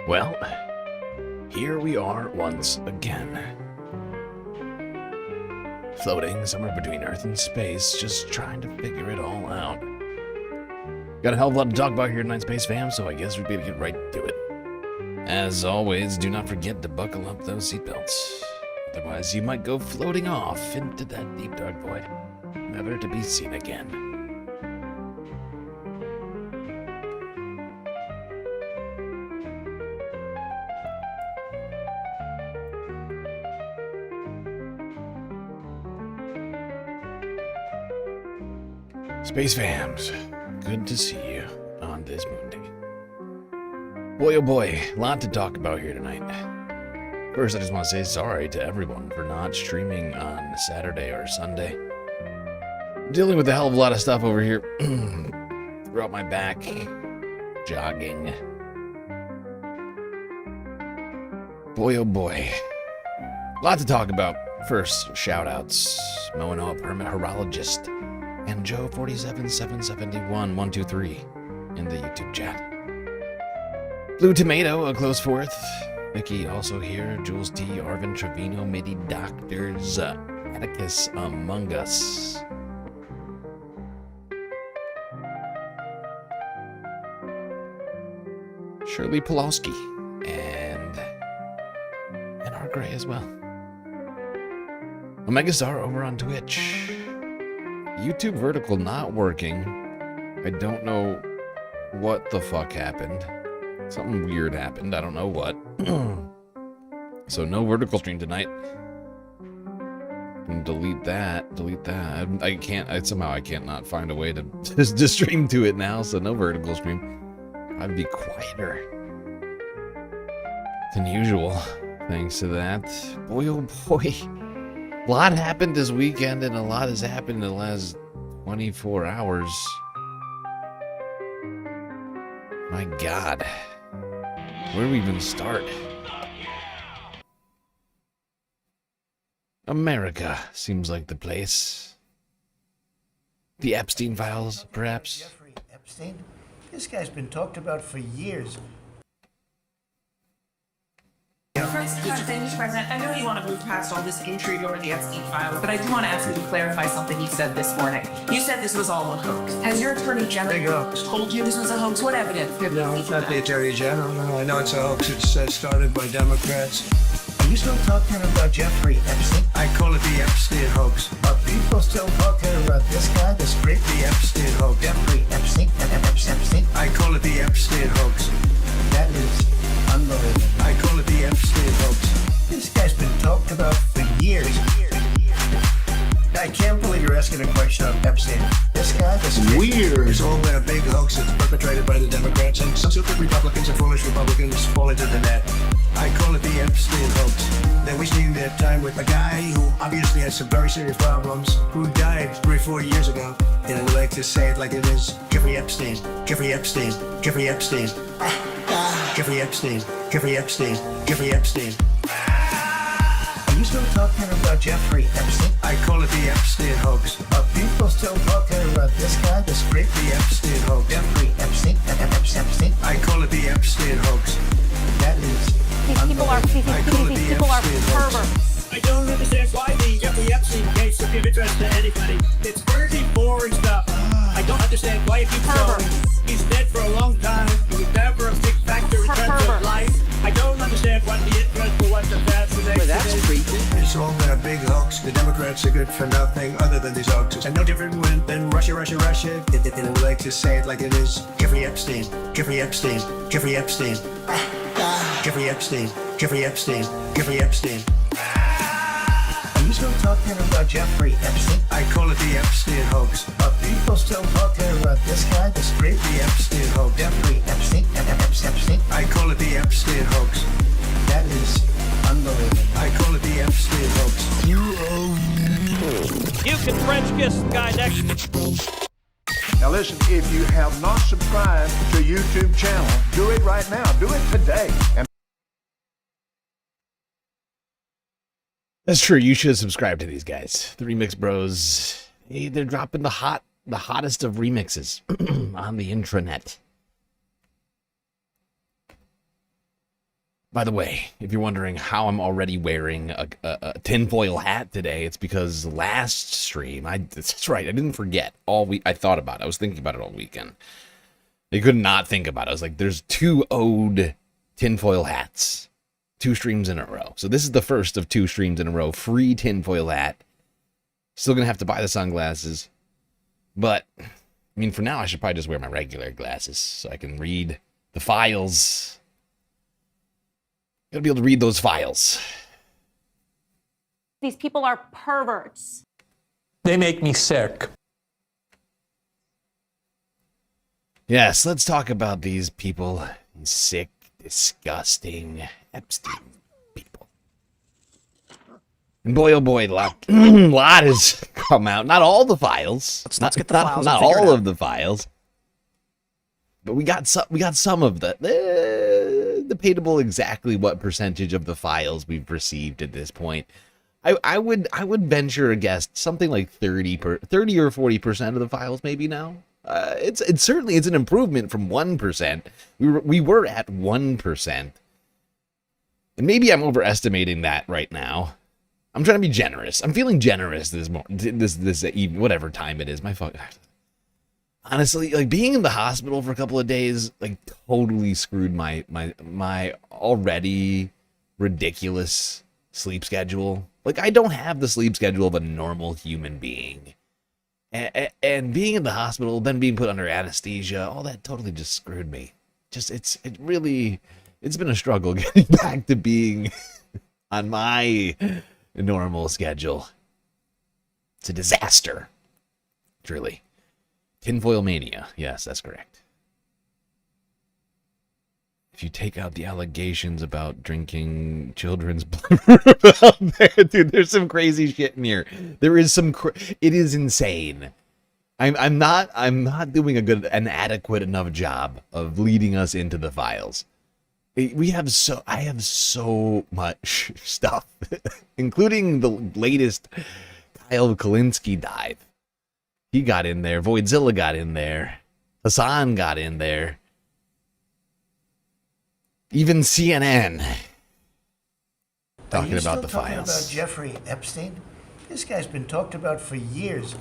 Well, here we are once again. Floating somewhere between Earth and space, just trying to figure it all out. Got a hell of a lot to talk about here tonight, Space Fam, so I guess we'd better get right to it. As always, do not forget to buckle up those seatbelts. Otherwise, you might go floating off into that deep dark void, never to be seen again. Space Fams, good to see you on this moon day. Boy oh boy, a lot to talk about here tonight. First, I just want to say sorry to everyone for not streaming on Saturday or Sunday. I'm dealing with a hell of a lot of stuff over here. Throughout my back, jogging. Boy oh boy, a lot to talk about. First, shout-outs. Moanoa Permit Horologist and Joe47771 in the YouTube chat. Blue Tomato, a close fourth. Vicky also here. Jules T, Arvin Trevino, Midi Doctors, Atticus Among Us. Shirley Pulowski and R. Gray as well. Omegastar over on Twitch. YouTube vertical not working. I don't know what the fuck happened. Something weird happened. I don't know what. So no vertical stream tonight. And delete that. I can't. Somehow I can't not find a way to just stream to it now. So no vertical stream. I'd be quieter than usual. Thanks to that. Boy oh boy. A lot happened this weekend, and a lot has happened in the last 24 hours. My God. Where do we even start? America seems like the place. The Epstein files, perhaps? Jeffrey Epstein? This guy's been talked about for years. First, Mr. President, I know you want to move past all this intrigue over the Epstein files, but I do want to ask you to clarify something you said this morning. You said this was all a hoax. Has your Attorney General told you this was a hoax? What evidence? No, it's not the Attorney General. No, I know it's a hoax. It's started by Democrats. Are you still talking about Jeffrey Epstein? I call it the Epstein hoax. Are people still talking about this guy, this great The Epstein hoax. Jeffrey Epstein? Epstein? I call it the Epstein hoax. That is unbelievable. I call it the Epstein hoax. This guy's been talked about for years. I can't believe you're asking a question on Epstein. This guy, this Weird. It's all a big hoax that's perpetrated by the Democrats, and some stupid Republicans and foolish Republicans fall into the net. I call it the Epstein hoax. They're wasting their time with a guy who obviously has some very serious problems, who died 3-4 years ago. And I would like to say it like it is. Jeffrey Epstein. Jeffrey Epstein. Jeffrey Epstein. Jeffrey Epstein. Jeffrey Epstein. Jeffrey Epstein. Are you still talking about Jeffrey Epstein? I call it the Epstein hoax. Are people still talking about this guy, this great The Epstein hoax. Jeffrey Epstein? Epstein? I call it the Epstein hoax. That is These people are perverts. I don't understand why the Jeffrey Epstein case would give interest to anybody. It's pretty boring stuff. I don't understand why it keeps going. He's dead for a long time. He was never a big factor in terms of life. I don't understand what the interest or what the fascination is. That's creepy. It's all a big hoax. The Democrats are good for nothing other than these hoaxes. And no different than Russia. And I would like to say it like it is. Jeffrey Epstein. Jeffrey Epstein. Jeffrey Epstein. Jeffrey Epstein. Jeffrey Epstein. Jeffrey Epstein. Are you still talking about Jeffrey Epstein? I call it the Epstein hoax. Are people still talking about this guy, this great The Epstein hoax. Jeffrey Epstein? Epstein? I call it the Epstein hoax. That is unbelievable. I call it the Epstein hoax. You can French kiss the guy next to you. Now listen, if you have not subscribed to YouTube channel, do it right now. Do it today. And That's true. You should subscribe to these guys. The Remix Bros. Hey, they're dropping the hottest of remixes on the intranet. By the way, if you're wondering how I'm already wearing a tinfoil hat today, it's because last stream, that's right, I didn't forget all week. I thought about it. I was thinking about it all weekend. I could not think about it. I was like, there's 2 owed tinfoil hats, 2 streams in a row. So this is the first of 2 streams in a row. Free tinfoil hat. Still gonna have to buy the sunglasses. But, I mean, for now, I should probably just wear my regular glasses so I can read the files. Gotta be able to read those files. These people are perverts. They make me sick. Yes, let's talk about these people. These sick, disgusting Epstein people. And boy, oh boy, lot has come out. Not all the files. Let's get the files. Not all of the files. But we got some of the debatable exactly what percentage of the files we've received at this point. I would venture a guess something like 30 or 40% of the files maybe now. It's certainly an improvement from 1%. We were at 1%. And maybe I'm overestimating that right now. I'm trying to be generous. I'm feeling generous this evening, whatever time it is. Honestly, like being in the hospital for a couple of days, like totally screwed my already ridiculous sleep schedule. Like I don't have the sleep schedule of a normal human being. And being in the hospital, then being put under anesthesia, all that totally just screwed me. It's been a struggle getting back to being on my normal schedule. It's a disaster. Truly. Tinfoil mania. Yes, that's correct. If you take out the allegations about drinking children's blood out there, dude, there's some crazy shit in here. There is some. It is insane. I'm not doing an adequate enough job of leading us into the files. I have so much stuff, including the latest Kyle Kalinske dive. He got in there. Voidzilla got in there. Hasan got in there. Even CNN talking about the files. About Jeffrey Epstein? This guy's been talked about for years.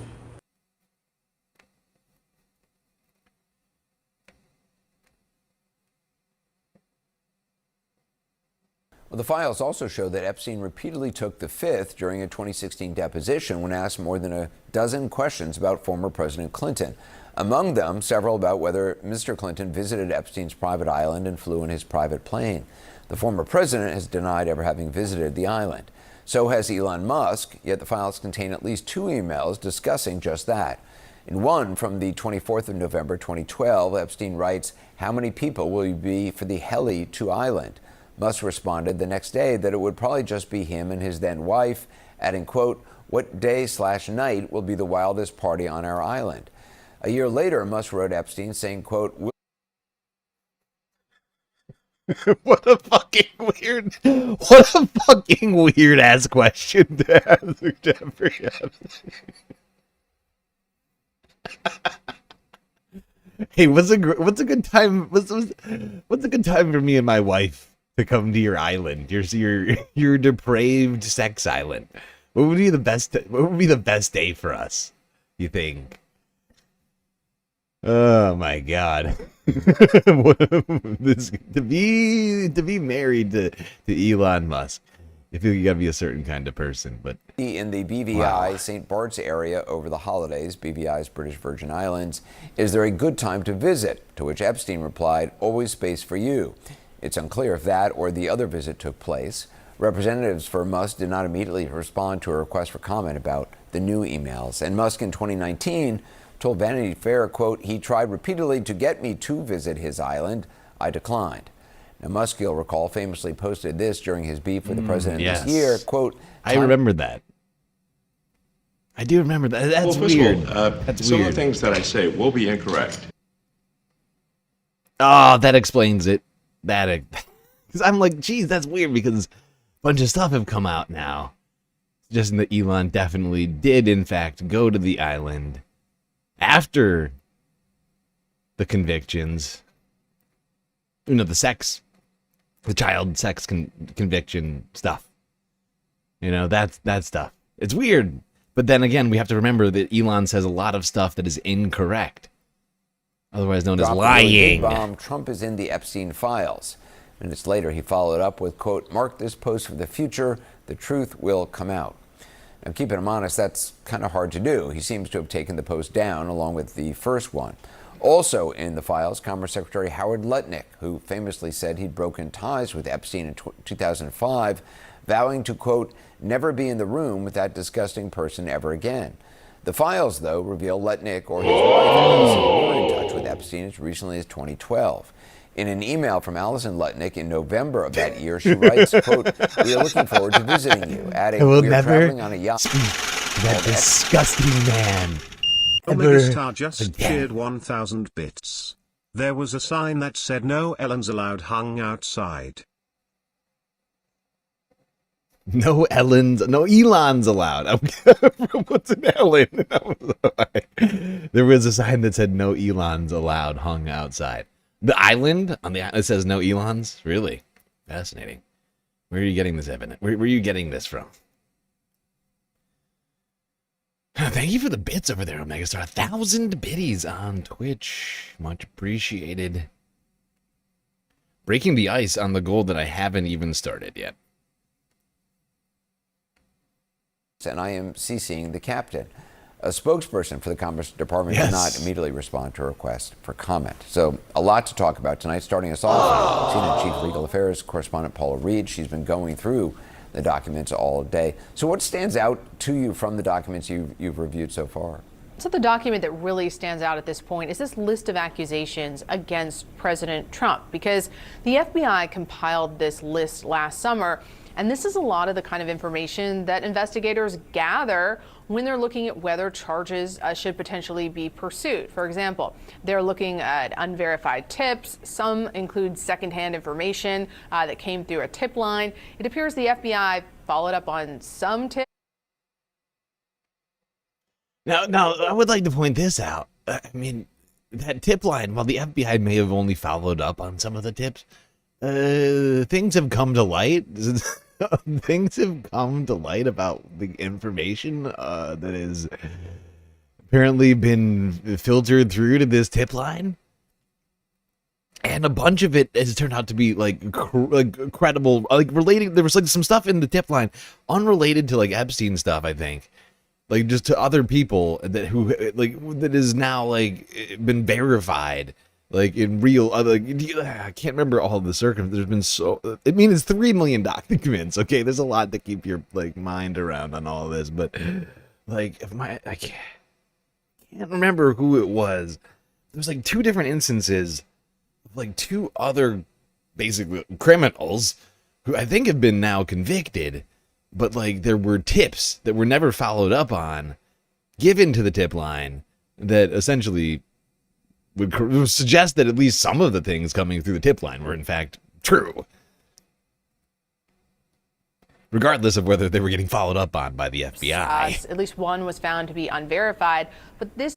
Well, the files also show that Epstein repeatedly took the fifth during a 2016 deposition when asked more than a dozen questions about former President Clinton. Among them, several about whether Mr. Clinton visited Epstein's private island and flew in his private plane. The former president has denied ever having visited the island. So has Elon Musk, yet the files contain at least 2 emails discussing just that. In one from the 24th of November 2012, Epstein writes, "How many people will you be for the heli to island?" Musk responded the next day that it would probably just be him and his then wife, adding, quote, "What day/night will be the wildest party on our island?" A year later, Musk wrote Epstein saying, quote, What a fucking weird ass question to ask Jeffrey Epstein. Hey, what's a good time for me and my wife to come to your island? Your depraved sex island. What would be the best day for us, you think? Oh my God. This to be married to Elon Musk. I feel you gotta be a certain kind of person, but in the BVI St. Bart's area over the holidays, BVI's British Virgin Islands, is there a good time to visit? To which Epstein replied, "Always space for you." It's unclear if that or the other visit took place. Representatives for Musk did not immediately respond to a request for comment about the new emails. And Musk in 2019 told Vanity Fair, quote, "He tried repeatedly to get me to visit his island. I declined." Now, Musk, you'll recall, famously posted this during his beef with the president this year, quote, I remember that. I do remember that. That's weird. That's some weird. of the things that I say will be incorrect. Oh, that explains it. Because I'm like, geez, that's weird because a bunch of stuff have come out now. Just that Elon definitely did, in fact, go to the island after the convictions. The sex The child sex conviction stuff. You know, that stuff. It's weird. But then again, we have to remember that Elon says a lot of stuff that is incorrect. Otherwise known as lying. Bomb, Trump is in the Epstein files. Minutes later, he followed up with, quote, "Mark this post for the future. The truth will come out." Now, keeping him honest, that's kind of hard to do. He seems to have taken the post down along with the first one. Also in the files, Commerce Secretary Howard Lutnick, who famously said he'd broken ties with Epstein in 2005, vowing to, quote, "never be in the room with that disgusting person ever again." The files, though, reveal Lutnick or his wife, Allison, were in touch with Epstein as recently as 2012. In an email from Allison Lutnick in November of that year, she writes, quote, "We are looking forward to visiting you," adding, will "We are never traveling on a yacht." That disgusting man. Omegastar just cheered 1,000 bits. There was a sign that said no Ellens allowed hung outside. No Ellens, no Elons allowed. What's an Ellen? There was a sign that said no Elons allowed hung outside. The island on the it says no Elons. Really fascinating. Where are you getting this evidence? Where are you getting this from? Thank you for the bits over there, Omegastar. 1,000 biddies on Twitch. Much appreciated. Breaking the ice on the goal that I haven't even started yet. And I am CCing the captain. A spokesperson for the Commerce Department did not immediately respond to a request for comment. So a lot to talk about tonight. Starting us off, CNN Chief Legal Affairs correspondent Paula Reed. She's been going through the documents all day. So what stands out to you from the documents you've reviewed so far? So the document that really stands out at this point is this list of accusations against President Trump, because the FBI compiled this list last summer. And this is a lot of the kind of information that investigators gather when they're looking at whether charges should potentially be pursued. For example, they're looking at unverified tips. Some include secondhand information that came through a tip line. It appears the FBI followed up on some tips. Now, I would like to point this out. I mean, that tip line, while the FBI may have only followed up on some of the tips, things have come to light. Things have come to light about the information that has apparently been filtered through to this tip line, and a bunch of it has turned out to be like credible, like relating. There was like some stuff in the tip line unrelated to like Epstein stuff, I think, like just to other people that is now like been verified. Like in real, I can't remember all the circumstances. There's been so. I mean, it's 3 million documents. Okay, there's a lot to keep your like mind around on all of this, but like, I can't remember who it was. There was like 2 different instances, of like 2 other basically criminals who I think have been now convicted, but like there were tips that were never followed up on, given to the tip line that essentially would suggest that at least some of the things coming through the tip line were in fact true, regardless of whether they were getting followed up on by the FBI. At least one was found to be unverified, but this.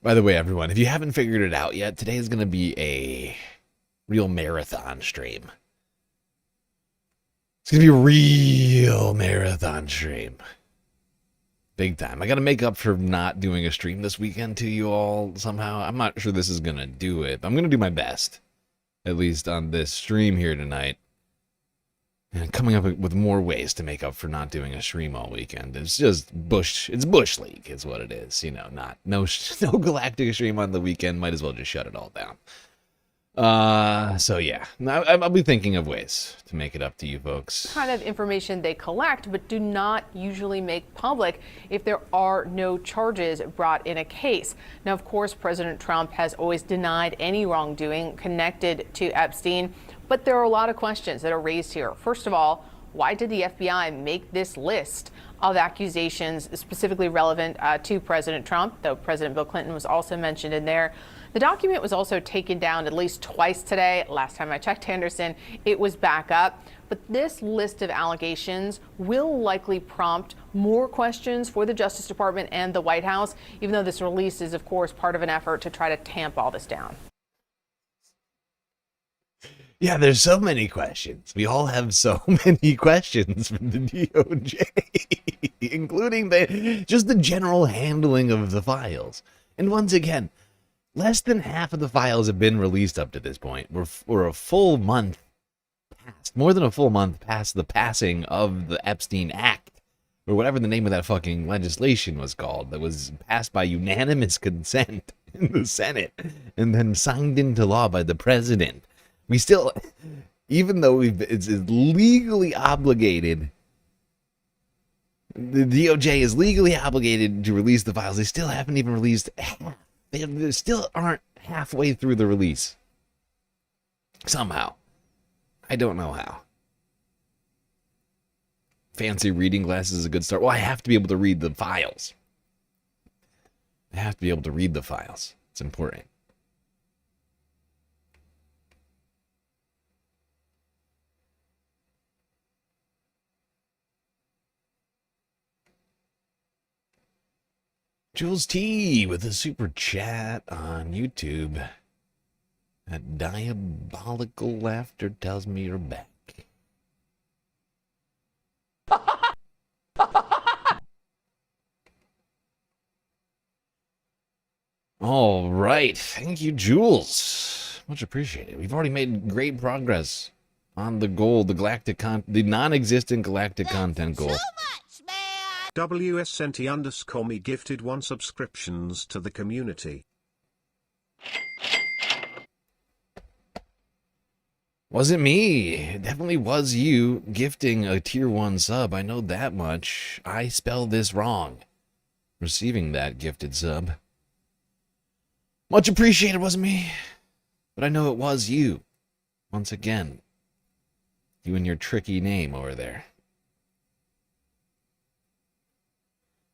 By the way, everyone, if you haven't figured it out yet, today is going to be a real marathon stream. It's going to be a real marathon stream. Big time. I got to make up for not doing a stream this weekend to you all somehow. I'm not sure this is going to do it, but I'm going to do my best, at least on this stream here tonight. And coming up with more ways to make up for not doing a stream all weekend. It's just it's Bush League is what it is. You know, no Galactic stream on the weekend. Might as well just shut it all down. So yeah, I'll be thinking of ways to make it up to you folks. Kind of information they collect but do not usually make public if there are no charges brought in a case. Now, of course, President Trump has always denied any wrongdoing connected to Epstein, but there are a lot of questions that are raised here. First of all, why did the FBI make this list of accusations specifically relevant to President Trump, though President Bill Clinton was also mentioned in there? The document was also taken down at least twice today. Last time I checked, Anderson, it was back up. But this list of allegations will likely prompt more questions for the Justice Department and the White House, even though this release is, of course, part of an effort to try to tamp all this down. Yeah, there's so many questions. We all have so many questions from the DOJ, including just the general handling of the files. And once again, less than half of the files have been released up to this point. We're a full month past, more than a full month past the passing of the Epstein Act, or whatever the name of that fucking legislation was called, that was passed by unanimous consent in the Senate and then signed into law by the president. We still, even though it's legally obligated, the DOJ is legally obligated to release the files, they still haven't even released half. They still aren't halfway through the release. Somehow. I don't know how. Fancy reading glasses is a good start. Well, I have to be able to read the files. I have to be able to read the files. It's important. Jules T with a super chat on YouTube. That diabolical laughter tells me you're back. All right. Thank you, Jules. Much appreciated. We've already made great progress on the goal, the non-existent galactic content goal. WSNT_me gifted 1 subscriptions to the community. Wasn't me. It definitely was you gifting a tier 1 sub. I know that much. I spelled this wrong. Receiving that gifted sub. Much appreciated, wasn't me. But I know it was you. Once again. You and your tricky name over there.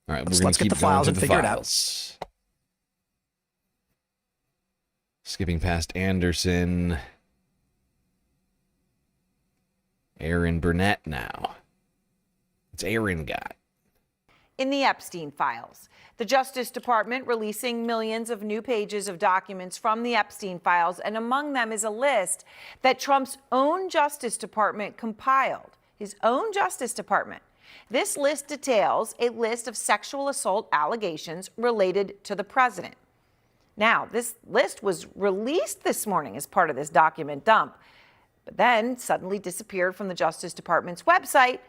All right, we're going to keep get the going files to and the figure it files. Skipping past Anderson. Aaron Burnett now. It's Aaron guy. In the Epstein files, the Justice Department releasing millions of new pages of documents from the Epstein files, and among them is a list that Trump's own Justice Department compiled. His own Justice Department. This list details a list of sexual assault allegations related to the president. Now, this list was released this morning as part of this document dump, but then suddenly disappeared from the Justice Department's website.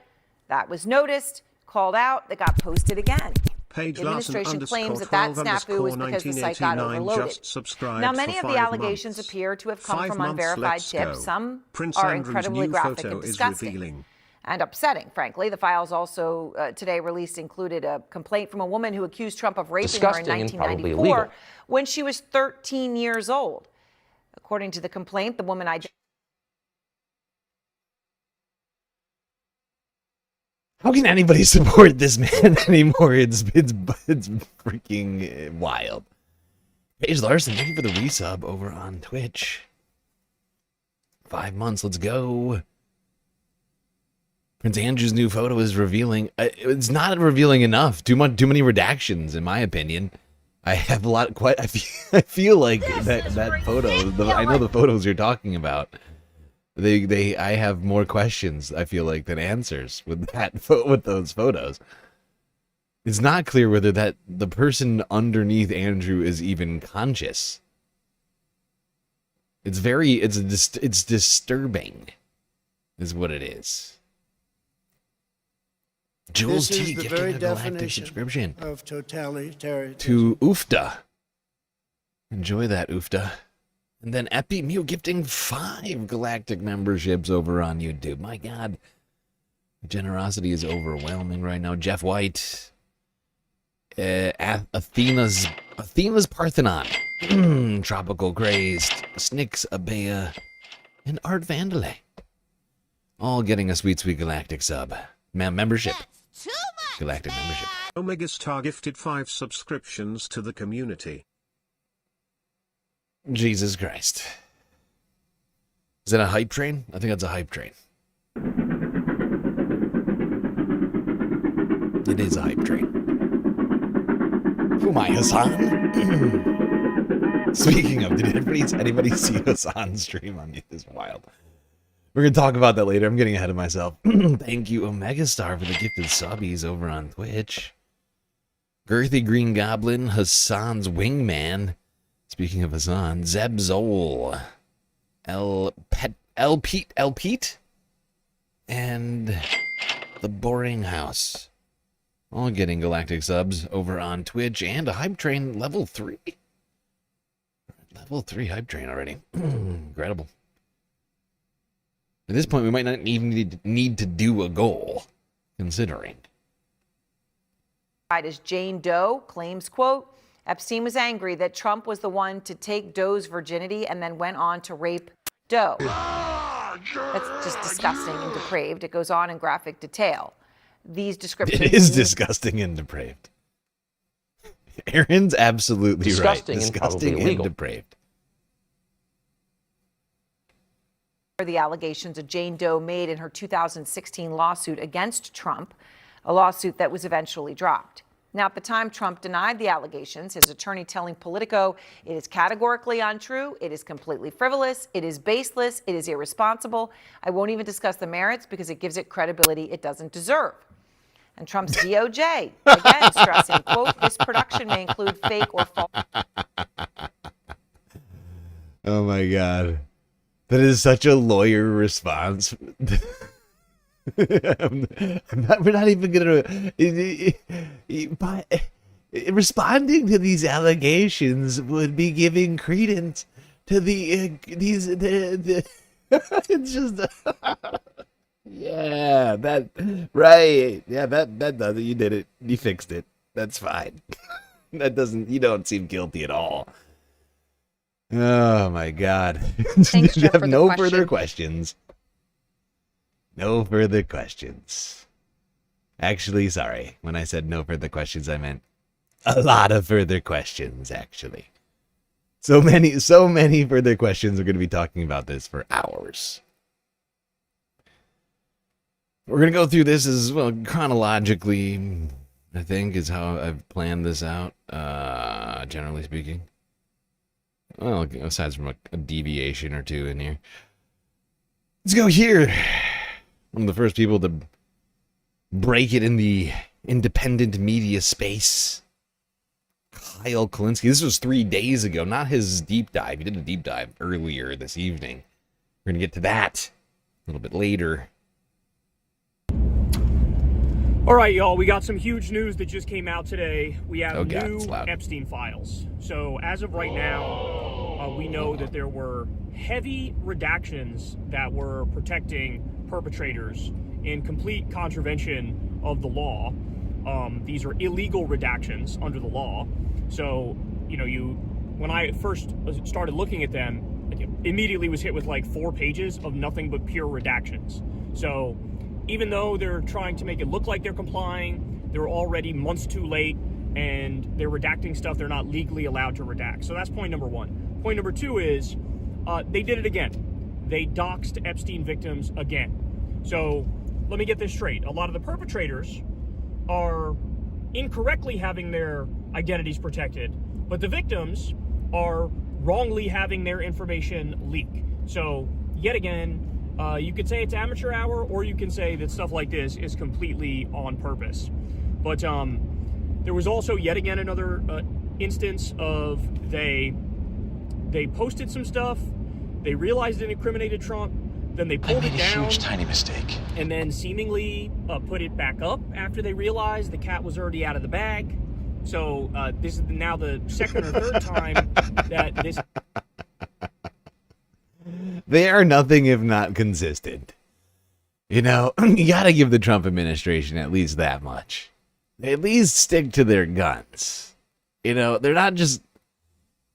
That was noticed, called out, that got posted again. Page the administration claims that snafu was because the site got overloaded. Now, many of the allegations appear to have come from unverified tips. Some are incredibly graphic and disgusting. And upsetting, frankly. The files also today released included a complaint from a woman who accused Trump of raping her in 1994 when she was 13 years old. According to the complaint, the woman How can anybody support this man anymore? It's freaking wild. Paige Larson, thank you for the resub over on Twitch. 5 months, let's go. Prince Andrew's new photo is revealing. It's not revealing enough. Too many redactions, in my opinion. I have a lot. I feel like that photo. I know the photos you're talking about. I have more questions, I feel like, than answers with those photos. It's not clear whether the person underneath Andrew is even conscious. It's disturbing, is what it is. Jules T gifting a galactic subscription of totalitarianism to Oofta. Enjoy that, Oofta. And then Epi Mew gifting 5 galactic memberships over on YouTube. My God. The generosity is overwhelming right now. Jeff White. Athena's Parthenon. Tropical Crazed. Snix Abea. And Art Vandalay. All getting a sweet, sweet galactic sub. Membership. Galactic membership. Omega Star gifted 5 subscriptions to the community. Jesus Christ. Is that a hype train? I think that's a hype train. It is a hype train. Who am I, Hasan? Speaking of, did anybody see Hasan's stream on you? This is wild. We're going to talk about that later. I'm getting ahead of myself. Thank you, Omega Star, for the gifted subbies over on Twitch. Girthy Green Goblin, Hasan's Wingman. Speaking of Hasan, Zeb Zol, El Pete, and The Boring House. All getting galactic subs over on Twitch and a Hype Train level 3. Level 3 Hype Train already. Incredible. At this point, we might not even need to do a goal, considering. As Jane Doe claims, quote, Epstein was angry that Trump was the one to take Doe's virginity and then went on to rape Doe. That's just disgusting and depraved. It goes on in graphic detail. These descriptions... It is disgusting and depraved. Aaron's absolutely Disgusting right. and Disgusting probably and illegal. depraved. The allegations of Jane Doe made in her 2016 lawsuit against Trump, a lawsuit that was eventually dropped. Now, at the time, Trump denied the allegations, his attorney telling Politico, it is categorically untrue, it is completely frivolous, it is baseless, it is irresponsible. I won't even discuss the merits because it gives it credibility it doesn't deserve. And Trump's DOJ, again, stressing, quote, this production may include fake or false. Oh, my God. That is such a lawyer response. We're not even going to... Responding to these allegations would be giving credence to it's just... yeah, that... Right. Yeah, that does it. You did it. You fixed it. That's fine. That doesn't... You don't seem guilty at all. Oh, my God. Thanks, You Jeff, have for the no question. further questions. No further questions. Actually, sorry. When I said no further questions, I meant a lot of further questions, actually. So many further questions. We're going to be talking about this for hours. We're going to go through this as well chronologically, I think, is how I've planned this out, generally speaking. Well, aside from a deviation or two in here. Let's go here. One of the first people to break it in the independent media space. Kyle Kulinski. This was 3 days ago, not his deep dive. He did a deep dive earlier this evening. We're going to get to that a little bit later. All right, y'all, we got some huge news that just came out today. We have new it's loud. Epstein files. So as of right now, we know that there were heavy redactions that were protecting perpetrators in complete contravention of the law. These are illegal redactions under the law. So, when I first started looking at them, immediately was hit with like 4 pages of nothing but pure redactions. So even though they're trying to make it look like they're complying, they're already months too late, and they're redacting stuff they're not legally allowed to redact. So that's point number one. Point number two is they did it again. They doxed Epstein victims again. So let me get this straight. A lot of the perpetrators are incorrectly having their identities protected, but the victims are wrongly having their information leak. So yet again, you could say it's amateur hour, or you can say that stuff like this is completely on purpose. But there was also yet again another instance of they posted some stuff, they realized it incriminated Trump, then they pulled it down. Huge, tiny mistake. And then seemingly put it back up after they realized the cat was already out of the bag. So this is now the second or third time that this... They are nothing if not consistent. You gotta give the Trump administration at least that much. They at least stick to their guns. They're not just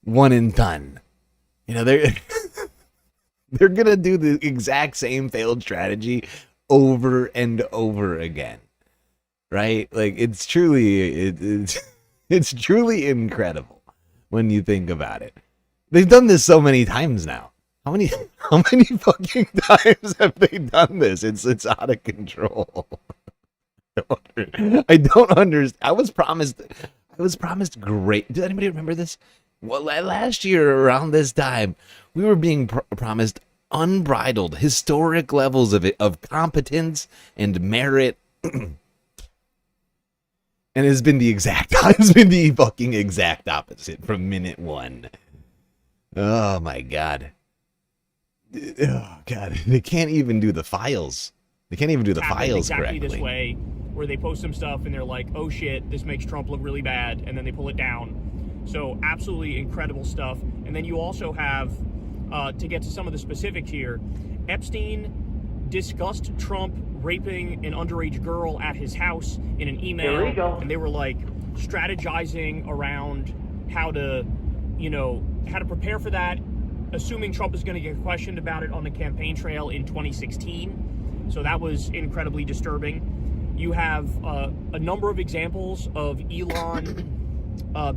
one and done. They're they're gonna do the exact same failed strategy over and over again. Right? Like it's truly incredible when you think about it. They've done this so many times now. How many fucking times have they done this? It's out of control. I don't understand. I was promised great. Does anybody remember this? Well, last year around this time, we were being promised unbridled, historic levels of competence and merit. And it's been the fucking exact opposite from minute one. Oh my god. Oh god. They can't even do the files. They can't even do the files exactly correctly. This way, where they post some stuff and they're like, oh shit, this makes Trump look really bad, and then they pull it down. So absolutely incredible stuff. And then you also have, to get to some of the specifics here, Epstein discussed Trump raping an underage girl at his house in an email. Illegal. And they were like strategizing around how to prepare for that, assuming Trump is going to get questioned about it on the campaign trail in 2016. So that was incredibly disturbing. You have a number of examples of Elon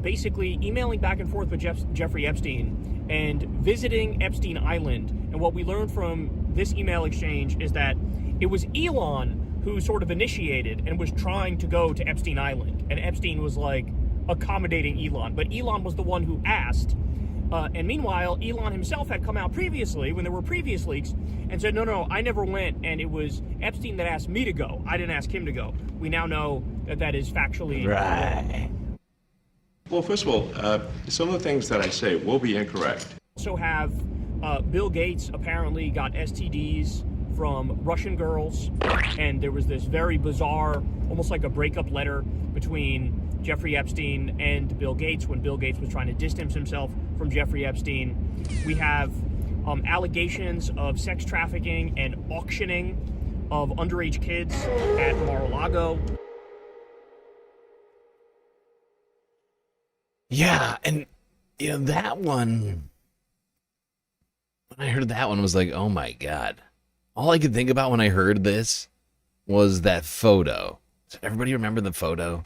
basically emailing back and forth with Jeffrey Epstein and visiting Epstein Island. And what we learned from this email exchange is that it was Elon who sort of initiated and was trying to go to Epstein Island. And Epstein was like accommodating Elon. But Elon was the one who asked. And meanwhile, Elon himself had come out previously, when there were previous leaks, and said, no, I never went, and it was Epstein that asked me to go. I didn't ask him to go. We now know that that is factually right. Well, first of all, some of the things that I say will be incorrect. Also have Bill Gates apparently got STDs from Russian girls, and there was this very bizarre, almost like a breakup letter between Jeffrey Epstein and Bill Gates when Bill Gates was trying to distance himself from Jeffrey Epstein. We have allegations of sex trafficking and auctioning of underage kids at Mar-a-Lago. Yeah, and that one, when I heard that one, was like, oh my god. All I could think about when I heard this was that photo. Does everybody remember the photo?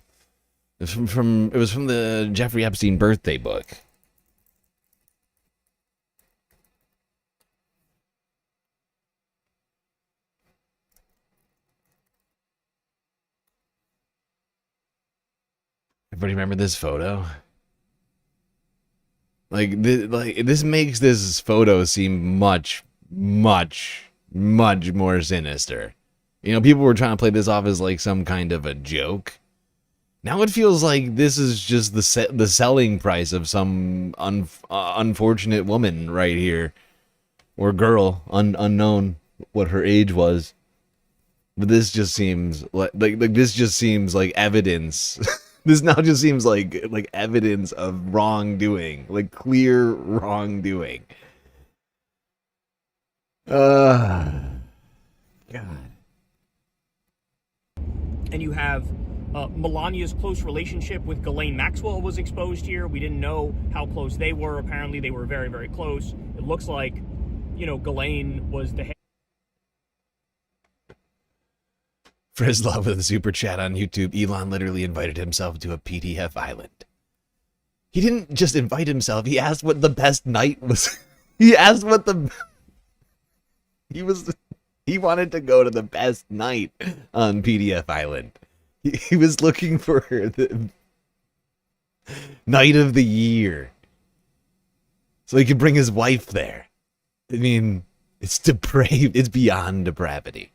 It was from the Jeffrey Epstein birthday book. Everybody remember this photo? This makes this photo seem much, much, much more sinister. People were trying to play this off as like some kind of a joke. Now it feels like this is just the selling price of some unfortunate woman right here, or girl, unknown what her age was. But this just seems like this just seems like evidence. This now just seems like evidence of wrongdoing, like clear wrongdoing. God. And you have Melania's close relationship with Ghislaine Maxwell was exposed here. We didn't know how close they were. Apparently, they were very, very close. It looks like, Ghislaine was the head. Frizzlove with a super chat on YouTube. Elon literally invited himself to a PDF island. He didn't just invite himself. He asked what the best night was. He asked what he wanted to go to the best night on PDF Island. He was looking for the night of the year so he could bring his wife there. I mean, it's depraved. It's beyond depravity.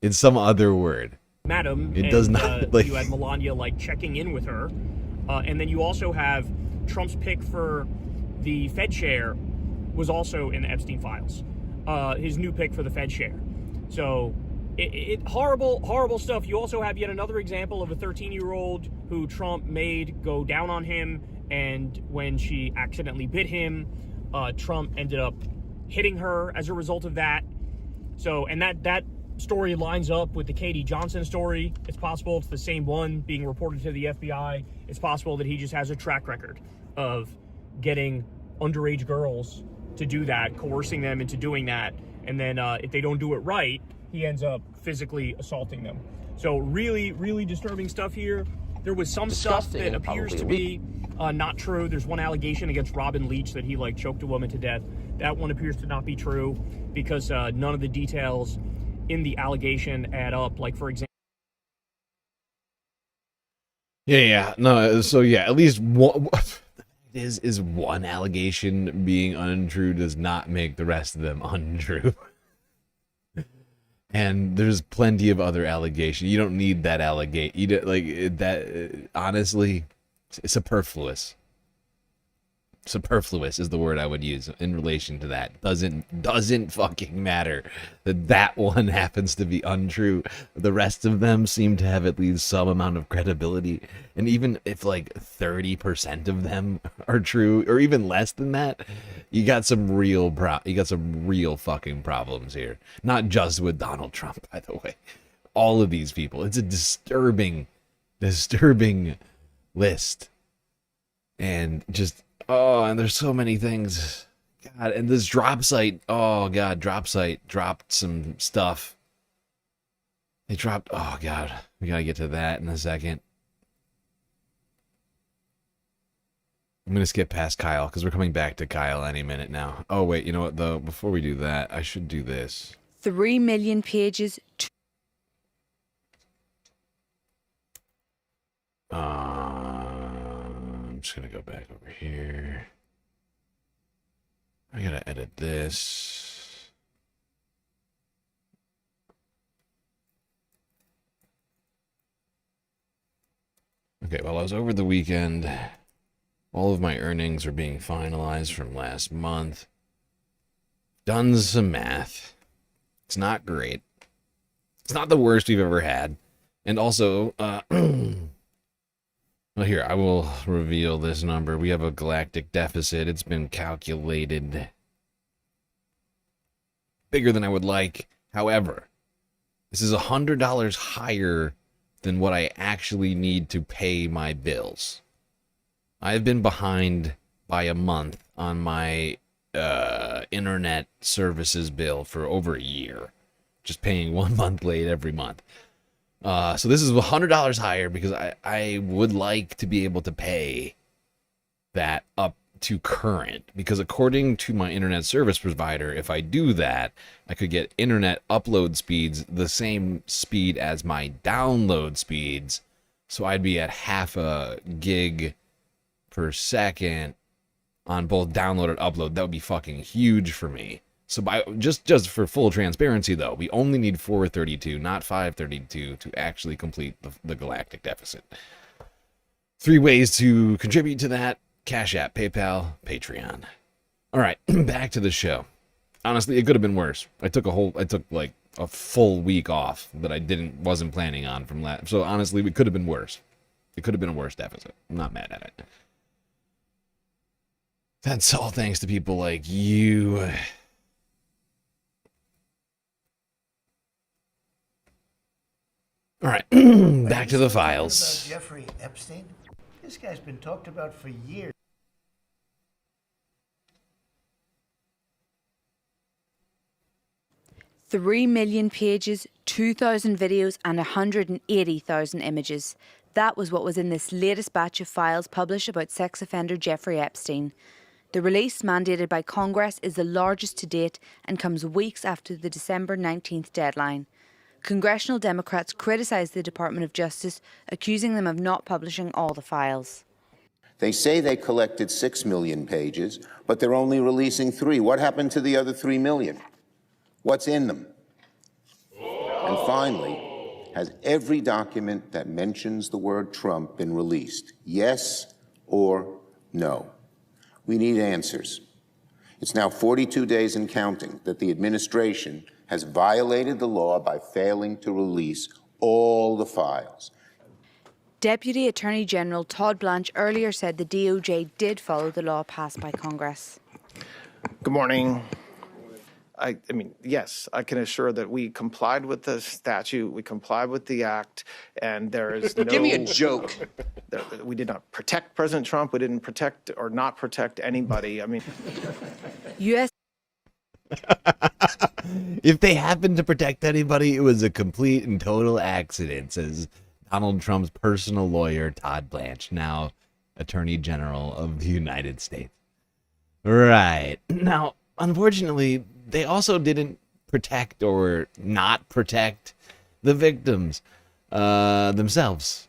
It's some other word. Madam, it does not. You had Melania checking in with her, and then you also have Trump's pick for the Fed chair was also in the Epstein files. His new pick for the Fed chair. So, it horrible stuff. You also have yet another example of a 13-year-old who Trump made go down on him, and when she accidentally bit him, Trump ended up hitting her as a result of that. So, and that story lines up with the Katie Johnson story. It's possible it's the same one being reported to the FBI. It's possible that he just has a track record of getting underage girls to do that, coercing them into doing that, and then if they don't do it right, he ends up physically assaulting them. So really, really disturbing stuff here. There was some stuff that appears to be not true. There's one allegation against Robin Leach that he choked a woman to death. That one appears to not be true because none of the details in the allegation add up. Like, for example. Yeah. No, so yeah, at least one. is one allegation being untrue does not make the rest of them untrue. And there's plenty of other allegations. You don't need that allegation. You don't, like that. Honestly, it's superfluous. Superfluous is the word I would use in relation to that. Doesn't fucking matter that one happens to be untrue. The rest of them seem to have at least some amount of credibility. And even if like 30% of them are true, or even less than that, you got some real fucking problems here. Not just with Donald Trump, by the way. All of these people. It's a disturbing list. And just and there's so many things. God, and this drop site. Oh, God, drop site dropped some stuff. They dropped. Oh, God. We got to get to that in a second. I'm going to skip past Kyle because we're coming back to Kyle any minute now. Oh, wait. You know what, though? Before we do that, I should do this. 3 million pages. I'm just going to go back over here. I got to edit this. Okay, well, I was over the weekend. All of my earnings are being finalized from last month. Done some math. It's not great. It's not the worst we've ever had. And also, well, here, I will reveal this number. We have a galactic deficit. It's been calculated bigger than I would like. However, this is $100 higher than what I actually need to pay my bills. I've been behind by a month on my internet services bill for over a year. Just paying 1 month late every month. So this is $100 higher because I would like to be able to pay that up to current. Because according to my internet service provider, if I do that, I could get internet upload speeds the same speed as my download speeds. So I'd be at half a gig per second on both download and upload. That would be fucking huge for me. So by just for full transparency, though, we only need 432, not 532, to actually complete the galactic deficit. 3 ways to contribute to that: Cash App, PayPal, Patreon. All right, back to the show. Honestly, it could have been worse. I took like a full week off that I wasn't planning on from last. So honestly, it could have been worse. It could have been a worse deficit. I'm not mad at it. That's all thanks to people like you. All right, back to the files. Jeffrey Epstein? This guy's been talked about for years. $3 million pages, 2,000 videos, and 180,000 images. That was what was in this latest batch of files published about sex offender Jeffrey Epstein. The release, mandated by Congress, is the largest to date and comes weeks after the December 19th deadline. Congressional Democrats criticised the Department of Justice, accusing them of not publishing all the files. They say they collected 6 million pages, but they're only releasing 3. What happened to the other 3 million? What's in them? And finally, has every document that mentions the word Trump been released? Yes or no? We need answers. It's now 42 days and counting that the administration has violated the law by failing to release all the files. Deputy Attorney General Todd Blanche earlier said the DOJ did follow the law passed by Congress. Good morning. I mean, yes, I can assure that we complied with the statute, we complied with the act, and there is no... Give me a joke. We did not protect President Trump. We didn't protect or not protect anybody. I mean... U.S. If they happened to protect anybody, it was a complete and total accident, says Donald Trump's personal lawyer, Todd Blanche, now Attorney General of the United States. Right. Now, unfortunately, they also didn't protect or not protect the victims themselves.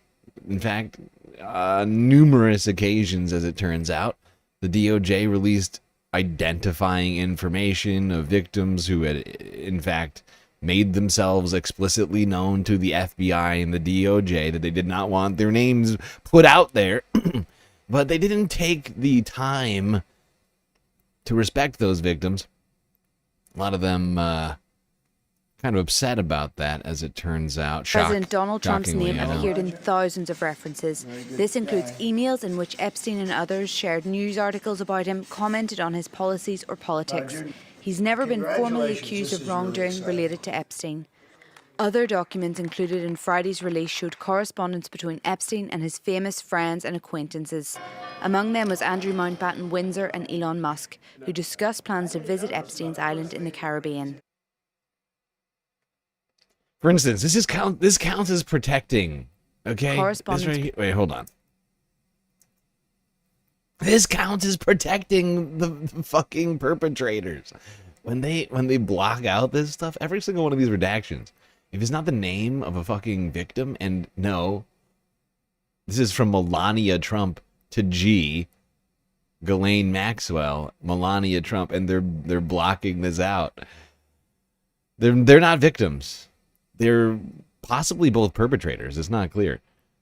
In fact, numerous occasions, as it turns out, The DOJ released identifying information of victims who had, in fact, made themselves explicitly known to the FBI and the DOJ that they did not want their names put out there. But they didn't take the time to respect those victims. A lot of them kind of upset about that, as it turns out. President Donald Trump's name I know. appeared in thousands of references. This includes emails in which Epstein and others shared news articles about him, commented on his policies or politics. He's never been formally accused of wrongdoing related to Epstein. Other documents included in Friday's release showed correspondence between Epstein and his famous friends and acquaintances. Among them was Andrew Mountbatten Windsor and Elon Musk, who discussed plans to visit Epstein's island in the Caribbean. For instance, this counts as protecting, okay? Correspondence. Wait, hold on. This counts as protecting the fucking perpetrators. When they block out this stuff, every single one of these redactions, if it's not the name of a fucking victim, and no, this is from Melania Trump to G, Ghislaine Maxwell, Melania Trump, and they're blocking this out. They're not victims. They're possibly both perpetrators. It's not clear.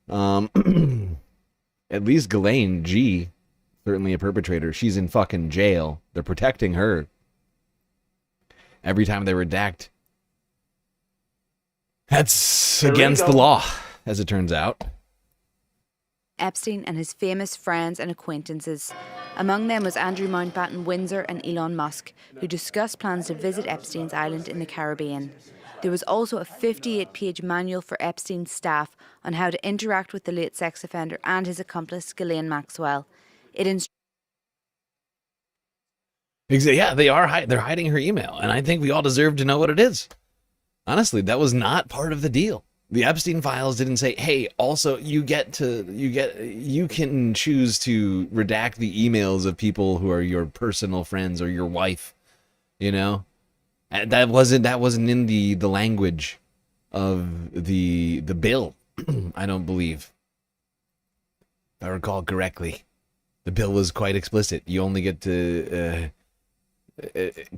At least Ghislaine G, certainly a perpetrator. She's in fucking jail. They're protecting her. Every time they redact, that's against the law, as it turns out. Epstein and his famous friends and acquaintances. Among them was Andrew Mountbatten Windsor and Elon Musk, who discussed plans to visit Epstein's island in the Caribbean. There was also a 58-page manual for Epstein's staff on how to interact with the late sex offender and his accomplice, Ghislaine Maxwell. Yeah, they're hiding her email, and I think we all deserve to know what it is. Honestly, that was not part of the deal. The Epstein files didn't say, "Hey, also you can choose to redact the emails of people who are your personal friends or your wife." You know, that wasn't in the language of the bill. I don't believe, if I recall correctly, the bill was quite explicit. You only get to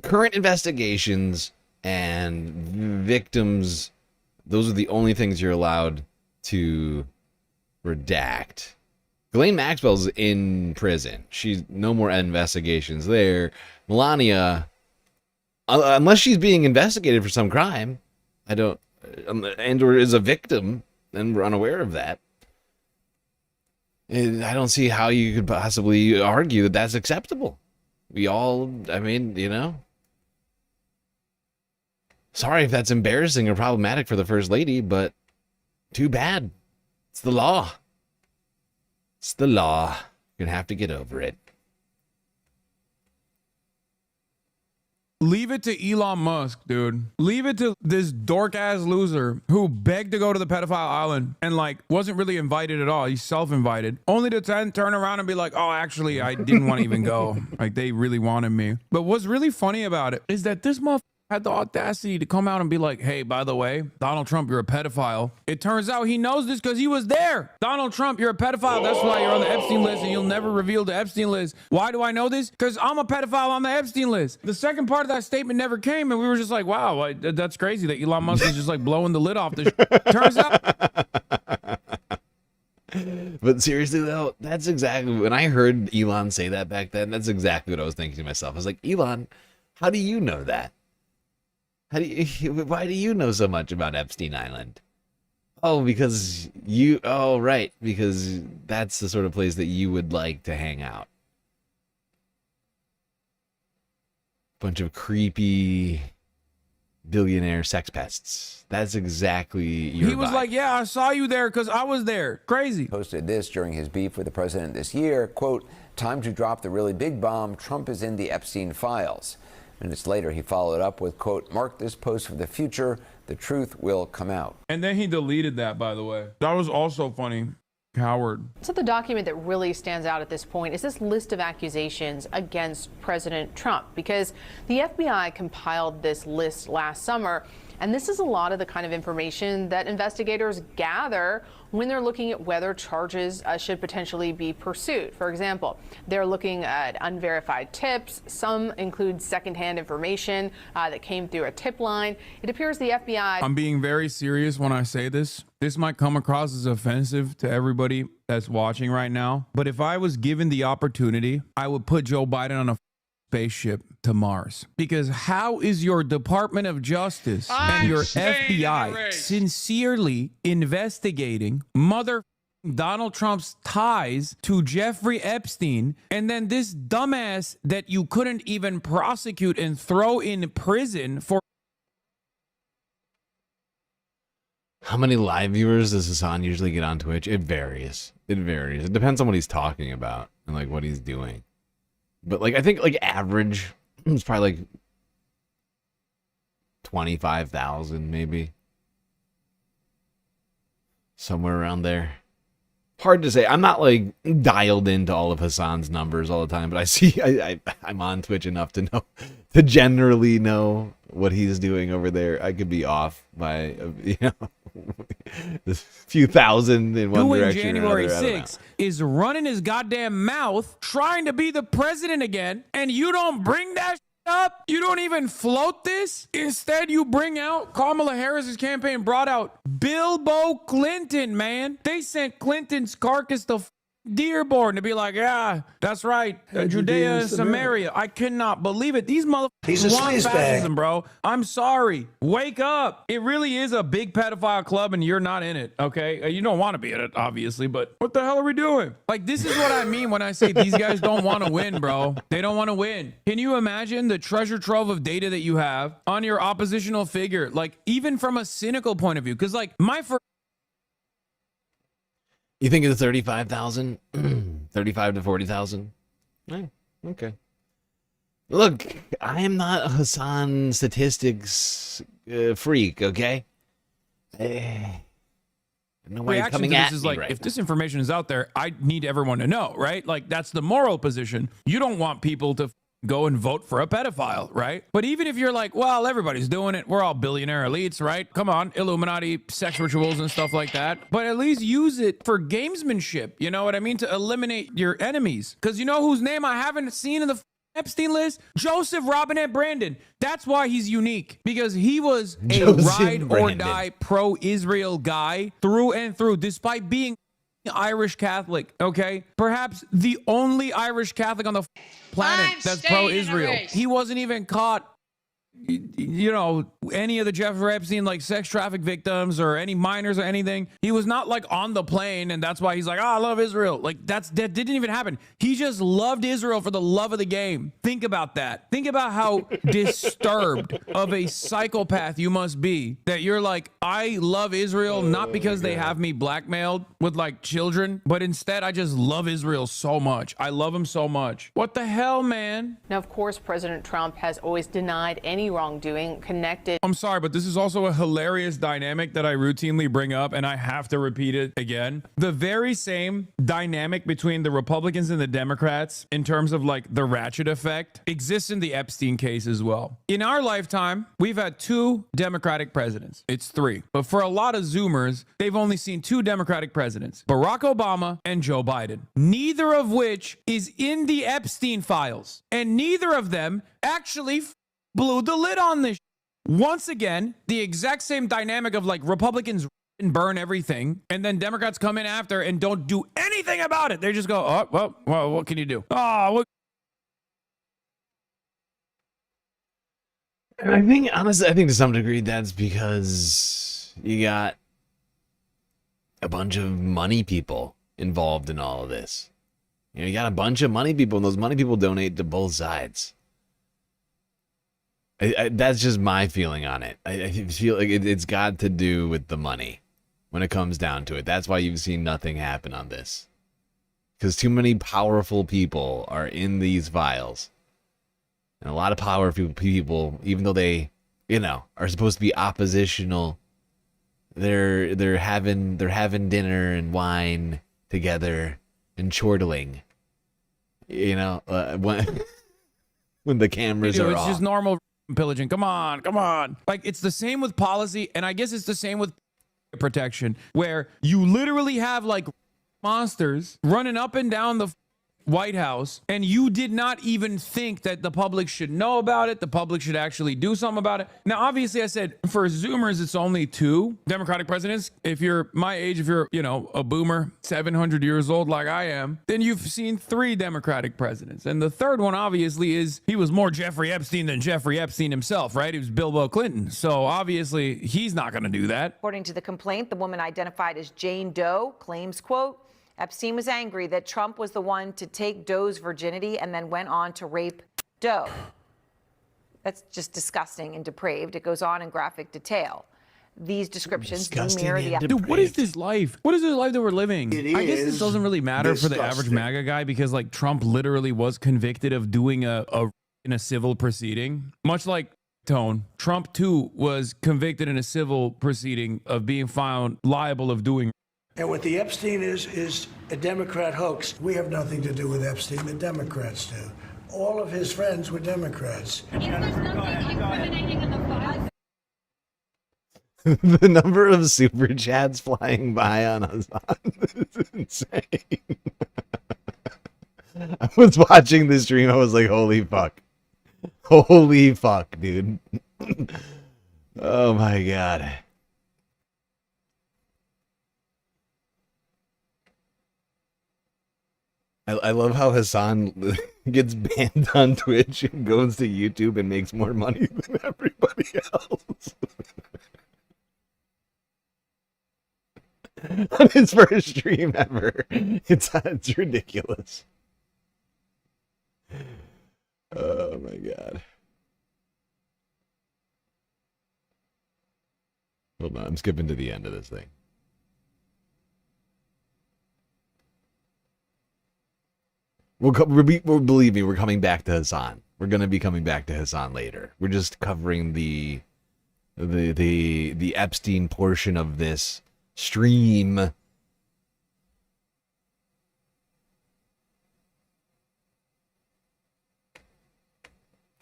current investigations and victims. Those are the only things you're allowed to redact. Ghislaine Maxwell's in prison. She's no more investigations there. Melania, unless she's being investigated for some crime, or is a victim, and we're unaware of that. I don't see how you could possibly argue that that's acceptable. Sorry if that's embarrassing or problematic for the First Lady, but too bad. It's the law. It's the law. You're going to have to get over it. Leave it to Elon Musk, dude. Leave it to this dork-ass loser who begged to go to the pedophile island and, wasn't really invited at all. He's self-invited. Only to turn around and be like, oh, actually, I didn't want to even go. They really wanted me. But what's really funny about it is that this motherfucker had the audacity to come out and be like, hey, by the way, Donald Trump, you're a pedophile. It turns out he knows this because he was there. Donald Trump, you're a pedophile. That's why you're on the Epstein list and you'll never reveal the Epstein list. Why do I know this? Because I'm a pedophile on the Epstein list. The second part of that statement never came, and we were just like, wow, that's crazy that Elon Musk is just blowing the lid off this. Turns out. But seriously, though, that's exactly, when I heard Elon say that back then, that's exactly what I was thinking to myself. I was like, Elon, how do you know that? Why do you know so much about Epstein Island? Because that's the sort of place that you would like to hang out. Bunch of creepy billionaire sex pests. That's exactly your He was vibe. like, yeah, I saw you there because I was there. Crazy. Posted this during his beef with the president this year, quote, time to drop the really big bomb. Trump is in the Epstein files. Minutes later, he followed up with, quote, mark this post for the future. The truth will come out. And then he deleted that, by the way. That was also funny. Coward. So the document that really stands out at this point is this list of accusations against President Trump, because the FBI compiled this list last summer And this is a lot of the kind of information that investigators gather when they're looking at whether charges should potentially be pursued. For example, they're looking at unverified tips. Some include secondhand information that came through a tip line. It appears the FBI... I'm being very serious when I say this. This might come across as offensive to everybody that's watching right now. But if I was given the opportunity, I would put Joe Biden on a spaceship to Mars. Because how is your Department of Justice and your FBI sincerely investigating Donald Trump's ties to Jeffrey Epstein, and then this dumbass that you couldn't even prosecute and throw in prison for... How many live viewers does Hasan usually get on Twitch? It varies. It varies. It depends on what he's talking about and like what he's doing. But like I think like average it's probably like 25,000 maybe. Somewhere around there. Hard to say. I'm not like dialed into all of Hasan's numbers all the time, but I see I'm on Twitch enough to know to generally know what he's doing over there. I could be off by a few thousand in one direction. January or another, 6th is running his goddamn mouth trying to be the president again, and you don't bring that up. You don't even float this. Instead, you bring out Kamala Harris's campaign brought out Bilbo Clinton, man. They sent Clinton's carcass to Dearborn to be like, yeah, that's right. Judea and Samaria. I cannot believe it. These He's a motherfuckers want sleazebag. fascism, bro. I'm sorry. Wake up. It really is a big pedophile club and you're not in it, okay? You don't want to be in it, obviously, but what the hell are we doing? Like, this is what I mean when I say these guys don't want to win, bro. They don't want to win. Can you imagine the treasure trove of data that you have on your oppositional figure? Like, even from a cynical point of view, because like my first... You think it's 35,000? 35 to 40,000? Okay. Look, I am not a Hasan statistics freak, okay? Nobody's reaction coming to at this is me like, right if this information is out there, I need everyone to know, right? Like, that's the moral position. You don't want people to go and vote for a pedophile, right? But even if you're like, well, everybody's doing it, we're all billionaire elites, right? Come on, Illuminati, sex rituals and stuff like that. But at least use it for gamesmanship, you know what I mean? To eliminate your enemies. Because you know whose name I haven't seen in the Epstein list? Joseph Robinette Brandon. That's why he's unique, because he was a Joseph ride or Brandon. die pro-Israel guy through and through, despite being Irish Catholic, okay? Perhaps the only Irish Catholic on the planet that's pro-Israel. He wasn't even caught, you know, any of the Jeffrey Epstein like sex traffic victims or any minors or anything. He was not like on the plane, and that's why he's like, oh, I love Israel. Like that didn't even happen. He just loved Israel for the love of the game. Think about that. Think about how disturbed of a psychopath you must be that you're like, I love Israel not because they have me blackmailed with like children, but instead I just love Israel so much. I love him so much. What the hell, man? Now, of course, President Trump has always denied any wrongdoing connected. I'm sorry, but this is also a hilarious dynamic that I routinely bring up, and I have to repeat it again. The very same dynamic between the Republicans and the Democrats in terms of like the ratchet effect exists in the Epstein case as well. In our lifetime, we've had 2 Democratic presidents. It's 3. But for a lot of Zoomers, they've only seen 2 Democratic presidents, Barack Obama and Joe Biden, neither of which is in the Epstein files. And neither of them actually blew the lid on this. Once again, the exact same dynamic of like Republicans and burn everything, and then Democrats come in after and don't do anything about it. They just go, oh, well, what can you do? Oh, what? I think, honestly, I think to some degree that's because you got a bunch of money people involved in all of this. You know, you got a bunch of money people, and those money people donate to both sides. That's just my feeling on it. I feel like it's got to do with the money when it comes down to it. That's why you've seen nothing happen on this. Because too many powerful people are in these files. And a lot of powerful people, even though they, you know, are supposed to be oppositional, they're having dinner and wine together and chortling. You know, when the cameras are It's off. just normal pillaging. Come on, come on. Like, it's the same with policy, and I guess it's the same with protection, where you literally have like monsters running up and down the White House, and you did not even think that the public should know about it. The public should actually do something about it. Now, obviously, I said for Zoomers, it's only 2 Democratic presidents. If you're my age, if you're, a boomer, 700 years old like I am, then you've seen 3 Democratic presidents. And the third one, obviously, he was more Jeffrey Epstein than Jeffrey Epstein himself, right? He was Bill Clinton. So obviously, he's not going to do that. According to the complaint, the woman identified as Jane Doe claims, quote, Epstein was angry that Trump was the one to take Doe's virginity and then went on to rape Doe. That's just disgusting and depraved. It goes on in graphic detail. These descriptions do mirror the... Dude, what is this life? What is this life that we're living? I guess this doesn't really matter for the average MAGA guy because, like, Trump literally was convicted of doing in a civil proceeding. Much like Tone, Trump, too, was convicted in a civil proceeding of being found liable of doing. And what the Epstein is a Democrat hoax. We have nothing to do with Epstein. The Democrats do. All of his friends were Democrats. The number of super chats flying by on Hasan is insane. I was watching this stream. I was like, holy fuck. Holy fuck, dude. Oh my god. I love how Hasan gets banned on Twitch and goes to YouTube and makes more money than everybody else. On his first stream ever. It's ridiculous. Oh my god. Hold on, I'm skipping to the end of this thing. Believe me, we're coming back to Hasan. We're gonna be coming back to Hasan later. We're just covering the Epstein portion of this stream.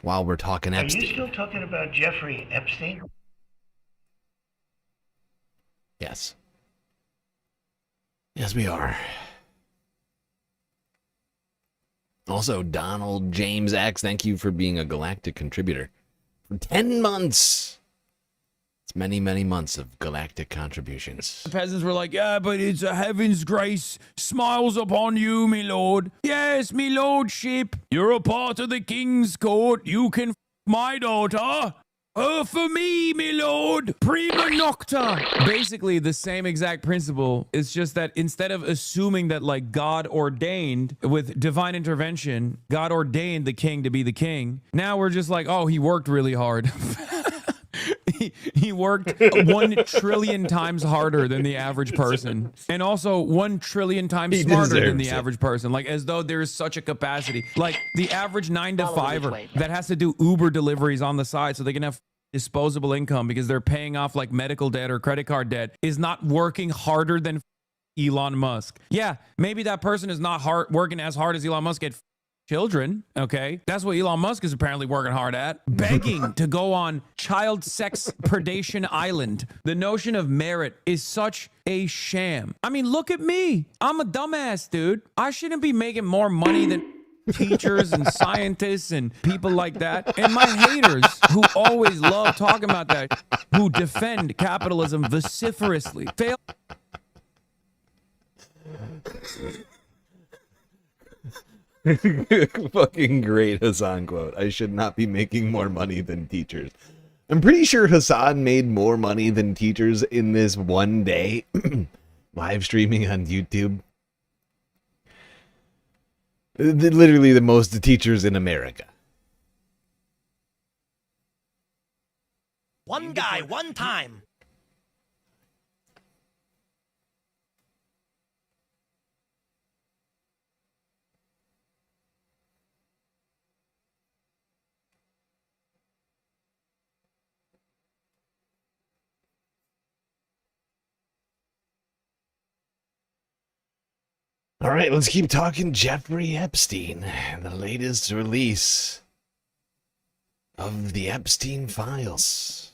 While we're talking Epstein. Are you still talking about Jeffrey Epstein? Yes. Yes, we are. Also, Donald James X, thank you for being a Galactic contributor for 10 months. It's many, many months of Galactic contributions. The peasants were like, yeah, but it's a heaven's grace smiles upon you, me lord. Yes, me lordship. You're a part of the king's court. You can f my daughter. For me, me lord, prima nocta. Basically, the same exact principle. It's just that instead of assuming that, like, God ordained with divine intervention, God ordained the king to be the king. Now we're just like, oh, he worked really hard. He worked 1 trillion times harder than the average person, and also 1 trillion times smarter than the average person. Like, as though there is such a capacity. Like, the average 9-to-5er that has to do Uber deliveries on the side so they can have disposable income because they're paying off like medical debt or credit card debt is not working harder than Elon Musk. Yeah, maybe that person is not working as hard as Elon Musk at children, okay? That's what Elon Musk is apparently working hard at. Begging to go on child sex predation island. The notion of merit is such a sham. I mean, look at me. I'm a dumbass, dude. I shouldn't be making more money than teachers and scientists and people like that. And my haters who always love talking about that, who defend capitalism vociferously, fail. Fucking great Hasan quote. I should not be making more money than teachers. I'm pretty sure Hasan made more money than teachers in this one day live streaming on YouTube. Literally the most teachers in America. One guy, one time. All right, let's keep talking Jeffrey Epstein. The latest release of the Epstein files.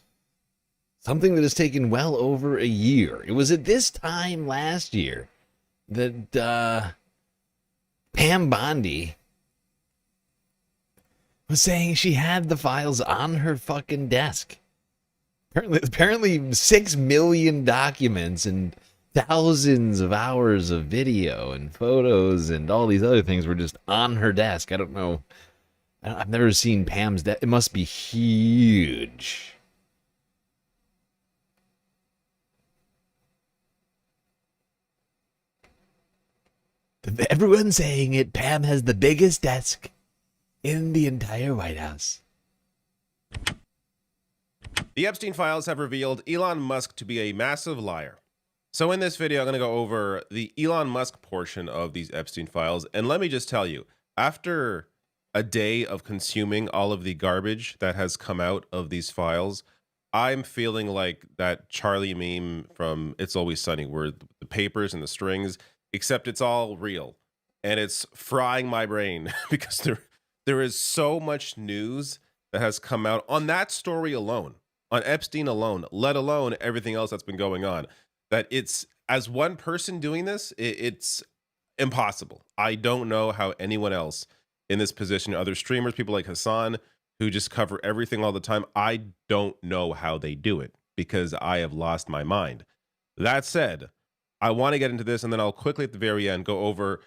Something that has taken well over a year. It was at this time last year that Pam Bondi was saying she had the files on her fucking desk. Apparently 6 million documents and thousands of hours of video and photos and all these other things were just on her desk. I don't know. I've never seen Pam's desk. It must be huge. Everyone's saying it. Pam has the biggest desk in the entire White House. The Epstein files have revealed Elon Musk to be a massive liar. So in this video, I'm going to go over the Elon Musk portion of these Epstein files. And let me just tell you, after a day of consuming all of the garbage that has come out of these files, I'm feeling like that Charlie meme from It's Always Sunny, where the papers and the strings, except it's all real. And it's frying my brain because there is so much news that has come out on that story alone, on Epstein alone, let alone everything else that's been going on, that it's, as one person doing this, it's impossible. I don't know how anyone else in this position, other streamers, people like Hasan, who just cover everything all the time, I don't know how they do it because I have lost my mind. That said, I want to get into this, and then I'll quickly at the very end go over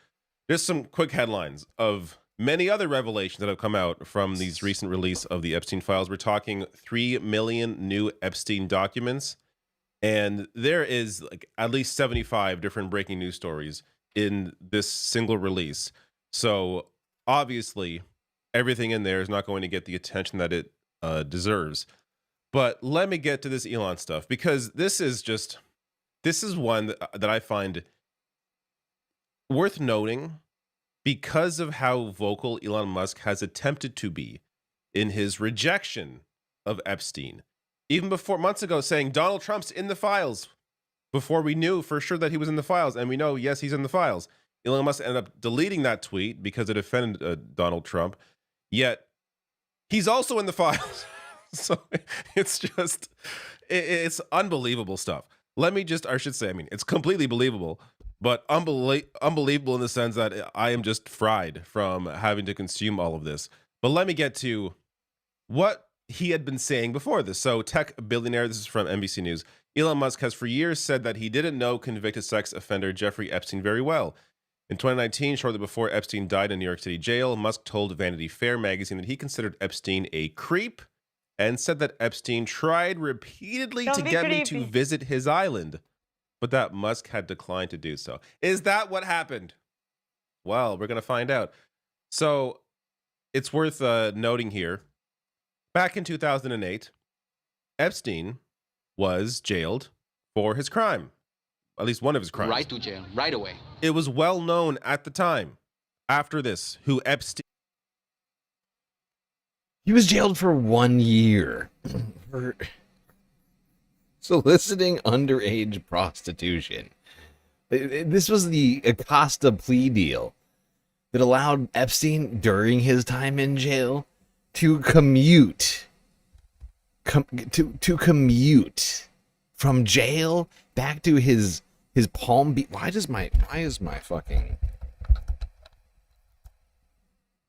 just some quick headlines of many other revelations that have come out from these recent release of the Epstein files. We're talking 3 million new Epstein documents, and there is like at least 75 different breaking news stories in this single release. So obviously, everything in there is not going to get the attention that it deserves. But let me get to this Elon stuff, because this is one that I find worth noting because of how vocal Elon Musk has attempted to be in his rejection of Epstein. Even before, months ago, saying Donald Trump's in the files, before we knew for sure that he was in the files. And we know, yes, he's in the files. Elon Musk ended up deleting that tweet because it offended Donald Trump. Yet he's also in the files. So it's unbelievable stuff. It's completely believable, but unbelievable in the sense that I am just fried from having to consume all of this. But let me get to what he had been saying before this. So tech billionaire, this is from NBC News, Elon Musk has for years said that he didn't know convicted sex offender Jeffrey Epstein very well. In 2019, shortly before Epstein died in New York City jail, Musk told Vanity Fair magazine that he considered Epstein a creep and said that Epstein tried repeatedly to get me to visit his island, but that Musk had declined to do so. Is that what happened? Well, we're going to find out. So it's worth noting here, back in 2008, Epstein was jailed for his crime. At least one of his crimes. Right to jail, right away. It was well known at the time, after this, who Epstein... He was jailed for 1 year for soliciting underage prostitution. This was the Acosta plea deal that allowed Epstein, during his time in jail, to commute from jail back to his Palm Beach. Why is my fucking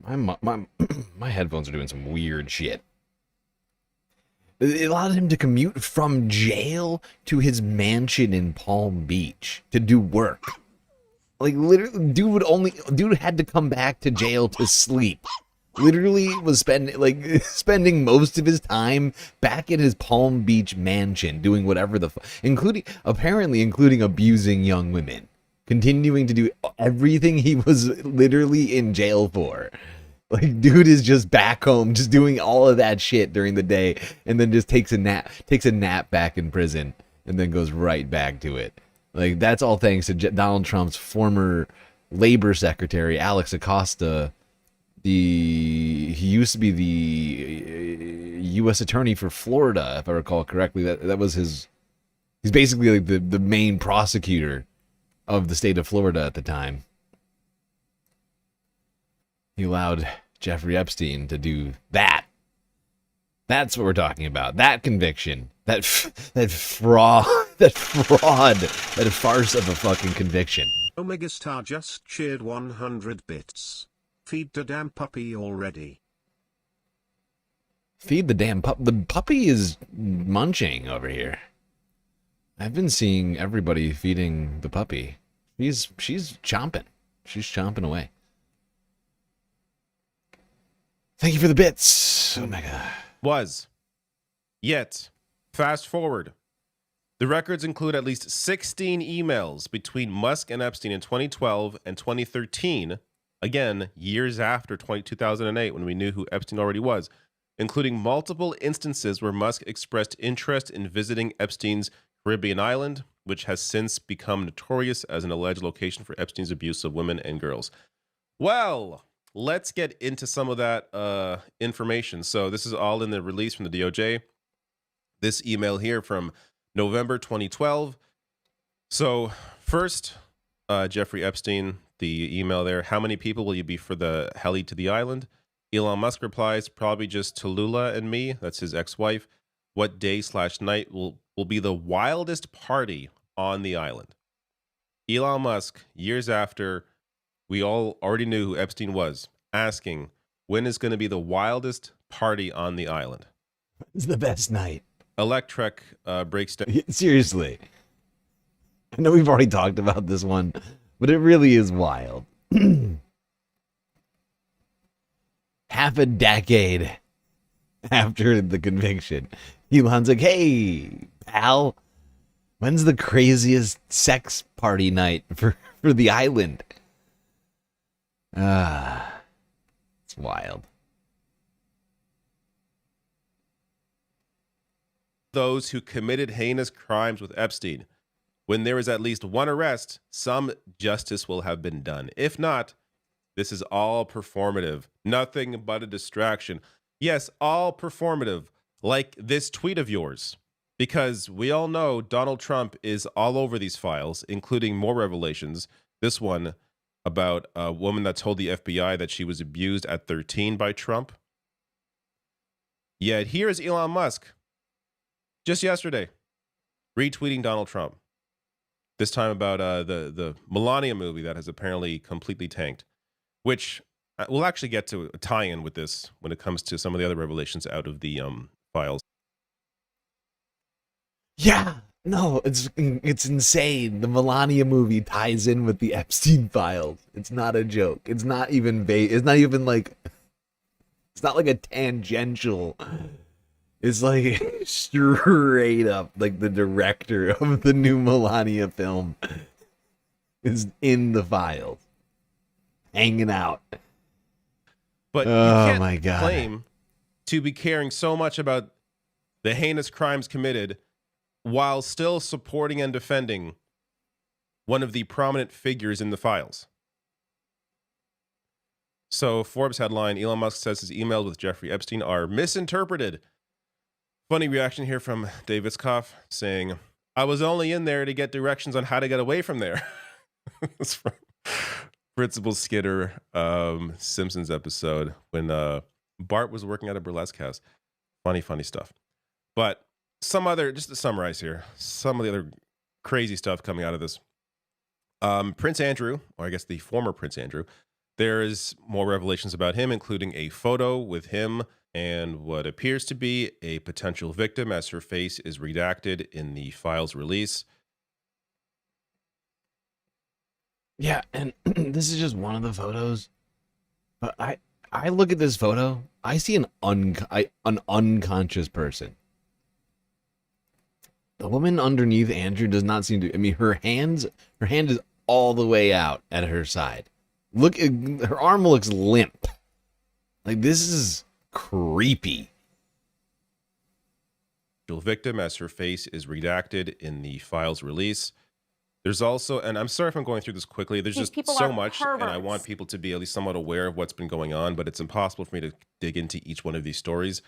my headphones are doing some weird shit. It allowed him to commute from jail to his mansion in Palm Beach to do work. Like, literally, dude had to come back to jail to sleep. Literally was spending most of his time back in his Palm Beach mansion doing whatever including abusing young women, continuing to do everything he was literally in jail for. Like, dude is just back home, just doing all of that shit during the day, and then just takes a nap back in prison, and then goes right back to it. Like, that's all thanks to Donald Trump's former labor secretary, Alex Acosta. He used to be the U.S. attorney for Florida, if I recall correctly. That was he's basically like the main prosecutor of the state of Florida at the time. He allowed Jeffrey Epstein to do that. That's what we're talking about. That conviction. That fraud. That farce of a fucking conviction. Omega Star just cheered 100 bits. Feed the damn puppy already. Feed the damn pup. The puppy is munching over here. I've been seeing everybody feeding the puppy. She's chomping. She's chomping away. Thank you for the bits, Omega. Yet, fast forward. The records include at least 16 emails between Musk and Epstein in 2012 and 2013. Again, years after 2008, when we knew who Epstein already was, including multiple instances where Musk expressed interest in visiting Epstein's Caribbean island, which has since become notorious as an alleged location for Epstein's abuse of women and girls. Well, let's get into some of that information. So this is all in the release from the DOJ. This email here from November 2012. So first, Jeffrey Epstein, the email there, how many people will you be for the heli to the island? Elon Musk replies, probably just Tallulah and me. That's his ex-wife. What day/night will be the wildest party on the island? Elon Musk, years after we all already knew who Epstein was, asking, when is going to be the wildest party on the island? It's the best night. Electrek breaks down. Seriously. I know we've already talked about this one, but it really is wild. Half a decade after the conviction, Elon's like, hey, pal, when's the craziest sex party night for the island? It's wild. Those who committed heinous crimes with Epstein. When there is at least one arrest, some justice will have been done. If not, this is all performative. Nothing but a distraction. Yes, all performative, like this tweet of yours. Because we all know Donald Trump is all over these files, including more revelations. This one about a woman that told the FBI that she was abused at 13 by Trump. Yet here is Elon Musk, just yesterday, retweeting Donald Trump. This time about the Melania movie that has apparently completely tanked, which we'll actually get to a tie-in with this when it comes to some of the other revelations out of the files. Yeah, no, it's insane. The Melania movie ties in with the Epstein files. It's not a joke. It's not even it's not even like, it's not like a tangential. It's like straight up, like the director of the new Melania film is in the files, hanging out. But you can't claim to be caring so much about the heinous crimes committed while still supporting and defending one of the prominent figures in the files. So Forbes headline, Elon Musk says his emails with Jeffrey Epstein are misinterpreted. Funny reaction here from Dave Itzkoff saying, I was only in there to get directions on how to get away from there. It's from Principal Skidder, Simpsons episode when Bart was working at a burlesque house. Funny stuff. But some other, just to summarize here, some of the other crazy stuff coming out of this. Prince Andrew, or I guess the former Prince Andrew, there is more revelations about him, including a photo with him and what appears to be a potential victim, as her face is redacted in the file's release. Yeah, and this is just one of the photos. But I look at this photo, I see an unconscious person. The woman underneath Andrew does not seem to. I mean, her hand is all the way out at her side. Look, her arm looks limp. Like, this is creepy. Victim, as her face is redacted in the file's release. There's also, and I'm sorry if I'm going through this quickly, there's just so much, and I want people to be at least somewhat aware of what's been going on, but it's impossible for me to dig into each one of these stories.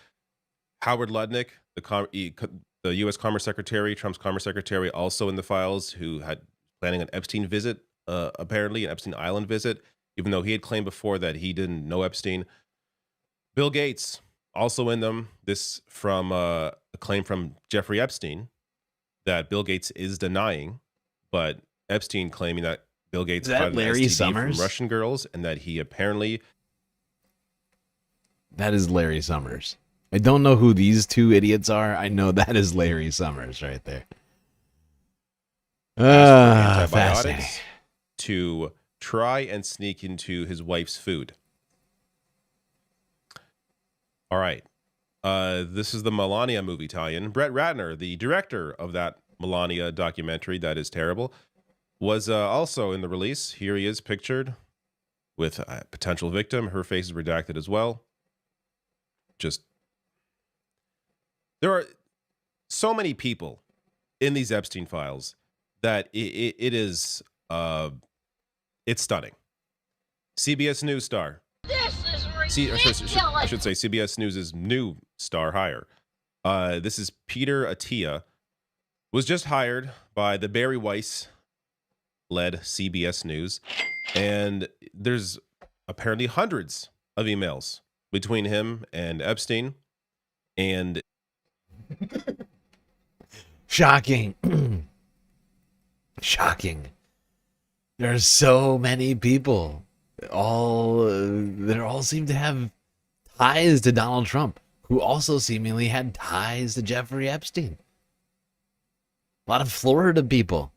Howard Lutnick, the U.S. Commerce Secretary, Trump's Commerce Secretary, also in the files, who had planning an Epstein visit, apparently, an Epstein Island visit, even though he had claimed before that he didn't know Epstein. Bill Gates, Also in them, this from a claim from Jeffrey Epstein that Bill Gates is denying, but Epstein claiming that Bill Gates Is that caught an Larry STD Summers? from Russian girls and that he apparently... That is Larry Summers. I don't know who these two idiots are. I know that is Larry Summers right there. Fascinating. Antibiotics to try and sneak into his wife's food. All right. This is the Melania movie tie-in. Brett Ratner, the director of that Melania documentary that is terrible, was also in the release. Here he is pictured with a potential victim. Her face is redacted as well. There are so many people in these Epstein files that it is it's stunning. CBS News star. This is ridiculous. I should say CBS News' new star hire. This is Peter Attia, was just hired by the Barry Weiss-led CBS News, and there's apparently hundreds of emails between him and Epstein, and shocking. Shocking. There's so many people. They all seem to have ties to Donald Trump, who also seemingly had ties to Jeffrey Epstein. A lot of Florida people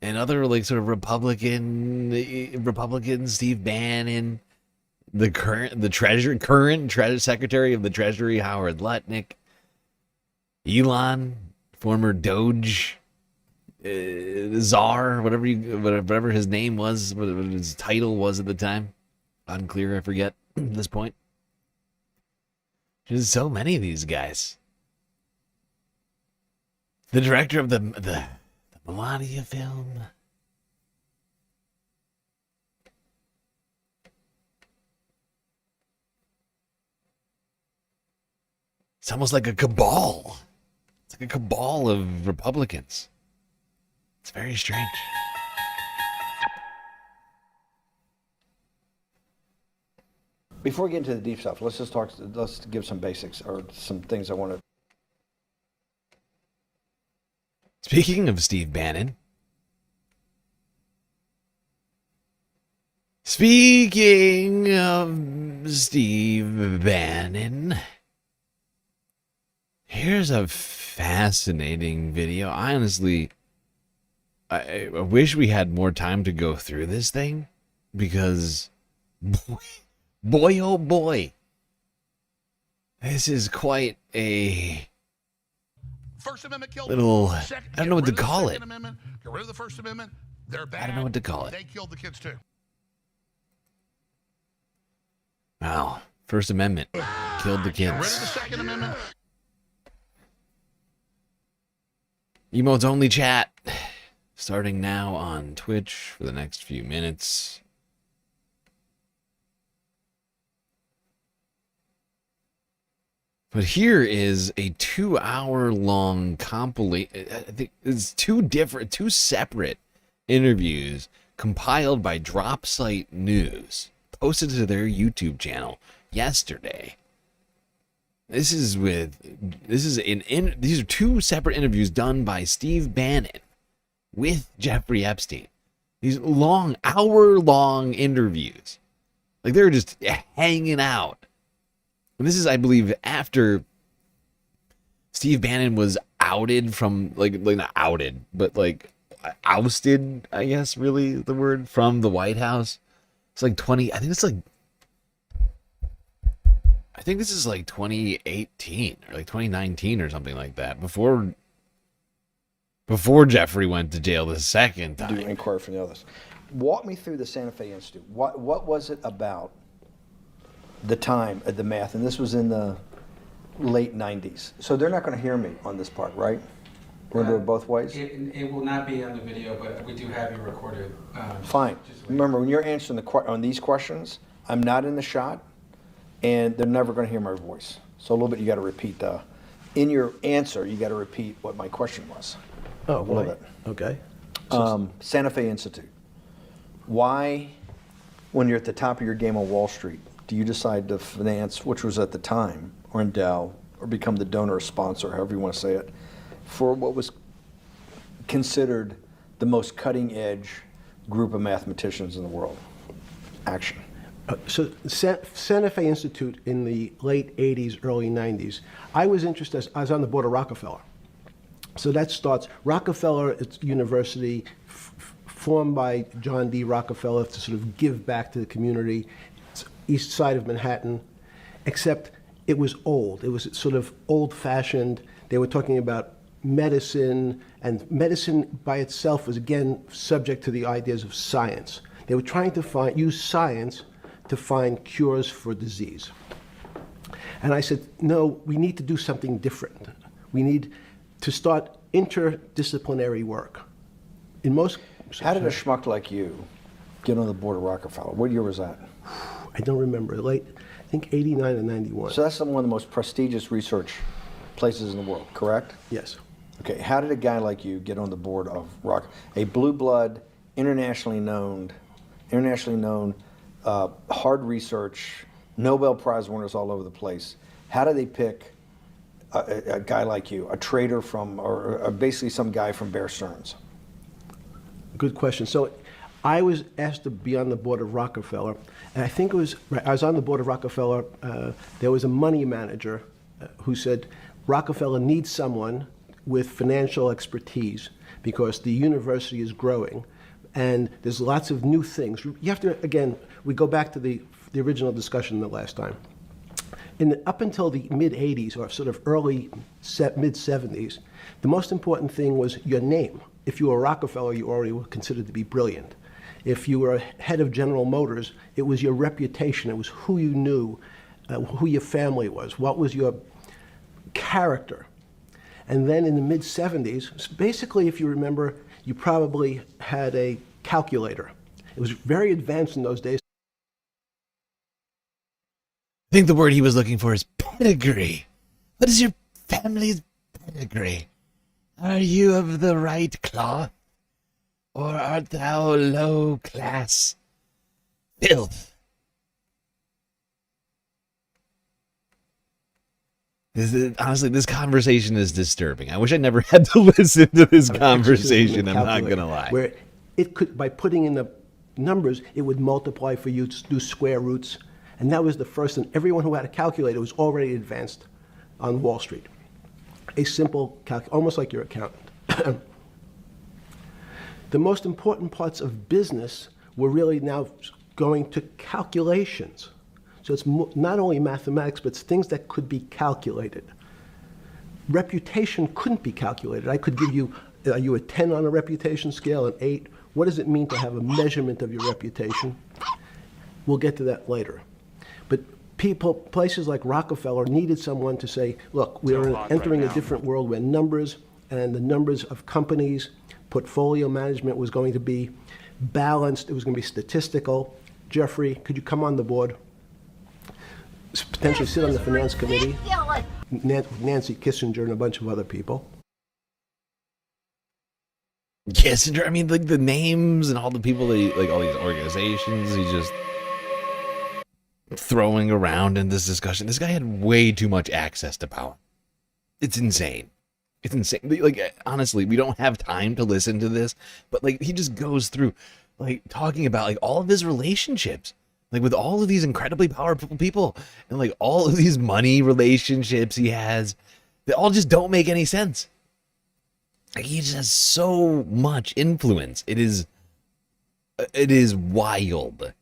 and other like sort of Republican Steve Bannon, the current Secretary of the Treasury Howard Lutnick, Elon, former Doge czar, whatever his name was, what his title was at the time, unclear. I forget at this point. There's so many of these guys. The director of the Melania film. It's almost like a cabal. It's like a cabal of Republicans. It's very strange. Before we get into the deep stuff, let's give some basics or some things I want to. Speaking of Steve Bannon. Speaking of Steve Bannon. Here's a fascinating video. Honestly, I wish we had more time to go through this thing, because boy oh boy, this is quite a little, I don't know what to call it. Get rid of the First Amendment. They're bad. I don't know what to call it. They killed the kids too. Wow. First Amendment killed the Get rid of the kids. Second Amendment. Emotes only chat. Starting now on Twitch for the next few minutes. But here is a 2-hour-long compilation. I think it's two separate interviews compiled by Dropsite News, posted to their YouTube channel yesterday. These are two separate interviews done by Steve Bannon with Jeffrey Epstein. These long, hour-long interviews. Like, they're just hanging out. And this is, I believe, after Steve Bannon was outed from, like not outed, but like ousted, I guess, really the word, from the White House. It's like I think this is like 2018 or like 2019 or something like that. Before Jeffrey went to jail the second time. Do inquiry from the others. Walk me through the Santa Fe Institute. What was it about the time of the math? And this was in the late 90s. So they're not going to hear me on this part, right? We're going to do it both ways? It will not be on the video, but we do have you recorded. Fine. Remember, when you're answering on these questions, I'm not in the shot, and they're never going to hear my voice. So a little bit, you got to repeat in your answer, you got to repeat what my question was. Oh, a little bit. Okay. Santa Fe Institute. Why, when you're at the top of your game on Wall Street, do you decide to finance, which was at the time, or endow, or become the donor or sponsor, however you want to say it, for what was considered the most cutting edge group of mathematicians in the world? Action. So Santa Fe Institute in the late 80s, early 90s, I was interested, I was on the board of Rockefeller. So that starts, Rockefeller, it's university formed by John D. Rockefeller to sort of give back to the community. It's east side of Manhattan, except it was old. It was sort of old-fashioned. They were talking about medicine, and medicine by itself was, again, subject to the ideas of science. They were trying to use science to find cures for disease. And I said, no, we need to do something different. We need to start interdisciplinary work. In most... How did a schmuck like you get on the board of Rockefeller? What year was that? I don't remember. Late, I think 89 and 91. So that's one of the most prestigious research places in the world, correct? Yes. Okay, how did a guy like you get on the board of a blue blood, internationally known, hard research, Nobel Prize winners all over the place? How do they pick a guy like you, a trader from, or basically some guy from Bear Stearns? Good question. So I was asked to be on the board of Rockefeller, and I think it was, I was on the board of Rockefeller, there was a money manager who said, Rockefeller needs someone with financial expertise because the university is growing and there's lots of new things. You have to, again, we go back to the original discussion the last time. Up until the mid-'80s or sort of mid-'70s, the most important thing was your name. If you were Rockefeller, you already were considered to be brilliant. If you were head of General Motors, it was your reputation. It was who you knew, who your family was, what was your character. And then in the mid-'70s, basically, if you remember, you probably had a calculator. It was very advanced in those days. I think the word he was looking for is pedigree. What is your family's pedigree? Are you of the right cloth, or art thou low class filth? Honestly, this conversation is disturbing. I wish I never had to listen to this conversation. I'm not gonna lie. Where it could, by putting in the numbers, it would multiply for you to do square roots, and that was the first. And everyone who had a calculator was already advanced on Wall Street. A simple almost like your accountant. The most important parts of business were really now going to calculations. So it's not only mathematics, but it's things that could be calculated. Reputation couldn't be calculated. I could give you, are you a 10 on a reputation scale, an 8? What does it mean to have a measurement of your reputation? We'll get to that later. But places like Rockefeller needed someone to say, look, we're entering a different world where numbers and the numbers of companies, portfolio management was going to be balanced. It was going to be statistical. Jeffrey, could you come on the board? Potentially sit on the finance committee. Nancy Kissinger and a bunch of other people. Kissinger, I mean, like the names and all the people that like all these organizations, he's just throwing around in this discussion. This guy had way too much access to power. It's insane. It's insane. Like, honestly, we don't have time to listen to this, but like he just goes through like talking about like all of his relationships, like with all of these incredibly powerful people and like all of these money relationships he has that all just don't make any sense. Like, he just has so much influence. It is wild.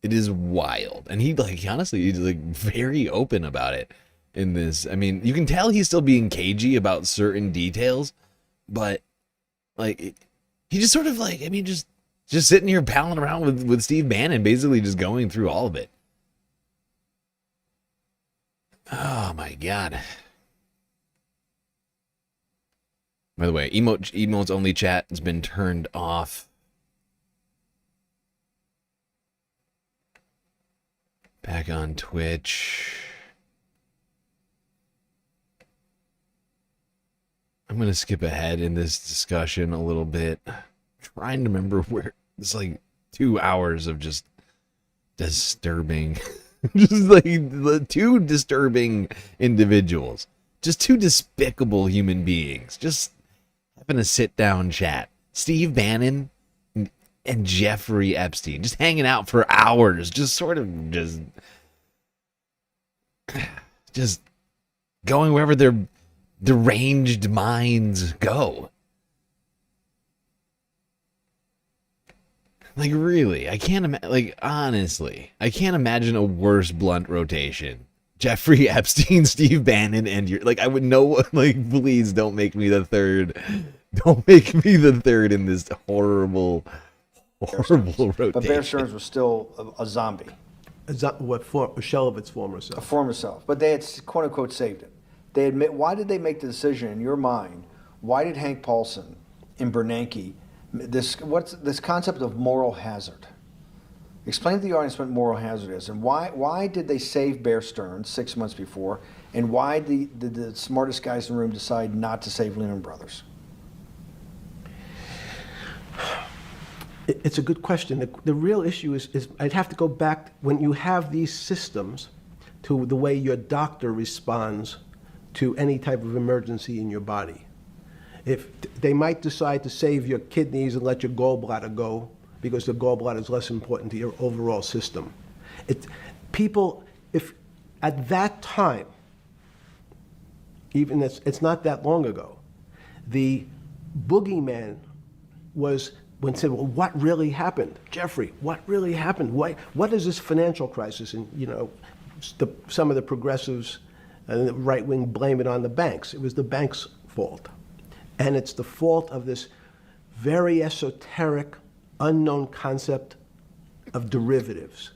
It is wild. And he honestly, he's like very open about it in this. I mean, you can tell he's still being cagey about certain details, but like he just sort of like, I mean, just sitting here palling around with Steve Bannon, basically just going through all of it. Oh my God. By the way, emotes only chat has been turned off. Back on Twitch. I'm going to skip ahead in this discussion a little bit. Trying to remember where it's like 2 hours of just disturbing Just like the two disturbing individuals. Just two despicable human beings. Just having a sit-down chat. Steve Bannon and Jeffrey Epstein. Just hanging out for hours. Just sort of just going wherever their deranged minds go. Like, really, I can't imagine, like, honestly, I can't imagine a worse blunt rotation. Jeffrey Epstein, Steve Bannon, and I would know, like, please don't make me the third. Don't make me the third in this horrible rotation. But Bear Stearns was still a zombie. A shell of its former self. A former self. But they had, quote unquote, saved it. They admit, why did they make the decision in your mind? Why did Hank Paulson and Bernanke, what's this concept of moral hazard? Explain to the audience what moral hazard is, and why did they save Bear Stearns 6 months before, and why did the smartest guys in the room decide not to save Lehman Brothers? It's a good question. The real issue is I'd have to go back when you have these systems to the way your doctor responds to any type of emergency in your body. If they might decide to save your kidneys and let your gallbladder go because the gallbladder is less important to your overall system. If at that time, even it's not that long ago, the boogeyman was when said, well, what really happened? Jeffrey, what really happened? What is this financial crisis? And, some of the progressives and the right wing blame it on the banks. It was the banks' fault. And it's the fault of this very esoteric, unknown concept of derivatives.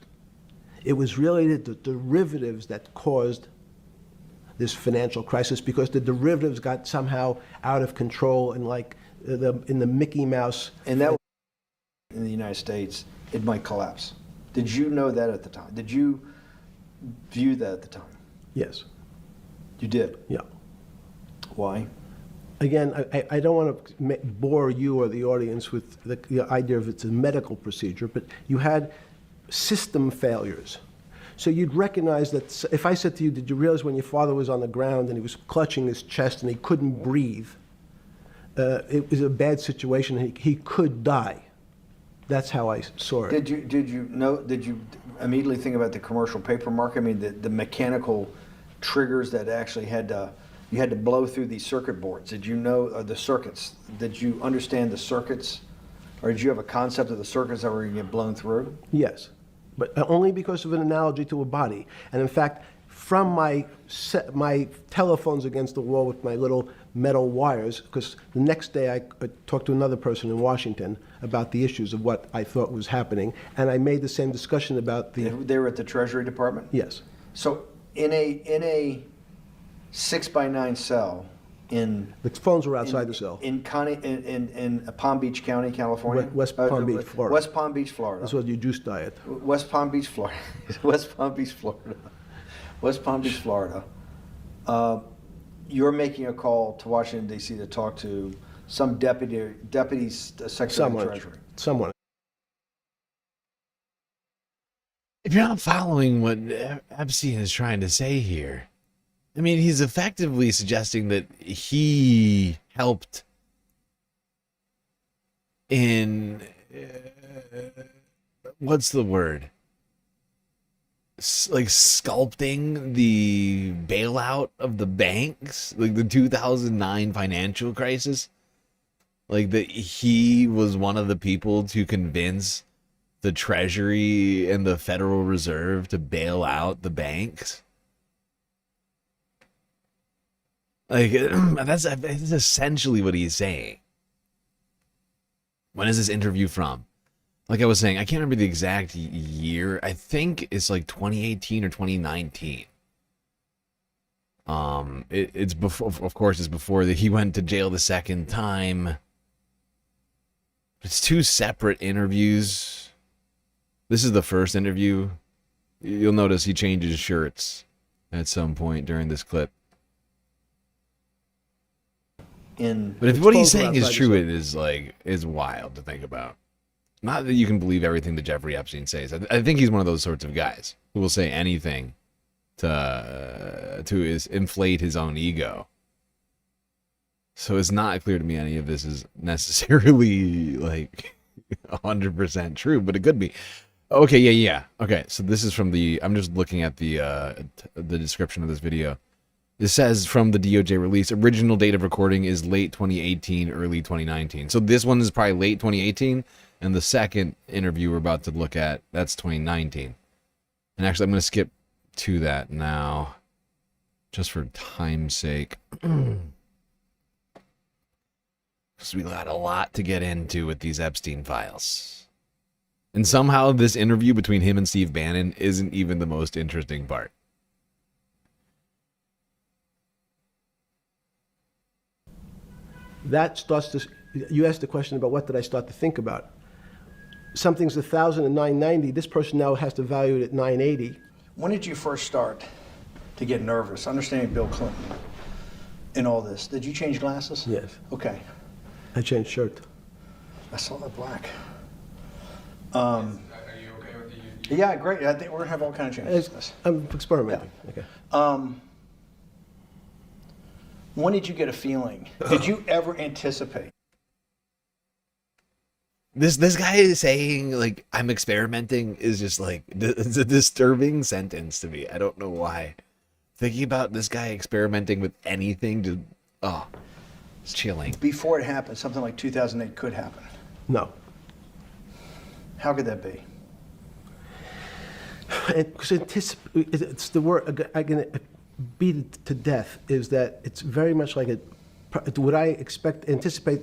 It was really the derivatives that caused this financial crisis because the derivatives got somehow out of control and in the Mickey Mouse. And that in the United States, it might collapse. Did you know that at the time? Did you view that at the time? Yes. You did? Yeah. Why? Again, I don't want to bore you or the audience with the idea of it's a medical procedure, but you had system failures. So you'd recognize that if I said to you, did you realize when your father was on the ground and he was clutching his chest and he couldn't breathe, it was a bad situation and he could die. That's how I saw it. Did you immediately think about the commercial paper market? I mean, the mechanical triggers that actually you had to blow through these circuit boards. Did you know the circuits? Did you understand the circuits? Or did you have a concept of the circuits that were going to get blown through? Yes, but only because of an analogy to a body. And in fact, from my telephones against the wall with my little metal wires, because the next day I talked to another person in Washington about the issues of what I thought was happening, and I made the same discussion about the... They were at the Treasury Department? Yes. So in a 6x9 cell in... The phones were outside the cell. In Palm Beach County, California? West Palm Beach, Florida. West Palm Beach, Florida. This was your juice diet. West Palm Beach, Florida. West Palm Beach, Florida. West Palm Beach, Florida. You're making a call to Washington, D.C. to talk to some deputy secretary of Treasury. Someone. If you're not following what Epstein is trying to say here, I mean, he's effectively suggesting that he helped in, what's the word? Like sculpting the bailout of the banks, like the 2009 financial crisis. Like that he was one of the people to convince the Treasury and the Federal Reserve to bail out the banks. Like that's essentially what he's saying. When is this interview from? Like I was saying, I can't remember the exact year. I think it's like 2018 or 2019. It's before, of course, it's before that he went to jail the second time. It's two separate interviews. This is the first interview. You'll notice he changes shirts at some point during this clip. But if what he's saying is true, it is wild to think about. Not that you can believe everything that Jeffrey Epstein says. I think he's one of those sorts of guys who will say anything to inflate his own ego. So it's not clear to me any of this is necessarily like 100% true, but it could be. Okay, yeah. Okay, so this is from the. I'm just looking at the description of this video. It says from the DOJ release, original date of recording is late 2018, early 2019. So this one is probably late 2018, and the second interview we're about to look at, that's 2019. And actually, I'm going to skip to that now, just for time's sake. Because we got a lot to get into with these Epstein files. And somehow this interview between him and Steve Bannon isn't even the most interesting part. That starts to, you asked the question about what did I start to think about. Something's 1,000 and 990. This person now has to value it at 980. When did you first start to get nervous, understanding Bill Clinton in all this? Did you change glasses? Yes. Okay. I changed shirt. I saw that black. Are you okay with the? Yeah, great. I think we're gonna have all kinds of changes. I'm experimenting. Yeah. Okay. When did you get a feeling? Did you ever anticipate? This guy is saying, like, I'm experimenting is just, like, it's a disturbing sentence to me. I don't know why. Thinking about this guy experimenting with anything it's chilling. Before it happened, something like 2008 could happen. No. How could that be? Because it's the word, I can beat it to death, is that it's very much like would I anticipate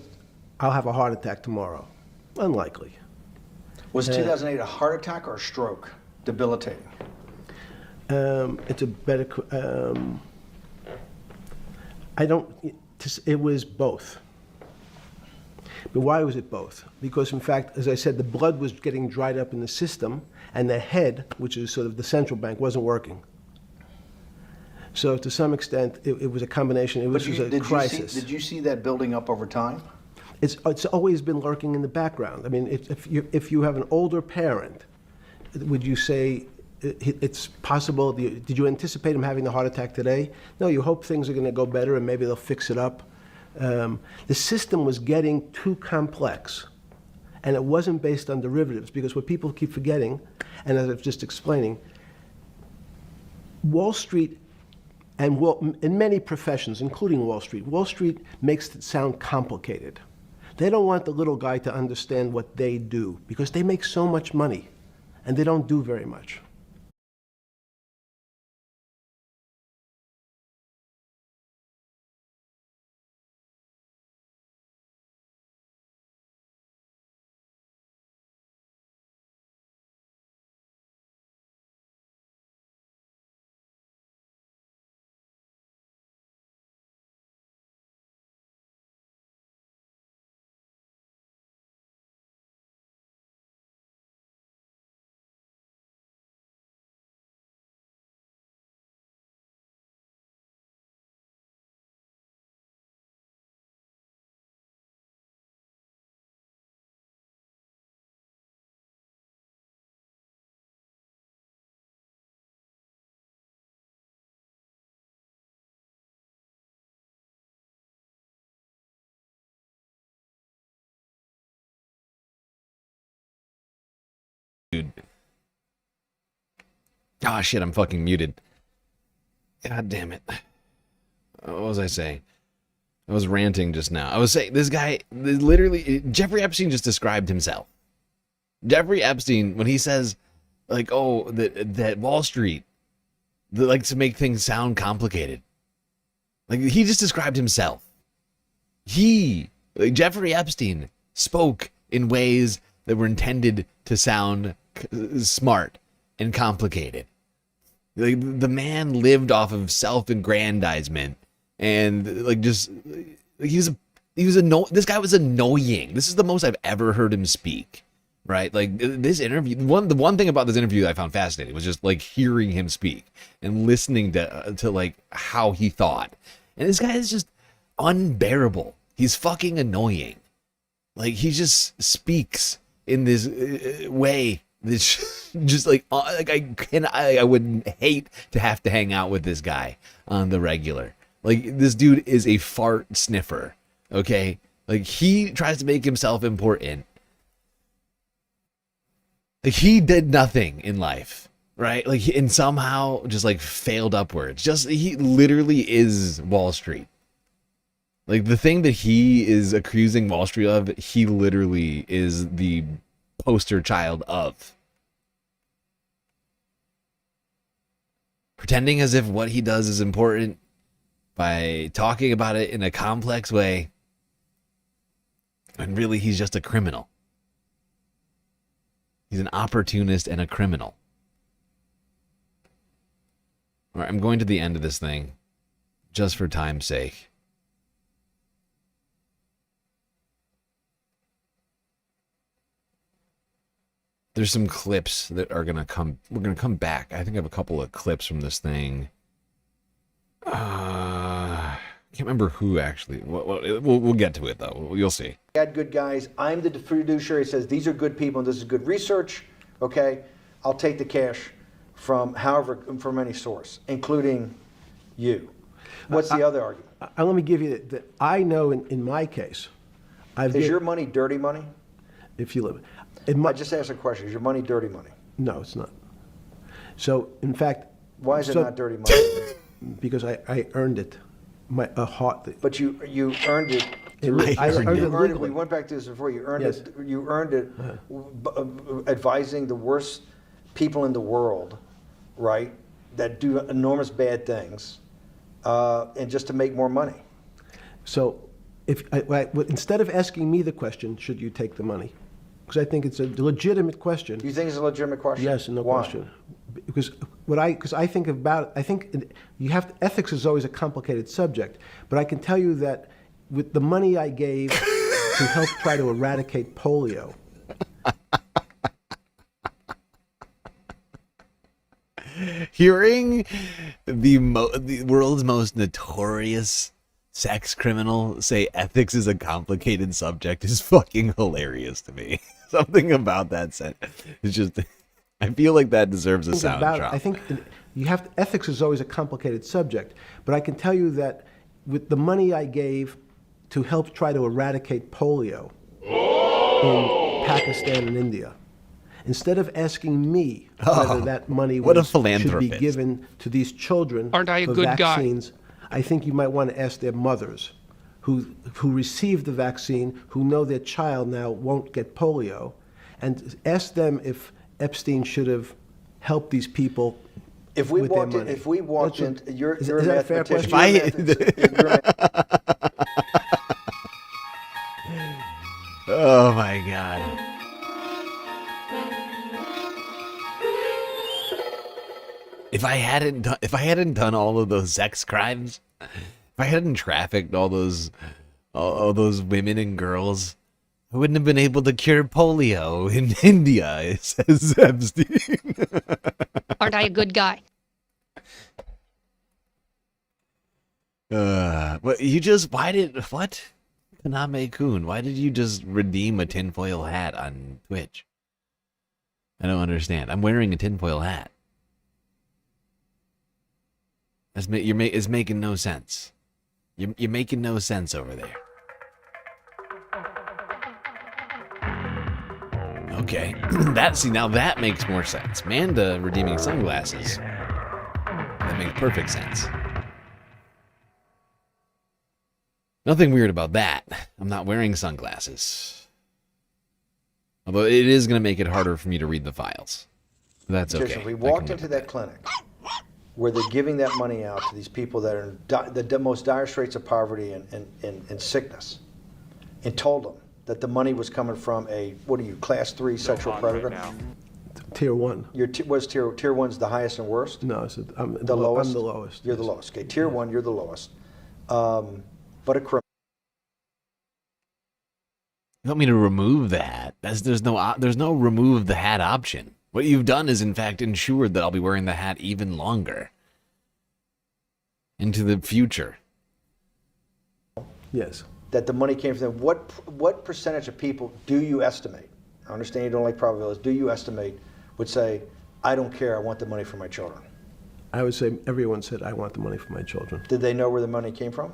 I'll have a heart attack tomorrow? Unlikely. Was 2008 a heart attack or a stroke? Debilitating. It's a better, it was both. But why was it both? Because in fact, as I said, the blood was getting dried up in the system, and the head, which is sort of the central bank, wasn't working. So to some extent, it was a combination. It was a crisis. Did you see that building up over time? It's always been lurking in the background. I mean, if you have an older parent, would you say it's possible? Did you anticipate him having the heart attack today? No, you hope things are going to go better and maybe they'll fix it up. The system was getting too complex, and it wasn't based on derivatives, because what people keep forgetting, and as I was just explaining, Wall Street, and in many professions, including Wall Street makes it sound complicated. They don't want the little guy to understand what they do, because they make so much money, and they don't do very much. Dude. Ah, shit, I'm fucking muted. God damn it. What was I saying? I was ranting just now. I was saying, this guy, literally, Jeffrey Epstein just described himself. Jeffrey Epstein, when he says, like, oh, that Wall Street, that likes to make things sound complicated. Like, he just described himself. Jeffrey Epstein, spoke in ways that were intended to sound smart and complicated. Like, the man lived off of self-aggrandizement, and like just this guy was annoying. This is the most I've ever heard him speak. Right? Like, this interview, the one thing about this interview that I found fascinating was just like hearing him speak and listening to like how he thought. And this guy is just unbearable. He's fucking annoying. Like, he just speaks in this way. This just like I would hate to have to hang out with this guy on the regular. Like, this dude is a fart sniffer. Okay, like, he tries to make himself important. Like, he did nothing in life, right? Like, and somehow just like failed upwards. He literally is Wall Street. Like, the thing that he is accusing Wall Street of, he literally is the poster child of. Pretending as if what he does is important by talking about it in a complex way. And really, he's just a criminal. He's an opportunist and a criminal. All right, I'm going to the end of this thing, just for time's sake. There's some clips that are gonna come. We're gonna come back. I think I have a couple of clips from this thing. Can't remember who actually. We'll get to it though. You'll see. Had good guys. I'm the fiduciary. Says these are good people and this is good research. Okay, I'll take the cash from any source, including you. What's the other argument? Let me give you that. I know in my case, Is your money dirty money? If you live. I just asked a question. Is your money dirty money? No, it's not. So, in fact... Why is it not dirty money? Because I earned it. But you earned it. I earned it legally. We went back to this before. You earned it. You earned it advising the worst people in the world, right, that do enormous bad things, and just to make more money. So, instead of asking me the question, should you take the money? Because I think it's a legitimate question. You think it's a legitimate question? Yes, no Why? question. Because I think about, ethics is always a complicated subject, but I can tell you that with the money I gave to help try to eradicate polio. Hearing the world's most notorious sex criminal say ethics is a complicated subject is fucking hilarious to me. Something about that sentence is just, I feel like that deserves a sound drop. I think ethics is always a complicated subject, but I can tell you that with the money I gave to help try to eradicate polio in Pakistan and India, instead of asking me whether that money should be given to these children for vaccines, I think you might want to ask their mothers who received the vaccine, who know their child now won't get polio, and ask them if Epstein should have helped these people with their money. If we walked in, you're is a that a fair mathematician. Oh my God. If I hadn't done all of those sex crimes, if I hadn't trafficked all those women and girls, I wouldn't have been able to cure polio in India, says Epstein. Aren't I a good guy? Kaname Kun, why did you just redeem a tinfoil hat on Twitch? I don't understand. I'm wearing a tinfoil hat. It's making no sense. You're making no sense over there. Okay, now that makes more sense. Manda redeeming sunglasses. That makes perfect sense. Nothing weird about that. I'm not wearing sunglasses. Although it is going to make it harder for me to read the files. That's okay. If we walked into that clinic where they're giving that money out to these people that are in the most dire straits of poverty and sickness, and told them that the money was coming from class 3 sexual predator? Tier 1. What's tier 1's the highest and worst? No, I'm the lowest. I'm the lowest. You're the lowest. Okay, tier 1, you're the lowest. But a criminal. You want me to remove the hat? There's no remove the hat option. What you've done is, in fact, ensured that I'll be wearing the hat even longer. Into the future. Yes. That the money came from them. What percentage of people do you estimate, I understand you don't like probabilities, do you estimate, would say, I don't care, I want the money for my children? I would say everyone said, I want the money for my children. Did they know where the money came from?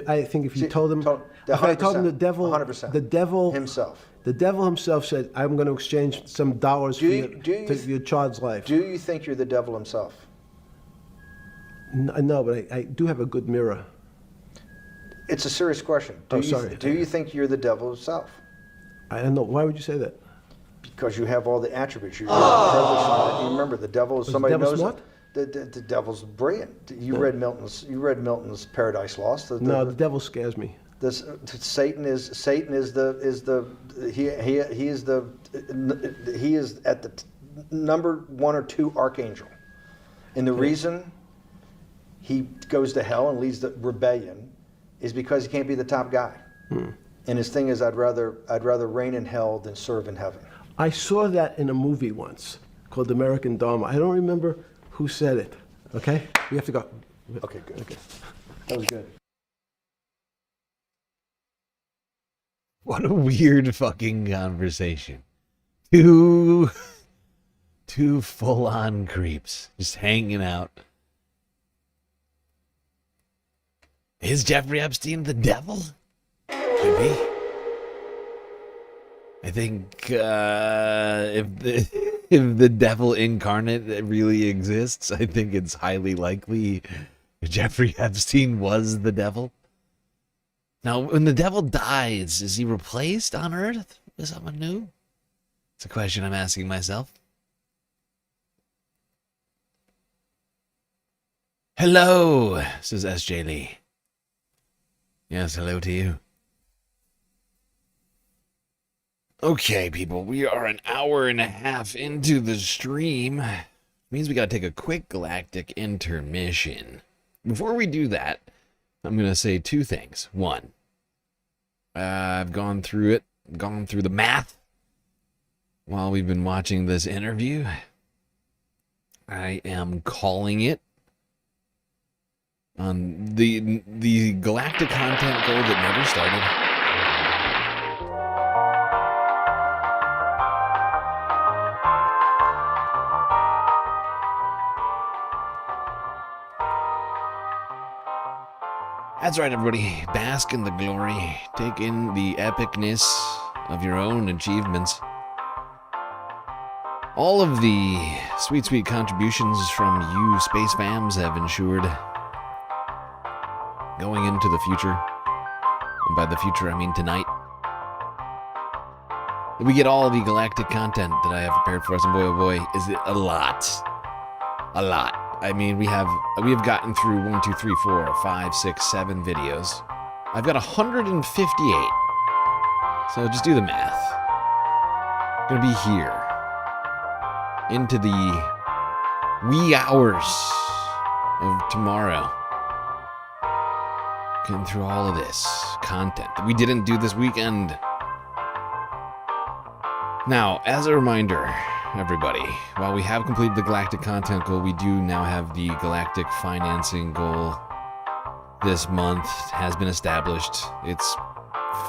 I think if you told them, if I told them the devil, 100%. the devil himself. The devil himself said, I'm going to exchange some dollars for your child's life. Do you think you're the devil himself? No, but I do have a good mirror. It's a serious question. Do you think you're the devil himself? I don't know. Why would you say that? Because you have all the attributes. You remember, the devil is somebody knows smart? The devil's brilliant. You read Milton's Paradise Lost. No, the devil scares me. Satan is at the number 1 or 2 archangel, and the reason he goes to hell and leads the rebellion is because he can't be the top guy. And his thing is, I'd rather reign in hell than serve in heaven. I saw that in a movie once called American Dharma. I don't remember who said it. Okay, we have to go. Okay, good. Okay, that was good. What a weird fucking conversation. Two full-on creeps just hanging out. Is Jeffrey Epstein the devil? Could be. I think if the devil incarnate really exists, I think it's highly likely Jeffrey Epstein was the devil. Now, when the devil dies, is he replaced on Earth with someone new? It's a question I'm asking myself. Hello, says S.J. Lee. Yes, hello to you. Okay, people, we are an hour and a half into the stream. Means we gotta take a quick galactic intermission. Before we do that, I'm gonna say 2 things. 1, I've gone through the math while we've been watching this interview. I am calling it on the galactic content goal that never started. That's right, everybody. Bask in the glory. Take in the epicness of your own achievements. All of the sweet, sweet contributions from you space fams have ensured going into the future, and by the future I mean tonight, that we get all the galactic content that I have prepared for us, and boy oh boy, is it a lot. A lot. I mean, we have gotten through 1, 2, 3, 4, 5, 6, 7 videos. I've got 158. So just do the math. I'm gonna be here into the wee hours of tomorrow, getting through all of this content that we didn't do this weekend. Now, as a reminder, everybody, while we have completed the galactic content goal, we do now have the galactic financing goal. This month has been established. It's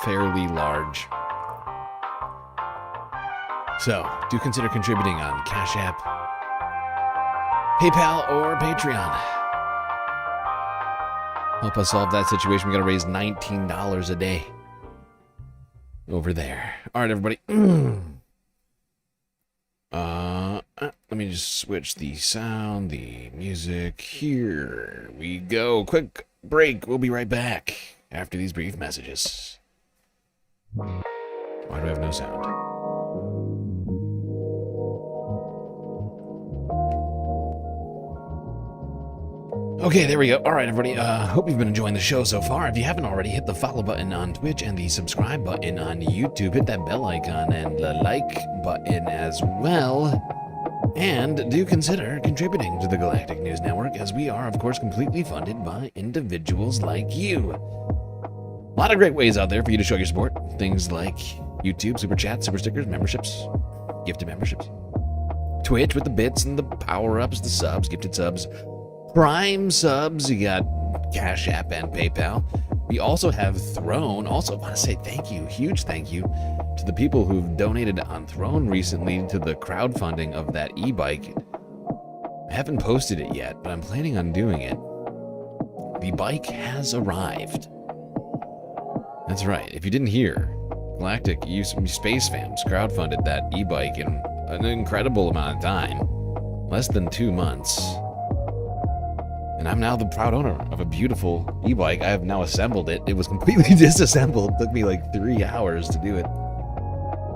fairly large. So, do consider contributing on Cash App, PayPal, or Patreon. Help us solve that situation. We gotta raise $19 a day over there. All right, everybody. Let me just switch the sound, the music. Here we go. Quick break. We'll be right back after these brief messages. Why do I have no sound? Okay, there we go. All right, everybody. Hope you've been enjoying the show so far. If you haven't already, hit the follow button on Twitch and the subscribe button on YouTube. Hit that bell icon and the like button as well. And do consider contributing to the Galactic News Network, as we are, of course, completely funded by individuals like you. A lot of great ways out there for you to show your support. Things like YouTube, Super Chats, Super Stickers, memberships, gifted memberships. Twitch with the bits and the power-ups, the subs, gifted subs. Prime subs, you got Cash App and PayPal. We also have Throne. Also want to say thank you, huge thank you, to the people who've donated on Throne recently to the crowdfunding of that e-bike. I haven't posted it yet, but I'm planning on doing it. The bike has arrived. That's right. If you didn't hear, Galactic Space Fams crowdfunded that e-bike in an incredible amount of time. Less than 2 months. And I'm now the proud owner of a beautiful e-bike. I have now assembled it. It was completely disassembled. It took me like 3 hours to do it.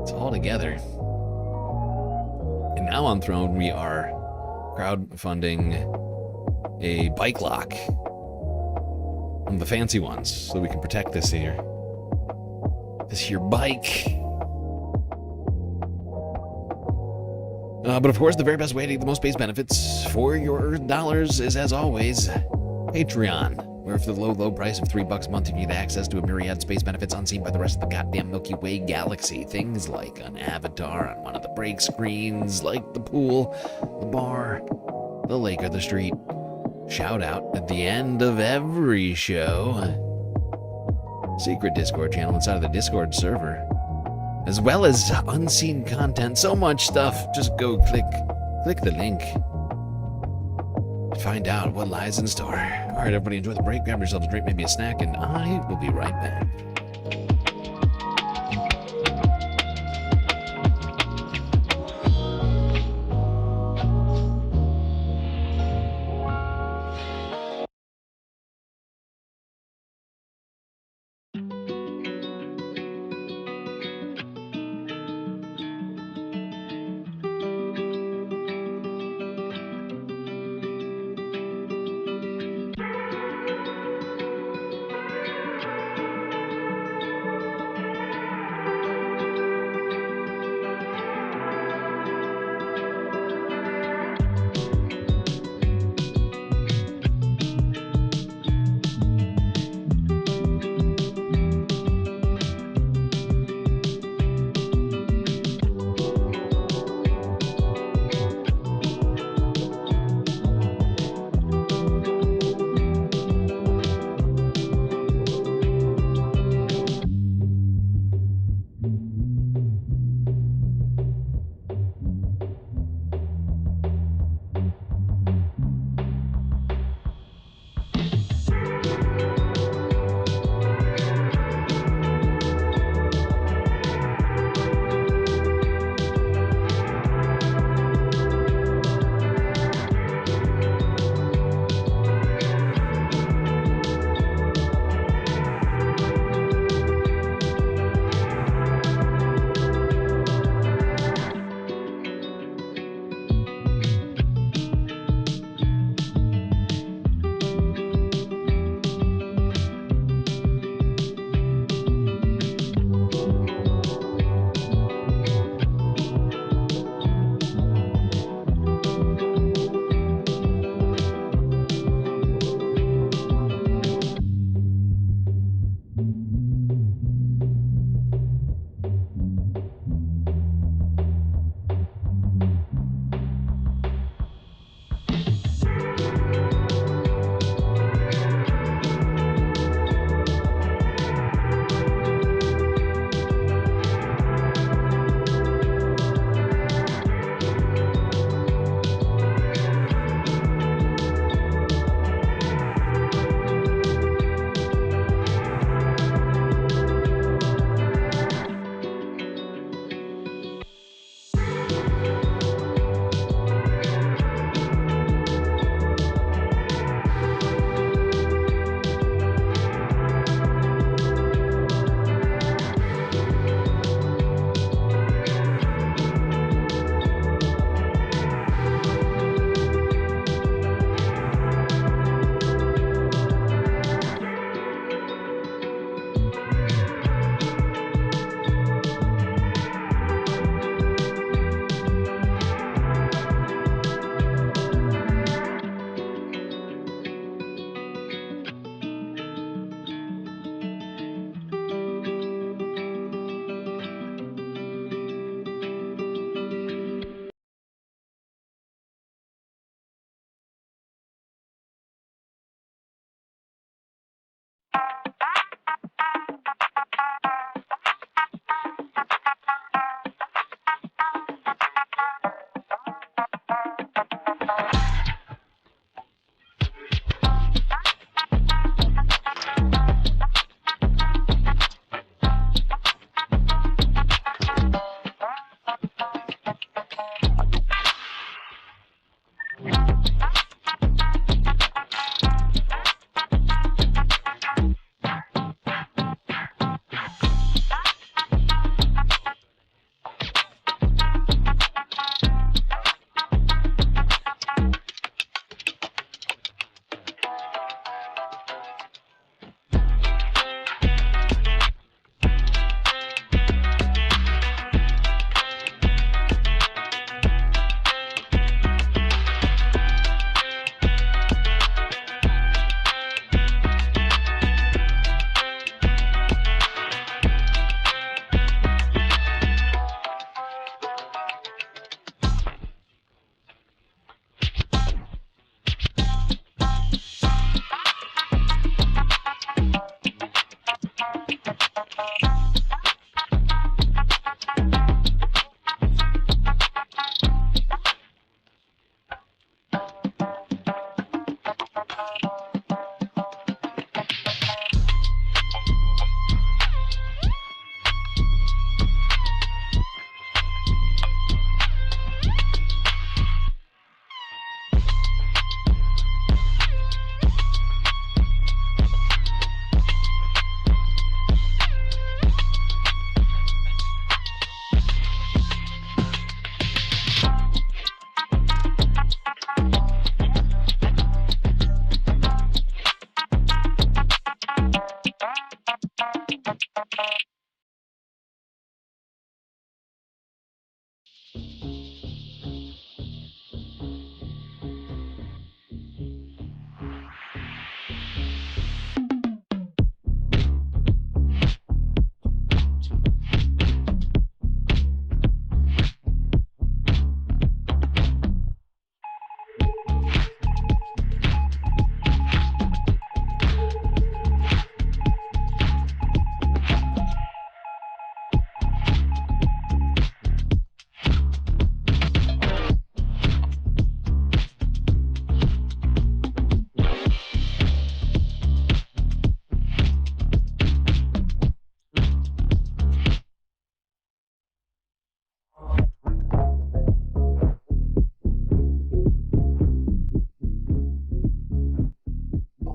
It's all together. And now on Throne, we are crowdfunding a bike lock. One of the fancy ones, so we can protect this here bike. But of course, the very best way to get the most base benefits for your dollars is, as always, Patreon, where for the low price of $3 a month, you get access to a myriad space benefits unseen by the rest of the goddamn Milky Way galaxy. Things like an avatar on one of the break screens, like the pool, the bar, the lake, or the street. Shout out at the end of every show. Secret Discord channel inside of the Discord server, as well as unseen content. So much stuff. Just go click the link and find out what lies in store. All right, everybody, enjoy the break. Grab yourself a drink, maybe a snack, and I will be right back.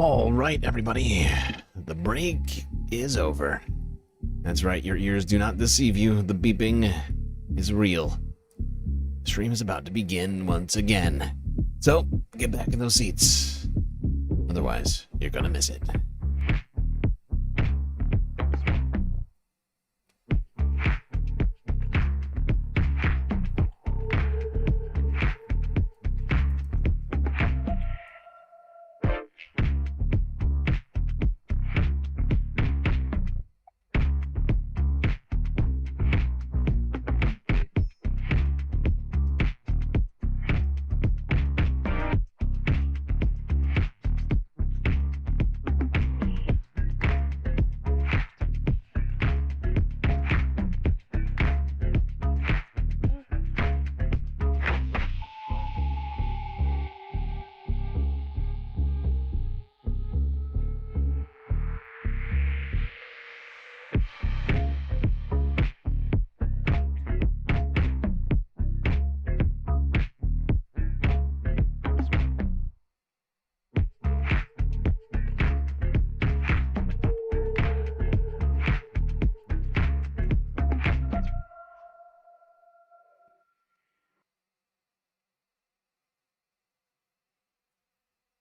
All right, everybody. The break is over. That's right, your ears do not deceive you. The beeping is real. The stream is about to begin once again. So, get back in those seats. Otherwise, you're gonna miss it.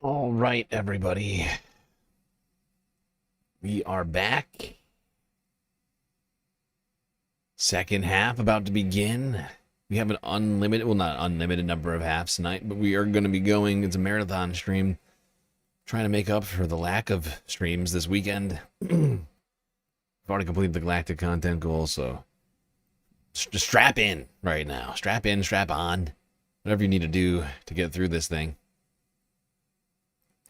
All right, everybody. We are back. Second half about to begin. We have an unlimited, well, not unlimited number of halves tonight, but we are going to be going, it's a marathon stream, trying to make up for the lack of streams this weekend. I've already completed the Galactic content goal, so just strap in right now. Strap in, strap on. Whatever you need to do to get through this thing.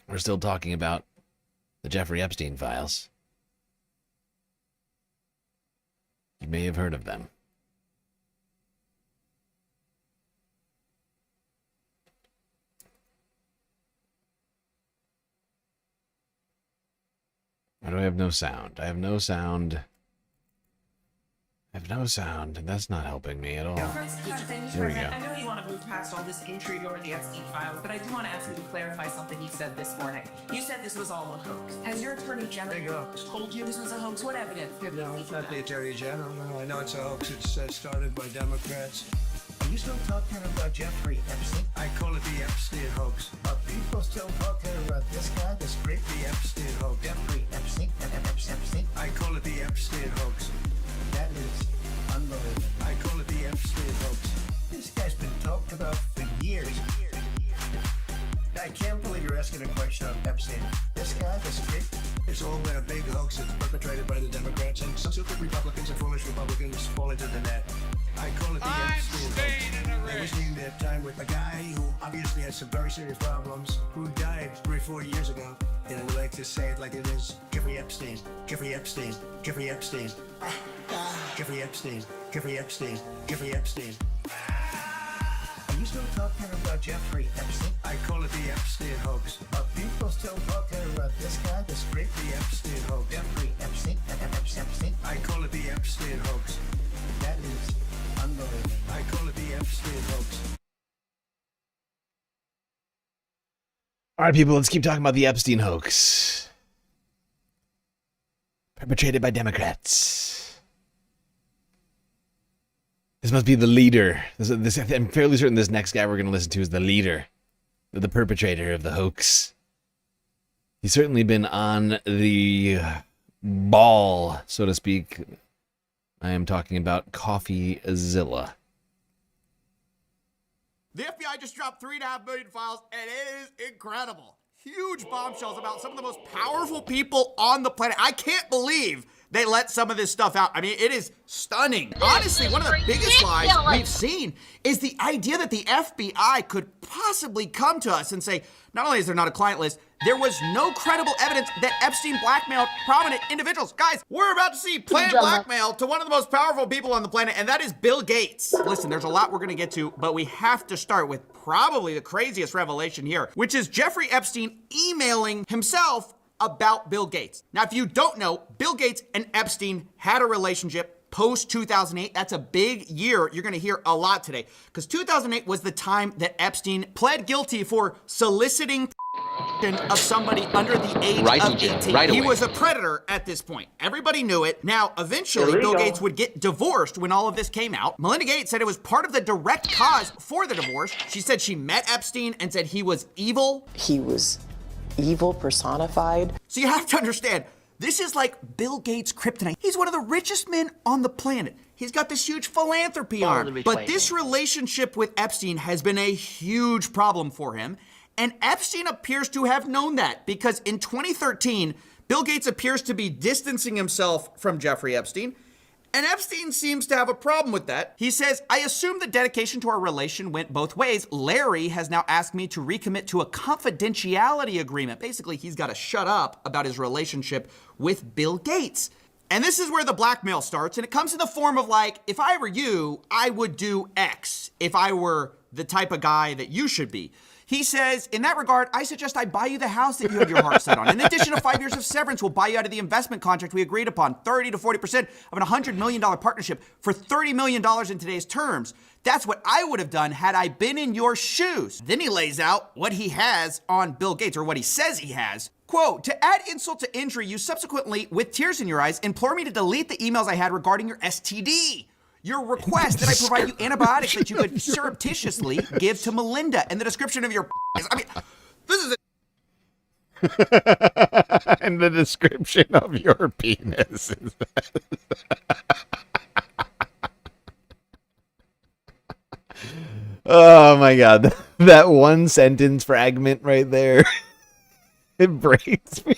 We're still talking about the Jeffrey Epstein files. You may have heard of them. Why do I have no sound? I have no sound. I have no sound, and that's not helping me at all. Here we go. I know you want to move past all this intrigue over the Epstein files, but I do want to ask you to clarify something you said this morning. You said this was all a hoax. Has your attorney general told you this was a hoax? What evidence? No, it's not the Attorney General. No, I know it's a hoax. It's started by Democrats. Are you still talking about Jeffrey Epstein? I call it the Epstein hoax. Are people still talking about this guy? This great, the Epstein hoax. Jeffrey Epstein? Epstein? I call it the Epstein hoax. That is unbelievable. I call it the Epstein hoax. This guy's been talked about for years. I can't believe you're asking a question of Epstein. This guy, this freak. It's all a big hoax. It's perpetrated by the Democrats, and some stupid Republicans and foolish Republicans fall into the net. I call it the Epstein hoax. They wasting their time with a guy who obviously has some very serious problems, who died 3 or 4 years ago. And I would like to say it like it is. Jeffrey Epstein. Jeffrey Epstein. Jeffrey Epstein. Jeffrey Epstein. Jeffrey Epstein. Jeffrey Epstein. Are you still talking about Jeffrey Epstein? I call it the Epstein hoax. Are people still talking about this guy, this freak? The Epstein hoax. Jeffrey Epstein? Epstein? I call it the Epstein hoax. That is unbelievable. I call it the Epstein hoax. All right, people, let's keep talking about the Epstein hoax. Perpetrated by Democrats. This must be the leader. I'm fairly certain this next guy we're going to listen to is the leader, the perpetrator of the hoax. He's certainly been on the ball, so to speak. I am talking about CoffeeZilla. The FBI just dropped 3.5 million files, and it is incredible. Huge bombshells about some of the most powerful people on the planet. I can't believe they let some of this stuff out. I mean, it is stunning. Honestly, one of the biggest lies we've seen is the idea that the FBI could possibly come to us and say, not only is there not a client list, there was no credible evidence that Epstein blackmailed prominent individuals. Guys, we're about to see planned blackmail to one of the most powerful people on the planet, and that is Bill Gates. Listen, there's a lot we're gonna get to, but we have to start with probably the craziest revelation here, which is Jeffrey Epstein emailing himself about Bill Gates. Now, if you don't know, Bill Gates and Epstein had a relationship post 2008. That's a big year. You're going to hear a lot today because 2008 was the time that Epstein pled guilty for soliciting of somebody under the age Right, of EJ, 18. right He away. was a predator at this point. Everybody knew it. Now, eventually, Illegal. Bill Gates would get divorced when all of this came out. Melinda Gates said it was part of the direct cause for the divorce. She said she met Epstein and said he was evil. He was evil personified. So you have to understand, this is like Bill Gates' kryptonite. He's one of the richest men on the planet. He's got this huge philanthropy arm. But this relationship with Epstein has been a huge problem for him. And Epstein appears to have known that because in 2013, Bill Gates appears to be distancing himself from Jeffrey Epstein. And Epstein seems to have a problem with that. He says, I assume the dedication to our relation went both ways. Larry has now asked me to recommit to a confidentiality agreement. Basically, he's got to shut up about his relationship with Bill Gates. And this is where the blackmail starts. And it comes in the form of like, if I were you, I would do X if I were the type of guy that you should be. He says, in that regard, I suggest I buy you the house that you had your heart set on. In addition to 5 years of severance, we'll buy you out of the investment contract we agreed upon, 30 to 40% of an $100 million partnership for $30 million in today's terms. That's what I would have done had I been in your shoes. Then he lays out what he has on Bill Gates, or what he says he has. Quote, to add insult to injury, you subsequently, with tears in your eyes, implore me to delete the emails I had regarding your STD. Your request that I provide you antibiotics that you could surreptitiously give to Melinda, and the description of your I mean, this is And the description of your penis is Oh my god. That one sentence fragment right there. It breaks me.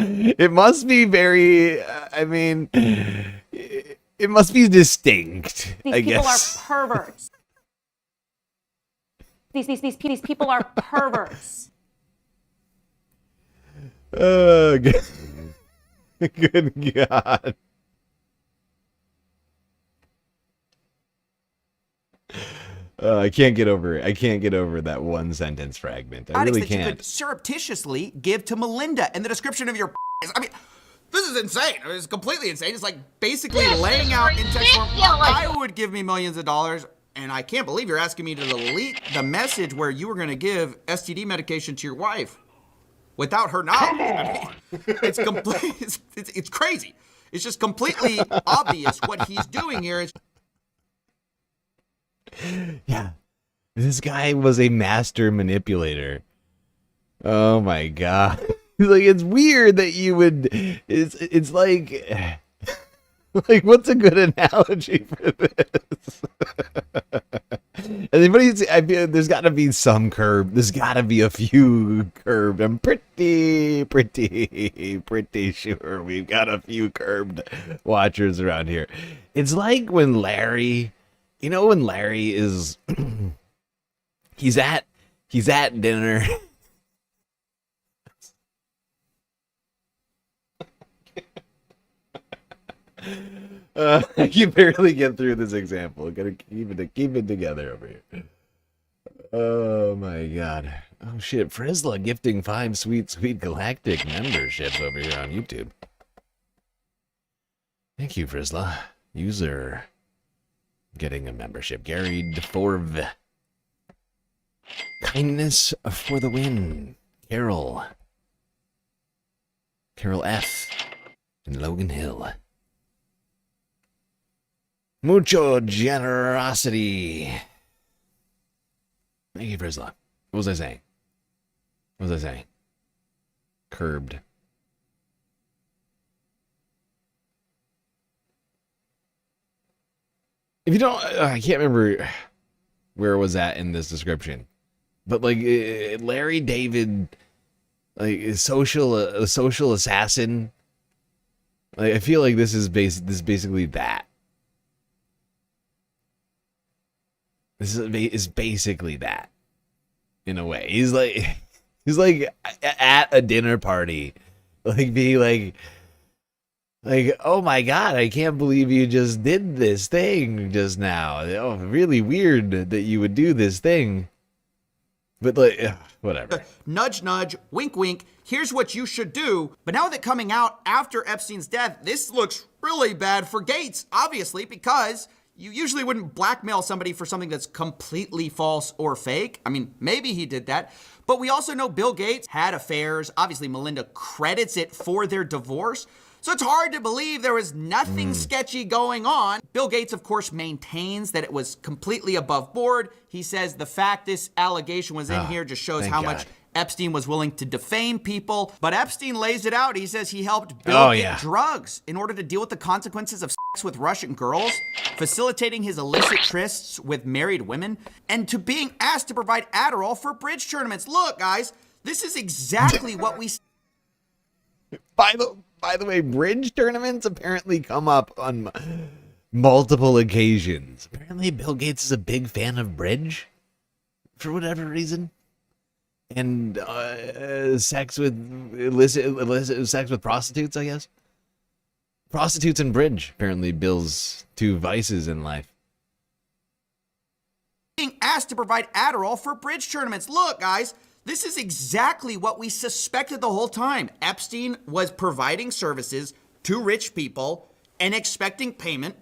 It must be very, I mean, it must be distinct, I guess. These people are perverts. These people are perverts. Oh, good, good God. I can't get over it. I can't get over that one sentence fragment. I really that you can't. could surreptitiously give to Melinda, and the description of your I mean, this is insane. It's completely insane. It's like basically laying out in text form, I would give me millions of dollars, and I can't believe you're asking me to delete the message where you were going to give STD medication to your wife without her knowledge. I mean, it's complete. It's crazy. It's just completely obvious what he's doing here. Yeah. This guy was a master manipulator. Oh my god. Like, it's weird that you would it's like like, what's a good analogy for this? I feel there's got to be some curb. There's got to be a few curbed. I'm pretty sure we've got a few curbed watchers around here. It's like when Larry, you know, when Larry is he's at dinner. I can barely get through this example. Gotta keep it together over here. Oh my god. Oh shit. Frisla gifting 5 sweet galactic memberships over here on YouTube. Thank you, Frisla. User getting a membership. Gary DeForv. Kindness for the win. Carol F. and Logan Hill. Mucho generosity. Thank you, Frisla. What was I saying? Curbed. If you don't, I can't remember where it was at in this description, but like Larry David, like a social assassin. Like, I feel like this is basically that. This is basically that, in a way. He's like at a dinner party, like being like, oh my god, I can't believe you just did this thing just now. Oh, really weird that you would do this thing. But like, whatever. Nudge, nudge, wink, wink. Here's what you should do. But now that coming out after Epstein's death, this looks really bad for Gates, obviously, because You usually wouldn't blackmail somebody for something that's completely false or fake. I mean, maybe he did that. But we also know Bill Gates had affairs. Obviously, Melinda credits it for their divorce. So it's hard to believe there was nothing sketchy going on. Bill Gates, of course, maintains that it was completely above board. He says the fact this allegation was in here just shows how much Epstein was willing to defame people. But Epstein lays it out. He says he helped Bill get drugs in order to deal with the consequences of sex with Russian girls, facilitating his illicit trysts with married women, and to being asked to provide Adderall for bridge tournaments. Look, guys, this is exactly what we... By the way, bridge tournaments apparently come up on multiple occasions. Apparently, Bill Gates is a big fan of bridge for whatever reason, and sex with illicit sex with prostitutes. I guess prostitutes and bridge apparently Bill's two vices in life. Being asked to provide Adderall for bridge tournaments. Look, guys. This is exactly what we suspected the whole time. Epstein was providing services to rich people and expecting payment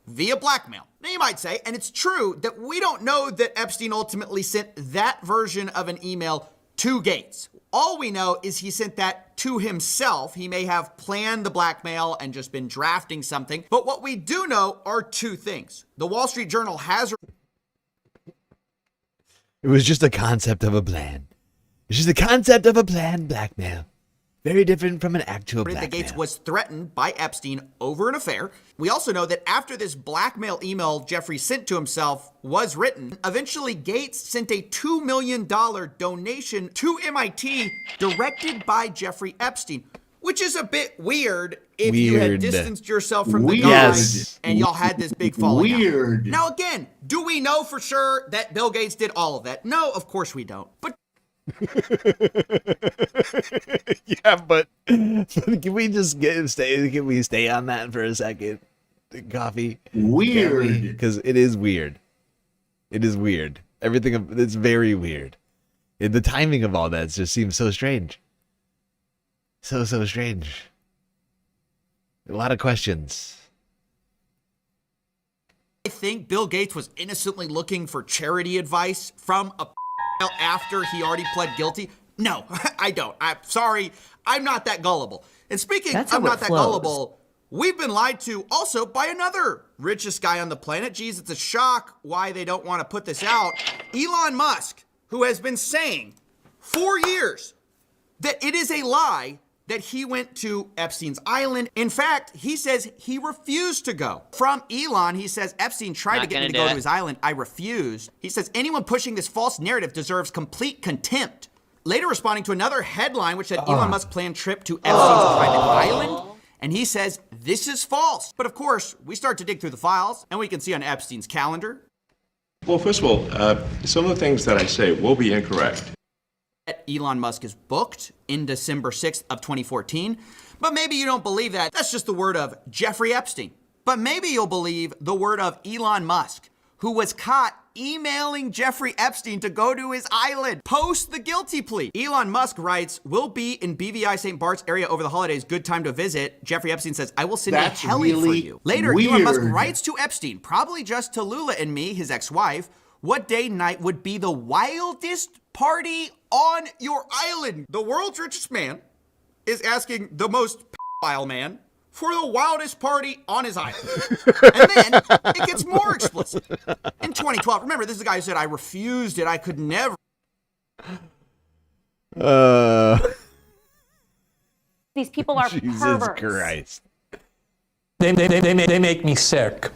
via blackmail. Now you might say, and it's true, that we don't know that Epstein ultimately sent that version of an email to Gates. All we know is he sent that to himself. He may have planned the blackmail and just been drafting something. But what we do know are two things. The Wall Street Journal has... It was just a concept of a plan. It's just the concept of a planned blackmail. Very different from an actual blackmail. That Gates was threatened by Epstein over an affair. We also know that after this blackmail email Jeffrey sent to himself was written, eventually Gates sent a $2 million donation to MIT directed by Jeffrey Epstein, which is a bit weird if you had distanced yourself from the guy and y'all had this big falling out. Now again, do we know for sure that Bill Gates did all of that? No, of course we don't. But yeah, but can we just stay on that for a second? Coffee. Weird. Because it is weird. It is weird. Everything, it's very weird. The timing of all that just seems so strange. So strange. A lot of questions. I think Bill Gates was innocently looking for charity advice from a after he already pled guilty. No, I don't. I'm sorry. I'm not that gullible. And speaking of not that gullible, we've been lied to also by another richest guy on the planet. Geez, it's a shock why they don't want to put this out. Elon Musk, who has been saying for years that it is a lie that he went to Epstein's island. In fact, he says he refused to go. From Elon, he says, Epstein tried to get me to go to his island. I refused. He says, anyone pushing this false narrative deserves complete contempt. Later responding to another headline, which said Elon Musk planned trip to Epstein's private island. And he says, this is false. But of course, we start to dig through the files, and we can see on Epstein's calendar. Well, first of all, some of the things that I say will be incorrect. Elon Musk is booked in December 6th of 2014. But maybe you don't believe that. That's just the word of Jeffrey Epstein. But maybe you'll believe the word of Elon Musk, who was caught emailing Jeffrey Epstein to go to his island post the guilty plea. Elon Musk writes, we'll be in BVI St. Bart's area over the holidays. Good time to visit. Jeffrey Epstein says, I will send a heli for you. Later, Elon Musk writes to Epstein, probably just to Lula and me, his ex-wife, what day and night would be the wildest party on your island? The world's richest man is asking the most pedophile man for the wildest party on his island. And then it gets more explicit. In 2012, remember, this is the guy who said, I refused it. I could never. These people are Jesus perverts. Christ. They make me sick.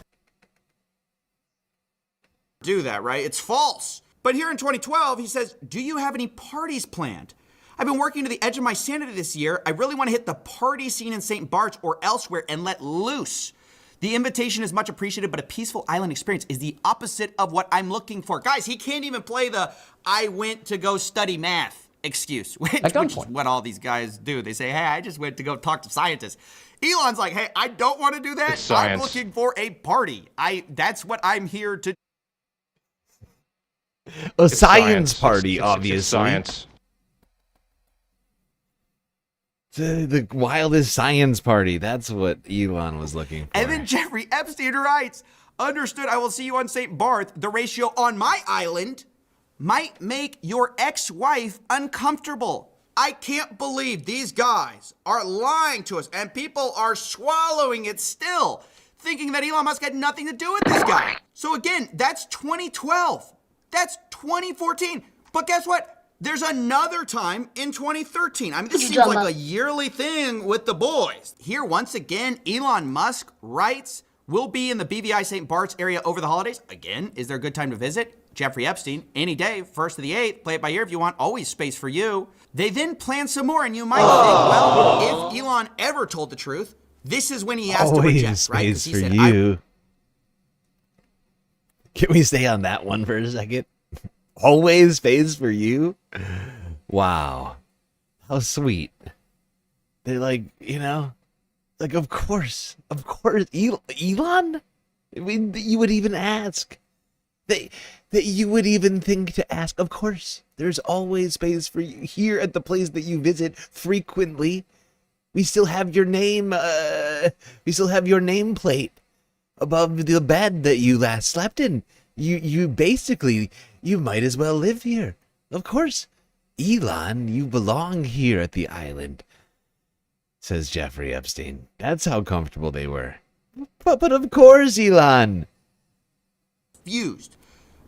Do that, right? It's false. But here in 2012, he says, do you have any parties planned? I've been working to the edge of my sanity this year. I really want to hit the party scene in St. Bart's or elsewhere and let loose. The invitation is much appreciated, but a peaceful island experience is the opposite of what I'm looking for. Guys, he can't even play the I went to go study math excuse, which is what all these guys do. They say, hey, I just went to go talk to scientists. Elon's like, hey, I don't want to do that. I'm looking for a party. That's what I'm here to do. A science party, obviously. It's science. The wildest science party. That's what Elon was looking for. And then Jeffrey Epstein writes, Understood, I will see you on St. Barth. The ratio on my island might make your ex-wife uncomfortable. I can't believe these guys are lying to us, and people are swallowing it still, thinking that Elon Musk had nothing to do with this guy. So again, that's 2012. That's 2014. But guess what? There's another time in 2013. I mean, this seems like a yearly thing with the boys. Here, once again, Elon Musk writes, we'll be in the BVI St. Bart's area over the holidays. Again, is there a good time to visit? Jeffrey Epstein, any day, 1st to the 8th, play it by ear if you want, always space for you. They then plan some more, and you might think, well, if Elon ever told the truth, this is when he has to reject, right? Space for you. Can we stay on that one for a second? Always space for you? Wow. How sweet. They're like, you know, like, of course, Elon? I mean, you would even ask. That you would even think to ask. Of course, there's always space for you here at the place that you visit frequently. We still have your name, we still have your nameplate above the bed that you last slept in. You basically, you might as well live here. Of course, Elon, you belong here at the island, says Jeffrey Epstein. That's how comfortable they were. But of course, Elon. Fused.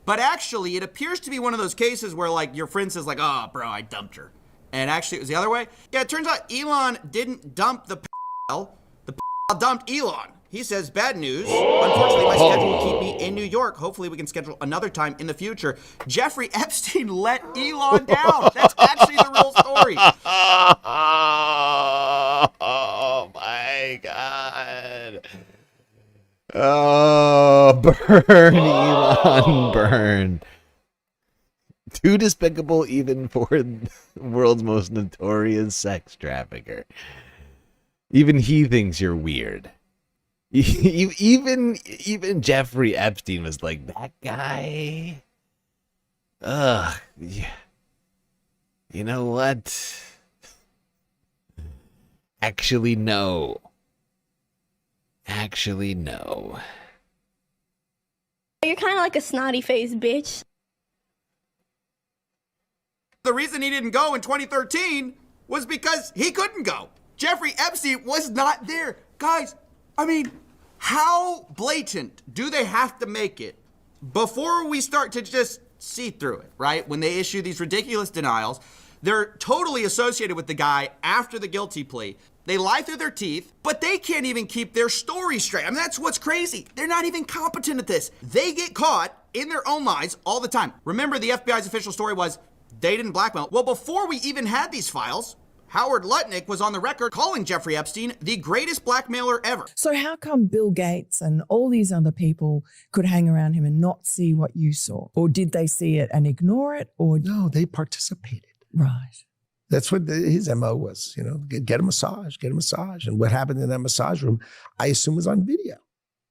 But actually, it appears to be one of those cases where, like, your friend says, like, oh, bro, I dumped her. And actually, it was the other way. Yeah, it turns out Elon didn't dump the p***. The p*** dumped Elon. He says, bad news. Unfortunately, my schedule will keep me in New York. Hopefully, we can schedule another time in the future. Jeffrey Epstein let Elon down. That's actually the real story. Oh, my God. Oh, burn, Elon, burn. Too despicable even for the world's most notorious sex trafficker. Even he thinks you're weird. Even Jeffrey Epstein was like, that guy? Ugh. You know what? Actually, no. Actually, no. You're kind of like a snotty faced bitch. The reason he didn't go in 2013 was because he couldn't go. Jeffrey Epstein was not there. Guys, I mean, how blatant do they have to make it before we start to just see through it, right? When they issue these ridiculous denials, they're totally associated with the guy after the guilty plea. They lie through their teeth, but they can't even keep their story straight. I mean, that's what's crazy. They're not even competent at this. They get caught in their own lies all the time. Remember, the FBI's official story was they didn't blackmail. Well, before we even had these files, Howard Lutnick was on the record calling Jeffrey Epstein the greatest blackmailer ever. So how come Bill Gates and all these other people could hang around him and not see what you saw? Or did they see it and ignore it? Or no, they participated. Right. That's what his MO was, you know, get a massage. And what happened in that massage room, I assume, was on video.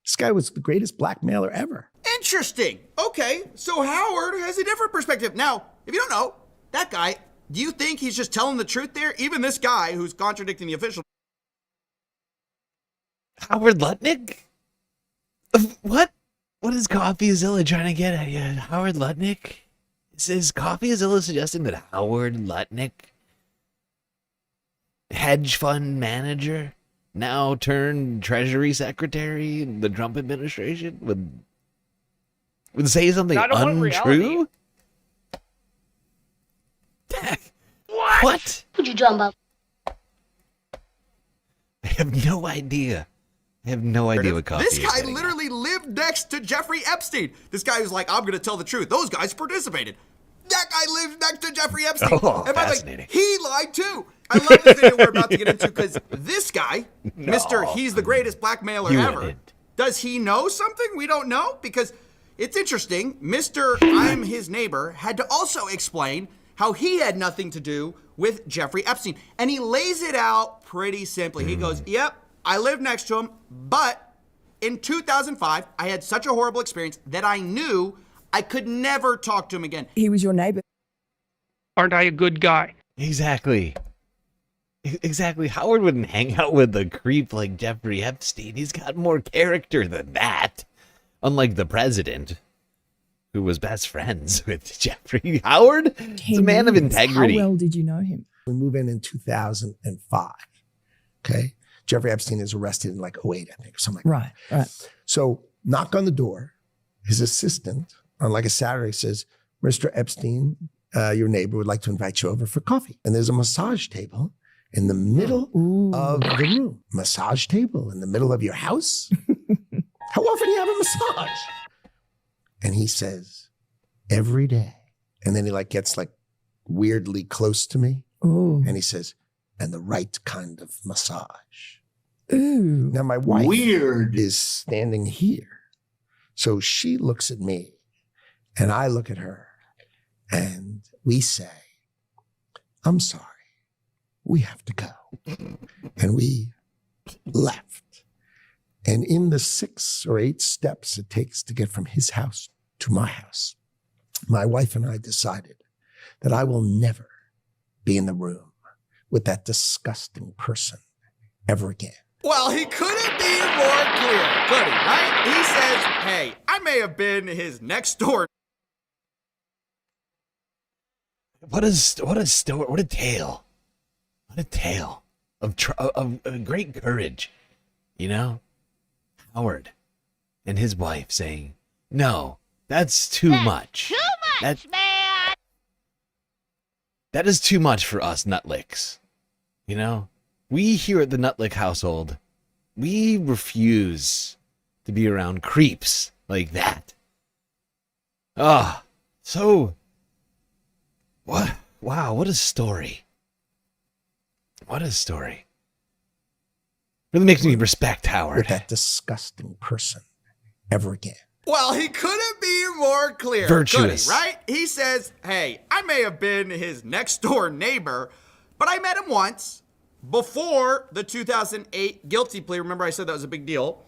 This guy was the greatest blackmailer ever. Interesting. Okay, so Howard has a different perspective. Now, if you don't know, that guy, do you think he's just telling the truth there? Even this guy who's contradicting the official. Howard Lutnick? What? What is CoffeeZilla trying to get at you? Howard Lutnick? Is CoffeeZilla suggesting that Howard Lutnick, hedge fund manager, now turned Treasury Secretary in the Trump administration, would say something untrue? What? What you talking about? I have no idea. I have no idea what coffee This is. guy literally lived next to Jeffrey Epstein. This guy was like, I'm going to tell the truth. Those guys participated. That guy lives next to Jeffrey Epstein. Oh, and by the way, fascinating. he lied too. I love this video we're about to get into because this guy, Mr. He's the greatest blackmailer You ever. wouldn't. Does he know something we don't know? Because it's interesting. Mr. I'm his neighbor had to also explain how he had nothing to do with Jeffrey Epstein. And he lays it out pretty simply. He goes, yep, I live next to him, but in 2005, I had such a horrible experience that I knew I could never talk to him again. he was your neighbor. Aren't I a good guy? Exactly. Exactly. Howard wouldn't hang out with a creep like Jeffrey Epstein. He's got more character than that. Unlike the president, who was best friends with Jeffrey Howard. He's a man of integrity. How well did you know him? We move in 2005. Okay. Jeffrey Epstein is arrested in like 08, I think, or something like that. Right. So knock on the door. His assistant on like a Saturday says, Mr. Epstein, your neighbor would like to invite you over for coffee. And there's a massage table in the middle of the room. Massage table in the middle of your house? How often do you have a massage? And he says, every day. And then he like gets like weirdly close to me. Ooh. And he says, and the right kind of massage. Ooh. Now my wife is standing here. So she looks at me and I look at her and we say, I'm sorry, we have to go. And we left. And in the 6 or 8 steps it takes to get from his house to my house, my wife and I decided that I will never be in the room with that disgusting person ever again. Well, he couldn't be more clear, could he, right? He says, hey, I may have been his next door. What a story, what a tale. What a tale of great courage, you know? Howard and his wife saying, no, that's too much. Too much, man. That is too much for us nutlicks. You know? We here at the Nutlick household, we refuse to be around creeps like that. Ah, so what? Wow, what a story. What a story. Really makes me respect Howard. With that disgusting person ever again. Well, he couldn't be more clear, Virtuous. could he, right? He says, hey, I may have been his next door neighbor, but I met him once before the 2008 guilty plea. Remember I said that was a big deal.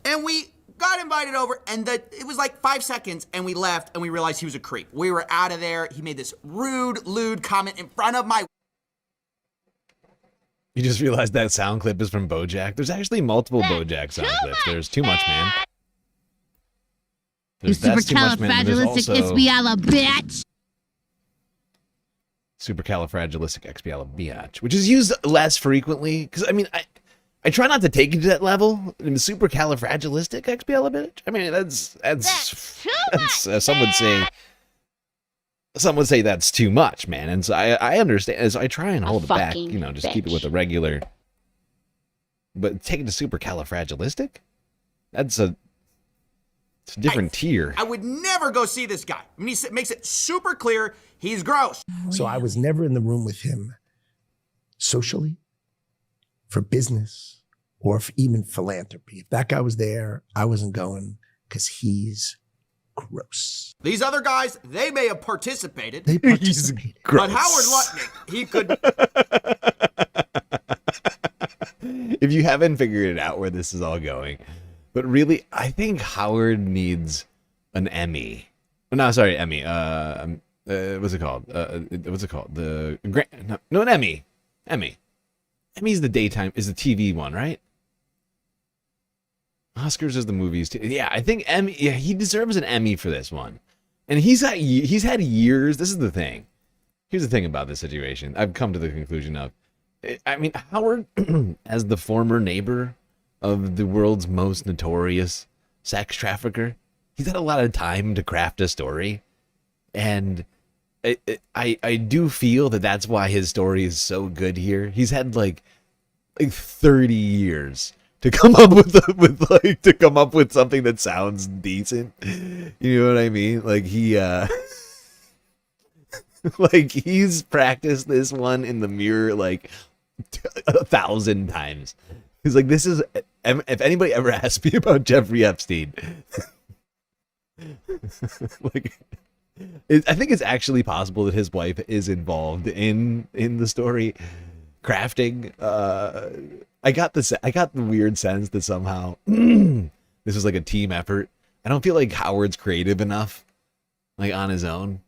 And we got invited over, and it was like 5 seconds, and we left, and we realized he was a creep. We were out of there. He made this rude, lewd comment in front of my... You just realized that sound clip is from BoJack. There's actually multiple BoJack sound clips. There's Too Much Man. There's That's Too Much Man. There's also bitch. Supercalifragilisticexpialidocious, which is used less frequently. Because, I mean, I try not to take it to that level. I mean, supercalifragilisticexpialidocious. I mean, that's some would say that's too much, man. And so I understand. So I try and hold it back, you know, just keep it with a regular. But take it to supercalifragilistic? It's a different tier. I would never go see this guy. I mean, he makes it super clear he's gross. So I was never in the room with him socially, for business, or for even philanthropy. If that guy was there, I wasn't going because he's gross. These other guys, they may have participated. They participated. But Howard Lutnick, he could... If you haven't figured it out where this is all going, but really, I think Howard needs an Emmy. No, sorry, Emmy. What's it called? What's it called? An Emmy. Emmy. Emmy's the daytime, is the TV one, right? Oscars is the movies too. Yeah, I think Emmy. Yeah, he deserves an Emmy for this one, and he's had years. This is the thing. Here's the thing about this situation. I've come to the conclusion of, I mean, Howard, as the former neighbor of the world's most notorious sex trafficker, he's had a lot of time to craft a story, and I do feel that that's why his story is so good here. He's had like 30 years to come up with something that sounds decent. You know what I mean? Like he like he's practiced this one in the mirror like 1,000 times. He's like, this is, if anybody ever asks me about Jeffrey Epstein, like, I think it's actually possible that his wife is involved in the story crafting. I got the weird sense that somehow this was like a team effort. I don't feel like Howard's creative enough, like on his own.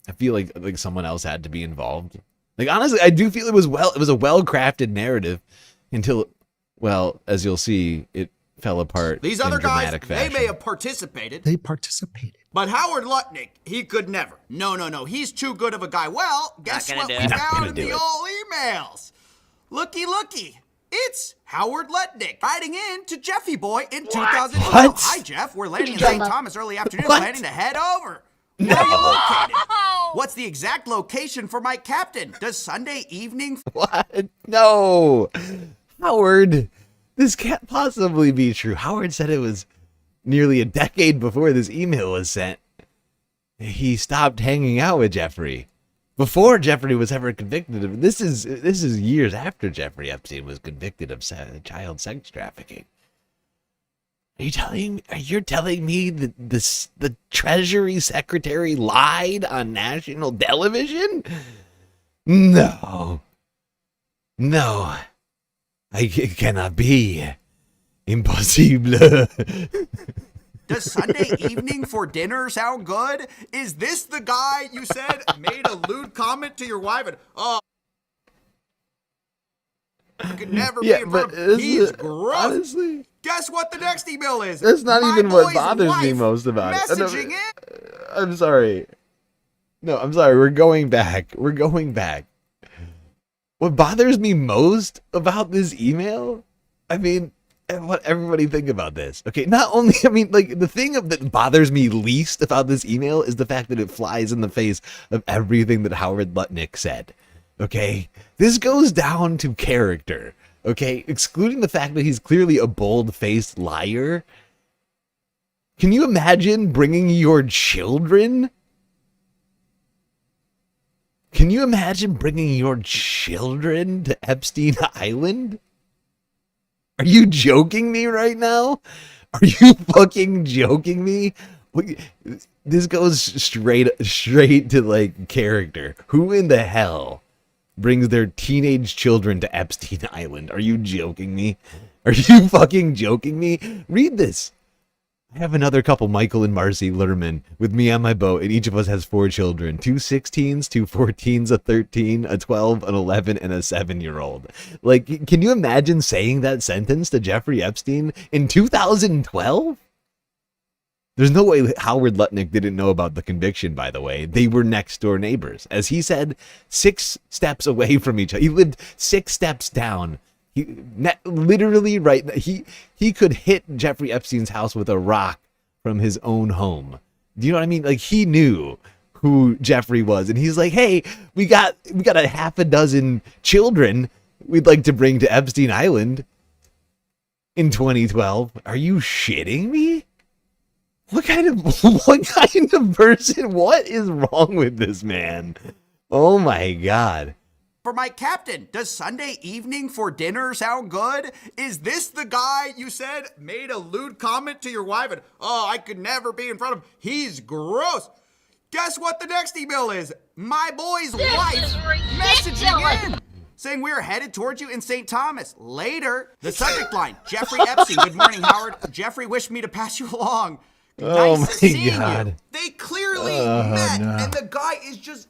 I feel like someone else had to be involved. Like honestly, I do feel it was a well-crafted narrative until, well, as you'll see, it fell apart. These in other guys, dramatic they fashion. may have participated. They participated. But Howard Lutnick, he could never. No. He's too good of a guy. Well, guess what we found in the old emails? Looky. It's Howard Lutnick writing in to Jeffy Boy in 2012. What? Hi, Jeff. We're landing in St. Thomas early afternoon, planning to head over. Where are you located? What's the exact location for my captain? Does Sunday evening... What? No. Howard, this can't possibly be true. Howard said it was nearly a decade before this email was sent. He stopped hanging out with Jeffrey before Jeffrey was ever convicted of this is years after Jeffrey Epstein was convicted of child sex trafficking. You're telling me that the Treasury Secretary lied on national television? No. It cannot be. Impossible. Does Sunday evening for dinner sound good? Is this the guy you said made a lewd comment to your wife and, oh, I could never be in front of him. He's gross. Honestly, guess what the next email is? that's not My even what boy's bothers me wife most about it. messaging in. I'm sorry. No, I'm sorry. We're going back. What bothers me most about this email? I mean, what everybody think about this? Okay, not only, the thing that bothers me least about this email is the fact that it flies in the face of everything that Howard Lutnick said. Okay, this goes down to character. Okay, excluding the fact that he's clearly a bold-faced liar. Can you imagine bringing your children? Can you imagine bringing your children to Epstein Island? Are you joking me right now? Are you fucking joking me? This goes straight to character. Who in the hell brings their teenage children to Epstein Island? Are you joking me? Are you fucking joking me? Read this. I have another couple, Michael and Marcy Lerman, with me on my boat, and each of us has 4 children. 2 16s, 2 14s, a 13, a 12, an 11, and a 7-year-old. Can you imagine saying that sentence to Jeffrey Epstein in 2012? There's no way Howard Lutnick didn't know about the conviction, by the way. They were next door neighbors. As he said, 6 steps away from each other. He lived 6 steps down. Literally right. He could hit Jeffrey Epstein's house with a rock from his own home. Do you know what I mean? He knew who Jeffrey was, and he's like, "Hey, we got a half a dozen children we'd like to bring to Epstein Island in 2012." Are you shitting me? What kind of person? What is wrong with this man? Oh my God. For my captain, does Sunday evening for dinner sound good? Is this the guy you said made a lewd comment to your wife and, oh, I could never be in front of him. He's gross. Guess what the next email is? My boy's wife messaging in, saying we're headed towards you in St. Thomas. Later, the subject line, Jeffrey Epstein. Good morning, Howard. Jeffrey wished me to pass you along. Nice seeing you. They clearly met, and the guy is just...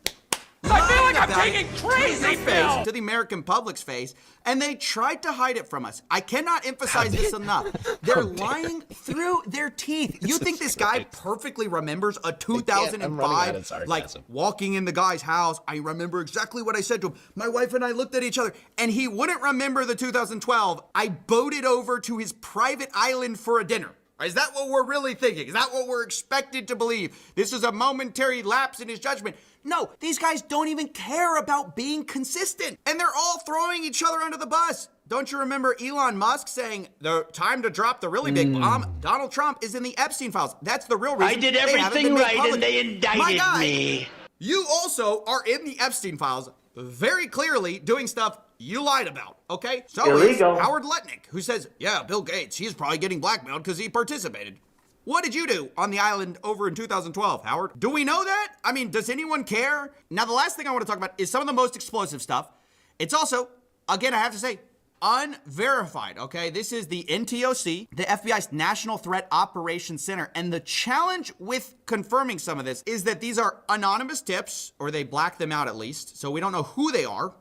I feel like I'm taking crazy pills to the American public's face, and they tried to hide it from us. I cannot emphasize this enough. They're lying through their teeth. You think this guy perfectly remembers a 2005, walking in the guy's house? I remember exactly what I said to him. My wife and I looked at each other, and he wouldn't remember the 2012. I boated over to his private island for a dinner. Is that what we're really thinking? Is that what we're expected to believe? This is a momentary lapse in his judgment. No, these guys don't even care about being consistent. And they're all throwing each other under the bus. Don't you remember Elon Musk saying, the time to drop the really big bomb? Donald Trump is in the Epstein files. That's the real reason. I did everything right and they indicted me. You also are in the Epstein files very clearly doing stuff you lied about, okay? So is Howard Lutnick, who says, yeah, Bill Gates, he's probably getting blackmailed because he participated. What did you do on the island over in 2012, Howard? Do we know that? I mean, does anyone care? Now, the last thing I want to talk about is some of the most explosive stuff. It's also, again, I have to say, unverified, okay? This is the NTOC, the FBI's National Threat Operations Center. And the challenge with confirming some of this is that these are anonymous tips, or they black them out at least, so we don't know who they are,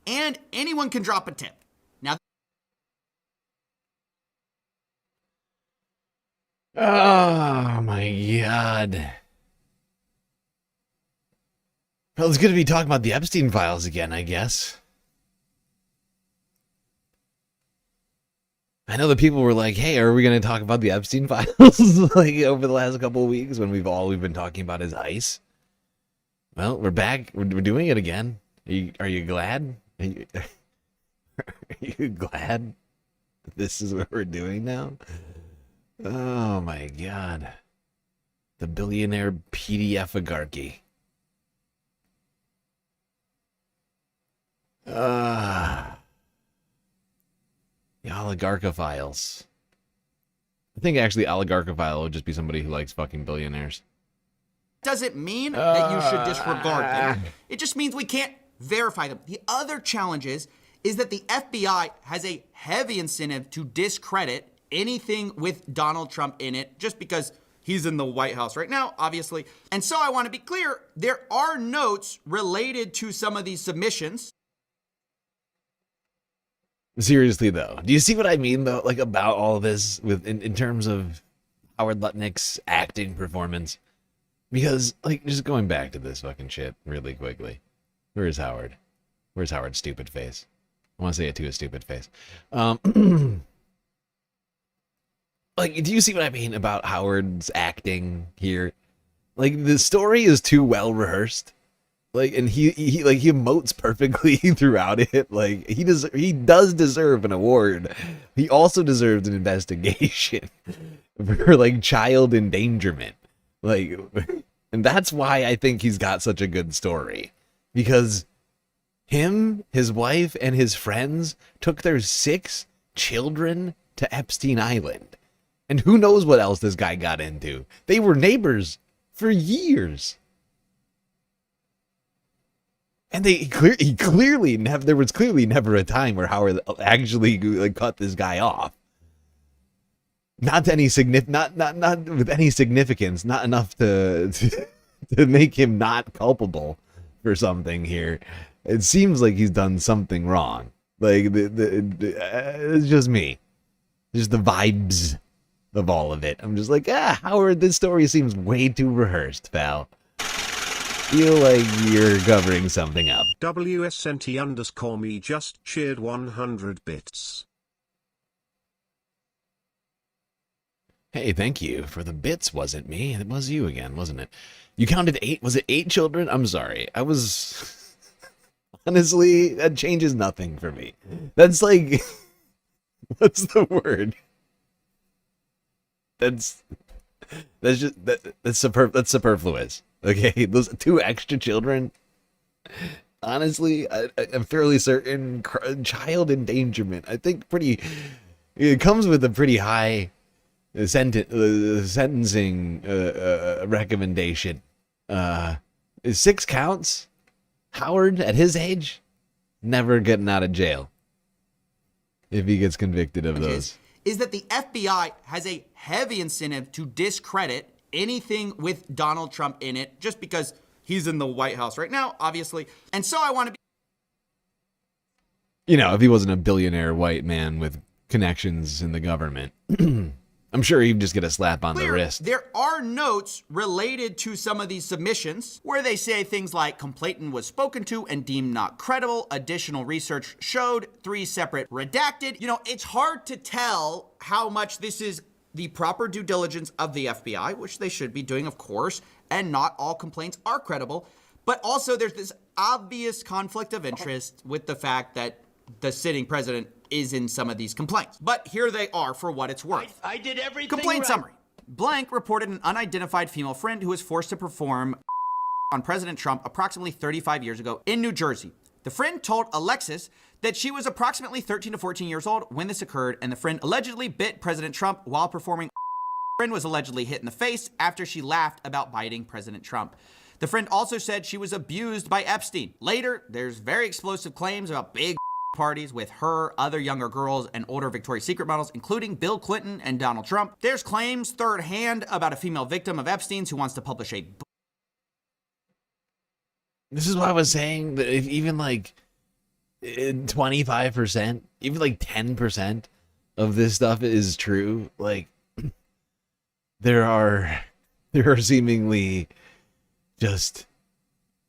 and anyone can drop a tip. Now, Oh my god. Well, it's good to be talking about the Epstein files again, I guess. I know that people were like, hey, are we going to talk about the Epstein files like over the last couple of weeks when all we've been talking about is ICE? Well, we're back. We're doing it again. Are you glad? Are you glad that this is what we're doing now? Oh my god. The billionaire PDF-agarchy. The oligarchophiles. I think actually oligarchophile would just be somebody who likes fucking billionaires. Doesn't mean that you should disregard them. It just means we can't verify them. The other challenge is that the FBI has a heavy incentive to discredit anything with Donald Trump in it just because he's in the White House right now, obviously. And so I want to be clear, there are notes related to some of these submissions. Seriously though, do you see what I mean though, like about all of this with in terms of Howard Lutnick's acting performance? Because like just going back to this fucking shit really quickly. Where's Howard? Where's Howard's stupid face? I want to say it to his stupid face. Like, do you see what I mean about Howard's acting here? Like the story is too well rehearsed. Like, and he emotes perfectly throughout it. Like he does deserve an award. He also deserves an investigation for like child endangerment. Like, and that's why I think he's got such a good story, because him, his wife, and his friends took their 6 children to Epstein Island, and who knows what else this guy got into. They were neighbors for years. And there was clearly never a time where Howard actually like cut this guy off. Not with any significance, not enough to make him not culpable for something here. It seems like he's done something wrong. Like it's just me, just the vibes of all of it. I'm just like, Howard, this story seems way too rehearsed, pal. Feel like you're covering something up. WSNT_me just cheered 100 bits. Hey, thank you for the bits. Wasn't me. It was you again, wasn't it? You counted 8. Was it 8 children? I'm sorry. I was... Honestly, that changes nothing for me. That's like... What's the word? That's superfluous. Okay, those 2 extra children. Honestly, I'm fairly certain child endangerment. I think it comes with a pretty high sentencing recommendation. 6 counts. Howard, at his age, never getting out of jail if he gets convicted of those. Is that the FBI has a heavy incentive to discredit anything with Donald Trump in it just because he's in the White House right now, obviously. And so I want to be... You know, if he wasn't a billionaire white man with connections in the government, I'm sure he'd just get a slap on the wrist. There are notes related to some of these submissions where they say things like complainant was spoken to and deemed not credible. Additional research showed 3 separate redacted. You know, it's hard to tell how much this is the proper due diligence of the FBI, which they should be doing, of course, and not all complaints are credible. But also there's this obvious conflict of interest with the fact that the sitting president is in some of these complaints. But here they are for what it's worth. I did everything Complaint right. summary. Blank reported an unidentified female friend who was forced to perform on President Trump approximately 35 years ago in New Jersey. The friend told Alexis that she was approximately 13 to 14 years old when this occurred, and the friend allegedly bit President Trump while performing. The friend was allegedly hit in the face after she laughed about biting President Trump. The friend also said she was abused by Epstein. Later, there's very explosive claims about big parties with her, other younger girls, and older Victoria's Secret models, including Bill Clinton and Donald Trump. There's claims third hand about a female victim of Epstein's who wants to publish a book. This is what I was saying, that if even like 25%, even like 10% of this stuff is true, like there are seemingly just,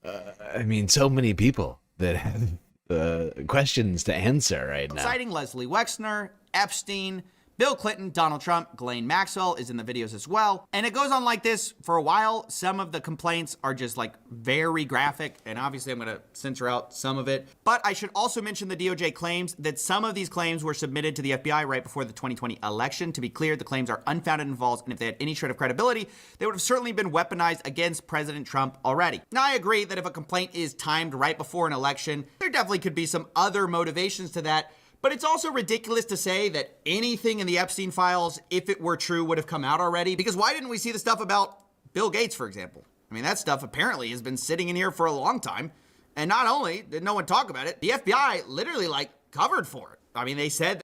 I mean, so many people that have questions to answer right now. Citing Leslie Wexner, Epstein, Bill Clinton, Donald Trump, Ghislaine Maxwell is in the videos as well. And it goes on like this for a while. Some of the complaints are just like very graphic, and obviously I'm gonna censor out some of it. But I should also mention the DOJ claims that some of these claims were submitted to the FBI right before the 2020 election. To be clear, the claims are unfounded and false, and if they had any shred of credibility, they would have certainly been weaponized against President Trump already. Now, I agree that if a complaint is timed right before an election, there definitely could be some other motivations to that. But it's also ridiculous to say that anything in the Epstein files, if it were true, would have come out already. Because why didn't we see the stuff about Bill Gates, for example? I mean, that stuff apparently has been sitting in here for a long time. And not only did no one talk about it, the FBI literally covered for it. I mean, they said.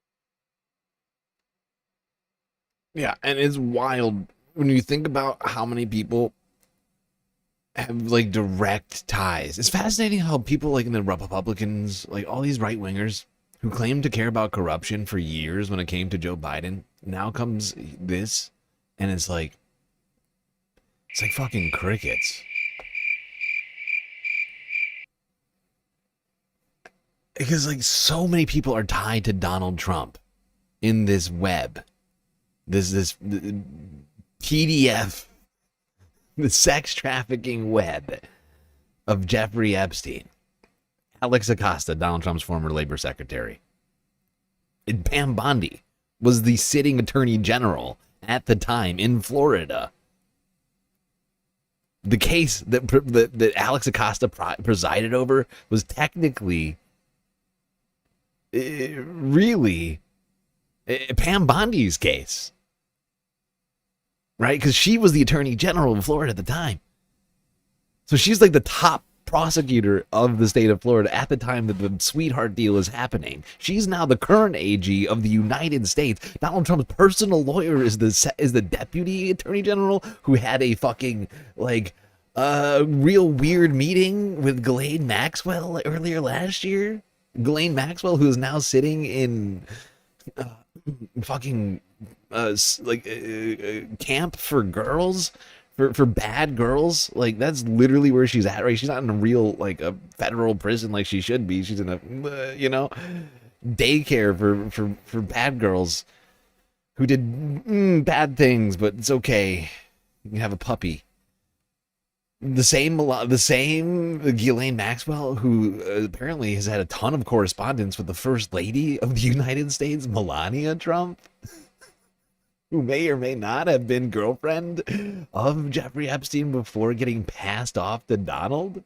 Yeah, and it's wild when you think about how many people have direct ties. It's fascinating how people in the Republicans, all these right wingers, who claimed to care about corruption for years when it came to Joe Biden, now comes this, and it's like fucking crickets. Because so many people are tied to Donald Trump in this web, this PDF, the sex trafficking web of Jeffrey Epstein. Alex Acosta, Donald Trump's former labor secretary. And Pam Bondi was the sitting attorney general at the time in Florida. The case that Alex Acosta presided over was technically, really, Pam Bondi's case. Right? Because she was the attorney general of Florida at the time. So she's the top prosecutor of the state of Florida at the time that the sweetheart deal is happening. She's now the current AG of the United States. Donald Trump's personal lawyer is the deputy attorney general who had a fucking real weird meeting with Ghislaine Maxwell earlier last year. Ghislaine Maxwell, who is now sitting in camp for girls. For bad girls, that's literally where she's at, right? She's not in a real, a federal prison like she should be. She's in a, daycare for bad girls who did bad things, but it's okay. You can have a puppy. The same Ghislaine Maxwell, who apparently has had a ton of correspondence with the First Lady of the United States, Melania Trump, who may or may not have been girlfriend of Jeffrey Epstein before getting passed off to Donald.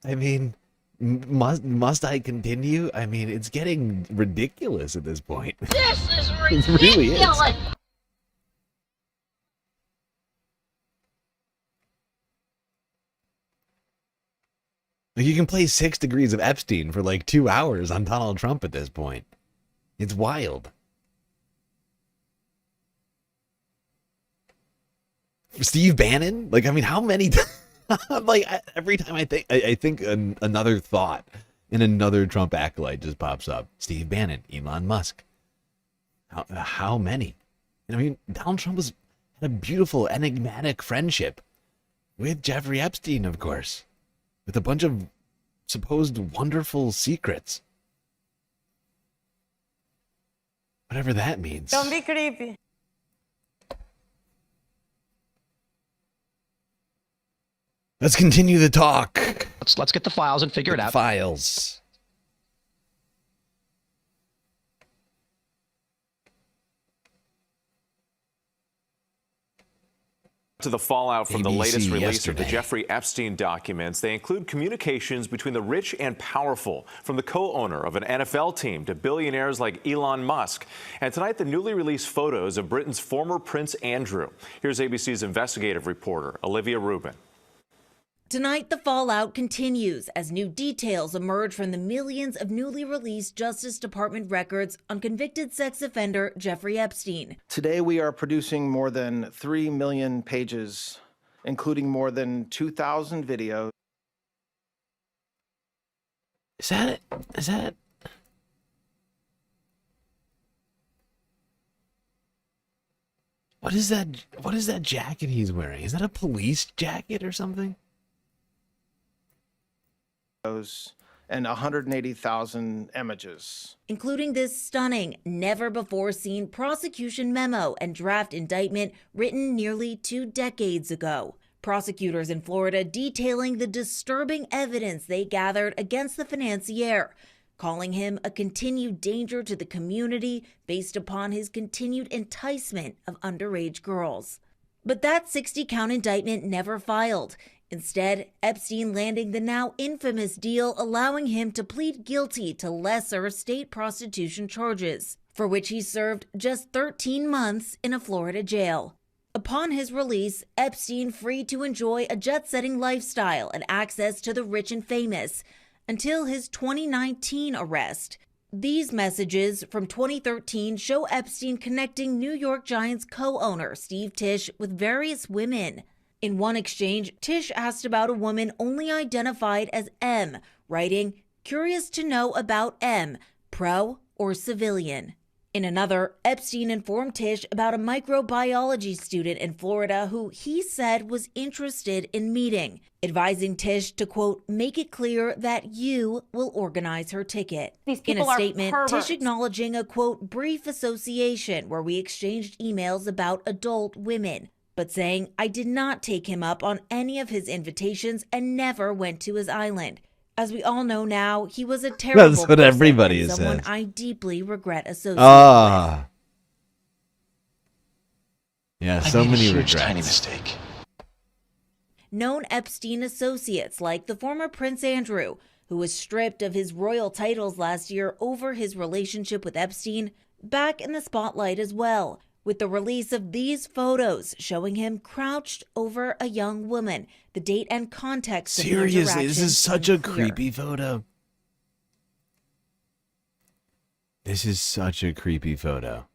I mean, must I continue? I mean, it's getting ridiculous at this point. This is It really is. ridiculous. You can play 6 Degrees of Epstein for 2 hours on Donald Trump at this point. It's wild. Steve Bannon? I mean, how many every time I think another thought and another Trump acolyte just pops up. Steve Bannon, Elon Musk. How many? I mean, Donald Trump had a beautiful, enigmatic friendship with Jeffrey Epstein, of course, with a bunch of supposed wonderful secrets. Whatever that means. Don't be creepy. Let's continue the talk. Let's get the files and figure it out. Files. To the fallout from the latest ABC release of the yesterday. Jeffrey Epstein documents. They include communications between the rich and powerful, from the co-owner of an NFL team to billionaires like Elon Musk. And tonight, the newly released photos of Britain's former Prince Andrew. Here's ABC's investigative reporter, Olivia Rubin. Tonight, the fallout continues as new details emerge from the millions of newly released Justice Department records on convicted sex offender Jeffrey Epstein. Today, we are producing more than 3 million pages, including more than 2,000 videos. Is that it? Is that? What is that? What is that jacket he's wearing? Is that a police jacket or something? And 180,000 images. Including this stunning, never-before-seen prosecution memo and draft indictment written nearly 2 decades ago. Prosecutors in Florida detailing the disturbing evidence they gathered against the financier, calling him a continued danger to the community based upon his continued enticement of underage girls. But that 60-count indictment never filed. Instead, Epstein landing the now infamous deal allowing him to plead guilty to lesser state prostitution charges, for which he served just 13 months in a Florida jail. Upon his release, Epstein free to enjoy a jet-setting lifestyle and access to the rich and famous, until his 2019 arrest. These messages from 2013 show Epstein connecting New York Giants co-owner Steve Tisch with various women. In one exchange, Tisch asked about a woman only identified as M, writing, "Curious to know about M, pro or civilian." In another, Epstein informed Tisch about a microbiology student in Florida who he said was interested in meeting, advising Tisch to, quote, "make it clear that you will organize her ticket." These In people a are statement, perverts. Tisch acknowledging a, quote, "brief association where we exchanged emails about adult women," but saying, "I did not take him up on any of his invitations and never went to his island. As we all know now, he was a terrible That's what person everybody and someone says. I deeply regret associating with." Ah. Yeah, so I made many a huge, regrets. tiny mistake. Known Epstein associates like the former Prince Andrew, who was stripped of his royal titles last year over his relationship with Epstein, back in the spotlight as well, with the release of these photos showing him crouched over a young woman. The date and context of the Seriously, this interaction is such a unclear. creepy photo. This is such a creepy photo.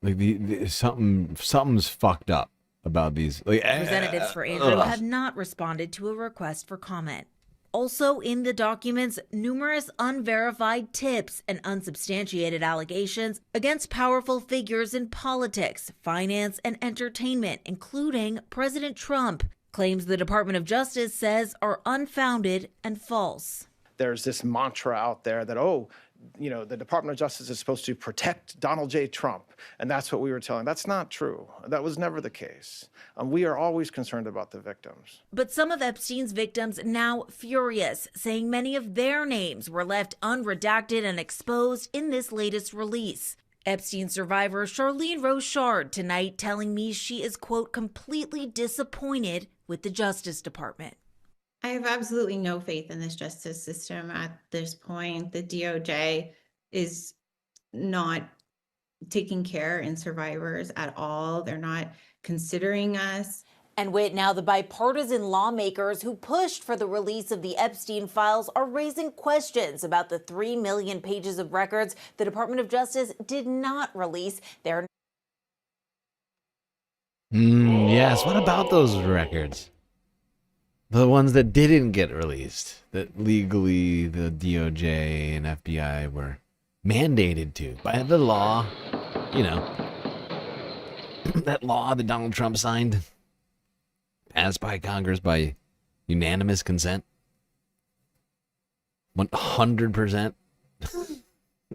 Like something's fucked up about these. Like Representatives for Andrew ugh. have not responded to a request for comment. Also in the documents, numerous unverified tips and unsubstantiated allegations against powerful figures in politics, finance, and entertainment, including President Trump, claims the Department of Justice says are unfounded and false. There's this mantra out there that, the Department of Justice is supposed to protect Donald J. Trump. And that's what we were telling. That's not true. That was never the case. We are always concerned about the victims. But some of Epstein's victims now furious, saying many of their names were left unredacted and exposed in this latest release. Epstein survivor Charlene Rochard tonight telling me she is, quote, completely disappointed with the Justice Department. I have absolutely no faith in this justice system at this point. The DOJ is not taking care in survivors at all. They're not considering us. And with now the bipartisan lawmakers who pushed for the release of the Epstein files are raising questions about the 3 million pages of records the Department of Justice did not release. Yes, what about those records? The ones that didn't get released, that legally the DOJ and FBI were mandated to by the law, that law that Donald Trump signed, passed by Congress by unanimous consent. 100%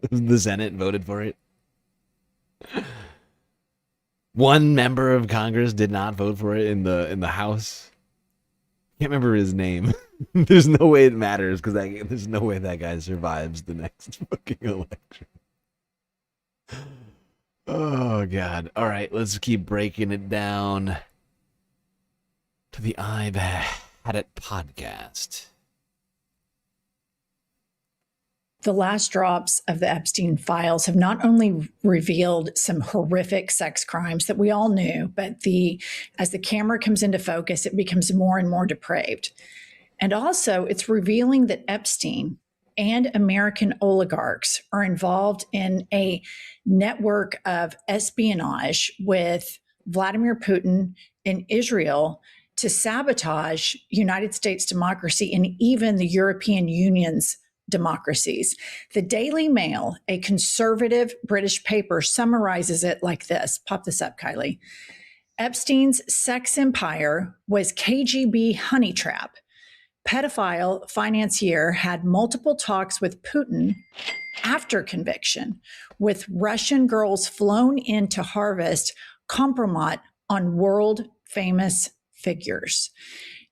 the Senate voted for it. One member of Congress did not vote for it in the House. Can't remember his name. There's no way it matters because there's no way that guy survives the next fucking election. Oh God! All right, let's keep breaking it down to the I've Had It podcast. The last drops of the Epstein files have not only revealed some horrific sex crimes that we all knew, but as the camera comes into focus, it becomes more and more depraved. And also, it's revealing that Epstein and American oligarchs are involved in a network of espionage with Vladimir Putin and Israel to sabotage United States democracy and even the European Union's democracies. The Daily Mail, a conservative British paper, summarizes it like this. Pop this up, Kylie. Epstein's sex empire was KGB honey trap. Pedophile financier had multiple talks with Putin after conviction, with Russian girls flown in to harvest compromat on world famous figures.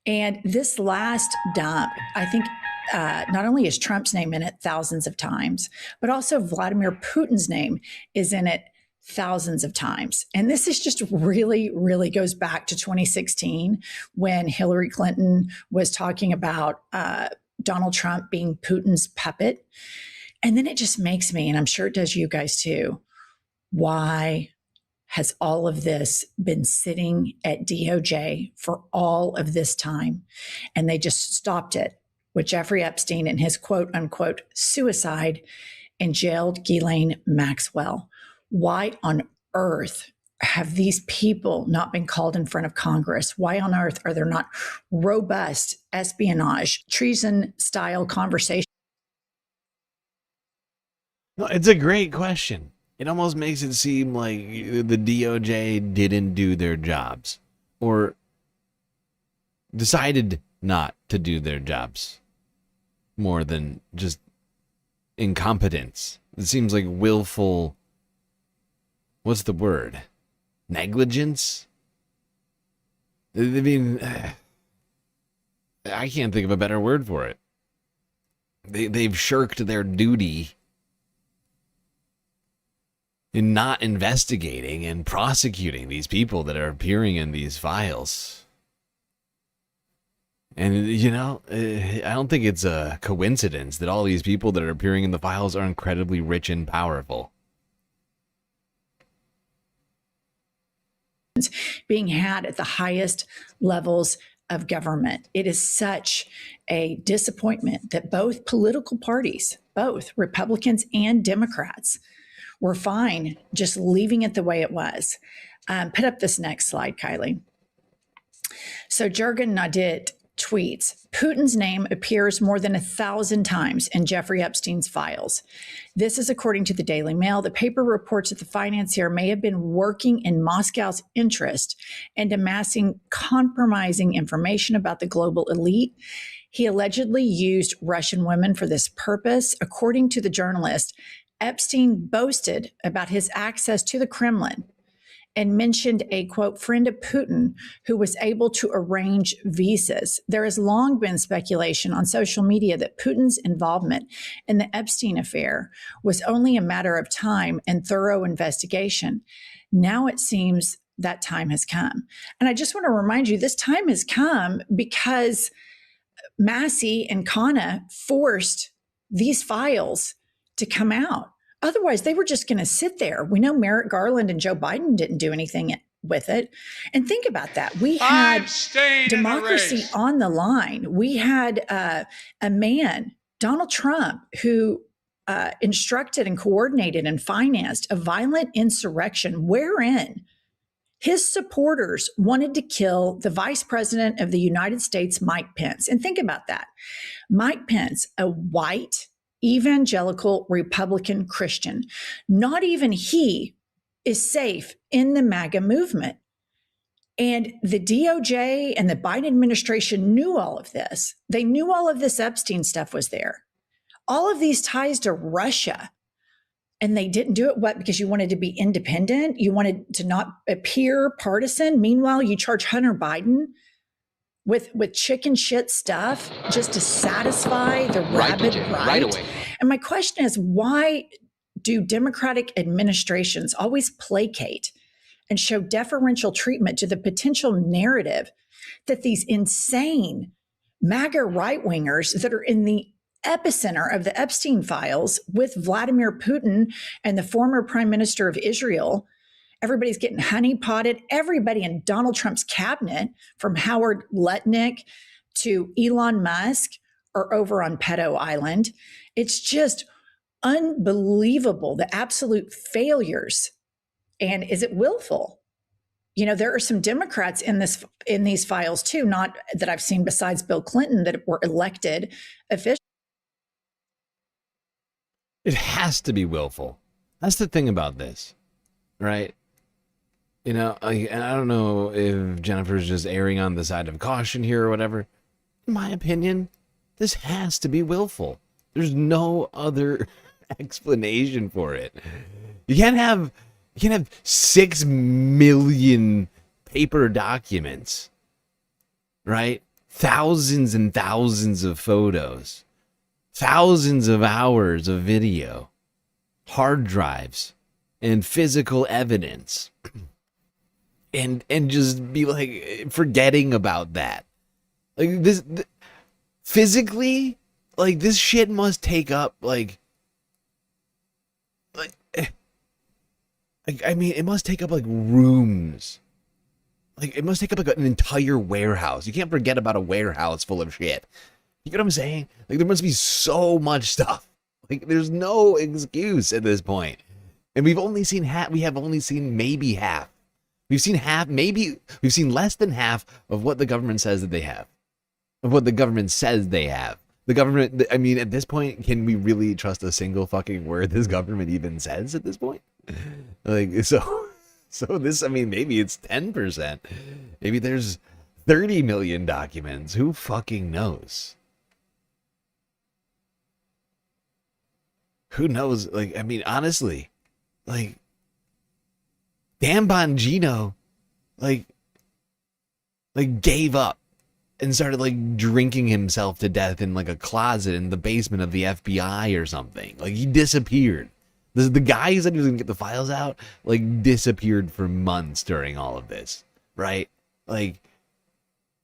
And this last dump, I think not only is Trump's name in it thousands of times, but also Vladimir Putin's name is in it thousands of times. And this is just really, really goes back to 2016 when Hillary Clinton was talking about Donald Trump being Putin's puppet. And then it just makes me, and I'm sure it does you guys too, why has all of this been sitting at DOJ for all of this time? And they just stopped it with Jeffrey Epstein and his quote unquote suicide and jailed Ghislaine Maxwell. Why on earth have these people not been called in front of Congress? Why on earth are there not robust espionage, treason style conversations? No, it's a great question. It almost makes it seem like the DOJ didn't do their jobs or decided not to do their jobs more than just incompetence. It seems like willful, what's the word? Negligence? I mean, I can't think of a better word for it. They've shirked their duty in not investigating and prosecuting these people that are appearing in these files. And, you know, I don't think it's a coincidence that all these people that are appearing in the files are incredibly rich and powerful. Being had at the highest levels of government. It is such a disappointment that both political parties, both Republicans and Democrats, were fine just leaving it the way it was. Put up this next slide, Kylie. So Jurgen Nadit tweets, Putin's name appears more than 1,000 times in Jeffrey Epstein's files. This is according to the Daily Mail. The paper reports that the financier may have been working in Moscow's interest and amassing compromising information about the global elite. He allegedly used Russian women for this purpose. According to the journalist, Epstein boasted about his access to the Kremlin and mentioned a, quote, friend of Putin who was able to arrange visas. There has long been speculation on social media that Putin's involvement in the Epstein affair was only a matter of time and thorough investigation. Now it seems that time has come. And I just want to remind you, this time has come because Massey and Khanna forced these files to come out. Otherwise, they were just going to sit there. We know Merrick Garland and Joe Biden didn't do anything with it. And think about that. We had democracy on the line. We had a man, Donald Trump, who instructed and coordinated and financed a violent insurrection wherein his supporters wanted to kill the vice president of the United States, Mike Pence. And think about that. Mike Pence, a white evangelical Republican Christian, not even he is safe in the MAGA movement. And the DOJ and the Biden administration knew all of this. They knew all of this Epstein stuff was there. All of these ties to Russia. And they didn't do it, what? Because you wanted to be independent? You wanted to not appear partisan? Meanwhile, you charge Hunter Biden with chicken shit stuff just to satisfy the rabid right away. And my question is, why do Democratic administrations always placate and show deferential treatment to the potential narrative that these insane MAGA right-wingers that are in the epicenter of the Epstein files with Vladimir Putin and the former prime minister of Israel, everybody's getting honeypotted. Everybody in Donald Trump's cabinet, from Howard Lutnick to Elon Musk, are over on Pedo Island. It's just unbelievable, the absolute failures. And is it willful? You know, there are some Democrats in these files too, not that I've seen besides Bill Clinton, that were elected officials. It has to be willful. That's the thing about this, right? You know, and I don't know if Jennifer's just erring on the side of caution here or whatever. In my opinion, this has to be willful. There's no other explanation for it. You can't have 6 million paper documents, right? Thousands and thousands of photos, thousands of hours of video, hard drives, and physical evidence, and just be like forgetting about that. Like this physically, like this shit must take up I mean, it must take up like rooms. Like it must take up like an entire warehouse. You can't forget about a warehouse full of shit. You get what I'm saying? Like there must be so much stuff. Like there's no excuse at this point. And we've only seen half. We have only seen maybe half. We've seen half, maybe we've seen less than half of what the government says that they have. Of what the government says they have. The government, I mean, at this point, can we really trust a single fucking word this government even says at this point? Like, so this, I mean, maybe it's 10%. Maybe there's 30 million documents. Who fucking knows? Who knows? Like, I mean, honestly, like, Dan Bongino, like gave up and started like drinking himself to death in like a closet in the basement of the FBI or something. Like he disappeared. The guy who said he was gonna get the files out, like disappeared for months during all of this, right? Like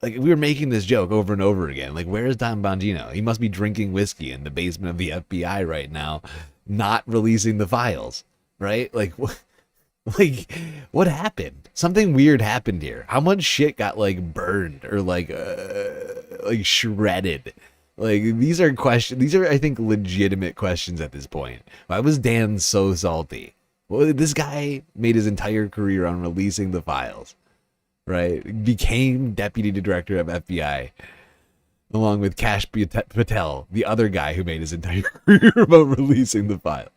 we were making this joke over and over again. Like, where is Don Bongino? He must be drinking whiskey in the basement of the FBI right now, not releasing the files, right? Like, what happened? Something weird happened here. How much shit got like burned or like shredded? Like these are questions. These are, I think, legitimate questions at this point. Why was Dan so salty? Well, this guy made his entire career on releasing the files, right? Became deputy director of FBI, along with Kash Patel, the other guy who made his entire career about releasing the files.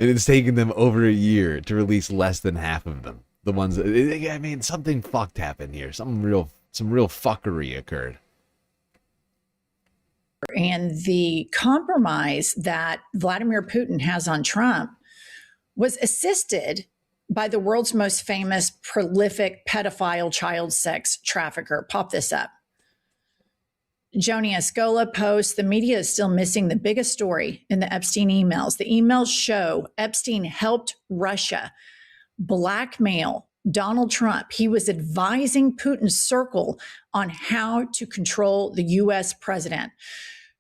And it's taken them over a year to release less than half of them. The ones that, I mean, something fucked happened here. Some real fuckery occurred. And the compromise that Vladimir Putin has on Trump was assisted by the world's most famous prolific pedophile child sex trafficker. Pop this up. Joni Escola posts, the media is still missing the biggest story in the Epstein emails. The emails show Epstein helped Russia blackmail Donald Trump. He was advising Putin's circle on how to control the U.S. president.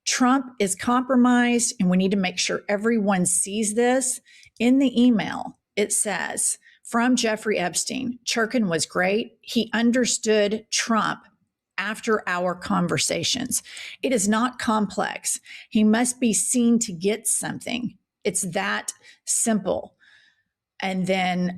Trump is compromised, and we need to make sure everyone sees this. In the email, it says, from Jeffrey Epstein, Churkin was great. He understood Trump after our conversations. It is not complex. He must be seen to get something. It's that simple. And then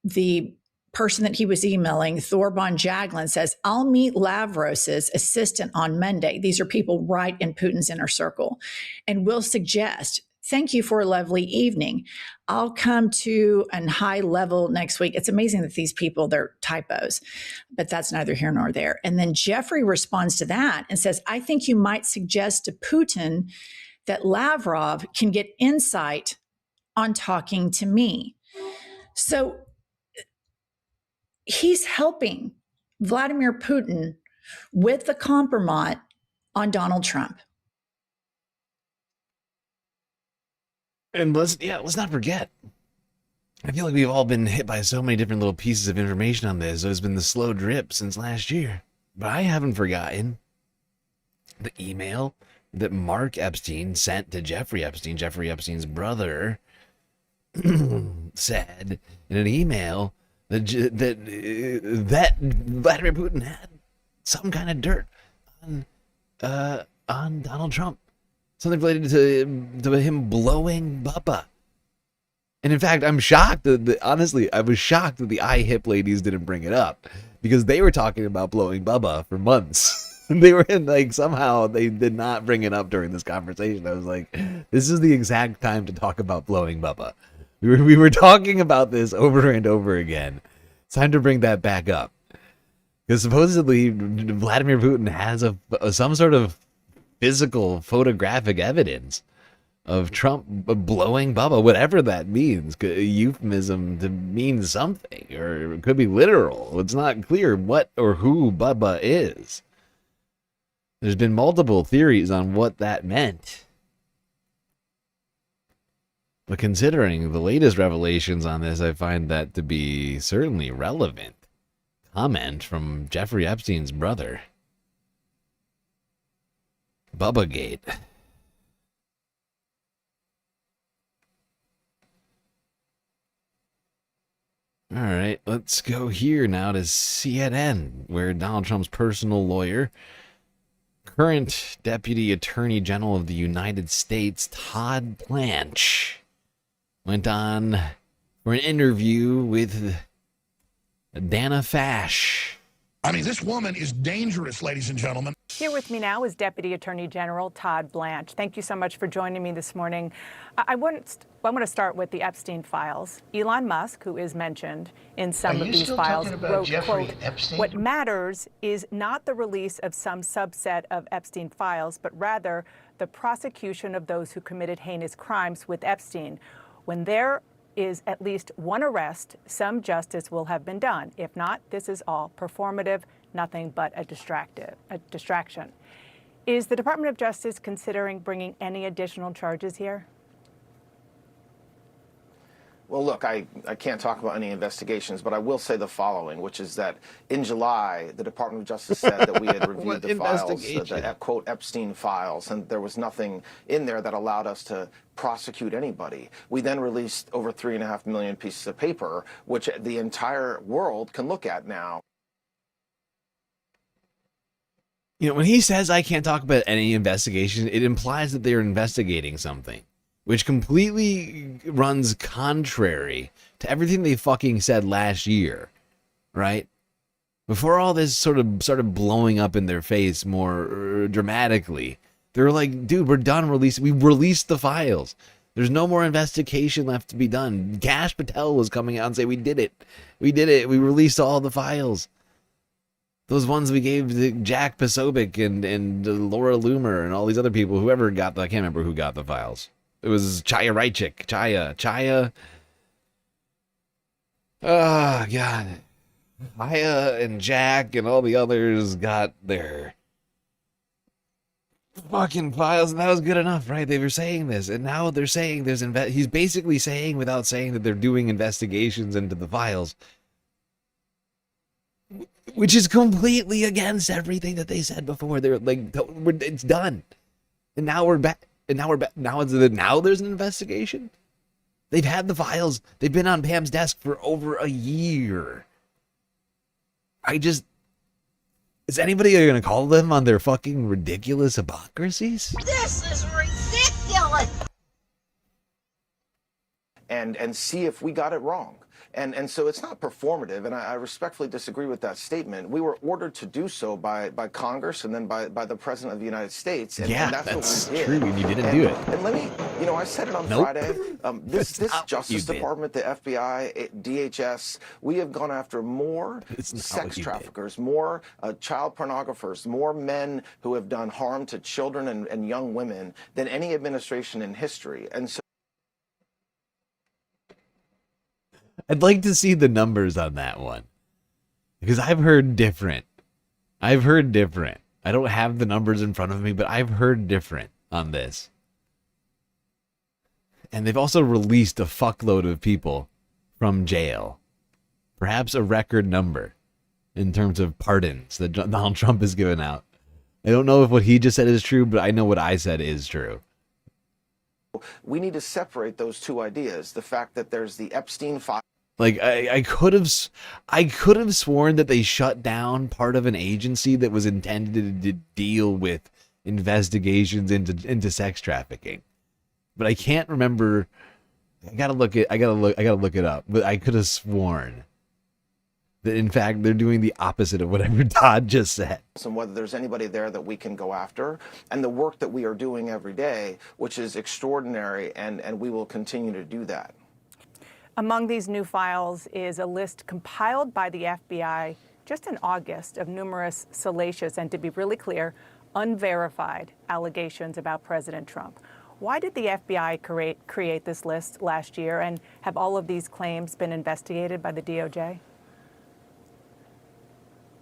the person that he was emailing, Thorbon Jaglin, says, I'll meet Lavros's assistant on Monday. These are people right in Putin's inner circle. And will suggest, thank you for a lovely evening. I'll come to a high level next week. It's amazing that these people, they're typos, but that's neither here nor there. And then Jeffrey responds to that and says, I think you might suggest to Putin that Lavrov can get insight on talking to me. So he's helping Vladimir Putin with the compromise on Donald Trump. And let's not forget. I feel like we've all been hit by so many different little pieces of information on this. There's been the slow drip since last year. But I haven't forgotten the email that Mark Epstein sent to Jeffrey Epstein, Jeffrey Epstein's brother, said in an email that Vladimir Putin had some kind of dirt on Donald Trump. Something related to him blowing Bubba. And in fact, I'm shocked honestly, I was shocked that the iHip ladies didn't bring it up, because they were talking about blowing Bubba for months. They were in, like, somehow they did not bring it up during this conversation. I was like, this is the exact time to talk about blowing Bubba. We were talking about this over and over again. It's time to bring that back up. Because supposedly Vladimir Putin has some sort of physical photographic evidence of Trump blowing Bubba, whatever that means. A euphemism to mean something, or it could be literal. It's not clear what or who Bubba is. There's been multiple theories on what that meant. But considering the latest revelations on this, I find that to be certainly relevant. Comment from Jeffrey Epstein's brother. Bubbagate. All right, let's go here now to CNN, where Donald Trump's personal lawyer, current Deputy Attorney General of the United States, Todd Blanche, went on for an interview with Dana Fash. I mean, this woman is dangerous, ladies and gentlemen. Here with me now is Deputy Attorney General Todd Blanche. Thank you so much for joining me this morning. I want to start with the Epstein files. Elon Musk, who is mentioned in some of these files, wrote, quote, "What matters is not the release of some subset of Epstein files, but rather the prosecution of those who committed heinous crimes with Epstein. When there is at least one arrest, some justice will have been done. If not, this is all performative, nothing but a distraction." Is the Department of Justice considering bringing any additional charges here? Well, look, I can't talk about any investigations, but I will say the following, which is that in July, the Department of Justice said that we had reviewed the files, the quote Epstein files, and there was nothing in there that allowed us to prosecute anybody. We then released over 3.5 million pieces of paper, which the entire world can look at now. You know, when he says I can't talk about any investigation, it implies that they're investigating something, which completely runs contrary to everything they fucking said last year, right? Before all this sort of started blowing up in their face more dramatically, they were like, dude, we're done releasing. We released the files. There's no more investigation left to be done. Gash Patel was coming out and saying, we did it. We did it. We released all the files. Those ones we gave to Jack Posobiec and Laura Loomer and all these other people, whoever got the, I can't remember who got the files. It was Chaya Raichik. Chaya. Oh, God. Chaya and Jack and all the others got their fucking files, and that was good enough, right? They were saying this, and now they're saying there's he's basically saying, without saying, that they're doing investigations into the files, which is completely against everything that they said before. They're like, it's done, and now we're back. And now there's an investigation. They've had the files. They've been on Pam's desk for over a year. Is anybody going to call them on their fucking ridiculous hypocrisies? This is ridiculous. And see if we got it wrong. And so it's not performative, and I respectfully disagree with that statement. We were ordered to do so by Congress and then by the President of the United States. And, yeah, and that's what we did. True, and you didn't do it. And let me, I said it on Friday. This Justice Department, the FBI, DHS, we have gone after more sex traffickers, more child pornographers, more men who have done harm to children and young women than any administration in history. And so I'd like to see the numbers on that one, because I've heard different. I don't have the numbers in front of me, but I've heard different on this. And they've also released a fuckload of people from jail. Perhaps a record number in terms of pardons that Donald Trump has given out. I don't know if what he just said is true, but I know what I said is true. We need to separate those two ideas. The fact that there's the Epstein file. Like I could have sworn that they shut down part of an agency that was intended to deal with investigations into sex trafficking, but I can't remember. I gotta look it up. But I could have sworn that in fact they're doing the opposite of whatever Todd just said. And whether there's anybody there that we can go after, and the work that we are doing every day, which is extraordinary, and we will continue to do that. Among these new files is a list compiled by the FBI just in August of numerous salacious and, to be really clear, unverified allegations about President Trump. Why did the FBI create this list last year, and have all of these claims been investigated by the DOJ?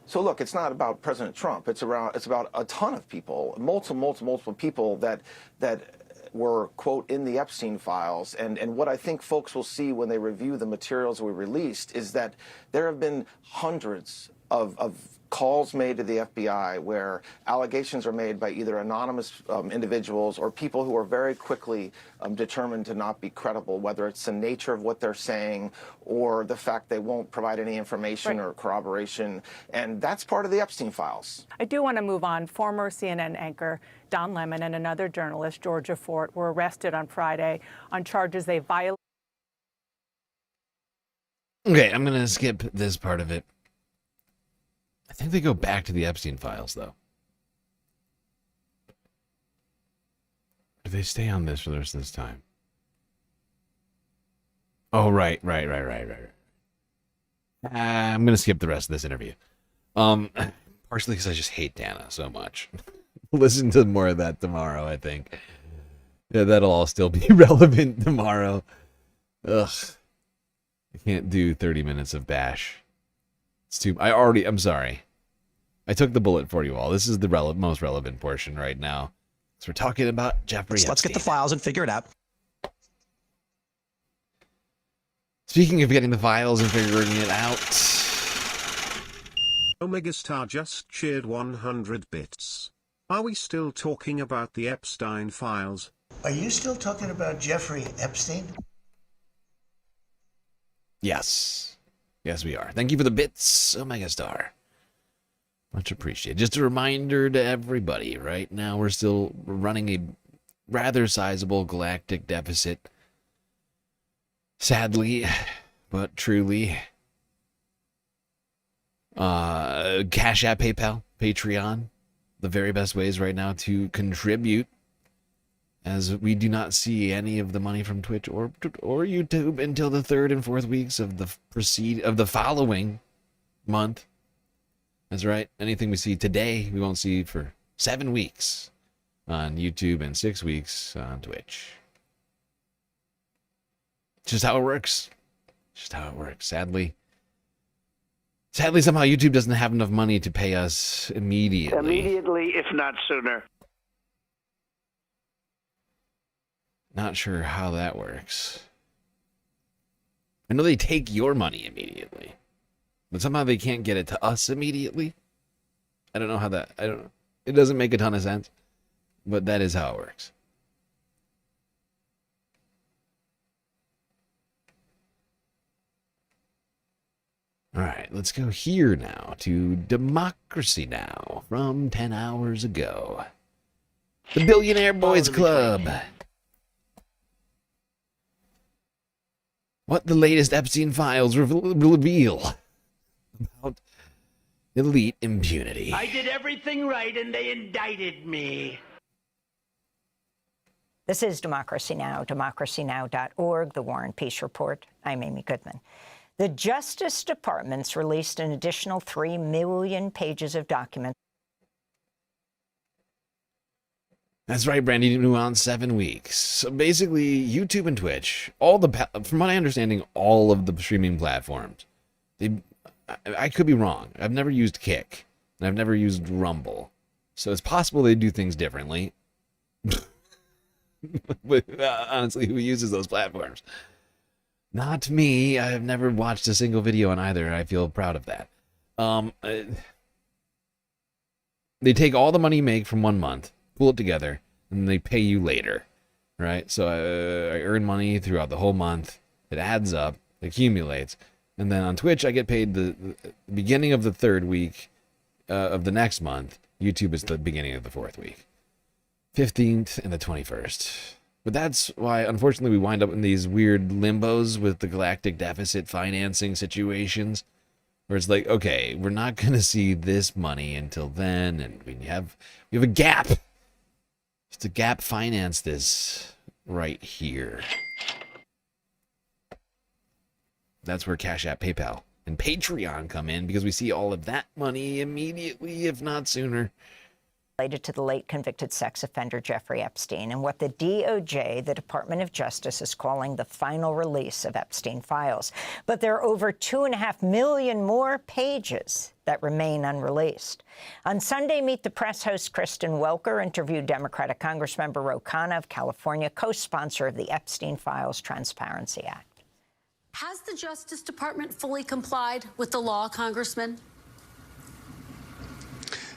So look, it's not about President Trump. It's about a ton of people, multiple people that were, quote, in the Epstein files. And what I think folks will see when they review the materials we released is that there have been hundreds of calls made to the FBI where allegations are made by either anonymous individuals or people who are very quickly determined to not be credible, whether it's the nature of what they're saying or the fact they won't provide any information or corroboration. And that's part of the Epstein files. I do want to move on. Former CNN anchor Don Lemon and another journalist, Georgia Fort, were arrested on Friday on charges they violated. Okay, I'm going to skip this part of it. I think they go back to the Epstein files, though. Do they stay on this for the rest of this time? Oh, right. I'm going to skip the rest of this interview. Partially because I just hate Dana so much. Listen to more of that tomorrow, I think. Yeah, that'll all still be relevant tomorrow. Ugh. I can't do 30 minutes of bash. It's too... I'm sorry. I took the bullet for you all. This is the most relevant portion right now. So we're talking about Jeffrey Epstein. Let's get the files and figure it out. Speaking of getting the files and figuring it out. Omega Star just cheered 100 bits. Are we still talking about the Epstein files? Are you still talking about Jeffrey Epstein? Yes. Yes, we are. Thank you for the bits, Omega Star. Much appreciated. Just a reminder to everybody, right now we're still running a rather sizable galactic deficit. Sadly, but truly. Cash App, PayPal, Patreon. The very best ways right now to contribute, as we do not see any of the money from Twitch or YouTube until the 3rd and 4th weeks of the following month. That's right. Anything we see today, we won't see for 7 weeks on YouTube and 6 weeks on Twitch. Just how it works. Just how it works. Sadly, somehow YouTube doesn't have enough money to pay us immediately. Immediately, if not sooner. Not sure how that works. I know they take your money immediately, but somehow they can't get it to us immediately. I don't know how that... It doesn't make a ton of sense, but that is how it works. All right, let's go here now to Democracy Now! From 10 hours ago. The Billionaire Boys Club. What the latest Epstein files reveal about elite impunity. I did everything right and they indicted me. This is Democracy Now!, democracynow.org, the War and Peace Report. I'm Amy Goodman. The Justice Department's released an additional 3 million pages of documents. That's right, Brandy, new on 7 weeks. So basically, YouTube and Twitch, from my understanding, all of the streaming platforms, I could be wrong. I've never used Kick, and I've never used Rumble. So it's possible they do things differently. But honestly, who uses those platforms? Not me. I've never watched a single video on either. I feel proud of that. They take all the money you make from 1 month, pull it together, and they pay you later, right? So I earn money throughout the whole month. It adds up, it accumulates. And then on Twitch, I get paid the beginning of the 3rd week of the next month. YouTube is the beginning of the 4th week. 15th and the 21st. But that's why, unfortunately, we wind up in these weird limbos with the galactic deficit financing situations, where it's like, okay, we're not going to see this money until then, and we have a gap. Just to gap finance this right here. That's where Cash App, PayPal, and Patreon come in, because we see all of that money immediately, if not sooner. Related to the late convicted sex offender Jeffrey Epstein and what the DOJ, the Department of Justice, is calling the final release of Epstein files. But there are over 2.5 million more pages that remain unreleased. On Sunday, Meet the Press host Kristen Welker interviewed Democratic Congressmember Ro Khanna of California, co-sponsor of the Epstein Files Transparency Act. Has the Justice Department fully complied with the law, Congressman?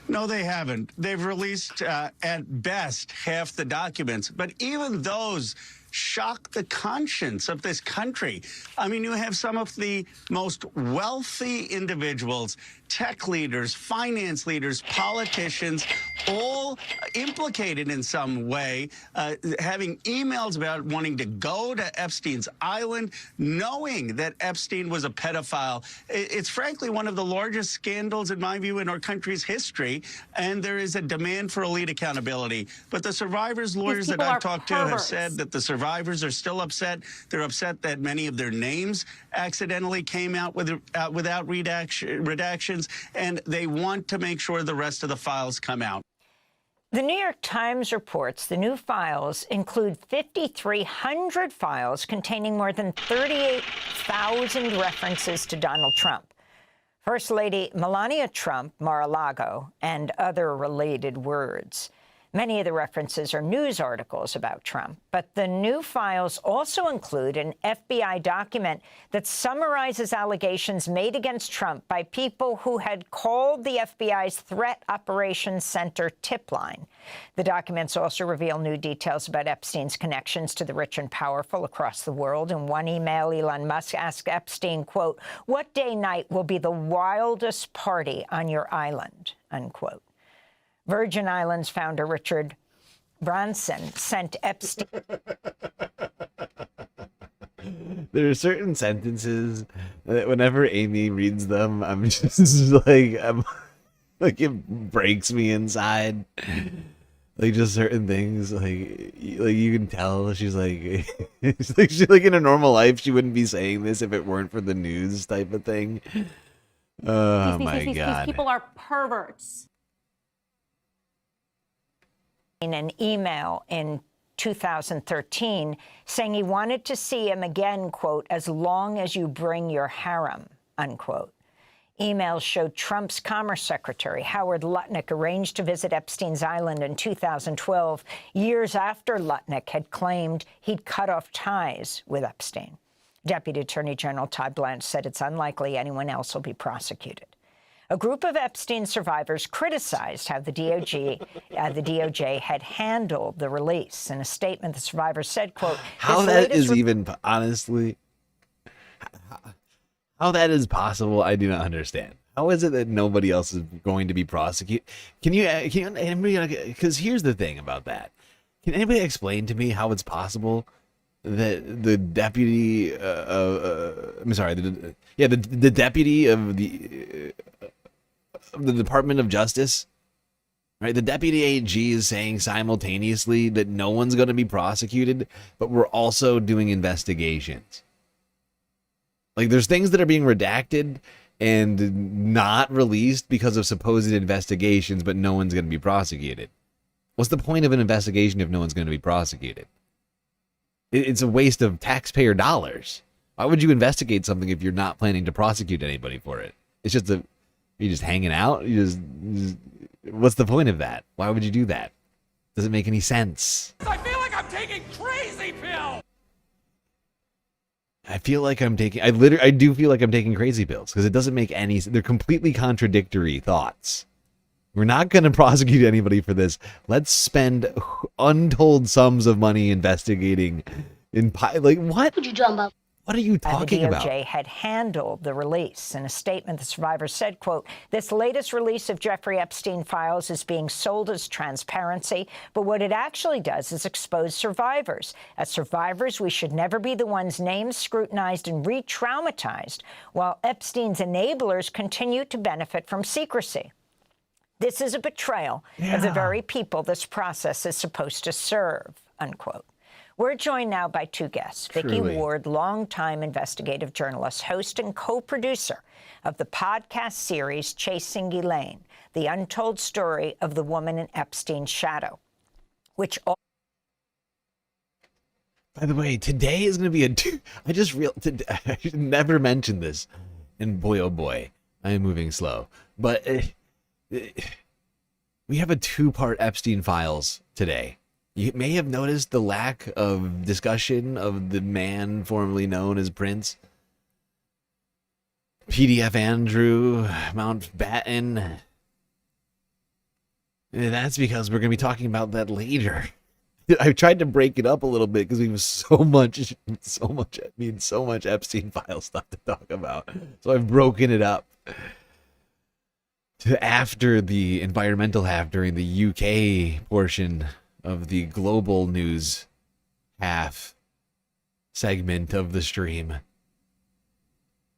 No, they haven't. They've released, at best, half the documents. But even those shock the conscience of this country. I mean, you have some of the most wealthy individuals, tech leaders, finance leaders, politicians, all implicated in some way, having emails about wanting to go to Epstein's island, knowing that Epstein was a pedophile. It's frankly one of the largest scandals, in my view, in our country's history, and there is a demand for elite accountability. But the survivors' lawyers that I've talked to have said that the survivors are still upset. They're upset that many of their names accidentally came out without redactions, and they want to make sure the rest of the files come out. The New York Times reports the new files include 5,300 files containing more than 38,000 references to Donald Trump, First Lady Melania Trump, Mar-a-Lago, and other related words. Many of the references are news articles about Trump, but the new files also include an FBI document that summarizes allegations made against Trump by people who had called the FBI's Threat Operations Center tip line. The documents also reveal new details about Epstein's connections to the rich and powerful across the world. In one email, Elon Musk asked Epstein, quote, "What day night will be the wildest party on your island?" unquote. Virgin Islands founder Richard Branson sent Epstein. There are certain sentences that whenever Amy reads them, I'm just like it breaks me inside. Like just certain things, like you can tell she's like, she's like in a normal life she wouldn't be saying this if it weren't for the news type of thing. Oh my God! These people are perverts. In an email in 2013 saying he wanted to see him again, quote, "as long as you bring your harem," unquote. Emails showed Trump's Commerce Secretary, Howard Lutnick, arranged to visit Epstein's island in 2012, years after Lutnick had claimed he'd cut off ties with Epstein. Deputy Attorney General Todd Blanche said it's unlikely anyone else will be prosecuted. A group of Epstein survivors criticized how the DOJ had handled the release. In a statement, the survivors said, quote, how that is even, honestly, how that is possible, I do not understand. How is it that nobody else is going to be prosecuted? Can you anybody, because here's the thing about that. Can anybody explain to me how it's possible that the deputy, I'm sorry, the deputy of the Department of Justice, right? The deputy AG is saying simultaneously that no one's going to be prosecuted, but we're also doing investigations. Like there's things that are being redacted and not released because of supposed investigations, but no one's going to be prosecuted. What's the point of an investigation if no one's going to be prosecuted? It's a waste of taxpayer dollars. Why would you investigate something if you're not planning to prosecute anybody for it? It's just you're just hanging out. What's the point of that? Why would you do that? Doesn't make any sense. I feel like I'm taking crazy pills. I do feel like I'm taking crazy pills because it doesn't make any sense. They're completely contradictory thoughts. We're not going to prosecute anybody for this. Let's spend untold sums of money investigating in like what? What you talking about? What are you talking about? The DOJ had handled the release. In a statement, the survivors said, quote, "This latest release of Jeffrey Epstein files is being sold as transparency, but what it actually does is expose survivors. As survivors, we should never be the ones names scrutinized and re-traumatized, while Epstein's enablers continue to benefit from secrecy. This is a betrayal of the very people this process is supposed to serve," unquote. We're joined now by two guests. Vicky Ward, longtime investigative journalist, host and co-producer of the podcast series Chasing Ghislaine, the untold story of the woman in Epstein's shadow, which... By the way, today is going to be I just realized, I should never mention this, and boy, oh boy, I am moving slow. But we have a two-part Epstein files today. You may have noticed the lack of discussion of the man formerly known as Prince. PDF Andrew Mountbatten. That's because we're going to be talking about that later. I tried to break it up a little bit because we have so much Epstein file stuff to talk about. So I've broken it up to after the environmental half during the UK portion of the global news half segment of the stream.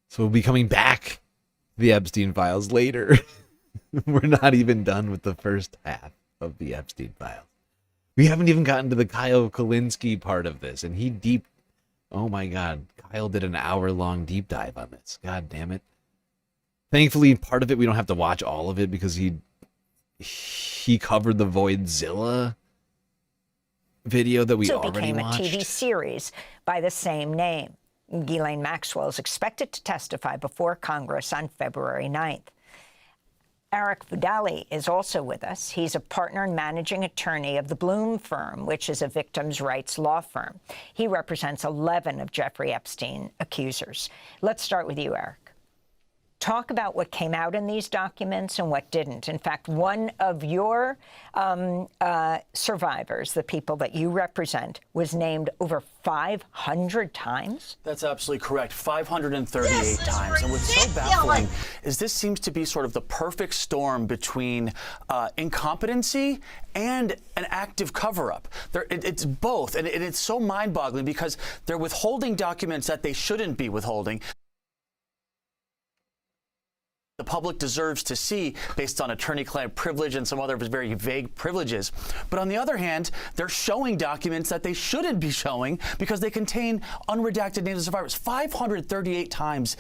So we'll be coming back to the Epstein files later. We're not even done with the first half of the Epstein files. We haven't even gotten to the Kyle Kulinski part of this, and oh my God, Kyle did an hour-long deep dive on this. God damn it. Thankfully, part of it, we don't have to watch all of it because he covered the Voidzilla video that we already watched. It became a TV series by the same name. Ghislaine Maxwell is expected to testify before Congress on February 9th. Eric Vidali is also with us. He's a partner and managing attorney of the Bloom firm, which is a victims' rights law firm. He represents 11 of Jeffrey Epstein accusers. Let's start with you, Eric. Talk about what came out in these documents and what didn't. In fact, one of your survivors, the people that you represent, was named over 500 times? That's absolutely correct. 538 times. And what's so baffling is this seems to be sort of the perfect storm between incompetency and an active cover-up. It's both. And it's so mind-boggling because they're withholding documents that they shouldn't be withholding. The public deserves to see based on attorney-client privilege and some other very vague privileges. But on the other hand, they're showing documents that they shouldn't be showing because they contain unredacted names of survivors 538 times.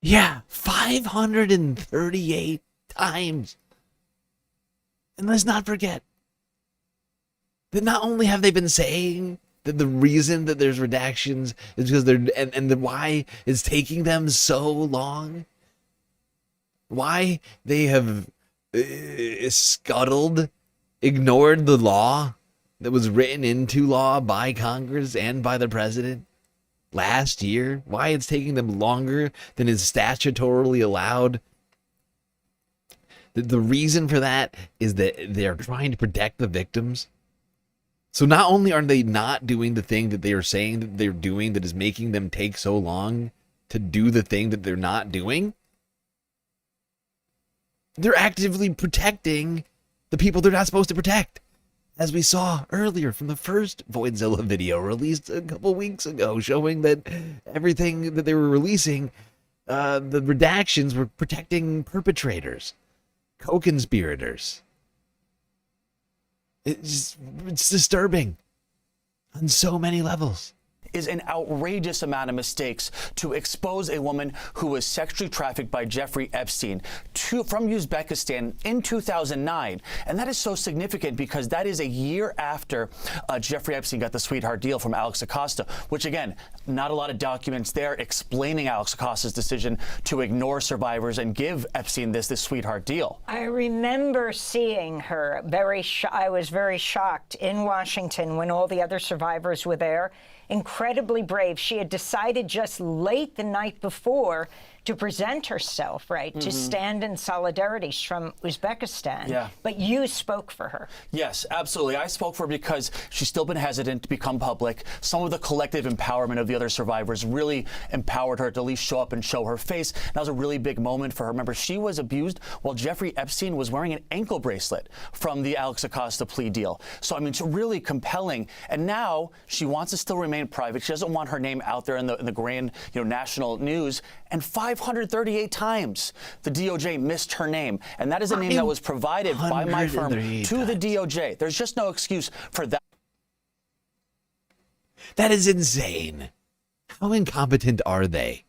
Yeah, 538 times. And let's not forget that not only have they been saying that the reason that there's redactions is because why it's taking them so long, why they have ignored the law that was written into law by Congress and by the president last year, why it's taking them longer than is statutorily allowed. The reason for that is that they're trying to protect the victims. So not only are they not doing the thing that they are saying that they're doing that is making them take so long to do the thing that they're not doing, they're actively protecting the people they're not supposed to protect. As we saw earlier from the first Voidzilla video released a couple weeks ago, showing that everything that they were releasing, the redactions were protecting perpetrators, co-conspirators. It's disturbing on so many levels. Is an outrageous amount of mistakes to expose a woman who was sexually trafficked by Jeffrey Epstein from Uzbekistan in 2009. And that is so significant because that is a year after Jeffrey Epstein got the sweetheart deal from Alex Acosta, which, again, not a lot of documents there explaining Alex Acosta's decision to ignore survivors and give Epstein this sweetheart deal. I remember seeing her I was very shocked in Washington when all the other survivors were there. Incredible incredibly brave. She had decided just late the night before to present herself, right, to stand in solidarity from Uzbekistan. Yeah. But you spoke for her. Yes, absolutely. I spoke for her because she's still been hesitant to become public. Some of the collective empowerment of the other survivors really empowered her to at least show up and show her face. That was a really big moment for her. Remember, she was abused while Jeffrey Epstein was wearing an ankle bracelet from the Alex Acosta plea deal. So, I mean, it's really compelling. And now she wants to still remain private. She doesn't want her name out there in the grand, national news. And 538 times the DOJ missed her name. And that is a name that was provided by my firm to the DOJ. There's just no excuse for that. That is insane. How incompetent are they?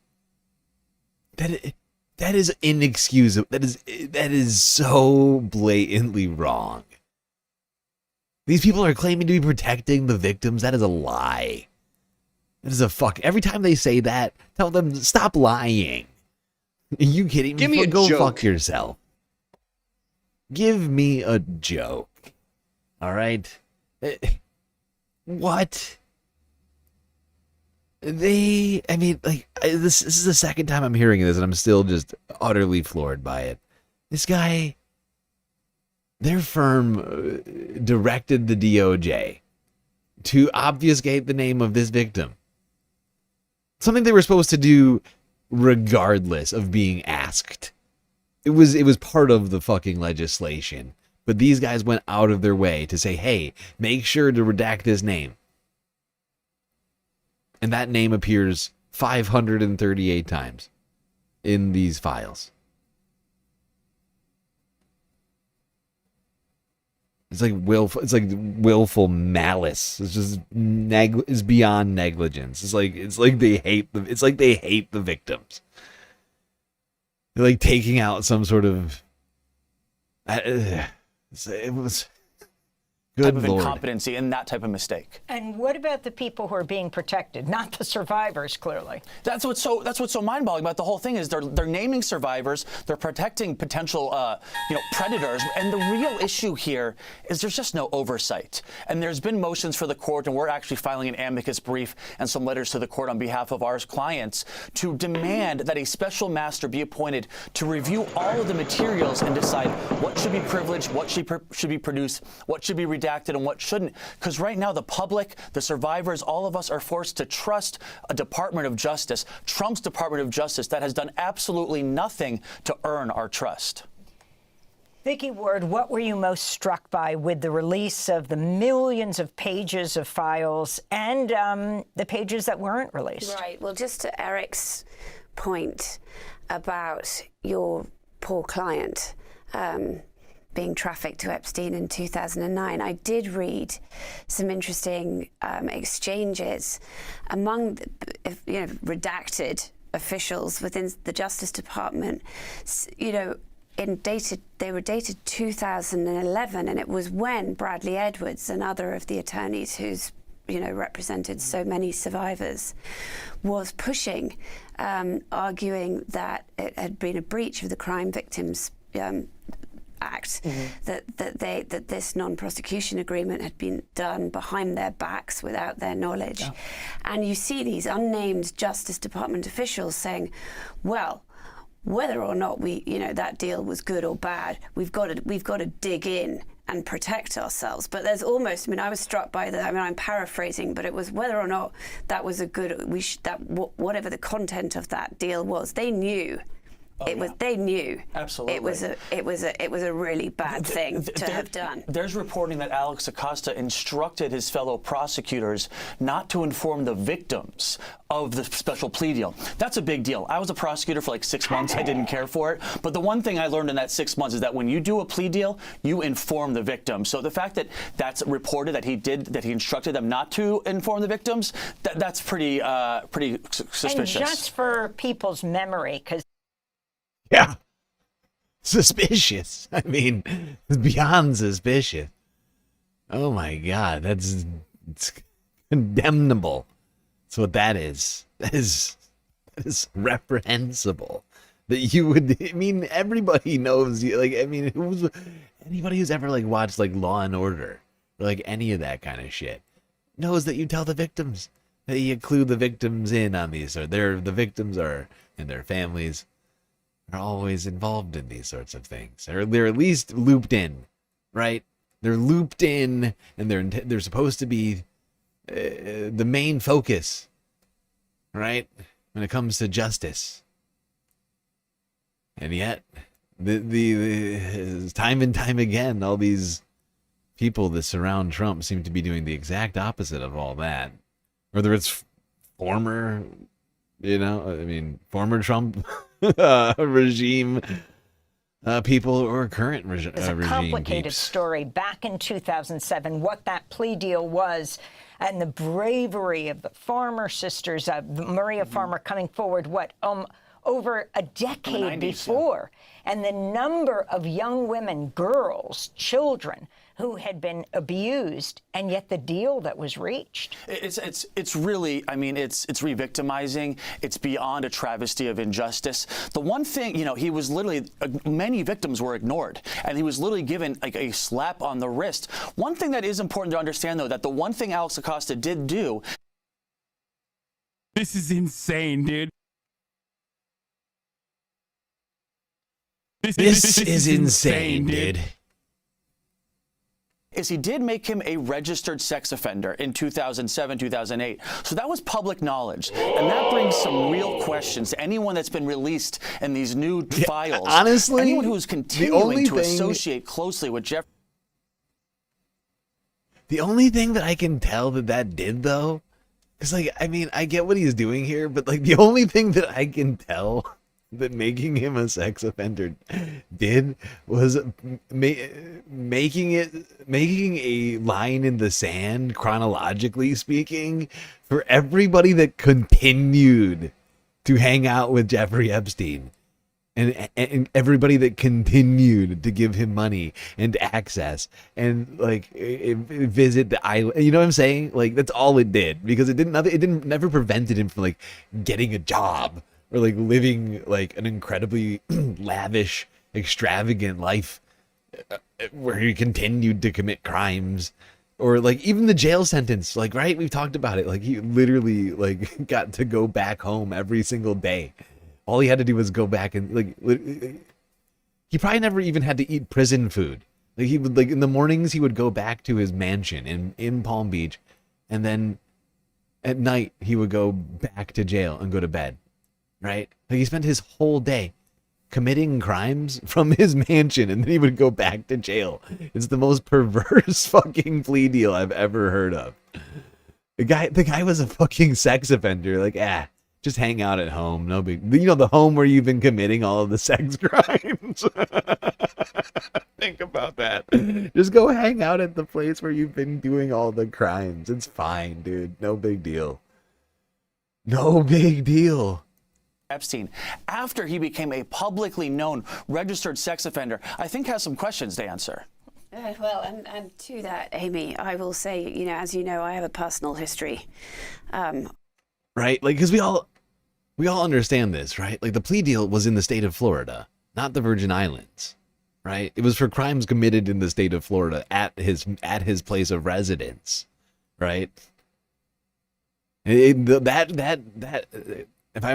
That is inexcusable. That is so blatantly wrong. These people are claiming to be protecting the victims. That is a lie. That is a fuck. Every time they say that, tell them stop lying. Are you kidding me? Give me a Go joke. fuck yourself. Give me a joke. All right. What? This is the second time I'm hearing this, and I'm still just utterly floored by it. This guy, their firm directed the DOJ to obfuscate the name of this victim. Something they were supposed to do regardless of being asked. It was part of the fucking legislation. But these guys went out of their way to say, hey, make sure to redact this name. And that name appears 538 times in these files. It's like willful malice. It's just is beyond negligence. It's like they hate the victims. They're like taking out some sort of it was good type of Lord. incompetency and that type of mistake. And what about the people who are being protected? Not the survivors, clearly. That's what's so mind-boggling about the whole thing is they're naming survivors, they're protecting potential predators, and the real issue here is there's just no oversight. And there's been motions for the court, and we're actually filing an amicus brief and some letters to the court on behalf of our clients to demand that a special master be appointed to review all of the materials and decide what should be privileged, what should be produced, what should be redacted, and what shouldn't. Because right now, the public, the survivors, all of us are forced to trust a Department of Justice, Trump's Department of Justice, that has done absolutely nothing to earn our trust. Vicki Ward, what were you most struck by with the release of the millions of pages of files and the pages that weren't released? Right. Well, just to Eric's point about your poor client being trafficked to Epstein in 2009, I did read some interesting exchanges among redacted officials within the Justice Department. They were dated 2011, and it was when Bradley Edwards, another of the attorneys who's represented so many survivors, was pushing, arguing that it had been a breach of the Crime Victims Act, that this non-prosecution agreement had been done behind their backs without their knowledge. Yeah. And you see these unnamed Justice Department officials saying, well, whether or not that deal was good or bad, we've got to dig in and protect ourselves. But there's almost, I was struck by that. I'm paraphrasing, but it was whether or not that was a good, whatever the content of that deal was, they knew. They knew. Absolutely. It was a really bad thing to have done. There's reporting that Alex Acosta instructed his fellow prosecutors not to inform the victims of the special plea deal. That's a big deal. I was a prosecutor for like 6 months. I didn't care for it. But the one thing I learned in that 6 months is that when you do a plea deal, you inform the victim. So the fact that that's reported that he instructed them not to inform the victims, that's pretty suspicious. And just for people's memory, because yeah. Suspicious. It's beyond suspicious. Oh my God. It's condemnable. That's what that is. That is reprehensible. That you would, everybody knows, anybody who's ever watched Law and Order, or any of that kind of shit, knows that you tell the victims they include the victims in on these, or the victims are and their families are always involved in these sorts of things. They're at least looped in, right? They're looped in, and they're supposed to be the main focus, right? When it comes to justice. And yet, the time and time again, all these people that surround Trump seem to be doing the exact opposite of all that. Whether it's former Trump regime people or current regime It's a complicated story. Back in 2007, what that plea deal was, and the bravery of the Farmer sisters, Maria Farmer coming forward, over a decade before, and the number of young women, girls, children who had been abused, and yet the deal that was reached. It's really, I mean, it's re-victimizing. It's beyond a travesty of injustice. The one thing, he was literally, many victims were ignored, and he was literally given like a slap on the wrist. One thing that is important to understand, though, that the one thing Alex Acosta did do. This is insane, dude. This is insane, dude. Is he did make him a registered sex offender in 2007, 2008. So that was public knowledge. And that brings some real questions to anyone that's been released in these new files. Honestly, anyone who's continuing to associate closely with Jeff. The only thing that I can tell that did, though, is I get what he's doing here, but the only thing that I can tell that making him a sex offender did was making a line in the sand, chronologically speaking, for everybody that continued to hang out with Jeffrey Epstein and everybody that continued to give him money and access and visit the island. You know what I'm saying? That's all it did, because it never prevented him from getting a job or living an incredibly lavish, extravagant life where he continued to commit crimes, or even the jail sentence. Right, we've talked about it. He literally got to go back home every single day. All he had to do was go back and he probably never even had to eat prison food. He would in the mornings he would go back to his mansion in Palm Beach, and then at night he would go back to jail and go to bed. Right? He spent his whole day committing crimes from his mansion, and then he would go back to jail. It's the most perverse fucking plea deal I've ever heard of. The guy was a fucking sex offender. Just hang out at home. No big, the home where you've been committing all of the sex crimes. Think about that. Just go hang out at the place where you've been doing all the crimes. It's fine, dude. No big deal. No big deal. Epstein, after he became a publicly known registered sex offender, I think has some questions to answer. Well, and to that, Amy, I will say, as you know, I have a personal history. Right? Because we all understand this, right? The plea deal was in the state of Florida, not the Virgin Islands, right? It was for crimes committed in the state of Florida at his place of residence, right? If I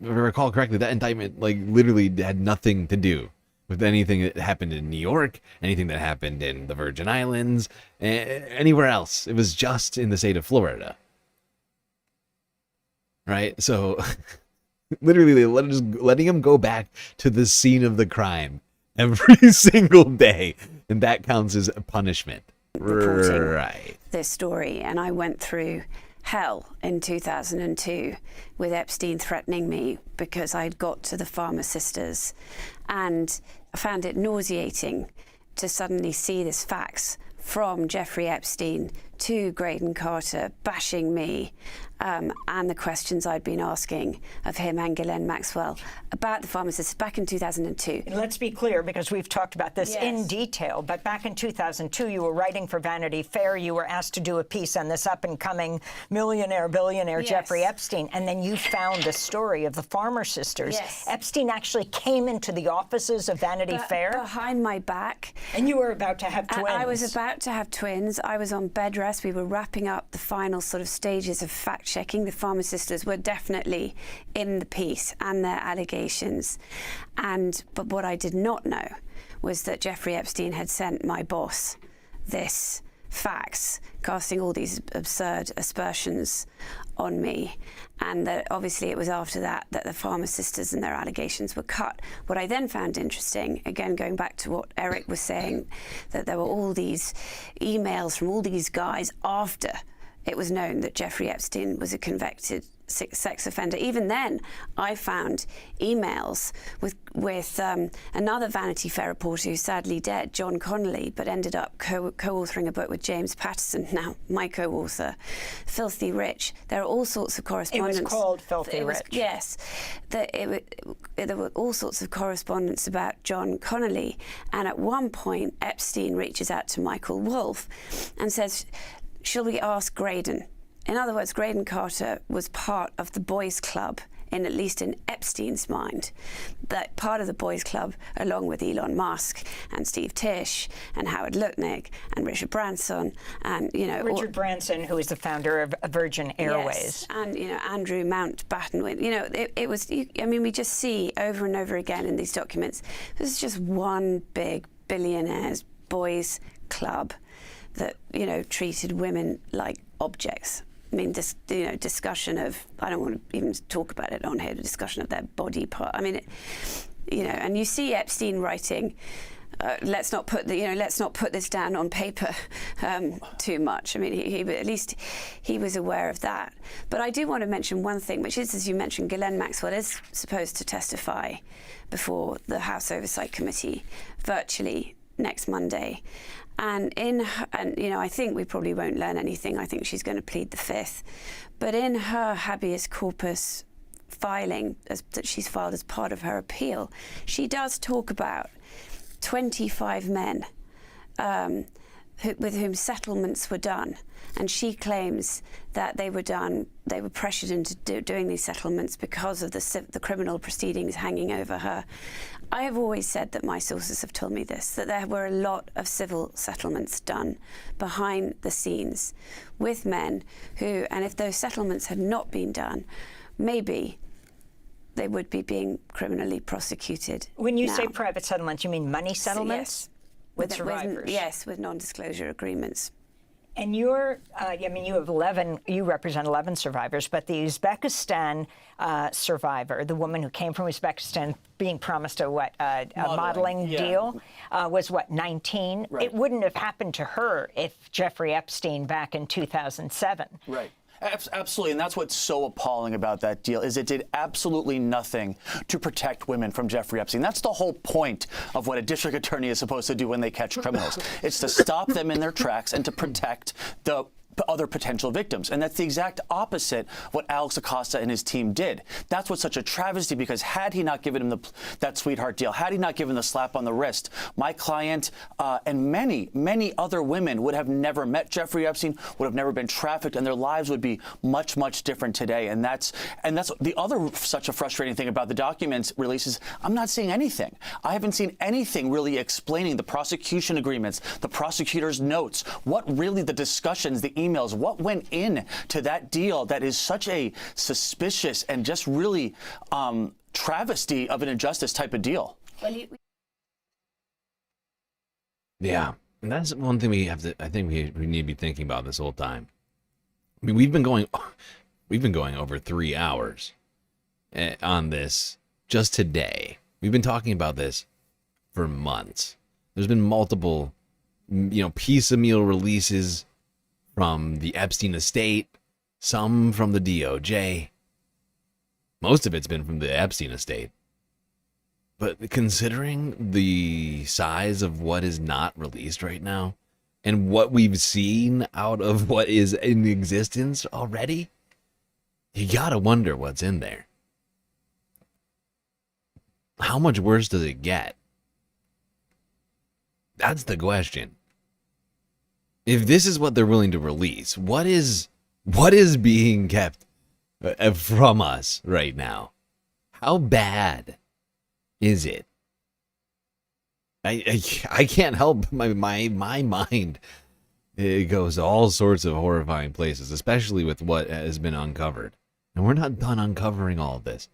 recall correctly, that indictment literally had nothing to do with anything that happened in New York, anything that happened in the Virgin Islands, anywhere else. It was just in the state of Florida. Right? So literally letting him go back to the scene of the crime every single day, and that counts as a punishment. Right. This story, and I went through hell in 2002 with Epstein threatening me because I'd got to the Farmer sisters, and I found it nauseating to suddenly see this fax from Jeffrey Epstein to Graydon Carter bashing me and the questions I'd been asking of him and Ghislaine Maxwell about the Farmer sisters back in 2002. Let's be clear, because we've talked about this in detail, but back in 2002, you were writing for Vanity Fair. You were asked to do a piece on this up-and-coming billionaire Jeffrey Epstein, and then you found the story of the Farmer sisters. Epstein actually came into the offices of Vanity Fair. Behind my back. And you were about to have twins. I was about about to have twins. I was on bed rest. We were wrapping up the final sort of stages of fact-checking. The Farmer sisters were definitely in the piece and their allegations. But what I did not know was that Jeffrey Epstein had sent my boss this fax, casting all these absurd aspersions on me, and that obviously it was after that that the Farmer sisters and their allegations were cut. What I then found interesting, again going back to what Eric was saying, that there were all these emails from all these guys after it was known that Jeffrey Epstein was a convicted sex offender. Even then, I found emails with another Vanity Fair reporter who's sadly dead, John Connolly, but ended up co-authoring a book with James Patterson, now my co-author, Filthy Rich. There are all sorts of correspondence. It was called Filthy Rich. Yes. There were all sorts of correspondence about John Connolly, and at one point, Epstein reaches out to Michael Wolff and says, "Shall we ask Graydon?" In other words, Graydon Carter was part of the boys' club, at least in Epstein's mind. That part of the boys' club, along with Elon Musk and Steve Tisch and Howard Lutnick and Richard Branson and Richard Branson, who is the founder of Virgin Airways, yes, and Andrew Mountbatten. It was. We just see over and over again in these documents. This is just one big billionaires' boys' club that treated women like objects. I mean, this discussion of, I don't want to even talk about it on here, the discussion of their body part. I mean, and you see Epstein writing, let's not put this down on paper too much. I mean, at least he was aware of that. But I do want to mention one thing, which is, as you mentioned, Ghislaine Maxwell is supposed to testify before the House Oversight Committee virtually next Monday. And I think we probably won't learn anything. I think she's going to plead the fifth. But in her habeas corpus filing that she's filed as part of her appeal, she does talk about 25 men with whom settlements were done. And she claims that they were pressured into doing these settlements because of the criminal proceedings hanging over her. I have always said that my sources have told me this, that there were a lot of civil settlements done behind the scenes with men who, and if those settlements had not been done, maybe they would be being criminally prosecuted. When you say private settlements, you mean money settlements? Yes. With survivors? Yes, with non-disclosure agreements. And you have 11, you represent 11 survivors, but the Uzbekistan survivor, the woman who came from Uzbekistan being promised a modeling deal, was 19? Right. It wouldn't have happened to her if Jeffrey Epstein back in 2007. Right. Absolutely, and that's what's so appalling about that deal is it did absolutely nothing to protect women from Jeffrey Epstein. That's the whole point of what a district attorney is supposed to do when they catch criminals. It's to stop them in their tracks and to protect the other potential victims. And that's the exact opposite what Alex Acosta and his team did. That's what's such a travesty, because had he not given him that sweetheart deal, had he not given the slap on the wrist, my client and many, many other women would have never met Jeffrey Epstein, would have never been trafficked, and their lives would be much, much different today. And that's the other such a frustrating thing about the documents releases. I'm not seeing anything. I haven't seen anything really explaining the prosecution agreements, the prosecutor's notes, what really the discussions, the emails, what went in to that deal that is such a suspicious and just really travesty of an injustice type of deal. Yeah, and that's one thing we need to be thinking about this whole time. I mean, we've been going over 3 hours on this just today. We've been talking about this for months. There's been multiple, piecemeal releases from the Epstein estate, some from the DOJ. Most of it's been from the Epstein estate. But considering the size of what is not released right now and what we've seen out of what is in existence already, you gotta wonder what's in there. How much worse does it get? That's the question. If this is what they're willing to release, what is being kept from us right now? How bad is it? I can't help my mind It goes to all sorts of horrifying places, especially with what has been uncovered. And we're not done uncovering all of this.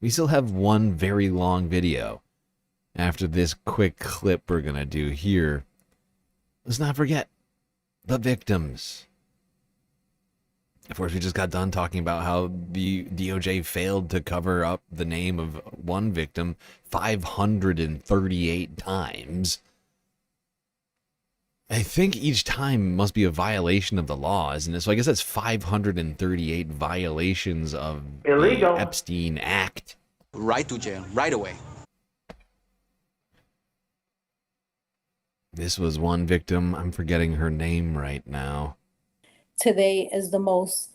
We still have one very long video after this quick clip we're going to do here. Let's not forget the victims. Of course, we just got done talking about how the DOJ failed to cover up the name of one victim 538 times. I think each time must be a violation of the law, isn't it? So I guess that's 538 violations of the Epstein Act. Right to jail, right away. This was one victim. I'm forgetting her name right now. Today is the most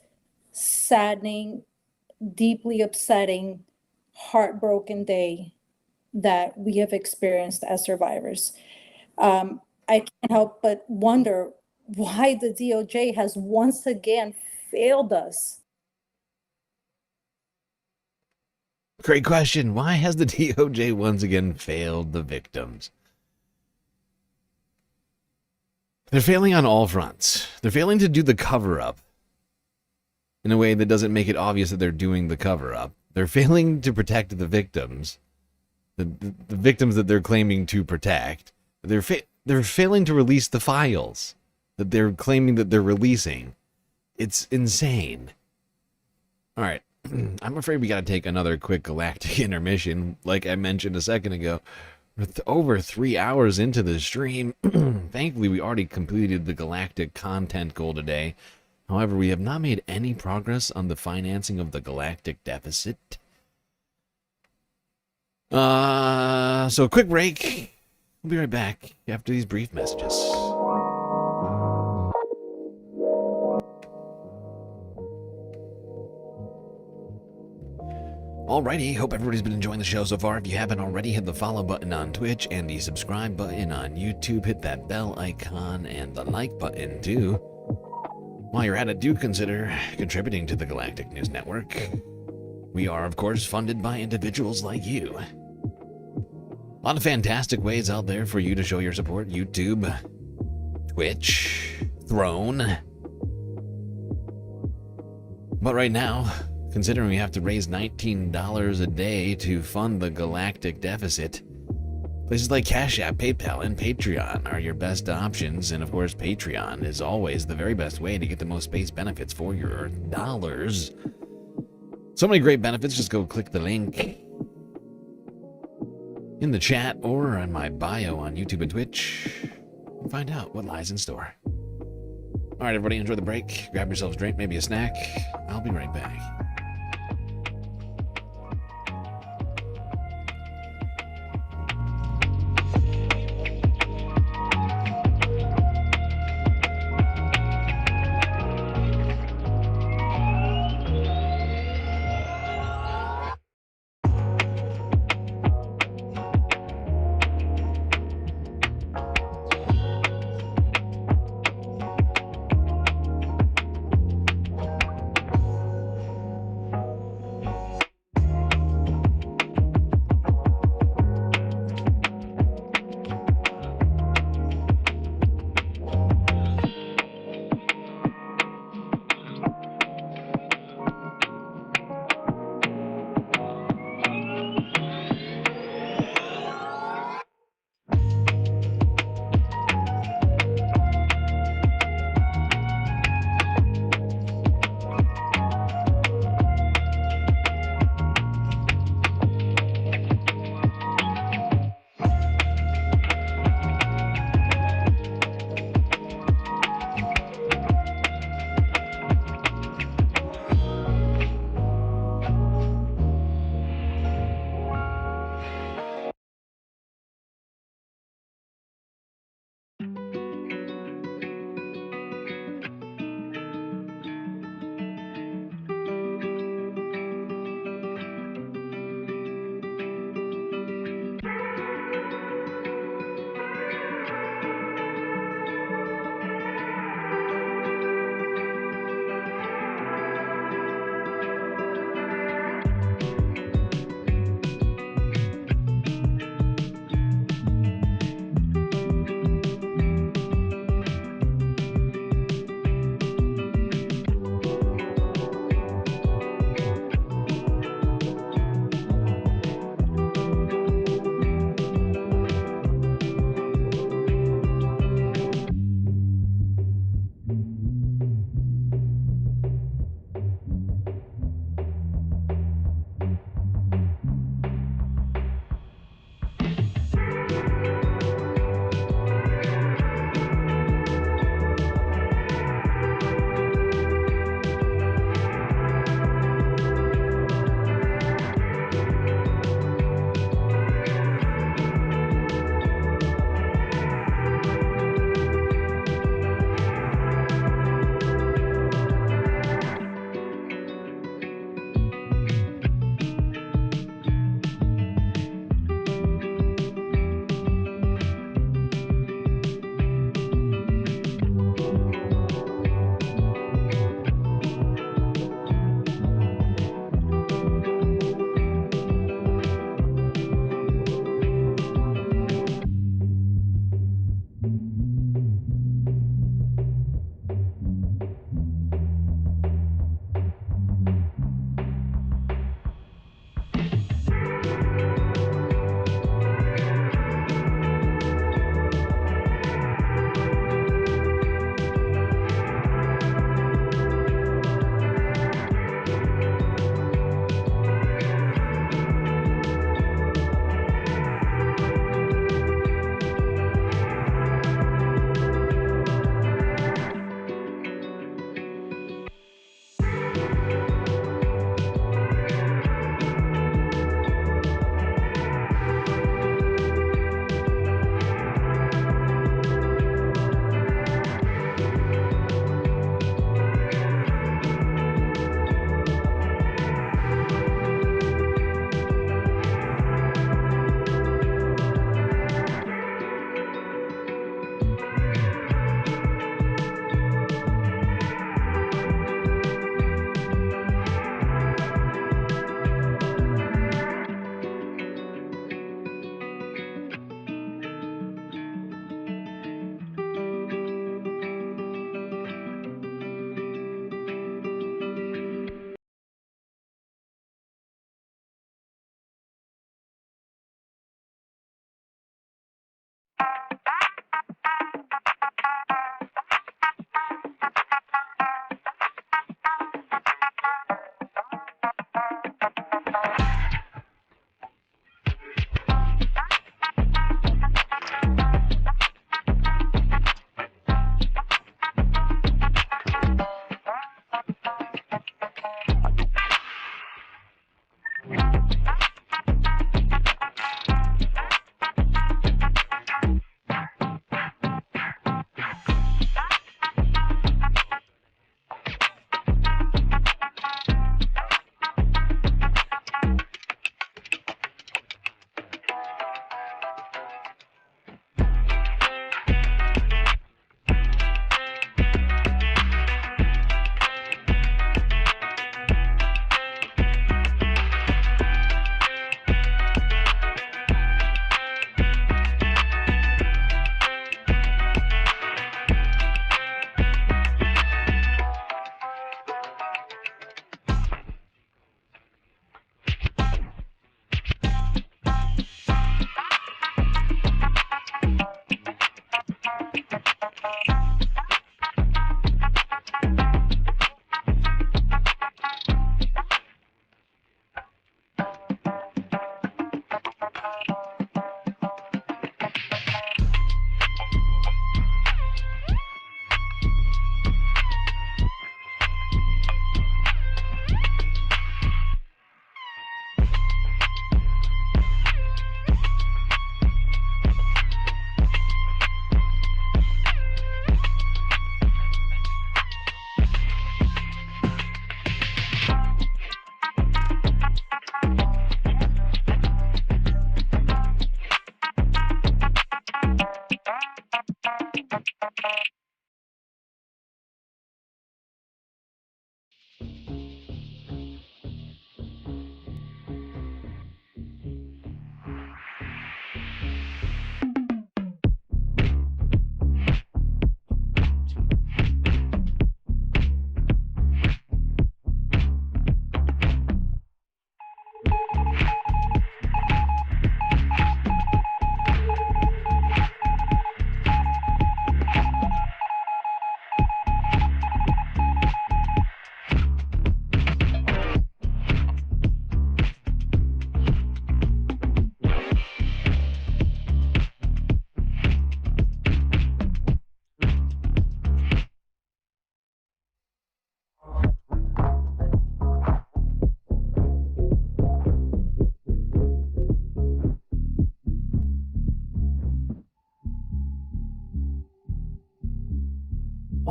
saddening, deeply upsetting, heartbroken day that we have experienced as survivors. I can't help but wonder why the DOJ has once again failed us. Great question. Why has the DOJ once again failed the victims? They're failing on all fronts. They're failing to do the cover-up in a way that doesn't make it obvious that they're doing the cover-up. They're failing to protect the victims, the victims that they're claiming to protect. They're failing to release the files that they're claiming that they're releasing. It's insane. All right. I'm afraid we got to take another quick galactic intermission. Like I mentioned a second ago, with over 3 hours into the stream, thankfully we already completed the galactic content goal today. However, we have not made any progress on the financing of the galactic deficit. So quick break. We'll be right back after these brief messages. Alrighty, hope everybody's been enjoying the show so far. If you haven't already, hit the follow button on Twitch and the subscribe button on YouTube. Hit that bell icon and the like button too. While you're at it, do consider contributing to the Galactic News Network. We are, of course, funded by individuals like you. A lot of fantastic ways out there for you to show your support. YouTube, Twitch, Throne. But right now, considering we have to raise $19 a day to fund the galactic deficit, places like Cash App, PayPal, and Patreon are your best options. And of course, Patreon is always the very best way to get the most space benefits for your dollars. So many great benefits. Just go click the link in the chat or on my bio on YouTube and Twitch and find out what lies in store. All right, everybody, enjoy the break. Grab yourselves a drink, maybe a snack. I'll be right back.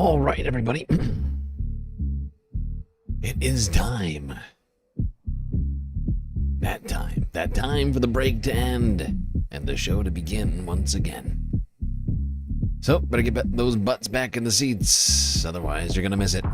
All right, everybody. It is time. That time for the break to end and the show to begin once again. So, better get those butts back in the seats, otherwise you're gonna miss it.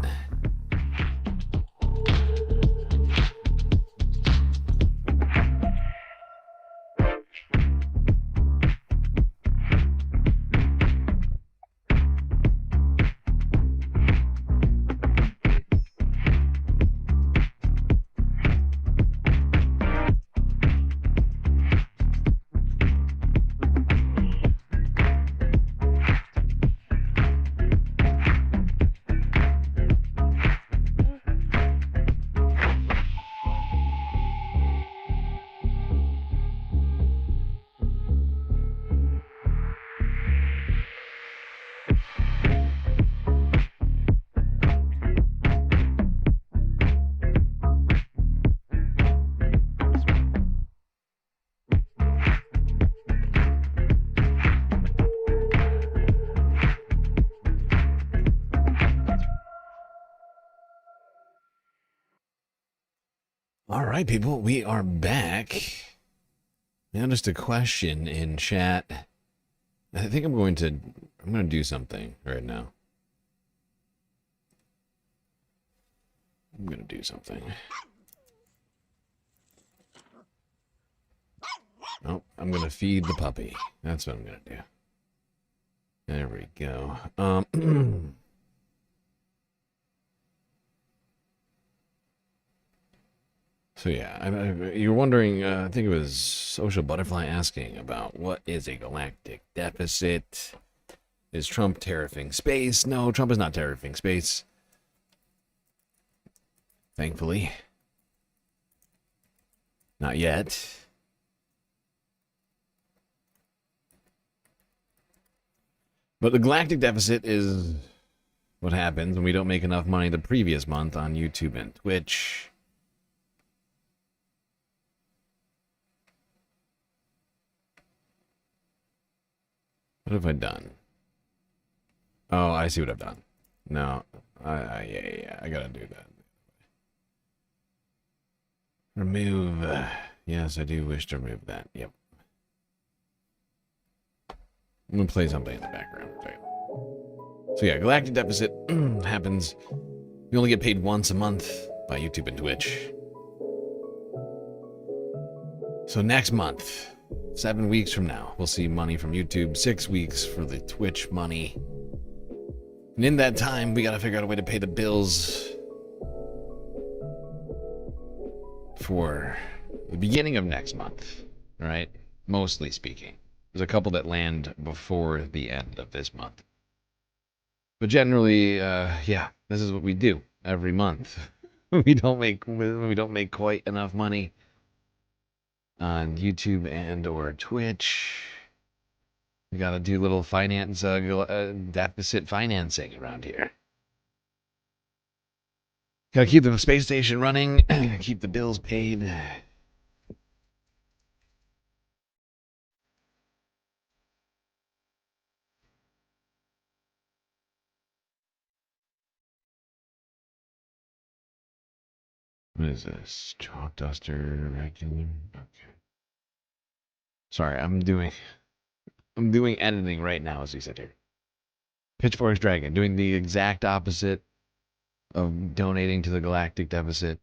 All right, people, we are back. I noticed a question in chat. I think I'm going to do something right now. I'm going to do something. Oh, I'm going to feed the puppy. That's what I'm going to do. There we go. So yeah, you're wondering, I think it was Social Butterfly asking about what is a galactic deficit? Is Trump tariffing space? No, Trump is not tariffing space. Thankfully. Not yet. But the galactic deficit is what happens when we don't make enough money the previous month on YouTube and Twitch. What have I done? Oh, I see what I've done. No, yeah, I gotta do that. Remove. Yes, I do wish to remove that. Yep. I'm gonna play something in the background. So yeah, galactic deficit happens. You only get paid once a month by YouTube and Twitch. So next month, 7 weeks from now, we'll see money from YouTube. 6 weeks for the Twitch money. And in that time, we gotta figure out a way to pay the bills for the beginning of next month, right? Mostly speaking. There's a couple that land before the end of this month. But generally, yeah, this is what we do every month. we don't make quite enough money on YouTube and or Twitch. We gotta do little finance deficit financing around here. Gotta keep the space station running, keep the bills paid. What is this? Chalk duster, regular. Okay. Sorry, I'm doing editing right now as we sit here. Pitchforks Dragon, doing the exact opposite of donating to the galactic deficit.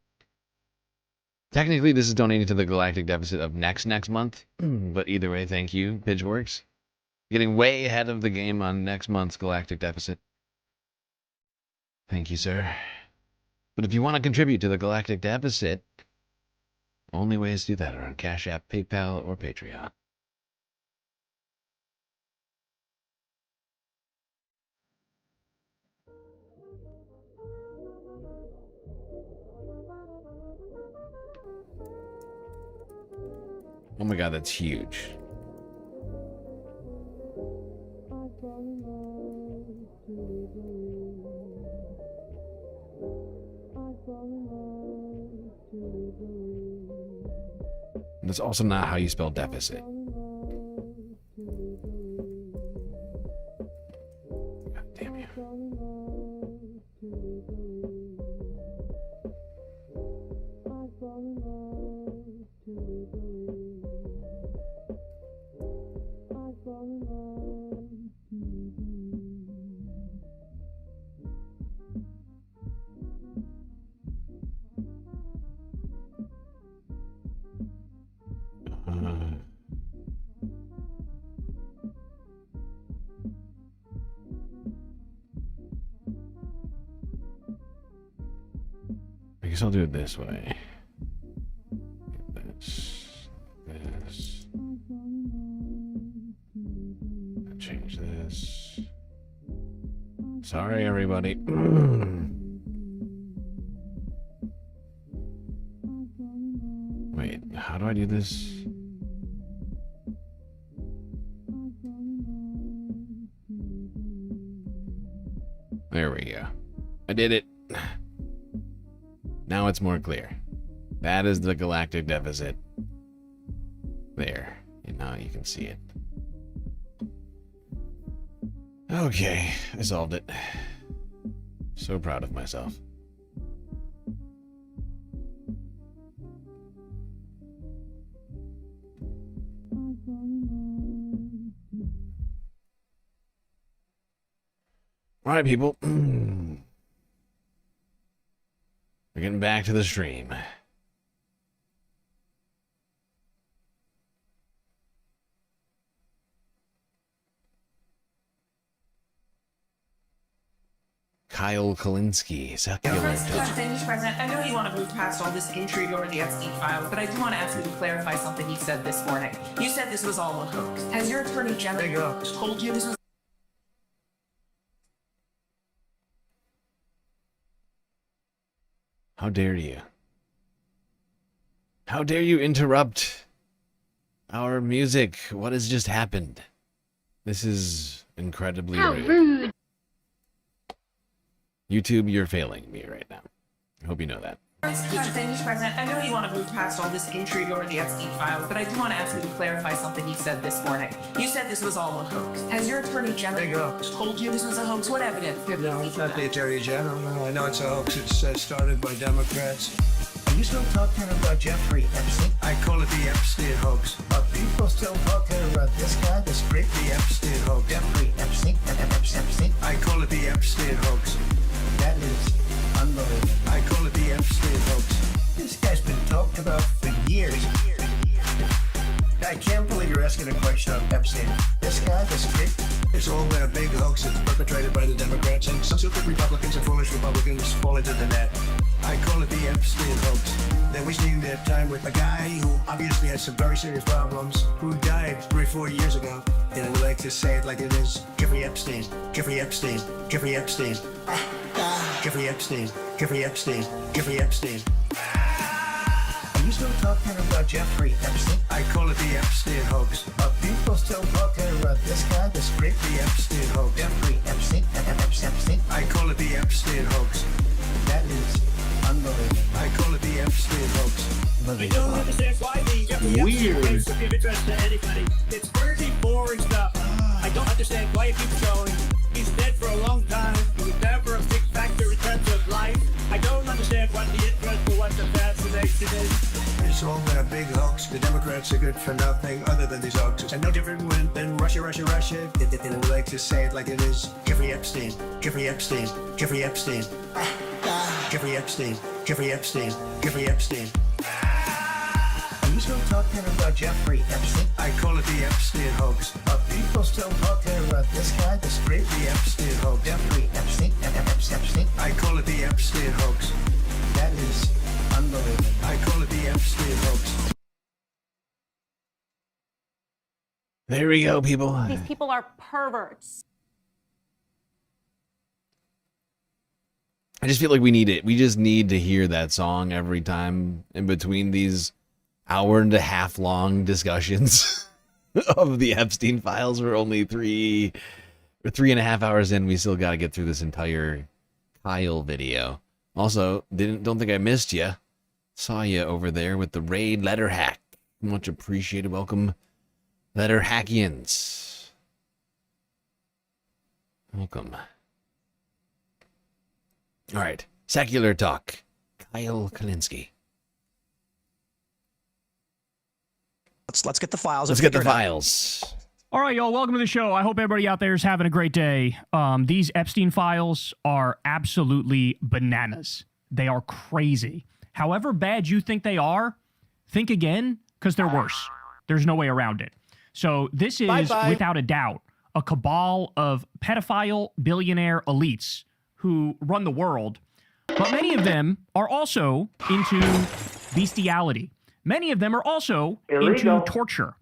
Technically, this is donating to the galactic deficit of next month, but either way, thank you, Pitchforks. Getting way ahead of the game on next month's galactic deficit. Thank you, sir. But if you want to contribute to the galactic deficit, only ways to do that are on Cash App, PayPal, or Patreon. Oh my god, that's huge. That's also not how you spell deficit. God damn you. guess I'll do it this way. This. Change this. Sorry, everybody. Wait, how do I do this? There we go. I did it. Now it's more clear. That is the galactic deficit. There. And now you can see it. Okay, I solved it. So proud of myself. All right, people. We're getting back to the stream. Kyle Kalinske, succulent. Mr. President, I know you want to move past all this intrigue over the Epstein files, but I do want to ask you to clarify something you said this morning. You said this was all a hoax. Has your attorney general told you this was? How dare you? How dare you interrupt our music? What has just happened? This is incredibly rude. YouTube, you're failing me right now. I hope you know that. Mr. President, I know you want to move past all this intrigue over the Epstein files, but I do want to ask you to clarify something you said this morning. You said this was all a hoax. Has your attorney general told you this was a hoax? What evidence? No, it's not the attorney general. No, I know it's a hoax. It's started by Democrats. Are you still talking about Jeffrey Epstein? I call it the Epstein hoax. Are people still talking about this guy, this great The Epstein hoax. Jeffrey Epstein? Epstein? I call it the Epstein hoax. That is unbelievable. I call it the Epstein hoax. This guy's been talked about for years. I can't believe you're asking a question of Epstein. This guy, this great. It's all a big hoax. It's perpetrated by the Democrats, and some stupid Republicans and foolish Republicans fall into the net. I call it the Epstein hoax. They're wasting their time with a guy who obviously has some very serious problems, who died 3-4 years ago. And I would like to say it like it is. Jeffrey Epstein. Jeffrey Epstein. Jeffrey Epstein. Jeffrey Epstein. Jeffrey Epstein. Jeffrey Epstein. Are you still talking about Jeffrey Epstein? I call it the Epstein hoax. Are people still talking about this guy, this great The Epstein hoax. Jeffrey Epstein? Epstein? I call it the Epstein hoax. That is unbelievable. I call it the Epstein hoax. I don't understand why the Jeffrey Weird. Epstein case of interest to anybody. It's pretty boring stuff. I don't understand why it keeps going. He's dead for a long time. He was never a big factor in terms of life. I don't understand what the interest or what the fascination is. It's all a big hoax. The Democrats are good for nothing other than these hoaxes. And no different than Russia. And I would like to say it like it is. Jeffrey Epstein. Jeffrey Epstein. Jeffrey Epstein. Jeffrey Epstein. Jeffrey Epstein. Jeffrey Epstein. Are you still talking about Jeffrey Epstein? I call it the Epstein hoax. Are people still talking about this guy, this great The Epstein hoax. Jeffrey Epstein? Epstein? I call it the Epstein hoax. That is unbelievable. I call it the Epstein hoax. There we go, people. These people are perverts. I just feel like we need it. We just need to hear that song every time in between these hour-and-a-half long discussions of the Epstein files. We're only 3.5 hours in. We still got to get through this entire Kyle video. Also, don't think I missed you. Saw you over there with the raid letter hack. Much appreciated. Welcome, letter hackians. Welcome. All right, secular talk. Kyle Kalinske. Let's get the files. Let's get the files. All right, y'all, welcome to the show. I hope everybody out there is having a great day. These Epstein files are absolutely bananas. They are crazy. However bad you think they are, think again, because they're worse. There's no way around it. So this is, without a doubt, a cabal of pedophile billionaire elites who run the world, But many of them are also into bestiality. Many of them are also into torture.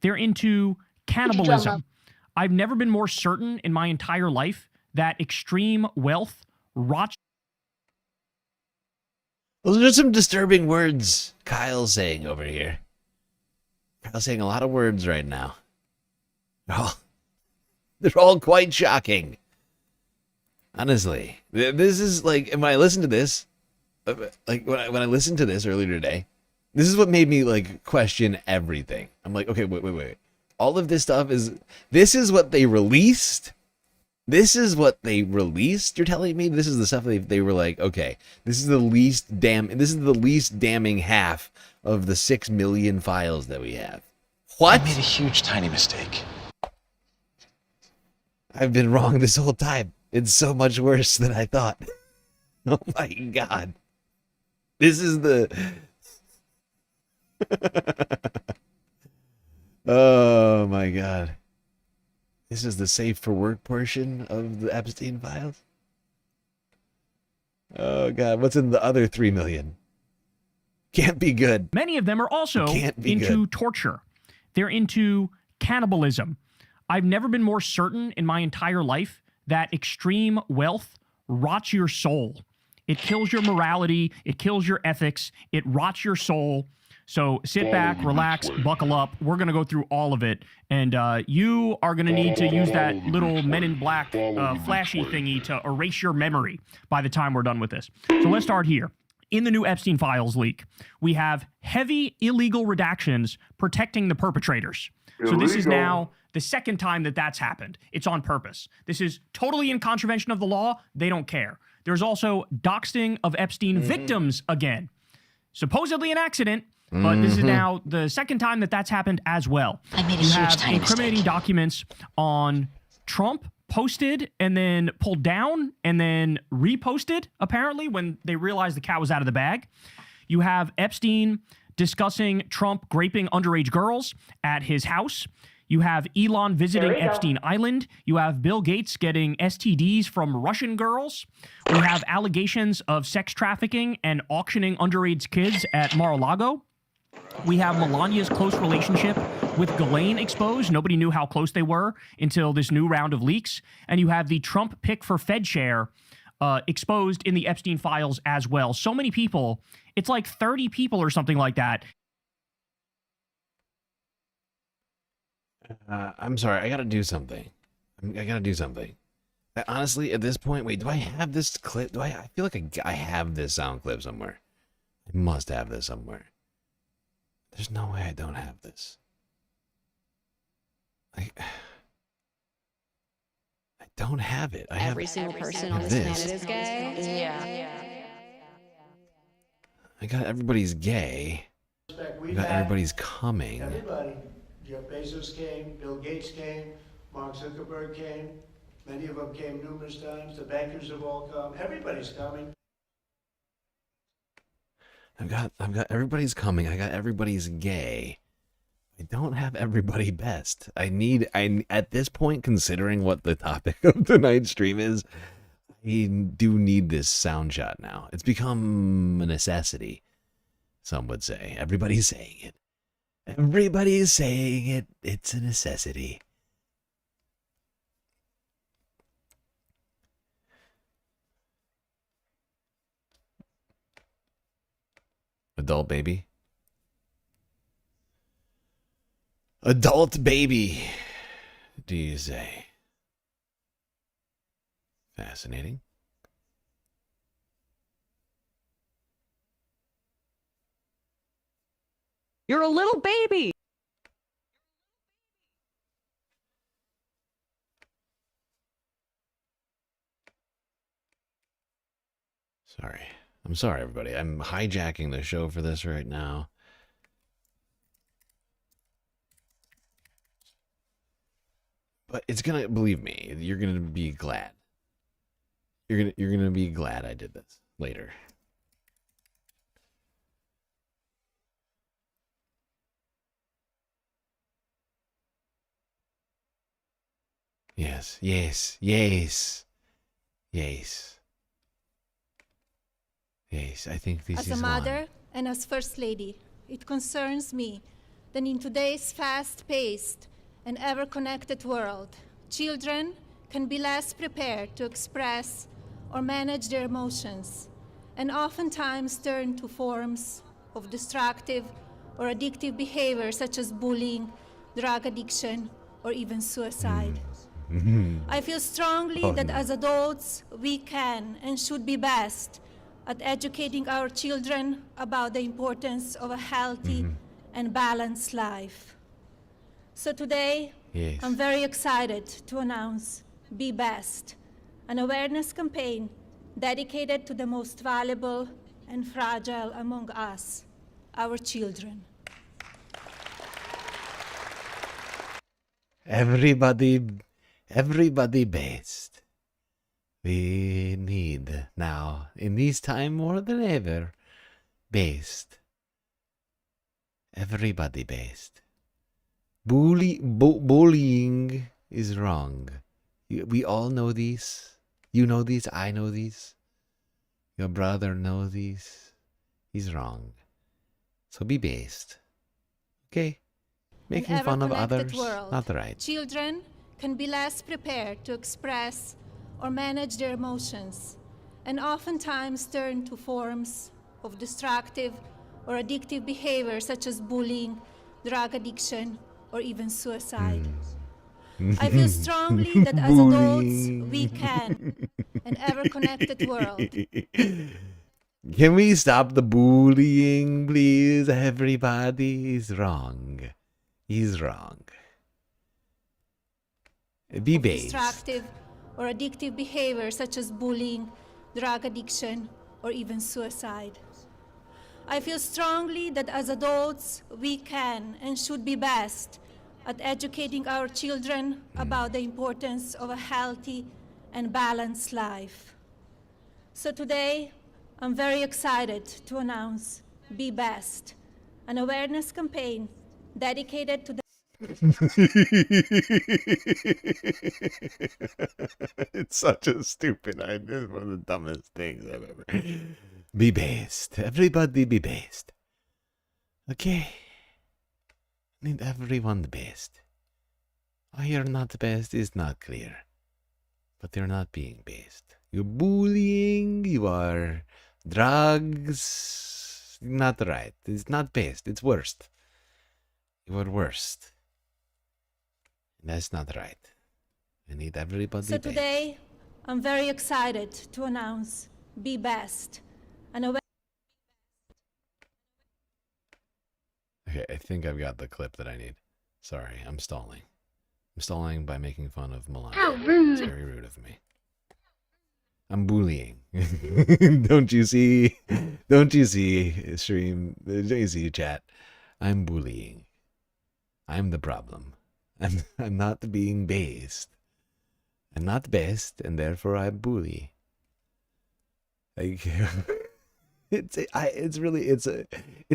They're into cannibalism. I've never been more certain in my entire life that extreme wealth rots. Those are some disturbing words Kyle's saying over here. Kyle's saying a lot of words right now. They're all quite shocking. Honestly, this is like, when I listen to this, like when I listened to this earlier today, this is what made me like question everything. I'm like, okay, wait. All of this stuff this is what they released? This is what they released? You're telling me this is the stuff they were like, okay, this is the least damning half of the 6 million files that we have. What? I made a huge tiny mistake. I've been wrong this whole time. It's so much worse than I thought. Oh my God. This is the... Oh my God. This is the safe for work portion of the Epstein files? Oh God, what's in the other 3 million? Can't be good. Many of them are also into torture. They're into cannibalism. I've never been more certain in my entire life that extreme wealth rots your soul. It kills your morality. It kills your ethics. It rots your soul. So sit back, relax, buckle up. We're going to go through all of it. And you are going to need to use that little Men in Black flashy thingy to erase your memory by the time we're done with this. So let's start here. In the new Epstein files leak, we have heavy illegal redactions protecting the perpetrators. So this is now the second time that that's happened. It's on purpose. This is totally in contravention of the law. They don't care. There's also doxing of Epstein victims again. Supposedly an accident, but this is now the second time that that's happened as well. You have incriminating documents on Trump posted and then pulled down and then reposted, apparently, when they realized the cat was out of the bag. You have Epstein discussing Trump raping underage girls at his house. You have Elon visiting Epstein Island. You have Bill Gates getting STDs from Russian girls. We have allegations of sex trafficking and auctioning underage kids at Mar-a-Lago. We have Melania's close relationship with Ghislaine exposed. Nobody knew how close they were until this new round of leaks. And you have the Trump pick for Fed chair exposed in the Epstein files as well. So many people, it's like 30 people or something like that. I'm sorry, I gotta do something. Honestly, at this point, wait, do I have this clip? I feel like I have this sound clip somewhere. I must have this somewhere. There's no way I don't have this. I don't have it. I have every single person on this planet is gay. Yeah. I got everybody's gay. I got everybody's coming. Everybody. Jeff Bezos came, Bill Gates came, Mark Zuckerberg came. Many of them came numerous times. The bankers have all come. Everybody's coming. I've got everybody's coming. I got everybody's gay. I don't have everybody best. I at this point, considering what the topic of tonight's stream is, I do need this sound shot now. It's become a necessity. Some would say. Everybody's saying it. Everybody's saying it. It's a necessity. Adult baby. Adult baby, do you say? Fascinating. You're a little baby. Sorry. I'm sorry, everybody. I'm hijacking the show for this right now. But it's gonna, believe me, you're gonna be glad. You're gonna be glad I did this later. Yes, yes, yes, yes. Yes, I think this As is a mother one. and as First Lady, it concerns me that in today's fast-paced and ever-connected world, children can be less prepared to express or manage their emotions, and oftentimes turn to forms of destructive or addictive behavior such as bullying, drug addiction, or even suicide. I feel strongly that as adults, we can and should be best at educating our children about the importance of a healthy and balanced life. So today, Yes. I'm very excited to announce Be Best, an awareness campaign dedicated to the most valuable and fragile among us, our children. Everybody best. We need now, in this time more than ever, best. Everybody best. Bullying is wrong. We all know these. You know these. I know these. Your brother knows these. He's wrong. So be best. Okay? Making fun of others, World, not right. Children can be less prepared to express or manage their emotions, and oftentimes turn to forms of destructive or addictive behavior such as bullying, drug addiction, or even suicide. I feel strongly that as adults, we can, an ever-connected world. Can we stop the bullying, please? Everybody is wrong. He's wrong. Be based. Destructive or addictive behavior such as bullying, drug addiction, or even suicide. I feel strongly that as adults, we can and should be best at educating our children about the importance of a healthy and balanced life. So today, I'm very excited to announce Be Best, an awareness campaign dedicated to the It's such a stupid idea. It's one of the dumbest things I've ever. Be based. Everybody be based. Okay. Need everyone the best. Why you're not the best is not clear. But you're not being based. You're bullying. You are drugs. Not right. It's not best. It's worst. You are worst. That's not right. I need everybody. So today, I'm very excited to announce Be Best, an awareness. Okay, I think I've got the clip that I need. Sorry, I'm stalling. I'm stalling by making fun of Melania. How rude. It's very rude of me. I'm bullying. Don't you see? Don't you see, stream? Don't you see, chat? I'm bullying. I'm the problem. I'm not being based. I'm not best, and therefore I bully. Like, it's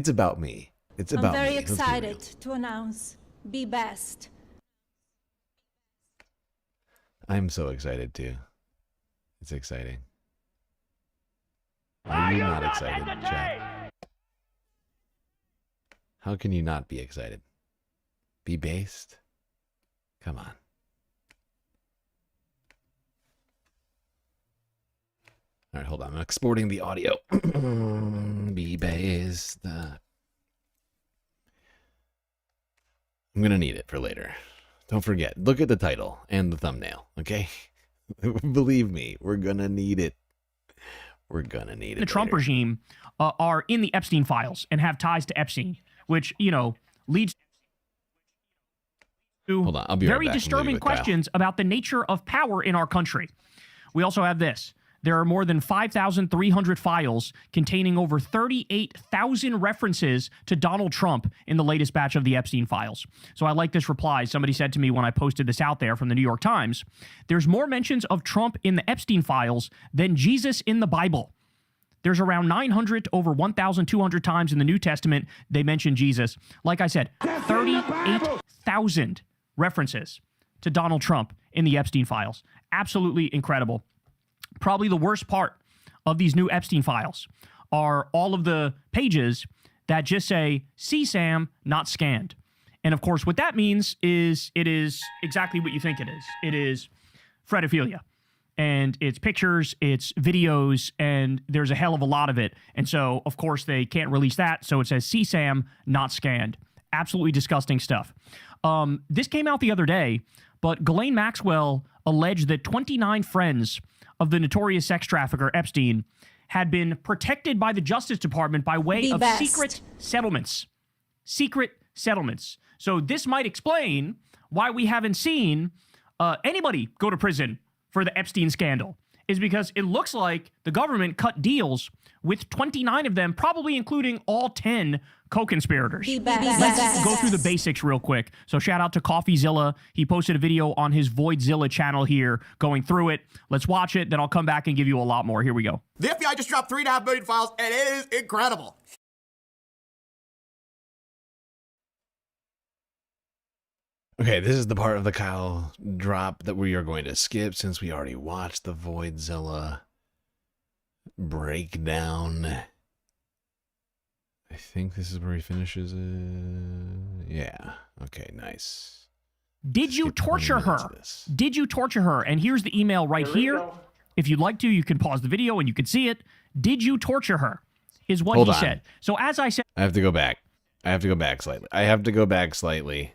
about me. It's about me. I'm very Let's be excited real. to announce Be Best. I'm so excited too. It's exciting. Are you not excited, chat? How can you not be excited? Be based? Come on. All right, hold on. I'm exporting the audio. Be based. I'm going to need it for later. Don't forget, look at the title and the thumbnail, okay? Believe me, we're going to need it. We're going to need it. The Trump regime are in the Epstein files and have ties to Epstein, which, leads to Hold on, I'll be right very back. disturbing questions about the nature of power in our country. We also have this. There are more than 5,300 files containing over 38,000 references to Donald Trump in the latest batch of the Epstein files. So I like this reply. Somebody said to me when I posted this out there from the New York Times, there's more mentions of Trump in the Epstein files than Jesus in the Bible. There's around 900 to over 1,200 times in the New Testament they mention Jesus. Like I said, 38,000 references to Donald Trump in the Epstein files. Absolutely incredible. Probably the worst part of these new Epstein files are all of the pages that just say CSAM not scanned. And of course, what that means is it is exactly what you think it is. It is pedophilia. And it's pictures, it's videos, and there's a hell of a lot of it. And so, of course, they can't release that. So it says CSAM not scanned. Absolutely disgusting stuff. This came out the other day, but Ghislaine Maxwell alleged that 29 friends of the notorious sex trafficker Epstein had been protected by the Justice Department by way of secret settlements. Secret settlements. So this might explain why we haven't seen anybody go to prison for the Epstein scandal, is because it looks like the government cut deals with 29 of them, probably including all 10 co-conspirators. Let's go through the basics real quick. So shout out to CoffeeZilla. He posted a video on his Voidzilla channel here going through it. Let's watch it, then I'll come back and give you a lot more. Here we go. The FBI just dropped 3.5 million files, and it is incredible. Okay, this is the part of the Kyle drop that we are going to skip since we already watched the Voidzilla breakdown. I think this is where he finishes it. Yeah. Okay, nice. Did you torture her? Did you torture her? And here's the email right here. If you'd like to, you can pause the video and you can see it. Did you torture her? Is what he said. So as I said... I have to go back. I have to go back slightly.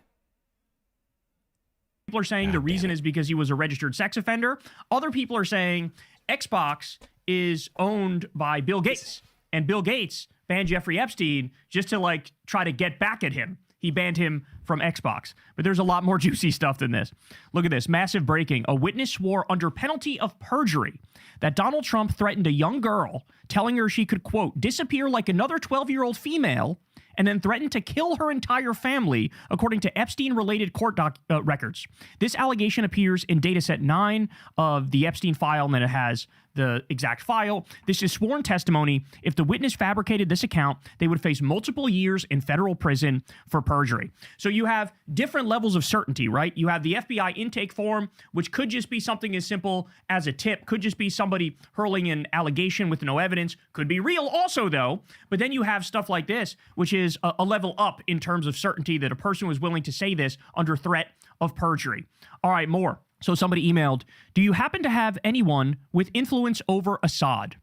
People are saying the reason is because he was a registered sex offender. Other people are saying Xbox is owned by Bill Gates, and Bill Gates banned Jeffrey Epstein just to like try to get back at him. He banned him from Xbox. But there's a lot more juicy stuff than this. Look at this. Massive breaking. A witness swore under penalty of perjury that Donald Trump threatened a young girl, telling her she could, quote, disappear like another 12-year-old female, and then threatened to kill her entire family, according to Epstein-related court records. This allegation appears in dataset 9 of the Epstein file, and then it has the exact file. This is sworn testimony. If the witness fabricated this account, they would face multiple years in federal prison for perjury. So you have different levels of certainty, right? You have the FBI intake form, which could just be something as simple as a tip, could just be somebody hurling an allegation with no evidence, could be real also, though. But then you have stuff like this, which is a level up in terms of certainty that a person was willing to say this under threat of perjury. All right, more. So somebody emailed, do you happen to have anyone with influence over Assad?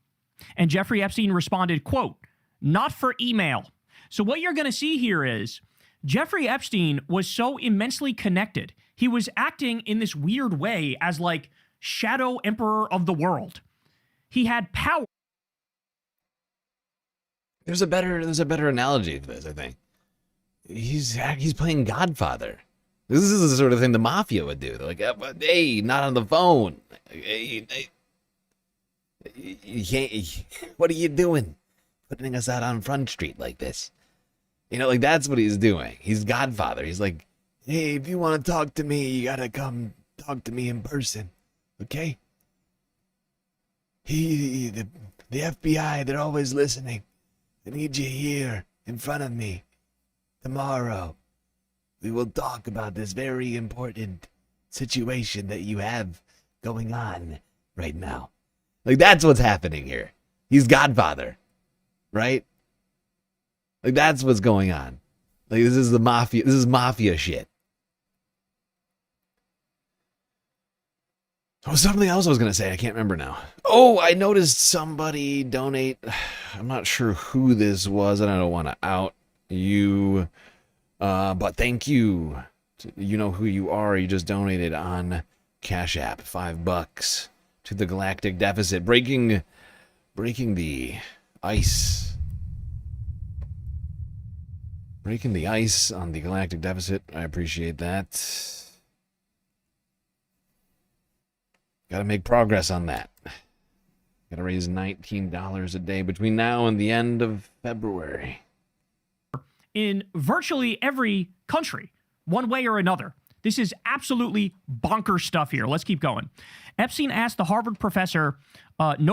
And Jeffrey Epstein responded, quote, not for email. So what you're going to see here is Jeffrey Epstein was so immensely connected. He was acting in this weird way as like shadow emperor of the world. He had power. There's a better analogy to this, I think. He's playing Godfather. This is the sort of thing the mafia would do. They're like, hey, not on the phone. Hey, you can't, what are you doing? Putting us out on Front Street like this. You know, like that's what he's doing. He's Godfather. He's like, hey, if you want to talk to me, you got to come talk to me in person. Okay? The FBI, they're always listening. I need you here in front of me tomorrow. We will talk about this very important situation that you have going on right now. Like, that's what's happening here. He's Godfather, right? Like, that's what's going on. Like, this is the mafia. This is mafia shit. Oh, something else I was going to say. I can't remember now. Oh, I noticed somebody donate. I'm not sure who this was, and I don't want to out you. But thank you. You know who you are. You just donated on Cash App, $5 to the Galactic Deficit, breaking the ice. Breaking the ice on the Galactic Deficit. I appreciate that. Got to make progress on that. Got to raise $19 a day between now and the end of February. In virtually every country, one way or another. This is absolutely bonkers stuff here. Let's keep going. Epstein asked the Harvard professor Martin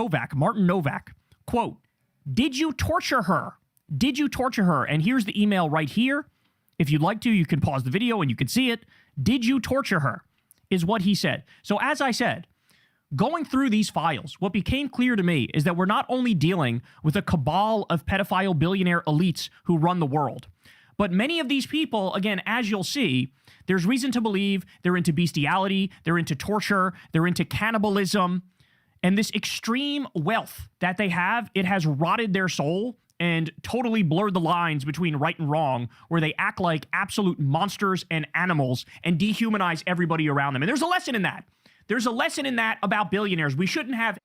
Novak, quote, did you torture her? Did you torture her? And here's the email right here. If you'd like to, you can pause the video and you can see it. Did you torture her? Is what he said. So as I said, going through these files, what became clear to me is that we're not only dealing with a cabal of pedophile billionaire elites who run the world, but many of these people, again, as you'll see, there's reason to believe they're into bestiality, they're into torture, they're into cannibalism, and this extreme wealth that they have, it has rotted their soul and totally blurred the lines between right and wrong, where they act like absolute monsters and animals and dehumanize everybody around them. And there's a lesson in that. There's a lesson in that about billionaires. We shouldn't have.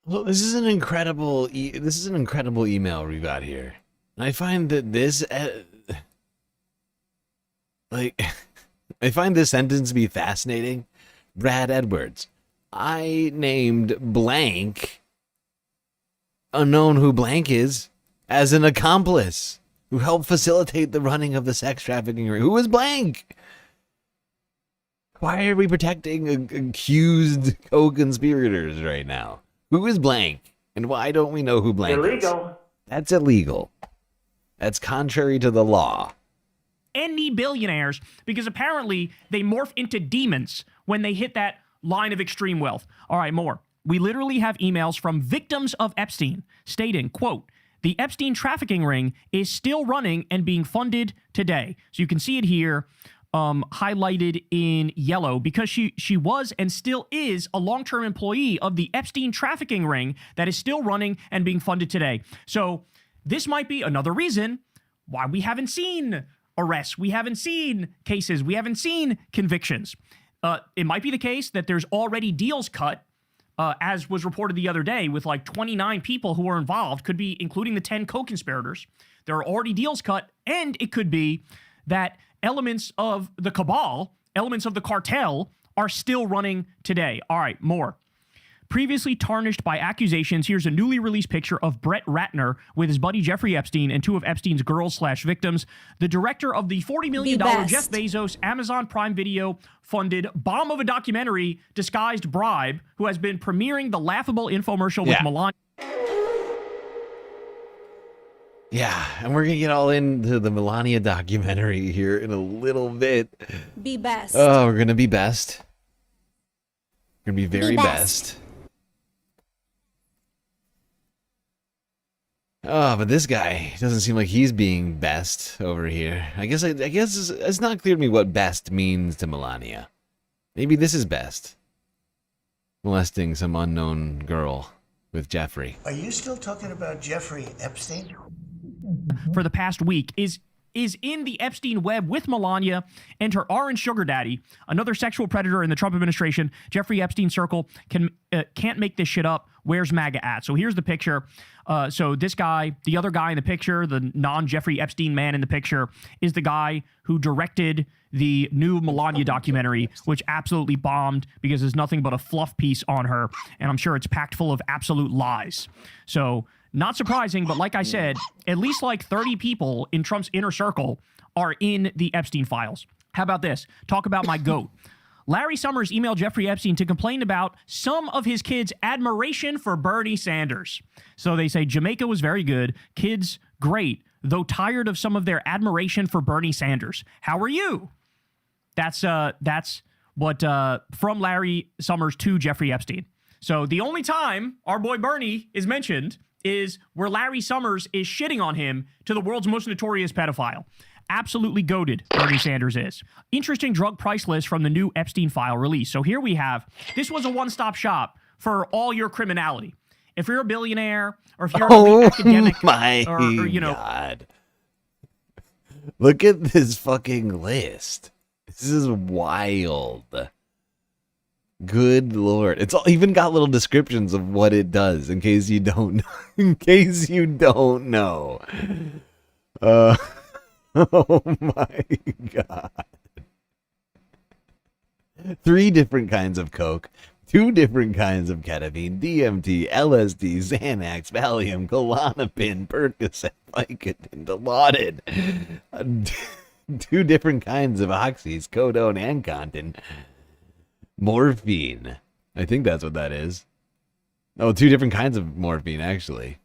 Well, this is an incredible email we got here. I find that this I find this sentence to be fascinating. Brad Edwards. I named blank, unknown who blank is, as an accomplice who helped facilitate the running of the sex trafficking ring. Who is blank? Why are we protecting accused co-conspirators right now? Who is blank? And why don't we know who blank is? Illegal. That's illegal. That's contrary to the law. Any billionaires, because apparently they morph into demons when they hit that line of extreme wealth. All right, more. We literally have emails from victims of Epstein stating, quote, the Epstein trafficking ring is still running and being funded today. So you can see it here. Highlighted in yellow because she was and still is a long-term employee of the Epstein trafficking ring that is still running and being funded today. So this might be another reason why we haven't seen arrests, we haven't seen cases, we haven't seen convictions. It might be the case that there's already deals cut, as was reported the other day, with like 29 people who are involved, could be including the 10 co-conspirators. There are already deals cut, and it could be that elements of the cabal, elements of the cartel, are still running today. All right, more. Previously tarnished by accusations, here's a newly released picture of Brett Ratner with his buddy Jeffrey Epstein and two of Epstein's girls/victims. The director of the $40 million Jeff Bezos Amazon Prime Video funded bomb of a documentary disguised bribe, who has been premiering the laughable infomercial with Melania. Yeah, and we're gonna get all into the Melania documentary here in a little bit. Be best. Oh, we're gonna be best. We're gonna be very best. Oh, but this guy doesn't seem like he's being best over here. I guess it's not clear to me what best means to Melania. Maybe this is best. Molesting some unknown girl with Jeffrey. Are you still talking about Jeffrey Epstein? For the past week is in the Epstein web with Melania and her orange sugar daddy, another sexual predator in the Trump administration. Jeffrey Epstein circle can't make this shit up. Where's MAGA at? So here's the picture. So this guy, the other guy in the picture, the non-Jeffrey Epstein man in the picture, is the guy who directed the new Melania documentary, which absolutely bombed because there's nothing but a fluff piece on her, and I'm sure it's packed full of absolute lies. So not surprising, but like I said, at least like 30 people in Trump's inner circle are in the Epstein files. How about this? Talk about my GOAT. Larry Summers emailed Jeffrey Epstein to complain about some of his kids' admiration for Bernie Sanders. So they say Jamaica was very good, kids great, though tired of some of their admiration for Bernie Sanders. How are you? That's what from Larry Summers to Jeffrey Epstein. So the only time our boy Bernie is mentioned is where Larry Summers is shitting on him to the world's most notorious pedophile. Absolutely goated, Bernie Sanders is. Interesting drug price list from the new Epstein file release. So here we have, this was a one-stop shop for all your criminality. If you're a billionaire, or if you're an academic, or you know. God. Look at this fucking list. This is wild. Good Lord. It's all, even got little descriptions of what it does in case you don't know. In case you don't know. Oh my God. 3 different kinds of coke, 2 different kinds of ketamine, DMT, LSD, Xanax, Valium, Klonopin, Percocet, Vicodin, Dilaudid. 2 different kinds of oxys, codone and Contin. Morphine. I think that's what that is. Oh, 2 different kinds of morphine, actually.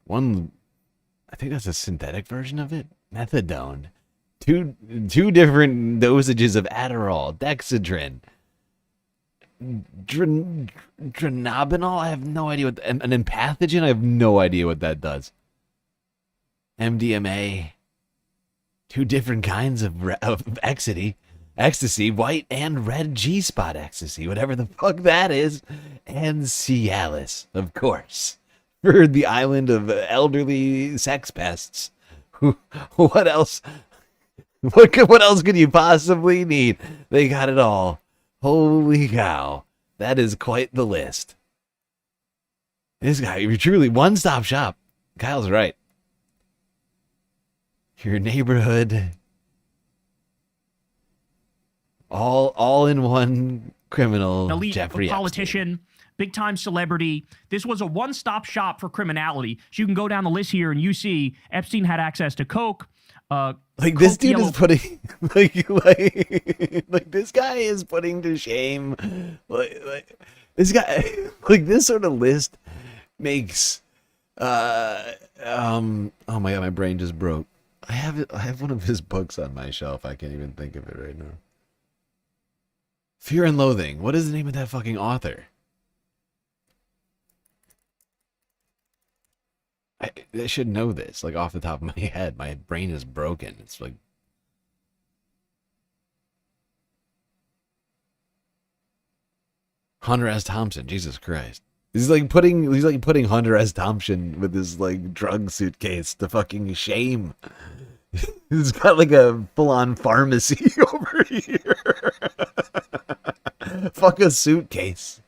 One, I think that's a synthetic version of it. Methadone. Two different dosages of Adderall, Dexedrine. Dronabinol? I have no idea what... An empathogen? I have no idea what that does. MDMA. 2 different kinds of ecstasy, white and red G-spot ecstasy, whatever the fuck that is, and Cialis, of course, for the island of elderly sex pests. What else? What else could you possibly need? They got it all. Holy cow. That is quite the list. This guy, you're truly one-stop shop. Kyle's right. Your neighborhood. All in one criminal. Elite Jeffrey politician, big-time celebrity. This was a one-stop shop for criminality. So you can go down the list here and you see Epstein had access to coke. Like this dude is putting like this guy is putting to shame like this guy like this sort of list makes oh my god, my brain just broke. I have one of his books on my shelf. I can't even think of it right now. Fear and Loathing. What is the name of that fucking author? I should know this, like, off the top of my head. My brain is broken. It's like... Hunter S. Thompson. Jesus Christ. He's like putting Hunter S. Thompson with his, like, drug suitcase to fucking shame. He's got, like, a full-on pharmacy over here. Fuck a suitcase.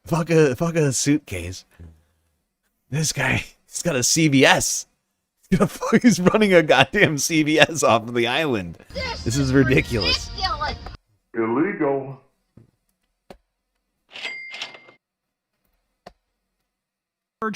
Fuck a suitcase. This guy... He's got a CVS. He's running a goddamn CVS off of the island. This is ridiculous. Illegal.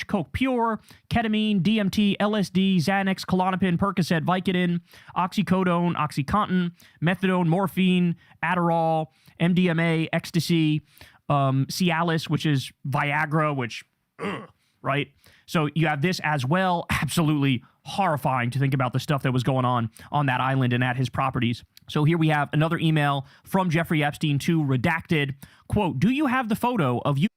Coke Pure, ketamine, DMT, LSD, Xanax, Klonopin, Percocet, Vicodin, oxycodone, OxyContin, methadone, morphine, Adderall, MDMA, ecstasy, Cialis, which is Viagra, which, right? So you have this as well. Absolutely horrifying to think about the stuff that was going on that island and at his properties. So here we have another email from Jeffrey Epstein to redacted. Quote, do you have the photo of you?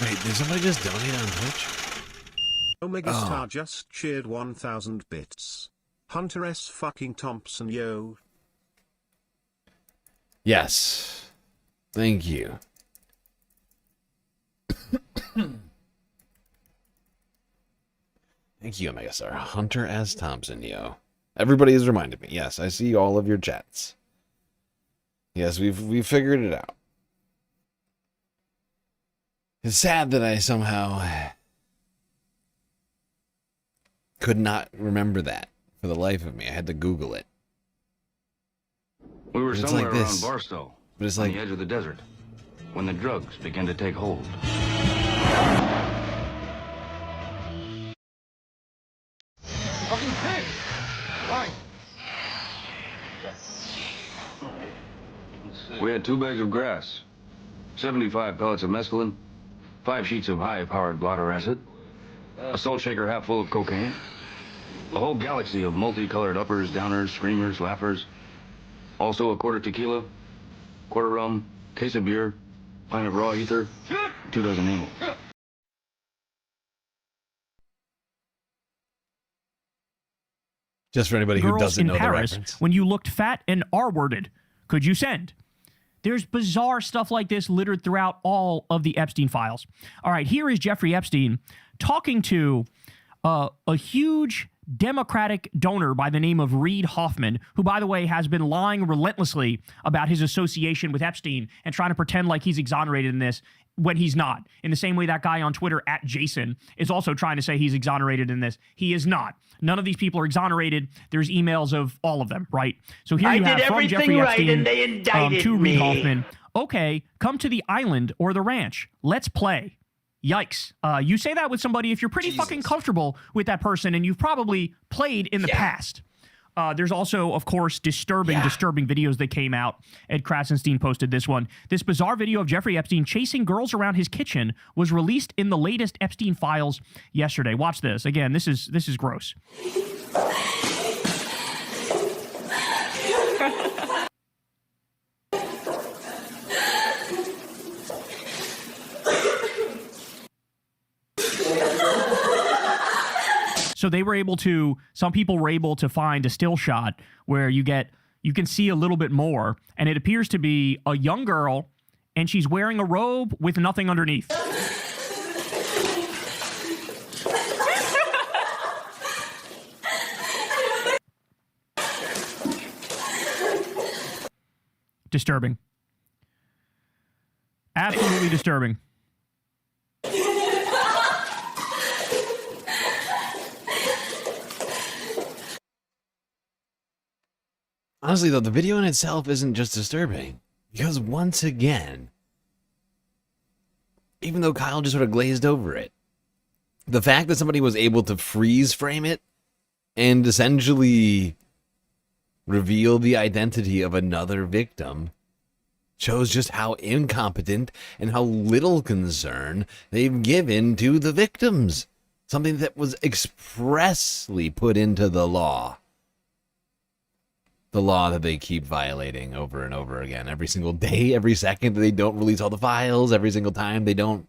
Wait, did somebody just donate on Twitch? Omega Star just cheered 1,000 bits. Hunter S. fucking Thompson, yo. Yes. Thank you. Thank you, Omega Star. Hunter S. Thompson, yo. Everybody has reminded me. Yes, I see all of your chats. Yes, we've figured it out. It's sad that I somehow could not remember that for the life of me. I had to Google it. We were But it's somewhere like around this. Barstow, But it's on like... the edge of the desert, when the drugs began to take hold. Fucking pig! Fine. We had 2 bags of grass, 75 pellets of mescaline, 5 sheets of high-powered blotter acid, a salt shaker half full of cocaine, a whole galaxy of multicolored uppers, downers, screamers, laughers, also a quarter tequila, quarter rum, case of beer, pint of raw ether, 2 dozen amyl. Just for anybody who Girls doesn't in know the Paris reference. when you looked fat and R-worded. Could you send? There's bizarre stuff like this littered throughout all of the Epstein files. All right, here is Jeffrey Epstein talking to a huge Democratic donor by the name of Reid Hoffman, who, by the way, has been lying relentlessly about his association with Epstein and trying to pretend like he's exonerated in this when he's not. In the same way that guy on Twitter, @Jason, is also trying to say he's exonerated in this. He is not. None of these people are exonerated. There's emails of all of them, right? So here you have from Jeffrey Epstein to Reid Hoffman. Okay, come to the island or the ranch. Let's play. Yikes. You say that with somebody if you're pretty fucking comfortable with that person and you've probably played in the past. There's also, of course, disturbing videos that came out. Ed Krasenstein posted this one. This bizarre video of Jeffrey Epstein chasing girls around his kitchen was released in the latest Epstein files yesterday. Watch this. Again, this is gross. So they were able to, some people were able to find a still shot where you can see a little bit more, and it appears to be a young girl, and she's wearing a robe with nothing underneath. Disturbing. Absolutely disturbing. Honestly, though, the video in itself isn't just disturbing. Because once again, even though Kyle just sort of glazed over it, the fact that somebody was able to freeze frame it and essentially reveal the identity of another victim shows just how incompetent and how little concern they've given to the victims. Something that was expressly put into the law. The law that they keep violating over and over again. Every single day, every second that they don't release all the files, every single time they don't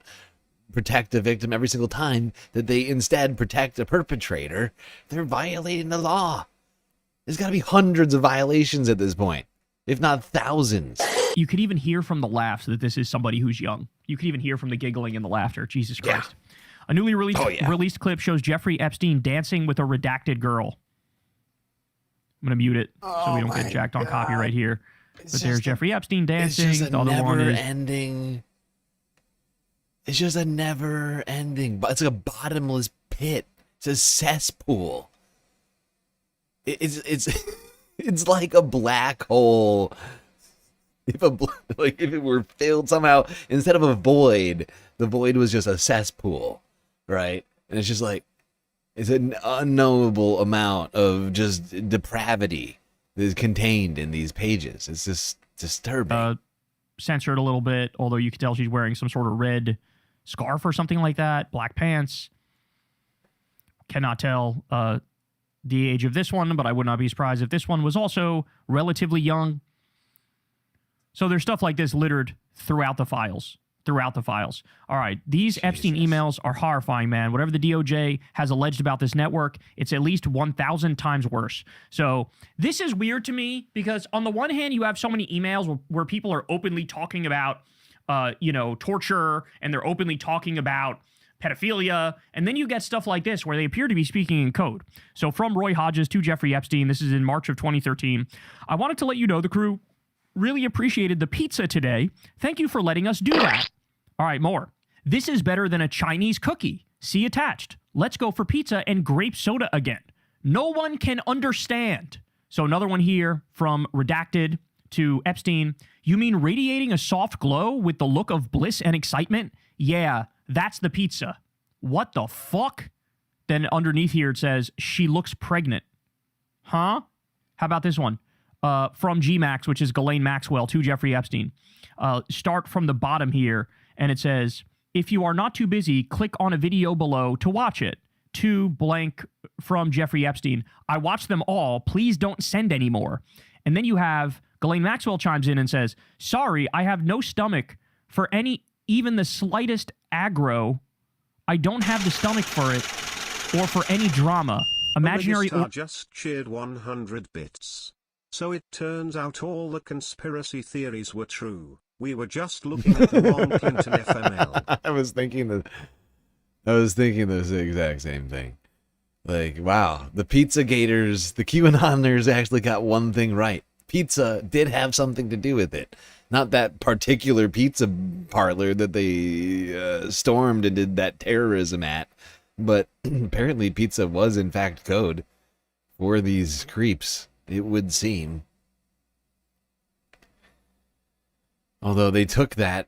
protect a victim, every single time that they instead protect a perpetrator, they're violating the law. There's got to be hundreds of violations at this point, if not thousands. You could even hear from the laughs that this is somebody who's young. You could even hear from the giggling and the laughter. Jesus Christ. Yeah. A newly released clip shows Jeffrey Epstein dancing with a redacted girl. I'm going to mute it so we don't get jacked on copyright here. But there's Jeffrey Epstein dancing. It's just a the other one is never-ending... It's just a never-ending... It's like a bottomless pit. It's a cesspool. It's like a black hole. If it were filled somehow, instead of a void, the void was just a cesspool, right? And it's just like, it's an unknowable amount of just depravity that is contained in these pages. It's just disturbing. Censored a little bit, although you can tell she's wearing some sort of red scarf or something like that, black pants. Cannot tell the age of this one, but I would not be surprised if this one was also relatively young. So there's stuff like this littered throughout the files. All right, these Epstein emails are horrifying, man. Whatever the DOJ has alleged about this network, it's at least 1,000 times worse. So this is weird to me because on the one hand, you have so many emails where people are openly talking about, torture, and they're openly talking about pedophilia, and then you get stuff like this where they appear to be speaking in code. So from Roy Hodges to Jeffrey Epstein, this is in March of 2013. I wanted to let you know the crew really appreciated the pizza today. Thank you for letting us do that. All right, more. This is better than a Chinese cookie. See attached. Let's go for pizza and grape soda again. No one can understand. So another one here from Redacted to Epstein. You mean radiating a soft glow with the look of bliss and excitement? Yeah, that's the pizza. What the fuck? Then underneath here it says, she looks pregnant. Huh? How about this one? From GMax, which is Ghislaine Maxwell to Jeffrey Epstein. Start from the bottom here, and it says, if you are not too busy, click on a video below to watch it. To blank from Jeffrey Epstein. I watched them all. Please don't send any more. And then you have Ghislaine Maxwell chimes in and says, sorry, I have no stomach for even the slightest aggro. I don't have the stomach for it or for any drama. Imaginary just cheered 100 bits. So it turns out all the conspiracy theories were true. We were just looking at the wrong Clinton FML. I was thinking the exact same thing. Like, wow, the Pizza Gators, the QAnoners actually got one thing right. Pizza did have something to do with it. Not that particular pizza parlor that they stormed and did that terrorism at, but apparently pizza was in fact code for these creeps. It would seem. Although they took that,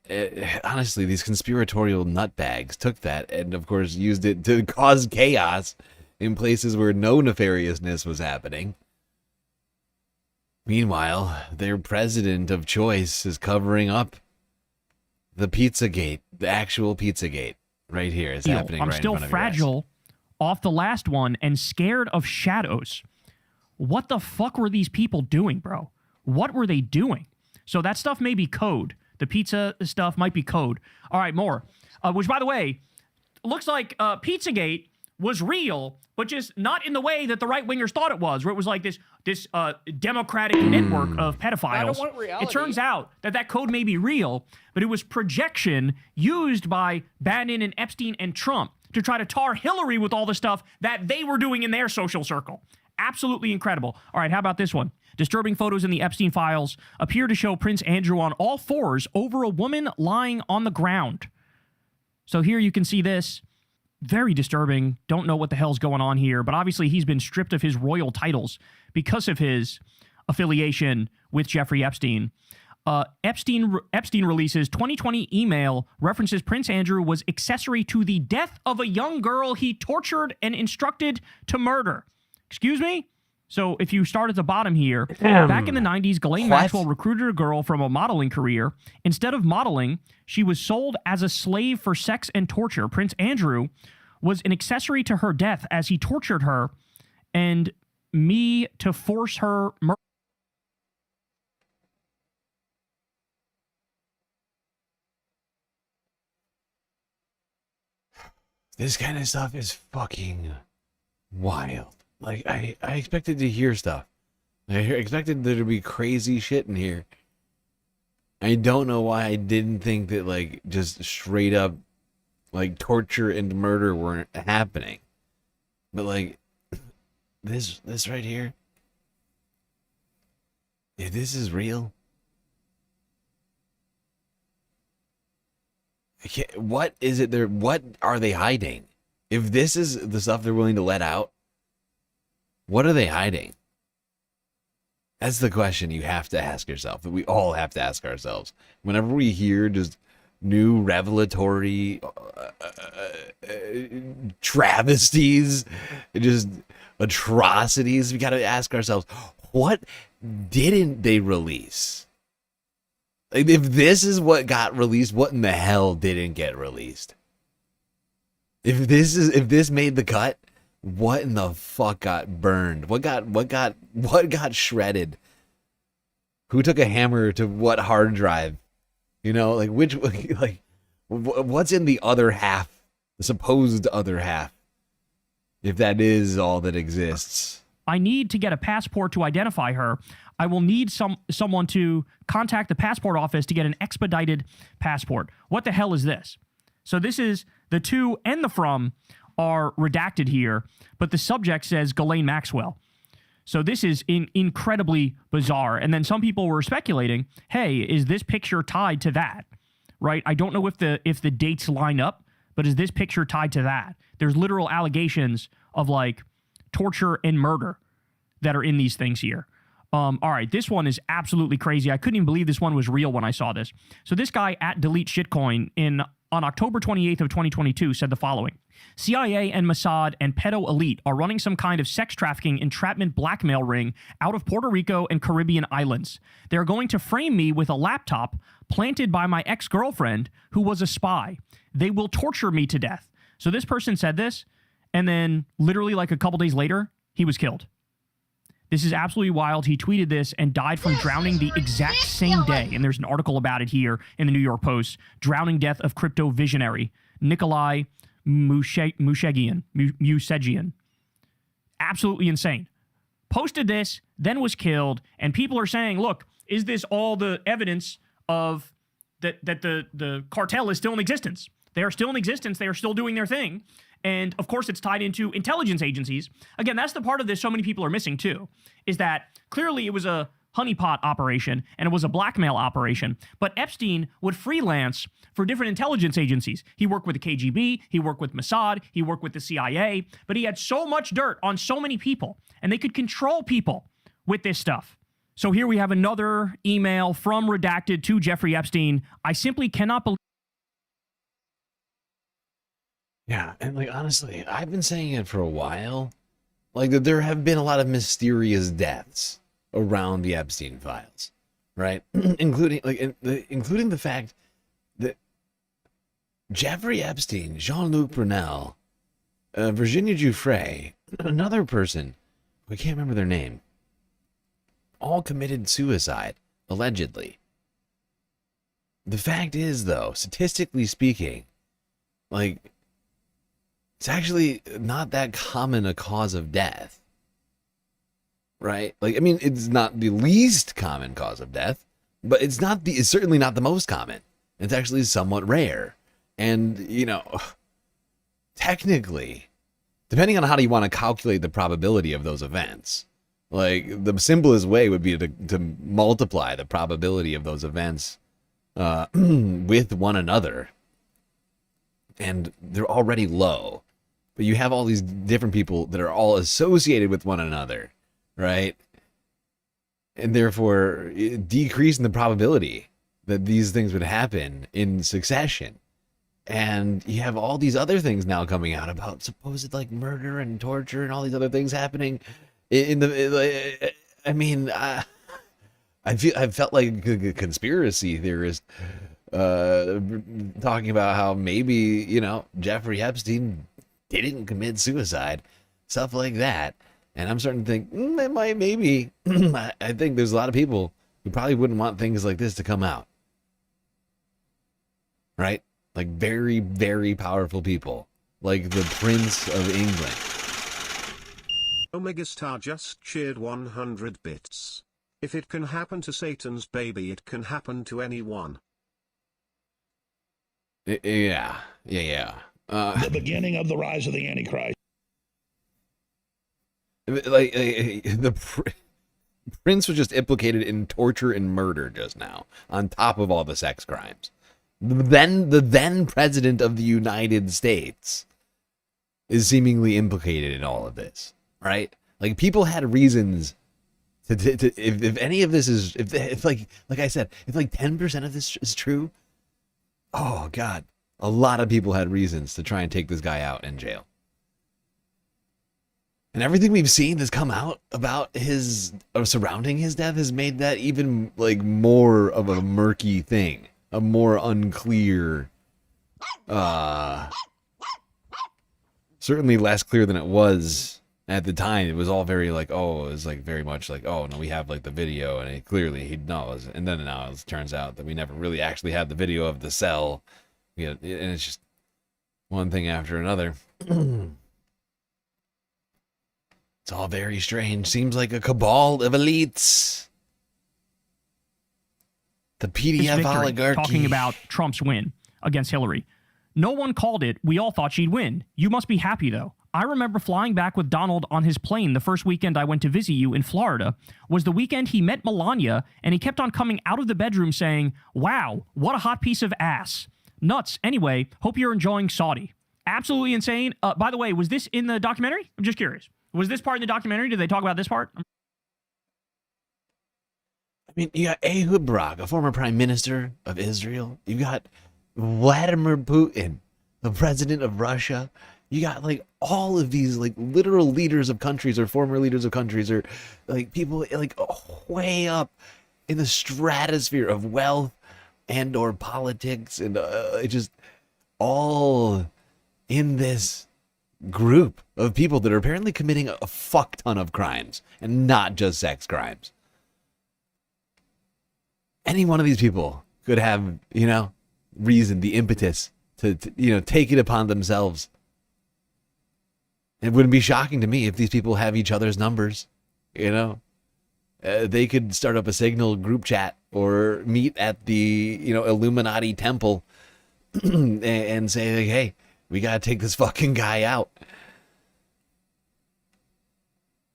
honestly, these conspiratorial nutbags took that and, of course, used it to cause chaos in places where no nefariousness was happening. Meanwhile, their president of choice is covering up the Pizzagate, the actual Pizzagate, right here. It's happening right in front of you guys. I'm still fragile off the last one and scared of shadows. What the fuck were these people doing, bro? What were they doing? So that stuff may be code. The pizza stuff might be code. All right, more. Which, by the way, looks like Pizzagate was real, but just not in the way that the right-wingers thought it was, where it was like this democratic network of pedophiles. I don't want reality. It turns out that that code may be real, but it was projection used by Bannon and Epstein and Trump to try to tar Hillary with all the stuff that they were doing in their social circle. Absolutely incredible. All right, how about this one? Disturbing photos in the Epstein files appear to show Prince Andrew on all fours over a woman lying on the ground. So here you can see this. Very disturbing. Don't know what the hell's going on here, but obviously he's been stripped of his royal titles because of his affiliation with Jeffrey Epstein. Epstein releases 2020 email references Prince Andrew was accessory to the death of a young girl he tortured and instructed to murder. Excuse me? So if you start at the bottom here, back in the 90s, Ghislaine Maxwell recruited a girl from a modeling career. Instead of modeling, she was sold as a slave for sex and torture. Prince Andrew was an accessory to her death as he tortured her and me to force her murder. This kind of stuff is fucking wild. Like, I expected to hear stuff. I expected there to be crazy shit in here. I don't know why I didn't think that, like, just straight up, like, torture and murder weren't happening. But, like, this right here, if this is real, what is it there? What are they hiding? If this is the stuff they're willing to let out, what are they hiding? That's the question you have to ask yourself, that we all have to ask ourselves. Whenever we hear just new revelatory travesties, just atrocities, we got to ask ourselves, what didn't they release? Like, if this is what got released, what in the hell didn't get released? If this made the cut, what in the fuck got burned? What got shredded? Who took a hammer to what hard drive? You know, like what's in the other half, the supposed other half, if that is all that exists? I need to get a passport to identify her. I will need someone to contact the passport office to get an expedited passport. What the hell is this? So this is the to and the from are redacted here, but the subject says Ghislaine Maxwell. So this is incredibly bizarre. And then some people were speculating, hey, is this picture tied to that? Right? I don't know if the dates line up, but is this picture tied to that? There's literal allegations of, like, torture and murder that are in these things here. All right, this one is absolutely crazy. I couldn't even believe this one was real when I saw this. So this guy at Delete Shitcoin on October 28th of 2022 said the following: CIA and Mossad and pedo elite are running some kind of sex trafficking entrapment blackmail ring out of Puerto Rico and Caribbean islands. They're going to frame me with a laptop planted by my ex-girlfriend who was a spy. They will torture me to death. So this person said this, and then literally like a couple days later, he was killed. This is absolutely wild. He tweeted this and died from drowning the exact same day. And there's an article about it here in the New York Post. Drowning death of crypto visionary Nikolai Mushegian. Absolutely insane. Posted this, then was killed. And people are saying, look, is this all the evidence of that the cartel is still in existence? They are still in existence. They are still doing their thing. And, of course, it's tied into intelligence agencies. Again, that's the part of this so many people are missing, too, is that clearly it was a honeypot operation and it was a blackmail operation. But Epstein would freelance for different intelligence agencies. He worked with the KGB. He worked with Mossad. He worked with the CIA. But he had so much dirt on so many people, and they could control people with this stuff. So here we have another email from Redacted to Jeffrey Epstein. I simply cannot believe. Yeah, and like, honestly, I've been saying it for a while, like, that there have been a lot of mysterious deaths around the Epstein files, right? including the fact that Jeffrey Epstein, Jean-Luc Brunel, Virginia Giuffre, another person, I can't remember their name, all committed suicide, allegedly. The fact is, though, statistically speaking, like, it's actually not that common a cause of death. Right? Like, I mean, it's not the least common cause of death, but it's certainly not the most common. It's actually somewhat rare. And, you know, technically, depending on how you want to calculate the probability of those events, like the simplest way would be to multiply the probability of those events with one another. And they're already low. But you have all these different people that are all associated with one another, right? And therefore decreasing the probability that these things would happen in succession. And you have all these other things now coming out about supposed like murder and torture and all these other things happening I felt like a conspiracy theorist talking about how maybe, you know, Jeffrey Epstein didn't commit suicide, stuff like that. And I'm starting to think, maybe. I think there's a lot of people who probably wouldn't want things like this to come out. Right? Like very, very powerful people. Like the Prince of England. Omega Star just cheered 100 bits. If it can happen to Satan's baby, it can happen to anyone. Yeah. The beginning of the rise of the Antichrist. Like the Prince was just implicated in torture and murder just now, on top of all the sex crimes. The then president of the United States is seemingly implicated in all of this, right? Like people had reasons to if any of this is if like I said, if like 10% of this is true, oh God, a lot of people had reasons to try and take this guy out in jail. And everything we've seen that's come out about his or surrounding his death has made that even like more of a murky thing, a more unclear, certainly less clear than it was at the time. It was all very like, oh, it was like very much like, oh no, we have like the video, and it, clearly he knows. And then now it turns out that we never really actually had the video of the cell. And it's just one thing after another. It's all very strange. Seems like a cabal of elites. The PDF oligarchy. Talking about Trump's win against Hillary. No one called it. We all thought she'd win. You must be happy, though. I remember flying back with Donald on his plane the first weekend I went to visit you in Florida. Was the weekend he met Melania, and he kept on coming out of the bedroom saying, wow, what a hot piece of ass. Nuts. Anyway, hope you're enjoying Saudi. Absolutely insane. By the way, was this in the documentary? I'm just curious. Was this part in the documentary? Did they talk about this part? I mean, you got Ehud Barak, a former prime minister of Israel. You got Vladimir Putin, the president of Russia. You got like all of these like literal leaders of countries or former leaders of countries or like people like way up in the stratosphere of wealth and or politics and it just all in this group of people that are apparently committing a fuck ton of crimes and not just sex crimes. Any one of these people could have, you know, reason, the impetus to you know, take it upon themselves. It wouldn't be shocking to me if these people have each other's numbers, you know. They could start up a Signal group chat or meet at the, you know, Illuminati temple and say, like, hey, we got to take this fucking guy out.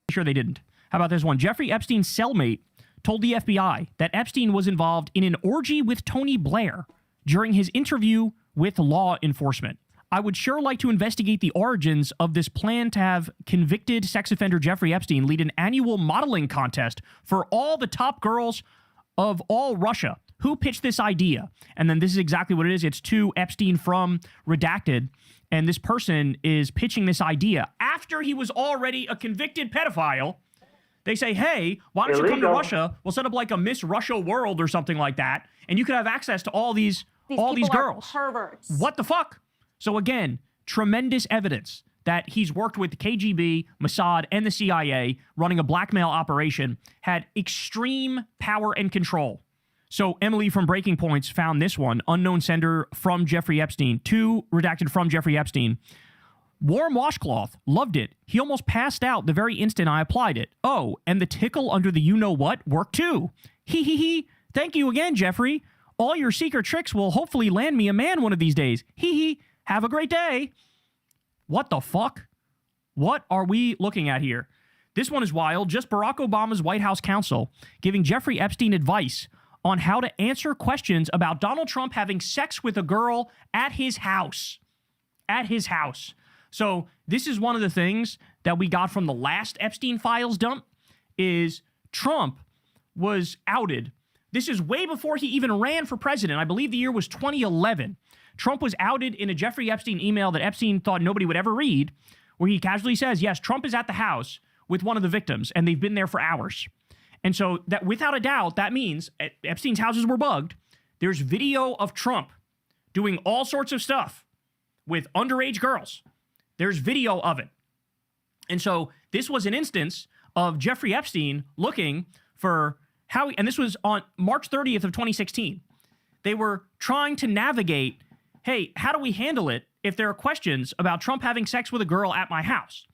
Sure they didn't. How about this one? Jeffrey Epstein's cellmate told the FBI that Epstein was involved in an orgy with Tony Blair during his interview with law enforcement. I would sure like to investigate the origins of this plan to have convicted sex offender Jeffrey Epstein lead an annual modeling contest for all the top girls of all Russia. Who pitched this idea? And then this is exactly what it is. It's to Epstein from Redacted. And this person is pitching this idea after he was already a convicted pedophile. They say, hey, why don't you come to Russia? We'll set up like a Miss Russia World or something like that. And you could have access to all these girls. Perverts. What the fuck? So again, tremendous evidence that he's worked with the KGB, Mossad, and the CIA running a blackmail operation, had extreme power and control. So Emily from Breaking Points found this one, unknown sender from Jeffrey Epstein, to Redacted from Jeffrey Epstein. Warm washcloth. Loved it. He almost passed out the very instant I applied it. Oh, and the tickle under the you-know-what worked too. Hee hee hee. Thank you again, Jeffrey. All your secret tricks will hopefully land me a man one of these days. Hee hee. Have a great day. What the fuck? What are we looking at here? This one is wild. Just Barack Obama's White House counsel giving Jeffrey Epstein advice on how to answer questions about Donald Trump having sex with a girl at his house. At his house. So this is one of the things that we got from the last Epstein files dump is Trump was outed. This is way before he even ran for president. I believe the year was 2011. Trump was outed in a Jeffrey Epstein email that Epstein thought nobody would ever read, where he casually says, yes, Trump is at the house with one of the victims, and they've been there for hours. And so that, without a doubt, that means Epstein's houses were bugged. There's video of Trump doing all sorts of stuff with underage girls. There's video of it. And so this was an instance of Jeffrey Epstein looking for how, and this was on March 30th of 2016. They were trying to navigate, hey, how do we handle it if there are questions about Trump having sex with a girl at my house?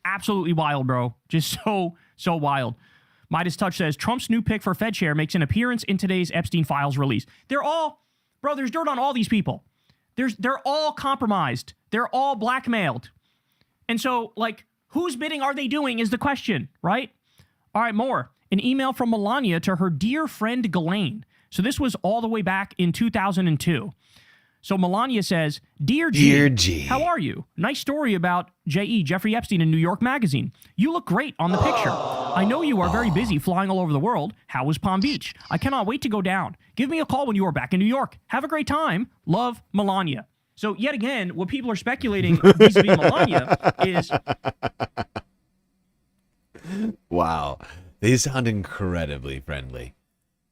Absolutely wild, bro. Just so wild. Midas Touch says, Trump's new pick for Fed chair makes an appearance in today's Epstein files release. They're all, bro, there's dirt on all these people. They're all compromised. They're all blackmailed. And so, like, whose bidding are they doing is the question, right? All right, more. An email from Melania to her dear friend Ghislaine. So this was all the way back in 2002. So Melania says, Dear G, how are you? Nice story about J.E. Jeffrey Epstein in New York Magazine. You look great on the picture. I know you are very busy flying all over the world. How was Palm Beach? I cannot wait to go down. Give me a call when you are back in New York. Have a great time. Love, Melania. So yet again, what people are speculating vis-a-vis Melania is... Wow. They sound incredibly friendly.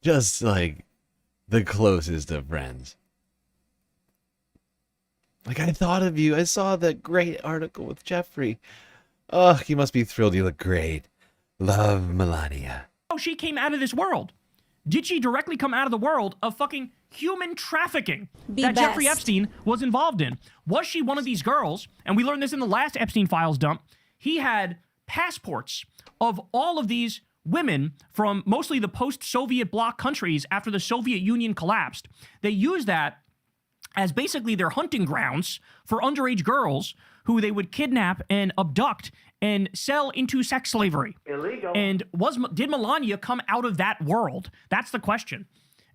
Just like the closest of friends. Like, I thought of you. I saw that great article with Jeffrey. Oh, he must be thrilled. You look great. Love, Melania. Oh, she came out of this world. Did she directly come out of the world of fucking human trafficking that Jeffrey Epstein was involved in? Was she one of these girls? And we learned this in the last Epstein files dump. He had passports of all of these women from mostly the post-Soviet bloc countries after the Soviet Union collapsed. They used that as basically their hunting grounds for underage girls who they would kidnap and abduct and sell into sex slavery. Illegal. And did Melania come out of that world? That's the question.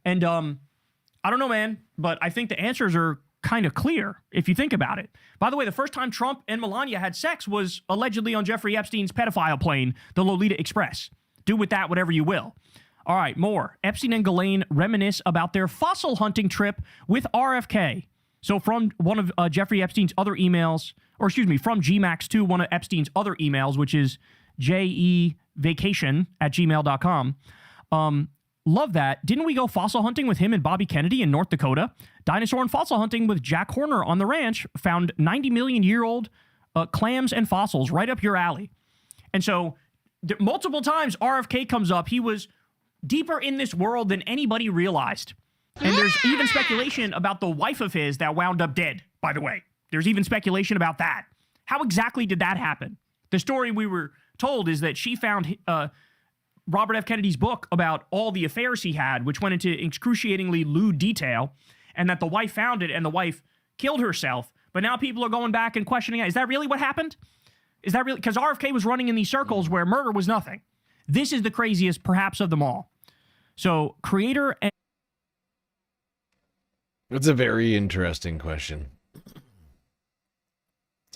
And I don't know, man, but I think the answers are kind of clear if you think about it. By the way, the first time Trump and Melania had sex was allegedly on Jeffrey Epstein's pedophile plane, the Lolita Express. Do with that whatever you will. All right, more. Epstein and Ghislaine reminisce about their fossil hunting trip with RFK. So from one of Jeffrey Epstein's other emails, or excuse me, from GMAX to one of Epstein's other emails, which is jevacation@gmail.com. Love that. Didn't we go fossil hunting with him and Bobby Kennedy in North Dakota? Dinosaur and fossil hunting with Jack Horner on the ranch. Found 90 million year old clams and fossils right up your alley. And so multiple times RFK comes up. He was deeper in this world than anybody realized. And there's even speculation about the wife of his that wound up dead, by the way. There's even speculation about that. How exactly did that happen? The story we were told is that she found Robert F. Kennedy's book about all the affairs he had, which went into excruciatingly lewd detail, and that the wife found it and the wife killed herself. But now people are going back and questioning, is that really what happened? Is that really? Because RFK was running in these circles where murder was nothing. This is the craziest, perhaps, of them all. So, creator and... It's a very interesting question. It's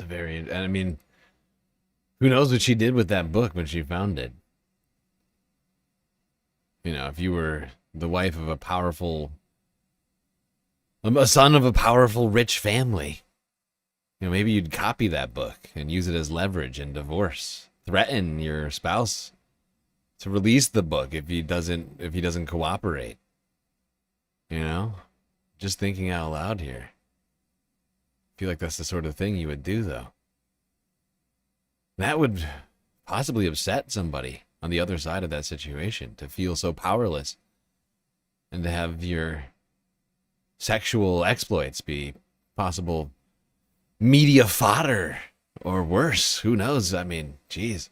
a very... And I mean, who knows what she did with that book when she found it? You know, if you were the wife of a powerful... a son of a powerful, rich family, you know, maybe you'd copy that book and use it as leverage in divorce. Threaten your spouse to release the book if he doesn't cooperate. You know? Just thinking out loud here. I feel like that's the sort of thing you would do, though. That would possibly upset somebody on the other side of that situation, to feel so powerless and to have your sexual exploits be possible media fodder or worse. Who knows? I mean, geez.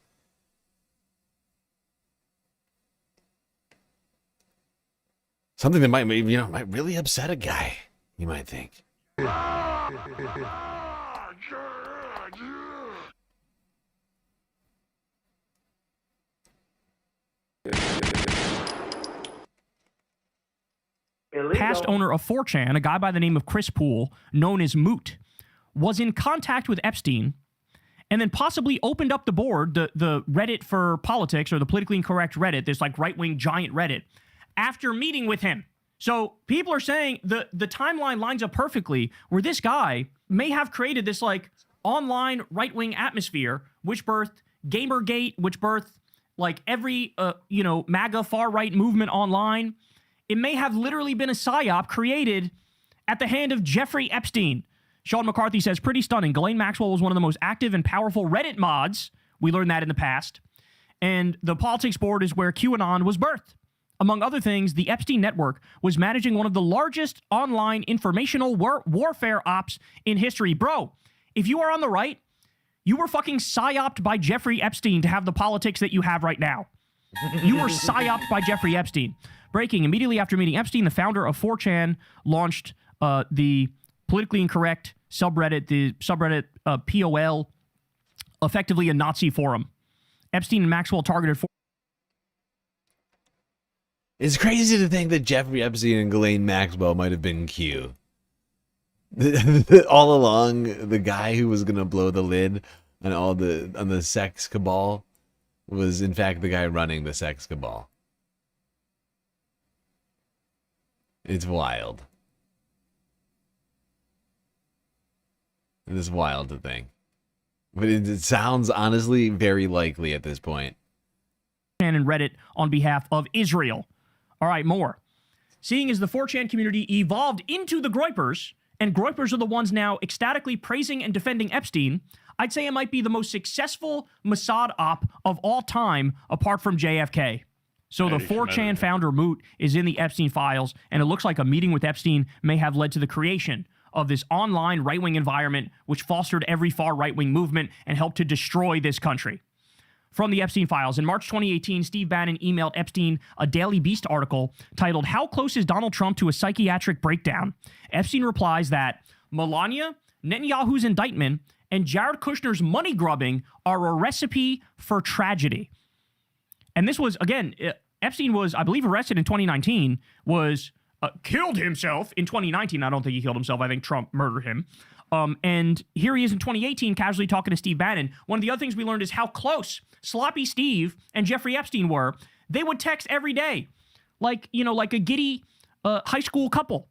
Something that might really upset a guy, you might think. Past owner of 4chan, a guy by the name of Chris Poole, known as Moot, was in contact with Epstein and then possibly opened up the board, the Reddit for politics, or the politically incorrect Reddit, this like right-wing giant Reddit, after meeting with him. So people are saying the timeline lines up perfectly where this guy may have created this like online right-wing atmosphere, which birthed Gamergate, which birthed like every, MAGA far-right movement online. It may have literally been a psyop created at the hand of Jeffrey Epstein. Sean McCarthy says, pretty stunning. Ghislaine Maxwell was one of the most active and powerful Reddit mods. We learned that in the past. And the politics board is where QAnon was birthed. Among other things, the Epstein network was managing one of the largest online informational warfare ops in history. Bro, if you are on the right, you were fucking psyoped by Jeffrey Epstein to have the politics that you have right now. You were psyoped by Jeffrey Epstein. Breaking, immediately after meeting Epstein, the founder of 4chan launched the politically incorrect subreddit, the subreddit POL, effectively a Nazi forum. Epstein and Maxwell targeted It's crazy to think that Jeffrey Epstein and Ghislaine Maxwell might have been Q. All along, the guy who was gonna blow the lid on the sex cabal was in fact the guy running the sex cabal. It's wild. It is wild to think. But it sounds honestly very likely at this point. And Reddit on behalf of Israel. All right, more. Seeing as the 4chan community evolved into the Groypers, and Groypers are the ones now ecstatically praising and defending Epstein, I'd say it might be the most successful Mossad op of all time, apart from JFK. So the 4chan founder Moot is in the Epstein files, and it looks like a meeting with Epstein may have led to the creation of this online right-wing environment which fostered every far right-wing movement and helped to destroy this country. From the Epstein files, in March 2018, Steve Bannon emailed Epstein a Daily Beast article titled, "How Close is Donald Trump to a Psychiatric Breakdown?" Epstein replies that Melania, Netanyahu's indictment, and Jared Kushner's money grubbing are a recipe for tragedy. And this was, again, Epstein was, I believe, arrested in 2019, was killed himself in 2019. I don't think he killed himself. I think Trump murdered him. And here he is in 2018, casually talking to Steve Bannon. One of the other things we learned is how close Sloppy Steve and Jeffrey Epstein were. They would text every day, like a giddy high school couple.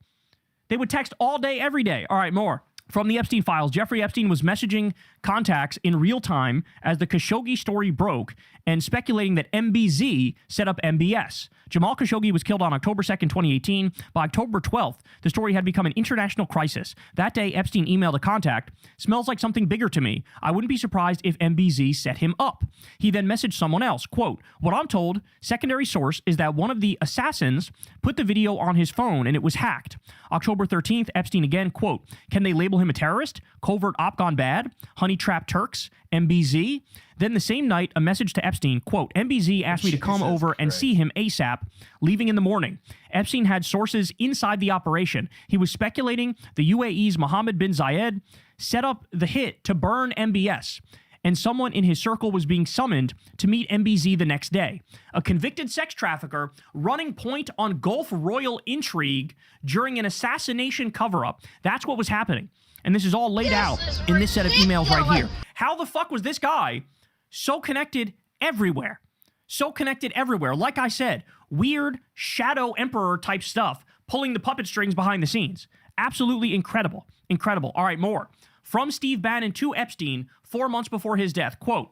They would text all day, every day. All right, more. From the Epstein files, Jeffrey Epstein was messaging contacts in real time as the Khashoggi story broke and speculating that MBZ set up MBS. Jamal Khashoggi was killed on October 2nd, 2018. By October 12th, the story had become an international crisis. That day, Epstein emailed a contact, "Smells like something bigger to me. I wouldn't be surprised if MBZ set him up." He then messaged someone else, quote, "What I'm told, secondary source, is that one of the assassins put the video on his phone and it was hacked." October 13th, Epstein again, quote, "Can they label him a terrorist? Covert op gone bad? Honey trap Turks? MBZ?" Then the same night, a message to Epstein, quote, "MBZ asked me to come over and see him ASAP, leaving in the morning." Epstein had sources inside the operation. He was speculating the UAE's Mohammed bin Zayed set up the hit to burn MBS, and someone in his circle was being summoned to meet MBZ the next day. A convicted sex trafficker running point on Gulf Royal intrigue during an assassination cover-up. That's what was happening. And this is all laid out in this set of emails right here. How the fuck was this guy so connected everywhere? So connected everywhere. Like I said, weird shadow emperor type stuff, pulling the puppet strings behind the scenes. Absolutely incredible. Incredible. All right, more. From Steve Bannon to Epstein 4 months before his death, quote,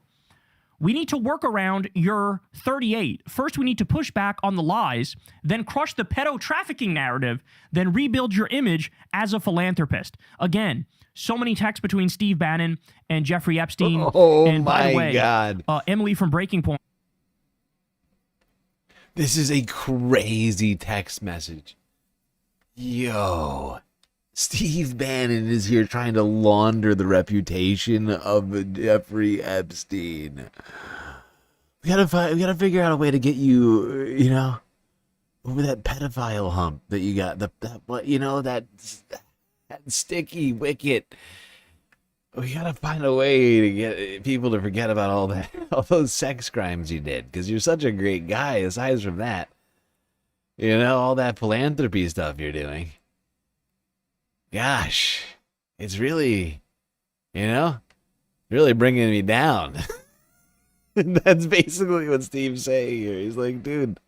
"We need to work around your 38. First, we need to push back on the lies, then crush the pedo trafficking narrative, then rebuild your image as a philanthropist." Again, so many texts between Steve Bannon and Jeffrey Epstein. Oh, and by the my way, God. Emily from Breaking Point. This is a crazy text message. Yo. Steve Bannon is here trying to launder the reputation of Jeffrey Epstein. We gotta figure out a way to get you, you know, over that pedophile hump that you got. That sticky wicket. We gotta find a way to get people to forget about all those sex crimes you did, because you're such a great guy. Aside from that, you know, all that philanthropy stuff you're doing. Gosh, it's really, you know, really bringing me down. That's basically what Steve's saying here. He's like, dude,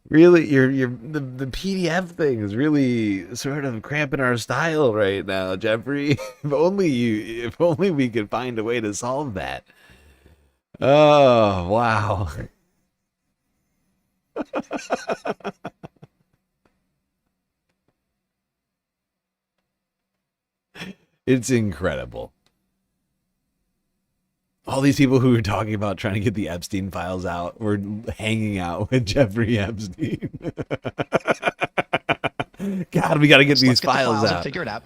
really, the PDF thing is really sort of cramping our style right now, Jeffrey. If only we could find a way to solve that. Oh, wow. It's incredible. All these people who were talking about trying to get the Epstein files out were hanging out with Jeffrey Epstein. God, we got to get these files out. Figure it out.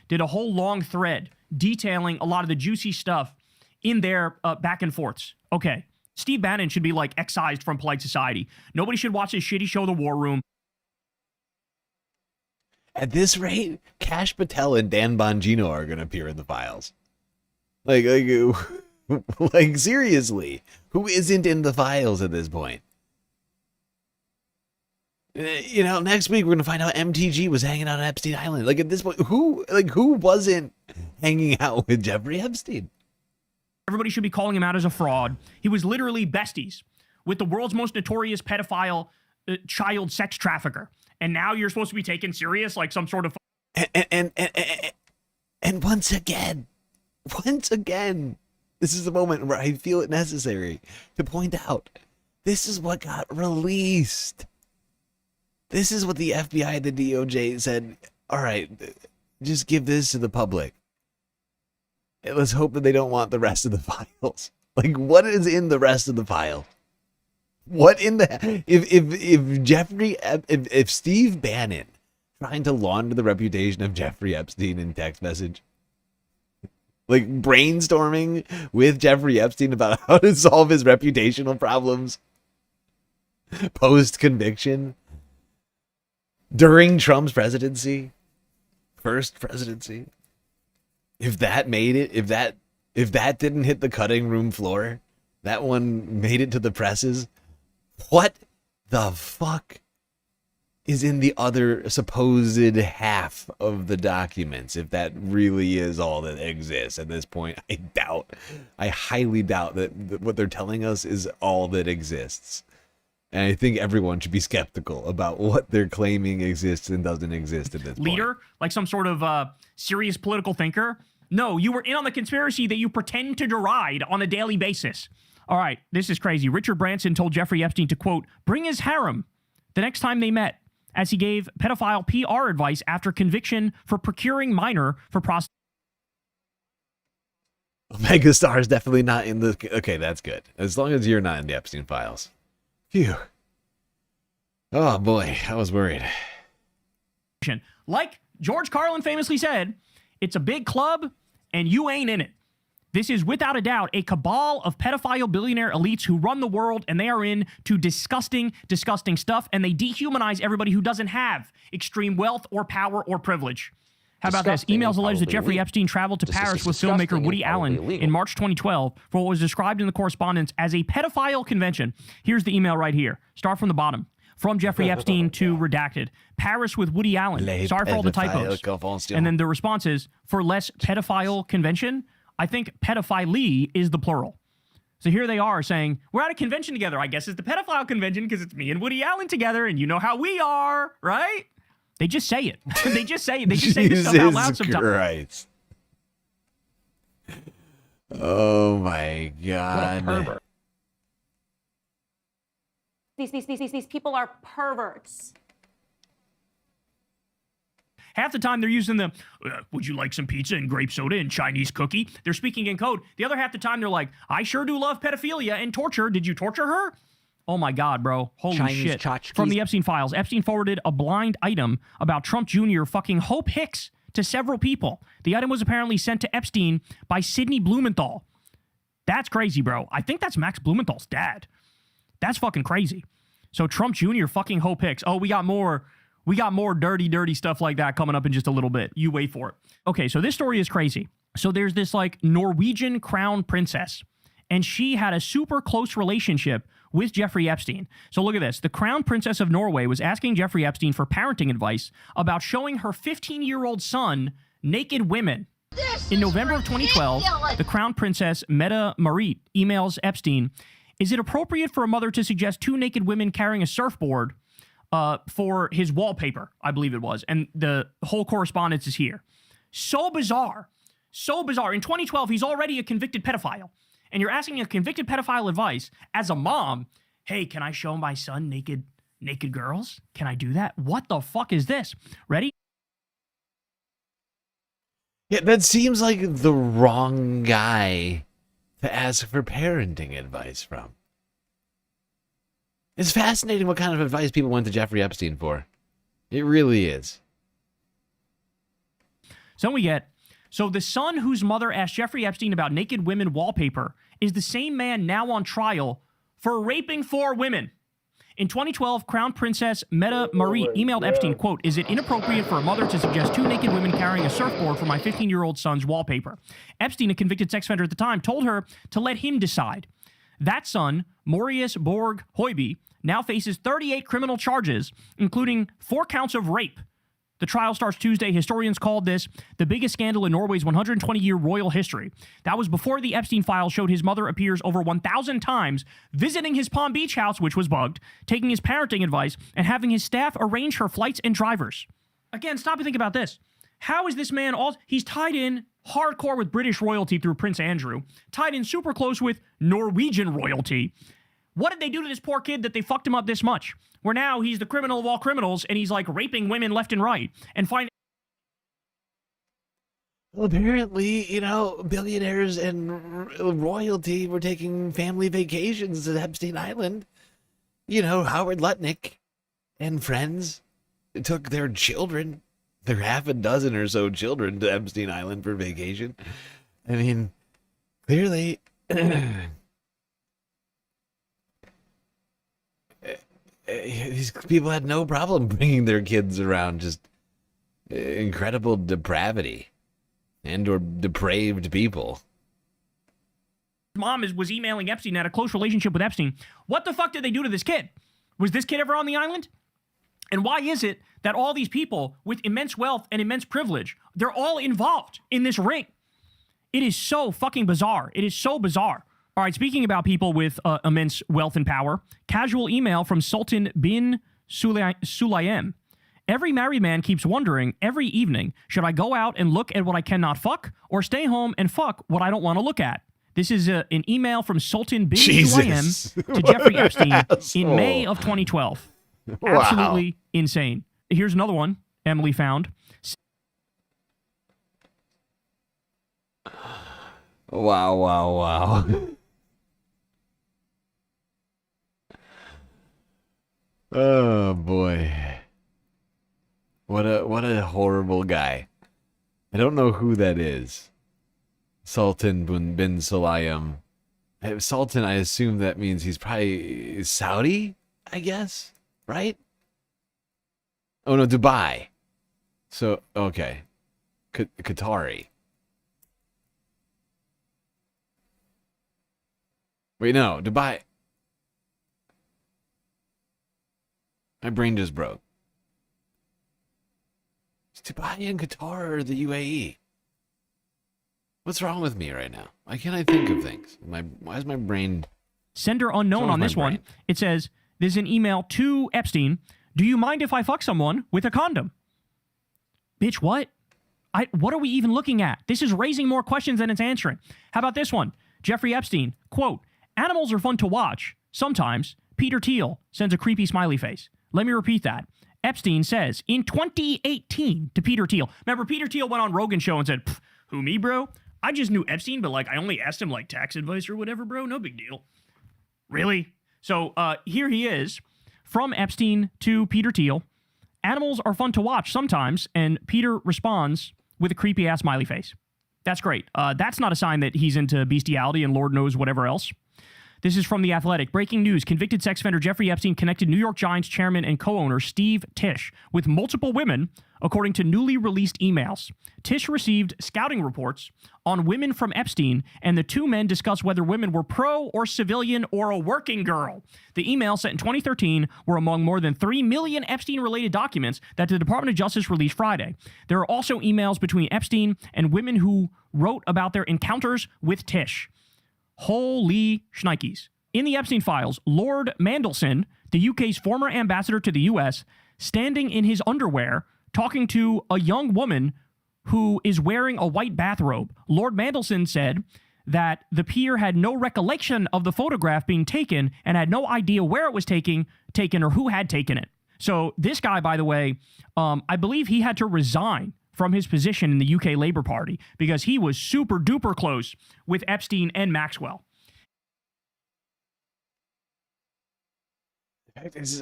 Did a whole long thread detailing a lot of the juicy stuff in their back and forths. Okay, Steve Bannon should be like excised from polite society. Nobody should watch this shitty show, The War Room. At this rate, Kash Patel and Dan Bongino are going to appear in the files. Like seriously, who isn't in the files at this point? You know, next week we're going to find out MTG was hanging out on Epstein Island. Like at this point, who wasn't hanging out with Jeffrey Epstein? Everybody should be calling him out as a fraud. He was literally besties with the world's most notorious pedophile child sex trafficker. And now you're supposed to be taken serious like some sort of... And once again, this is the moment where I feel it necessary to point out, this is what got released. This is what the FBI and the DOJ said, all right, just give this to the public. And let's hope that they don't want the rest of the files. Like, what is in the rest of the file? What in the... If Steve Bannon trying to launder the reputation of Jeffrey Epstein in text message, like brainstorming with Jeffrey Epstein about how to solve his reputational problems post-conviction during Trump's presidency, first presidency, if that made it, if that didn't hit the cutting room floor, that one made it to the presses. What the fuck is in the other supposed half of the documents, if that really is all that exists at this point? I highly doubt that what they're telling us is all that exists. And I think everyone should be skeptical about what they're claiming exists and doesn't exist at this leader, point. like some sort of serious political thinker. No, you were in on the conspiracy that you pretend to deride on a daily basis. All right, this is crazy. Richard Branson told Jeffrey Epstein to, quote, bring his harem the next time they met, as he gave pedophile PR advice after conviction for procuring minor for prostitution. Omega Star is definitely not in the... Okay, that's good. As long as you're not in the Epstein files. Phew. Oh, boy, I was worried. Like George Carlin famously said, it's a big club, and you ain't in it. This is without a doubt a cabal of pedophile billionaire elites who run the world, and they are into disgusting, disgusting stuff, and they dehumanize everybody who doesn't have extreme wealth or power or privilege. How about this? Emails allege that Jeffrey Epstein traveled to Paris with filmmaker Woody Allen in March 2012 for what was described in the correspondence as a pedophile convention. Here's the email right here. Start from the bottom. From Jeffrey Epstein to redacted. Paris with Woody Allen. Sorry for all the typos. And then the response is, for less pedophile convention, I think pedophilie is the plural. So here they are saying, we're at a convention together. I guess it's the pedophile convention because it's me and Woody Allen together, and you know how we are, right? They just say it. They just say it. They just say this stuff out loud sometimes. Christ. Oh my God. What a pervert. These people are perverts. Half the time they're using the, would you like some pizza and grape soda and Chinese cookie? They're speaking in code. The other half the time they're like, I sure do love pedophilia and torture. Did you torture her? Oh my God, bro. Holy Chinese shit. tchotchkes. From the Epstein files, Epstein forwarded a blind item about Trump Jr. fucking Hope Hicks to several people. The item was apparently sent to Epstein by Sidney Blumenthal. That's crazy, bro. I think that's Max Blumenthal's dad. That's fucking crazy. So Trump Jr. fucking Hope Hicks. Oh, we got more dirty stuff like that coming up in just a little bit. You wait for it. Okay, so this story is crazy. So there's this like Norwegian crown princess, and she had a super close relationship with Jeffrey Epstein. So look at this. The crown princess of Norway was asking Jeffrey Epstein for parenting advice about showing her 15-year-old son naked women. In November of 2012, the crown princess Mette Marit emails Epstein, "Is it appropriate for a mother to suggest 2 naked women carrying a surfboard for his wallpaper?" I believe it was. And the whole correspondence is here. So bizarre. So bizarre. In 2012, he's already a convicted pedophile. And you're asking a convicted pedophile advice as a mom, "Hey, can I show my son naked girls? Can I do that?" What the fuck is this? Ready? Yeah, that seems like the wrong guy to ask for parenting advice from. It's fascinating what kind of advice people went to Jeffrey Epstein for. It really is. So we get, so the son whose mother asked Jeffrey Epstein about naked women wallpaper is the same man now on trial for raping 4 women. In 2012, Crown Princess Mette Marit emailed Epstein, quote, "Is it inappropriate for a mother to suggest 2 naked women carrying a surfboard for my 15-year-old son's wallpaper?" Epstein, a convicted sex offender at the time, told her to let him decide. That son, Marius Borg Høiby, now faces 38 criminal charges, including 4 counts of rape. The trial starts Tuesday. Historians called this the biggest scandal in Norway's 120-year royal history. That was before the Epstein files showed his mother appears over 1,000 times, visiting his Palm Beach house, which was bugged, taking his parenting advice, and having his staff arrange her flights and drivers. Again, stop and think about this. How is this man he's tied in hardcore with British royalty through Prince Andrew, tied in super close with Norwegian royalty. What did they do to this poor kid that they fucked him up this much? Where now he's the criminal of all criminals and he's like raping women left and right and Well, apparently, billionaires and royalty were taking family vacations to Epstein Island. Howard Lutnick and friends took their children, their half a dozen or so children, to Epstein Island for vacation. I mean, clearly... these people had no problem bringing their kids around just incredible depravity and or depraved people. Mom was emailing Epstein, had a close relationship with Epstein. What the fuck did they do to this kid? Was this kid ever on the island? And why is it that all these people with immense wealth and immense privilege, they're all involved in this ring? It is so fucking bizarre. It is so bizarre. All right, speaking about people with immense wealth and power, casual email from Sultan bin Sulayem. "Every married man keeps wondering every evening, should I go out and look at what I cannot fuck or stay home and fuck what I don't want to look at?" This is an email from Sultan bin Sulayem to Jeffrey Epstein in May of 2012. Wow. Absolutely insane. Here's another one Emily found. Wow. Oh boy. What a horrible guy. I don't know who that is. Sultan bin Sulayem. Sultan, I assume that means he's probably Saudi, I guess, right? Oh no, Dubai. So, okay. Qatari. Wait, no, Dubai. My brain just broke. Is Dubai and Qatar or the UAE? What's wrong with me right now? Why can't I think of things? Why is my brain... Sender unknown on this one. It says, there's an email to Epstein. "Do you mind if I fuck someone with a condom?" Bitch, what? What are we even looking at? This is raising more questions than it's answering. How about this one? Jeffrey Epstein, quote, "Animals are fun to watch. Sometimes." Peter Thiel sends a creepy smiley face. Let me repeat that. Epstein says in 2018 to Peter Thiel. Remember, Peter Thiel went on Rogan's show and said, "Who, me, bro? I just knew Epstein, but I only asked him tax advice or whatever, bro. No big deal." Really? So here he is, from Epstein to Peter Thiel. Animals are fun to watch sometimes, and Peter responds with a creepy-ass smiley face. That's great. That's not a sign that he's into bestiality and Lord knows whatever else. This is from The Athletic. Breaking news. Convicted sex offender Jeffrey Epstein connected New York Giants chairman and co-owner Steve Tisch with multiple women, according to newly released emails. Tisch received scouting reports on women from Epstein, and the two men discussed whether women were pro or civilian or a working girl. The emails sent in 2013 were among more than 3 million Epstein-related documents that the Department of Justice released Friday. There are also emails between Epstein and women who wrote about their encounters with Tisch. Holy shnikes. In the Epstein files, Lord Mandelson, the UK's former ambassador to the US, standing in his underwear, talking to a young woman who is wearing a white bathrobe. Lord Mandelson said that the peer had no recollection of the photograph being taken and had no idea where it was taken or who had taken it. So this guy, by the way, I believe he had to resign from his position in the UK Labour Party because he was super duper close with Epstein and Maxwell.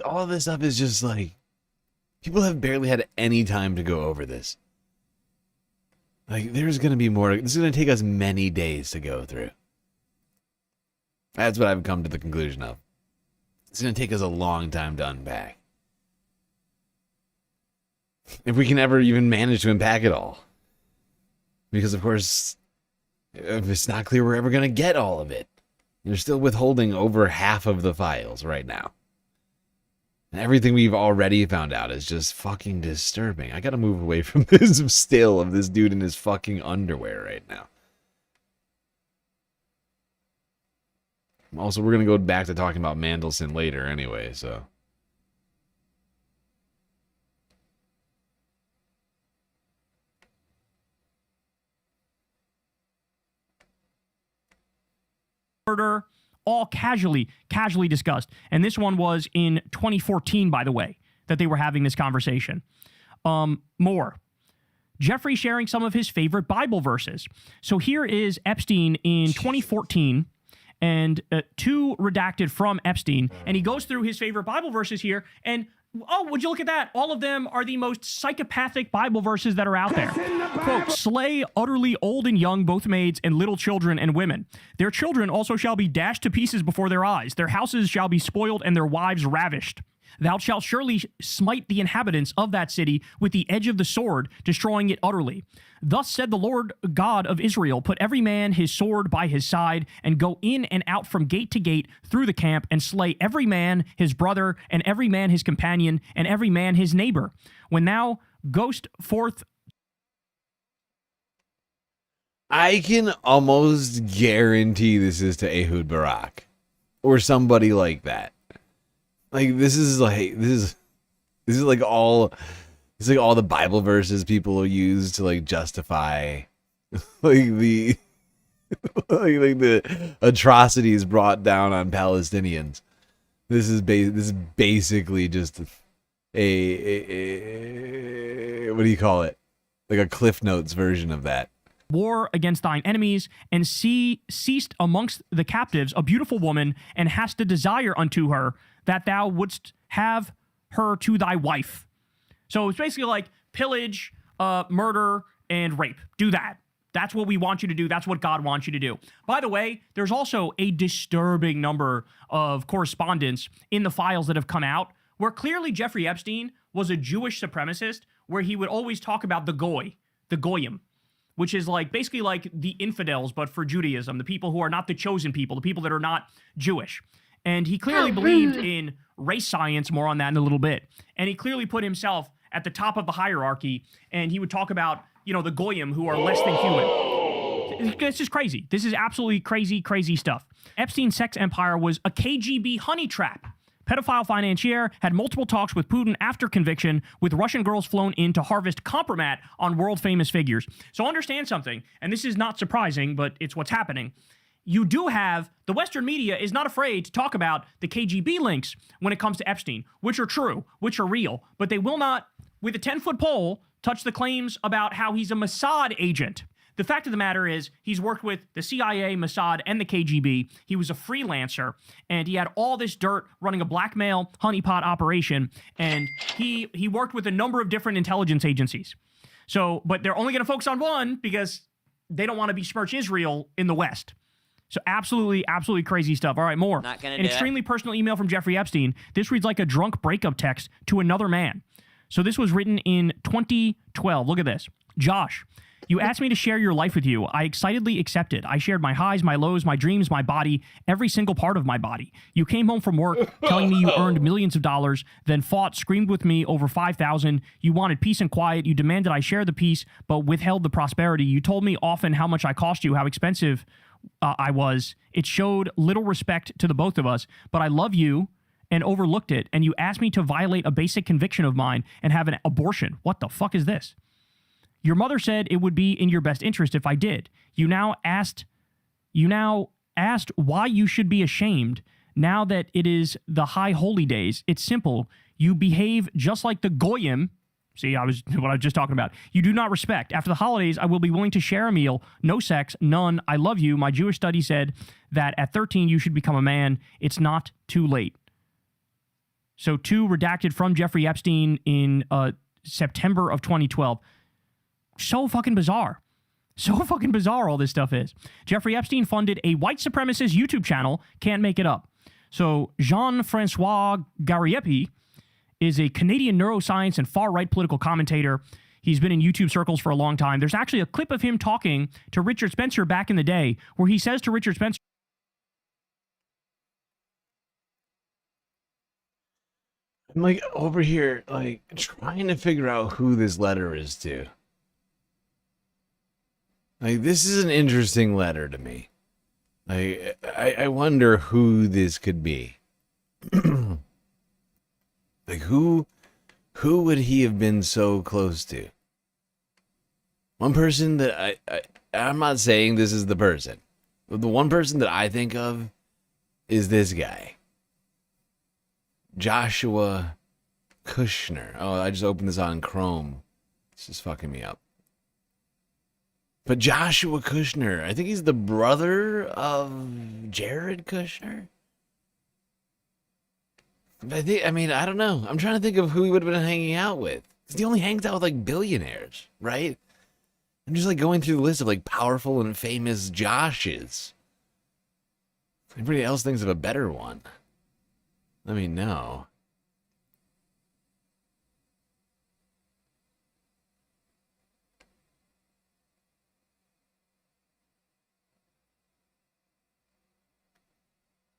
All this stuff is just like, people have barely had any time to go over this. Like, there's going to be more. This is going to take us many days to go through. That's what I've come to the conclusion of. It's going to take us a long time to unpack. If we can ever even manage to unpack it all. Because, of course, it's not clear we're ever going to get all of it. They're still withholding over half of the files right now. And everything we've already found out is just fucking disturbing. I gotta move away from this still of this dude in his fucking underwear right now. Also, we're gonna go back to talking about Mandelson later anyway, so. Murder, all casually discussed. And this one was in 2014, by the way, that they were having this conversation. More. Jeffrey sharing some of his favorite Bible verses. So here is Epstein in 2014, and two redacted from Epstein, and he goes through his favorite Bible verses here, and oh, would you look at that? All of them are the most psychopathic Bible verses that are out there. Quote, slay utterly old and young, both maids and little children and women. Their children also shall be dashed to pieces before their eyes. Their houses shall be spoiled and their wives ravished. Thou shalt surely smite the inhabitants of that city with the edge of the sword, destroying it utterly. Thus said the Lord God of Israel, put every man his sword by his side, and go in and out from gate to gate through the camp, and slay every man his brother, and every man his companion, and every man his neighbor. When thou goest forth... I can almost guarantee this is to Ehud Barak. Or somebody like that. Like, this is like all the Bible verses people will use to like justify like the like the atrocities brought down on Palestinians. This is basically just a what do you call it? Like a Cliff Notes version of that. War against thine enemies, and ceased amongst the captives a beautiful woman, and hast a desire unto her, that thou wouldst have her to thy wife. So it's basically like pillage, murder, and rape. Do that. That's what we want you to do. That's what God wants you to do. By the way, there's also a disturbing number of correspondence in the files that have come out where clearly Jeffrey Epstein was a Jewish supremacist, where he would always talk about the goyim, which is like basically like the infidels, but for Judaism, the people who are not the chosen people, the people that are not Jewish. And he clearly believed in race science, more on that in a little bit. And he clearly put himself at the top of the hierarchy, and he would talk about, you know, the goyim who are less than human. This is crazy. This is absolutely crazy, crazy stuff. Epstein's sex empire was a KGB honey trap. Pedophile financier had multiple talks with Putin after conviction, with Russian girls flown in to harvest compromat on world-famous figures. So understand something, and this is not surprising, but it's what's happening. You do have, the Western media is not afraid to talk about the KGB links when it comes to Epstein, which are true, which are real, but they will not, with a 10-foot pole, touch the claims about how he's a Mossad agent. The fact of the matter is, he's worked with the CIA, Mossad, and the KGB. He was a freelancer, and he had all this dirt running a blackmail honeypot operation, and he worked with a number of different intelligence agencies. So, but they're only going to focus on one because they don't want to besmirch Israel in the West. So absolutely, absolutely crazy stuff. All right, more. An extremely personal email from Jeffrey Epstein. This reads like a drunk breakup text to another man. So this was written in 2012. Look at this. Josh, you asked me to share your life with you. I excitedly accepted. I shared my highs, my lows, my dreams, my body, every single part of my body. You came home from work telling me you earned millions of dollars, then fought, screamed with me over 5,000. You wanted peace and quiet. You demanded I share the peace, but withheld the prosperity. You told me often how much I cost you, how expensive I was. It showed little respect to the both of us, but I love you and overlooked it. And you asked me to violate a basic conviction of mine and have an abortion. What the fuck is this? Your mother said it would be in your best interest if I did. You now asked why you should be ashamed now that it is the high holy days. It's simple. You behave just like the goyim. See, what I was just talking about. You do not respect. After the holidays, I will be willing to share a meal. No sex, none. I love you. My Jewish study said that at 13 you should become a man. It's not too late. So 2 redacted from Jeffrey Epstein in September of 2012. So fucking bizarre. So fucking bizarre all this stuff is. Jeffrey Epstein funded a white supremacist YouTube channel. Can't make it up. So Jean-Francois Gariepi is a Canadian neuroscience and far-right political commentator. He's been in YouTube circles for a long time. There's actually a clip of him talking to Richard Spencer back in the day where he says to Richard Spencer, I'm like over here, like trying to figure out who this letter is to. Like, this is an interesting letter to me. I wonder who this could be. Like, who would he have been so close to? One person that I'm not saying this is the person. But the one person that I think of is this guy. Joshua Kushner. Oh, I just opened this on Chrome. This is fucking me up. But Joshua Kushner, I think he's the brother of Jared Kushner. I don't know. I'm trying to think of who he would have been hanging out with. Because he only hangs out with, like, billionaires, right? I'm just, like, going through the list of, like, powerful and famous Joshes. Everybody else thinks of a better one. Let me know.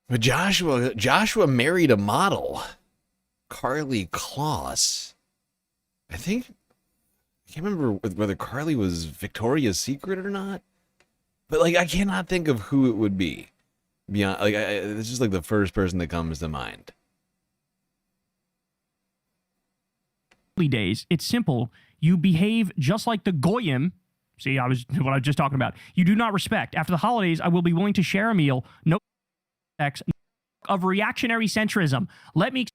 But Joshua married a model, Carly Kloss. I can't remember whether Carly was Victoria's Secret or not. But, like, I cannot think of who it would be. Beyond, like, it's just like the first person that comes to mind. Days, it's simple. You behave just like the goyim. See, what I was just talking about. You do not respect. After the holidays, I will be willing to share a meal. No sex of reactionary centrism. Let me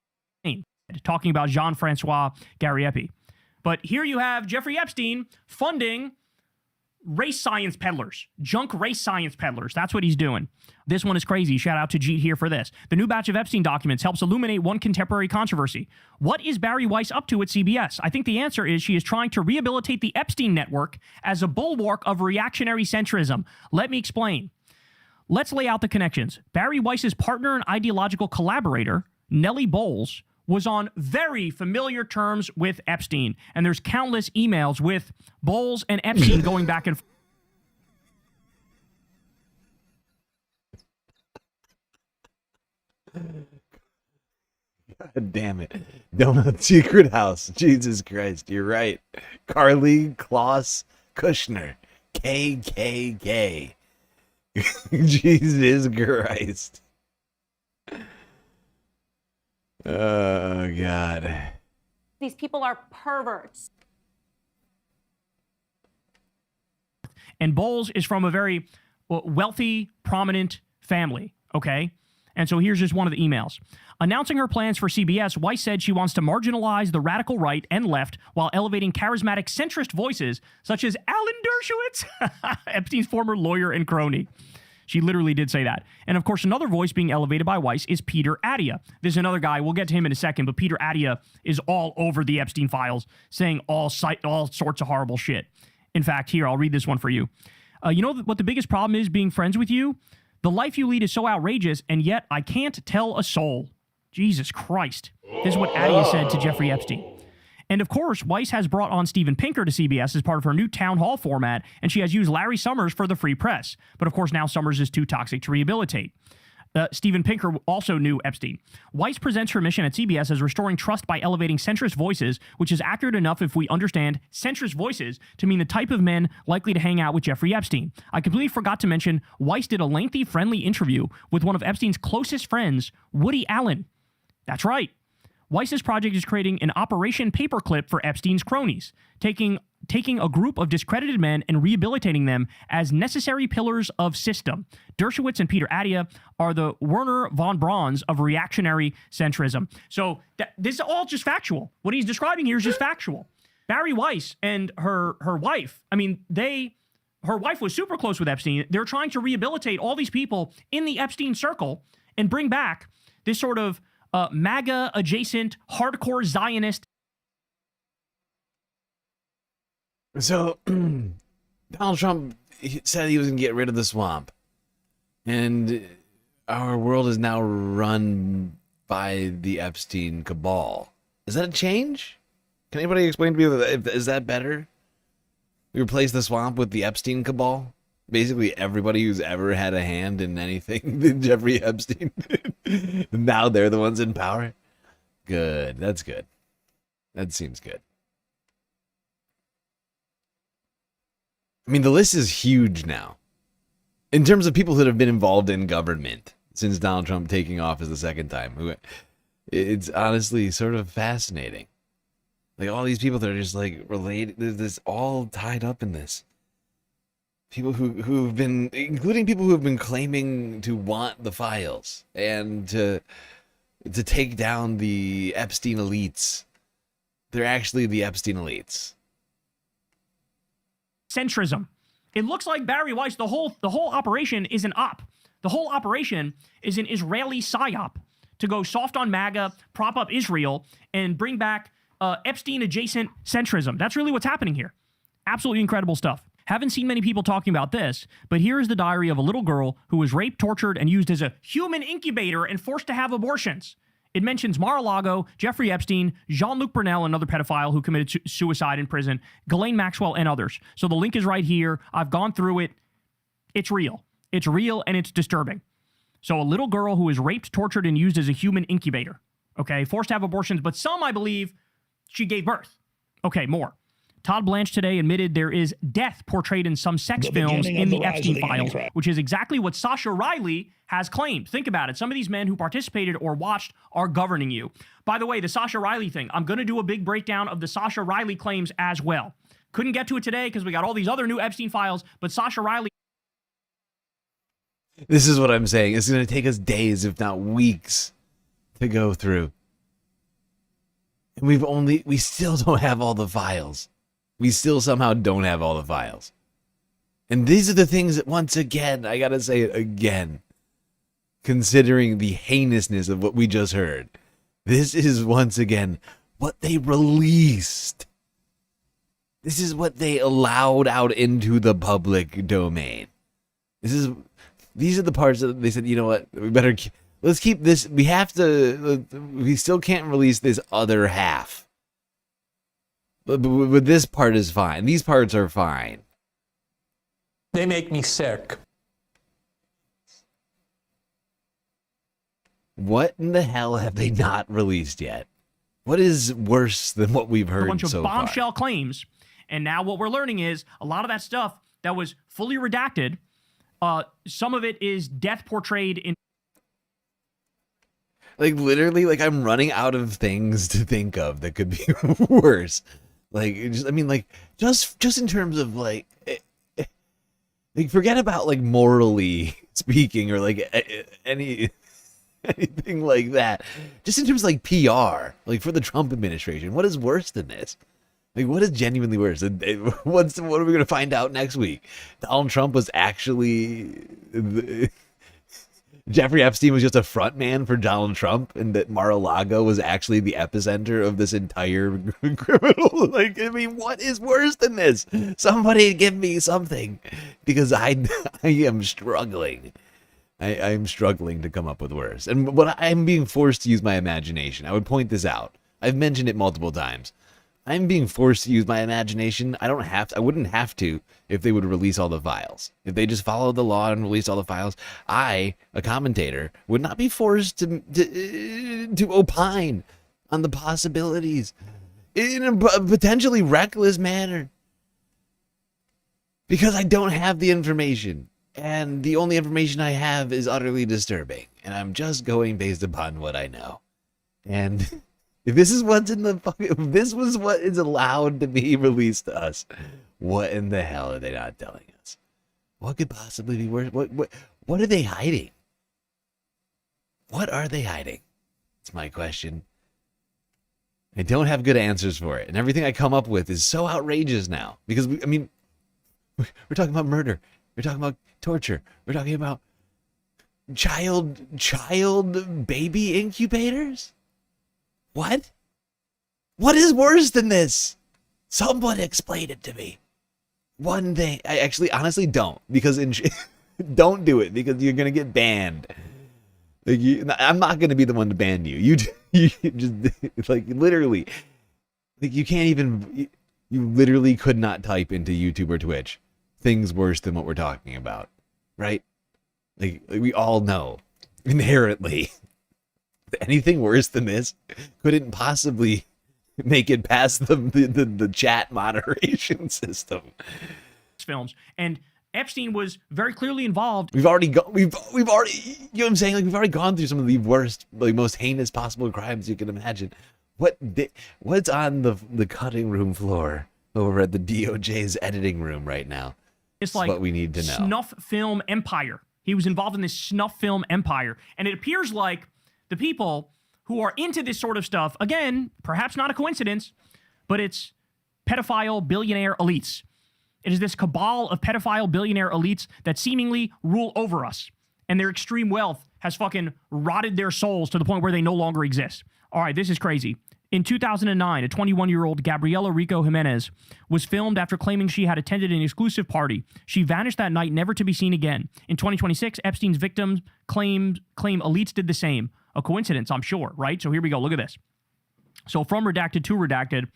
explain. Talking about Jean-Francois Gariepi. But here you have Jeffrey Epstein funding race science peddlers, junk race science peddlers. That's what he's doing. This one is crazy. Shout out to Jeet here for this. The new batch of Epstein documents helps illuminate one contemporary controversy. What is Barry Weiss up to at CBS? I think the answer is she is trying to rehabilitate the Epstein network as a bulwark of reactionary centrism. Let me explain. Let's lay out the connections. Barry Weiss's partner and ideological collaborator, Nellie Bowles, was on very familiar terms with Epstein. And there's countless emails with Bowles and Epstein going back and forth. God damn it. Donut Secret House. Jesus Christ, you're right. Carly Kloss Kushner. KKK. Jesus Christ. Oh, God. These people are perverts. And Bowles is from a very wealthy, prominent family, okay? And so here's just one of the emails. Announcing her plans for CBS, Weiss said she wants to marginalize the radical right and left while elevating charismatic centrist voices such as Alan Dershowitz, Epstein's former lawyer and crony. She literally did say that. And of course, another voice being elevated by Weiss is Peter Attia. There's another guy, we'll get to him in a second, but Peter Attia is all over the Epstein files, saying all sorts of horrible shit. In fact, here, I'll read this one for you. You know what the biggest problem is being friends with you? The life you lead is so outrageous, and yet I can't tell a soul. Jesus Christ. This is what Attia said to Jeffrey Epstein. And of course, Weiss has brought on Steven Pinker to CBS as part of her new town hall format, and she has used Larry Summers for the free press. But of course, now Summers is too toxic to rehabilitate. Steven Pinker also knew Epstein. Weiss presents her mission at CBS as restoring trust by elevating centrist voices, which is accurate enough if we understand centrist voices to mean the type of men likely to hang out with Jeffrey Epstein. I completely forgot to mention, Weiss did a lengthy, friendly interview with one of Epstein's closest friends, Woody Allen. That's right. Weiss's project is creating an Operation Paperclip for Epstein's cronies, taking a group of discredited men and rehabilitating them as necessary pillars of system. Dershowitz and Peter Attia are the Werner von Braun's of reactionary centrism. So this is all just factual. What he's describing here is just factual. Barry Weiss and her wife, I mean, her wife was super close with Epstein. They're trying to rehabilitate all these people in the Epstein circle and bring back this sort of MAGA-adjacent, hardcore Zionist. So, Donald Trump said he was going to get rid of the swamp. And our world is now run by the Epstein cabal. Is that a change? Can anybody explain to me, is that better? We replace the swamp with the Epstein cabal? Basically everybody who's ever had a hand in anything that Jeffrey Epstein did. Now they're the ones in power? Good. That's good. That seems good. I mean, the list is huge now. In terms of people that have been involved in government since Donald Trump taking office the second time. It's honestly sort of fascinating. Like, all these people that are just, like, related. There's all tied up in this. People who've been, including people who have been claiming to want the files and to take down the Epstein elites. They're actually the Epstein elites. Centrism. It looks like Barry Weiss, the whole operation is an op. The whole operation is an Israeli psyop to go soft on MAGA, prop up Israel, and bring back Epstein-adjacent centrism. That's really what's happening here. Absolutely incredible stuff. Haven't seen many people talking about this, but here is the diary of a little girl who was raped, tortured, and used as a human incubator and forced to have abortions. It mentions Mar-a-Lago, Jeffrey Epstein, Jean-Luc Brunel, another pedophile who committed suicide in prison, Ghislaine Maxwell, and others. So the link is right here. I've gone through it. It's real. It's real, and it's disturbing. So a little girl who is raped, tortured, and used as a human incubator. Okay, forced to have abortions, but some, I believe, she gave birth. Okay, more. Todd Blanche today admitted there is death portrayed in some sex films in the Epstein files, which is exactly what Sasha Riley has claimed. Think about it. Some of these men who participated or watched are governing you. By the way, the Sasha Riley thing, I'm going to do a big breakdown of the Sasha Riley claims as well. Couldn't get to it today because we got all these other new Epstein files, but Sasha Riley... This is what I'm saying. It's going to take us days, if not weeks, to go through. And we still don't have all the files. We still somehow don't have all the files. And these are the things that, once again, I gotta say it again, considering the heinousness of what we just heard, this is once again what they released. This is what they allowed out into the public domain. These are the parts that they said, you know what, let's keep this, we still can't release this other half. But this part is fine. These parts are fine. They make me sick. What in the hell have they not released yet? What is worse than what we've heard so far? A bunch of bombshell claims. And now what we're learning is a lot of that stuff that was fully redacted, some of it is death portrayed in... Like, literally, like, I'm running out of things to think of that could be worse. Like, just in terms of, like, forget about, like, morally speaking or, like, any, anything like that. Just in terms of like PR, like for the Trump administration, what is worse than this? Like, what is genuinely worse? What are we going to find out next week? Donald Trump was actually... Jeffrey Epstein was just a front man for Donald Trump, and that Mar-a-Lago was actually the epicenter of this entire criminal. Like, I mean, what is worse than this? Somebody give me something, because I am struggling. I'm struggling to come up with worse. And what I'm being forced to use my imagination. I would point this out. I've mentioned it multiple times. I'm being forced to use my imagination. I wouldn't have to if they would release all the files. If they just followed the law and released all the files, I, a commentator, would not be forced to opine on the possibilities in a potentially reckless manner. Because I don't have the information. And the only information I have is utterly disturbing. And I'm just going based upon what I know. And... if this is what's in the if this was what is allowed to be released to us, what in the hell are they not telling us? What could possibly be worse? What are they hiding? What are they hiding? It's my question. I don't have good answers for it, and everything I come up with is so outrageous now because we're talking about murder, we're talking about torture, we're talking about child baby incubators. What? What is worse than this? Someone explain it to me. One thing, I actually honestly don't, because don't do it because you're gonna get banned. Like I'm not gonna be the one to ban you. You just like literally, like you can't even. You literally could not type into YouTube or Twitch things worse than what we're talking about, right? Like we all know inherently. Anything worse than this couldn't possibly make it past the chat moderation system. Films and Epstein was very clearly involved. We've already you know what I'm saying? Like we've already gone through some of the worst, like most heinous possible crimes you can imagine. What's on the cutting room floor over at the DOJ's editing room right now? It's like what we need to know. Snuff film empire. He was involved in this snuff film empire, and it appears like the people who are into this sort of stuff, again, perhaps not a coincidence, but it's pedophile billionaire elites. It is this cabal of pedophile billionaire elites that seemingly rule over us. And their extreme wealth has fucking rotted their souls to the point where they no longer exist. All right, this is crazy. In 2009, a 21-year-old Gabriela Rico Jimenez was filmed after claiming she had attended an exclusive party. She vanished that night, never to be seen again. In 2026, Epstein's victims claim elites did the same. A coincidence, I'm sure, right? So here we go. Look at this. So from redacted to redacted,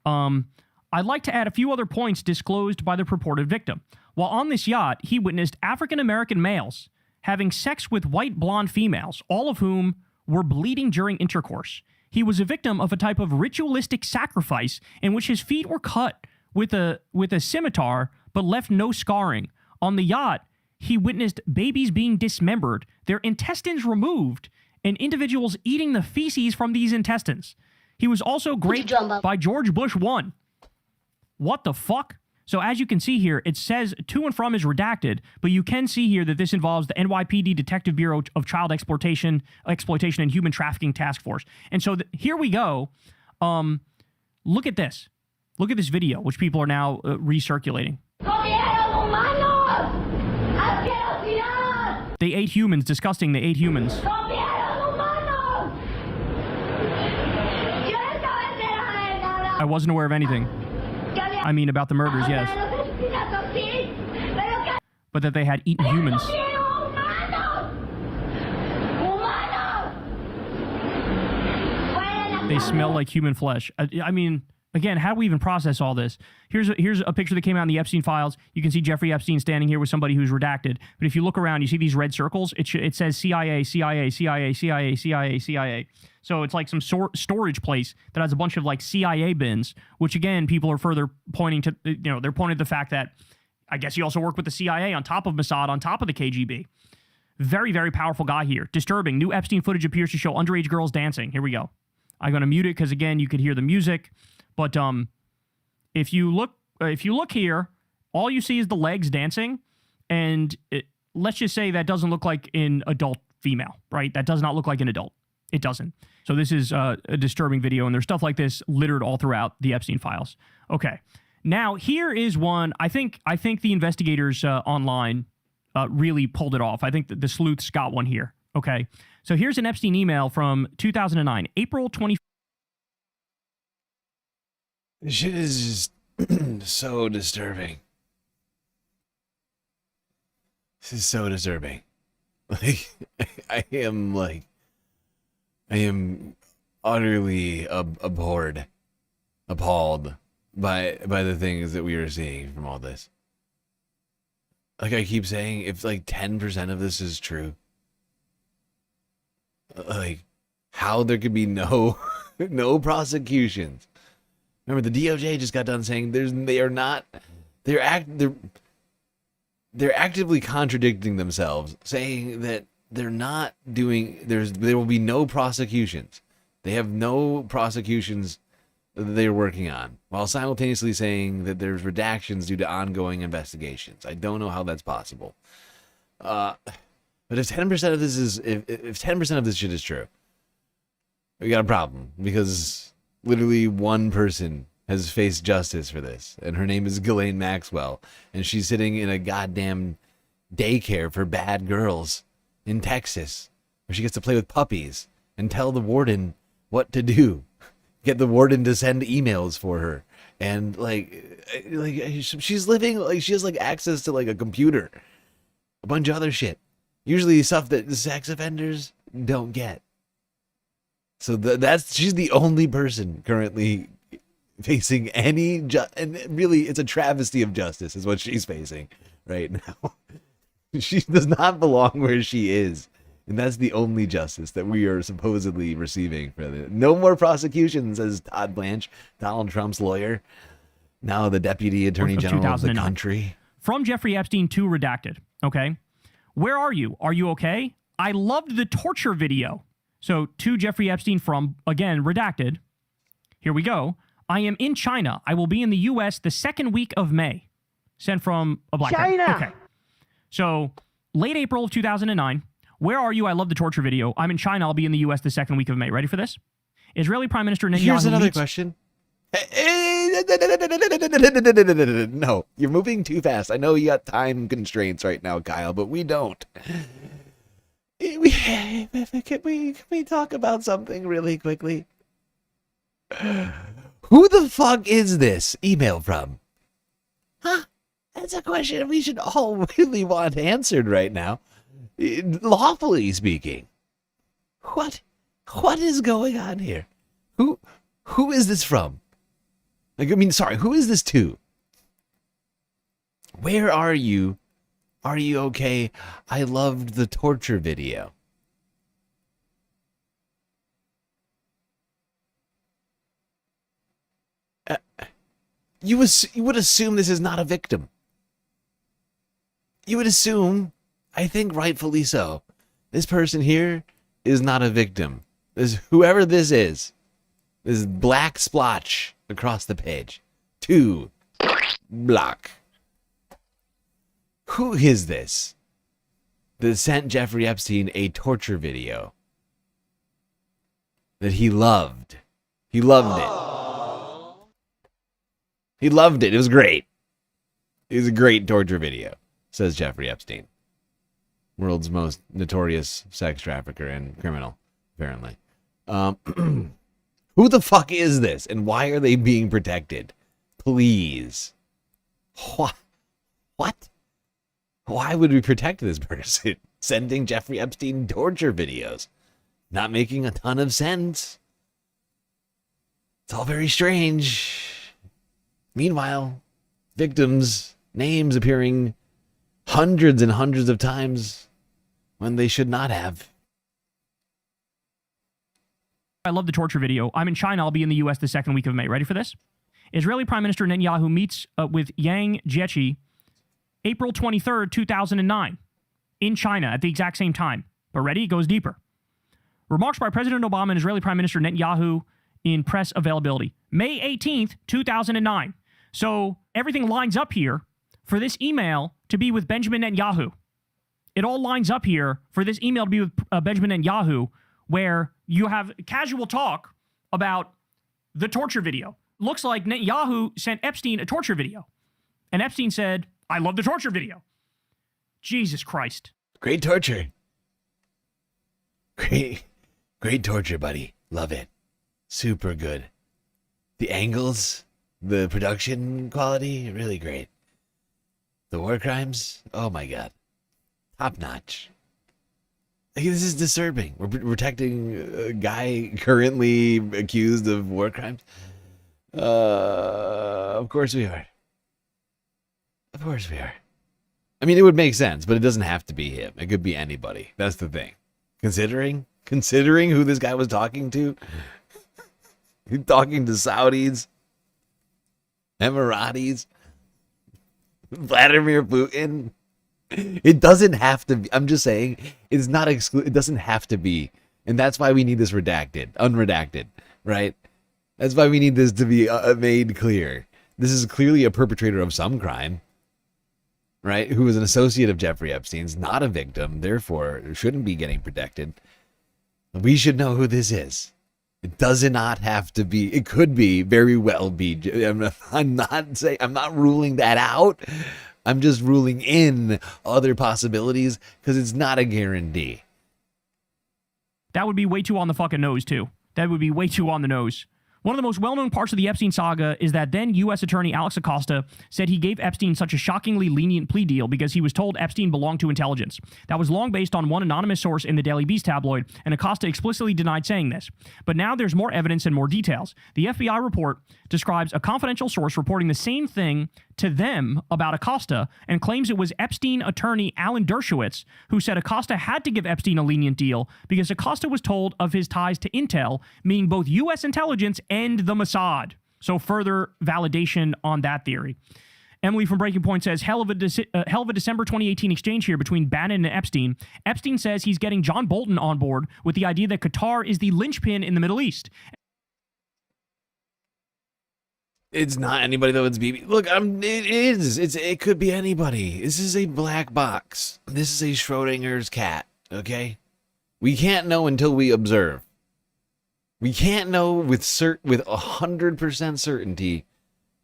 I'd like to add a few other points disclosed by the purported victim. While on this yacht, he witnessed African-American males having sex with white blonde females, all of whom were bleeding during intercourse. He was a victim of a type of ritualistic sacrifice in which his feet were cut with a scimitar but left no scarring. On the yacht, he witnessed babies being dismembered, their intestines removed, and individuals eating the feces from these intestines. He was also raped by George Bush 1. What the fuck? So as you can see here, it says to and from is redacted, but you can see here that this involves the NYPD Detective Bureau of Child Exploitation and Human Trafficking Task Force. And so here we go. Look at this. Look at this video, which people are now recirculating. They ate humans. Disgusting. They ate humans. I wasn't aware of anything. I mean, about the murders, yes. But that they had eaten humans. They smell like human flesh. I mean, again, how do we even process all this? Here's a picture that came out in the Epstein files. You can see Jeffrey Epstein standing here with somebody who's redacted. But if you look around, you see these red circles. It says CIA, CIA, CIA, CIA, CIA, CIA. So it's like some storage place that has a bunch of like CIA bins, which again, people are further pointing to, they're pointing to the fact that I guess he also worked with the CIA on top of Mossad, on top of the KGB. Very, very powerful guy here. Disturbing. New Epstein footage appears to show underage girls dancing. Here we go. I'm going to mute it because again, you could hear the music. But if you look here, all you see is the legs dancing, and let's just say that doesn't look like in adult female, right? That does not look like an adult. It doesn't. So this is a disturbing video, and there's stuff like this littered all throughout the Epstein files. Okay. Now, here is one. I think the investigators online really pulled it off. I think the sleuths got one here. Okay. So here's an Epstein email from 2009, April 20. This shit is just so disturbing. This is so disturbing. Like, I am utterly abhorred, appalled by the things that we are seeing from all this. Like I keep saying, if like 10% of this is true, like how there could be no prosecutions. Remember, the DOJ just got done saying they're actively contradicting themselves, saying that there will be no prosecutions. They have no prosecutions that they're working on, while simultaneously saying that there's redactions due to ongoing investigations. I don't know how that's possible. But if 10% of this if 10% of this shit is true, we got a problem, because literally one person has faced justice for this, and her name is Ghislaine Maxwell, and she's sitting in a goddamn daycare for bad girls in Texas, where she gets to play with puppies and tell the warden what to do, get the warden to send emails for her, and like she's living like she has like access to like a computer, a bunch of other shit, usually stuff that sex offenders don't get. So she's the only person currently facing any and really it's a travesty of justice is what she's facing right now. She does not belong where she is, and that's the only justice that we are supposedly receiving for it. No more prosecutions, says Todd Blanche, Donald Trump's lawyer, now the deputy attorney general of the country. From Jeffrey Epstein to redacted. Okay, where are you? Are you okay? I loved the torture video. So to Jeffrey Epstein from, again, redacted. Here we go. I am in China. I will be in the U.S. the second week of May. Sent from a black China. guy. Okay. So late April of 2009. Where are you? I love the torture video. I'm in China. I'll be in the U.S. the second week of May. Ready for this? Israeli Prime Minister Netanyahu. Here's another question. No, you're moving too fast. I know you got time constraints right now, Kyle, but we don't. Can we talk about something really quickly? Who the fuck is this email from? Huh? That's a question we should all really want answered right now. Lawfully speaking. What is going on here? Who is this from? Who is this to? Where are you? Are you okay? I loved the torture video. You would assume this is not a victim. You would assume, I think rightfully so, this person here is not a victim. Whoever this is black splotch across the page. 2 block. Who is this that sent Jeffrey Epstein a torture video that he loved? He loved it. He loved it. It was great. It was a great torture video, says Jeffrey Epstein. World's most notorious sex trafficker and criminal, apparently. Who the fuck is this, and why are they being protected? Please. What? Why would we protect this person? Sending Jeffrey Epstein torture videos. Not making a ton of sense. It's all very strange. Meanwhile, victims' names appearing hundreds and hundreds of times when they should not have. I love the torture video. I'm in China. I'll be in the U.S. the second week of May. Ready for this? Israeli Prime Minister Netanyahu meets with Yang Jiechi April 23rd, 2009 in China at the exact same time. But ready? It goes deeper. Remarks by President Obama and Israeli Prime Minister Netanyahu in press availability. May 18th, 2009. So everything lines up here for this email to be with Benjamin Netanyahu. It all lines up here for this email to be with Benjamin Netanyahu, where you have casual talk about the torture video. Looks like Netanyahu sent Epstein a torture video. And Epstein said, I love the torture video. Jesus Christ. Great torture. Great torture, buddy. Love it. Super good. The angles, the production quality, really great. The war crimes, oh my God. Top notch. This is disturbing. We're protecting a guy currently accused of war crimes. Of course we are. Of course we are. I mean, it would make sense, but it doesn't have to be him. It could be anybody. That's the thing. Considering who this guy was talking to. He's talking to Saudis, Emiratis, Vladimir Putin. It doesn't have to be. I'm just saying, it's not it doesn't have to be. And that's why we need this unredacted, right? That's why we need this to be made clear. This is clearly a perpetrator of some crime, right? Who is an associate of Jeffrey Epstein's, not a victim, therefore shouldn't be getting protected. We should know who this is. It does not have to be. It could be, very well be. I'm not ruling that out. I'm just ruling in other possibilities because it's not a guarantee. That would be way too on the fucking nose, too. That would be way too on the nose. One of the most well-known parts of the Epstein saga is that then U.S. Attorney Alex Acosta said he gave Epstein such a shockingly lenient plea deal because he was told Epstein belonged to intelligence. That was long based on one anonymous source in the Daily Beast tabloid, and Acosta explicitly denied saying this. But now there's more evidence and more details. The FBI report describes a confidential source reporting the same thing to them about Acosta and claims it was Epstein attorney Alan Dershowitz who said Acosta had to give Epstein a lenient deal because Acosta was told of his ties to Intel, meaning both U.S. intelligence and the Mossad. So further validation on that theory. Emily from Breaking Point says, hell of a December 2018 exchange here between Bannon and Epstein. Epstein says he's getting John Bolton on board with the idea that Qatar is the linchpin in the Middle East. It's not anybody though. It's BB. Look, it is. It could be anybody. This is a black box. This is a Schrodinger's cat. Okay, we can't know until we observe. We can't know with 100% certainty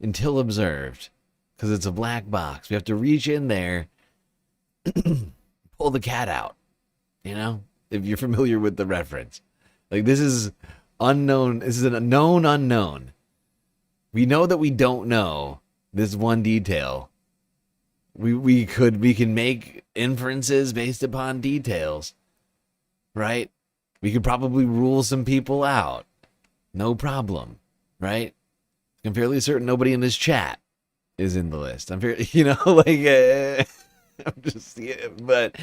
until observed, because it's a black box. We have to reach in there, pull the cat out. You know, if you're familiar with the reference, like this is unknown. This is a known unknown. We know that we don't know this one detail. We can make inferences based upon details, right? We could probably rule some people out. No problem, right? I'm fairly certain nobody in this chat is in the list. I'm fairly, I'm just, but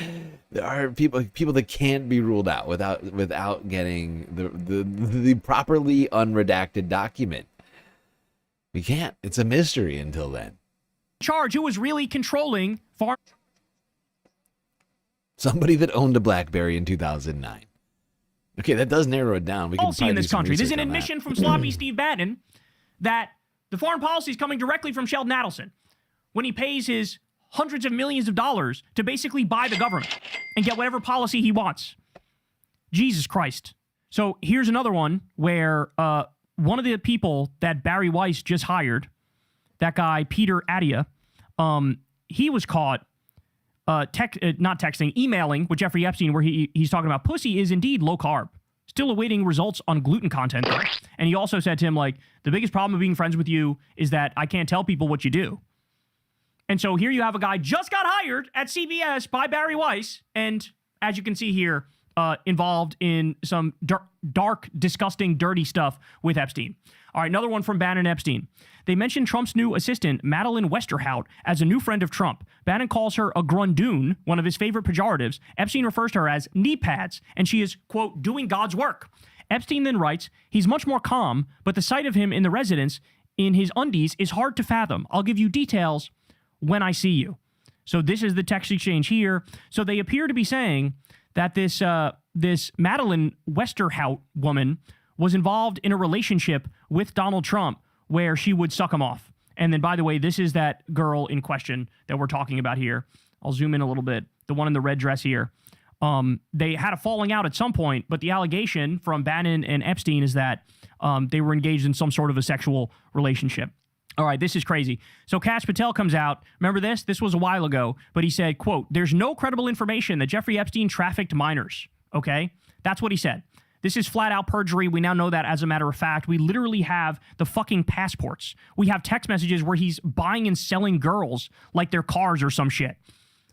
there are people that can't be ruled out without getting the properly unredacted document. We can't. It's a mystery until then. Charge who was really controlling farm. Somebody that owned a BlackBerry in 2009. Okay, that does narrow it down. We can policy in this country. There's an admission from sloppy Steve Bannon that the foreign policy is coming directly from Sheldon Adelson when he pays his hundreds of millions of dollars to basically buy the government and get whatever policy he wants. Jesus Christ. So here's another one where one of the people that Barry Weiss just hired, that guy Peter Attia, he was caught emailing with Jeffrey Epstein where he's talking about pussy is indeed low carb. Still awaiting results on gluten content though. And he also said to him, like, the biggest problem of being friends with you is that I can't tell people what you do. And so here you have a guy just got hired at CBS by Barry Weiss, and as you can see here, involved in some dark, disgusting, dirty stuff with Epstein. All right, another one from Bannon Epstein. They mentioned Trump's new assistant, Madeleine Westerhout, as a new friend of Trump. Bannon calls her a grundoon, one of his favorite pejoratives. Epstein refers to her as knee pads, and she is, quote, doing God's work. Epstein then writes, he's much more calm, but the sight of him in the residence in his undies is hard to fathom. I'll give you details when I see you. So this is the text exchange here. So they appear to be saying that this Madeleine Westerhout woman was involved in a relationship with Donald Trump where she would suck him off. And then, by the way, this is that girl in question that we're talking about here. I'll zoom in a little bit. the one in the red dress here. They had a falling out at some point, but the allegation from Bannon and Epstein is that they were engaged in some sort of a sexual relationship. All right, this is crazy. So Kash Patel comes out. Remember this? This was a while ago, but he said, quote, "There's no credible information that Jeffrey Epstein trafficked minors." Okay? That's what he said. This is flat out perjury. We now know that as a matter of fact. We literally have the fucking passports. We have text messages where he's buying and selling girls like they're cars or some shit.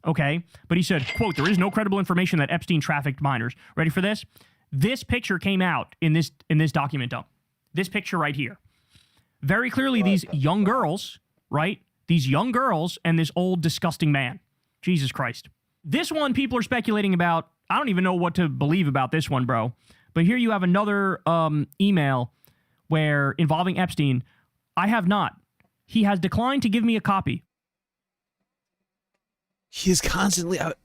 Okay? But he said, quote, "There is no credible information that Epstein trafficked minors." Ready for this? This picture came out in this document dump. This picture right here. Very clearly these young girls, right? These young girls and this old disgusting man. Jesus Christ. This one people are speculating about. I don't even know what to believe about this one, bro. But here you have another email where involving Epstein. I have not. He has declined to give me a copy. He is constantly out.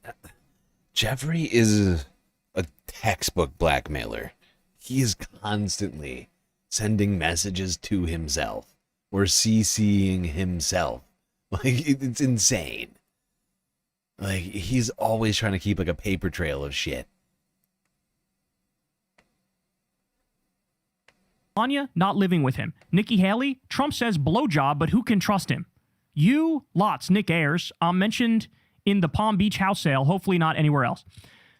Jeffrey is a textbook blackmailer. He is constantly sending messages to himself or CCing himself. Like, it's insane. Like, he's always trying to keep like a paper trail of shit. Melania not living with him. Nikki Haley, Trump says blowjob, but who can trust him? You, lots, Nick Ayers, mentioned in the Palm Beach house sale, hopefully not anywhere else.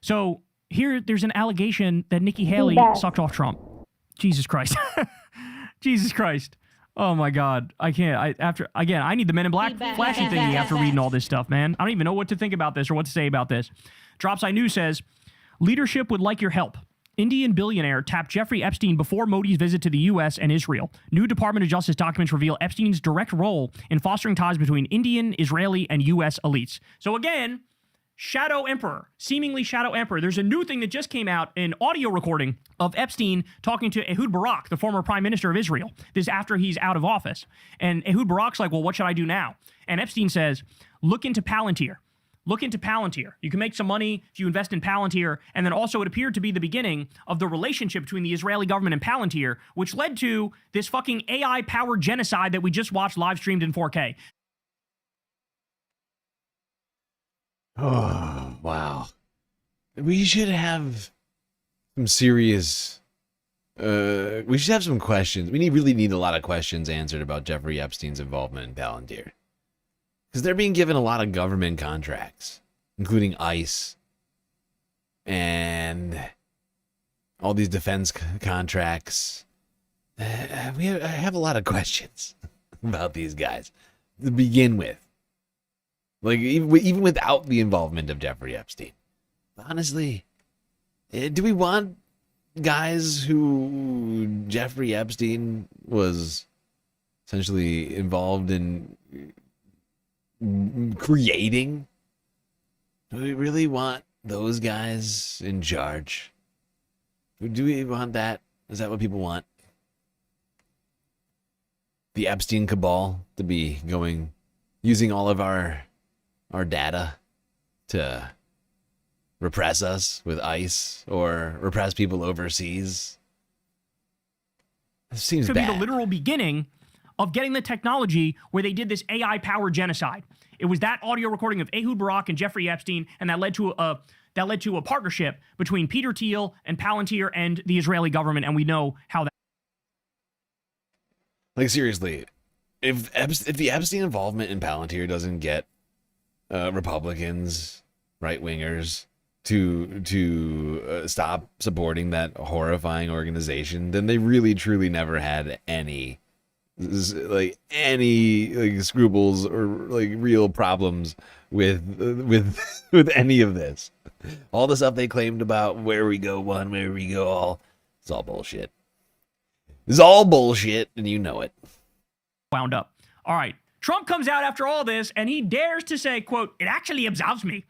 So here, there's an allegation that Nikki Haley sucked off Trump. Jesus Christ. Jesus Christ. Oh my God. I can't. I need the Men in Black flashy thingy after reading all this stuff, man. I don't even know what to think about this or what to say about this. Drops I Knew says, leadership would like your help. Indian billionaire tapped Jeffrey Epstein before Modi's visit to the U.S. and Israel. New Department of Justice documents reveal Epstein's direct role in fostering ties between Indian, Israeli, and U.S. elites. So again, Shadow Emperor, seemingly Shadow Emperor. There's a new thing that just came out, an audio recording of Epstein talking to Ehud Barak, the former prime minister of Israel. This is after he's out of office. And Ehud Barak's like, well, what should I do now? And Epstein says, look into Palantir. Look into Palantir. You can make some money if you invest in Palantir. And then also it appeared to be the beginning of the relationship between the Israeli government and Palantir, which led to this fucking AI-powered genocide that we just watched live streamed in 4K. Oh, wow. We should have some serious... we should have some questions. We really need a lot of questions answered about Jeffrey Epstein's involvement in Palantir. Because they're being given a lot of government contracts, including ICE and all these defense contracts. I have a lot of questions about these guys to begin with. Like, even without the involvement of Jeffrey Epstein. Honestly, do we want guys who Jeffrey Epstein was essentially involved in creating? Do we really want those guys in charge? Do we want that? Is that what people want? The Epstein cabal to be using all of our data to repress us with ICE or repress people overseas? It seems could bad. Be the literal beginning of getting the technology where they did this AI-powered genocide. It was that audio recording of Ehud Barak and Jeffrey Epstein, and that led to a partnership between Peter Thiel and Palantir and the Israeli government, and we know how that... Like, seriously, if the Epstein involvement in Palantir doesn't get Republicans, right-wingers, to stop supporting that horrifying organization, then they really, truly never had any scruples or like real problems with any of this. All the stuff they claimed about where we go one, where we go all, it's all bullshit. It's all bullshit, and you know it. Wound up. All right. Trump comes out after all this, and he dares to say, quote, "It actually absolves me.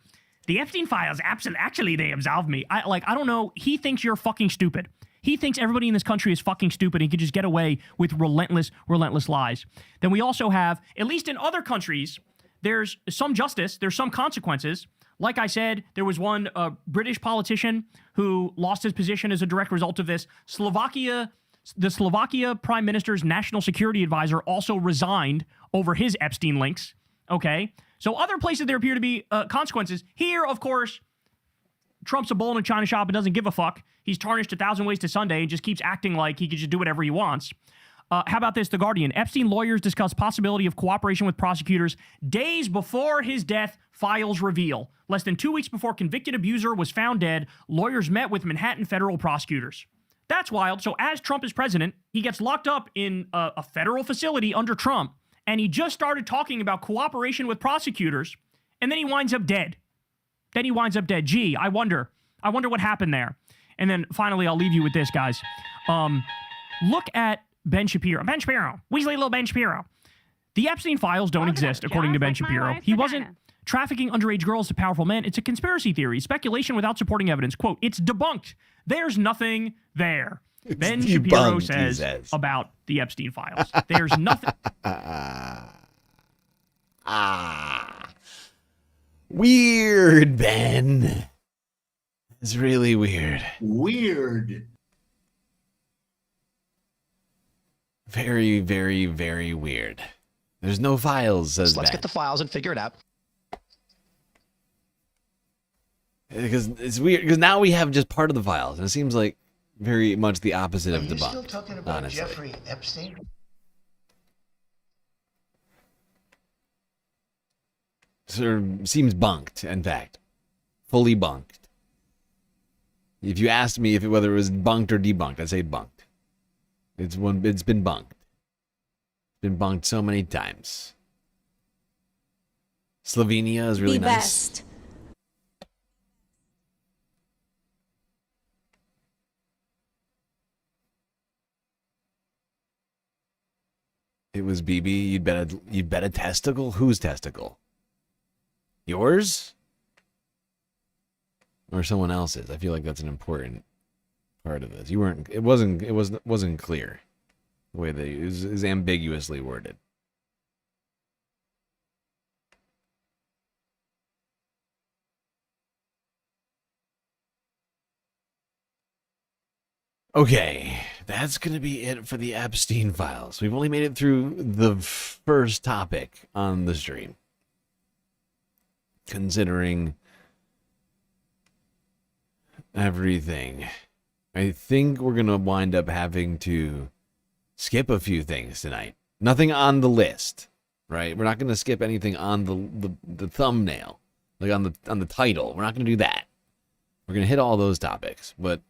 The Epstein files, actually, they absolve me." I don't know. He thinks you're fucking stupid. He thinks everybody in this country is fucking stupid and he can just get away with relentless lies. Then we also have, at least in other countries, there's some justice, there's some consequences. Like I said, there was one British politician who lost his position as a direct result of this. The Slovakia Prime Minister's national security advisor also resigned over his Epstein links. Okay? So other places there appear to be consequences. Here, of course, Trump's a bull in a china shop and doesn't give a fuck. He's tarnished 1,000 ways to Sunday and just keeps acting like he could just do whatever he wants. How about this? The Guardian. Epstein lawyers discuss possibility of cooperation with prosecutors days before his death, files reveal. Less than 2 weeks before convicted abuser was found dead, lawyers met with Manhattan federal prosecutors. That's wild. So as Trump is president, he gets locked up in a federal facility under Trump, and he just started talking about cooperation with prosecutors, and then he winds up dead. Gee, I wonder what happened there. And then finally, I'll leave you with this, guys. Look at Ben Shapiro. Weasley little Ben Shapiro. The Epstein files don't exist, according to Ben Shapiro. He wasn't trafficking underage girls to powerful men. It's a conspiracy theory, speculation without supporting evidence. Quote, it's debunked. There's nothing there. Ben Shapiro says about the Epstein files. There's nothing. Weird, Ben. It's really weird. Weird. Very, very, very weird. There's no files, says So let's Ben. get the files and figure it out. Because it's weird, because now we have just part of the files, and it seems like very much the opposite of the still talking about honestly. Jeffrey Epstein? Sort of seems bunked, in fact. Fully bunked. If you asked me whether it was bunked or debunked, I'd say bunked. It's been bunked. It's been bunked so many times. Slovenia is really The nice. best. It was BB. You'd bet a testicle? Whose testicle? Yours? Or someone else's? I feel like that's an important part of this. It wasn't clear the way that it was ambiguously worded. Okay, that's going to be it for the Epstein files. We've only made it through the first topic on the stream. Considering everything, I think we're going to wind up having to skip a few things tonight. Nothing on the list, right? We're not going to skip anything on the thumbnail, like on the title. We're not going to do that. We're going to hit all those topics, but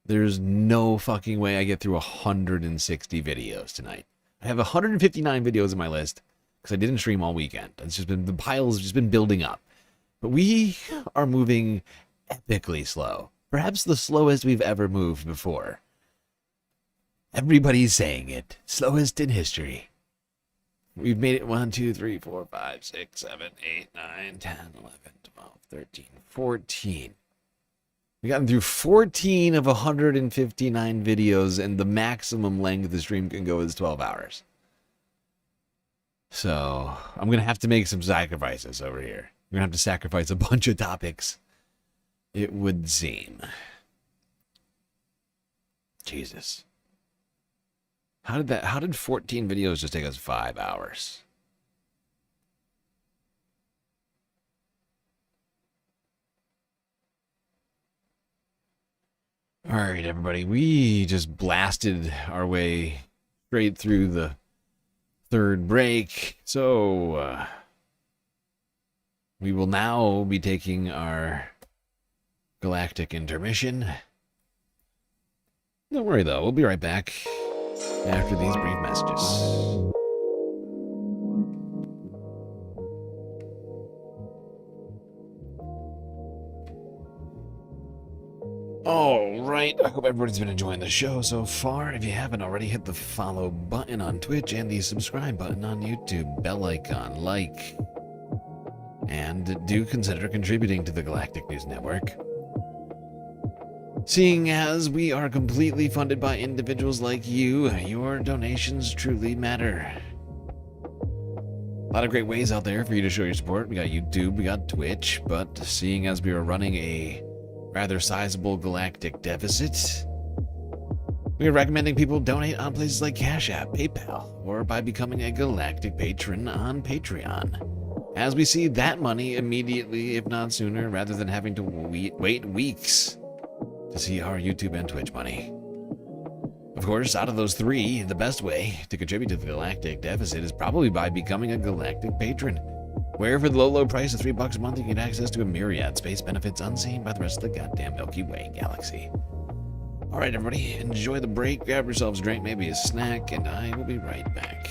there's no fucking way I get through 160 videos tonight. I have 159 videos in my list because I didn't stream all weekend. It's just been, the pile's just been building up. But we are moving epically slow. Perhaps the slowest we've ever moved before. Everybody's saying it. Slowest in history. We've made it 1, 2, 3, 4, 5, 6, 7, 8, 9, 10, 11, 12, 13, 14. We've gotten through 14 of 159 videos, and the maximum length the stream can go is 12 hours. So, I'm going to have to make some sacrifices over here. I'm going to have to sacrifice a bunch of topics, it would seem. Jesus. How did 14 videos just take us 5 hours? All right, everybody. We just blasted our way straight through the third break. So, we will now be taking our galactic intermission. Don't worry, though. We'll be right back after these brief messages. All right, I hope everybody's been enjoying the show so far. If you haven't already, hit the follow button on Twitch and the subscribe button on YouTube, bell icon, like, and do consider contributing to the Galactic News Network. Seeing as we are completely funded by individuals like you, your donations truly matter. A lot of great ways out there for you to show your support. We got YouTube, we got Twitch, but seeing as we are running a rather sizable galactic deficit, we are recommending people donate on places like Cash App, PayPal, or by becoming a galactic patron on Patreon. as we see that money immediately, if not sooner, rather than having to wait weeks to see our YouTube and Twitch money. Of course, out of those three, the best way to contribute to the galactic deficit is probably by becoming a galactic patron, where for the low price of $3 a month, you get access to a myriad space benefits unseen by the rest of the goddamn Milky Way galaxy. All right, everybody, enjoy the break, grab yourselves a drink, maybe a snack, and I will be right back.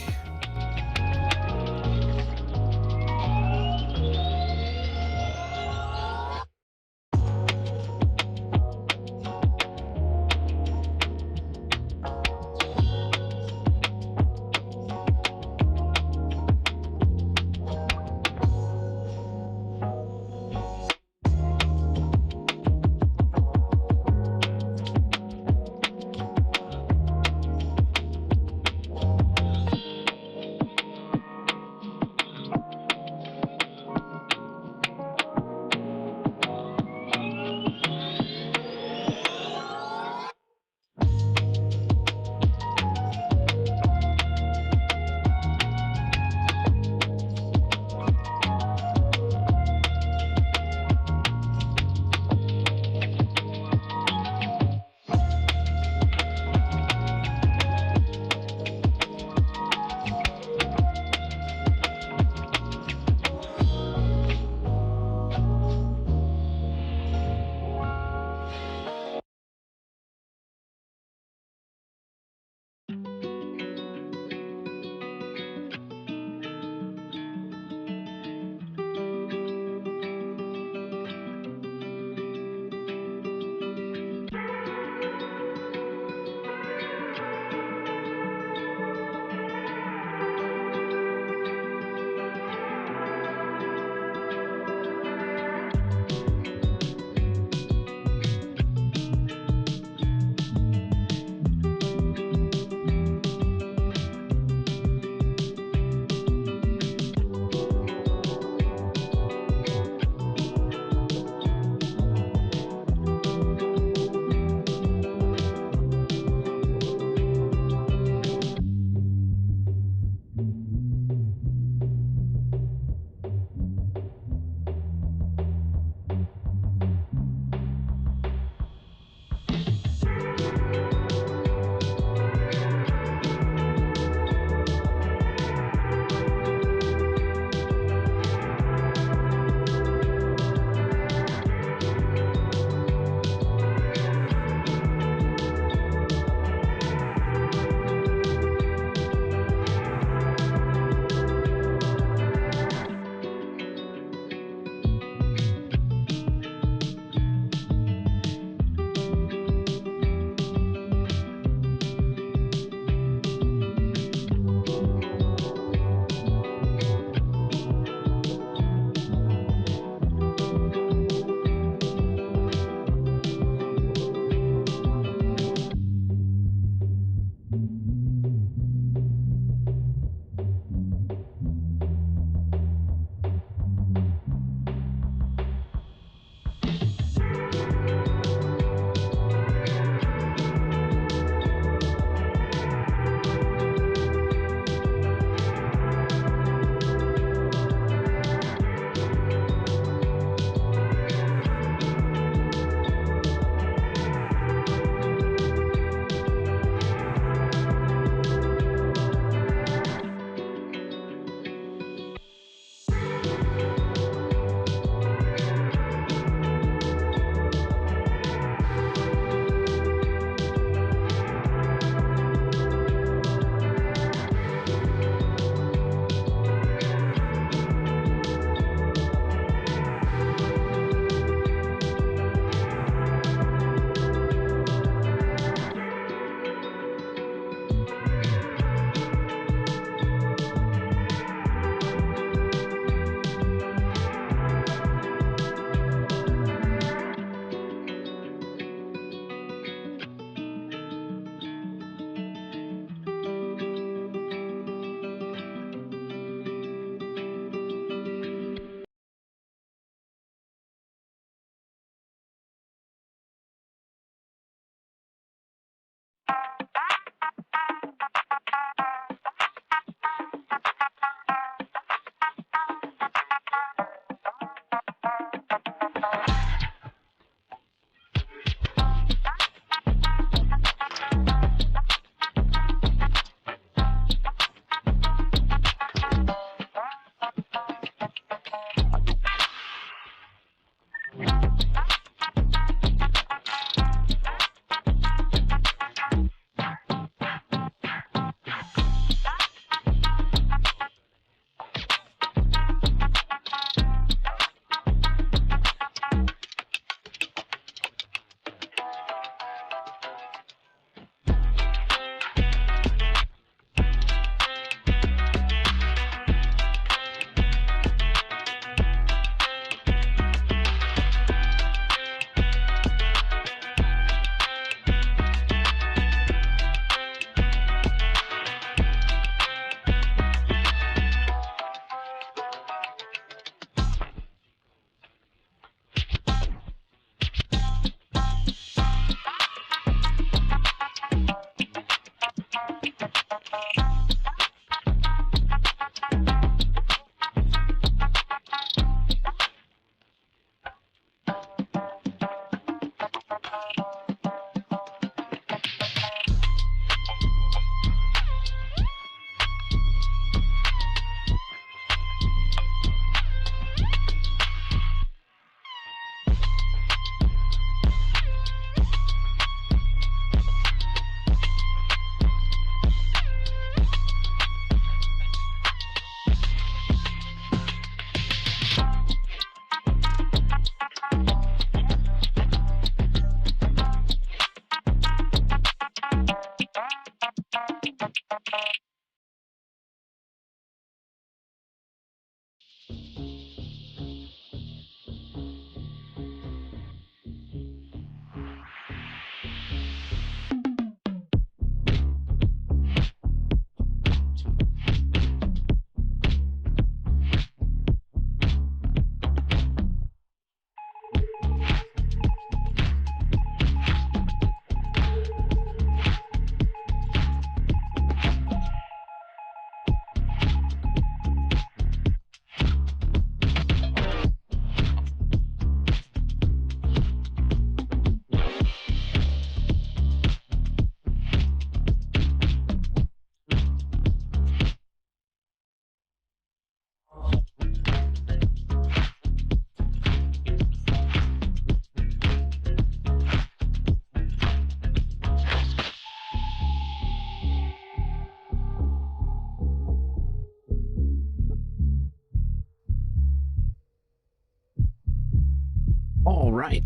All right.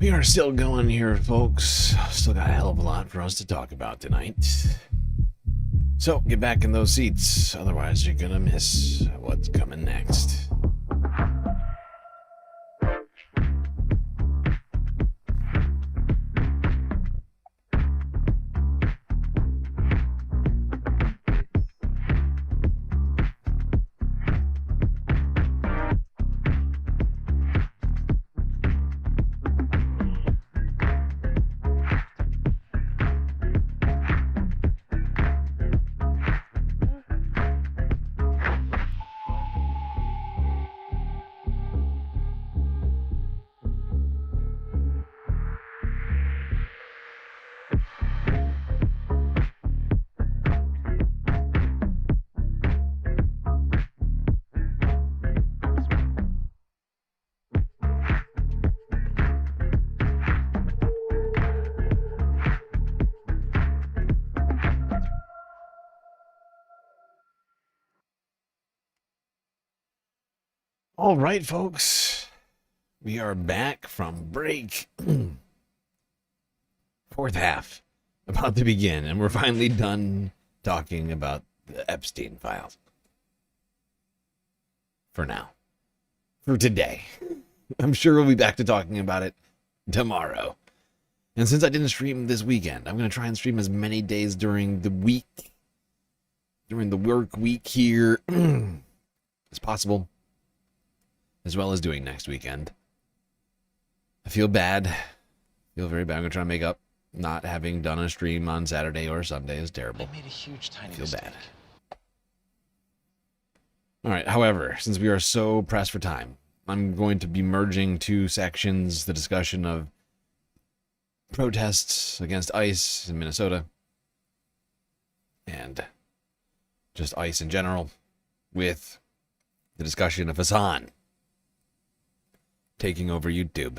We are still going here, folks. Still got a hell of a lot for us to talk about tonight. So get back in those seats, otherwise you're gonna miss what's coming next. All right, folks, we are back from break. Fourth half about to begin, and we're finally done talking about the Epstein files. For now. For today. I'm sure we'll be back to talking about it tomorrow. And since I didn't stream this weekend, I'm going to try and stream as many days during the week, during the work week here, as possible. As well as doing next weekend. I feel bad. I feel very bad. I'm going to try to make up. Not having done a stream on Saturday or Sunday is terrible. I made a huge tiny I feel mistake. bad. Alright, however, since we are so pressed for time, I'm going to be merging two sections, the discussion of protests against ICE in Minnesota, and just ICE in general, with the discussion of Hasan taking over YouTube.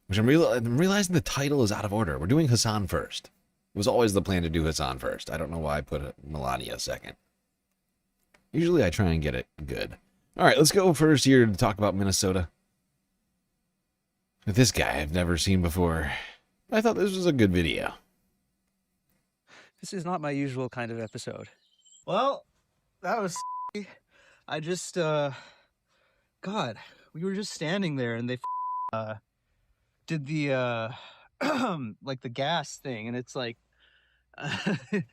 Which I'm realizing the title is out of order. We're doing Hasan first. It was always the plan to do Hasan first. I don't know why I put Melania second. Usually I try and get it good. Alright, let's go first here to talk about Minnesota. With this guy I've never seen before. I thought this was a good video. This is not my usual kind of episode. Well, that was I just, God, we were just standing there and they did the, like the gas thing, and it's like, that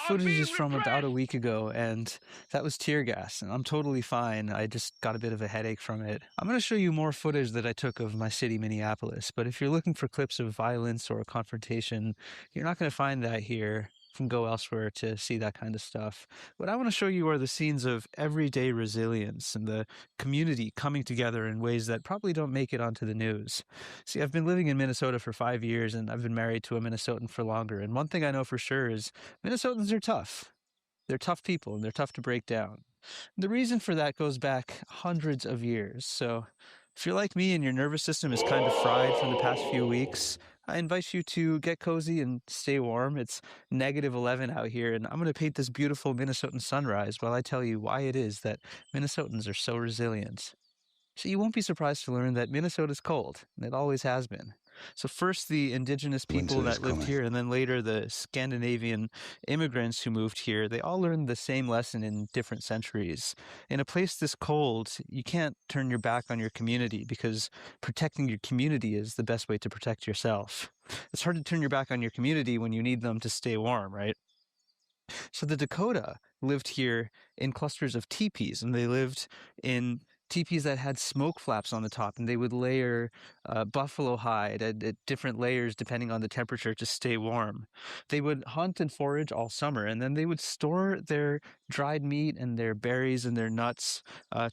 footage is from about a week ago, and that was tear gas, and I'm totally fine. I just got a bit of a headache from it. I'm going to show you more footage that I took of my city, Minneapolis, but if you're looking for clips of violence or confrontation, you're not going to find that here. You can go elsewhere to see that kind of stuff. What I want to show you are the scenes of everyday resilience and the community coming together in ways that probably don't make it onto the news. See, I've been living in Minnesota for 5 years, and I've been married to a Minnesotan for longer, and one thing I know for sure is Minnesotans are tough. They're tough people, and they're tough to break down. The reason for that goes back hundreds of years, so if you're like me and your nervous system is kind of fried from the past few weeks, I invite you to get cozy and stay warm. It's -11 out here, and I'm going to paint this beautiful Minnesotan sunrise while I tell you why it is that Minnesotans are so resilient. So you won't be surprised to learn that Minnesota's cold, and it always has been. So first the indigenous people Winter is that lived coming. here, and then later the Scandinavian immigrants who moved here, they all learned the same lesson in different centuries. In a place this cold, you can't turn your back on your community, because protecting your community is the best way to protect yourself. It's hard to turn your back on your community when you need them to stay warm, right? So the Dakota lived here in clusters of teepees, and they lived in teepees that had smoke flaps on the top, and they would layer buffalo hide at different layers depending on the temperature to stay warm. They would hunt and forage all summer, and then they would store their dried meat and their berries and their nuts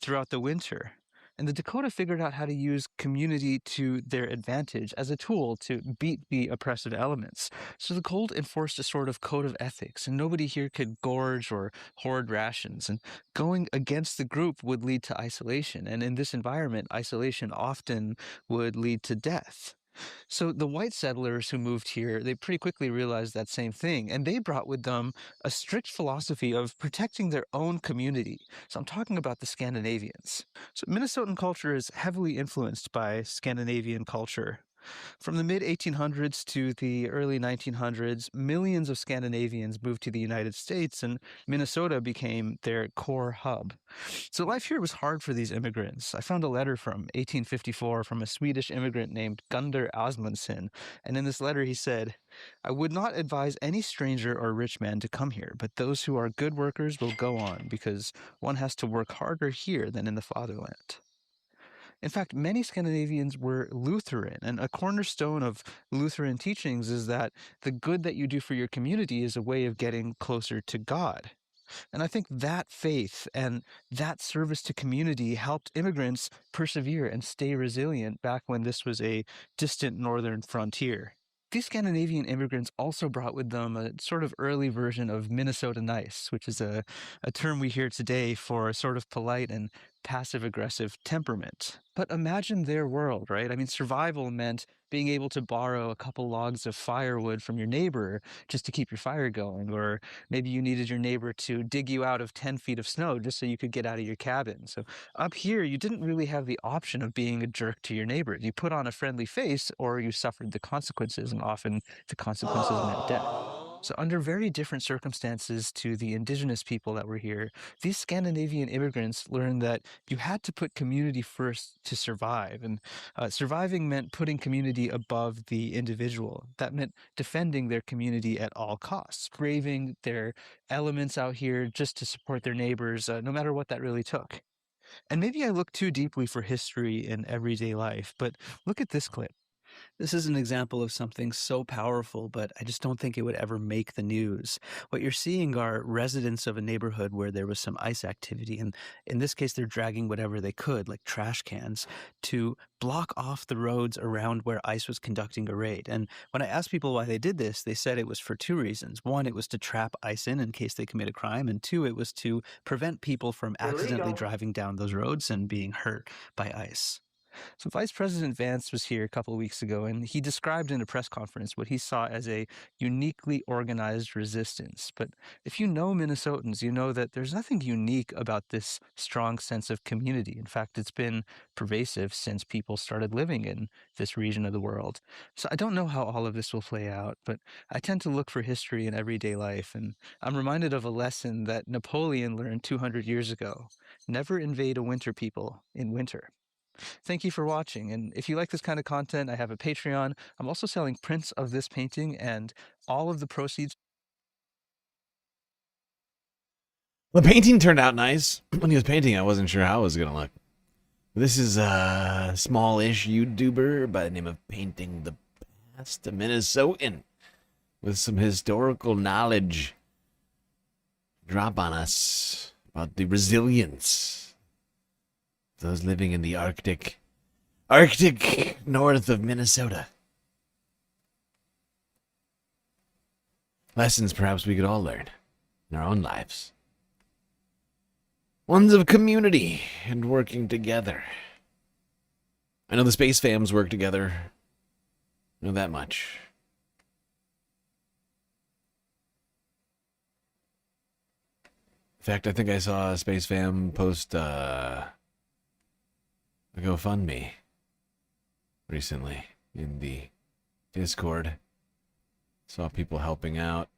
throughout the winter. And the Dakota figured out how to use community to their advantage as a tool to beat the oppressive elements. So the cold enforced a sort of code of ethics, and nobody here could gorge or hoard rations. And going against the group would lead to isolation. And in this environment, isolation often would lead to death. So the white settlers who moved here, they pretty quickly realized that same thing, and they brought with them a strict philosophy of protecting their own community. So I'm talking about the Scandinavians. So Minnesotan culture is heavily influenced by Scandinavian culture. From the mid 1800s to the early 1900s, millions of Scandinavians moved to the United States, and Minnesota became their core hub. So life here was hard for these immigrants. I found a letter from 1854 from a Swedish immigrant named Gunder Asmundsson, and in this letter he said, "I would not advise any stranger or rich man to come here, but those who are good workers will go on, because one has to work harder here than in the fatherland." In fact, many Scandinavians were Lutheran, and a cornerstone of Lutheran teachings is that the good that you do for your community is a way of getting closer to God. And I think that faith and that service to community helped immigrants persevere and stay resilient back when this was a distant northern frontier. These Scandinavian immigrants also brought with them a sort of early version of Minnesota nice, which is a term we hear today for a sort of polite and passive-aggressive temperament. But imagine their world, right? I mean, survival meant being able to borrow a couple logs of firewood from your neighbor just to keep your fire going, or maybe you needed your neighbor to dig you out of 10 feet of snow just so you could get out of your cabin. So up here, you didn't really have the option of being a jerk to your neighbor. You put on a friendly face or you suffered the consequences, and often the consequences meant death. So under very different circumstances to the indigenous people that were here, these Scandinavian immigrants learned that you had to put community first to survive. And surviving meant putting community above the individual. That meant defending their community at all costs, braving their elements out here just to support their neighbors, no matter what that really took. And maybe I look too deeply for history in everyday life, but look at this clip. This is an example of something so powerful, but I just don't think it would ever make the news. What you're seeing are residents of a neighborhood where there was some ice activity, and in this case, they're dragging whatever they could, like trash cans, to block off the roads around where ICE was conducting a raid. And when I asked people why they did this, they said it was for two reasons. One, it was to trap ICE in case they commit a crime, and two, it was to prevent people from accidentally driving down those roads and being hurt by ICE. So Vice President Vance was here a couple of weeks ago, and he described in a press conference what he saw as a uniquely organized resistance. But if you know Minnesotans, you know that there's nothing unique about this strong sense of community. In fact, it's been pervasive since people started living in this region of the world. So I don't know how all of this will play out, but I tend to look for history in everyday life, and I'm reminded of a lesson that Napoleon learned 200 years ago. Never invade a winter people in winter. Thank you for watching, and if you like this kind of content, I have a Patreon. I'm also selling prints of this painting, and all of the proceeds... The painting turned out nice. When he was painting, I wasn't sure how it was going to look. This is a small-ish YouTuber by the name of Painting the Past, a Minnesotan, with some historical knowledge drop on us about the resilience those living in the Arctic north of Minnesota. Lessons perhaps we could all learn in our own lives. Ones of community and working together. I know the Space Fams work together. I know that much. In fact, I think I saw a Space Fam post a GoFundMe recently in the Discord. Saw people helping out.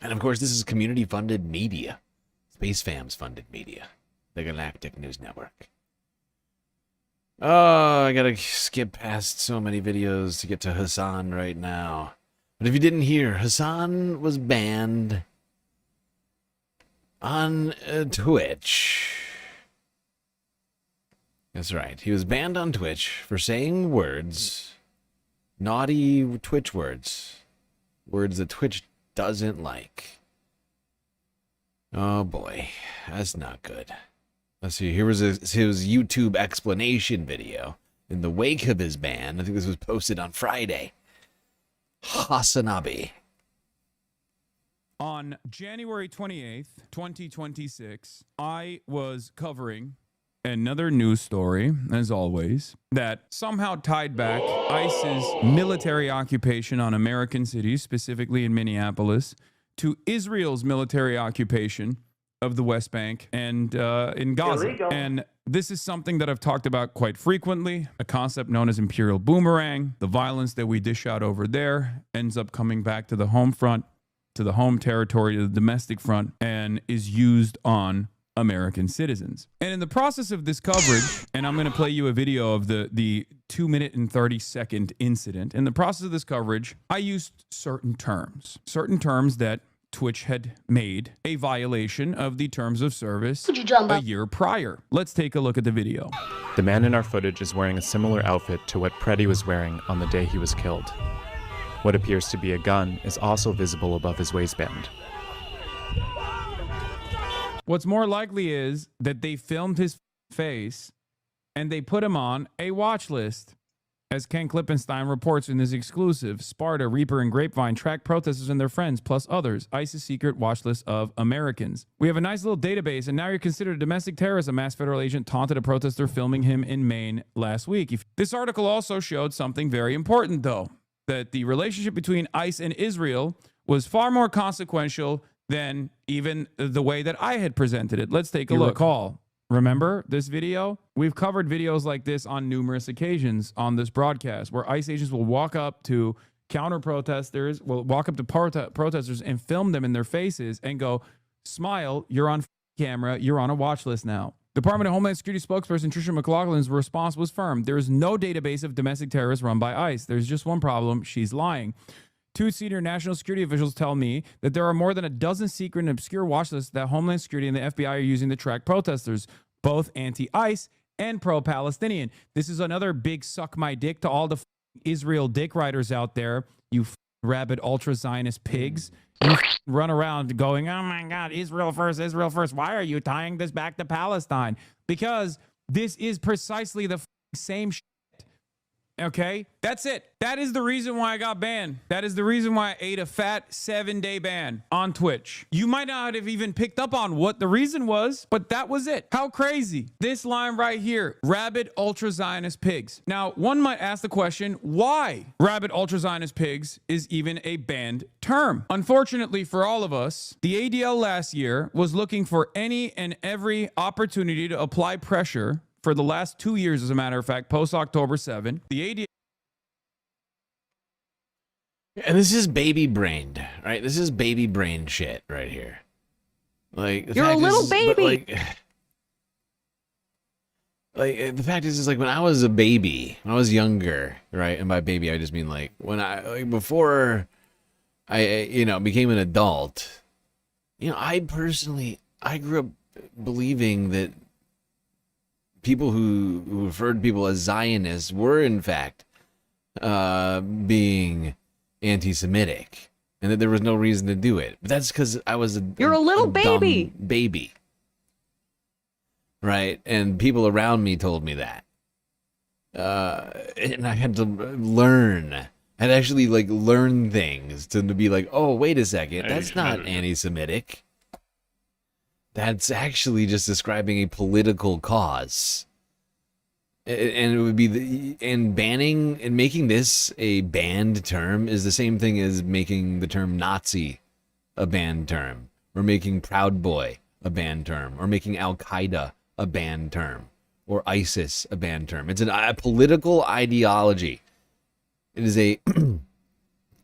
And of course, this is community-funded media. Space Fams funded media. The Galactic News Network. Oh, I gotta skip past so many videos to get to Hasan right now. But if you didn't hear, Hasan was banned on Twitch. That's right. He was banned on Twitch for saying words, naughty Twitch words. Words that Twitch doesn't like. Oh boy, that's not good. Let's see, here was his YouTube explanation video in the wake of his ban. I think this was posted on Friday. Hasanabi. On January 28th, 2026, I was covering another news story, as always, that somehow tied back ICE's military occupation on American cities, specifically in Minneapolis, to Israel's military occupation of the West Bank and in Gaza. Illegal. And this is something that I've talked about quite frequently, a concept known as imperial boomerang. The violence that we dish out over there ends up coming back to the home front, to the home territory, to the domestic front, and is used on American citizens. And in the process of this coverage, and I'm going to play you a video of the 2-minute and 30-second incident. In the process of this coverage, I used certain terms that Twitch had made a violation of the terms of service a year prior. Let's take a look at the video. The man in our footage is wearing a similar outfit to what Pretti was wearing on the day he was killed. What appears to be a gun is also visible above his waistband. What's more likely is that they filmed his face and they put him on a watch list. As Ken Klippenstein reports in this exclusive, Sparta, Reaper, and Grapevine track protesters and their friends, plus others, ICE's secret watch list of Americans. We have a nice little database, and now you're considered a domestic terrorist. A masked federal agent taunted a protester filming him in Maine last week. This article also showed something very important, though, that the relationship between ICE and Israel was far more consequential than even the way that I had presented it. Let's take a look. Remember this video? We've covered videos like this on numerous occasions on this broadcast where ICE agents will walk up to counter protesters, will walk up to protesters and film them in their faces and go, smile, you're on camera, you're on a watch list now. Department of Homeland Security spokesperson Tricia McLaughlin's response was firm. There is no database of domestic terrorists run by ICE. There's just one problem. She's lying. 2 senior national security officials tell me that there are more than a dozen secret and obscure watch lists that Homeland Security and the FBI are using to track protesters, both anti-ICE and pro-Palestinian. This is another big suck my dick to all the Israel dick riders out there, you rabid ultra-Zionist pigs. You run around going, oh my God, Israel first, Israel first. Why are you tying this back to Palestine? Because this is precisely the same shit. Okay, that's it. That is the reason why I got banned. That is the reason why I ate a fat 7-day ban on Twitch. You might not have even picked up on what the reason was, but that was it. How crazy. This line right here, rabid ultra-Zionist pigs. Now, one might ask the question, why rabid ultra-Zionist pigs is even a banned term? Unfortunately for all of us, the ADL last year was looking for any and every opportunity to apply pressure for the last 2 years, as a matter of fact, post-October 7, the ADL... And this is baby brained, right? This is baby brain shit right here. Like, You're a little baby. Like the fact is like when I was a baby, when I was younger, right? And by baby, I just mean like when before I became an adult, I grew up believing that people who referred to people as Zionists were in fact being anti-Semitic, and that there was no reason to do it. But that's because I was You're a little baby. Baby, right? And people around me told me that, and I had to learn. I had to actually learn things to be like, oh, wait a second, that's not anti-Semitic. That's actually just describing a political cause. And it would be banning and making this a banned term is the same thing as making the term Nazi a banned term, or making Proud Boy a banned term, or making Al Qaeda a banned term, or ISIS a banned term. It's a political ideology. It is an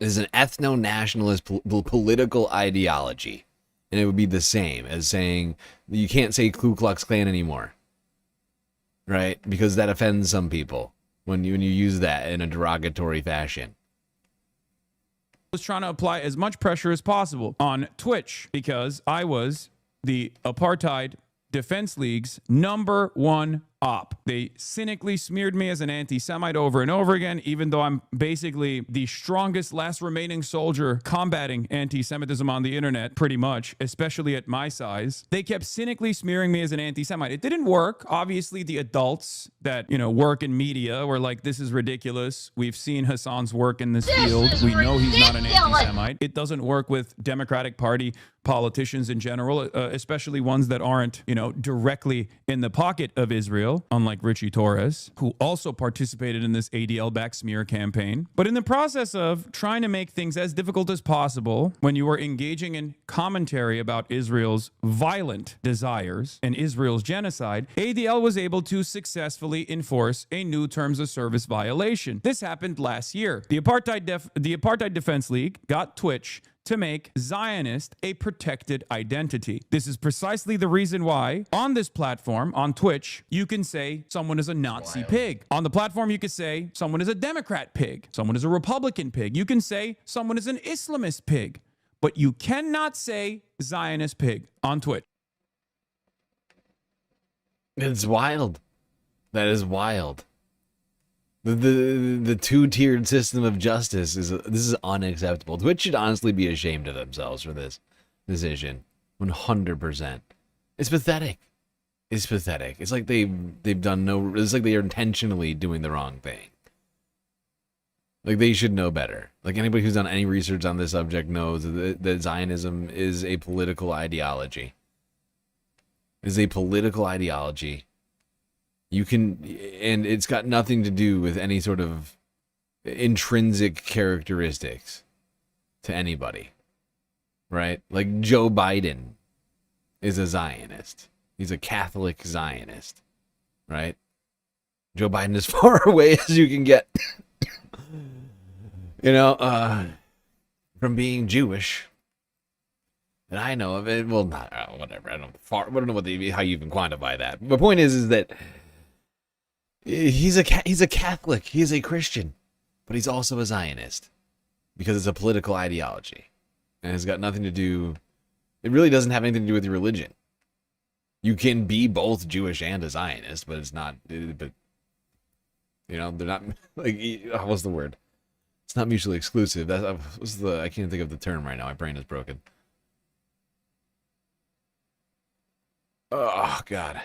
ethno-nationalist political ideology. And it would be the same as saying you can't say Ku Klux Klan anymore, right? Because that offends some people when you use that in a derogatory fashion. Was trying to apply as much pressure as possible on Twitch because I was the Apartheid Defense League's #1 op. They cynically smeared me as an anti-Semite over and over again, even though I'm basically the strongest last remaining soldier combating anti-Semitism on the internet, pretty much, especially at my size. They kept cynically smearing me as an anti-Semite. It didn't work. Obviously, the adults that, you know, work in media were like, this is ridiculous. We've seen Hasan's work in this field. We know he's not an anti-Semite. It doesn't work with Democratic Party politicians in general, especially ones that aren't, you know, directly in the pocket of Israel, unlike Richie Torres, who also participated in this ADL back smear campaign. But in the process of trying to make things as difficult as possible, when you were engaging in commentary about Israel's violent desires and Israel's genocide, ADL was able to successfully enforce a new terms of service violation. This happened last year. The Apartheid Defense League got Twitch to make Zionist a protected identity. This is precisely the reason why on this platform, on Twitch, you can say someone is a Nazi pig. On the platform, you can say someone is a Democrat pig. Someone is a Republican pig. You can say someone is an Islamist pig. But you cannot say Zionist pig on Twitch. It's wild. That is wild. The two-tiered system of justice is unacceptable. Twitch should honestly be ashamed of themselves for this decision. 100%. It's pathetic. It's pathetic. It's like they've done no. It's like they are intentionally doing the wrong thing. Like they should know better. Like anybody who's done any research on this subject knows that Zionism is a political ideology. It is a political ideology. You can, and it's got nothing to do with any sort of intrinsic characteristics to anybody, right? Like Joe Biden is a Zionist. He's a Catholic Zionist, right? Joe Biden is far away as you can get, you know, from being Jewish. And I know of it. Well, not whatever. I don't know how you even quantify that. The point is that he's a Catholic. He's a Christian, but he's also a Zionist because it's a political ideology, and it's got nothing to do. It really doesn't have anything to do with your religion. You can be both Jewish and a Zionist, but it's not. But you know, they're not like what's the word? It's not mutually exclusive. I can't think of the term right now. My brain is broken. Oh God.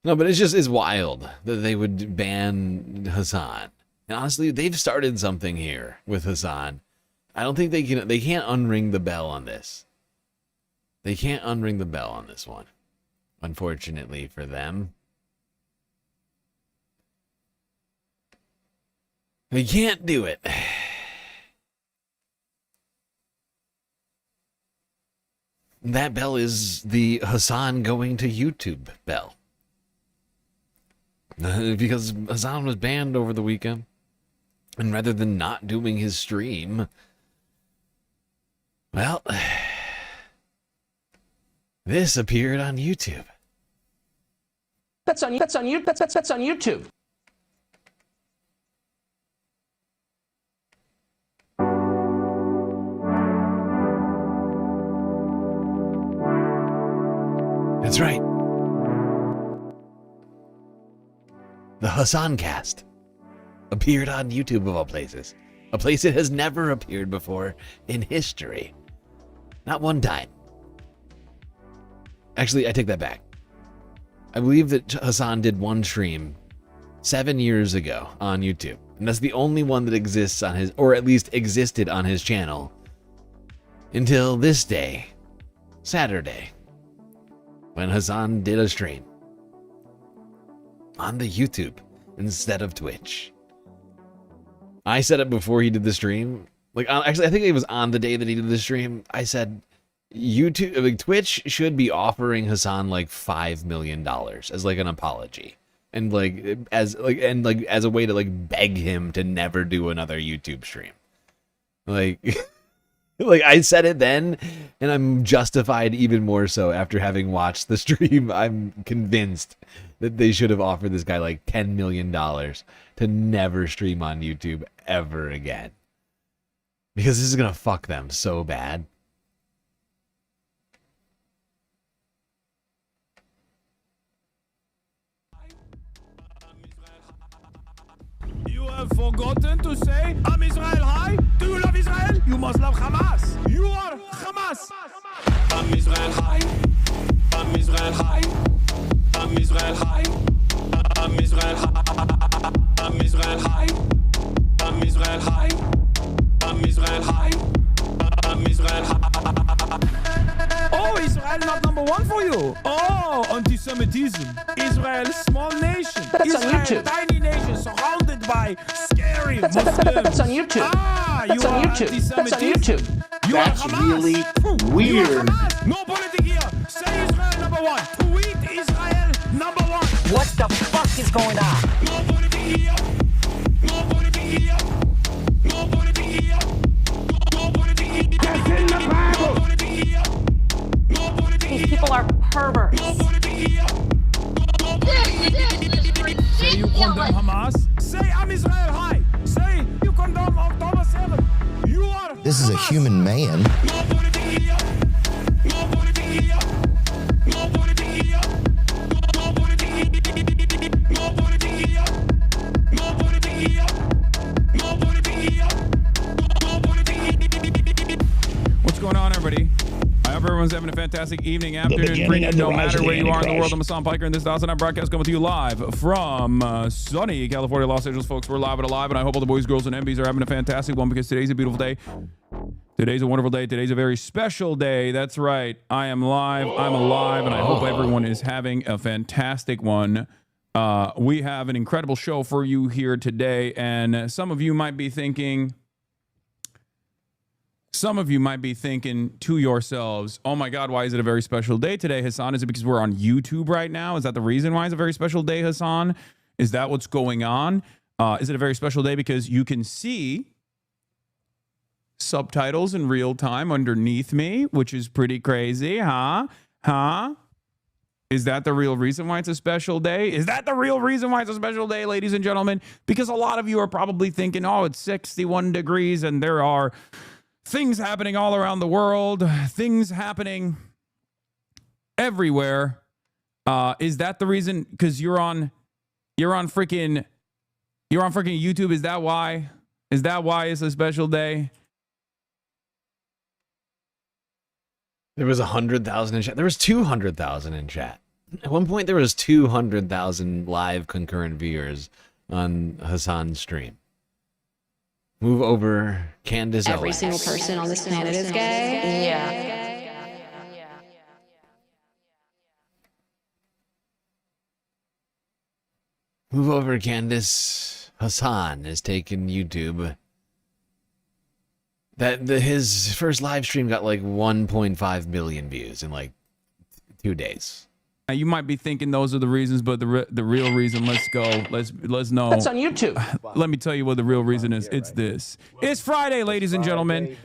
No, but it's wild that they would ban Hasan. And honestly, they've started something here with Hasan. I don't think they can't unring the bell on this. They can't unring the bell on this one. Unfortunately for them. They can't do it. That bell is the Hasan going to YouTube bell. Because Hasan was banned over the weekend. And rather than not doing his stream, well, this appeared on YouTube. That's on YouTube. That's right. The Hasan cast appeared on YouTube of all places. A place it has never appeared before in history. Not one time. Actually, I take that back. I believe that Hasan did one stream 7 years ago on YouTube. And that's the only one that exists on his, or at least existed on his channel, until this day, Saturday, when Hasan did a stream on the YouTube instead of Twitch. I said it before he did the stream. Actually, I think it was on the day that he did the stream. I said, Twitch should be offering Hasan like $5 million as like an apology, and as a way to like beg him to never do another YouTube stream. Like I said it then, and I'm justified even more so after having watched the stream. I'm convinced that they should have offered this guy like $10 million to never stream on YouTube ever again. Because this is going to fuck them so bad. have forgotten to say, I'm Israel high. Do you love Israel? You must love Hamas. You are Hamas. I'm Israel high. I'm Israel high. I'm Israel high. I'm Israel high. I'm Israel high. I'm Israel high. I'm Israel high. I'm Israel high. Oh, Israel not number one for you. Oh, anti-Semitism. Israel, small nation. That's Israel, on YouTube. tiny nation surrounded by scary Muslims. That's on YouTube. Ah, That's you on are YouTube. That's on anti-Semitism. YouTube. You That's are Hamas. really You are weird. Hamas. No politic here. Say Israel number one. Tweet Israel number one. What the fuck is going on? No politic here. No politic here. No politic here. No politic here. That's in the Bible. These people are perverts. Say you condemn Hamas. Say I'm Israel high. Say you condemn October 7. You are. This is a human man. What's going on, everybody? I hope everyone's having a fantastic evening, afternoon, beginning of the no rise matter of the where you are in the Antichrist. world. I'm Hasan Piker, and this is Hasan. I'm broadcast coming to you live from sunny California, Los Angeles, folks. We're live and alive, and I hope all the boys, girls, and MBs are having a fantastic one because today's a beautiful day. Today's a wonderful day. Today's a very special day. That's right. I am live. I'm alive, and I hope everyone is having a fantastic one. We have an incredible show for you here today, and some of you might be thinking to yourselves, oh my God, why is it a very special day today, Hasan? Is it because we're on YouTube right now? Is that the reason why it's a very special day, Hasan? Is that what's going on? Is it a very special day because you can see subtitles in real time underneath me, which is pretty crazy, huh? Is that the real reason why it's a special day? Is that the real reason why it's a special day, ladies and gentlemen? Because a lot of you are probably thinking, oh, it's 61 degrees and there are things happening all around the world, things happening everywhere. Is that the reason? Because you're on freaking YouTube. Is that why? Is that why it's a special day? There was 100,000 in chat. There was 200,000 in chat. At one point, there was 200,000 live concurrent viewers on Hasan's stream. Move over, Candace. Every Owens. single person on this planet is gay. Yeah. Move over, Candace. Hasan has taken YouTube. His first live stream got like 1.5 million views in like 2 days. Now, you might be thinking those are the reasons, but the real reason, let's go. Let's know. That's on YouTube. Let me tell you what the real reason is. It's this. It's Friday, ladies and gentlemen.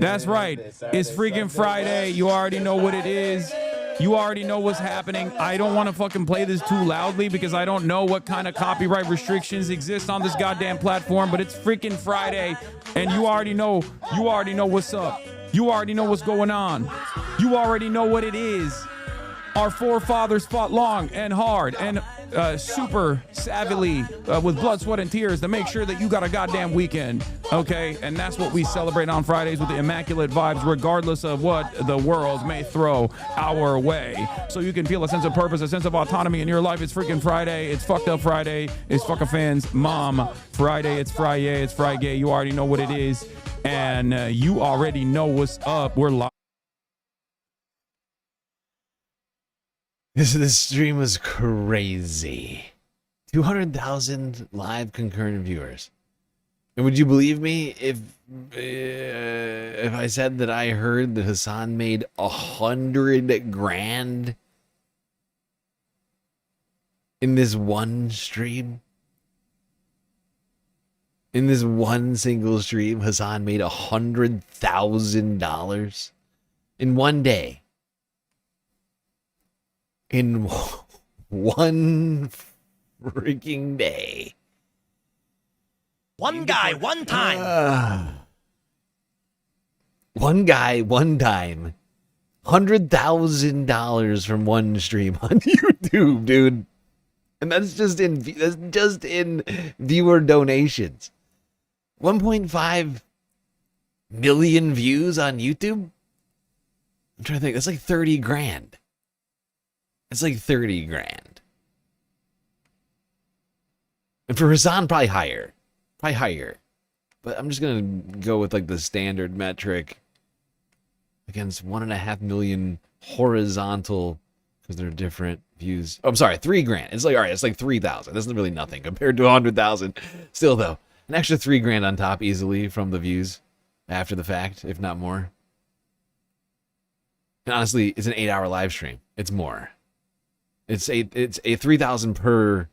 That's right. It's freaking Friday. You already know what it is. You already know what's happening. I don't want to fucking play this too loudly because I don't know what kind of copyright restrictions exist on this goddamn platform, but it's freaking Friday, and you already know what's up. You already know what's going on. You already know what it is. Our forefathers fought long and hard and super savvily with blood, sweat, and tears to make sure that you got a goddamn weekend, okay? And that's what we celebrate on Fridays with the immaculate vibes, regardless of what the world may throw our way. So you can feel a sense of purpose, a sense of autonomy in your life. It's freaking Friday. It's fucked up Friday. It's fucking fans mom Friday. It's Friday. It's Friday. You already know what it is. And you already know what's up. We're live. This stream was crazy. 200,000 live concurrent viewers. And would you believe me if I said that I heard that Hasan made 100 grand in this one stream? In this one single stream, Hasan made $100,000 in one day. In one freaking day. One guy, one time. One guy, one time. $100,000 from one stream on YouTube, dude. And that's just in viewer donations. 1.5 million views on YouTube? I'm trying to think. That's like 30 grand. It's like 30 grand. And for Hasan, probably higher. Probably higher. But I'm just going to go with like the standard metric against 1.5 million horizontal, because they're different views. Oh, I'm sorry, 3 grand. It's like, all right, it's like 3,000. This is really nothing compared to 100,000. Still, though, an extra 3 grand on top easily from the views after the fact, if not more. And honestly, it's an 8-hour live stream. It's more. It's a 3,000 per.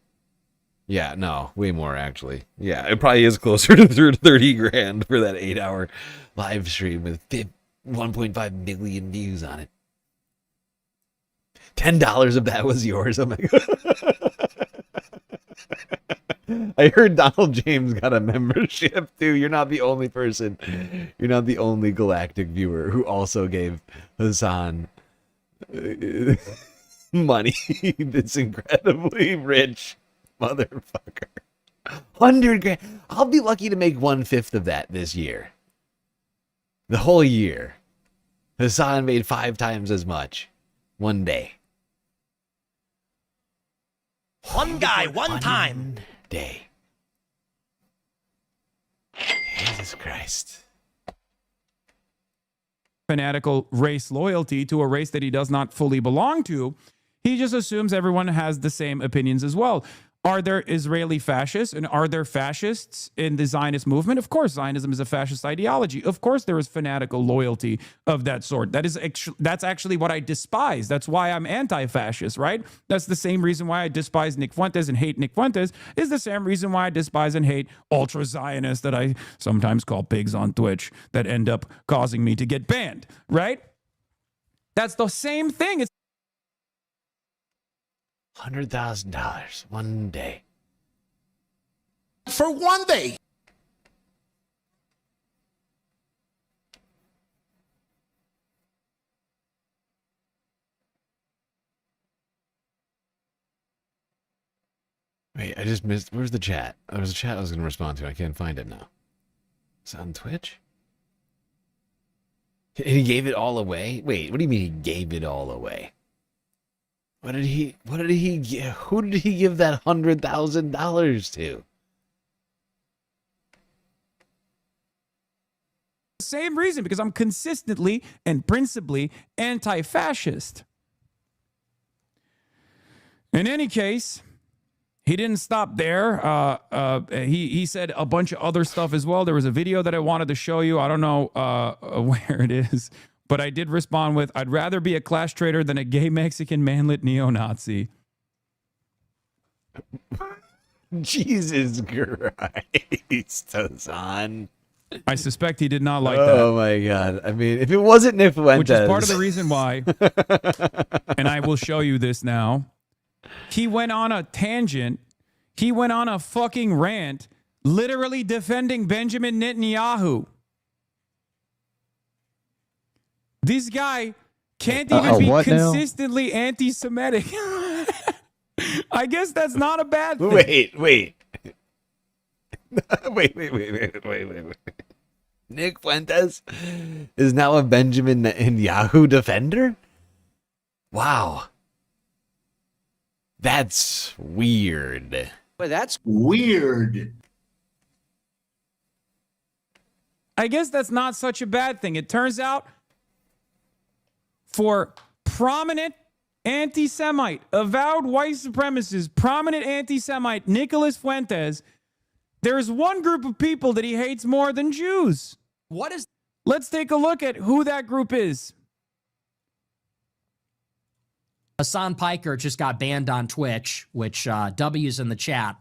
Yeah, no, way more actually. Yeah, it probably is closer to 30 grand for that 8-hour live stream with 1.5 million views on it. $10 of that was yours. Oh my god. I heard Donald James got a membership too. You're not the only person. You're not the only galactic viewer who also gave Hasan money. This incredibly rich motherfucker. 100 grand. I'll be lucky to make 1/5 of that this year. The whole year. Hasan made 5 times as much. One day. One guy, one time. Day. Jesus Christ. Fanatical race loyalty to a race that he does not fully belong to. He just assumes everyone has the same opinions as well. Are there Israeli fascists and are there fascists in the Zionist movement? Of course, Zionism is a fascist ideology. Of course, there is fanatical loyalty of that sort. That's actually what I despise. That's why I'm anti-fascist, right? That's the same reason why I despise Nick Fuentes and hate Nick Fuentes is the same reason why I despise and hate ultra-Zionists that I sometimes call pigs on Twitch that end up causing me to get banned, right? That's the same thing. It's $100,000 one day. For one day. Wait, I just missed. Where's the chat? There was a chat I was going to respond to. I can't find it now. Is it on Twitch? And he gave it all away? Wait, what do you mean he gave it all away? Who did he give that $100,000 to? the same reason, because I'm consistently and principally anti-fascist. In any case, he didn't stop there. He said a bunch of other stuff as well. There was a video that I wanted to show you. I don't know where it is, but I did respond with, I'd rather be a class traitor than a gay Mexican manlet neo-Nazi. Jesus Christ, Hasan. I suspect he did not like that. Oh my God. I mean, if it wasn't Nick Fuentes. Which is part of the reason why, and I will show you this now. He went on a tangent. He went on a fucking rant, literally defending Benjamin Netanyahu. This guy can't even be consistently anti-Semitic. I guess that's not a bad thing. Wait. wait. Nick Fuentes is now a Benjamin Netanyahu defender? Wow. That's weird. But that's weird. I guess that's not such a bad thing. It turns out for prominent anti-Semite, avowed white supremacist, prominent anti-Semite Nicholas Fuentes, there's one group of people that he hates more than Jews. What is... Let's take a look at who that group is. Hasan Piker just got banned on Twitch, which W's in the chat.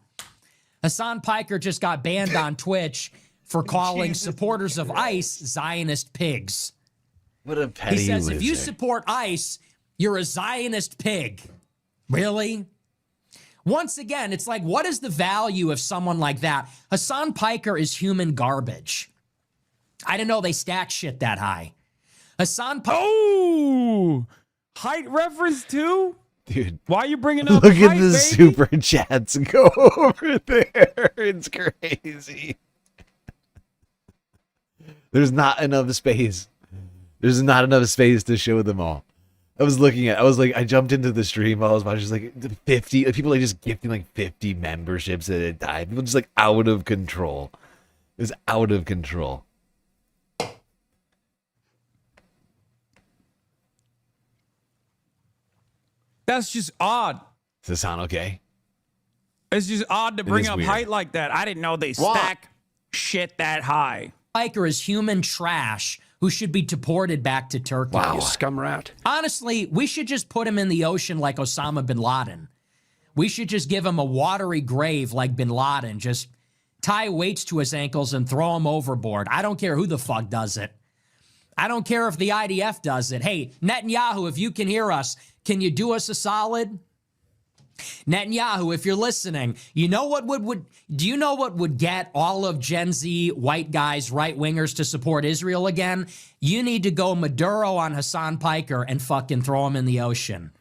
Hasan Piker just got banned on Twitch for calling supporters of ICE Zionist pigs. What a petty He says, loser. if you support ICE, you're a Zionist pig. Really? Once again, it's like, what is the value of someone like that? Hasan Piker is human garbage. I didn't know they stack shit that high. Hasan Piker... Oh! Height reference too? Dude, why are you bringing up look at hype, the baby? super chats go over there. It's crazy. There's not enough space. There's not enough space to show them all. I jumped into the stream. I was watching just like 50 people like just gifting like 50 memberships at a time. People just like out of control. It was out of control. That's just odd. Does this sound okay? It's just odd to bring is up weird. height like that. I didn't know they stack shit that high. Biker is human trash who should be deported back to Turkey. Wow, you scum rat. Honestly, we should just put him in the ocean like Osama bin Laden. We should just give him a watery grave like bin Laden. Just tie weights to his ankles and throw him overboard. I don't care who the fuck does it. I don't care if the IDF does it. Hey, Netanyahu, if you can hear us, can you do us a solid? Netanyahu, if you're listening, you know what do you know what would get all of Gen Z white guys, right wingers to support Israel again? You need to go Maduro on Hasan Piker and fucking throw him in the ocean.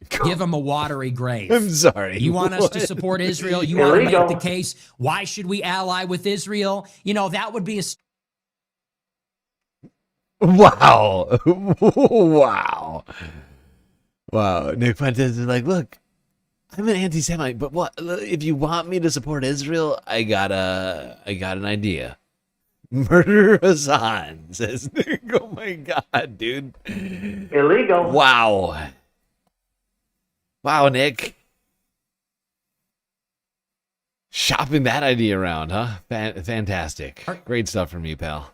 Give him a watery grave. I'm sorry. You want us to support Israel? You want to make the case? Why should we ally with Israel? You know, that would be a... Wow. Wow. Wow. Nick Fuentes is like, look, I'm an anti-Semite, but what if you want me to support Israel? I got an idea. Murder Hasan, says Nick. Oh my god, dude. Illegal. Wow. Wow, Nick. Shopping that idea around, huh? Fantastic. Great stuff from you, pal.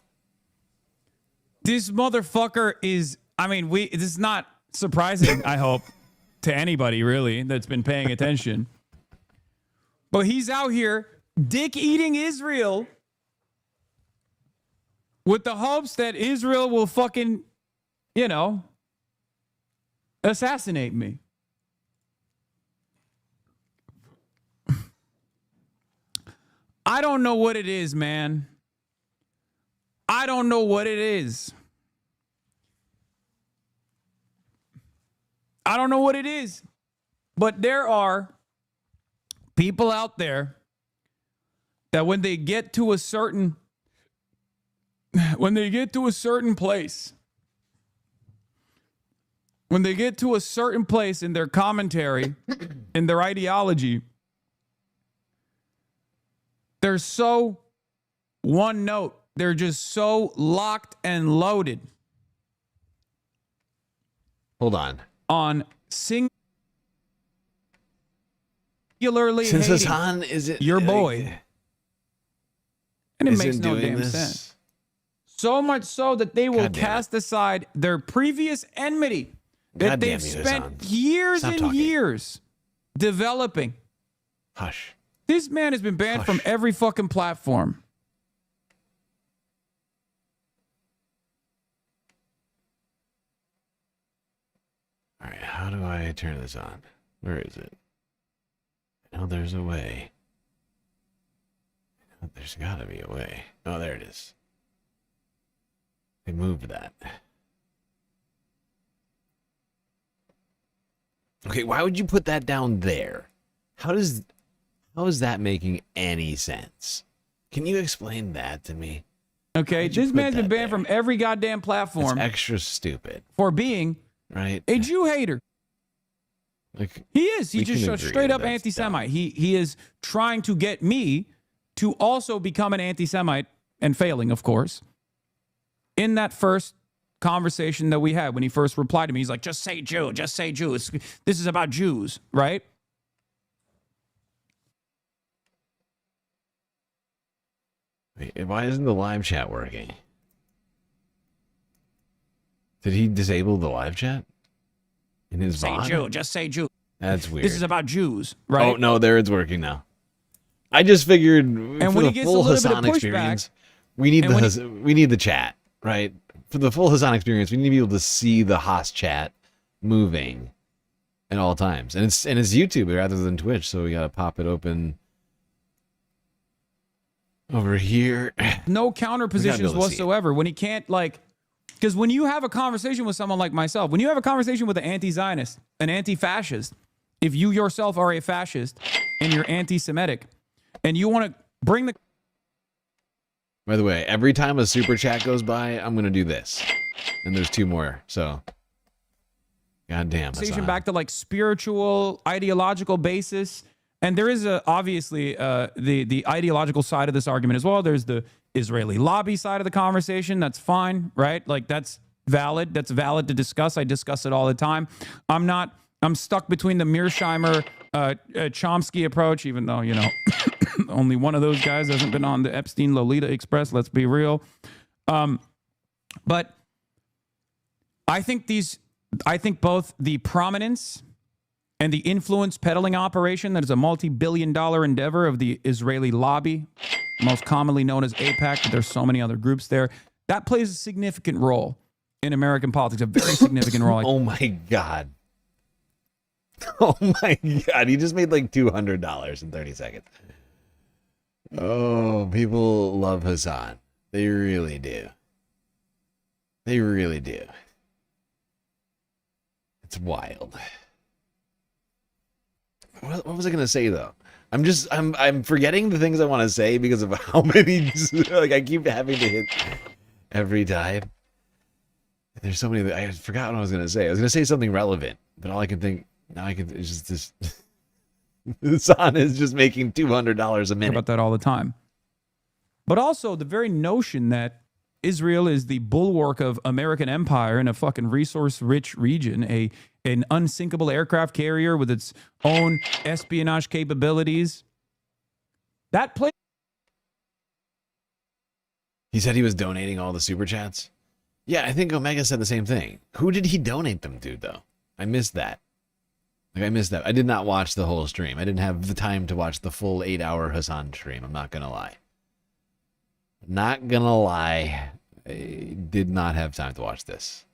This motherfucker is, I mean, this is not surprising, I hope, to anybody really that's been paying attention. But he's out here dick-eating Israel with the hopes that Israel will fucking, you know, assassinate me. I don't know what it is, man. I don't know what it is. I don't know what it is. But there are people out there that when they get to a certain place, when they get to a certain place in their commentary, in their ideology, they're so one note. They're just so locked and loaded. Hold on. On singularly Since hating Hasan is your boy. And it makes no damn sense. So much so that they will cast aside their previous enmity that they've spent years and years developing. Hush. This man has been banned from every fucking platform. All right, how do I turn this on? Where is it? Oh, there's a way. There's got to be a way. Oh, there it is. They moved that. Okay, why would you put that down there? How is that making any sense? Can you explain that to me? Okay, this man's been banned from every goddamn platform. It's extra stupid. For being a Jew hater. Like he is. He's just a straight up anti-Semite. He is trying to get me to also become an anti-Semite and failing, of course. In that first conversation that we had when he first replied to me, he's like, just say Jew, just say Jew. This is about Jews, right? Wait, why isn't the live chat working? Did he disable the live chat? In his Say VOD? Jew, just say Jew. That's weird. This is about Jews, right? Oh, no, there it's working now. I just figured and for when the he gets full a little Hasan bit of experience, pushback, we need the chat, right? For the full Hasan experience, we need to be able to see the Haas chat moving at all times. And it's YouTube rather than Twitch, so we gotta pop it open over here. No counter positions whatsoever. When he can't, like, Because when you have a conversation with someone like myself, when you have a conversation with an anti-Zionist, an anti-fascist, if you yourself are a fascist and you're anti-Semitic, and you want to bring the... By the way, every time a super chat goes by, I'm going to do this. And there's 2 more, so... Goddamn. Conversation back to like spiritual, ideological basis. And there is obviously the ideological side of this argument as well. There's the Israeli lobby side of the conversation. That's fine, right? Like that's valid. That's valid to discuss. I discuss it all the time. I'm stuck between the Mearsheimer, Chomsky approach, even though, you know, only one of those guys hasn't been on the Epstein Lolita Express. Let's be real. But I think both the prominence and the influence peddling operation that is a multi-billion-dollar endeavor of the Israeli lobby, most commonly known as AIPAC, but there's so many other groups there, that plays a significant role in American politics, a very significant role. Oh my God. Oh my God. He just made like $200 in 30 seconds. Oh, people love Hasan. They really do. They really do. It's wild. What was I gonna say though? I'm forgetting the things I want to say because of how many like I keep having to hit every time. There's so many. I forgot what I was gonna say. I was gonna say something relevant, but all I can think now it's just this. Hasan is just making $200 a minute. About that all the time. But also the very notion that Israel is the bulwark of American empire in a fucking resource-rich region, an unsinkable aircraft carrier with its own espionage capabilities. That play. He said he was donating all the super chats. Yeah, I think Omega said the same thing. Who did he donate them to, though? I missed that. I missed that. I did not watch the whole stream. I didn't have the time to watch the full 8-hour Hasan stream. I'm not gonna lie. Not gonna lie. I did not have time to watch this.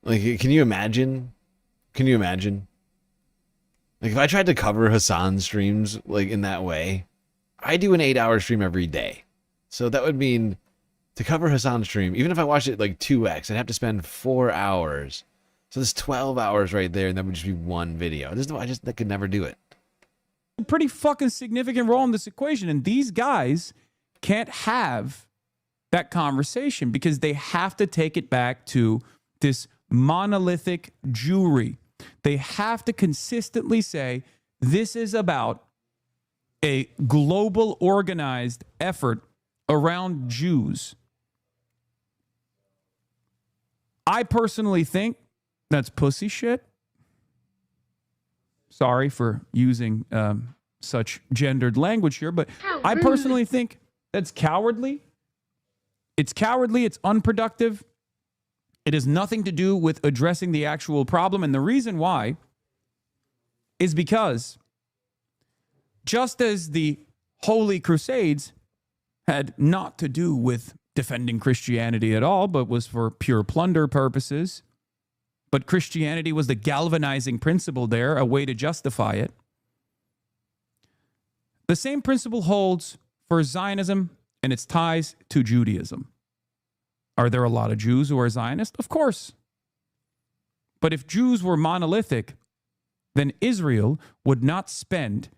Like, can you imagine? Can you imagine? Like, if I tried to cover Hasan's streams, like, in that way, I do an 8-hour stream every day. So that would mean to cover Hasan's stream, even if I watched it like 2x, I'd have to spend 4 hours. So there's 12 hours right there, and that would just be one video. I could never do it. A pretty fucking significant role in this equation, and these guys can't have that conversation because they have to take it back to this monolithic Jewry. They have to consistently say this is about a global organized effort around Jews. I personally think that's pussy shit. Sorry for using such gendered language here, but I personally think that's cowardly. It's cowardly. It's unproductive. It has nothing to do with addressing the actual problem. And the reason why is because just as the Holy Crusades had not to do with defending Christianity at all, but was for pure plunder purposes, but Christianity was the galvanizing principle there, a way to justify it. The same principle holds for Zionism and its ties to Judaism. Are there a lot of Jews who are Zionist? Of course. But if Jews were monolithic, then Israel would not spend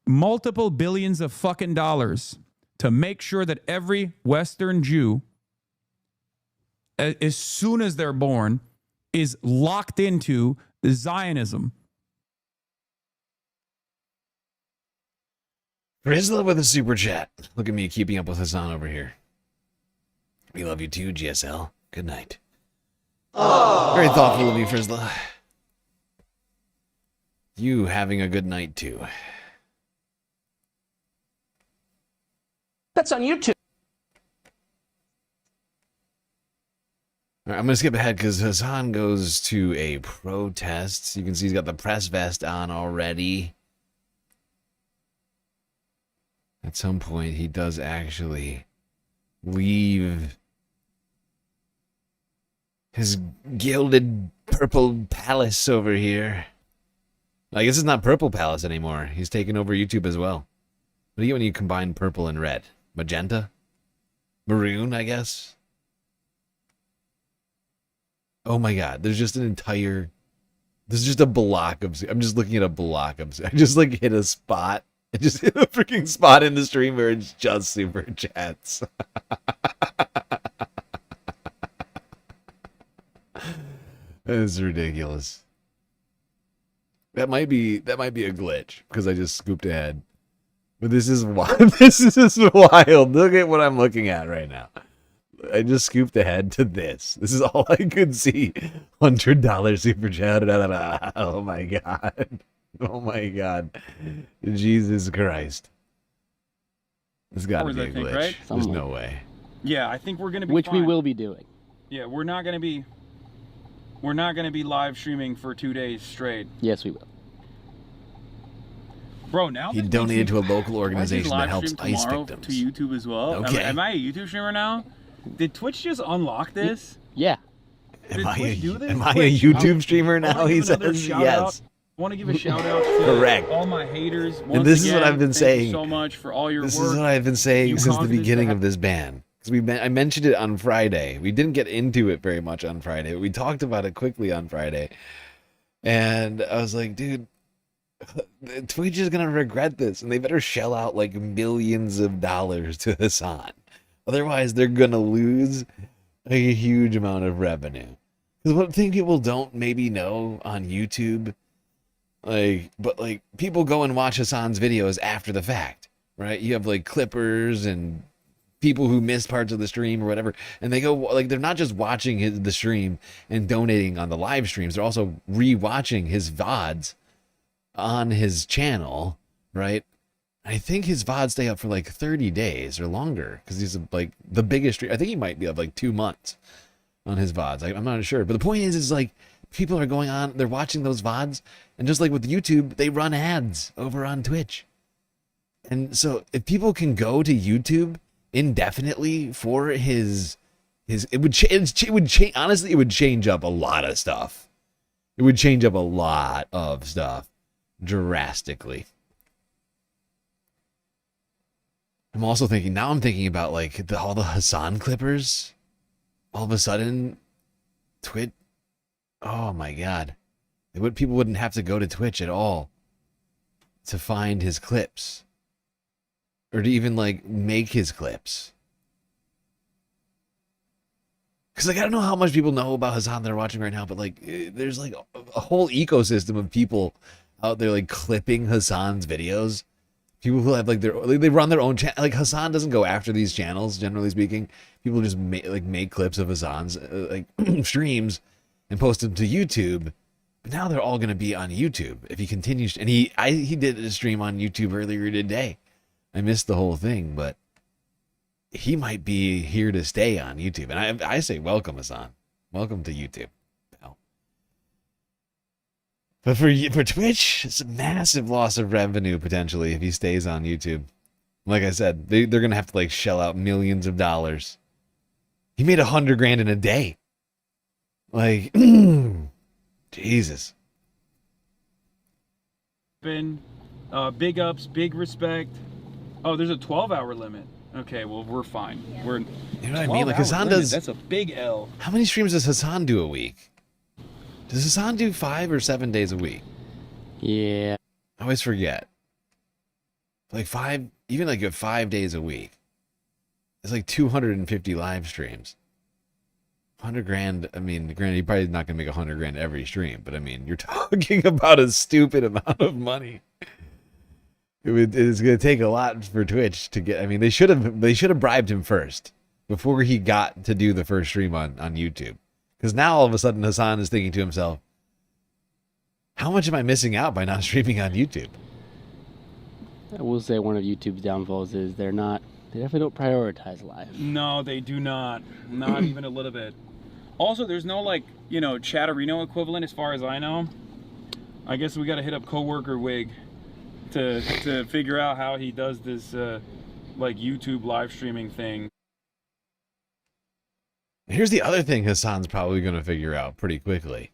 multiple billions of fucking dollars to make sure that every Western Jew, as soon as they're born, is locked into Zionism. Rizla with a super chat. Look at me keeping up with Hasan over here. We love you too, GSL. Good night. Oh. Very thoughtful of you, Frizzla. You having a good night too. That's on YouTube. All right, I'm going to skip ahead because Hasan goes to a protest. You can see he's got the press vest on already. At some point, he does actually leave his gilded purple palace over here. I guess it's not Purple Palace anymore. He's taken over YouTube as well. What do you get when you combine purple and red? Magenta? Maroon, I guess? Oh my god, there's just an entire... There's just a block of... I'm just looking at a block of... I just like hit a spot. I just hit a freaking spot in the stream where it's just super chats. That is ridiculous. That might be a glitch because I just scooped ahead. But this is wild. This is wild. Look at what I'm looking at right now. I just scooped ahead to this. This is all I could see. $100 super chat. Oh my god. Oh my god. Jesus Christ. This got to be a glitch. Right? There's no way. Yeah, I think we're gonna be. Which fine. we will be doing. Yeah, we're not gonna be live streaming for 2 days straight. Yes, we will. Bro, now He donated to a local organization that helps stream ICE tomorrow victims. to YouTube as well. Okay. Am I a YouTube streamer now? Did Twitch just unlock this? Yeah. Am I Twitch do this? a Twitch, YouTube streamer now? He another says shout yes. out. I want to give a shout out to Correct. all my haters. And this is what I've been Thank saying. you so much for all your This work. is what I've been saying You since the caused this to beginning of happen. this ban. Because I mentioned it on Friday. We didn't get into it very much on Friday, but we talked about it quickly on Friday. And I was like, dude, Twitch is going to regret this. And they better shell out like millions of dollars to Hasan. Otherwise, they're going to lose a huge amount of revenue. Because one thing people don't maybe know on YouTube, but people go and watch Hasan's videos after the fact, right? You have like clippers and people who missed parts of the stream or whatever, and they go they're not just watching the stream and donating on the live streams, they're also re-watching his VODs on his channel, right? I think his VODs stay up for like 30 days or longer because he's like the biggest stream. I think he might be up like 2 months on his VODs. I'm not sure, but the point is like people are going on, they're watching those VODs, and just like with YouTube, they run ads over on Twitch. And so if people can go to YouTube indefinitely for his it would change, honestly, it would change up a lot of stuff. It would change up a lot of stuff drastically. I'm also thinking about like all the Hasan clippers. All of a sudden, Twitch. Oh my god, people wouldn't have to go to Twitch at all to find his clips, or to even like make his clips. Because like I don't know how much people know about Hasan that are watching right now, but like there's like a whole ecosystem of people out there like clipping Hasan's videos. People who have like they run their own channel. Like Hasan doesn't go after these channels, generally speaking. People just make clips of Hasan's streams and post them to YouTube. But now they're all going to be on YouTube if he continues. And he did a stream on YouTube earlier today. I missed the whole thing, but he might be here to stay on YouTube. And I say welcome, Hasan. Welcome to YouTube. But for Twitch, it's a massive loss of revenue potentially if he stays on YouTube. Like I said, they're gonna have to like shell out millions of dollars. He made $100,000 in a day. Like, Jesus. Big ups, big respect. Oh, there's a 12-hour limit. Okay, well we're fine. Yeah. We're You know what I mean? Like Hasan limit, does. That's a big L. How many streams does Hasan do a week? Does Hasan do 5 or 7 days a week? Yeah. I always forget. Like 5, even like 5 days a week. It's like 250 live streams. $100,000. I mean, granted, you're probably not gonna make $100,000 every stream, but I mean, you're talking about a stupid amount of money. It's gonna take a lot for Twitch to get. I mean, they should have bribed him first before he got to do the first stream on YouTube. Because now all of a sudden Hasan is thinking to himself, how much am I missing out by not streaming on YouTube? I will say one of YouTube's downfalls is they definitely don't prioritize live. No, they do not. Not even a little bit. Also, there's no Chatterino equivalent as far as I know. I guess we got to hit up Coworker Wig to figure out how he does this YouTube live streaming thing. Here's the other thing Hasan's probably going to figure out pretty quickly.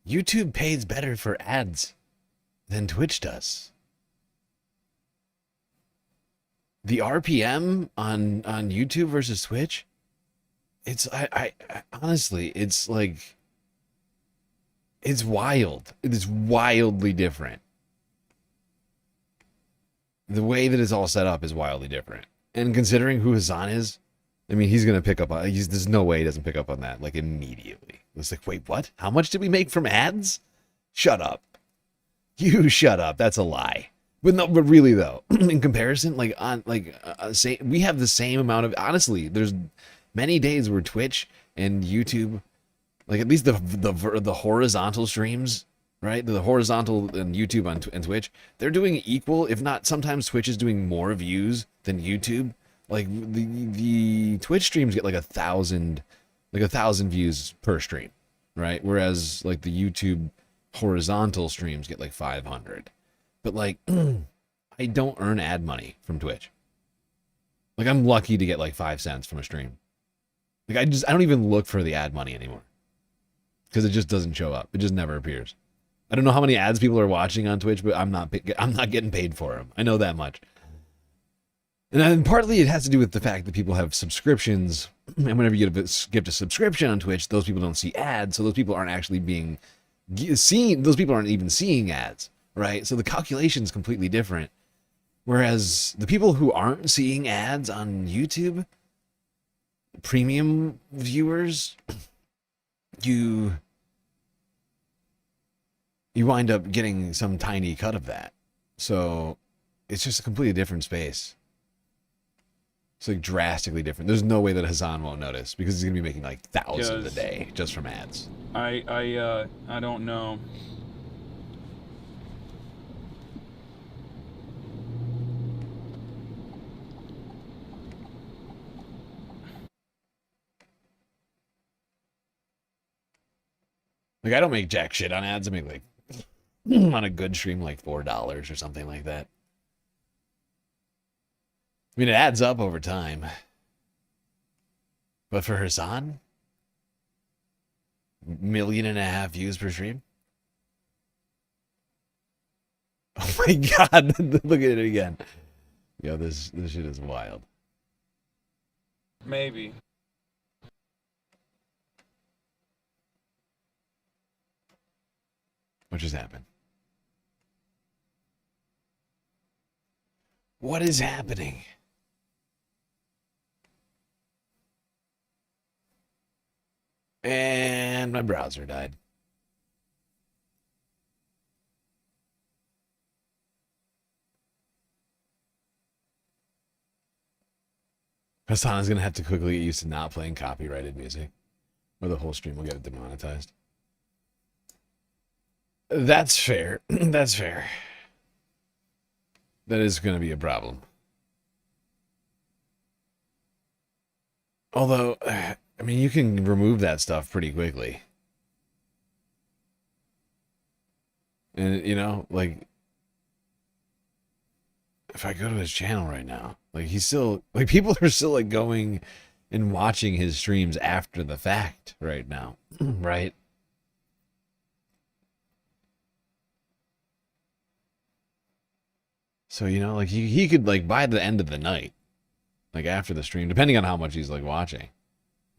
YouTube pays better for ads than Twitch does. the RPM on YouTube versus Twitch, it's I honestly, it's like, it's wild. It is wildly different. The way that it's all set up is wildly different. And considering who Hasan is, I mean, he's going to pick up on, there's no way he doesn't pick up on that, like, immediately. It's like, wait, what? How much did we make from ads? Shut up. You shut up. That's a lie. But no, but really though, in comparison, like, say we have the same amount of, honestly, there's many days where Twitch and YouTube, like, at least the horizontal streams, right? The horizontal and YouTube and Twitch, they're doing equal, if not sometimes Twitch is doing more views than YouTube. Like, the Twitch streams get like 1,000 views per stream, right? Whereas like the YouTube horizontal streams get like 500. But like, I don't earn ad money from Twitch. Like, I'm lucky to get like 5 cents from a stream. Like, I don't even look for the ad money anymore, because it just doesn't show up. It just never appears. I don't know how many ads people are watching on Twitch, but I'm not getting paid for them. I know that much. And then partly it has to do with the fact that people have subscriptions, and whenever you gift a subscription on Twitch, those people don't see ads, so those people aren't actually being seen. Those people aren't even seeing ads, right? So the calculation is completely different. Whereas the people who aren't seeing ads on YouTube, premium viewers, you wind up getting some tiny cut of that. So it's just a completely different space. It's like drastically different. There's no way that Hasan won't notice, because he's gonna be making like thousands a day just from ads. I don't know. Like, I don't make jack shit on ads. I make like on a good stream like $4 or something like that. I mean, it adds up over time. But for Hasan, 1.5 million views per stream. Oh my god, look at it again. Yo, this shit is wild. Maybe. What just happened? What is happening? And my browser died. Hasan is going to have to quickly get used to not playing copyrighted music, or the whole stream will get demonetized. That's fair. That's fair. That is going to be a problem. Although, I mean, you can remove that stuff pretty quickly. And, you know, like, if I go to his channel right now, like, he's still, like, people are still, like, going and watching his streams after the fact right now, right? So, you know, like, he could, like, by the end of the night, like, after the stream, depending on how much he's, like, watching,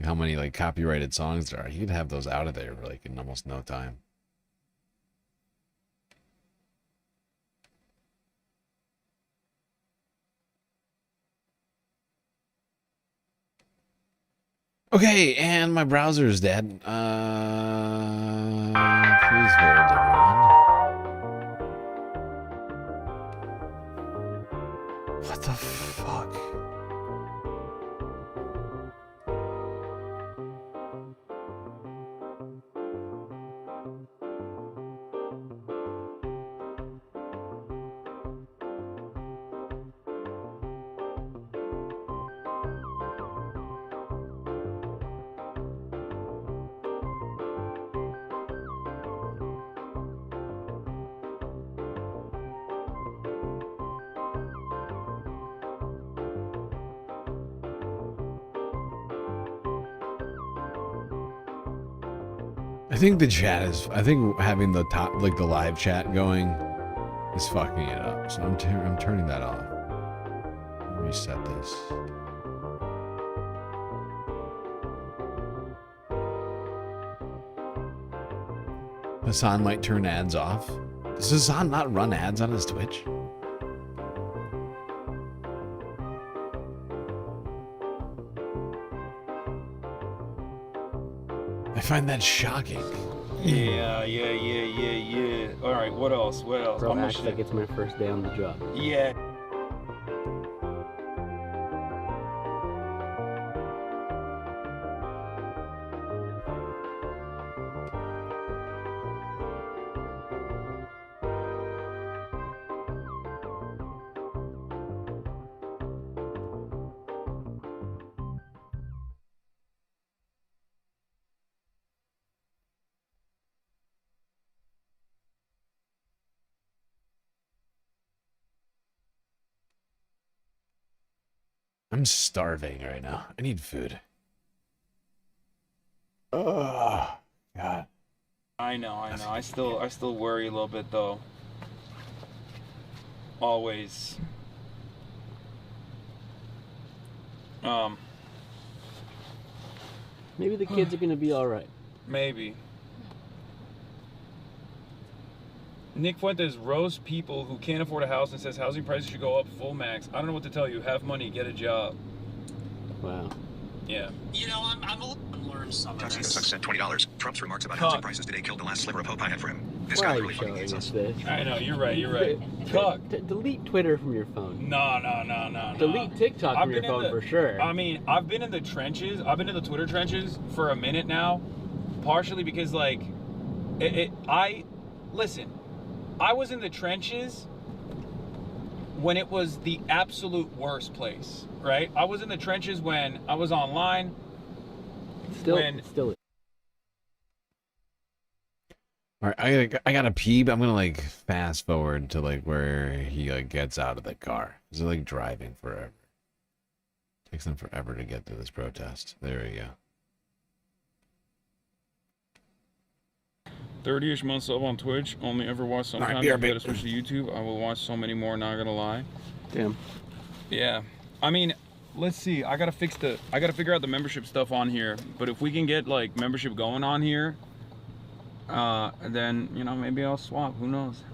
how many, like, copyrighted songs there are, he could have those out of there, like, in almost no time. Okay, and my browser is dead. Please hold, everyone. What the fuck? I think the chat is, I think having the top, like the live chat going is fucking it up. So I'm turning that off. Let reset this. Hasan might turn ads off. Does Hasan not run ads on his Twitch? I find that shocking. Yeah. All right, what else? Bro, acts like it's my first day on the job. Yeah. I'm starving right now. I need food. Oh, God. I know. I still worry a little bit though. Always. Maybe the kids are gonna be all right. Maybe. Nick Fuentes roasts people who can't afford a house and says housing prices should go up full max. I don't know what to tell you. Have money, get a job. Wow. Yeah. You know, I'm a little learned some of this. Said $20. Trump's remarks about housing prices today killed the last sliver of hope I had for him. This guy's really fucking hates us. I know, you're right. Delete Twitter from your phone. No. Delete TikTok from your phone for sure. I mean, I've been in the trenches. I've been in the Twitter trenches for a minute now. Partially because, like, listen, I was in the trenches when it was the absolute worst place, right? I was in the trenches when I was online. Still. All right, I gotta pee, but I'm gonna like fast forward to like where he like gets out of the car. He's like driving forever. Takes them forever to get to this protest. There we go. 30-ish months up on Twitch. Only ever watched some content. If I gotta switch to YouTube, I will watch so many more. Not gonna lie. Damn. Yeah. I mean, let's see. I gotta figure out the membership stuff on here. But if we can get like membership going on here, then you know maybe I'll swap. Who knows?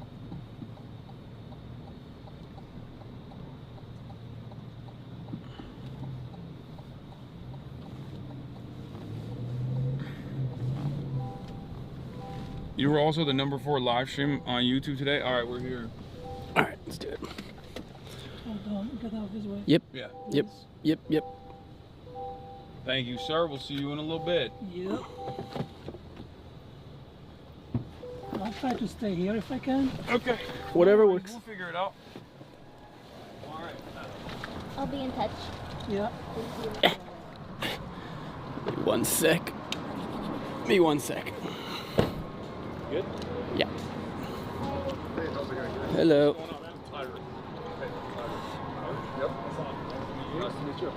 You were also the number 4 live stream on YouTube today. All right, we're here. All right, let's do it. Get out of his way. Yep. Yeah. Yep. Thank you, sir. We'll see you in a little bit. Yep. I'll try to stay here if I can. Okay. Whatever works. We'll figure it out. All right. I'll be in touch. Yeah. One sec. Me one sec. Good? Yeah. Hello. Yep. Nice to meet you.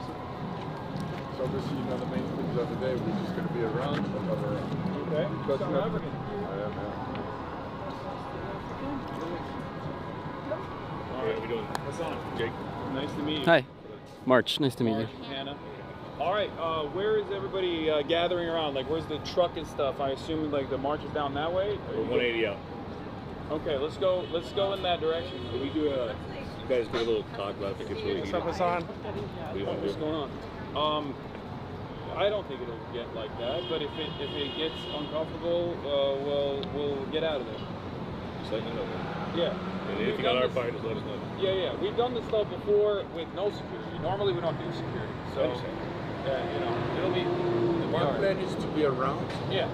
So obviously, you know, the main things of the day, we're just going to be around, but not around. Okay. But South African. I am, All right, we doing Hasan. Jake. Nice to meet you. Hi. March. Nice to meet you. Hannah. All right, where is everybody gathering around? Like, where's the truck and stuff? I assume like the march is down that way. We're 180 out. Okay, let's go in that direction. Can we do you guys do a little talk about it? It's really What's up, Hasan? What do you want to do? What's going on? I don't think it'll get like that, but if it gets uncomfortable, we'll get out of there. Just let me know. Yeah. And if you got our part, just let us know. Yeah. We've done this stuff before with no security. Normally we don't do security, so you know it'll be. My plan is to be around,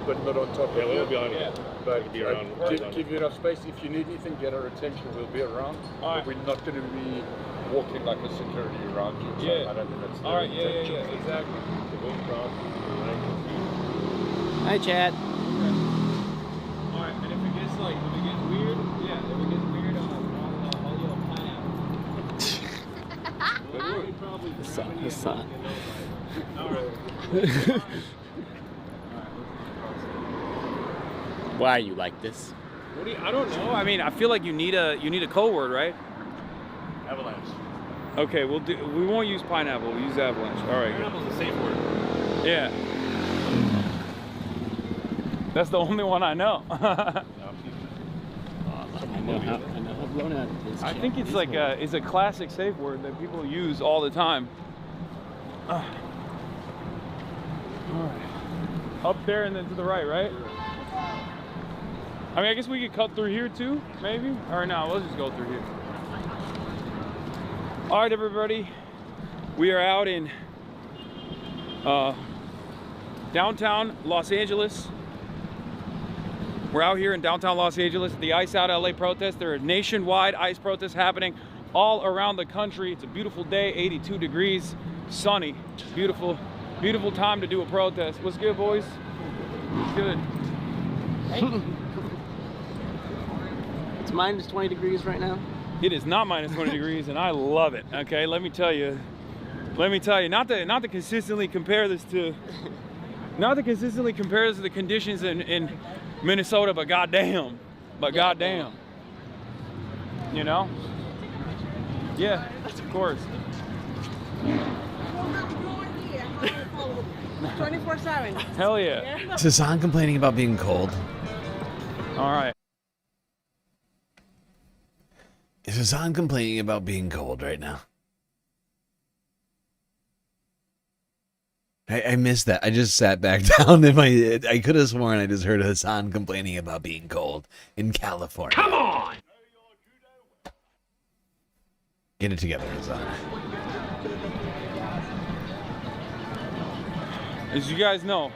but not on top of you. Yeah, we'll be on it. But be around. Give you enough space. If you need anything, get our attention. We'll be around. But we're not going to be walking like a security around you. So Yeah. I don't think that's the All right. intention. Yeah. Exactly. Hi, Chad. All right. And if it gets weird, I'll yell pineapple. Hasan. All right. Why are you like this? I don't know. I mean, I feel like you need a code word, right? Avalanche. Okay, we won't use pineapple, we'll use avalanche. All right. Pineapple's a safe word. Yeah. That's the only one I know. I know how blown out it is. I think it's like it's a classic safe word that people use all the time. All right. Up there and then to the right, right? I mean, I guess we could cut through here too, maybe? Or no, let's just go through here. All right, everybody. We are out in downtown Los Angeles. We're out here in downtown Los Angeles at the Ice Out LA protest. There are nationwide ice protests happening all around the country. It's a beautiful day, 82 degrees, sunny. Beautiful, beautiful time to do a protest. What's good, boys? What's good? It's minus 20 degrees right now. It is not minus 20 degrees, and I love it. Okay, let me tell you. Not to consistently compare this to, the conditions in Minnesota, but goddamn, you know? Yeah, of course. 24/7. Hell yeah. Is Hasan complaining about being cold? All right. Is Hasan complaining about being cold right now? I missed that. I just sat back down in my... I could have sworn I just heard Hasan complaining about being cold in California. Come on! Get it together, Hasan. As you guys know,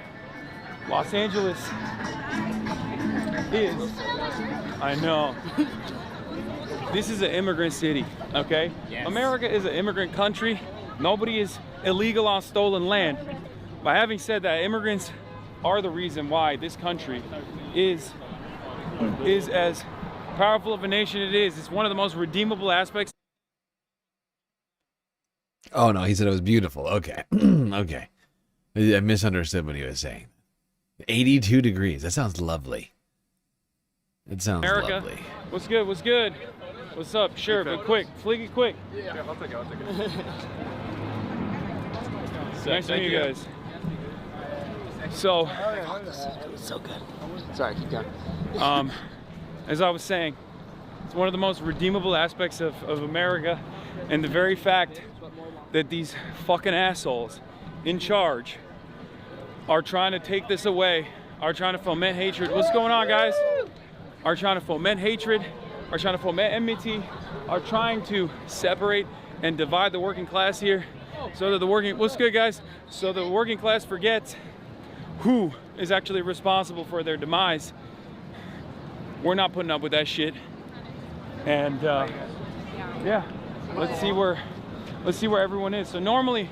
Los Angeles is... I know. This is an immigrant city, okay? Yes. America is an immigrant country. Nobody is illegal on stolen land. By having said that, immigrants are the reason why this country is as powerful of a nation it is. It's one of the most redeemable aspects. Oh no, he said it was beautiful. Okay. Okay. I misunderstood what he was saying. 82 degrees. That sounds lovely. It sounds America. Lovely. What's good? What's good? What's up? Sure, but quick. Flick it quick. Yeah, I'll take it. Nice to meet you guys. So, so good. Sorry, keep going. As I was saying, it's one of the most redeemable aspects of America, and the very fact that these fucking assholes in charge are trying to take this away, are trying to foment hatred. What's going on, guys? Are trying to foment hatred, are trying to foment enmity, are trying to separate and divide the working class here, so that the working class forgets who is actually responsible for their demise. We're not putting up with that shit. And yeah, let's see where everyone is. So normally,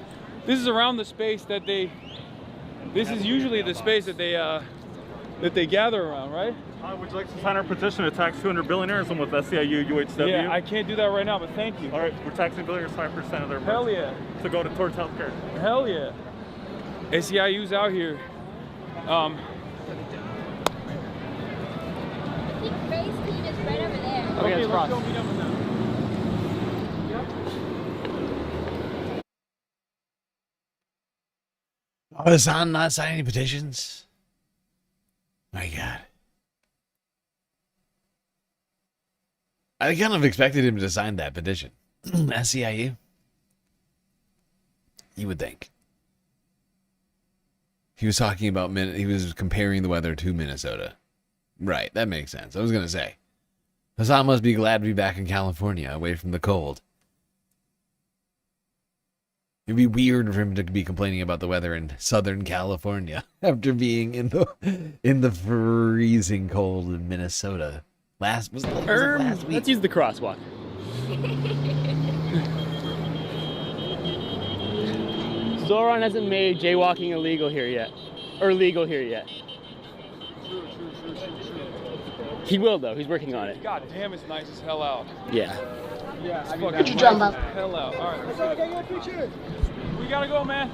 this is around the space that this is usually the space that they gather around, right? Would you like to sign our petition to tax 200 billionaires with SEIU, UHW? Yeah, I can't do that right now, but thank you. All right, we're taxing billionaires 5% of their money. Hell yeah. To go towards healthcare. Hell yeah. SEIU's out here. I think Ray's team is right over there. Okay, let's cross. Go meet up with them. Oh, Hasan not signing any petitions? My God. I kind of expected him to sign that petition. SEIU? You would think. He was talking about, he was comparing the weather to Minnesota. Right, that makes sense. I was going to say. Hasan must be glad to be back in California, away from the cold. It'd be weird for him to be complaining about the weather in Southern California after being in the freezing cold in Minnesota. Was it last week? Let's use the crosswalk. Zoran hasn't made jaywalking illegal here yet. Or legal here yet. He will though, he's working on it. God damn, it's nice as hell out. Yeah. Yeah, I mean, Get your drum up. Hell out. All right, let's go. We gotta go, man.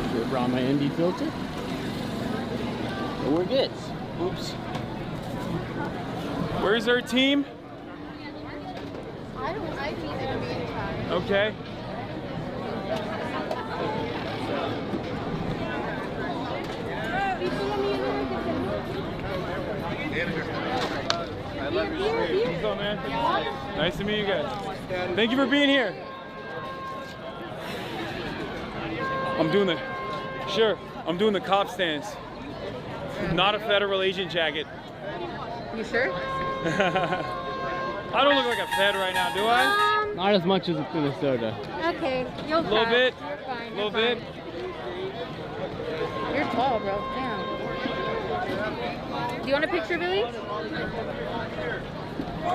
Should have brought my ND filter. But we're good. Oops. Where's our team? I think they're gonna be anytime. Okay. I love your stream. What's up, man? Nice to meet you guys. Thank you for being here. I'm doing the cop stance. Not a federal agent jacket. You sure? I don't look like a fed right now, do I? Not as much as Minnesota. Okay, you'll pass. A little bit. You're fine. A little bit. You're tall, bro. Damn. Do you want a picture, Billy? Are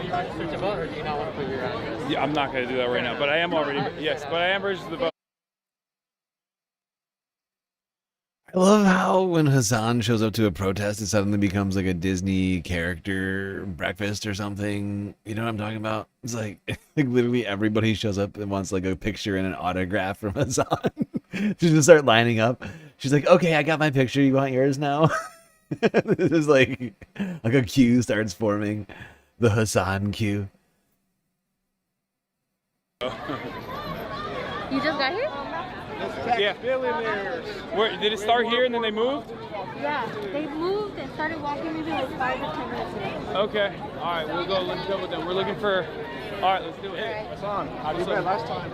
you registered to vote, or do you not want to put your address? Yeah, I'm not going to do that right now, but I am already. Yes, but I am registered to vote. I love how when Hasan shows up to a protest, it suddenly becomes like a Disney character breakfast or something. You know what I'm talking about? It's like literally everybody shows up and wants like a picture and an autograph from Hasan. She's gonna start lining up. She's like, "Okay, I got my picture. You want yours now?" This is like a queue starts forming, the Hasan queue. You just got here? Yeah. Billionaires. Where did it start here and then they moved? Yeah, they moved and started walking maybe like 5 or 10 minutes ago. Okay. All right, we'll go. Let's go with them. We're looking for. All right, let's do it. Hey, Hasan, how you been last time?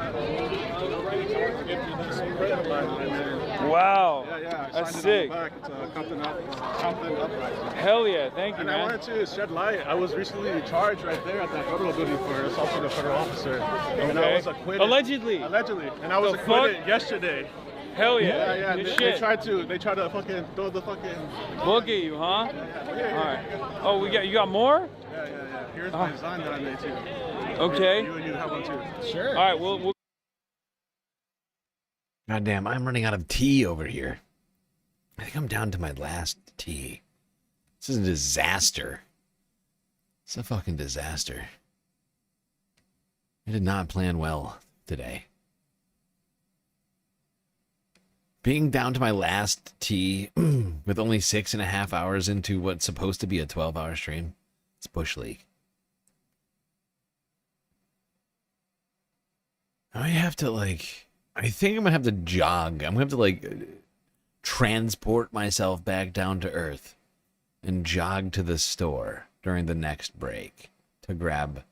Wow. Yeah. That's sick. It's Compton Uprising. Hell yeah, thank you, and man. I wanted to shed light. I was recently charged right there at that federal building for assaulting a federal officer. And I was acquitted. Allegedly. And I was acquitted yesterday. Hell yeah. Yeah. Good They shit. tried to fucking throw the fucking Look at you, huh? Yeah. All right. Oh, you got more? Yeah. Here's my design that I made too. Okay. You have one too. Sure. All right, we'll God damn, I'm running out of tea over here. I think I'm down to my last tea. This is a disaster. It's a fucking disaster. I did not plan well today. Being down to my last tea with only 6.5 hours into what's supposed to be a 12-hour stream. It's Bush League. I have to I think I'm gonna have to jog. I'm gonna have to transport myself back down to earth and jog to the store during the next break to grab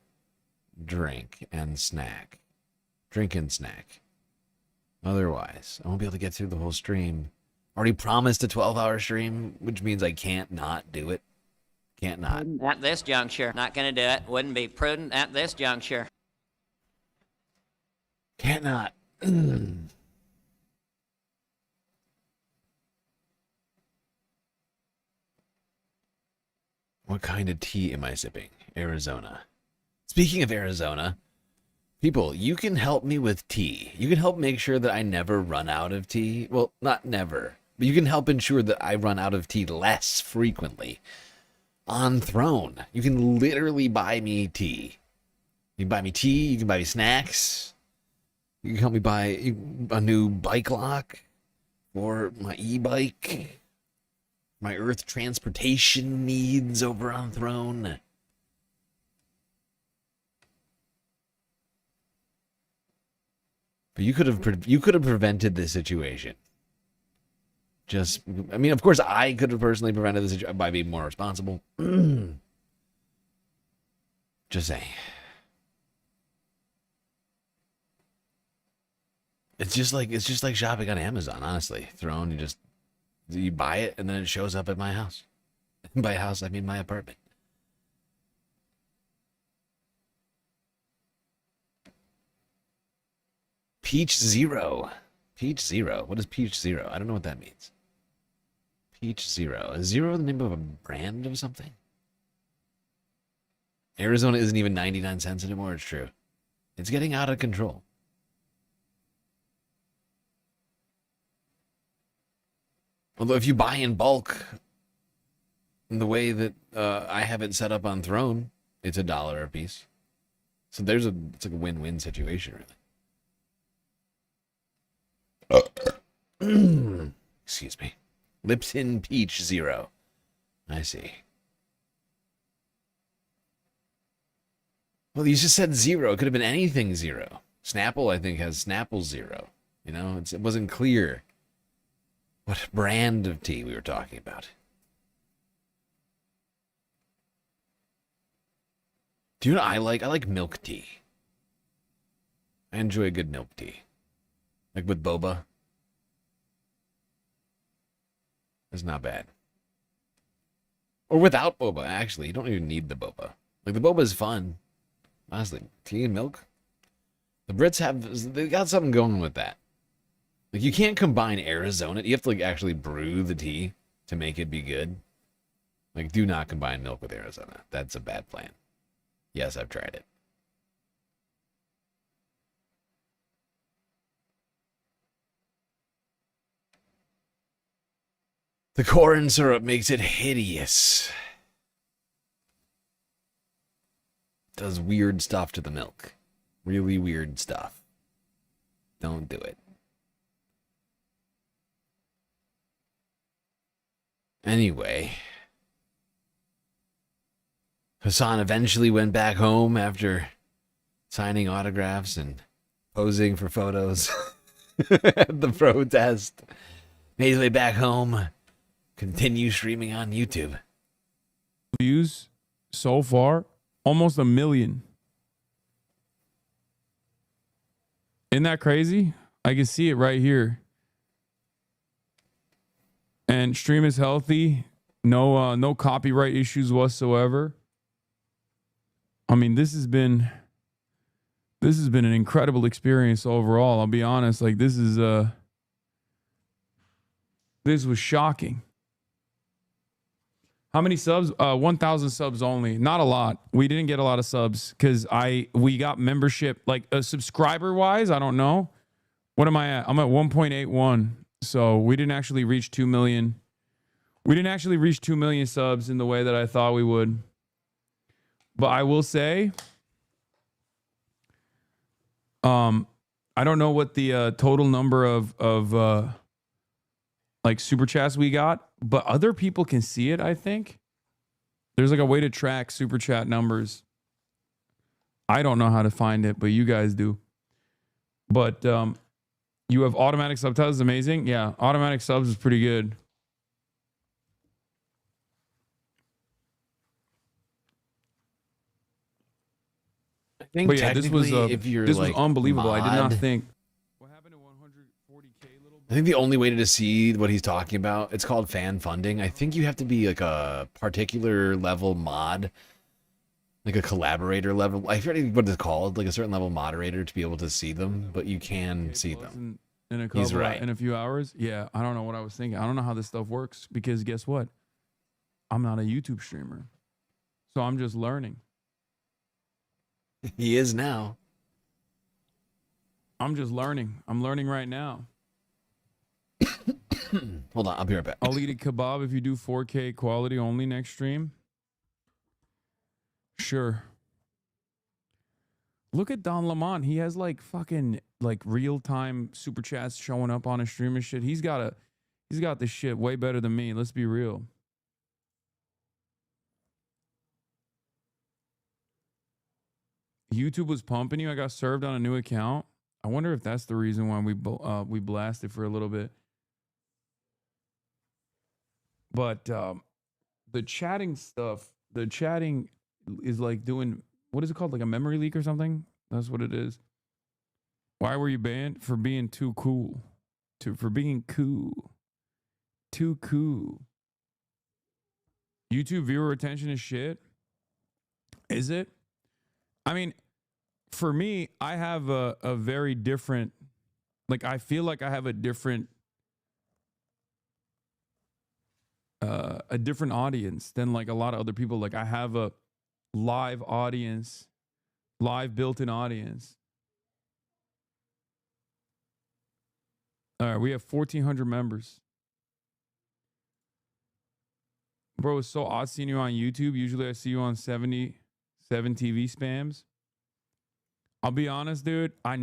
drink and snack. Otherwise, I won't be able to get through the whole stream. Already promised a 12-hour stream, which means I can't not do it. Can't not. At this juncture, not gonna do it. Wouldn't be prudent at this juncture. Can't not. What kind of tea am I sipping? Arizona. Speaking of Arizona, people, you can help me with tea. You can help make sure that I never run out of tea. Well, not never, but you can help ensure that I run out of tea less frequently. On Throne, you can literally buy me tea. You can buy me tea, you can buy me snacks. You can help me buy a new bike lock for my e-bike. My Earth transportation needs over on Throne. But you could have prevented this situation. Of course, I could have personally prevented this situation by being more responsible. Just saying. It's just like shopping on Amazon, honestly. Throne, you buy it and then it shows up at my house. By house, I mean my apartment. Peach Zero. Peach Zero. What is Peach Zero? I don't know what that means. Peach Zero. Is Zero the name of a brand of something? Arizona isn't even 99 cents anymore. It's true. It's getting out of control. Although if you buy in bulk, in the way that I have it set up on Throne, it's $1 a piece. So it's like a win-win situation, really. Excuse me. Lipton Peach Zero. I see. Well, you just said 0. It could have been anything 0. Snapple, I think, has Snapple 0. You know, it wasn't clear what brand of tea we were talking about. Do you know what I like? I like milk tea. I enjoy a good milk tea. Like with boba. It's not bad. Or without boba, actually. You don't even need the boba. Like, the boba is fun. Honestly, tea and milk. The Brits they got something going with that. Like, you can't combine Arizona. You have to, like, actually brew the tea to make it be good. Like, do not combine milk with Arizona. That's a bad plan. Yes, I've tried it. The corn syrup makes it hideous. Does weird stuff to the milk. Really weird stuff. Don't do it. Anyway, Hasan eventually went back home after signing autographs and posing for photos at the protest. Made his way back home. Continue streaming on YouTube. Views so far, almost 1 million. Isn't that crazy? I can see it right here. And stream is healthy. No copyright issues whatsoever. I mean, this has been an incredible experience overall. I'll be honest. Like, this was shocking. How many subs? 1,000 subs only. Not a lot. We didn't get a lot of subs because we got membership. Like, subscriber wise, I don't know. What am I at? I'm at 1.81. So we didn't actually reach 2 million. We didn't actually reach 2 million subs in the way that I thought we would. But I will say, I don't know what the total number of like super chats we got, but other people can see it, I think. There's like a way to track super chat numbers. I don't know how to find it, but you guys do. But you have automatic subtitles, amazing. Yeah, automatic subs is pretty good. I think but yeah, this was was unbelievable. I did not think. I think the only way to see what he's talking about, it's called fan funding. I think you have to be like a particular level mod, like a collaborator level. I forget what it's called, like a certain level moderator to be able to see them, but you can see them. In a couple, He's right. In a few hours. Yeah, I don't know what I was thinking. I don't know how this stuff works because guess what? I'm not a YouTube streamer, so I'm just learning. He is now. I'm just learning. I'm learning right now. Hold on, I'll be right back. I'll eat a kebab if you do 4K quality only next stream. Sure. Look at Don Lamont. He has like fucking like real-time super chats showing up on his stream and shit. He's got this shit way better than me. Let's be real. YouTube was pumping you. I got served on a new account. I wonder if that's the reason why we blasted for a little bit. But the chatting stuff, the chatting is like doing, what is it called? Like a memory leak or something? That's what it is. Why were you banned? For being too cool. For being cool. Too cool. YouTube viewer retention is shit. Is it? I mean, for me, I have a very different, like, I feel like I have a different audience than like a lot of other people. Like, I have a live audience, live built-in audience. All right, we have 1,400 members. Bro, it's so odd seeing you on YouTube. Usually I see you on 77 TV spams. I'll be honest, dude. I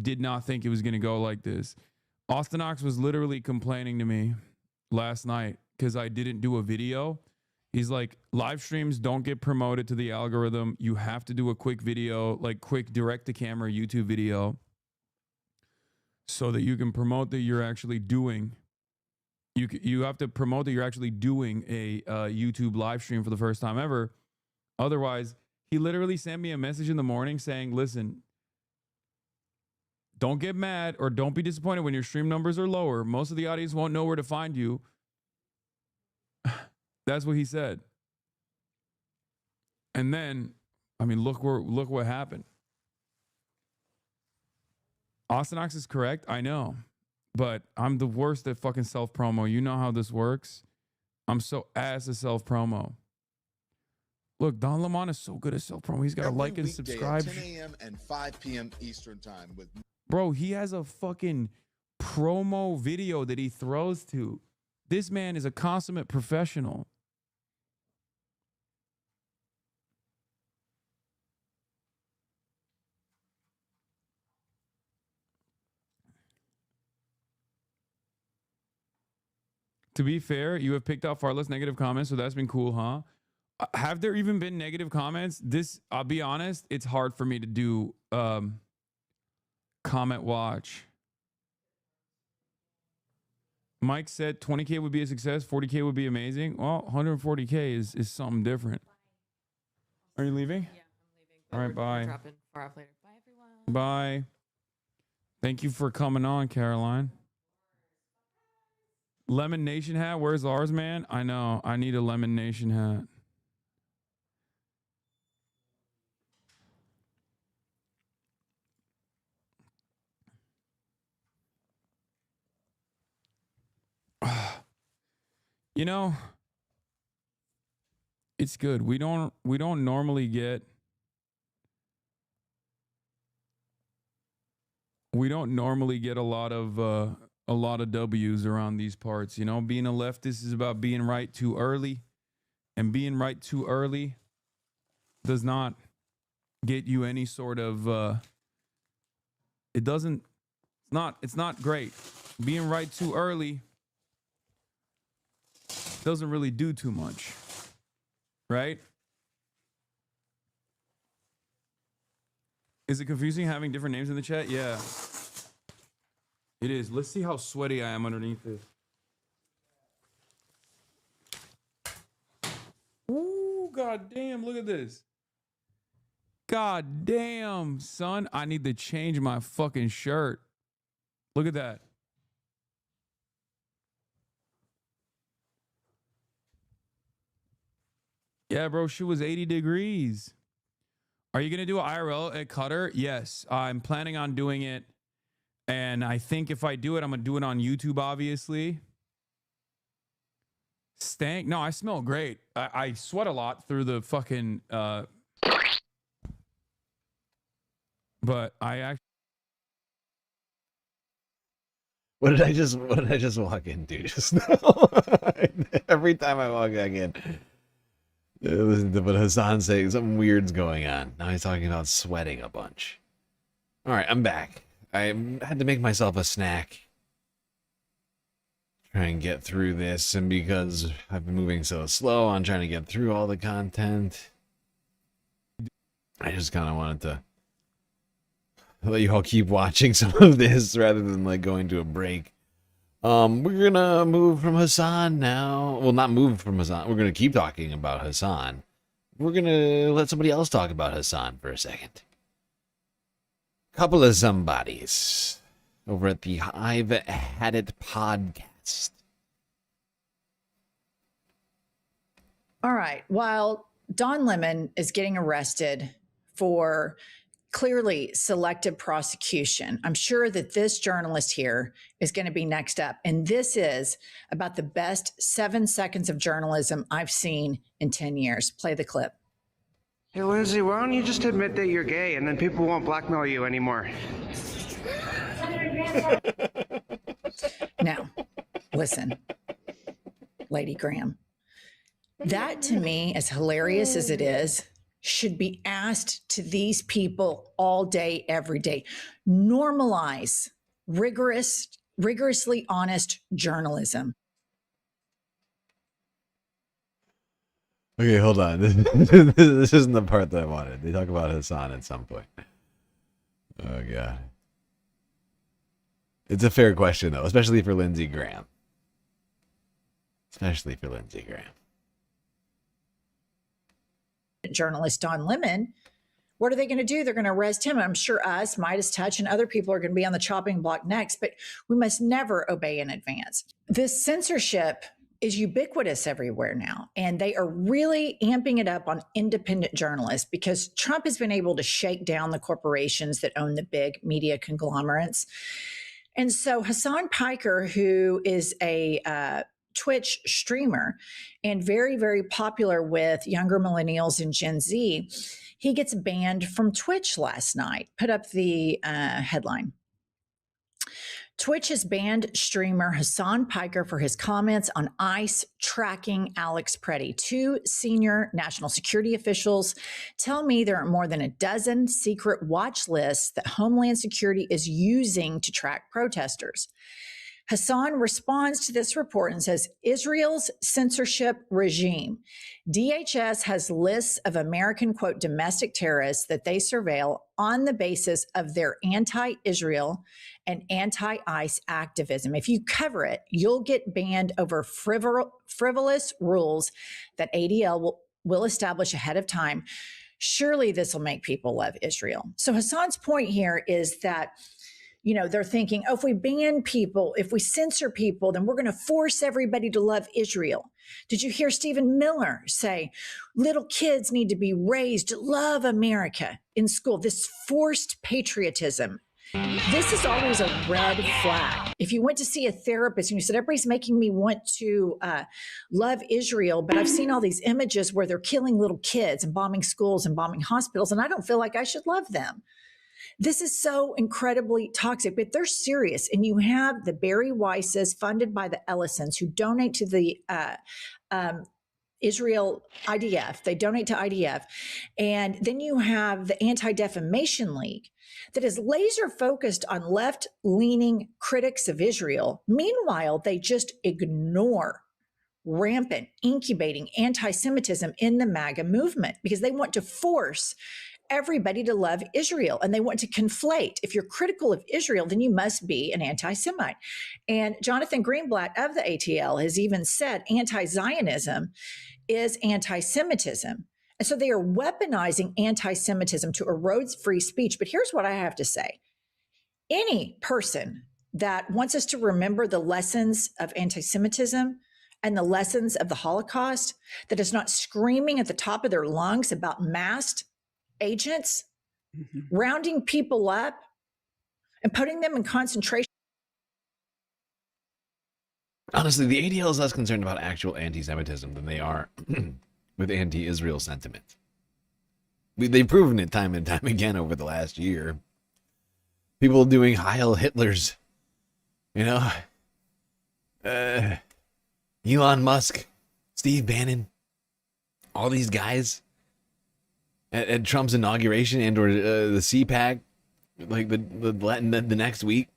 did not think it was going to go like this. Austinox was literally complaining to me last night because I didn't do a video. He's like, live streams don't get promoted to the algorithm. You have to do a quick video, like quick direct to camera YouTube video, so that you can promote that you're actually doing. You have to promote that you're actually doing a YouTube live stream for the first time ever. Otherwise, he literally sent me a message in the morning saying, listen, don't get mad or don't be disappointed when your stream numbers are lower. Most of the audience won't know where to find you. That's what he said. And then, I mean, look what happened. Ostenox is correct, I know. But I'm the worst at fucking self-promo. You know how this works. I'm so ass at self-promo. Look, Don Lemon is so good at self-promo. He's got to like and subscribe. 10 a.m. and 5 p.m. Eastern time with. Bro, he has a fucking promo video that he throws to. This man is a consummate professional. To be fair, you have picked out far less negative comments, so that's been cool, huh? Have there even been negative comments? I'll be honest, it's hard for me to do comment watch. Mike said 20K would be a success, 40K would be amazing. Well, 140K is something different. Are you leaving? Yeah, I'm leaving. All right, bye. Dropping far off later. Bye, everyone. Bye. Thank you for coming on, Caroline. Lemon Nation hat. Where's ours, man? I know. I need a Lemon Nation hat. You know, it's good. We don't normally get a lot of W's around these parts. You know, being a leftist is about being right too early, and being right too early does not get you any sort of it's not great. Being right too early doesn't really do too much, right? Is it confusing having different names in the chat? Yeah, it is. Let's see how sweaty I am underneath this. Ooh, god damn, look at this. God damn, son, I need to change my fucking shirt. Look at that. Yeah, bro, she was 80 degrees. Are you going to do an IRL at Qatar? Yes, I'm planning on doing it. And I think if I do it, I'm going to do it on YouTube, obviously. Stank? No, I smell great. I sweat a lot through the fucking... but I actually... What did I just walk into just now? Every time I walk back in... Listen to what Hasan saying. Something weird's going on. Now he's talking about sweating a bunch. Alright, I'm back. I had to make myself a snack. Try and get through this, and because I've been moving so slow on trying to get through all the content, I just kind of wanted to let you all keep watching some of this rather than like going to a break. We're gonna move from Hasan now. Well, not move from Hasan. We're gonna keep talking about Hasan. We're gonna let somebody else talk about Hasan for a second. Couple of somebodies over at the I've Had It podcast. All right. While Don Lemon is getting arrested for clearly selective prosecution, I'm sure that this journalist here is going to be next up. And this is about the best 7 seconds of journalism I've seen in 10 years. Play the clip. Hey, Lindsay, why don't you just admit that you're gay and then people won't blackmail you anymore? Now, listen, Lady Graham, that to me, as hilarious as it is, should be asked to these people all day, every day. Normalize rigorously honest journalism. Okay, hold on. This isn't the part that I wanted. They talk about Hasan at some point. Oh, God. It's a fair question, though, especially for Lindsey Graham. Especially for Lindsey Graham. Journalist Don Lemon, what are they going to do? They're going to arrest him. I'm sure us, Midas Touch, and other people are going to be on the chopping block next, but we must never obey in advance. This censorship is ubiquitous everywhere now, and they are really amping it up on independent journalists because Trump has been able to shake down the corporations that own the big media conglomerates. And so Hasan Piker, who is a Twitch streamer and very, very popular with younger millennials and Gen Z, he gets banned from Twitch last night. Put up the headline. Twitch has banned streamer Hasan Piker for his comments on ICE tracking Alex Pretti. 2 senior national security officials tell me there are more than a dozen secret watch lists that Homeland Security is using to track protesters. Hasan responds to this report and says, Israel's censorship regime. DHS has lists of American, quote, domestic terrorists that they surveil on the basis of their anti-Israel and anti-ICE activism. If you cover it, you'll get banned over frivolous rules that ADL will establish ahead of time. Surely this will make people love Israel. So Hasan's point here is that, you know, they're thinking, oh, if we ban people, if we censor people, then we're going to force everybody to love Israel. Did you hear Stephen Miller say little kids need to be raised to love America in school? This forced patriotism. This is always a red flag. If you went to see a therapist and you said, everybody's making me want to love Israel, but I've seen all these images where they're killing little kids and bombing schools and bombing hospitals, and I don't feel like I should love them. This is so incredibly toxic, but they're serious. And you have the Barry Weisses funded by the Ellisons who donate to the Israel IDF. They donate to IDF. And then you have the Anti-Defamation League that is laser focused on left-leaning critics of Israel. Meanwhile, they just ignore rampant, incubating anti-Semitism in the MAGA movement because they want to force everybody to love Israel, and they want to conflate. If you're critical of Israel, then you must be an anti-Semite. And Jonathan Greenblatt of the ATL has even said anti-Zionism is anti-Semitism. And so they are weaponizing anti-Semitism to erode free speech. But here's what I have to say. Any person that wants us to remember the lessons of anti-Semitism and the lessons of the Holocaust, that is not screaming at the top of their lungs about masked agents, rounding people up and putting them in concentration. Honestly, the ADL is less concerned about actual anti-Semitism than they are with anti-Israel sentiment. They've proven it time and time again over the last year. People doing Heil Hitlers, you know, Elon Musk, Steve Bannon, all these guys. At Trump's inauguration and or the CPAC, like the next week,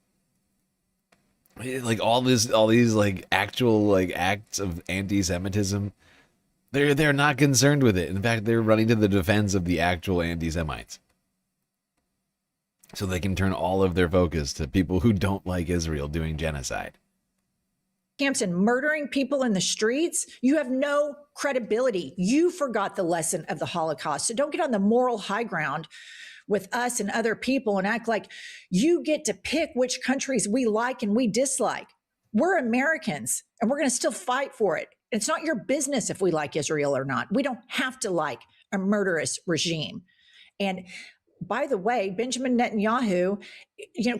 like all these like actual like acts of anti-Semitism, they're not concerned with it. In fact, they're running to the defense of the actual anti-Semites, so they can turn all of their focus to people who don't like Israel doing genocide. Camps and murdering people in the streets, you have no credibility. You forgot the lesson of the Holocaust. So don't get on the moral high ground with us and other people and act like you get to pick which countries we like and we dislike. We're Americans and we're going to still fight for it. It's not your business if we like Israel or not. We don't have to like a murderous regime. And by the way, Benjamin Netanyahu,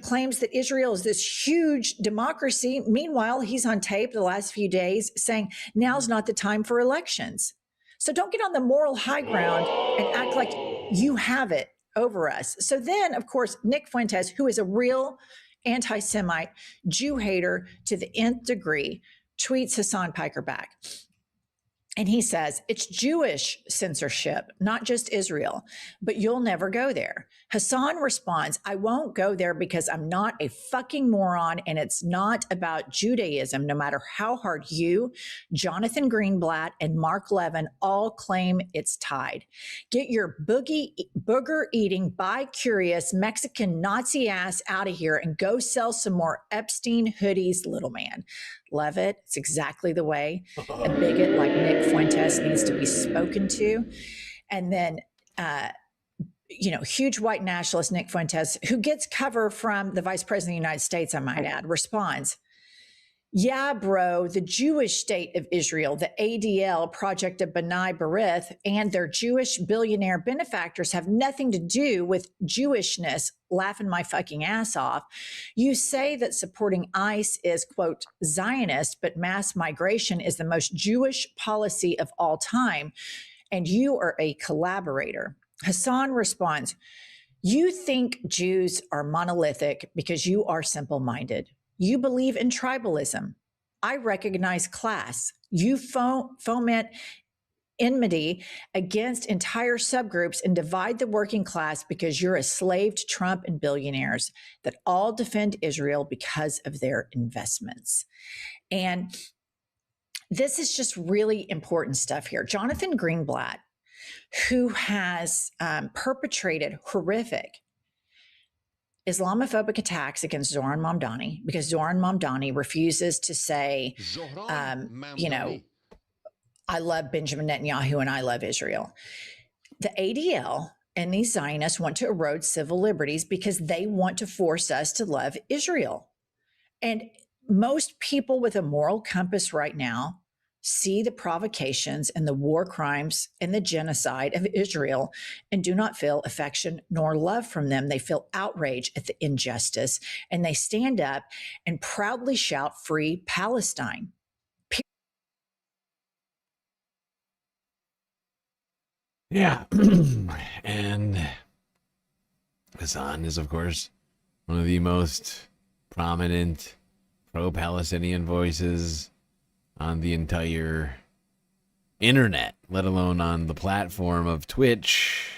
claims that Israel is this huge democracy. Meanwhile, he's on tape the last few days saying now's not the time for elections. So don't get on the moral high ground and act like you have it over us. So then, of course, Nick Fuentes, who is a real anti-Semite, Jew hater to the nth degree, tweets Hasan Piker back. And he says, it's Jewish censorship, not just Israel, but you'll never go there. Hasan responds, I won't go there because I'm not a fucking moron and it's not about Judaism, no matter how hard you, Jonathan Greenblatt, and Mark Levin all claim it's tied. Get your booger eating, bi-curious Mexican Nazi ass out of here and go sell some more Epstein hoodies, little man. Love it. It's exactly the way a bigot like Nick Fuentes needs to be spoken to. And then, huge white nationalist Nick Fuentes, who gets cover from the vice president of the United States, I might add, responds, yeah, bro, the Jewish state of Israel, the ADL, Project of B'nai B'rith, and their Jewish billionaire benefactors have nothing to do with Jewishness, laughing my fucking ass off. You say that supporting ICE is, quote, Zionist, but mass migration is the most Jewish policy of all time, and you are a collaborator. Hasan responds, you think Jews are monolithic because you are simple-minded. You believe in tribalism. I recognize class. You foment enmity against entire subgroups and divide the working class because you're a slave to Trump and billionaires that all defend Israel because of their investments. And this is just really important stuff here. Jonathan Greenblatt, who has perpetrated horrific Islamophobic attacks against Zoran Mamdani because Zoran Mamdani refuses to say, I love Benjamin Netanyahu and I love Israel. The ADL and these Zionists want to erode civil liberties because they want to force us to love Israel. And most people with a moral compass right now see the provocations and the war crimes and the genocide of Israel and do not feel affection nor love from them. They feel outrage at the injustice and they stand up and proudly shout, free Palestine. Yeah. And Hasan is, of course, one of the most prominent pro-Palestinian voices on the entire internet, let alone on the platform of Twitch.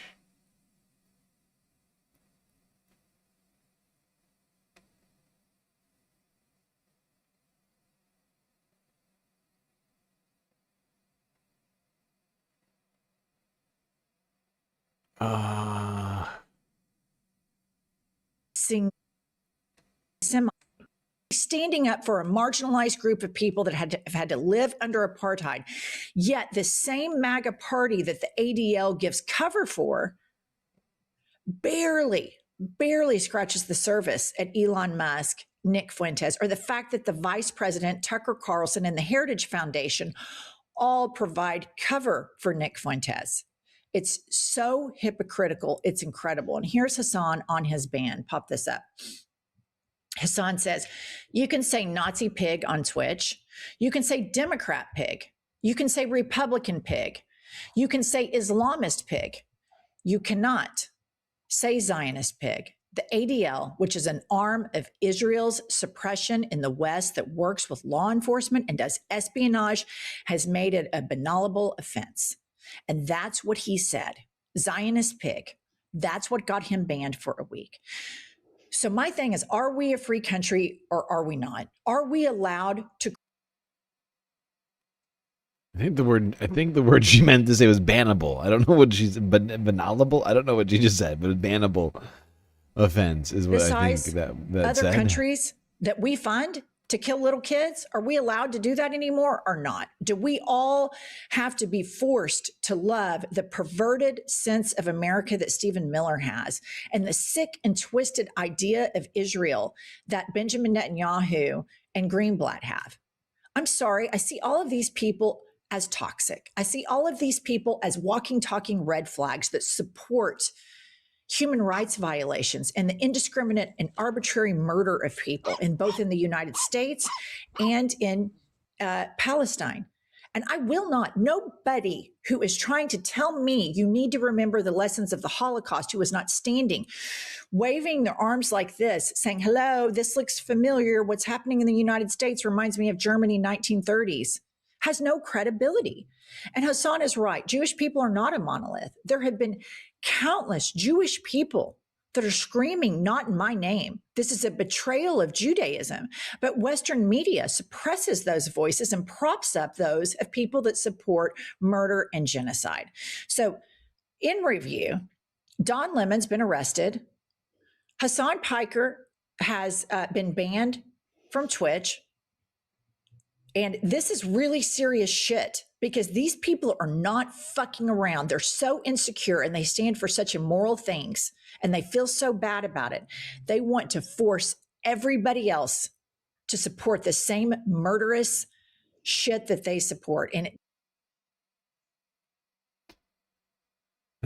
Standing up for a marginalized group of people that have had to live under apartheid. Yet the same MAGA party that the ADL gives cover for barely scratches the surface at Elon Musk, Nick Fuentes, or the fact that the vice president, Tucker Carlson, and the Heritage Foundation all provide cover for Nick Fuentes. It's so hypocritical. It's incredible. And here's Hasan on his band. Pop this up. Hasan says, you can say Nazi pig on Twitch. You can say Democrat pig. You can say Republican pig. You can say Islamist pig. You cannot say Zionist pig. The ADL, which is an arm of Israel's suppression in the West that works with law enforcement and does espionage, has made it a benallable offense. And that's what he said. Zionist pig. That's what got him banned for a week. So my thing is, are we a free country or are we not? Are we allowed to? I think the word she meant to say was bannable. I don't know what she's banalable. I don't know what she just said, but bannable offense is what I think that other said. Countries that we fund to kill little kids, are we allowed to do that anymore or not? Do we all have to be forced to love the perverted sense of America that Stephen Miller has and the sick and twisted idea of Israel that Benjamin Netanyahu and Greenblatt have? I'm sorry, I see all of these people as toxic. I see all of these people as walking, talking red flags that support human rights violations and the indiscriminate and arbitrary murder of people in both in the United States and in Palestine. And I will not, nobody who is trying to tell me you need to remember the lessons of the Holocaust, who is not standing, waving their arms like this, saying, hello, this looks familiar. What's happening in the United States reminds me of Germany 1930s. has no credibility. And Hasan is right. Jewish people are not a monolith. There have been countless Jewish people that are screaming, not in my name. This is a betrayal of Judaism. But Western media suppresses those voices and props up those of people that support murder and genocide. So in review, Don Lemon's been arrested. Hasan Piker has been banned from Twitch. And this is really serious shit because these people are not fucking around. They're so insecure and they stand for such immoral things and they feel so bad about it. They want to force everybody else to support the same murderous shit that they support. And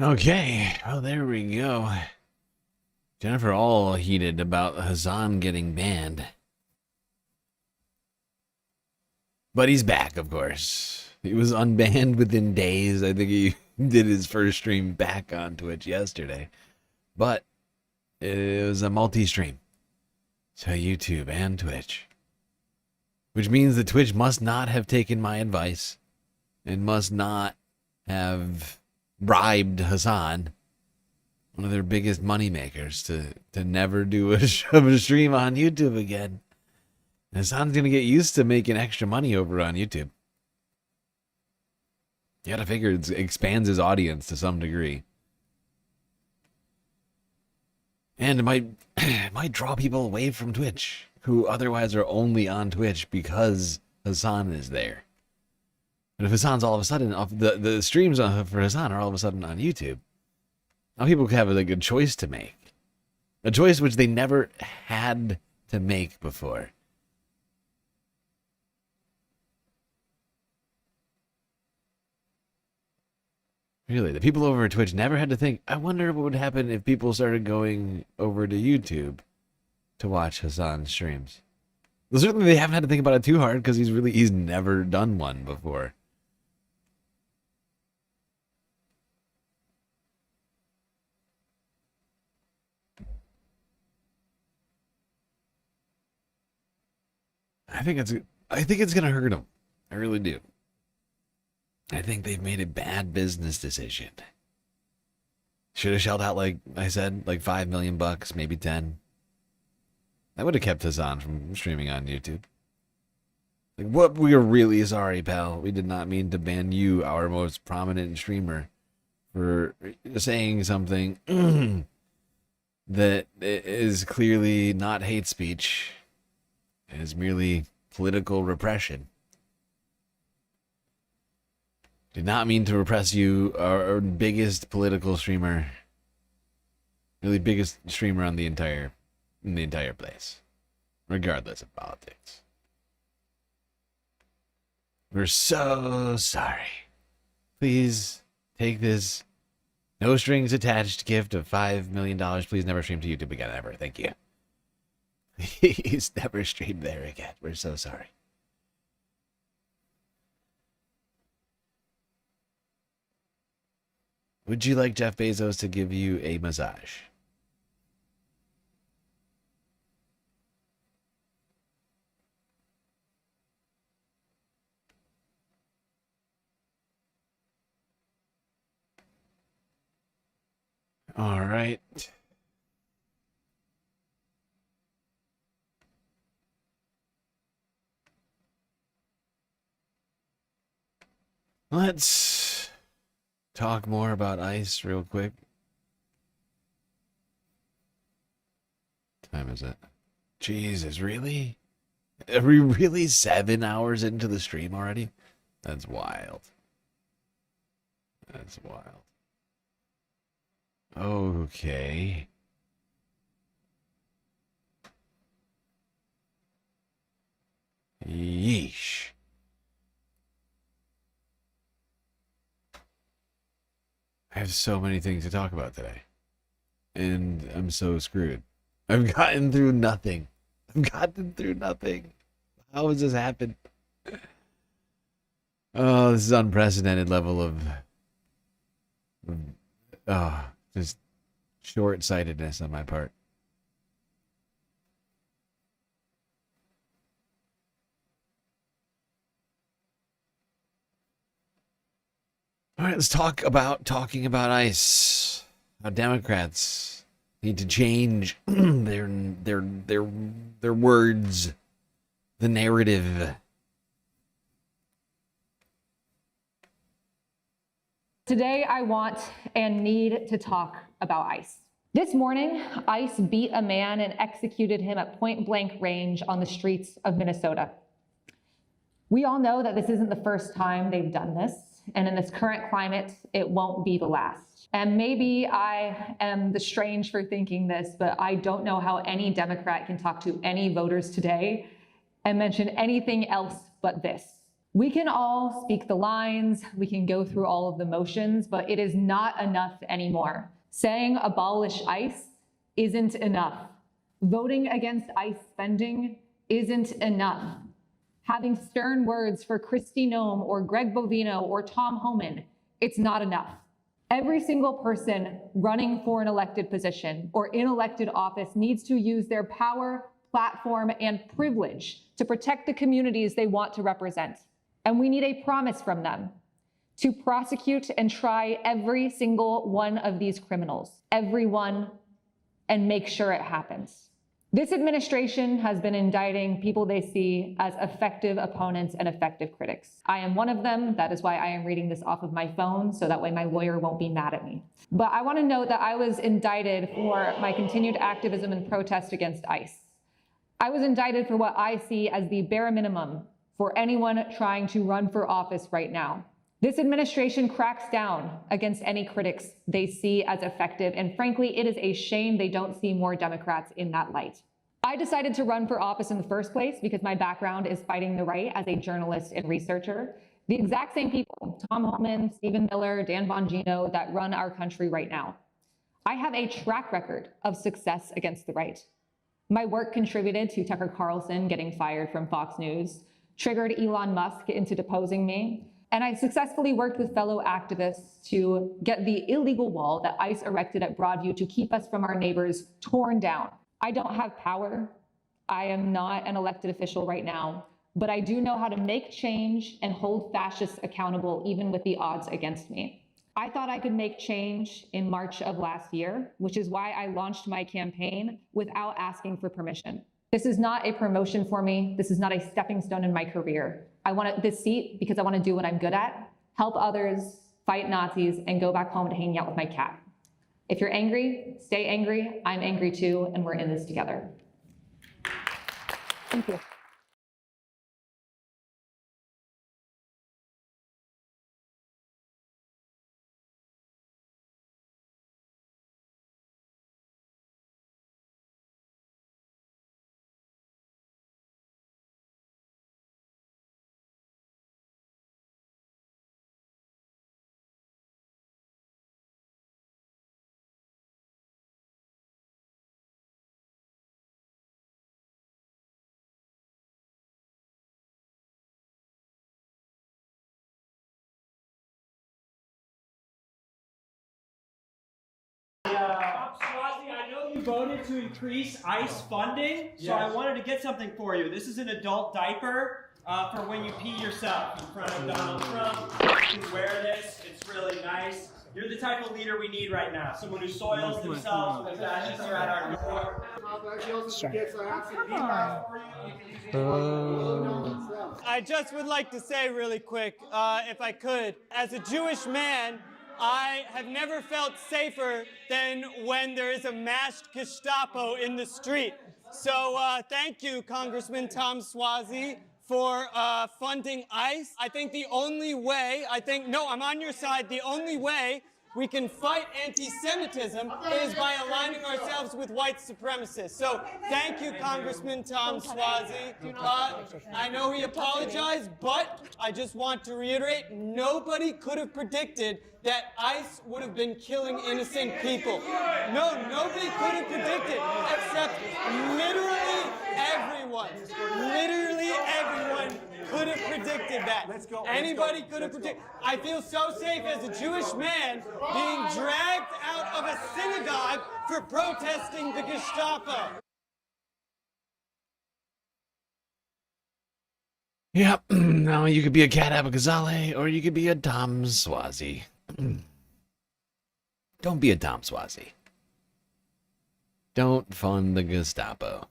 Okay, well, there we go. Jennifer all heated about Hasan getting banned. But he's back, of course. He was unbanned within days. I think he did his first stream back on Twitch yesterday. But it was a multi-stream. So YouTube and Twitch. Which means that Twitch must not have taken my advice. And must not have bribed Hasan, one of their biggest moneymakers, to never do a stream on YouTube again. Hasan's going to get used to making extra money over on YouTube. You gotta figure it expands his audience to some degree. And it might draw people away from Twitch who otherwise are only on Twitch because Hasan is there. And if Hasan's all of a sudden off, the streams for Hasan are all of a sudden on YouTube, now people have like a choice to make. A choice which they never had to make before. Really, the people over at Twitch never had to think, I wonder what would happen if people started going over to YouTube to watch Hasan's streams. Well, certainly they haven't had to think about it too hard because he's never done one before. I think it's gonna hurt him. I really do. I think they've made a bad business decision. Should have shelled out, like I said, like $5 million, maybe 10. That would have kept Hasan from streaming on YouTube. Like, what? We are really sorry, pal. We did not mean to ban you, our most prominent streamer, for saying something that is clearly not hate speech. It is merely political repression. Did not mean to repress you, our biggest political streamer. Really biggest streamer on the entire place. Regardless of politics. We're so sorry. Please take this no strings attached gift of $5 million. Please never stream to YouTube again, ever. Thank you. Please never stream there again. We're so sorry. Would you like Jeff Bezos to give you a massage? All right. Let's talk more about ICE real quick. What time is it? Jesus, really? Are we really 7 hours into the stream already? That's wild. That's wild. Okay. Yeesh. I have so many things to talk about today. And I'm so screwed. I've gotten through nothing. How has this happened? Oh, this is unprecedented level of just short-sightedness on my part. All right, let's talk about talking about ICE. How Democrats need to change their words, the narrative. Today, I want and need to talk about ICE. This morning, ICE beat a man and executed him at point-blank range on the streets of Minnesota. We all know that this isn't the first time they've done this, and in this current climate, it won't be the last. And maybe I am the strange for thinking this, but I don't know how any Democrat can talk to any voters today and mention anything else but this. We can all speak the lines, we can go through all of the motions, but it is not enough anymore. Saying abolish ICE isn't enough. Voting against ICE spending isn't enough. Having stern words for Kristi Noem or Greg Bovino or Tom Homan, it's not enough. Every single person running for an elected position or in elected office needs to use their power, platform, and privilege to protect the communities they want to represent. And we need a promise from them to prosecute and try every single one of these criminals, everyone, and make sure it happens. This administration has been indicting people they see as effective opponents and effective critics. I am one of them. That is why I am reading this off of my phone, so that way my lawyer won't be mad at me. But I want to note that I was indicted for my continued activism and protest against ICE. I was indicted for what I see as the bare minimum for anyone trying to run for office right now. This administration cracks down against any critics they see as effective, and frankly, it is a shame they don't see more Democrats in that light. I decided to run for office in the first place because my background is fighting the right as a journalist and researcher. The exact same people, Tom Homan, Stephen Miller, Dan Bongino, that run our country right now. I have a track record of success against the right. My work contributed to Tucker Carlson getting fired from Fox News, triggered Elon Musk into deposing me, and I successfully worked with fellow activists to get the illegal wall that ICE erected at Broadview to keep us from our neighbors torn down. I don't have power. I am not an elected official right now, but I do know how to make change and hold fascists accountable even with the odds against me. I thought I could make change in March of last year, which is why I launched my campaign without asking for permission. This is not a promotion for me. This is not a stepping stone in my career. I want this seat because I want to do what I'm good at, help others, fight Nazis, and go back home to hang out with my cat. If you're angry, stay angry. I'm angry too, and we're in this together. Thank you. Swazi, I know you voted to increase ICE funding, so I wanted to get something for you. This is an adult diaper for when you pee yourself in front of Donald Trump. You can wear this. It's really nice. You're the type of leader we need right now. Someone who soils themselves when fascists are at our door. I just would like to say really quick, if I could, as a Jewish man, I have never felt safer than when there is a masked Gestapo in the street. So thank you, Congressman Tom Swazi, for funding ICE. I think the only way, I'm on your side, the only way we can fight anti-Semitism is by aligning ourselves with white supremacists. So thank you, Congressman Tom Swazi. I know he apologized, but I just want to reiterate, nobody could have predicted that ICE would have been killing innocent people. No, nobody could have predicted, except literally everyone. Literally everyone could have predicted that. Anybody could have predicted. I feel so safe as a Jewish man being dragged out of a synagogue for protesting the Gestapo. Yep. Now you could be a Cat Abagazale or you could be a Tom Swazi. Don't be a Tom Swazi. Don't fund the Gestapo.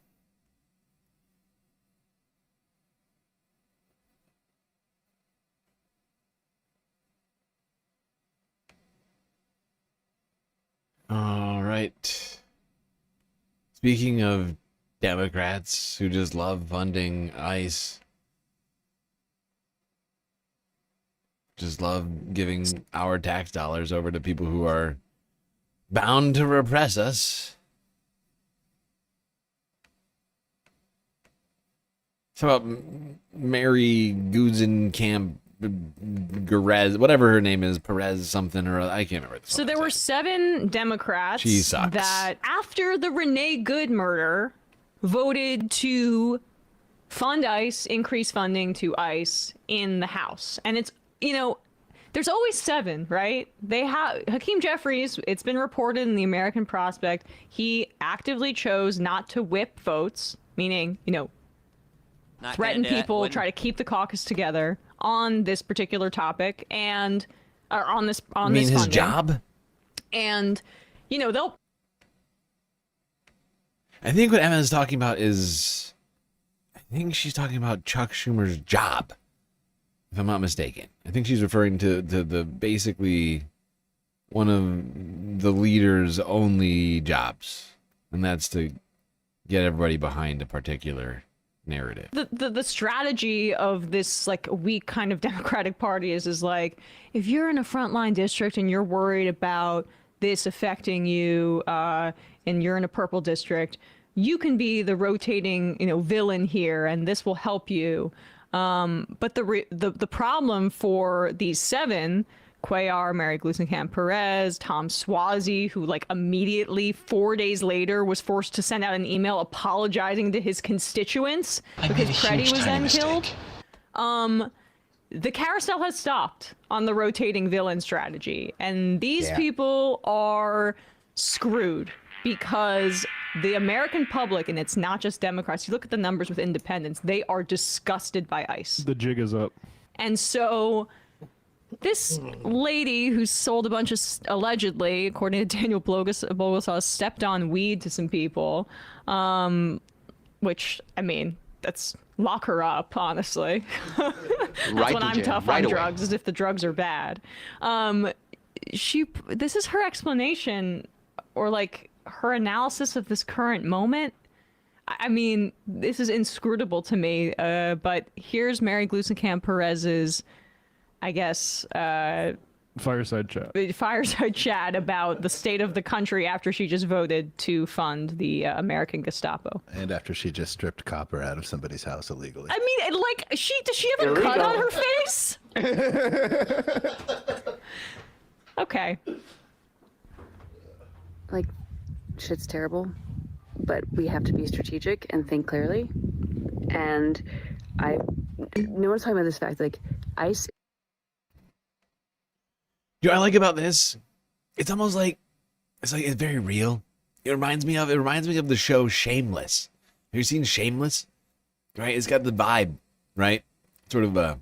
All right. Speaking of Democrats who just love funding ICE, just love giving our tax dollars over to people who are bound to repress us. How about Mary Guzenkamp, whatever her name is, Perez something or other. I can't remember. So there were 7 Democrats She sucks. that, after the Renee Good murder, voted to fund ICE, increase funding to ICE in the House. And it's, you know, there's always 7, right? They have Hakeem Jeffries. It's been reported in the American Prospect. He actively chose not to whip votes, meaning, you know, Not threaten gonna do it, people, wouldn't. try to keep the caucus together on this particular topic and on this his funding. job? And you know, they'll I think what Emma is talking about is, I think she's talking about Chuck Schumer's job, if I'm not mistaken. I think she's referring to the basically one of the leader's only jobs, and that's to get everybody behind a particular narrative. the strategy of this like weak kind of Democratic Party is like, if you're in a frontline district and you're worried about this affecting you, and you're in a purple district, you can be the rotating, you know, villain here, and this will help you. But the problem for these 7, Cuellar, Mary Gluesenkamp Perez, Tom Swazi, who like immediately 4 days later was forced to send out an email apologizing to his constituents because Pretti was then killed. The carousel has stopped on the rotating villain strategy, and these people are screwed because the American public, and it's not just Democrats, you look at the numbers with independents, they are disgusted by ICE. The jig is up. And so this lady who sold a bunch of, allegedly, according to Daniel Bogosaw, stepped on weed to some people, which, I mean, that's lock her up, honestly. That's when I'm tough on drugs, as if the drugs are bad. This is her explanation, or like her analysis of this current moment. I mean, this is inscrutable to me, but here's Mary Gluesenkamp Perez's, I guess, Fireside chat about the state of the country after she just voted to fund the American Gestapo. And after she just stripped copper out of somebody's house illegally. I mean, like, does she have a cut on her face? Okay. Like, shit's terrible, but we have to be strategic and think clearly. And no one's talking about this fact, like, ICE. You know what I like about this? It's almost like it's very real. It reminds me of the show Shameless. Have you seen Shameless? Right? It's got the vibe, right? Sort of a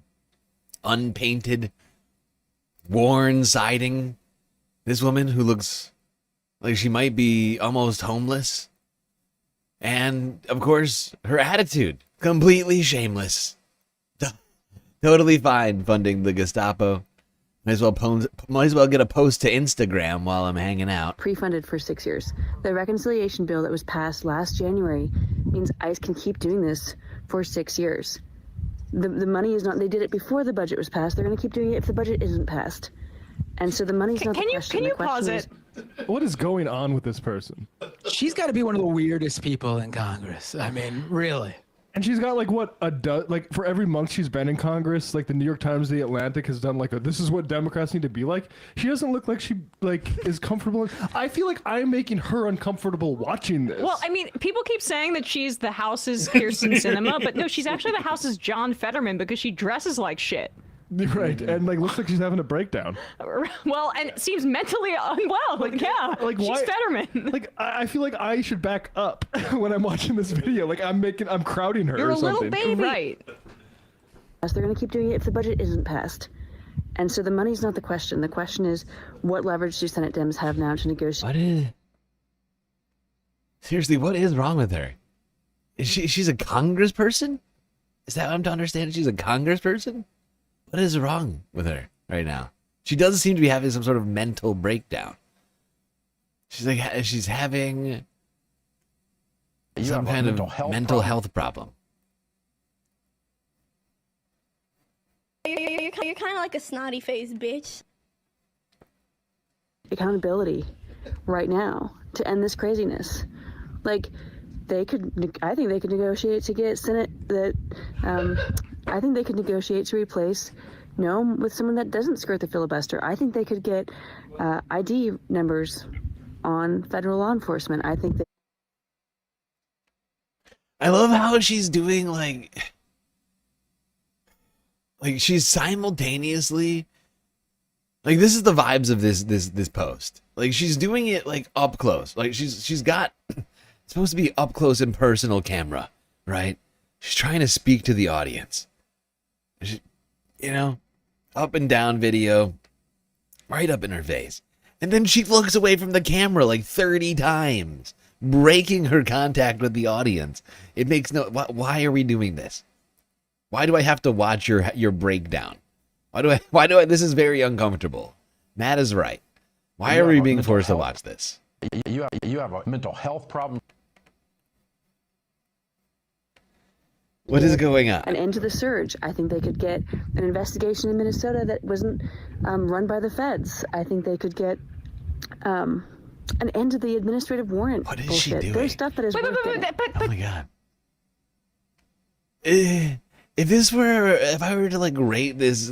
unpainted, worn siding. This woman who looks like she might be almost homeless. And of course, her attitude, completely shameless. Totally fine funding the Gestapo. Might as well get a post to Instagram while I'm hanging out. Pre-funded for 6 years. The reconciliation bill that was passed last January means ICE can keep doing this for 6 years. The money is not, they did it before the budget was passed. They're going to keep doing it if the budget isn't passed. And so the money's not the question. Can you pause it? What is going on with this person? She's got to be one of the weirdest people in Congress. I mean, really. And she's got like like for every month she's been in Congress, like the New York Times, The Atlantic has done like this is what Democrats need to be like. She doesn't look like she is comfortable. I feel like I'm making her uncomfortable watching this. Well, I mean, people keep saying that she's the House's Kirsten Sinema, but no, she's actually the House's John Fetterman because she dresses like shit. Right, and like looks like she's having a breakdown. Well, and seems mentally unwell. Like, yeah, like she's why, Fetterman. Like, I feel like I should back up when I'm watching this video. Like I'm crowding her. You're or a little something. baby, right? They're going to keep doing it if the budget isn't passed. And so the money's not the question. The question is, what leverage do Senate Dems have now to negotiate? Seriously, what is wrong with her? She's a congressperson? Is that what I'm to understand? She's a congressperson? What is wrong with her right now? She does seem to be having some sort of mental breakdown. She's having some kind of mental health problem. You're kind of like a snotty faced bitch. Accountability right now to end this craziness. Like, I think they could negotiate to get Senate I think they could negotiate to replace Noam with someone that doesn't skirt the filibuster. I think they could get ID numbers on federal law enforcement. I think that. I love how she's doing like she's simultaneously like, this is the vibes of this post. Like, she's doing it like up close. Like, she's got it's supposed to be up close and personal camera, right? She's trying to speak to the audience. She, up and down video, right up in her face. And then she looks away from the camera like 30 times, breaking her contact with the audience. It makes no... Why are we doing this? Why do I have to watch your breakdown? Why do I... This is very uncomfortable. Matt is right. Why are we being forced to watch this? You have a mental health problem. What is going on? An end to the surge. I think they could get an investigation in Minnesota that wasn't run by the feds. I think they could get an end to the administrative warrant. What is bullshit. she doing? There's stuff that is worth getting. Oh my god. If I were to like rate this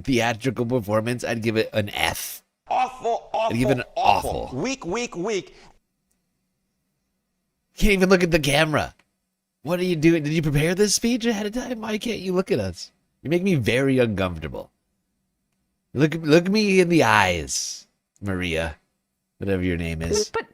theatrical performance, I'd give it an F. Awful. I'd give it an awful. Weak. Can't even look at the camera. What are you doing? Did you prepare this speech ahead of time? Why can't you look at us? You make me very uncomfortable. Look me in the eyes, Maria, whatever your name is. But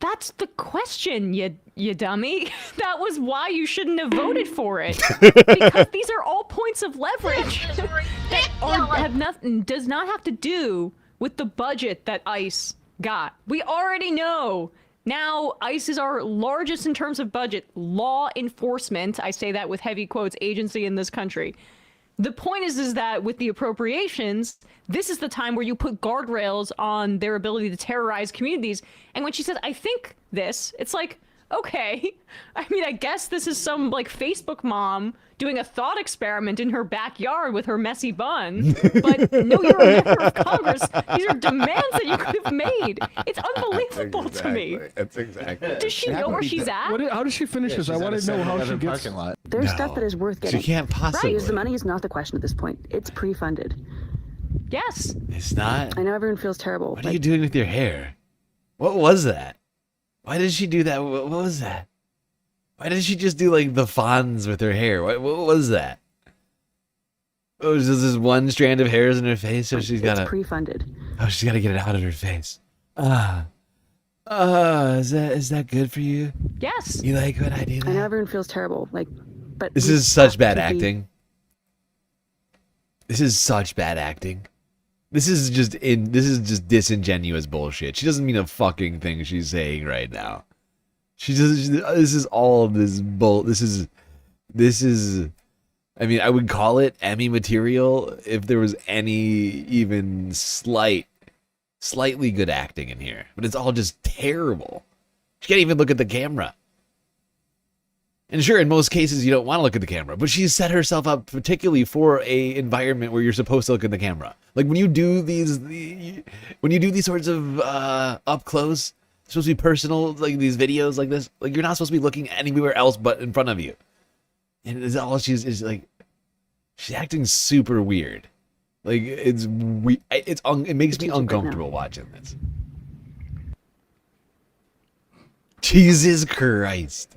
that's the question, you dummy. That was why you shouldn't have voted for it. Because these are all points of leverage that does not have to do with the budget that ICE got. We already know. Now, ICE is our largest in terms of budget law enforcement, I say that with heavy quotes, agency in this country. The point is that with the appropriations, this is the time where you put guardrails on their ability to terrorize communities. And when she says, I think this, it's like, okay. I mean, I guess this is some like Facebook mom doing a thought experiment in her backyard with her messy bun. But no, you're a member of Congress. These are demands that you could have made. It's unbelievable to me. That's exactly. Does she know where she's at? How does she finish this? I want to know how she gets. There's stuff that is worth getting. She can't possibly. Because the money is not the question at this point. It's pre-funded. Yes. It's not. I know everyone feels terrible. What are you doing with your hair? What was that? Why did she do that? What was that? Why did she just do like the Fonz with her hair? What was that? Oh, is this one strand of hairs in her face? So she's got to... It's pre-funded. Oh, she's got to get it out of her face. Is that good for you? Yes. You like when I do that? I know everyone feels terrible. But this is such bad acting. This is such bad acting. This is just disingenuous bullshit. She doesn't mean a fucking thing she's saying right now. This is all this bull. This is. I mean, I would call it Emmy material if there was any even slightly good acting in here. But it's all just terrible. She can't even look at the camera. And sure, in most cases, you don't want to look at the camera, but she's set herself up particularly for a environment where you're supposed to look at the camera. Like when you do these sorts of up close, supposed to be personal, like these videos like this, like you're not supposed to be looking anywhere else but in front of you. And it's all she's acting super weird. Like it makes me uncomfortable watching this. Jesus Christ.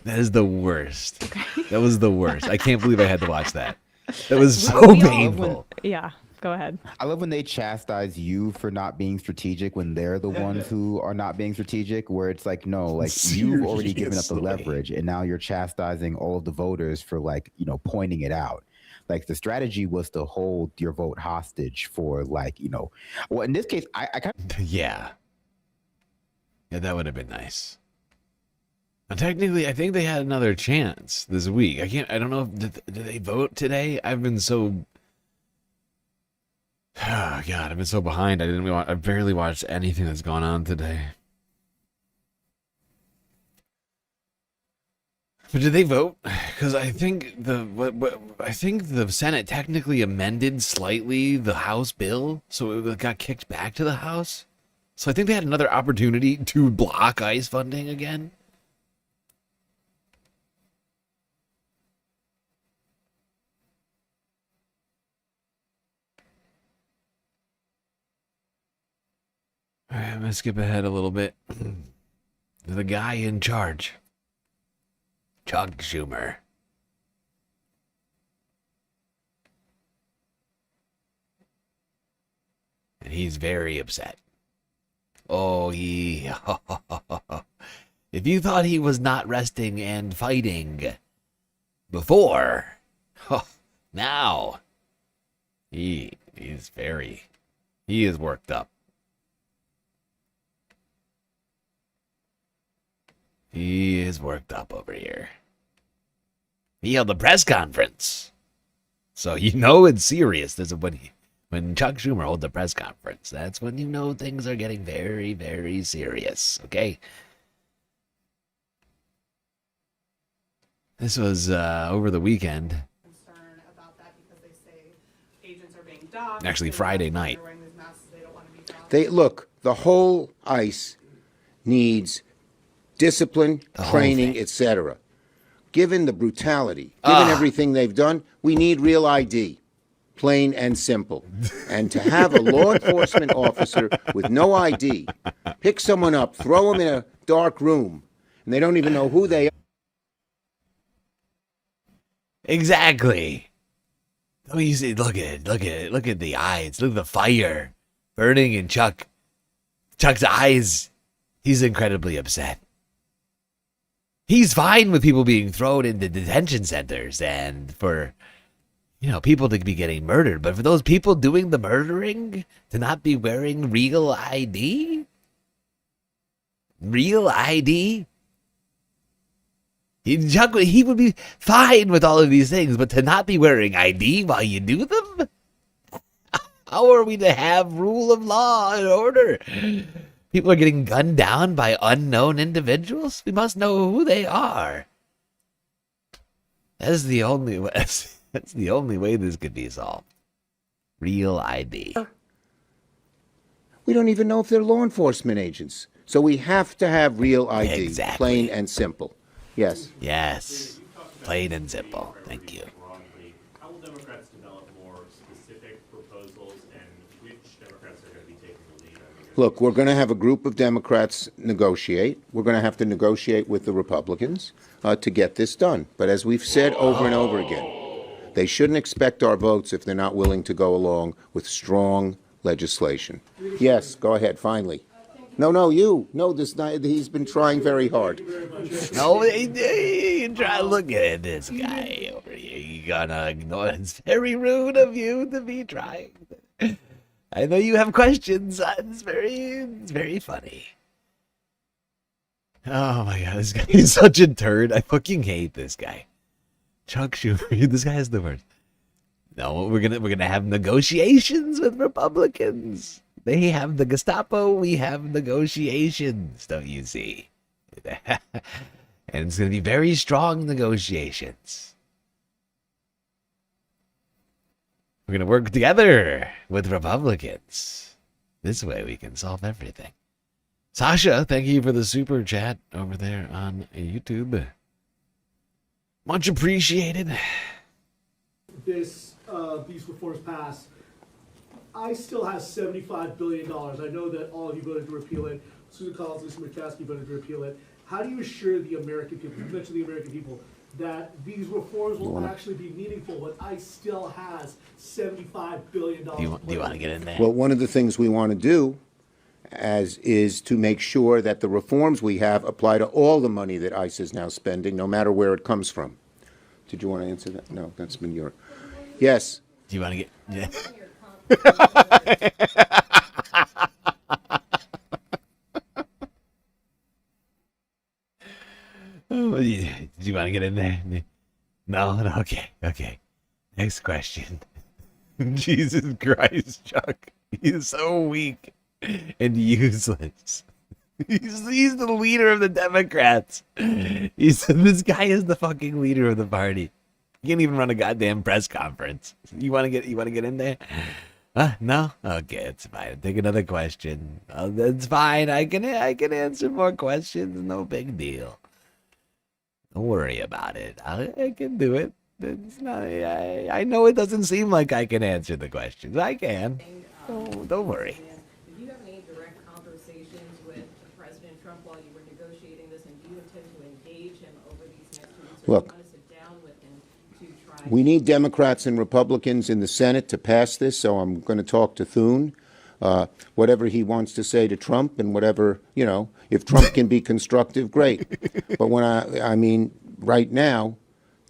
That is the worst. Okay. That was the worst. I can't believe I had to watch that. That was so painful. Yeah. Go ahead. I love when they chastise you for not being strategic when they're the ones who are not being strategic, where it's like, no, like you've already given up the leverage and now you're chastising all of the voters for like, you know, pointing it out. Like the strategy was to hold your vote hostage for like, you know, well, in this case, I kind of. Yeah, that would have been nice. And technically, I think they had another chance this week. I don't know, did they vote today? I've been so... Oh, God, I've been so behind. I barely watched anything that's gone on today. But did they vote? Because I think the Senate technically amended slightly the House bill, so it got kicked back to the House. So I think they had another opportunity to block ICE funding again. All right, I'm going to skip ahead a little bit. The guy in charge, Chuck Schumer. And he's very upset. Oh, if you thought he was not resting and fighting before, now he is worked up. He is worked up over here. He held a press conference. So you know it's serious. This is when Chuck Schumer holds a press conference. That's when you know things are getting very, very serious. Okay? This was over the weekend. Actually, Friday night. Look, the whole ICE needs discipline, training, etc. Given the brutality, given everything they've done, we need real ID, plain and simple. And to have a law enforcement officer with no ID pick someone up, throw them in a dark room, and they don't even know who they are. Exactly. Oh, you see, look at the eyes. Look at the fire burning in Chuck's eyes. He's incredibly upset. He's fine with people being thrown into detention centers and for, people to be getting murdered. But for those people doing the murdering to not be wearing real ID? Real ID? Chuck, he would be fine with all of these things, but to not be wearing ID while you do them? How are we to have rule of law and order? People are getting gunned down by unknown individuals. We must know who they are. That's the only way. That's the only way this could be solved. Real ID. We don't even know if they're law enforcement agents. So we have to have real ID, Exactly. plain and simple. Yes. Yes. Plain and simple. Thank you. How will Democrats develop more specific proposals, and which Democrats are going to be taking the lead? Look, we're going to have a group of Democrats negotiate. We're going to have to negotiate with the Republicans to get this done. But as we've said over and over again, they shouldn't expect our votes if they're not willing to go along with strong legislation. Yes, go ahead, finally. No, you. No, he's been trying very hard. No, you try to look at this guy over here. You gotta ignore it. It's very rude of you to be trying. I know you have questions. It's very funny. Oh my god, this guy is such a turd. I fucking hate this guy. Chuck Schumer, this guy is the worst. No, we're gonna have negotiations with Republicans. They have the Gestapo, we have negotiations, don't you see? And it's going to be very strong negotiations. We're going to work together with Republicans. This way we can solve everything. Sasha, thank you for the super chat over there on YouTube. Much appreciated. These reforms pass. ICE still has $75 billion. I know that all of you voted to repeal it. Susan Collins, Lisa McCaskey voted to repeal it. How do you assure the American people, you mentioned the American people, that these reforms will actually be meaningful when ICE still has $75 billion. Do you want to get in there? Well, one of the things we want to do is to make sure that the reforms we have apply to all the money that ICE is now spending, no matter where it comes from. Did you want to answer that? No, that's been your... Yes. Do you want to get... Yeah. Oh, did you want to get in there? No? Okay. Next question. Jesus Christ, Chuck. He's so weak and useless. He's the leader of the Democrats. This guy is the fucking leader of the party. He can't even run a goddamn press conference. You want to get in there? No? Okay, it's fine. Take another question. That's fine. I can answer more questions. No big deal. Don't worry about it. I can do it. It's not. I know it doesn't seem like I can answer the questions. I can. Don't worry. Did you have any direct conversations with President Trump while you were negotiating this, and do you intend to engage him over these next 2 weeks? Or Look, do you want to sit down with him to try? we need Democrats and Republicans in the Senate to pass this, so I'm going to talk to Thune. Whatever he wants to say to Trump, and whatever, if Trump can be constructive, great. But when I mean, right now,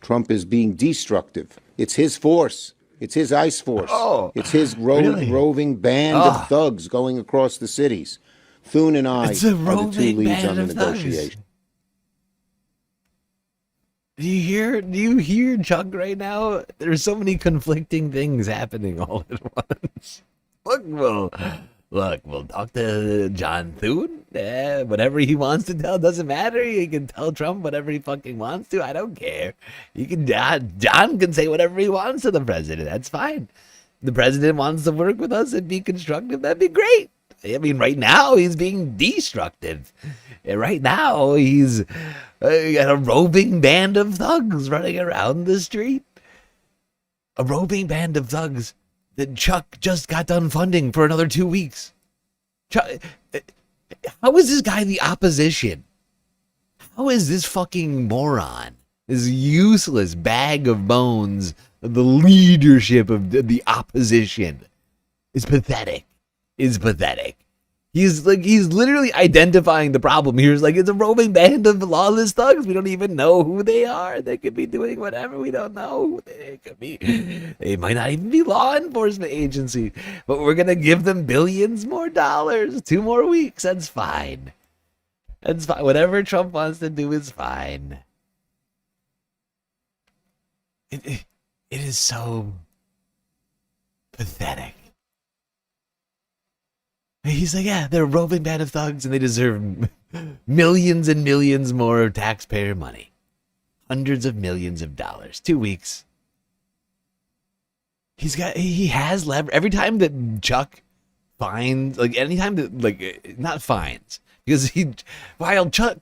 Trump is being destructive. It's his force. It's his ICE force. It's his roving band of thugs going across the cities. Thune and I are the two leads on the negotiation. Do you hear Chuck right now? There's so many conflicting things happening all at once. We'll talk to John Thune. Whatever he wants to tell doesn't matter. He can tell Trump whatever he fucking wants to. I don't care. John can say whatever he wants to the president. That's fine. The president wants to work with us and be constructive. That'd be great. I mean, right now he's being destructive. Right now he's got a roving band of thugs running around the street. A roving band of thugs that Chuck just got done funding for another 2 weeks. Chuck, how is this guy the opposition? How is this fucking moron, this useless bag of bones, the leadership of the opposition, is pathetic? He's literally identifying the problem here. It's like it's a roving band of lawless thugs. We don't even know who they are. They could be doing whatever. We don't know who they could be. They might not even be law enforcement agencies. But we're gonna give them billions more dollars. 2 more weeks. That's fine. That's fine. Whatever Trump wants to do is fine. It is so pathetic. He's like, yeah, they're a roving band of thugs and they deserve millions and millions more taxpayer money. Hundreds of millions of dollars. 2 weeks. He has leverage. Every time that Chuck finds, anytime that, not finds, because while Chuck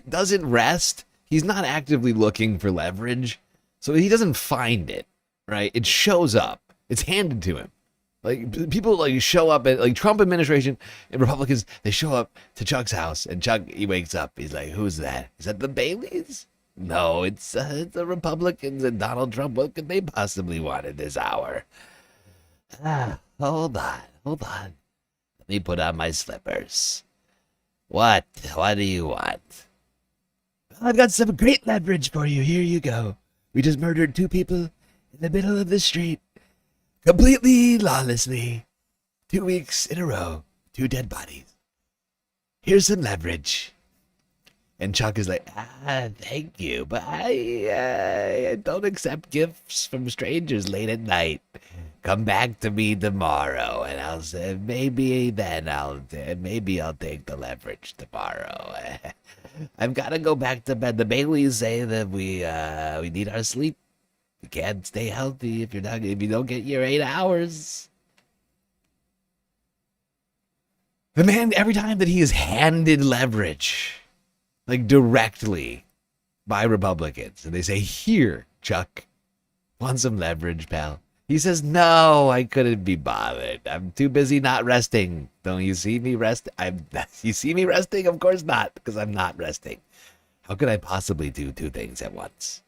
doesn't rest, he's not actively looking for leverage. So he doesn't find it, right? It shows up. It's handed to him. People show up at Trump administration and Republicans, they show up to Chuck's house and Chuck, he wakes up. He's like, who's that? Is that the Baileys? No, it's the Republicans and Donald Trump. What could they possibly want at this hour? Hold on. Let me put on my slippers. What do you want? I've got some great leverage for you. Here you go. We just murdered 2 people in the middle of the street. Completely lawlessly. 2 weeks in a row. 2 dead bodies. Here's some leverage. And Chuck is like, thank you, but I don't accept gifts from strangers late at night. Come back to me tomorrow, and I'll say, maybe I'll take the leverage tomorrow. I've got to go back to bed. The Baileys say that we need our sleep. You can't stay healthy if you don't get your 8 hours. The man, every time that he is handed leverage, directly by Republicans, and they say, here, Chuck, want some leverage, pal? He says, no, I couldn't be bothered. I'm too busy not resting. Don't you see me rest? You see me resting? Of course not, because I'm not resting. How could I possibly do 2 things at once?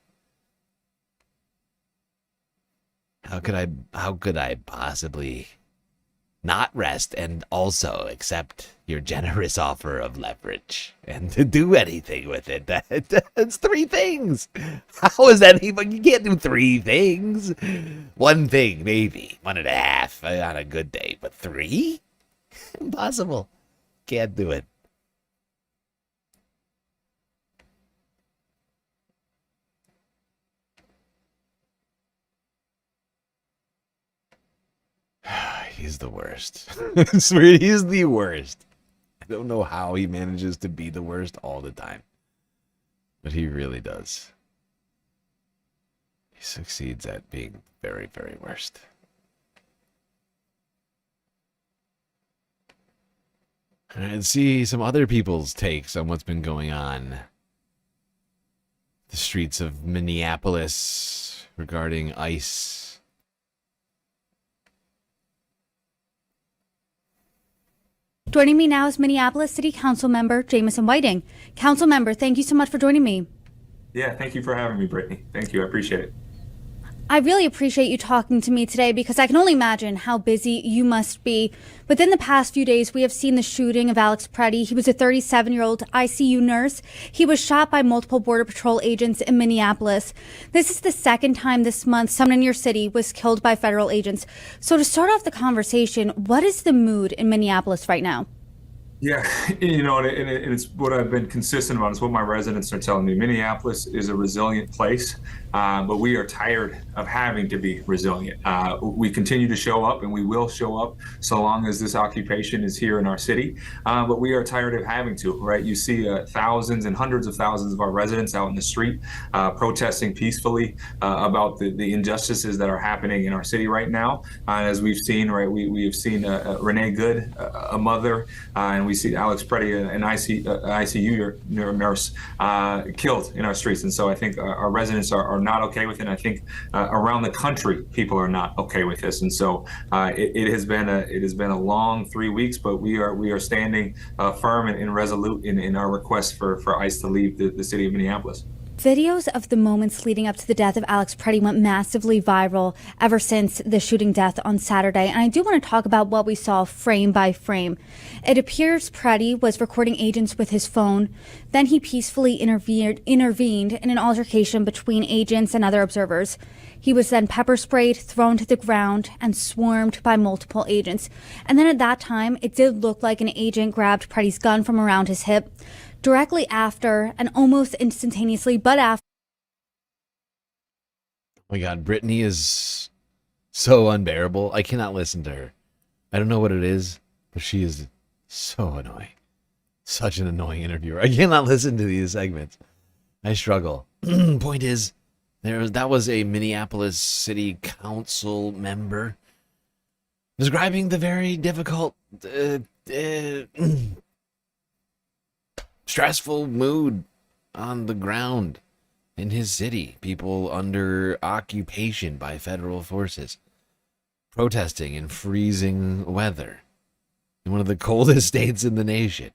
How could I possibly not rest and also accept your generous offer of leverage and to do anything with it? That's 3 things. How is that even? You can't do 3 things. 1 thing, maybe 1.5 on a good day, but 3? Impossible. Can't do it. He's the worst. I swear he's the worst. I don't know how he manages to be the worst all the time, but he really does. He succeeds at being very, very worst. All right, let's see some other people's takes on what's been going on the streets of Minneapolis regarding ICE. Joining me now is Minneapolis City Council member Jamison Whiting. Council member, thank you so much for joining me. Yeah, thank you for having me, Brittany. Thank you. I appreciate it. I really appreciate you talking to me today because I can only imagine how busy you must be. Within the past few days, we have seen the shooting of Alex Pretti. He was a 37-year-old ICU nurse. He was shot by multiple Border Patrol agents in Minneapolis. This is the second time this month someone in your city was killed by federal agents. So to start off the conversation, what is the mood in Minneapolis right now? Yeah, you know, and it's what I've been consistent about. It's what my residents are telling me. Minneapolis is a resilient place, but we are tired of having to be resilient. We continue to show up, and we will show up so long as this occupation is here in our city. But we are tired of having to, right? You see thousands and hundreds of thousands of our residents out in the street protesting peacefully about the injustices that are happening in our city right now. As we've seen, right, we have seen Renee Good, a mother, and we see Alex Pretti, an ICU nurse, killed in our streets. And so I think our residents are not okay with it. And I think around the country, people are not okay with this. And so it has been a long 3 weeks, but we are standing firm and resolute in our request for ICE to leave the city of Minneapolis. Videos of the moments leading up to the death of Alex Pretti went massively viral ever since the shooting death on Saturday. And I do want to talk about what we saw frame by frame. It appears Pretti was recording agents with his phone. Then he peacefully intervened in an altercation between agents and other observers. He was then pepper sprayed, thrown to the ground, and swarmed by multiple agents. And then at that time, it did look like an agent grabbed Pretti's gun from around his hip. Directly after, and almost instantaneously, but after. Oh my God, Brittany is so unbearable. I cannot listen to her. I don't know what it is, but she is so annoying. Such an annoying interviewer. I cannot listen to these segments. I struggle. Point is, that was a Minneapolis City Council member describing the very difficult, stressful mood on the ground in his city. People under occupation by federal forces, protesting in freezing weather in one of the coldest states in the nation.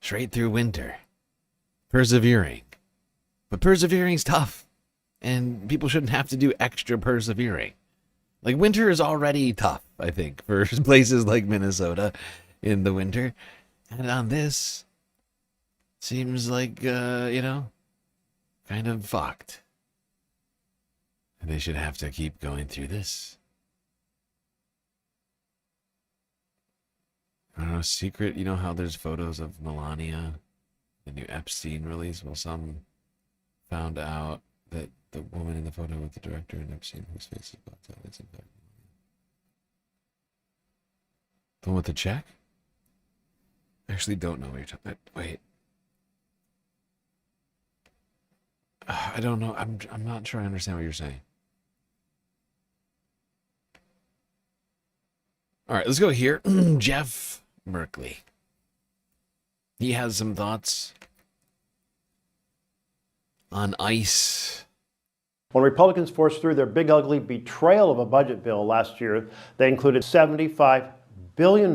Straight through winter. Persevering. But persevering's tough. And people shouldn't have to do extra persevering. Like, winter is already tough, I think, for places like Minnesota in the winter. And on this, seems like, kind of fucked. And they should have to keep going through this. I don't know, secret, you know how there's photos of Melania, the new Epstein release? Well, some found out that the woman in the photo with the director and Epstein, whose face is blocked out, is in fact Melania. The one with the check? I actually don't know what you're talking about. Wait. I don't know. I'm not sure I understand what you're saying. All right, let's go here. Jeff Merkley. He has some thoughts on ICE. When Republicans forced through their big ugly betrayal of a budget bill last year, they included $75 billion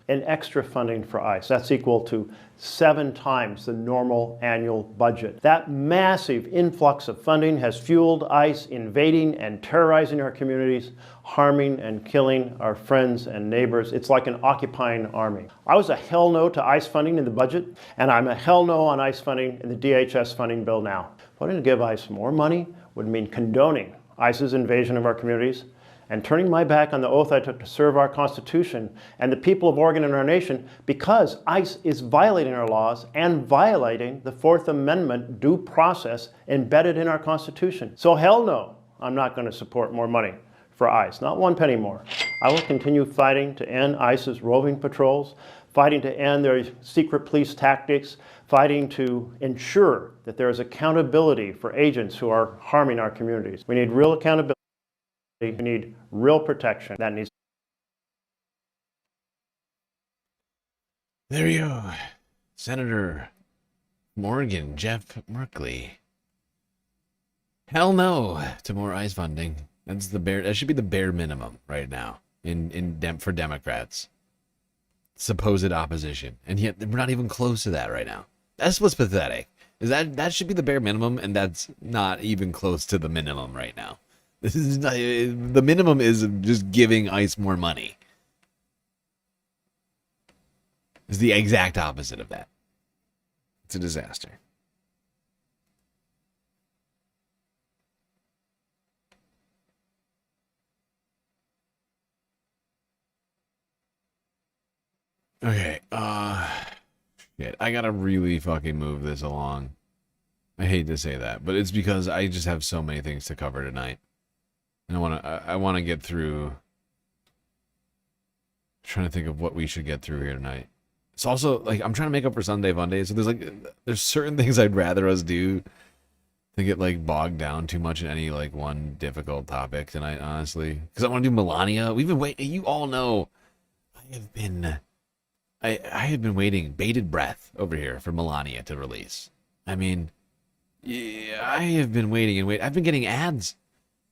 in extra funding for ICE. That's equal to 7 times the normal annual budget. That massive influx of funding has fueled ICE invading and terrorizing our communities, harming and killing our friends and neighbors. It's like an occupying army. I was a hell no to ICE funding in the budget, and I'm a hell no on ICE funding in the DHS funding bill now. Voting to give ICE more money would mean condoning ICE's invasion of our communities and turning my back on the oath I took to serve our Constitution and the people of Oregon and our nation, because ICE is violating our laws and violating the Fourth Amendment due process embedded in our Constitution. So hell no, I'm not going to support more money for ICE, not 1 penny more. I will continue fighting to end ICE's roving patrols, fighting to end their secret police tactics, fighting to ensure that there is accountability for agents who are harming our communities. We need real accountability. We need real protection. That needs. There you go. Senator Morgan, Jeff Merkley. Hell no to more ICE funding. That's the bare. That should be the bare minimum right now for Democrats. Supposed opposition, and yet we're not even close to that right now. That's what's pathetic. Is that should be the bare minimum, and that's not even close to the minimum right now. This is not, the minimum is just giving ICE more money. It's the exact opposite of that. It's a disaster. Okay, shit, I gotta really fucking move this along. I hate to say that, but it's because I just have so many things to cover tonight. And I wanna get through. I'm trying to think of what we should get through here tonight. It's also like I'm trying to make up for Sunday Funday, so there's certain things I'd rather us do than get like bogged down too much in any like one difficult topic tonight, honestly. Because I want to do Melania. We've been waiting. You all know I have been waiting bated breath over here for Melania to release. I mean, yeah, I have been waiting and waiting. I've been getting ads.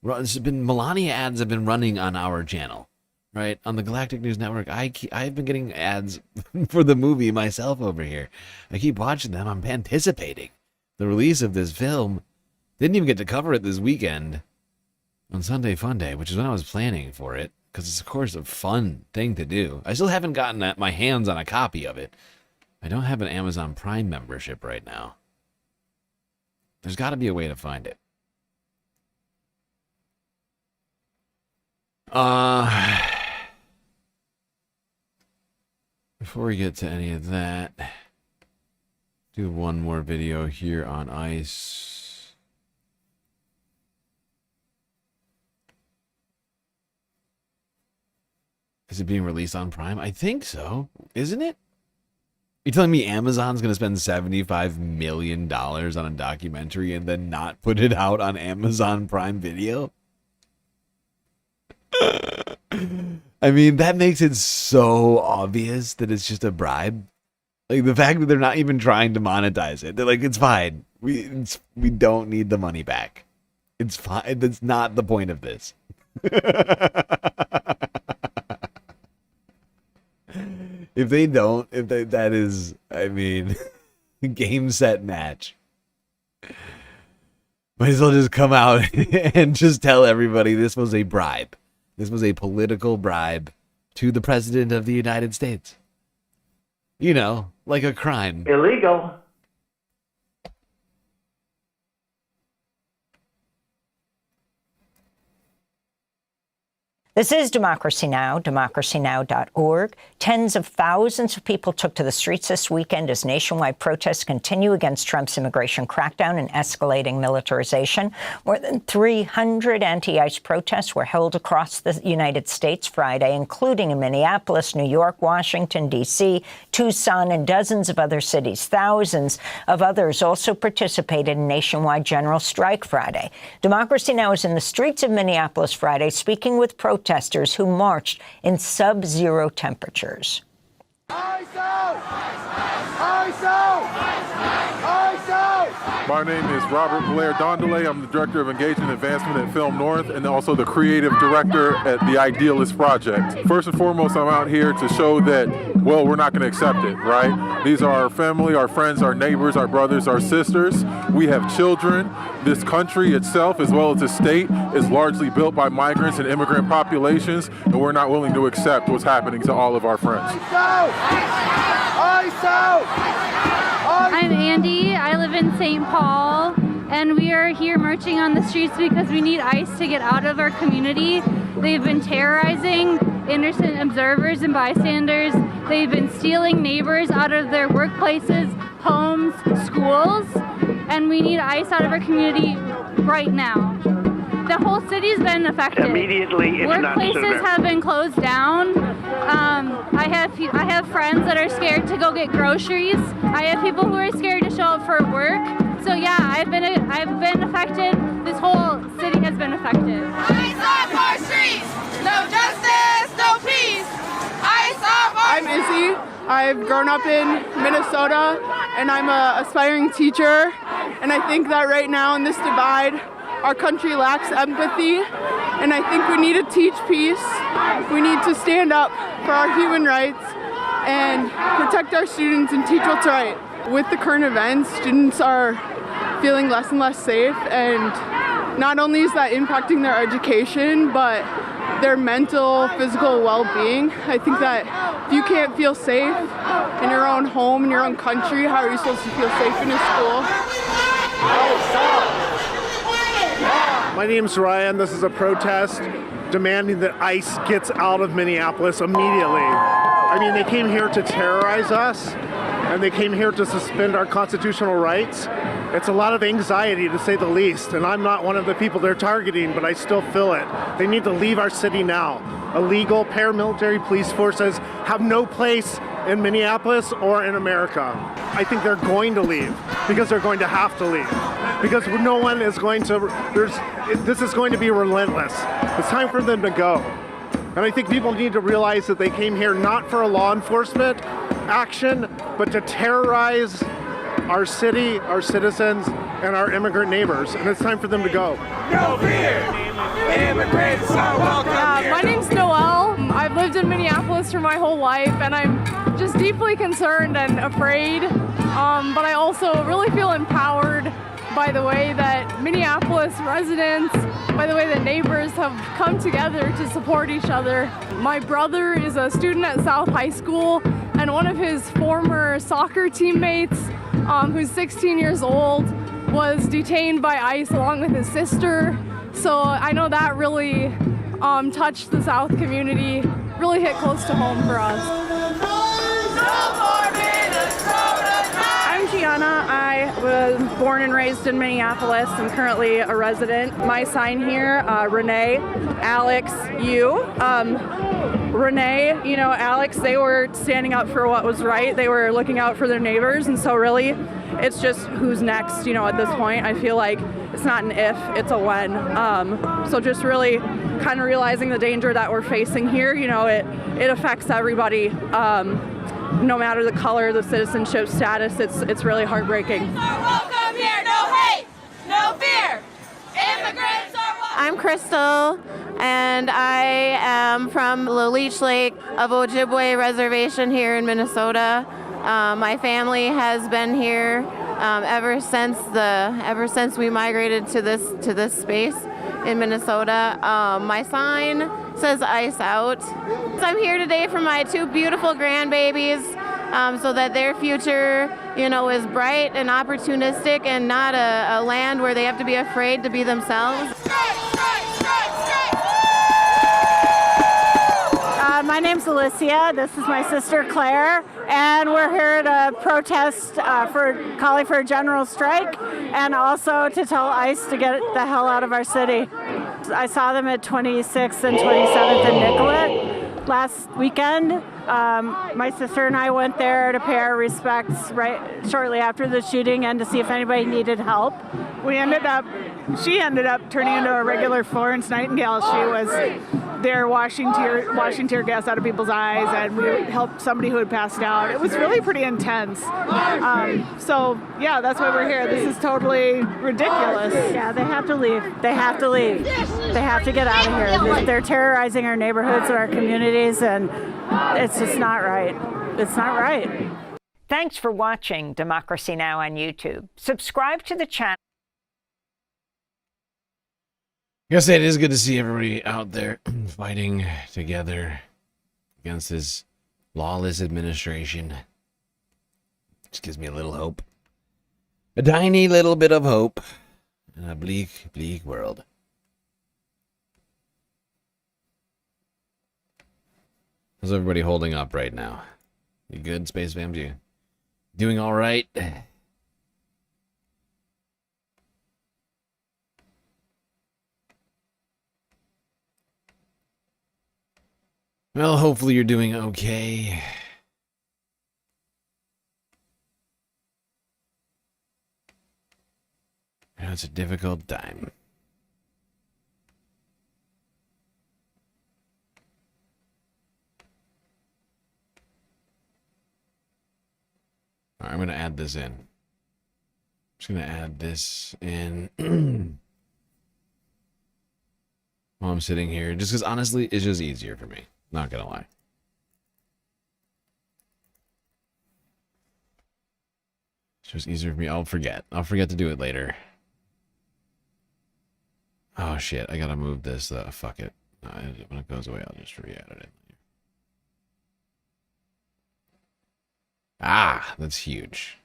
Melania ads have been running on our channel, right? On the Galactic News Network. I've been getting ads for the movie myself over here. I keep watching them. I'm anticipating the release of this film. Didn't even get to cover it this weekend on Sunday Funday, which is when I was planning for it, because it's, of course, a fun thing to do. I still haven't gotten my hands on a copy of it. I don't have an Amazon Prime membership right now. There's got to be a way to find it. Before we get to any of that, do one more video here on ICE. Is it being released on Prime? I think so. Isn't it? You're telling me Amazon's going to spend $75 million on a documentary and then not put it out on Amazon Prime Video? I mean, that makes it so obvious that it's just a bribe. Like, the fact that they're not even trying to monetize it. They're like, it's fine. We don't need the money back. It's fine. That's not the point of this. That is, I mean, game, set, match. Might as well just come out and just tell everybody this was a bribe. This was a political bribe to the President of the United States. You know, like a crime. Illegal. This is Democracy Now!, democracynow.org. Tens of thousands of people took to the streets this weekend as nationwide protests continue against Trump's immigration crackdown and escalating militarization. More than 300 anti-ICE protests were held across the United States Friday, including in Minneapolis, New York, Washington, D.C., Tucson, and dozens of other cities. Thousands of others also participated in nationwide general strike Friday. Democracy Now! Is in the streets of Minneapolis Friday, speaking with protesters who marched in sub-zero temperatures. ICE out! ICE out! ICE out! My name is Robert Blair Dondelay. I'm the Director of Engagement Advancement at Film North and also the Creative Director at the Idealist Project. First and foremost, I'm out here to show that, well, we're not going to accept it, right? These are our family, our friends, our neighbors, our brothers, our sisters. We have children. This country itself, as well as the state, is largely built by migrants and immigrant populations, and we're not willing to accept what's happening to all of our friends. I'm Andy. I live in St. Paul, and we are here marching on the streets because we need ICE to get out of our community. They've been terrorizing innocent observers and bystanders. They've been stealing neighbors out of their workplaces, homes, schools, and we need ICE out of our community right now. The whole city's been affected. Immediately, it's not Workplaces sooner. have been closed down. I have friends that are scared to go get groceries. I have people who are scared to show up for work. So yeah, I've been affected. This whole city has been affected. ICE off our streets! No justice, no peace! ICE off our I'm Izzy. I've grown up in Minnesota, and I'm an aspiring teacher. And I think that right now in this divide, our country lacks empathy, and I think we need to teach peace. We need to stand up for our human rights and protect our students and teach what's right. With the current events, students are feeling less and less safe, and not only is that impacting their education, but their mental, physical well-being. I think that if you can't feel safe in your own home, in your own country, how are you supposed to feel safe in a school? My name's Ryan. This is a protest demanding that ICE gets out of Minneapolis immediately. I mean, they came here to terrorize us, and they came here to suspend our constitutional rights. It's a lot of anxiety, to say the least, and I'm not one of the people they're targeting, but I still feel it. They need to leave our city now. Illegal paramilitary police forces have no place in Minneapolis or in America. I think they're going to leave because they're going to have to leave. Because no one is going to, this is going to be relentless. It's time for them to go. And I think people need to realize that they came here not for a law enforcement action, but to terrorize our city, our citizens, and our immigrant neighbors. And it's time for them to go. No fear! Immigrants are welcome here! My name's Noelle. I've lived in Minneapolis for my whole life, and I'm just deeply concerned and afraid. But I also really feel empowered by the way that Minneapolis residents, by the way that neighbors have come together to support each other. My brother is a student at South High School, and one of his former soccer teammates, who's 16 years old, was detained by ICE along with his sister. So I know that really touched the South community, really hit close to home for us. I'm Gianna. I was born and raised in Minneapolis. I'm currently a resident. My sign here, Renee, Alex, you. Renee, Alex, they were standing up for what was right. They were looking out for their neighbors. And so really, it's just who's next, at this point. I feel like it's not an if, it's a when. So just really kind of realizing the danger that we're facing here, it affects everybody. No matter the color, the citizenship status, it's really heartbreaking. Welcome here, no hate, no fear. Immigrants are welcome. I'm Crystal, and I am from the Leech Lake of Ojibwe Reservation here in Minnesota. My family has been here ever since we migrated to this space in Minnesota. My sign says ICE out. So I'm here today for my two beautiful grandbabies, so that their future, is bright and opportunistic and not a land where they have to be afraid to be themselves. My name's Alicia. This is my sister Claire, and we're here to protest calling for a general strike, and also to tell ICE to get the hell out of our city. I saw them at 26th and 27th and Nicollet last weekend. My sister and I went there to pay our respects shortly after the shooting and to see if anybody needed help. We ended up she ended up turning into a regular Florence Nightingale. She was there washing tear gas out of people's eyes, and we helped somebody who had passed out. It was really pretty intense. So yeah, that's why we're here. This is totally ridiculous. Yeah, they have to leave. They have to leave. They have to get out of here. They're terrorizing our neighborhoods and our communities, and it's just not right. It's not right. Thanks for watching Democracy Now! On YouTube. Subscribe to the channel. I gotta say, it is good to see everybody out there fighting together against this lawless administration. Just gives me a little hope. A tiny little bit of hope in a bleak, bleak world. How's everybody holding up right now? You good, Space Fams? You doing all right? Well, hopefully you're doing okay. Yeah, it's a difficult time. All right, I'm going to add this in. I'm just going to add this in while I'm sitting here. Just because, honestly, it's just easier for me. Not going to lie. It's just easier for me. I'll forget. I'll forget to do it later. Oh, shit. I got to move this. Fuck it. No, when it goes away, I'll just re-add it. Ah, that's huge.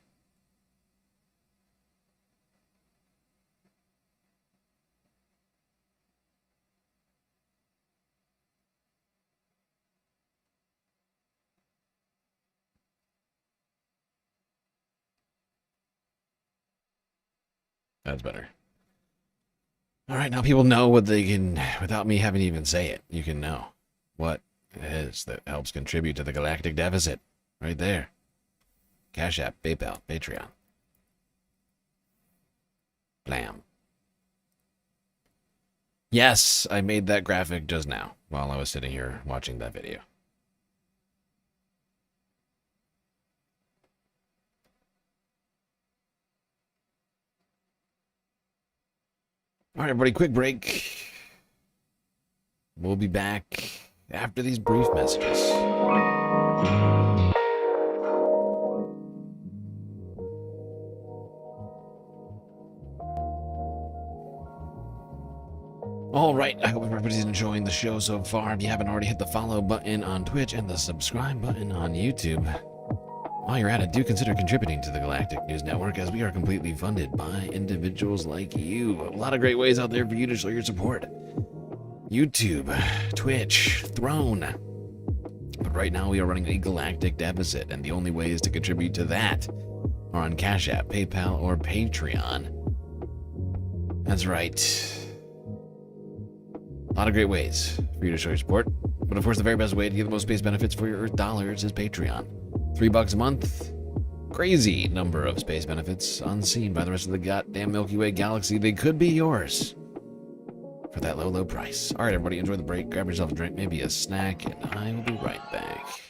That's better. All right, now people know what they can, without me having to even say it, you can know what it is that helps contribute to the galactic deficit. Right there. Cash App, PayPal, Patreon. Blam. Yes, I made that graphic just now while I was sitting here watching that video. All right, everybody, quick break. We'll be back after these brief messages. All right, I hope everybody's enjoying the show so far. If you haven't already, hit the follow button on Twitch and the subscribe button on YouTube. While you're at it, do consider contributing to the Galactic News Network, as we are completely funded by individuals like you. A lot of great ways out there for you to show your support. YouTube, Twitch, Throne. But right now we are running a galactic deficit, and the only ways to contribute to that are on Cash App, PayPal, or Patreon. That's right. A lot of great ways for you to show your support. But of course, the very best way to get the most space benefits for your Earth dollars is Patreon. $3 a month. Crazy number of space benefits unseen by the rest of the goddamn Milky Way galaxy. They could be yours for that low, low price. All right, everybody, enjoy the break. Grab yourself a drink, maybe a snack, and I will be right back.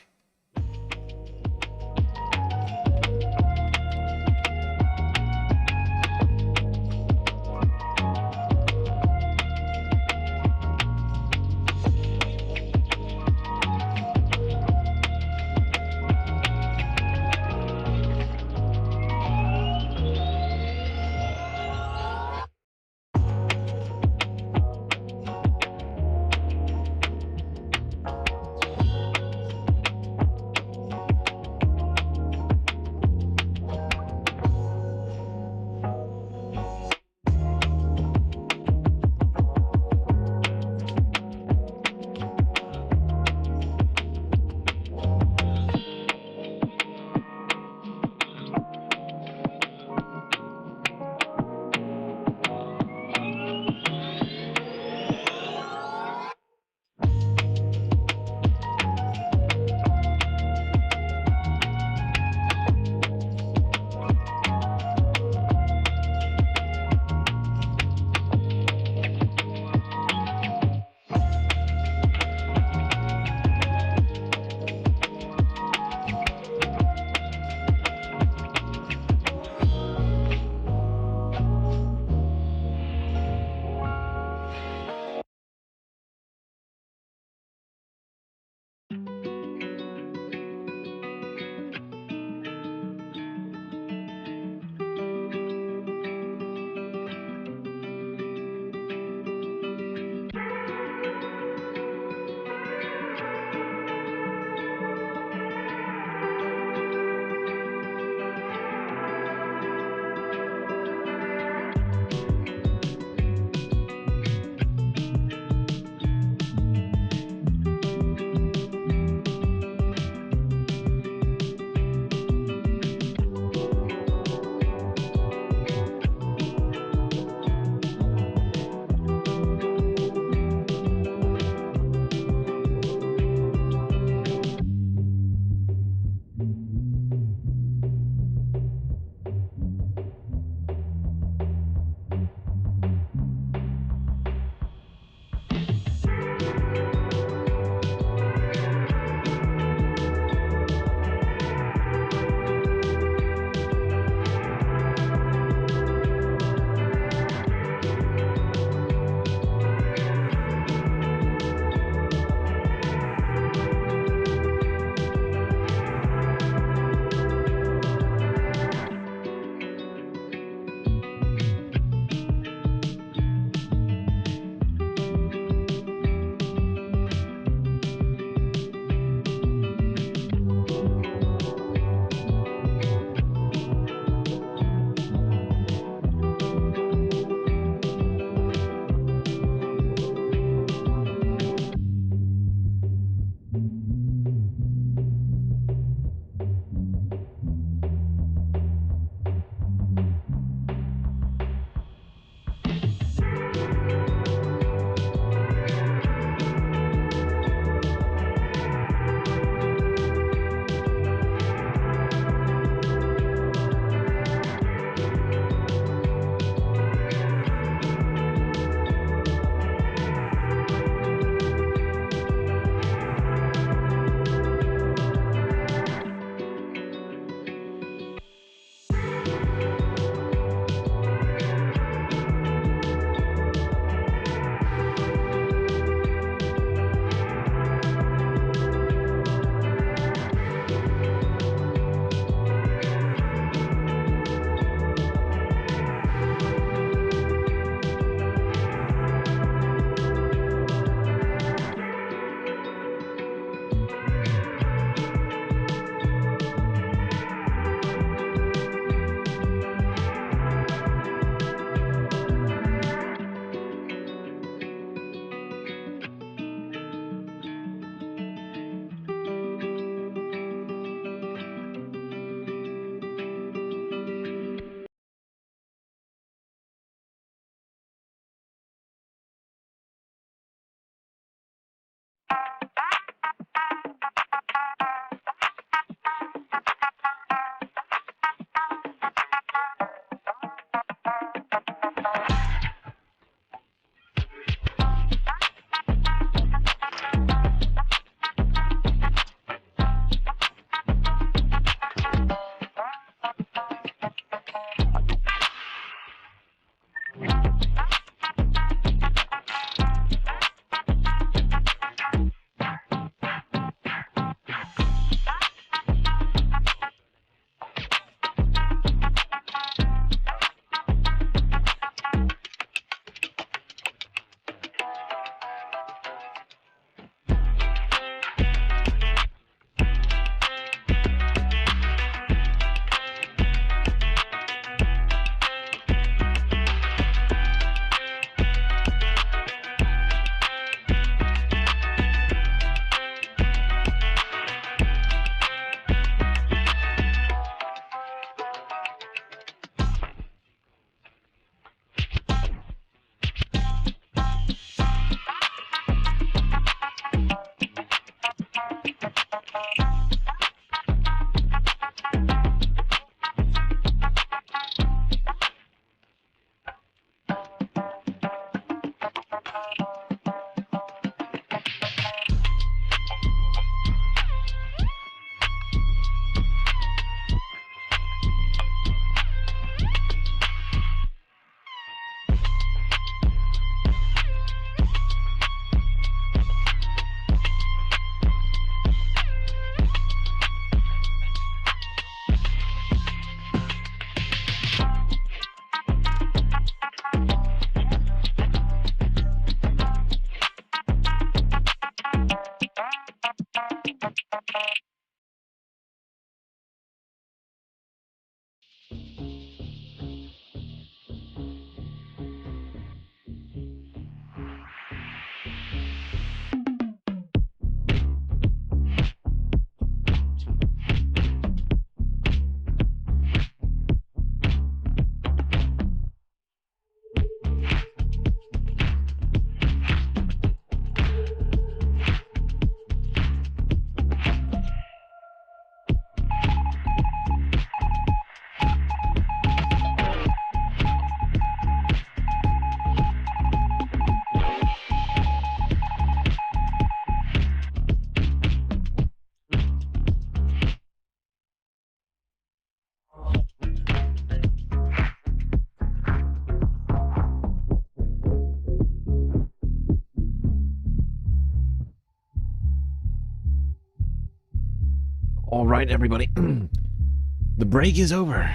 All right, everybody. The break is over.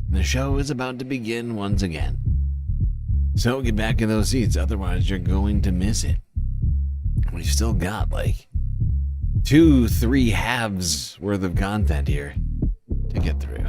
The show is about to begin once again. So get back in those seats, otherwise you're going to miss it. We've still got like 2-3 halves worth of content here to get through.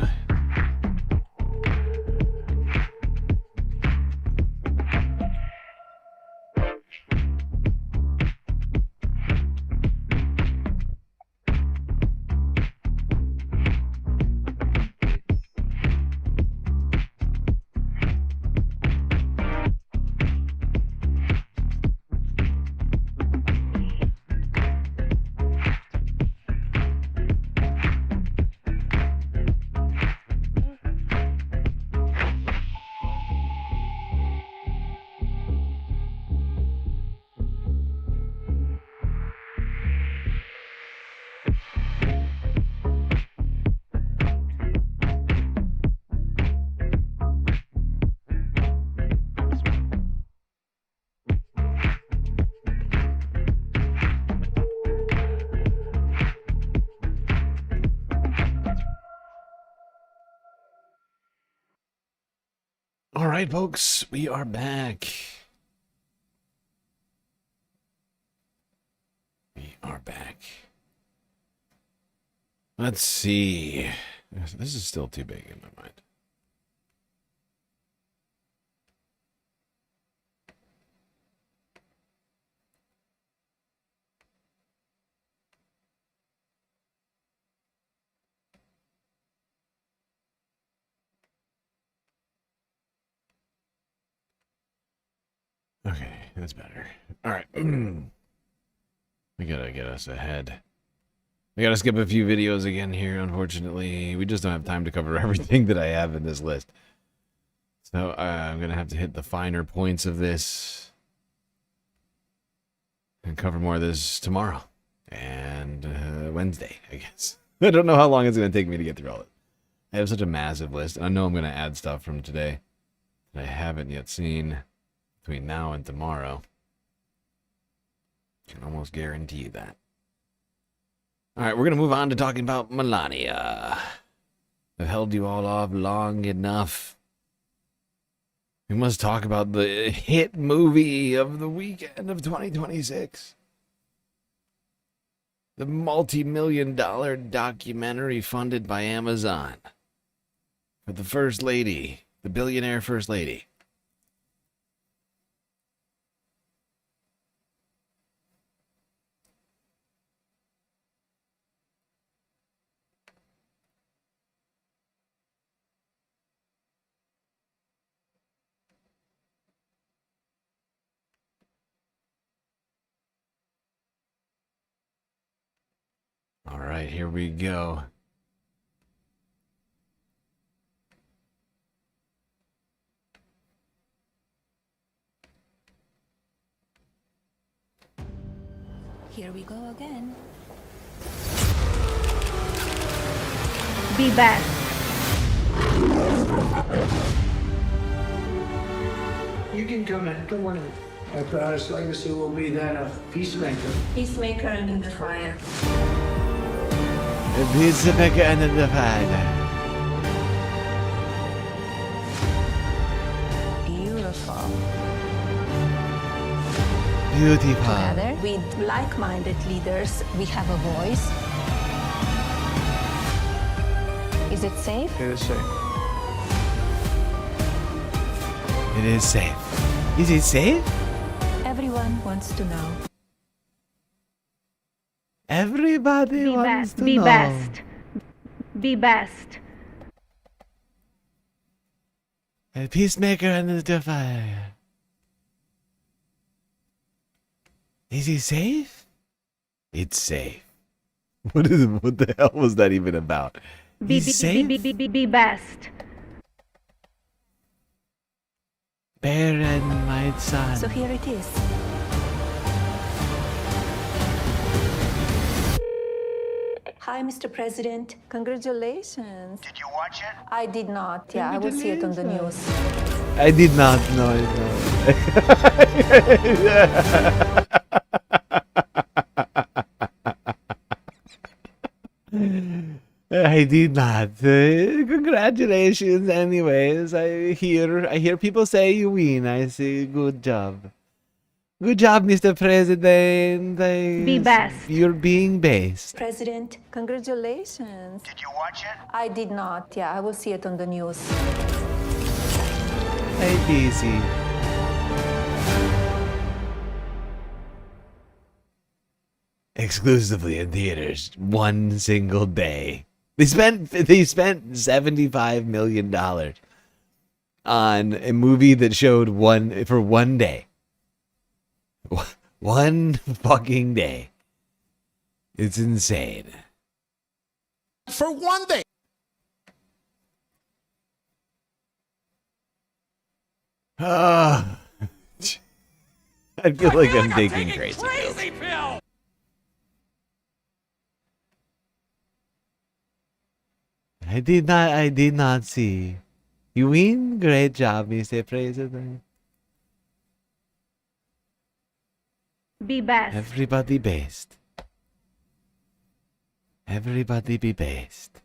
All right, folks, we are back. We are back. Let's see. This is still too big in my mind. Okay, that's better. All right. We gotta get us ahead. We gotta skip a few videos again here, unfortunately. We just don't have time to cover everything that I have in this list. So I'm gonna have to hit the finer points of this and cover more of this tomorrow and Wednesday, I guess. I don't know how long it's gonna take me to get through all of it. I have such a massive list, and I know I'm gonna add stuff from today that I haven't yet seen. Between now and tomorrow. Can almost guarantee you that. Alright, we're going to move on to talking about Melania. I've held you all off long enough. We must talk about the hit movie of the weekend of 2026. The multi-million-dollar documentary funded by Amazon. For the First Lady, the billionaire First Lady. All right, here we go. Here we go again. Be back. You can come in. Don't worry. My proudest legacy will be that of peacemaker. Peacemaker and the fire. A peacemaker and the fire. Beautiful. Beautiful. Together with like-minded leaders, we have a voice. Is it safe? It is safe. It is safe. Is it safe? Everyone wants to know. Everybody wants to know. Be best. Be best. A peacemaker and the fire. Is he safe? It's safe. What the hell was that even about? Be best. Bear and my son. So here it is. Hi, Mr. President. Congratulations. Did you watch it? I did not. Yeah, I will see it on the news. I did not know it. I did not. Congratulations. Anyways, I hear people say you win. I say good job. Good job, Mr. President. Be best. You're being based. President, congratulations. Did you watch it? I did not. Yeah, I will see it on the news. Hey, DC. Exclusively in theaters, one single day. They spent $75 million on a movie that showed for one day. One fucking day. It's insane. For one day. I feel like I'm taking crazy pills. I did not see. You win? Great job, Mr. President. Be best. Everybody based. Everybody be based.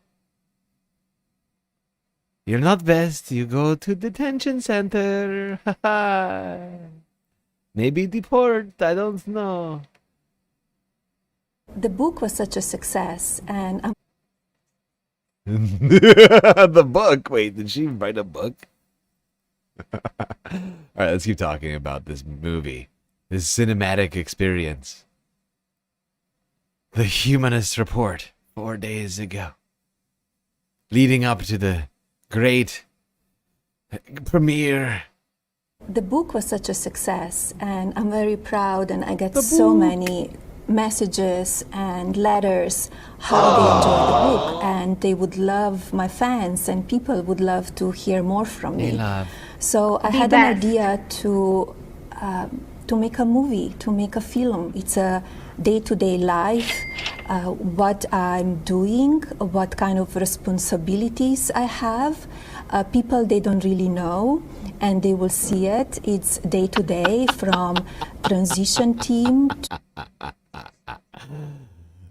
You're not best, you go to detention center. Maybe deport, I don't know. The book was such a success, and I'm The book? Wait, did she write a book? Alright, let's keep talking about this movie. This cinematic experience. The Humanist Report, 4 days ago. Leading up to the great premiere. The book was such a success, and I'm very proud, and I get so many messages and letters how they enjoy the book, and they would love, my fans and people would love to hear more from me. So I had an idea to make a movie, to make a film. It's a day-to-day life, what I'm doing, what kind of responsibilities I have. People, they don't really know, and they will see it. It's day-to-day from transition team.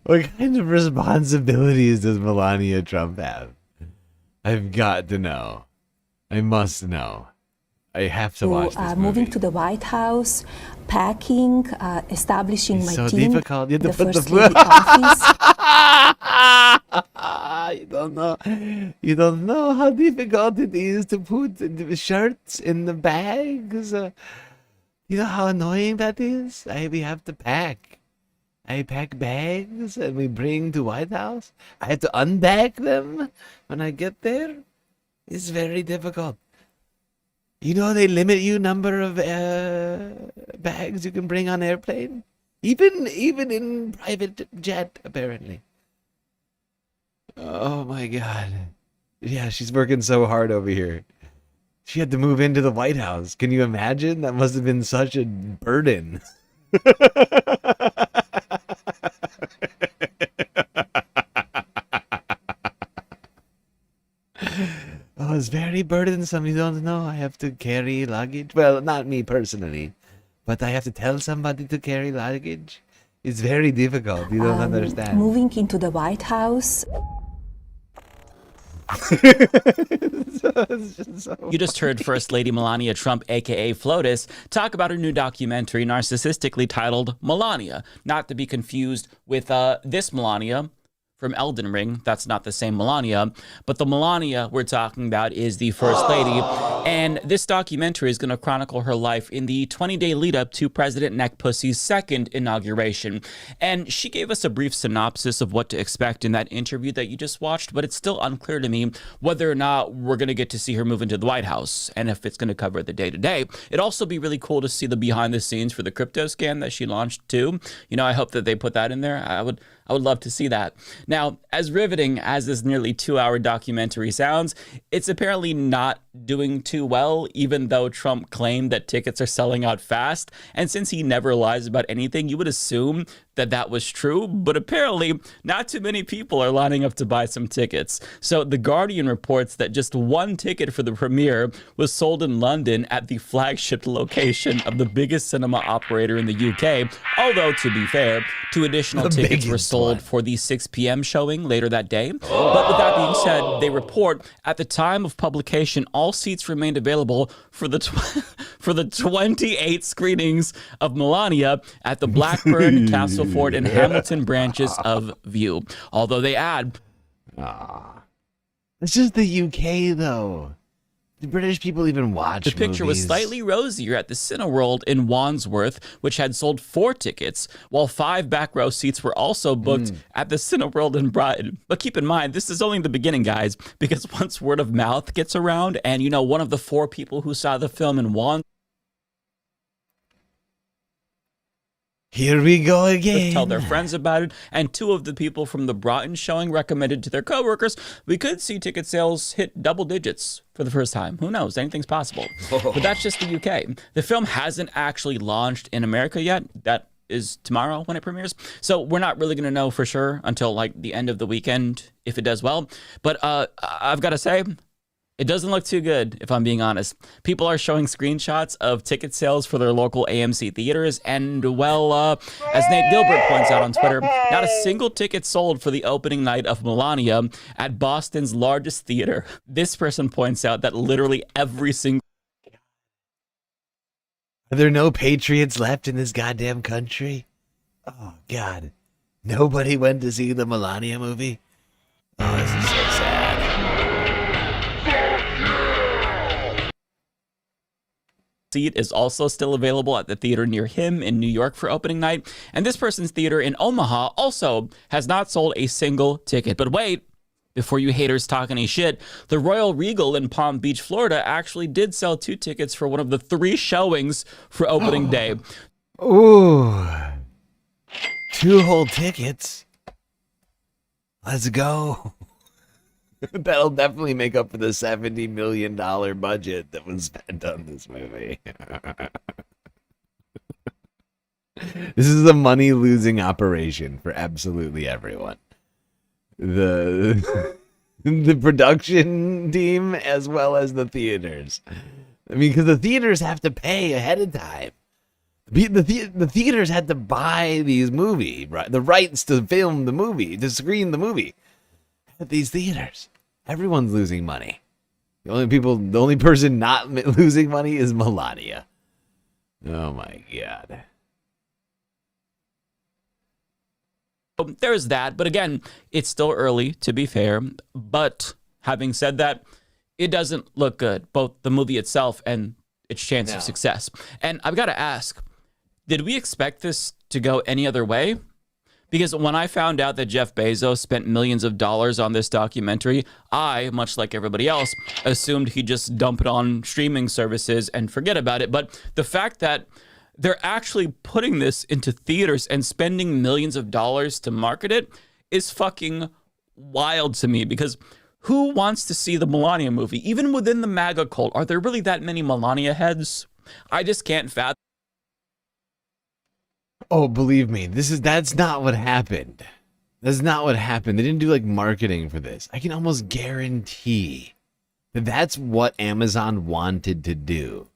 What kind of responsibilities does Melania Trump have? I've got to know. I must know. I have to watch this moving to the White House, packing, establishing It's my so team, difficult. You have to the put the First Lady office. You don't know how difficult it is to put the shirts in the bags. You know how annoying that is? We have to pack. I pack bags and we bring to White House. I have to unbag them when I get there. It's very difficult. You know they limit you number of bags you can bring on airplane, even in private jet apparently. Oh my God, yeah, she's working so hard over here. She had to move into the White House. Can you imagine? That must have been such a burden. Oh, it's very burdensome. You don't know. I have to carry luggage. Well, not me personally, but I have to tell somebody to carry luggage. It's very difficult. You don't understand. Moving into the White House. You just heard First Lady Melania Trump, aka FLOTUS, talk about her new documentary narcissistically titled Melania, not to be confused with this Melania from Elden Ring. That's not the same Melania, but the Melania we're talking about is the First Lady. And this documentary is going to chronicle her life in the 20-day lead up to President Neck Pussy's second inauguration. And she gave us a brief synopsis of what to expect in that interview that you just watched, but it's still unclear to me whether or not we're going to get to see her move into the White House and if it's going to cover the day-to-day. It'd also be really cool to see the behind the scenes for the crypto scam that she launched too. You know, I hope that they put that in there. I would love to see that. Now, as riveting as this nearly 2-hour documentary sounds, it's apparently not doing too well, even though Trump claimed that tickets are selling out fast. And since he never lies about anything, you would assume that that was true, but apparently not too many people are lining up to buy some tickets. So The Guardian reports that just one ticket for the premiere was sold in London at the flagship location of the biggest cinema operator in the UK, although to be fair, 2 additional tickets were sold for the 6 p.m. showing later that day. But with that being said, they report at the time of publication, all seats remained available for the for the 28 screenings of Melania at the Blackburn, Castleford, and Hamilton branches of View. Although they add, it's just the UK though. Do British people even watch the picture was movies? slightly rosier at the Cineworld in Wandsworth, which had sold 4 tickets, while 5 back row seats were also booked at the Cineworld in Brighton. But keep in mind, this is only the beginning, guys, because once word of mouth gets around, and one of the 4 people who saw the film in Wandsworth, here we go again. Tell their friends about it, and 2 of the people from the Brighton showing recommended to their coworkers, we could see ticket sales hit double digits for the first time. Who knows? Anything's possible. But that's just the UK. The film hasn't actually launched in America yet. That is tomorrow when it premieres. So we're not really going to know for sure until like the end of the weekend if it does well. But I've got to say, it doesn't look too good, if I'm being honest. People are showing screenshots of ticket sales for their local AMC theaters, and well, as Nate Gilbert points out on Twitter, not a single ticket sold for the opening night of Melania at Boston's largest theater. This person points out that literally every single... Are there no patriots left in this goddamn country? Oh, God. Nobody went to see the Melania movie? Oh, this is so sad. Seat is also still available at the theater near him in New York for opening night. And this person's theater in Omaha also has not sold a single ticket. But wait, before you haters talk any shit, the Royal Regal in Palm Beach, Florida actually did sell 2 tickets for one of the 3 showings for opening day. Ooh. 2 whole tickets. Let's go. That'll definitely make up for the $70 million budget that was spent on this movie. This is a money-losing operation for absolutely everyone. The production team as well as the theaters. I mean, because the theaters have to pay ahead of time. The theaters had to buy these movies, right? The rights to film the movie, to screen the movie at these theaters. Everyone's losing money. The only person not losing money is Melania. Oh my God. There's that, but again, it's still early, to be fair. But having said that, it doesn't look good, both the movie itself and its chance of success. And I've got to ask, did we expect this to go any other way? Because when I found out that Jeff Bezos spent millions of dollars on this documentary, I, much like everybody else, assumed he'd just dump it on streaming services and forget about it. But the fact that they're actually putting this into theaters and spending millions of dollars to market it is fucking wild to me, because who wants to see the Melania movie? Even within the MAGA cult, are there really that many Melania heads? I just can't fathom. Oh, believe me, that's not what happened. That's not what happened. They didn't do like marketing for this. I can almost guarantee that that's what Amazon wanted to do.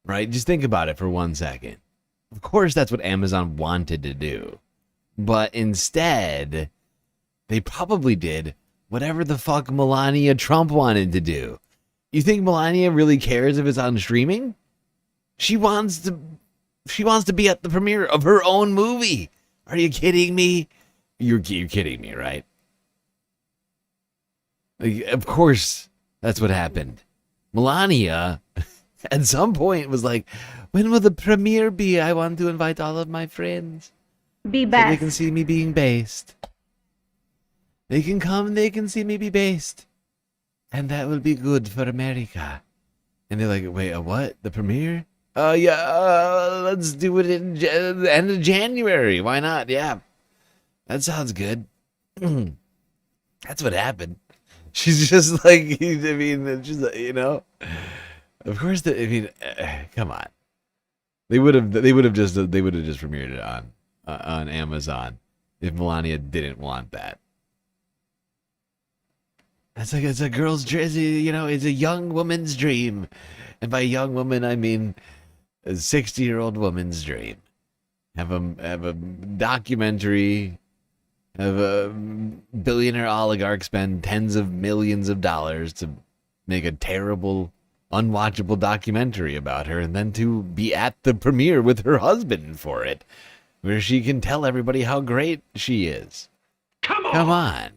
Right? Just think about it for 1 second. Of course, that's what Amazon wanted to do. But instead, they probably did whatever the fuck Melania Trump wanted to do. You think Melania really cares if it's on streaming? She wants to be at the premiere of her own movie. Are you kidding me? You're kidding me, right? Like, of course, that's what happened. Melania, at some point, was like, when will the premiere be? I want to invite all of my friends. Be so best. they can see me being based. They can come, they can see me be based. And that will be good for America. And they're like, wait, a what? The premiere? Let's do it in the end of January. Why not? Yeah. That sounds good. That's what happened. She's just like, I mean, it's just, Of course, I mean, come on. They would have just premiered it on Amazon if Melania didn't want that. It's a girl's dream, you know, it's a young woman's dream. And by young woman, I mean a 60-year-old woman's dream. Have a documentary, have a billionaire oligarch spend tens of millions of dollars to make a terrible, unwatchable documentary about her, and then to be at the premiere with her husband for it, where she can tell everybody how great she is. Come on.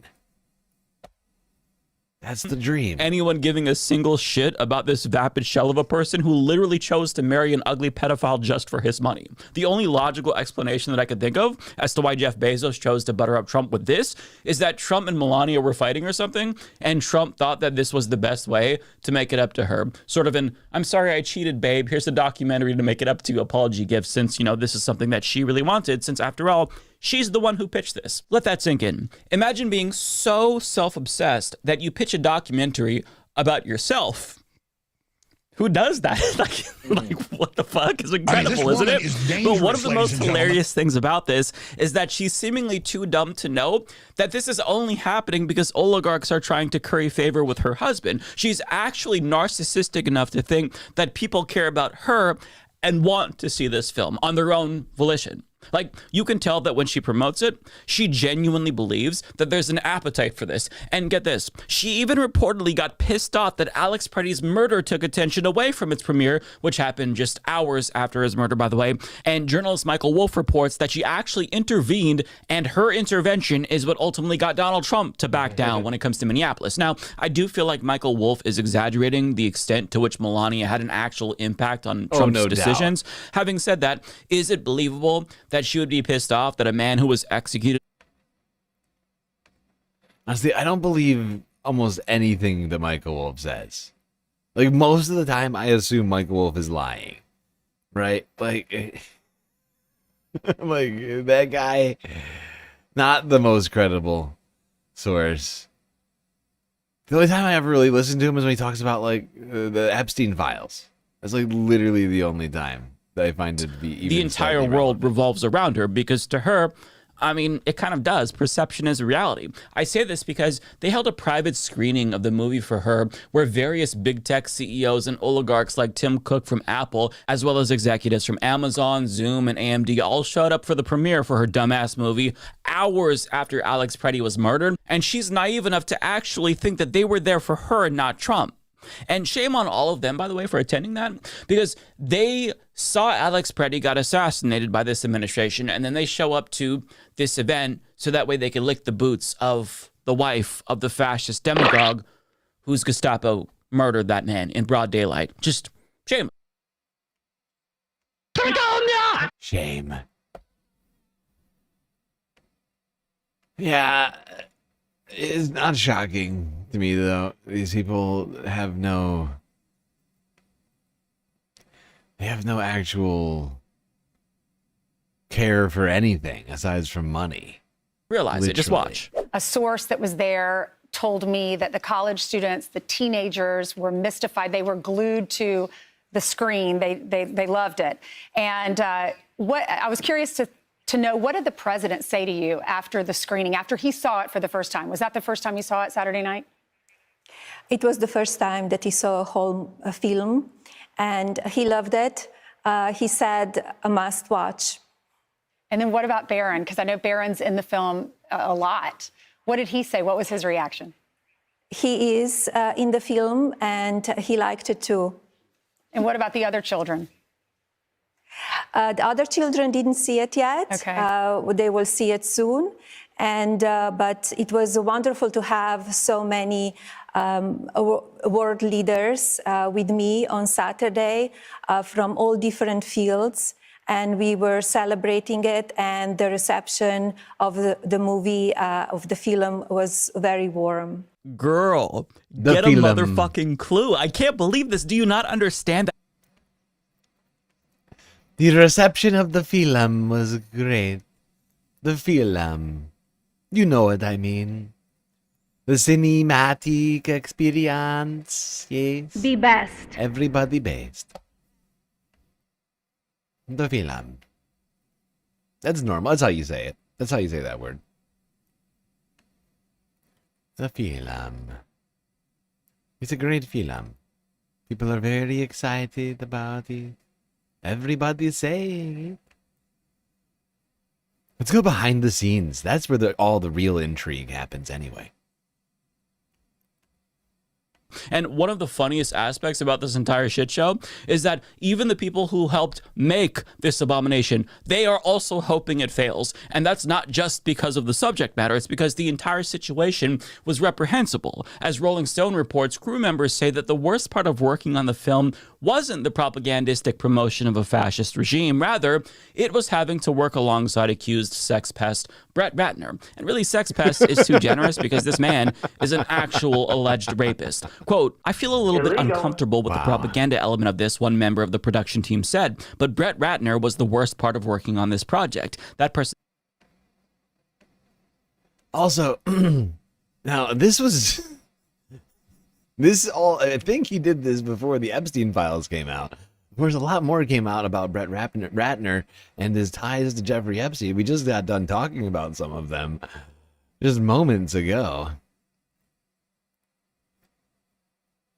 That's the dream. Anyone giving a single shit about this vapid shell of a person who literally chose to marry an ugly pedophile just for his money. The only logical explanation that I could think of as to why Jeff Bezos chose to butter up Trump with this is that Trump and Melania were fighting or something, and Trump thought that this was the best way to make it up to her. Sort of an, I'm sorry I cheated, babe. Here's a documentary to make it up to you apology gift, since, you know, this is something that she really wanted, since after all, she's the one who pitched this. Let that sink in. Imagine being so self-obsessed that you pitch a documentary about yourself. Who does that? like what the fuck? Is incredible, isn't it? But one of the most hilarious things about this is that she's seemingly too dumb to know that this is only happening because oligarchs are trying to curry favor with her husband. She's actually narcissistic enough to think that people care about her and want to see this film on their own volition. Like, you can tell that when she promotes it, she genuinely believes that there's an appetite for this. And get this, she even reportedly got pissed off that Alex Pretty's murder took attention away from its premiere, which happened just hours after his murder, by the way. And journalist Michael Wolff reports that she actually intervened, and her intervention is what ultimately got Donald Trump to back down when it comes to Minneapolis. Now, I do feel like Michael Wolff is exaggerating the extent to which Melania had an actual impact on Trump's decisions. Having said that, is it believable that she would be pissed off that a man who was executed? Honestly, I don't believe almost anything that Michael Wolff says. Like, most of the time, I assume Michael Wolff is lying. Right? Like, like, that guy, not the most credible source. The only time I ever really listen to him is when he talks about, like, the Epstein files. That's, like, literally the only time that I find it to be even the entire world revolves around her, because to her, I mean, it kind of does. Perception is reality. I say this because they held a private screening of the movie for her where various big tech CEOs and oligarchs like Tim Cook from Apple, as well as executives from Amazon, Zoom, and AMD all showed up for the premiere for her dumbass movie hours after Alex Pretty was murdered. And she's naive enough to actually think that they were there for her and not Trump. And shame on all of them, by the way, for attending that, because they saw Alex Pretty got assassinated by this administration, and then they show up to this event so that way they can lick the boots of the wife of the fascist demagogue whose Gestapo murdered that man in broad daylight. Just shame. Shame. Yeah, it's not shocking to me, though. These people have no actual care for anything aside from money. Realize it, just watch. A source that was there told me that the college students, the teenagers, were mystified. They were glued to the screen. They loved it. And what I was curious to know, what did the president say to you after the screening, after he saw it for the first time? Was that the first time you saw it Saturday night? It was the first time that he saw a whole film, and he loved it. He said, a must watch. And then what about Barron? Because I know Barron's in the film a lot. What did he say? What was his reaction? He is in the film, and he liked it too. And what about the other children? The other children didn't see it yet. Okay. They will see it soon. And but it was wonderful to have so many world leaders with me on Saturday from all different fields. And we were celebrating it, and the reception of the movie, of the film, was very warm. Girl, get a motherfucking clue. I can't believe this. Do you not understand that? The reception of the film was great. The film. You know what I mean. The cinematic experience. Yes. Be best. Everybody best. The film. That's normal. That's how you say it. That's how you say that word. The film. It's a great film. People are very excited about it. Everybody's saying it. Let's go behind the scenes. That's where all the real intrigue happens anyway. And one of the funniest aspects about this entire shit show is that even the people who helped make this abomination, they are also hoping it fails. And that's not just because of the subject matter. It's because the entire situation was reprehensible. As Rolling Stone reports, crew members say that the worst part of working on the film wasn't the propagandistic promotion of a fascist regime. Rather, it was having to work alongside accused sex pest Brett Ratner. And really, sex pest is too generous because this man is an actual alleged rapist. Quote, I feel a little bit uncomfortable with the propaganda element of this, one member of the production team said, but Brett Ratner was the worst part of working on this project. That person. Also, now this was... I think he did this before the Epstein files came out. Of course, a lot more came out about Brett Ratner and his ties to Jeffrey Epstein. We just got done talking about some of them just moments ago.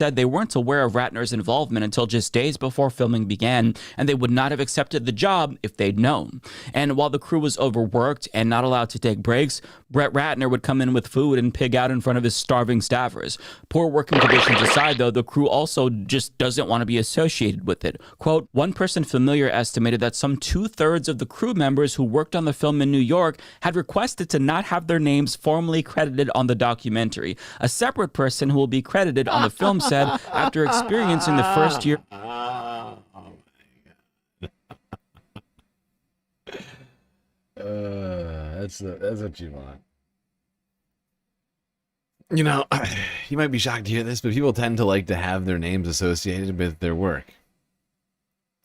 Said they weren't aware of Ratner's involvement until just days before filming began, and they would not have accepted the job if they'd known. And while the crew was overworked and not allowed to take breaks, Brett Ratner would come in with food and pig out in front of his starving staffers. Poor working conditions aside, though, the crew also just doesn't want to be associated with it. Quote, one person familiar estimated that some 2/3 of the crew members who worked on the film in New York had requested to not have their names formally credited on the documentary. A separate person who will be credited on the film said after experiencing the first year. That's what you want. You know, you might be shocked to hear this, but people tend to like to have their names associated with their work.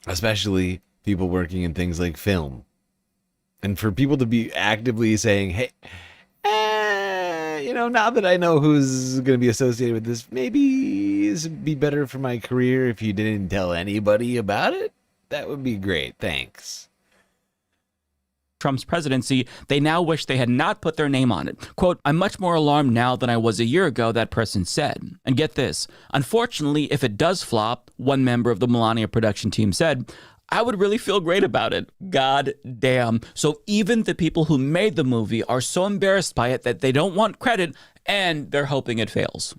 Especially people working in things like film. And for people to be actively saying, hey, you know, now that I know who's going to be associated with this, maybe this would be better for my career if you didn't tell anybody about it. That would be great. Thanks. Trump's presidency, they now wish they had not put their name on it. Quote, I'm much more alarmed now than I was a year ago, that person said. And get this, unfortunately, if it does flop, one member of the Melania production team said, I would really feel great about it. God damn. So even the people who made the movie are so embarrassed by it that they don't want credit and they're hoping it fails.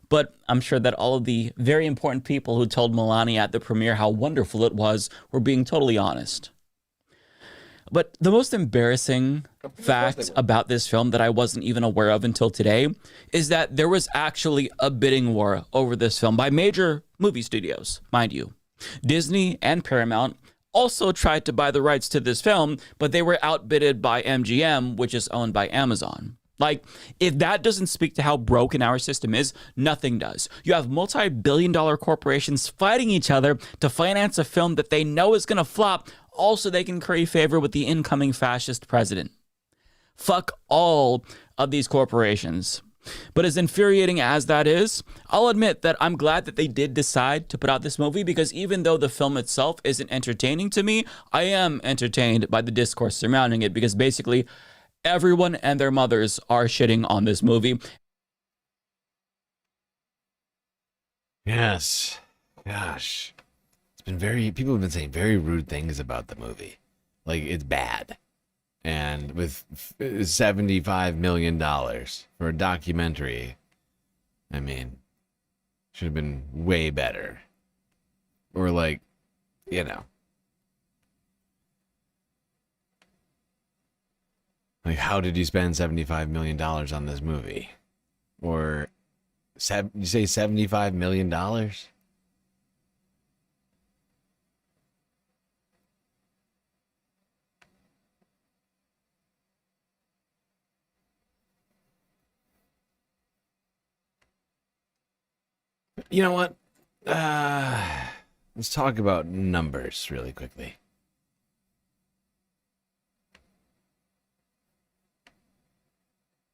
But I'm sure that all of the very important people who told Melania at the premiere how wonderful it was were being totally honest. But the most embarrassing fact about this film that I wasn't even aware of until today is that there was actually a bidding war over this film by major movie studios, mind you. Disney and Paramount also tried to buy the rights to this film, but they were outbidded by MGM, which is owned by Amazon. Like, if that doesn't speak to how broken our system is, nothing does. You have multi-billion-dollar corporations fighting each other to finance a film that they know is going to flop, also they can curry favor with the incoming fascist president. Fuck all of these corporations. But as infuriating as that is, I'll admit that I'm glad that they did decide to put out this movie, because even though the film itself isn't entertaining to me, I am entertained by the discourse surrounding it, because basically everyone and their mothers are shitting on this movie. Yes. Gosh. People have been saying very rude things about the movie. Like, it's bad. And with $75 million for a documentary, I mean, should have been way better. Or like, you know. Like, how did you spend $75 million on this movie? Or, you say $75 million? You know what? Let's talk about numbers really quickly.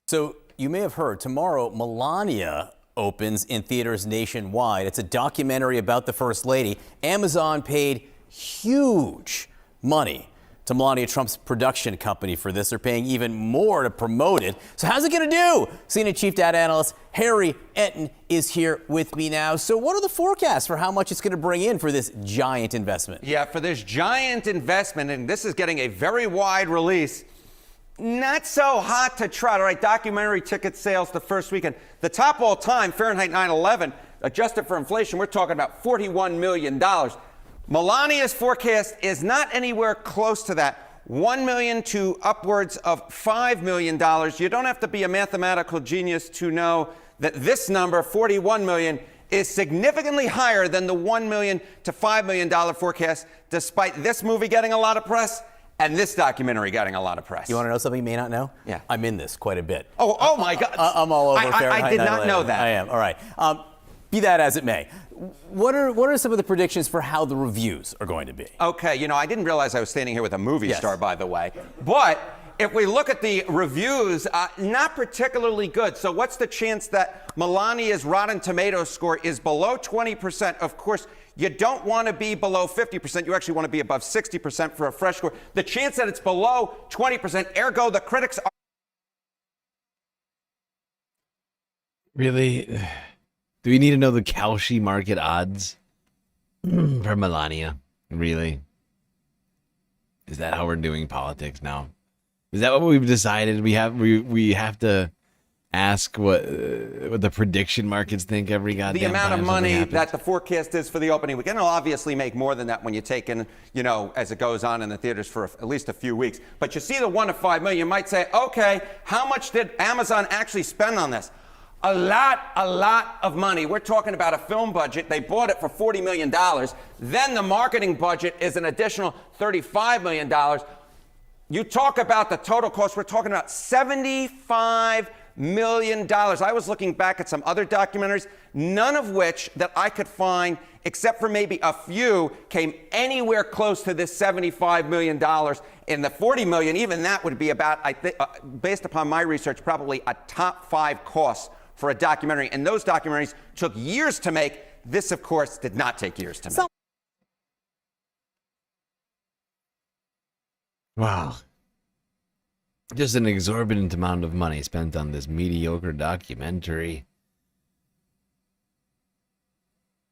So you may have heard, tomorrow Melania opens in theaters nationwide. It's a documentary about the First Lady. Amazon paid huge money to Melania Trump's production company for this. They're paying even more to promote it. So how's it going to do? CNN Chief Data Analyst Harry Enton is here with me now. So what are the forecasts for how much it's going to bring in for this giant investment? Yeah, for this giant investment, and this is getting a very wide release. Not so hot to trot. All right, documentary ticket sales the first weekend. The top all time, Fahrenheit 9/11, adjusted for inflation, we're talking about $41 million. Melania's forecast is not anywhere close to that. $1 million to upwards of $5 million. You don't have to be a mathematical genius to know that this number, $41 million, is significantly higher than the $1 million to $5 million forecast, despite this movie getting a lot of press and this documentary getting a lot of press. You want to know something you may not know? Yeah. I'm in this quite a bit. Oh my God. I'm all over Fahrenheit. I did not know that. I am. All right. Be that as it may. What are some of the predictions for how the reviews are going to be? Okay, you know, I didn't realize I was standing here with a movie star, by the way. But if we look at the reviews, not particularly good. So what's the chance that Melania's Rotten Tomatoes score is below 20%? Of course, you don't want to be below 50%. You actually want to be above 60% for a fresh score. The chance that it's below 20%, ergo the critics are... Really? Do we need to know the Kalshi market odds for Melania? Really? Is that how we're doing politics now? Is that what we've decided? We have to ask what the prediction markets think every goddamn the amount time of money happens? that the forecast is for the opening weekend. It'll obviously make more than that when you take in, you know, as it goes on in the theaters for at least a few weeks. But you see the $1 to $5 million, you might say, okay, how much did Amazon actually spend on this? A lot of money. We're talking about a film budget. They bought it for $40 million. Then the marketing budget is an additional $35 million. You talk about the total cost, we're talking about $75 million. I was looking back at some other documentaries, none of which that I could find, except for maybe a few, came anywhere close to this $75 million. And the $40 million, even that would be about, I think, based upon my research, probably a top 5 cost for a documentary. And those documentaries took years to make. This, of course, did not take years to make. Wow. Just an exorbitant amount of money spent on this mediocre documentary.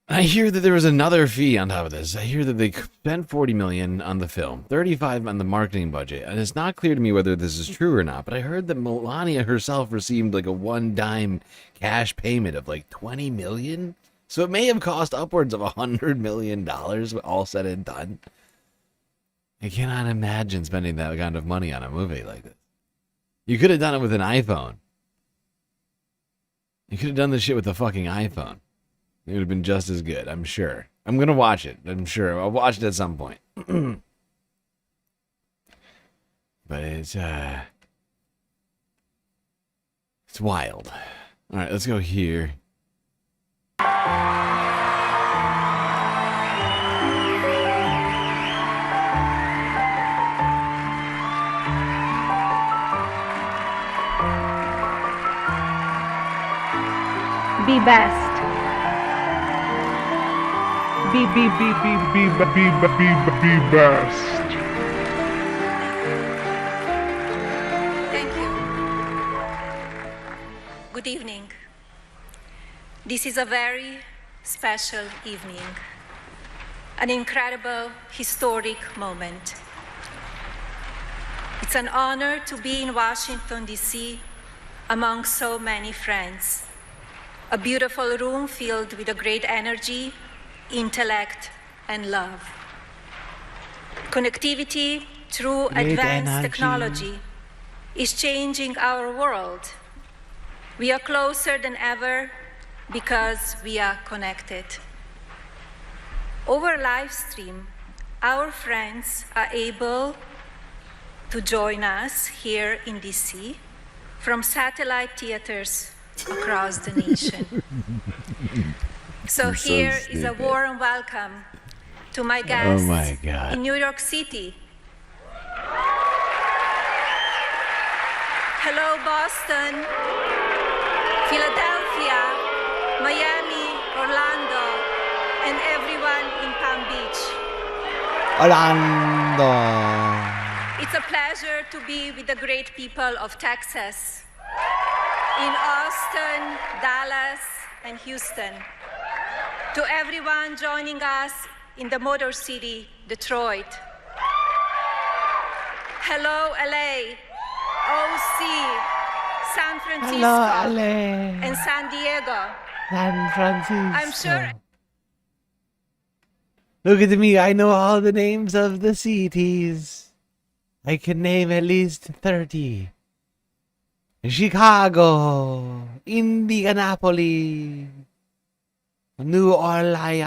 I hear that there was another fee on top of this. I hear that they spent $40 million on the film, $35 on the marketing budget, and it's not clear to me whether this is true or not, but I heard that Melania herself received like a one-time cash payment of like $20 million. So it may have cost upwards of $100 million, all said and done. I cannot imagine spending that kind of money on a movie like this. You could have done it with an iPhone. You could have done this shit with a fucking iPhone. It would have been just as good, I'm sure. I'm going to watch it. I'm sure. I'll watch it at some point. But it's wild. All right, let's go here. Be best. Be best. Thank you. Good evening. This is a very special evening, an incredible, historic moment. It's an honor to be in Washington, D.C., among so many friends. A beautiful room filled with a great energy, intellect, and love. Connectivity through advanced technology is changing our world. We are closer than ever because we are connected. Over live stream, our friends are able to join us here in DC from satellite theaters across the nation. So here is a warm welcome to my guests in New York City. Hello Hello, Boston, Philadelphia, Miami, Orlando, and everyone in Palm Beach. Orlando. It's a pleasure to be with the great people of Texas, in Austin, Dallas, and Houston. To everyone joining us in the Motor City, Detroit. Hello, LA, OC, San Francisco, Hello, LA. and San Diego. San Francisco. I'm sure. Look at me, I know all the names of the cities. I can name at least 30. Chicago, Indianapolis, New Orleans.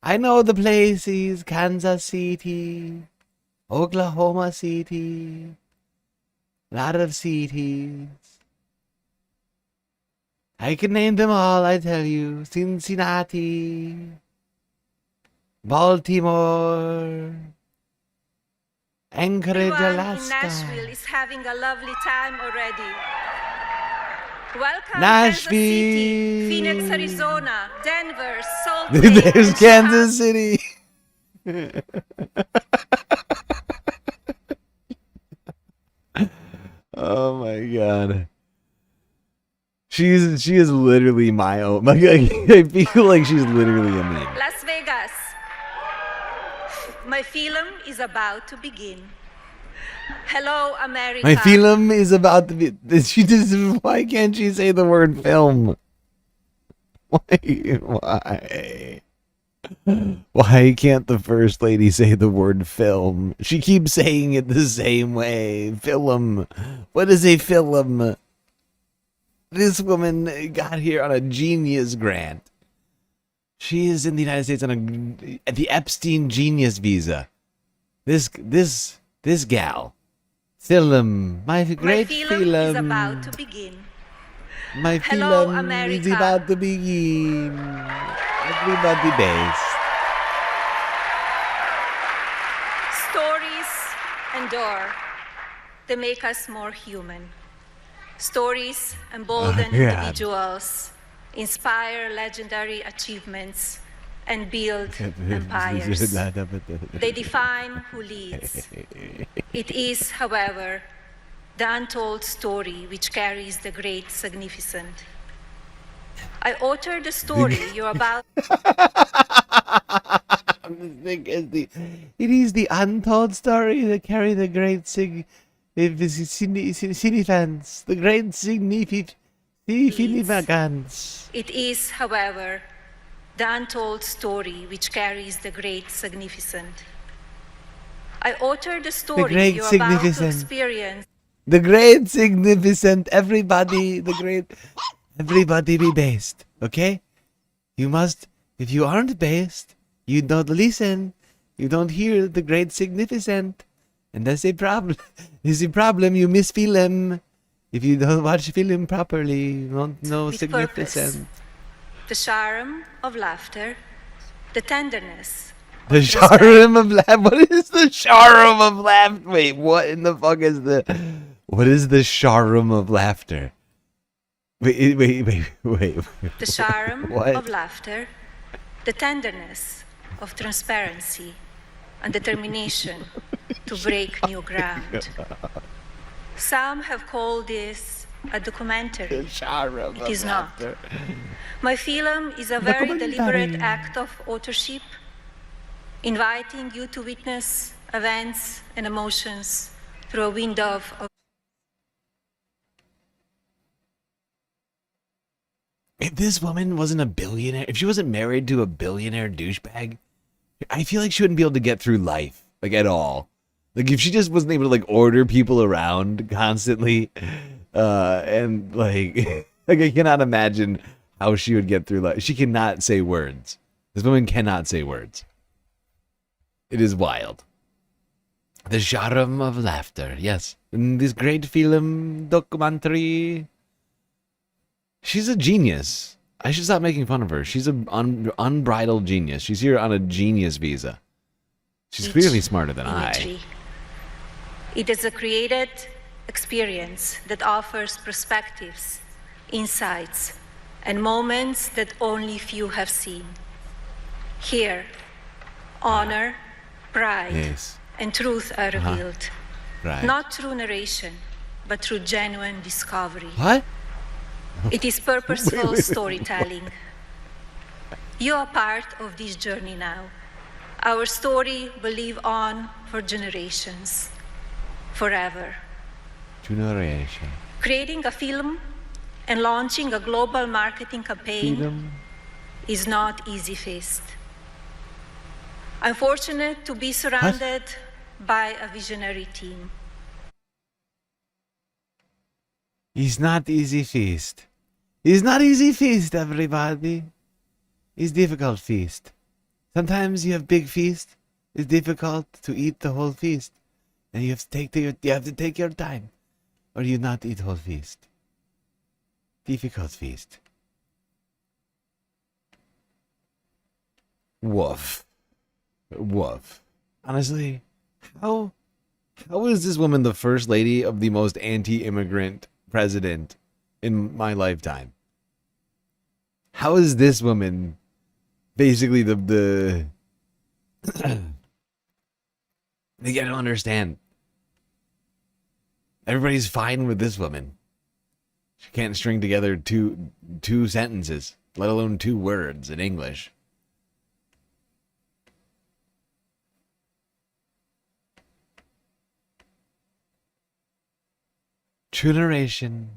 I know the places, Kansas City, Oklahoma City, a lot of cities. I can name them all, I tell you. Cincinnati, Baltimore, Anchorage, Everyone Alaska. in Nashville is having a lovely time already. Welcome, Nashville. Kansas City, Phoenix, Arizona, Denver, Salt Lake, There's and Kansas City. Oh my god. She is literally my own. I feel like she's literally a meme. Las Vegas. My film is about to begin. Hello, America. My film is about to be. Why can't she say the word film? Why? Why can't the first lady say the word film? She keeps saying it the same way. Film. What is a film? This woman got here on a genius grant. She is in the United States on the Epstein genius visa. This gal. Film. My great film is about to begin. My Hello, film America. is about to begin. Everybody based. Stories endure. They make us more human. Stories embolden Oh, God. individuals, inspire legendary achievements, and build empires. They define who leads. It is, however, the untold story which carries the great significant. I authored the story you're about. It is the untold story that carry the great significance. The great significance. It is, however, the untold story which carries the great significant. I authored the story great you're about to significant. experience. The great significant. Everybody be based. Okay? You must, if you aren't based, you don't listen. You don't hear the great significant. And that's a problem. It's a problem. You miss film. If you don't watch film properly, you won't know With significant. The charm of laughter, the tenderness. The charm of laugh. What is the charm of laugh? Wait, what in the fuck is the? What is the charm of laughter? Wait. The charm What? of laughter, the tenderness of transparency, and determination to break new ground. Some have called this a documentary. It is not. My film is a very deliberate act of authorship, inviting you to witness events and emotions through a window of. If this woman wasn't a billionaire, if she wasn't married to a billionaire douchebag, I feel like she wouldn't be able to get through life, like at all. Like if she just wasn't able to like order people around constantly, and like, like I cannot imagine how she would get through life. She cannot say words. This woman cannot say words. It is wild. The charm of laughter, yes. In this great film documentary. She's a genius. I should stop making fun of her. She's an unbridled genius. She's here on a genius visa. She's clearly smarter than I. It is a created experience that offers perspectives, insights, and moments that only few have seen. Here, honor, pride, Yes. and truth are revealed. Right. Not through narration, but through genuine discovery. What? It is purposeful Wait. storytelling. You are part of this journey now. Our story will live on for generations, forever. Generation. Creating a film and launching a global marketing campaign Film. is not easy feast. I'm fortunate to be surrounded by a visionary team. He's not easy feast. He's not easy feast, everybody. He's difficult feast. Sometimes you have big feast. It's difficult to eat the whole feast, and you have to take your time, or you not eat whole feast. Difficult feast. Woof. Woof. Honestly, how is this woman the first lady of the most anti-immigrant president in my lifetime? How is this woman basically the I don't understand. Everybody's fine with this woman. She can't string together two sentences, let alone 2 words in English. True narration.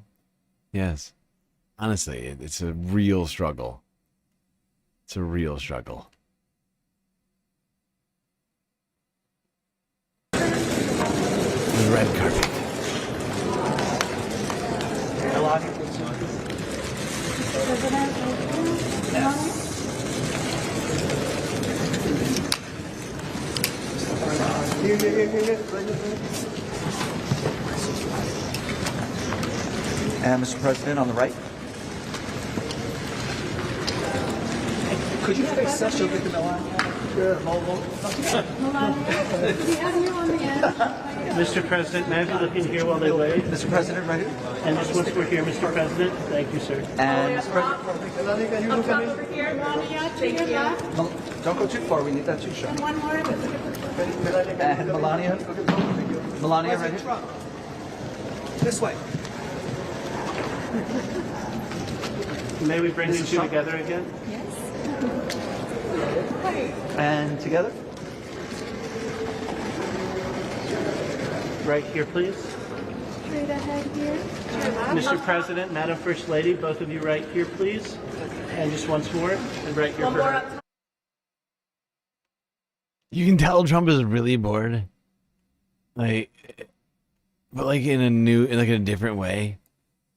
Yes. Honestly, it's a real struggle. It's a real struggle. The red carpet. And Mr. President, on the right. Could you face us so we can Mr. President, may I be looking here while they wait? Mr. President, right here. And just once we're here, Mr. President. Thank you, sir. And Mr. President, Over here, Melania, to your left. don't go too far. We need that too, sir. And one more. And Melania. Melania, right here. This way. May we bring you Mrs. two Trump? together again? And together. Right here, please. Straight ahead here. Mr. President, Madam First Lady, both of you right here, please. And just once more, and right here for her. You can tell Trump is really bored. But in a different way.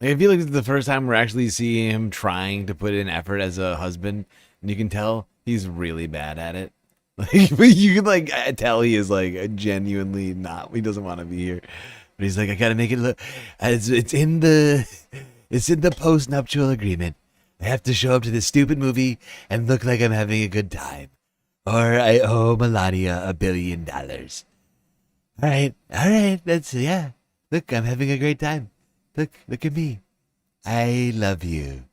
Like, I feel like this is the first time we're actually seeing him trying to put in effort as a husband, and you can tell he's really bad at it. Like, you can tell he is genuinely not. He doesn't want to be here, but he's like, I gotta make it look. It's in the post-nuptial agreement. I have to show up to this stupid movie and look like I'm having a good time, or I owe Melania $1 billion. All right, yeah. Look, I'm having a great time. Look at me. I love you.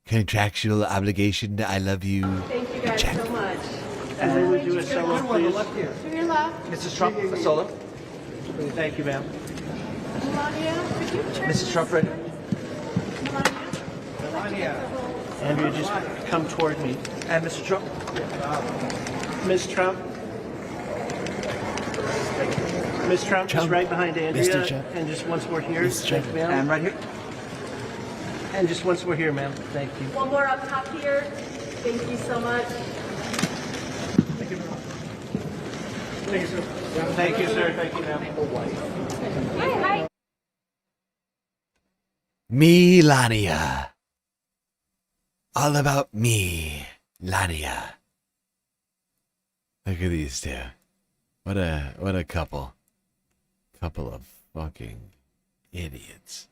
Contractual obligation. I love you. Thank you guys so much. And then we do a solo, please. To your left. Mrs. Trump, a solo. Thank you, ma'am. Melania, could you turn? Mrs. Trump, right here. Melania. Andrea, just come toward me. And Mr. Trump. Ms. Trump. Ms. Trump, just right behind Andrea. Mr. Trump. And just once more here. Mr. Trump. Thank you, ma'am. And right here. And just once more here, ma'am. Thank you. One more up top here. Thank you so much. Thank you, sir. Thank you, sir. Thank you, ma'am. Hi. Melania. All about me, Lania. Look at these two. What a couple. Couple of fucking idiots.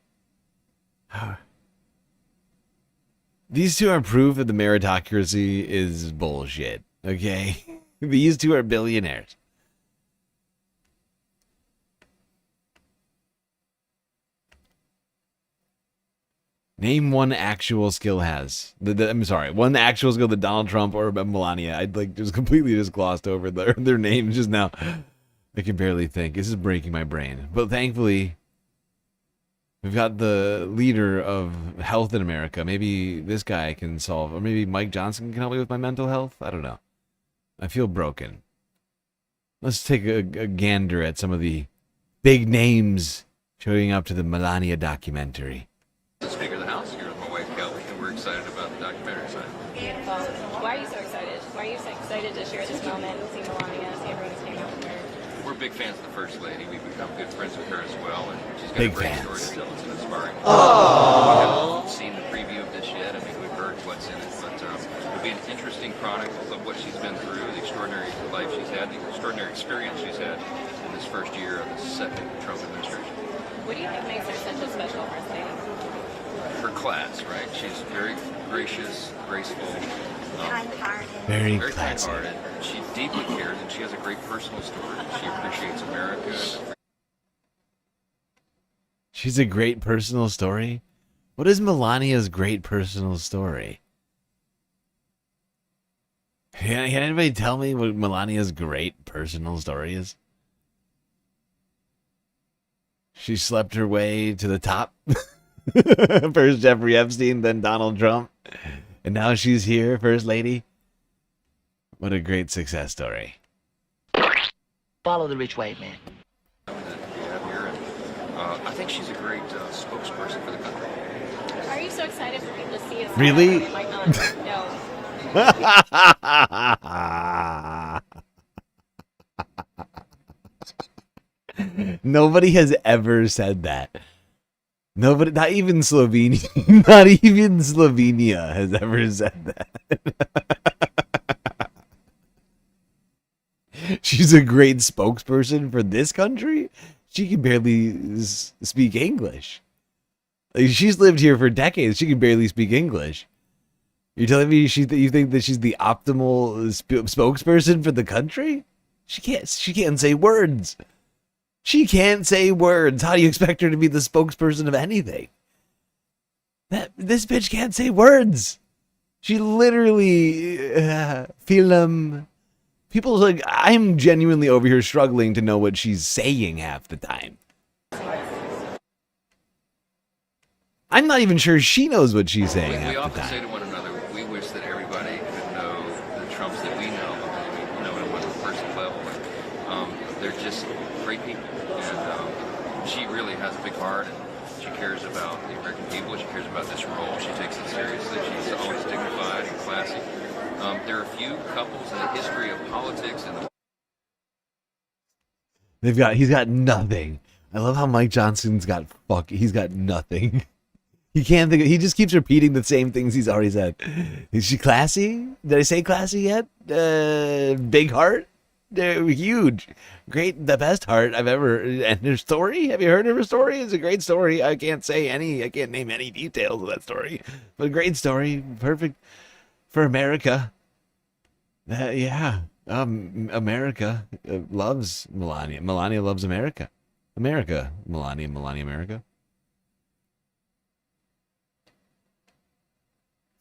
These two are proof that the meritocracy is bullshit. Okay? These two are billionaires. Name one actual skill has. I'm sorry, one actual skill that Donald Trump or Melania. I'd like just completely just glossed over their names just now. I can barely think. This is breaking my brain. But thankfully, we've got the leader of health in America. Maybe this guy can solve, or maybe Mike Johnson can help me with my mental health. I don't know. I feel broken. Let's take a gander at some of the big names showing up to the Melania documentary. The Speaker of the House here with my wife Kelly, and we're excited about the documentary side. Why are you so excited? Why are you so excited to share this moment and see Melania, see everyone who's came out with her? We're big fans of the First Lady. We've become good friends with her as well, and she's got Big a great fans. story to tell. It's an inspiring. Aww. We haven't seen the preview of this yet. I mean, we've heard what's in it, but it'll be an interesting chronicle of what she's been through, the extraordinary life she's had, the extraordinary experience she's had in this first year of the second Trump administration. What do you think makes her such a special First Lady? Her class, right? She's very gracious, graceful, kind-hearted. Very classy. Kind-hearted. She deeply cares, and she has a great personal story. She appreciates America. She's a great personal story? What is Melania's great personal story? Can anybody tell me what Melania's great personal story is? She slept her way to the top. First Jeffrey Epstein, then Donald Trump. And now she's here, First Lady. What a great success story. Follow the rich white man. That we have here, and I think she's a great spokesperson for the country. Are you so excited for people to see us? Really? They might not know. Nobody has ever said that. Nobody, not even Slovenia, not even Slovenia has ever said that. She's a great spokesperson for this country. She can barely speak English. Like, she's lived here for decades. She can barely speak English. You're telling me you think that she's the optimal spokesperson for the country? She can't say words. She can't say words. How do you expect her to be the spokesperson of anything? This bitch can't say words. She literally film. People like, I'm genuinely over here struggling to know what she's saying half the time. I'm not even sure she knows what she's saying We half the often time. say to one another, we wish that everybody could know the Trumps that we know. I mean, know at a one person level. And, they're just great people. And she really has a big heart, and she cares about the American people. She cares about this role. She takes it seriously. She's always dignified and classy. There are a few couples in the history of politics and He's got nothing. I love how Mike Johnson's got he's got nothing. He can't think he just keeps repeating the same things he's already said. Is she classy? Did I say classy yet? Big heart? Huge. Great, the best heart I've ever. And her story? Have you heard of her story? It's a great story. I can't name any details of that story. But a great story. Perfect for America. America loves Melania. Melania loves America. Melania, America.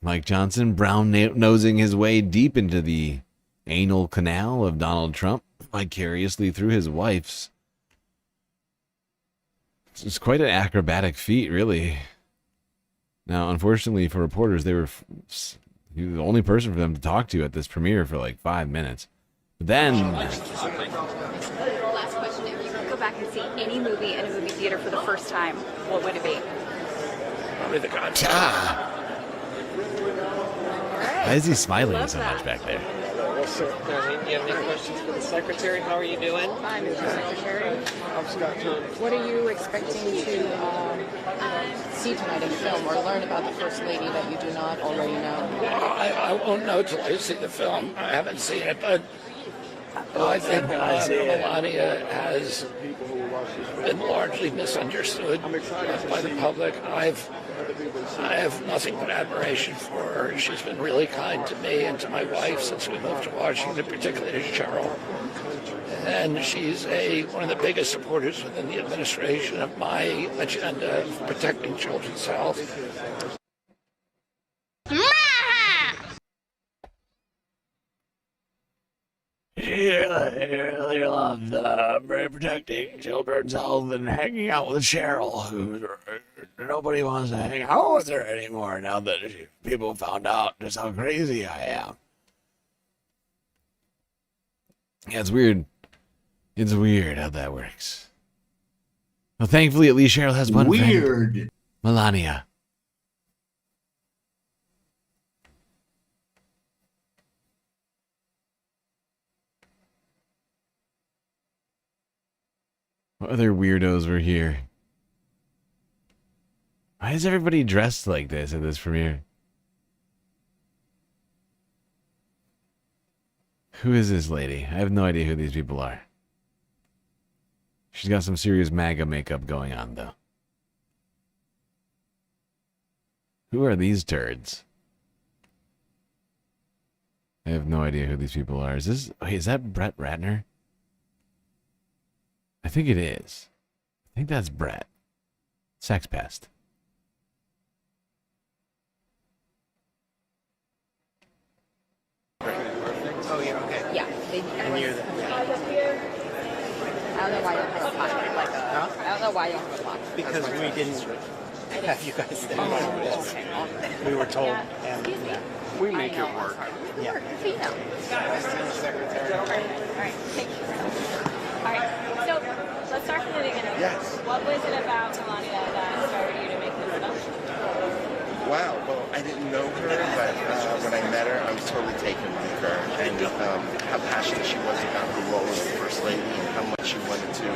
Mike Johnson brown-nosing his way deep into the anal canal of Donald Trump, vicariously through his wife's. It's quite an acrobatic feat, really. Now, unfortunately for reporters, he was the only person for them to talk to at this premiere for like 5 minutes. But then... Last question. If you could go back and see any movie in a movie theater for the first time, what would it be? Probably The Godfather. Why is he smiling so much back there? Well, sir, do you have any questions for the secretary? How are you doing? Fine, Mr. Secretary. I'm Scott Jones. What are you expecting to see tonight in the film or learn about the First Lady that you do not already know? I won't know till I see the film. I haven't seen it, but I think Melania has been largely misunderstood by the public. I have nothing but admiration for her. She's been really kind to me and to my wife since we moved to Washington, particularly to Cheryl. and she's one of the biggest supporters within the administration of my agenda of protecting children's health. She really loves protecting children's health and hanging out with Cheryl, who nobody wants to hang out with her anymore now that people found out just how crazy I am. Yeah, it's weird. It's weird how that works. Well, thankfully, at least Cheryl has one friend. Melania. What other weirdos were here? Why is everybody dressed like this at this premiere? Who is this lady? I have no idea who these people are. She's got some serious MAGA makeup going on, though. Who are these turds? I have no idea who these people are. Is that Brett Ratner? I think it is. I think that's Brett. Sex pest. Oh, you're okay. Yeah. And you're the, I don't know why you don't have a pocket. I don't know why you don't have a pocket. because we didn't have you guys there. We were told, and we make it work. Yeah. All right. So let's start from the beginning. Yes. What was it about Melania that inspired you to make this film? Wow, well, I didn't know her, but when I met her, I was totally taken with her, and how passionate she was about her role as the First Lady, and how much she wanted to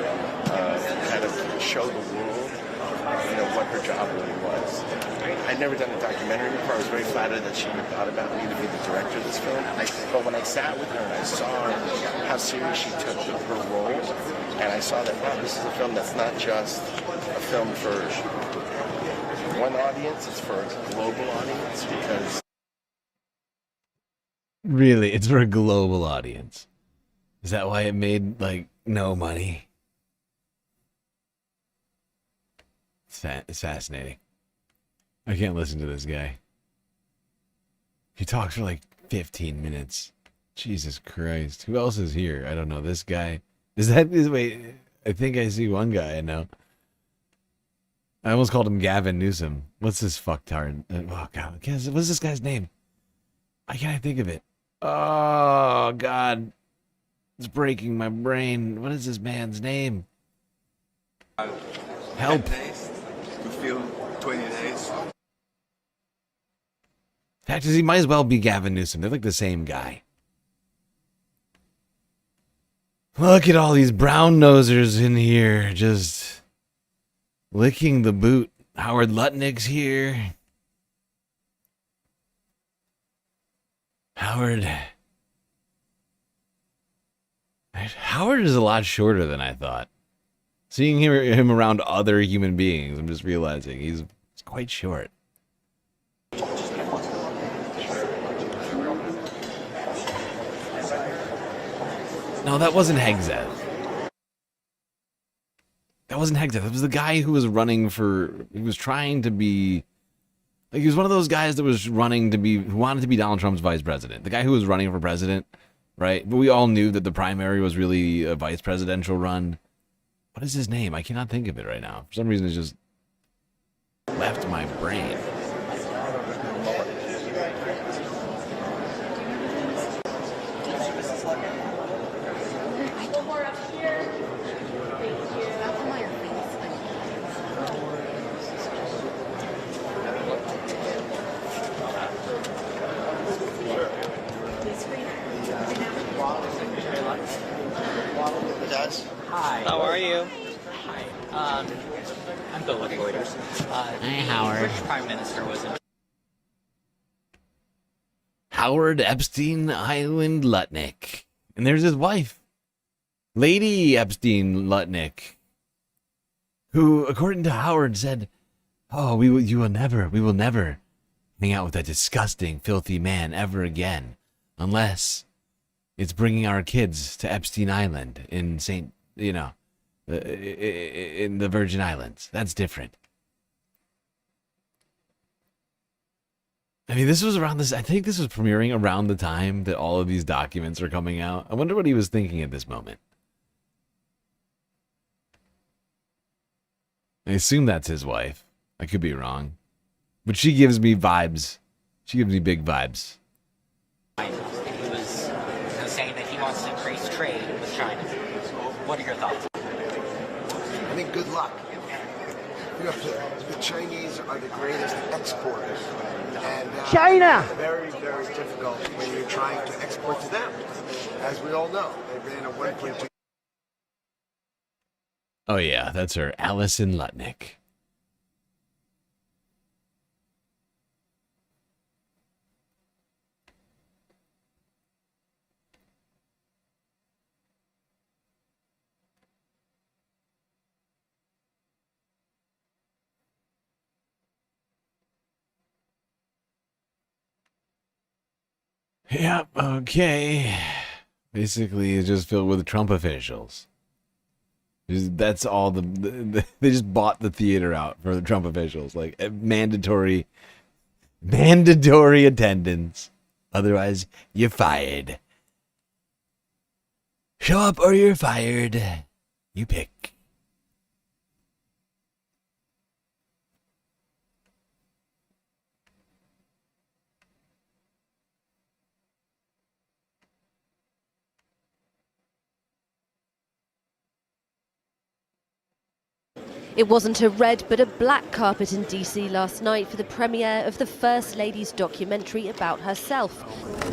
kind of show the world, what her job really was. I'd never done a documentary before. I was very flattered that she even thought about me to be the director of this film. But when I sat with her and I saw how serious she took her role, and I saw that, wow, this is a film that's not just a film for one audience, it's for a global audience, because... Really? It's for a global audience? Is that why it made, no money? It's fascinating. I can't listen to this guy. He talks for 15 minutes. Jesus Christ. Who else is here? I don't know. This guy. Wait, I think I see one guy I know. I almost called him Gavin Newsom. What's this fucktard? Oh, God. What's this guy's name? Why can't I think of it? Oh, God. It's breaking my brain. What is this man's name? Help. 10 days to film 20 days. Actually, he might as well be Gavin Newsom. They're the same guy. Look at all these brown nosers in here just licking the boot. Howard Lutnick's here. Howard is a lot shorter than I thought. Seeing him around other human beings, I'm just realizing he's quite short. No, that wasn't Hegzev. That was the guy who was running for... He was trying to be... he was one of those guys that was running to be... Who wanted to be Donald Trump's vice president. The guy who was running for president, right? But we all knew that the primary was really a vice presidential run. What is his name? I cannot think of it right now. For some reason, it's just left my brain. Hi. How are you? Hi. I'm Bill Reuters. Hi, Howard. Which prime minister was in? Howard Epstein Island Lutnick. And there's his wife, Lady Epstein Lutnick, who, according to Howard, said, "Oh, we will never hang out with that disgusting, filthy man ever again, unless It's bringing our kids to Epstein Island in in the Virgin Islands. That's different. I mean, this was around this. I think this was premiering around the time that all of these documents are coming out. I wonder what he was thinking at this moment. I assume that's his wife. I could be wrong. But she gives me vibes. She gives me big vibes. He was saying that he wants to increase trade with China. What are your thoughts? I think good luck. You know, the Chinese are the greatest exporters. And, China! Very, very difficult when you're trying to export to them. As we all know, they ran a 1.2. Oh yeah, that's her, Allison Lutnick. Yep, okay. Basically, it's just filled with Trump officials. That's all they just bought the theater out for the Trump officials. Like, mandatory attendance. Otherwise, you're fired. Show up or you're fired. You pick. It wasn't a red but a black carpet in DC last night for the premiere of the First Lady's documentary about herself.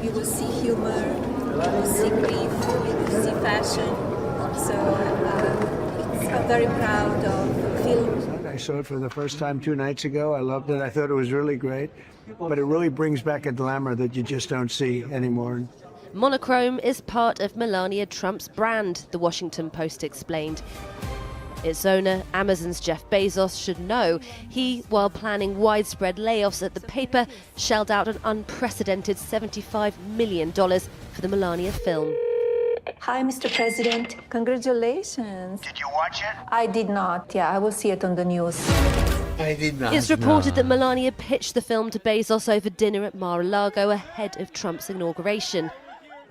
You will see humor, you will see grief, you will see fashion. So I'm very proud of film. I saw it for the first time 2 nights ago. I loved it. I thought it was really great. But it really brings back a glamour that you just don't see anymore. Monochrome is part of Melania Trump's brand, the Washington Post explained. Its owner, Amazon's Jeff Bezos, should know. He, while planning widespread layoffs at the paper, shelled out an unprecedented $75 million for the Melania film. Hi, Mr. President. Congratulations. Did you watch it? I did not. Yeah, I will see it on the news. I did not. It's reported that Melania pitched the film to Bezos over dinner at Mar-a-Lago ahead of Trump's inauguration.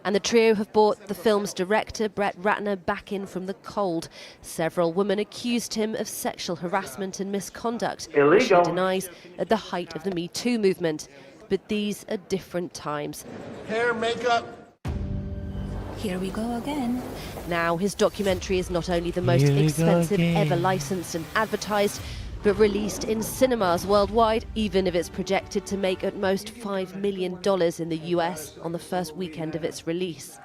And the trio have brought the film's director, Brett Ratner, back in from the cold. Several women accused him of sexual harassment and misconduct, which he denies at the height of the Me Too movement. But these are different times. Hair, makeup. Here we go again. Now his documentary is not only the most expensive ever licensed and advertised, but released in cinemas worldwide, even if it's projected to make at most $5 million in the US on the first weekend of its release.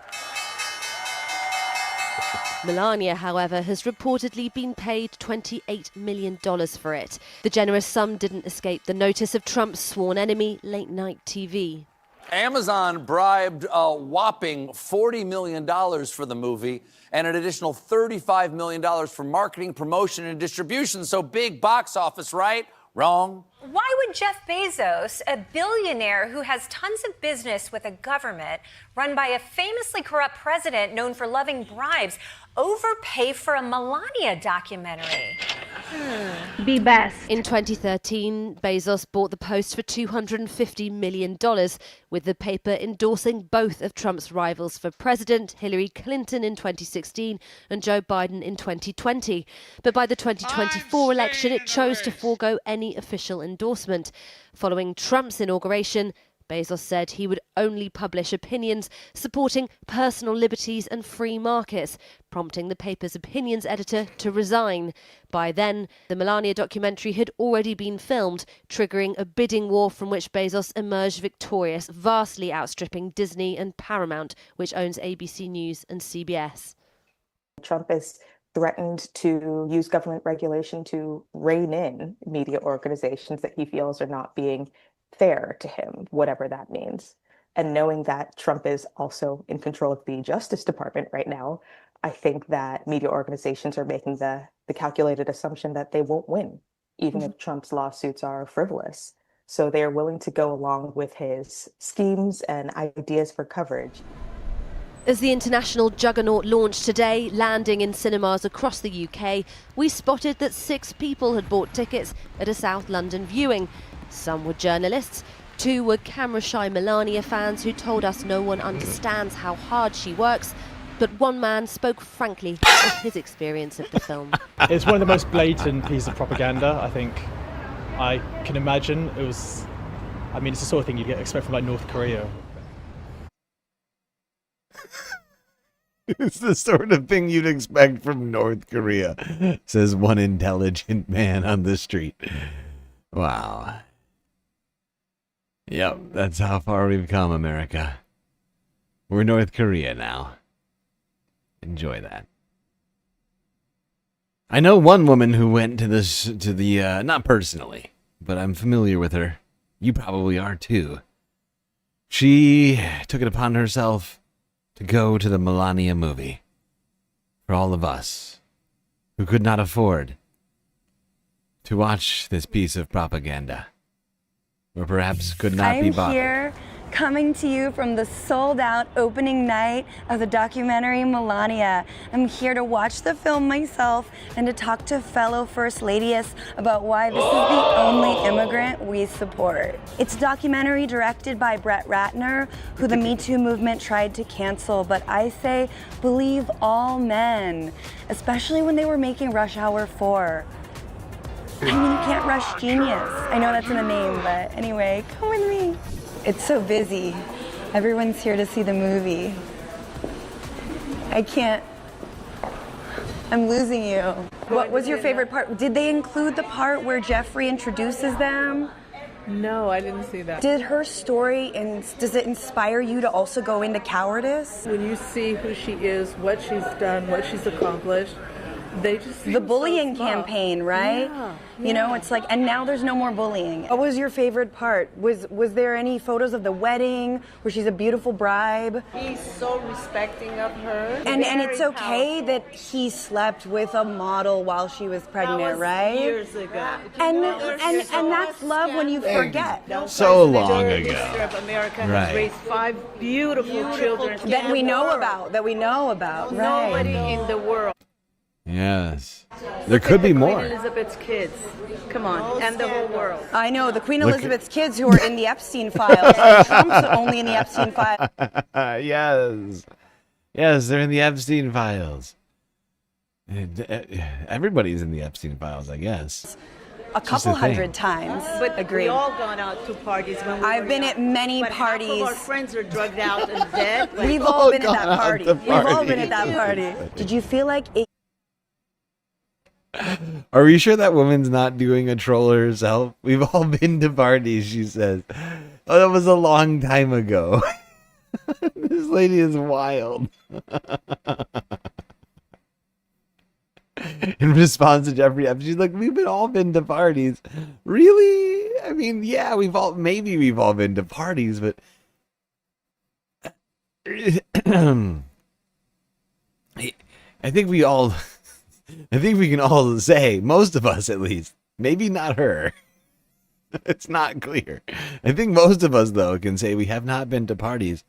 Melania, however, has reportedly been paid $28 million for it. The generous sum didn't escape the notice of Trump's sworn enemy, late-night TV. Amazon bribed a whopping $40 million for the movie and an additional $35 million for marketing, promotion, and distribution. So big box office, right? Wrong. Why would Jeff Bezos, a billionaire who has tons of business with a government run by a famously corrupt president known for loving bribes, overpay for a Melania documentary? Be best. In 2013, Bezos bought the Post for $250 million, with the paper endorsing both of Trump's rivals for president, Hillary Clinton in 2016 and Joe Biden in 2020. But by the 2024 election, it chose to forego any official endorsement. Following Trump's inauguration, Bezos said he would only publish opinions supporting personal liberties and free markets, prompting the paper's opinions editor to resign. By then, the Melania documentary had already been filmed, triggering a bidding war from which Bezos emerged victorious, vastly outstripping Disney and Paramount, which owns ABC News and CBS. Trump has threatened to use government regulation to rein in media organizations that he feels are not being fair to him, whatever that means. And knowing that Trump is also in control of the Justice Department right now, I think that media organizations are making the calculated assumption that they won't win, even if Trump's lawsuits are frivolous. So they are willing to go along with his schemes and ideas for coverage. As the international juggernaut launched today, landing in cinemas across the UK, we spotted that 6 people had bought tickets at a South London viewing. Some were journalists, 2 were camera-shy Melania fans who told us no one understands how hard she works, but one man spoke frankly of his experience of the film. It's one of the most blatant pieces of propaganda I think I can imagine. It's the sort of thing you'd expect from like North Korea. It's the sort of thing you'd expect from North Korea, says one intelligent man on the street. Wow. Yep, that's how far we've come, America. We're North Korea now. Enjoy that. I know one woman who went to the not personally, but I'm familiar with her. You probably are too. She took it upon herself to go to the Melania movie for all of us who could not afford to watch this piece of propaganda, or perhaps could not be bothered. I'm here coming to you from the sold-out opening night of the documentary Melania. I'm here to watch the film myself and to talk to fellow First Ladyists about why this is the only immigrant we support. It's a documentary directed by Brett Ratner, who the Me Too movement tried to cancel, but I say believe all men, especially when they were making Rush Hour 4. I mean, you can't rush genius. I know that's in the name, but anyway, come with me. It's so busy. Everyone's here to see the movie. I can't. I'm losing you. What was your favorite part? Did they include the part where Jeffrey introduces them? No, I didn't see that. Did her story, and does it inspire you to also go into cowardice? When you see who she is, what she's done, what she's accomplished, they just the bullying campaign, right? Yeah, you know, it's like, and now there's no more bullying. What was your favorite part? Was there any photos of the wedding where she's a beautiful bride? He's so respecting of her. And it's okay that he slept with a model while she was pregnant, That was right? years ago. And that's love when you forget. So long ago. History of America Right. has raised 5 beautiful children That in we the know world. about. That we know about. Nobody Right. in the world. Yes. There could be Queen more. Elizabeth's kids. Come on, and the whole world. I know, the Queen Look Elizabeth's kids who are in the Epstein files. And Trump's only in the Epstein files. Yes. Yes, they're in the Epstein files. Everybody's in the Epstein files, I guess. A It's just couple a thing. hundred times. But Agreed. we all gone out to parties when we I've were been young. at many But half of parties. our friends are drugged out and dead. Like, We've all been at gone that out party. to We've all been parties. at that party. Did you feel like it? Are we sure that woman's not doing a troll herself? We've all been to parties, she says. Oh, that was a long time ago. This lady is wild. In response to Jeffrey Epstein, she's like, we've all been to parties. Really? I mean, yeah, maybe we've all been to parties, but I think we can all say, most of us at least, maybe not her. It's not clear. I think most of us, though, can say we have not been to parties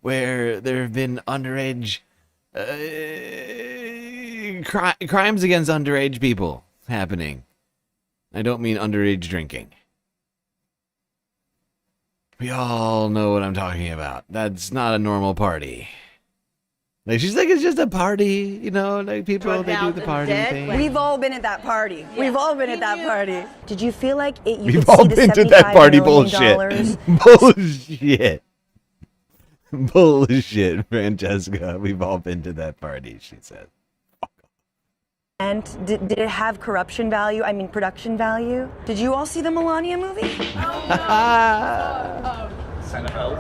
where there have been underage crimes against underage people happening. I don't mean underage drinking. We all know what I'm talking about. That's not a normal party. Like, she's like, it's just a party, you know, like people, they do the party thing. We've all been at that party. We've all been at that party. Did you feel like you We've could all see the been to that $75 party. million? Bullshit. Bullshit, Francesca. We've all been to that party, she said. And did it have corruption value? I mean, production value? Did you all see the Melania movie? Send help.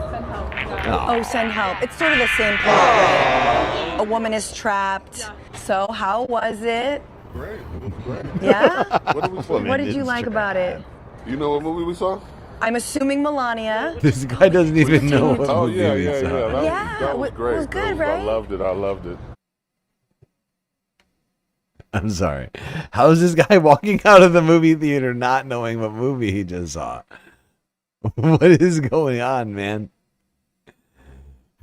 Oh, send help. It's sort of the same plot, right? A woman is trapped. So how was it? Great. It was great. Yeah? What did you like about it? You know what movie we saw? I'm assuming Melania. This guy doesn't even know what Oh, movie yeah, we yeah, saw. yeah. That was great. It was good, I right? loved it. I loved it. I'm sorry. How is this guy walking out of the movie theater not knowing what movie he just saw? What is going on, man?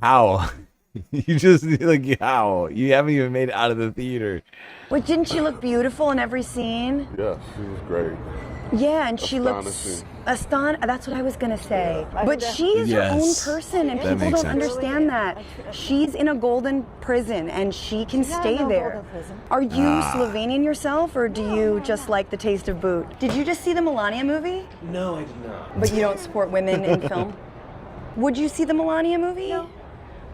How? You just like how you haven't even made it out of the theater. But didn't she look beautiful in every scene? Yeah, she was great. Yeah, and she looks that's what I was gonna say. But she is her own person, and people don't understand that. She's in a golden prison, and she can stay there. Are you Slovenian yourself, or do you just like the taste of boot? Did you just see the Melania movie? No, I did not. But you don't support women in film? Would you see the Melania movie? No.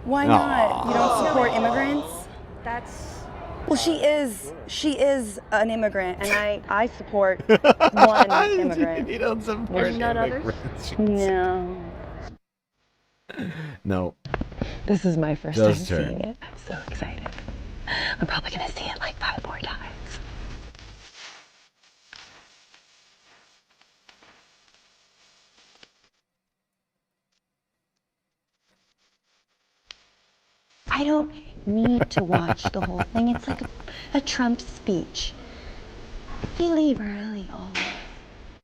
Why not? You don't support immigrants? Well, she is an immigrant, and I support one immigrant. You don't support immigrants. No. No. This is my first Just time her. seeing it. I'm so excited. I'm probably gonna see it like 5 more times. I don't need to watch the whole thing. It's like a Trump speech. You leave early. Oh.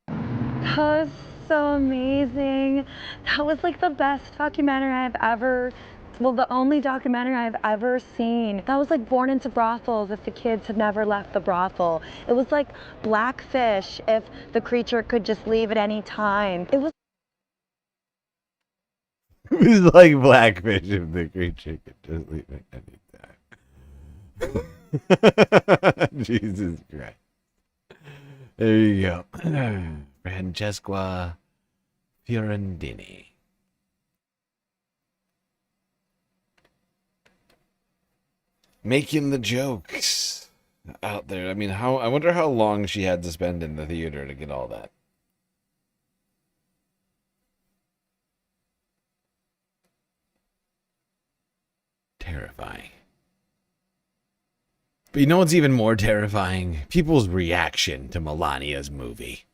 That was so amazing. That was like the best documentary I've ever, well, the only documentary I've ever seen. That was like Born into Brothels if the kids had never left the brothel. It was like Blackfish if the creature could just leave at any time. It was It was like Blackfish if the creature could just leave at any time. Jesus Christ. There you go. Francesca Fiorentini. Making the jokes out there. I mean, I wonder how long she had to spend in the theater to get all that. Terrifying. But you know what's even more terrifying? People's reaction to Melania's movie.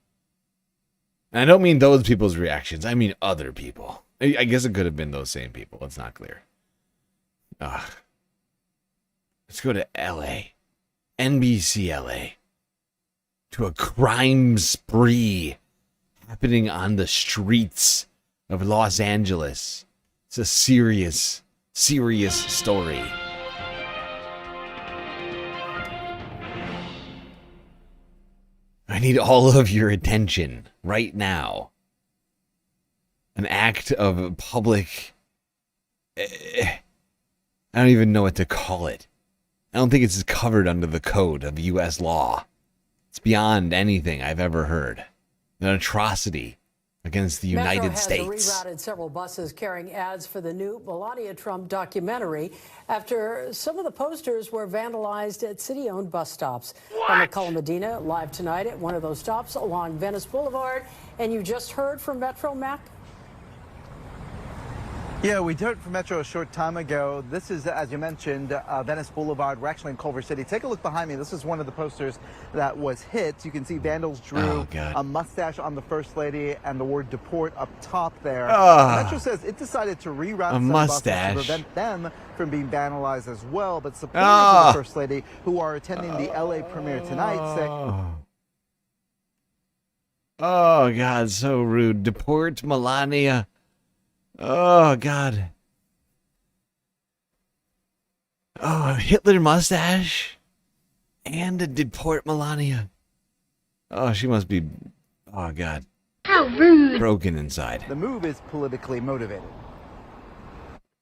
And I don't mean those people's reactions. I mean other people. I guess it could have been those same people. It's not clear. Ugh. Let's go to LA. NBC LA. To a crime spree happening on the streets of Los Angeles. It's a serious story. I need all of your attention right now. An act of public... I don't even know what to call it. I don't think it's covered under the code of U.S. law. It's beyond anything I've ever heard. An atrocity against the United States. Metro has rerouted several buses carrying ads for the new Melania Trump documentary after some of the posters were vandalized at city-owned bus stops. I'm McCullough Medina, live tonight at one of those stops along Venice Boulevard. And you just heard from Metro, Mac? Yeah, we heard from Metro a short time ago. This is, as you mentioned, Venice Boulevard. We're actually in Culver City. Take a look behind me. This is one of the posters that was hit. You can see vandals drew a mustache on the First Lady and the word deport up top there. Metro says it decided to reroute some buses to prevent them from being vandalized as well. But supporters of the First Lady who are attending the LA premiere tonight say... Oh, God, so rude. Deport Melania. Oh, God. Oh, a Hitler mustache. And a deport Melania. Oh, she must be, oh, God. How rude. Broken inside. The move is politically motivated.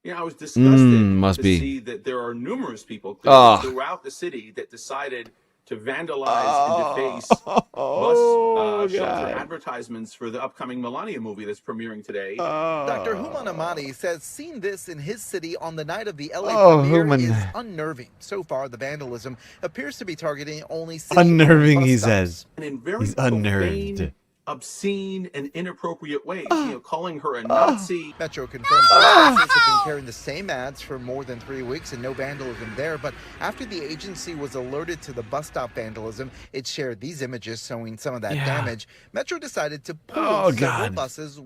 Yeah, I was disgusted must to be. see that there are numerous people Oh. throughout the city that decided to vandalize and deface bus shelter advertisements for the upcoming Melania movie that's premiering today. Dr. Human Amadi says seeing this in his city on the night of the LA premiere is unnerving. So far, the vandalism appears to be targeting only Unnerving, bus he stops. says. And in very He's unnerved. profane, obscene, and inappropriate ways. Calling her a Nazi. Metro confirms buses have been carrying the same ads for more than 3 weeks and no vandalism there. But after the agency was alerted to the bus stop vandalism, it shared these images showing some of that damage. Metro decided to pull several buses.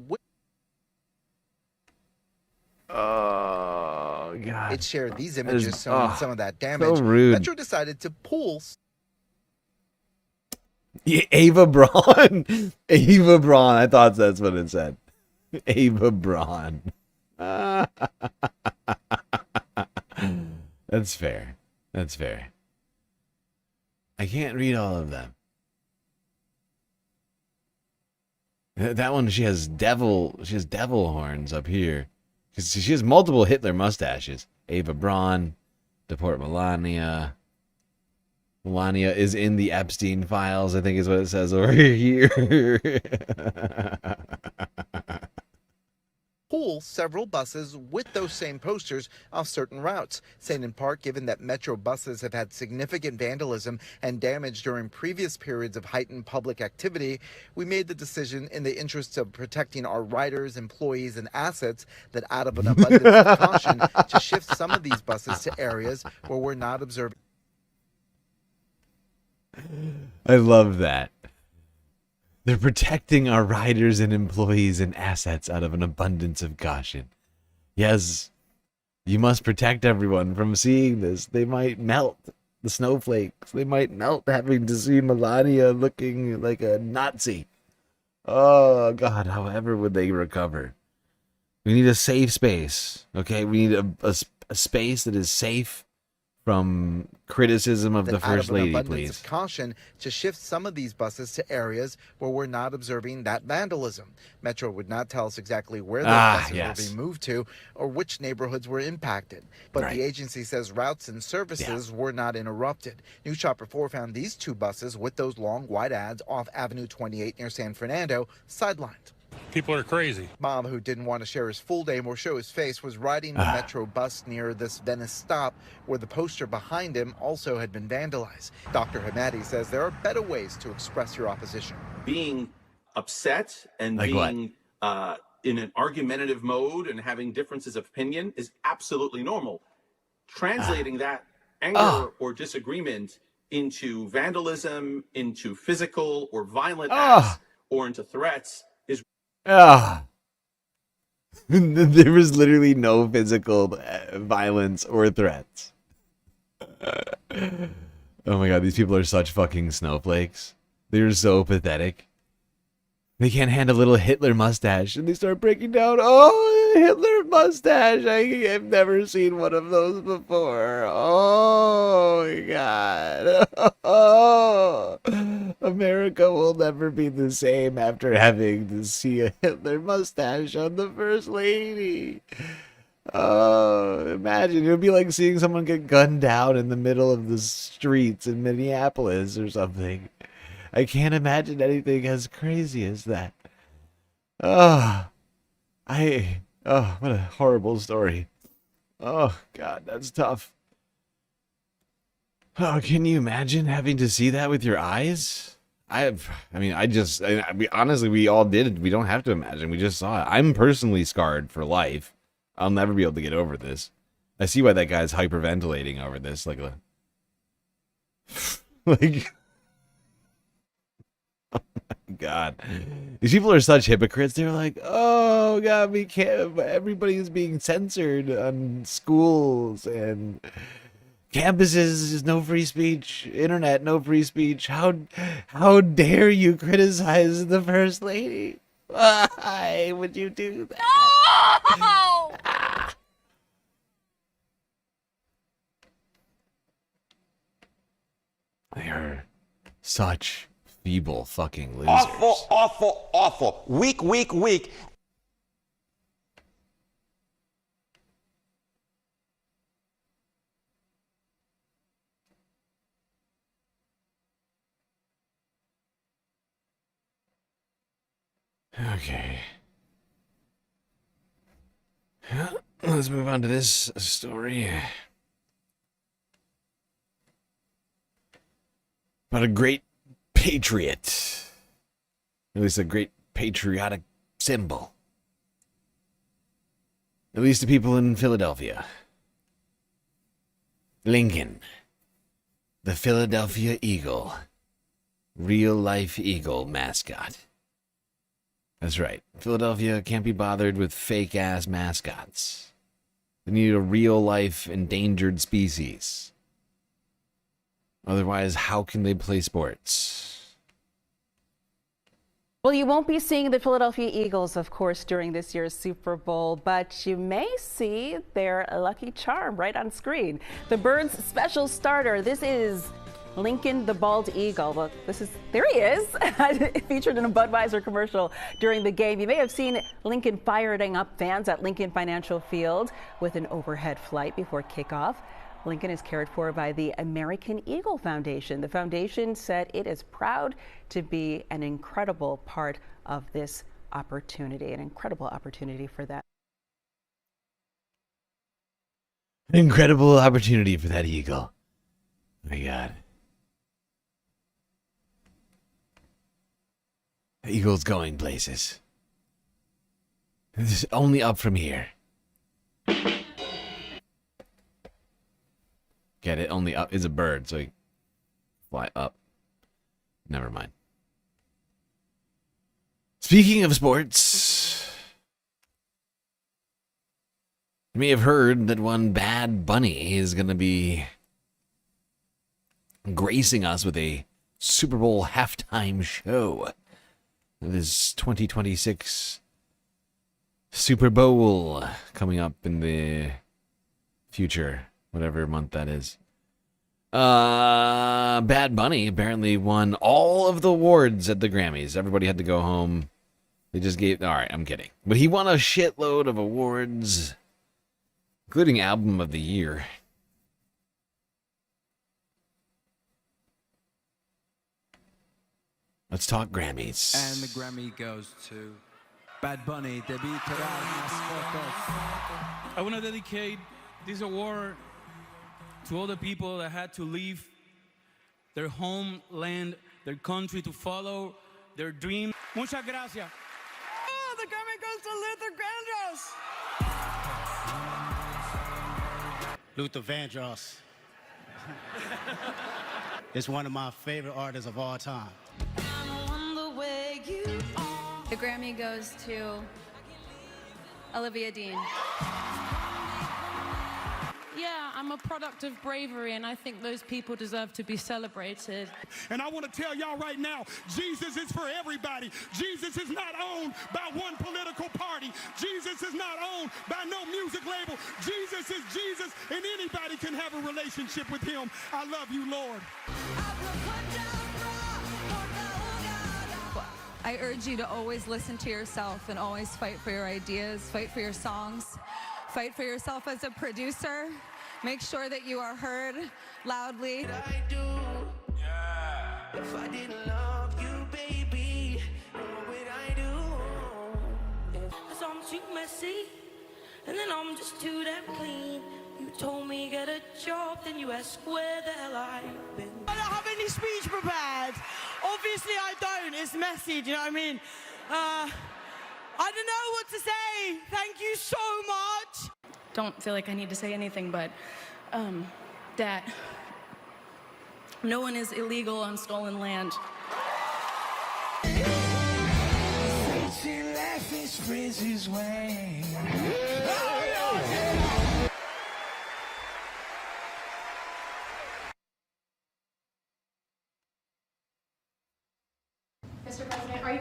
Oh, God. It shared these That images is- showing oh, some of that damage. so rude. Metro decided to pull. Yeah, Ava Braun. Ava Braun. I thought that's what it said. Ava Braun. That's fair. That's fair. I can't read all of them. That one, she has devil horns up here. She has multiple Hitler mustaches. Ava Braun, deport Melania. Melania is in the Epstein files, I think is what it says over here. Pull several buses with those same posters off certain routes, saying in part, given that Metro buses have had significant vandalism and damage during previous periods of heightened public activity, we made the decision in the interest of protecting our riders, employees, and assets that out of an abundance of caution to shift some of these buses to areas where we're not observing. I love that. They're protecting our riders and employees and assets out of an abundance of caution. Yes, you must protect everyone from seeing this. They might melt, the snowflakes. They might melt having to see Melania looking like a Nazi. Oh, God, however would they recover? We need a safe space, okay? We need a space that is safe from criticism of the First Lady, please. Of caution to shift some of these buses to areas where we're not observing that vandalism. Metro would not tell us exactly where those buses will be moved to or which neighborhoods were impacted. But the agency says routes and services were not interrupted. News Shopper 4 found these two buses with those long white ads off Avenue 28 near San Fernando sidelined. People are crazy. Bob, who didn't want to share his full name or show his face, was riding the Metro bus near this Venice stop where the poster behind him also had been vandalized. Dr. Hamadi says there are better ways to express your opposition. Being upset and Like being in an argumentative mode and having differences of opinion is absolutely normal. Translating that anger or disagreement into vandalism, into physical or violent acts, or into threats is... There was literally no physical violence or threats. Oh my God, these people are such fucking snowflakes. They're so pathetic. They can't handle a little Hitler mustache, and they start breaking down. Oh, Hitler mustache! I've never seen one of those before. Oh my God! Oh, America will never be the same after having to see a Hitler mustache on the First Lady. Oh, imagine it would be like seeing someone get gunned down in the middle of the streets in Minneapolis or something. I can't imagine anything as crazy as that. Oh, what a horrible story. Oh, God, that's tough. Oh, can you imagine having to see that with your eyes? Honestly, we all did. We don't have to imagine. We just saw it. I'm personally scarred for life. I'll never be able to get over this. I see why that guy's hyperventilating over this. Like, oh my God, these people are such hypocrites. They're like, oh God, we can't. Everybody is being censored on schools and campuses. There's no free speech. Internet, no free speech. How dare you criticize the First Lady? Why would you do that? No! They are such feeble fucking losers. Awful, awful, awful. Weak, weak, weak. Okay. Let's move on to this story. About a great patriot. At least a great patriotic symbol. At least to people in Philadelphia. Lincoln. The Philadelphia Eagle. Real life eagle mascot. That's right. Philadelphia can't be bothered with fake-ass mascots. They need a real-life endangered species. Otherwise, how can they play sports? Well, you won't be seeing the Philadelphia Eagles, of course, during this year's Super Bowl, but you may see their lucky charm right on screen. The Birds' special starter. This is Lincoln the Bald Eagle. Well, there he is, featured in a Budweiser commercial during the game. You may have seen Lincoln firing up fans at Lincoln Financial Field with an overhead flight before kickoff. Lincoln is cared for by the American Eagle Foundation. The foundation said it is proud to be an incredible part of this opportunity, an incredible opportunity for that. An incredible opportunity for that eagle. Oh my God. The eagle's going places. This is only up from here. Get it? Only up is a bird, so you fly up. Never mind. Speaking of sports, you may have heard that one Bad Bunny is going to be gracing us with a Super Bowl halftime show. This 2026 Super Bowl coming up in the future, whatever month that is. Bad Bunny apparently won all of the awards at the Grammys. Everybody had to go home. They just gave... Alright, I'm kidding. But he won a shitload of awards, including Album of the Year. Let's talk Grammys. And the Grammy goes to Bad Bunny. I want to dedicate this award to all the people that had to leave their homeland, their country to follow their dream. Muchas gracias. Oh, the Grammy goes to Luther Vandross. Luther Vandross. It's one of my favorite artists of all time. The Grammy goes to Olivia Dean. Yeah, I'm a product of bravery, and I think those people deserve to be celebrated. And I want to tell y'all right now, Jesus is for everybody. Jesus is not owned by one political party. Jesus is not owned by no music label. Jesus is Jesus, and anybody can have a relationship with him. I love you, Lord. I urge you to always listen to yourself and always fight for your ideas, fight for your songs, fight for yourself as a producer. Make sure that you are heard loudly. I do. Yeah. If I didn't love you, baby, what would I do? Cause I'm too messy, and then I'm just too damn clean. You told me get a job, then you asked where the hell I've been. I don't have any speech prepared. Obviously I don't. It's messy, do you know what I mean? I don't know what to say. Thank you so much. Don't feel like I need to say anything, but that no one is illegal on stolen land.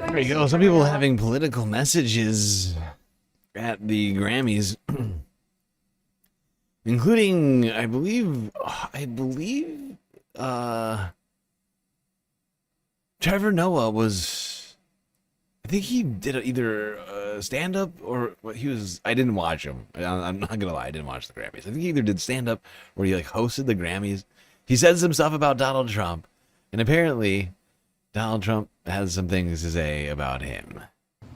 There you go. Some people having political messages at the Grammys, including, I believe, Trevor Noah was, I think he did either stand-up or he was, I didn't watch him. I'm not gonna lie, I didn't watch the Grammys. I think he either did stand-up or he like hosted the Grammys. He said some stuff about Donald Trump, and apparently Donald Trump has some things to say about him.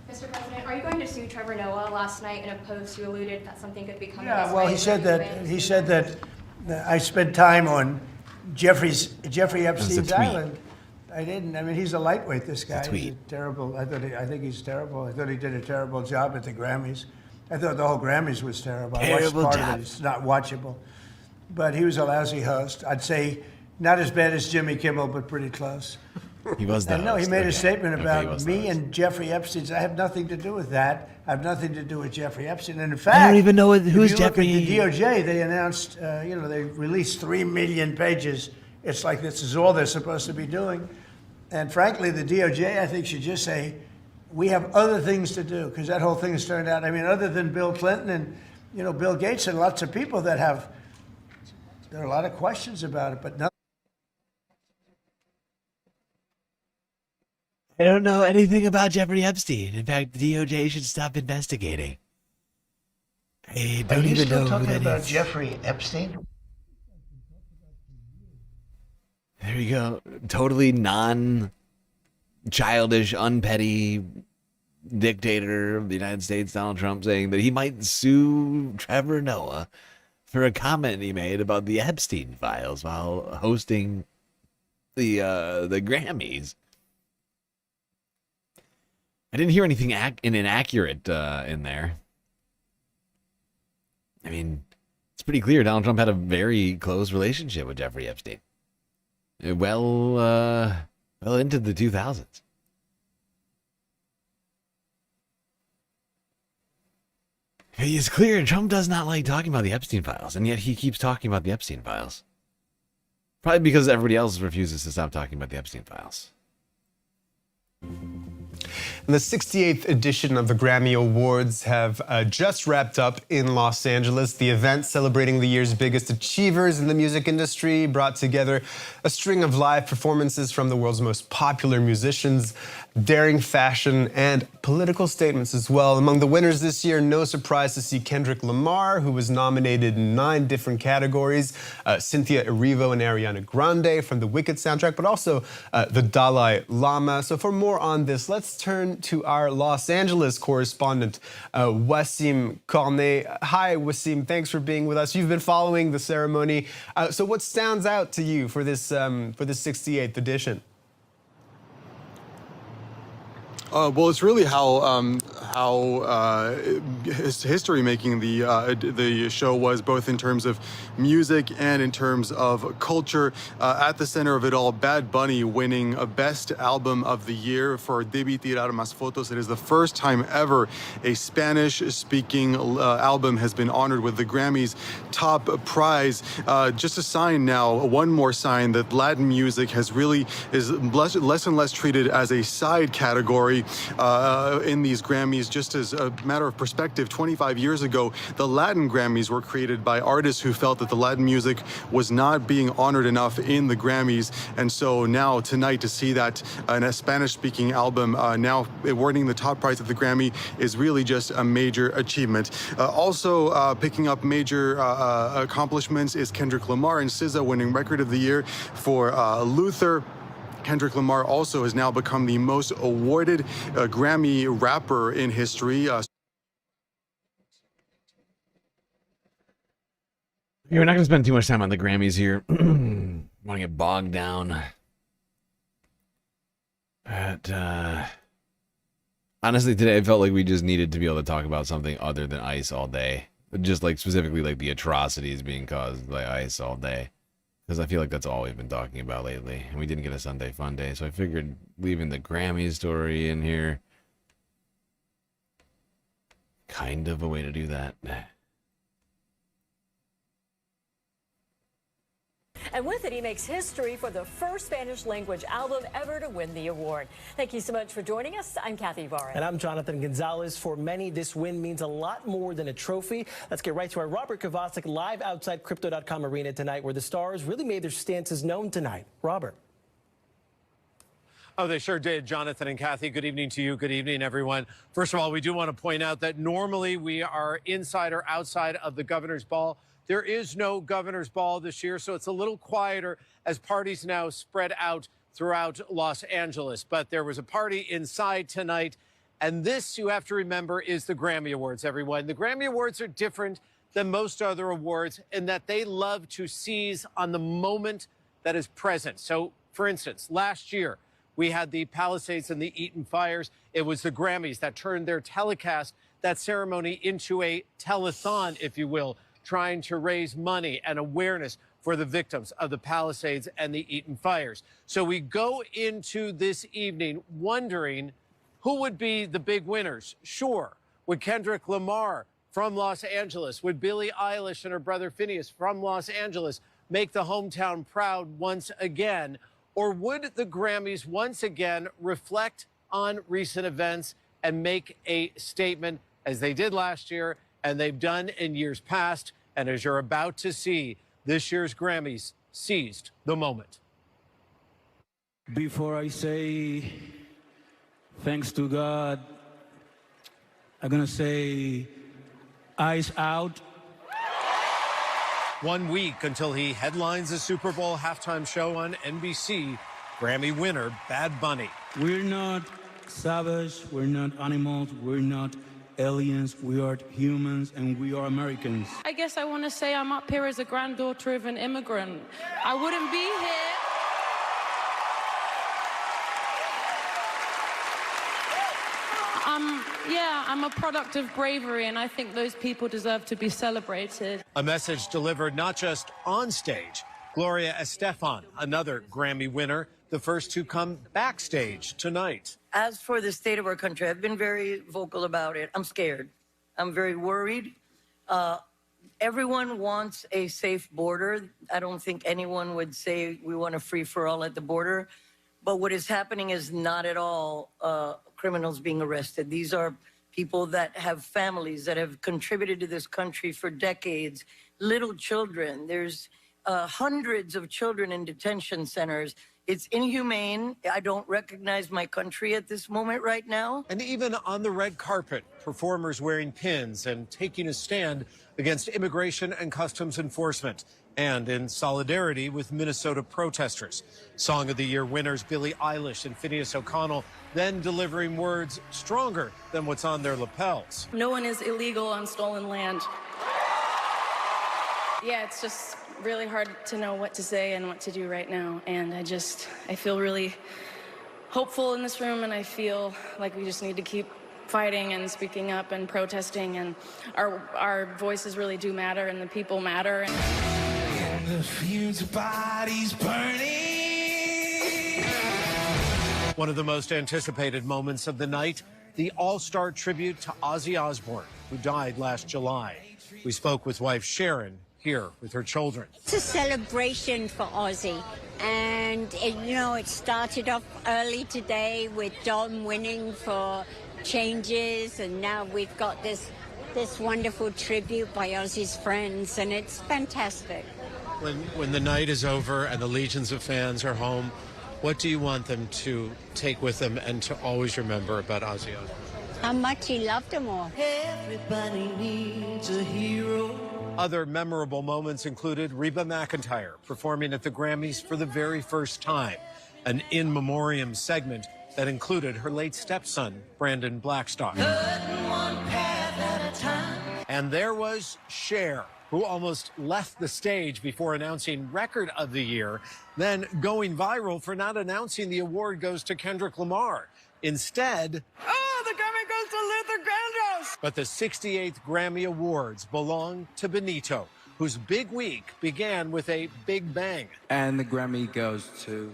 Mr. President, are you going to sue Trevor Noah? Last night in a post, you alluded that something could be coming. Yeah, well, he said that I spent time on Jeffrey Epstein's island. I didn't. I mean, he's a lightweight. This guy. He's terrible. I think he's terrible. I thought he did a terrible job at the Grammys. I thought the whole Grammys was terrible. I watched part of it. It's not watchable. But he was a lousy host. I'd say not as bad as Jimmy Kimmel, but pretty close. He was the host. No, he made a statement about me and Jeffrey Epstein. I have nothing to do with that. I have nothing to do with Jeffrey Epstein. And in fact, I don't even know who's Jeffrey. If you look at the DOJ, they announced, they released 3 million pages. It's like this is all they're supposed to be doing. And frankly, the DOJ, I think, should just say, we have other things to do, because that whole thing has turned out, I mean, other than Bill Clinton and, you know, Bill Gates and lots of people that have, there are a lot of questions about it, but nothing. I don't know anything about Jeffrey Epstein. In fact, the DOJ should stop investigating. I don't even know who that about is. Jeffrey Epstein? There you go. Totally non-childish, unpetty dictator of the United States, Donald Trump, saying that he might sue Trevor Noah for a comment he made about the Epstein files while hosting the Grammys. I didn't hear anything inaccurate in there. I mean, it's pretty clear Donald Trump had a very close relationship with Jeffrey Epstein. Well into the 2000s. It's clear Trump does not like talking about the Epstein files, and yet he keeps talking about the Epstein files. Probably because everybody else refuses to stop talking about the Epstein files. The 68th edition of the Grammy Awards have just wrapped up in Los Angeles. The event celebrating the year's biggest achievers in the music industry brought together a string of live performances from the world's most popular musicians, daring fashion, and political statements as well. Among the winners this year, no surprise to see Kendrick Lamar, who was nominated in 9 different categories, Cynthia Erivo and Ariana Grande from the Wicked soundtrack, but also the Dalai Lama. So for more on this, let's turn to our Los Angeles correspondent, Wasim Cornet. Hi, Wasim. Thanks for being with us. You've been following the ceremony. So what stands out to you for this 68th edition? Well, it's really how history making the show was, both in terms of music and in terms of culture. At the center of it all, Bad Bunny winning a Best Album of the Year for Debí Tirar Más Fotos. It is the first time ever a Spanish-speaking album has been honored with the Grammys top prize. Just a sign now, one more sign that Latin music is less and less treated as a side category in these Grammys. Just as a matter of perspective, 25 years ago, the Latin Grammys were created by artists who felt that the Latin music was not being honored enough in the Grammys. And so now, tonight, to see that in a Spanish-speaking album now awarding the top prize at the Grammy is really just a major achievement. Also picking up major accomplishments is Kendrick Lamar and SZA winning Record of the Year for Luther. Kendrick Lamar also has now become the most awarded Grammy rapper in history. We're not going to spend too much time on the Grammys here. Want to get bogged down. But honestly, today I felt like we just needed to be able to talk about something other than ICE all day. Just like specifically like the atrocities being caused by ICE all day. Because I feel like that's all we've been talking about lately. And we didn't get a Sunday Fun Day, so I figured leaving the Grammys story in here. Kind of a way to do that. And with it, he makes history for the first Spanish-language album ever to win the award. Thank you so much for joining us. I'm Kathy Barrett. And I'm Jonathan Gonzalez. For many, this win means a lot more than a trophy. Let's get right to our Robert Kovacic live outside Crypto.com Arena tonight, where the stars really made their stances known tonight. Robert. Oh, they sure did, Jonathan and Kathy. Good evening to you. Good evening, everyone. First of all, we do want to point out that normally we are inside or outside of the governor's ball. There is no governor's ball this year, so it's a little quieter as parties now spread out throughout Los Angeles. But there was a party inside tonight, and this, you have to remember, is the Grammy Awards, everyone. The Grammy Awards are different than most other awards in that they love to seize on the moment that is present. So, for instance, last year, we had the Palisades and the Eaton fires. It was the Grammys that turned their telecast, that ceremony, into a telethon, if you will, trying to raise money and awareness for the victims of the Palisades and the Eaton fires. So we go into this evening wondering who would be the big winners. Sure, would Kendrick Lamar from Los Angeles, would Billie Eilish and her brother Phineas from Los Angeles make the hometown proud once again? Or would the Grammys once again reflect on recent events and make a statement, as they did last year and they've done in years past. And as you're about to see, this year's Grammys seized the moment. Before I say thanks to God, I'm gonna say eyes out. 1 week until he headlines a Super Bowl halftime show on NBC, Grammy winner Bad Bunny. We're not savage, we're not animals, we're not aliens, we are humans, and we are Americans. I guess I want to say I'm up here as a granddaughter of an immigrant. I wouldn't be here. I'm a product of bravery, and I think those people deserve to be celebrated. A message delivered not just on stage. Gloria Estefan, another Grammy winner, the first to come backstage tonight. As for the state of our country, I've been very vocal about it. I'm scared. I'm very worried. Everyone wants a safe border. I don't think anyone would say we want a free-for-all at the border. But what is happening is not at all criminals being arrested. These are people that have families that have contributed to this country for decades, little children. There's hundreds of children in detention centers. It's inhumane. I don't recognize my country at this moment right now. And even on the red carpet, performers wearing pins and taking a stand against immigration and customs enforcement, and in solidarity with Minnesota protesters. Song of the Year winners Billie Eilish and Phineas O'Connell then delivering words stronger than what's on their lapels. No one is illegal on stolen land. Yeah, it's just really hard to know what to say and what to do right now. And I feel really hopeful in this room, and I feel like we just need to keep fighting and speaking up and protesting, and our voices really do matter, and the people matter. And the fumes of bodies burning. One of the most anticipated moments of the night, the all-star tribute to Ozzy Osbourne, who died last July. We spoke with wife Sharon here with her children. It's a celebration for Ozzy, and it started off early today with Dom winning for Changes, and now we've got this wonderful tribute by Ozzy's friends, and it's fantastic. When the night is over and the legions of fans are home, what do you want them to take with them and to always remember about Ozzy Osbourne? How much he loved them all. Everybody needs a hero. Other memorable moments included Reba McEntire performing at the Grammys for the very first time, an in memoriam segment that included her late stepson, Brandon Blackstock. And there was Cher, who almost left the stage before announcing Record of the Year, then going viral for not announcing the award goes to Kendrick Lamar. Instead, the Grammy goes to Luther Vandross. But the 68th Grammy Awards belong to Benito, whose big week began with a big bang. And the Grammy goes to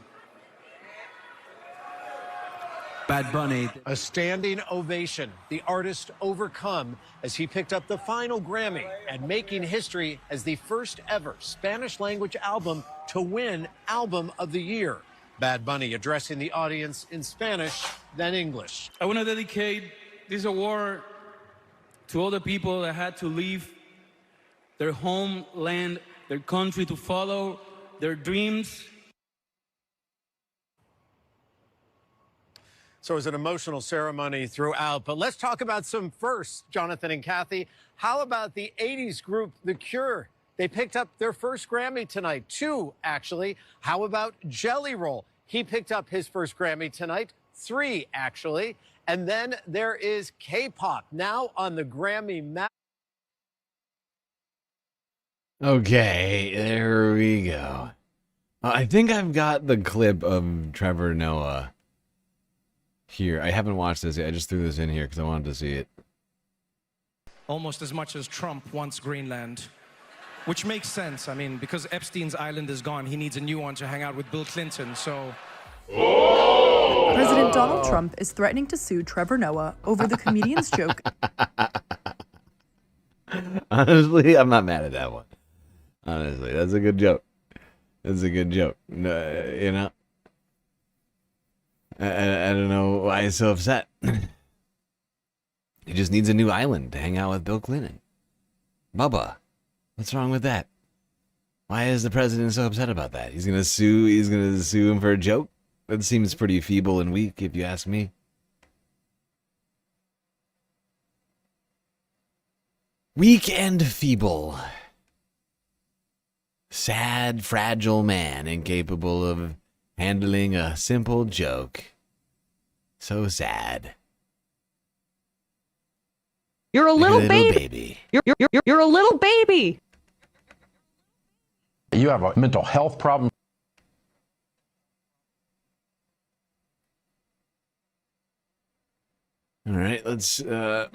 Bad Bunny. A standing ovation, the artist overcome as he picked up the final Grammy and making history as the first ever Spanish language album to win Album of the Year. Bad Bunny addressing the audience in Spanish, then English. I want to dedicate this award to all the people that had to leave their homeland, their country, to follow their dreams. So it was an emotional ceremony throughout, but let's talk about some firsts, Jonathan and Kathy. How about the 80s group, The Cure? They picked up their first Grammy tonight, 2 actually. How about Jelly Roll? He picked up his first Grammy tonight, 3 actually. And then there is K-pop, now on the Grammy map. Okay, there we go. I think I've got the clip of Trevor Noah here. I haven't watched this yet. I just threw this in here because I wanted to see it. Almost as much as Trump wants Greenland, which makes sense. I mean, because Epstein's island is gone, he needs a new one to hang out with Bill Clinton, so... President Donald Trump is threatening to sue Trevor Noah over the comedian's joke. Honestly, I'm not mad at that one. Honestly, that's a good joke. That's a good joke. You know? I don't know why he's so upset. He just needs a new island to hang out with Bill Clinton. Bubba, what's wrong with that? Why is the president so upset about that? He's gonna sue him for a joke? That seems pretty feeble and weak, if you ask me. Weak and feeble. Sad, fragile man, incapable of handling a simple joke. So sad. You're a little baby. baby. You're a little baby. You have a mental health problem. All right, let's oh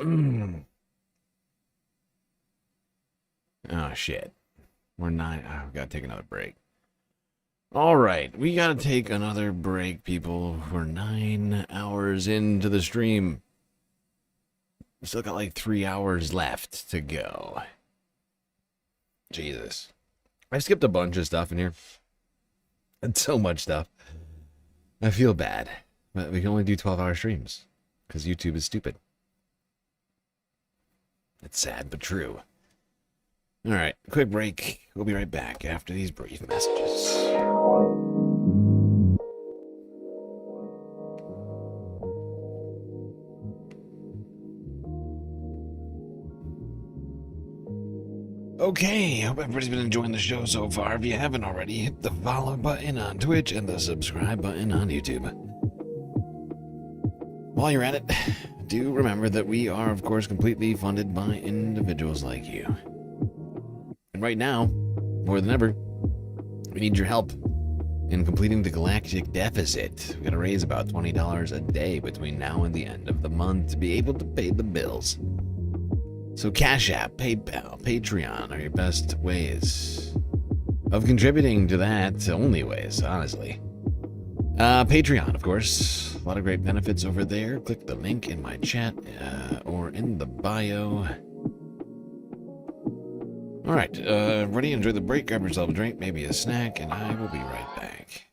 shit. We're not we gotta take another break. All right, we gotta take another break, people. We're 9 hours into the stream. We still got like 3 hours left to go. Jesus. I skipped a bunch of stuff in here. And so much stuff. I feel bad. But we can only do 12-hour streams. Because YouTube is stupid. It's sad but true. Alright, quick break. We'll be right back after these brief messages. Okay, hope everybody's been enjoying the show so far. If you haven't already, hit the follow button on Twitch and the subscribe button on YouTube. While you're at it, do remember that we are, of course, completely funded by individuals like you. And right now, more than ever, we need your help in completing the galactic deficit. We gotta raise about $20 a day between now and the end of the month to be able to pay the bills. So Cash App, PayPal, Patreon are your best ways of contributing to that. Only ways, honestly. Patreon, of course. A lot of great benefits over there. Click the link in my chat or in the bio. All right, everybody, enjoy the break. Grab yourself a drink, maybe a snack, and I will be right back.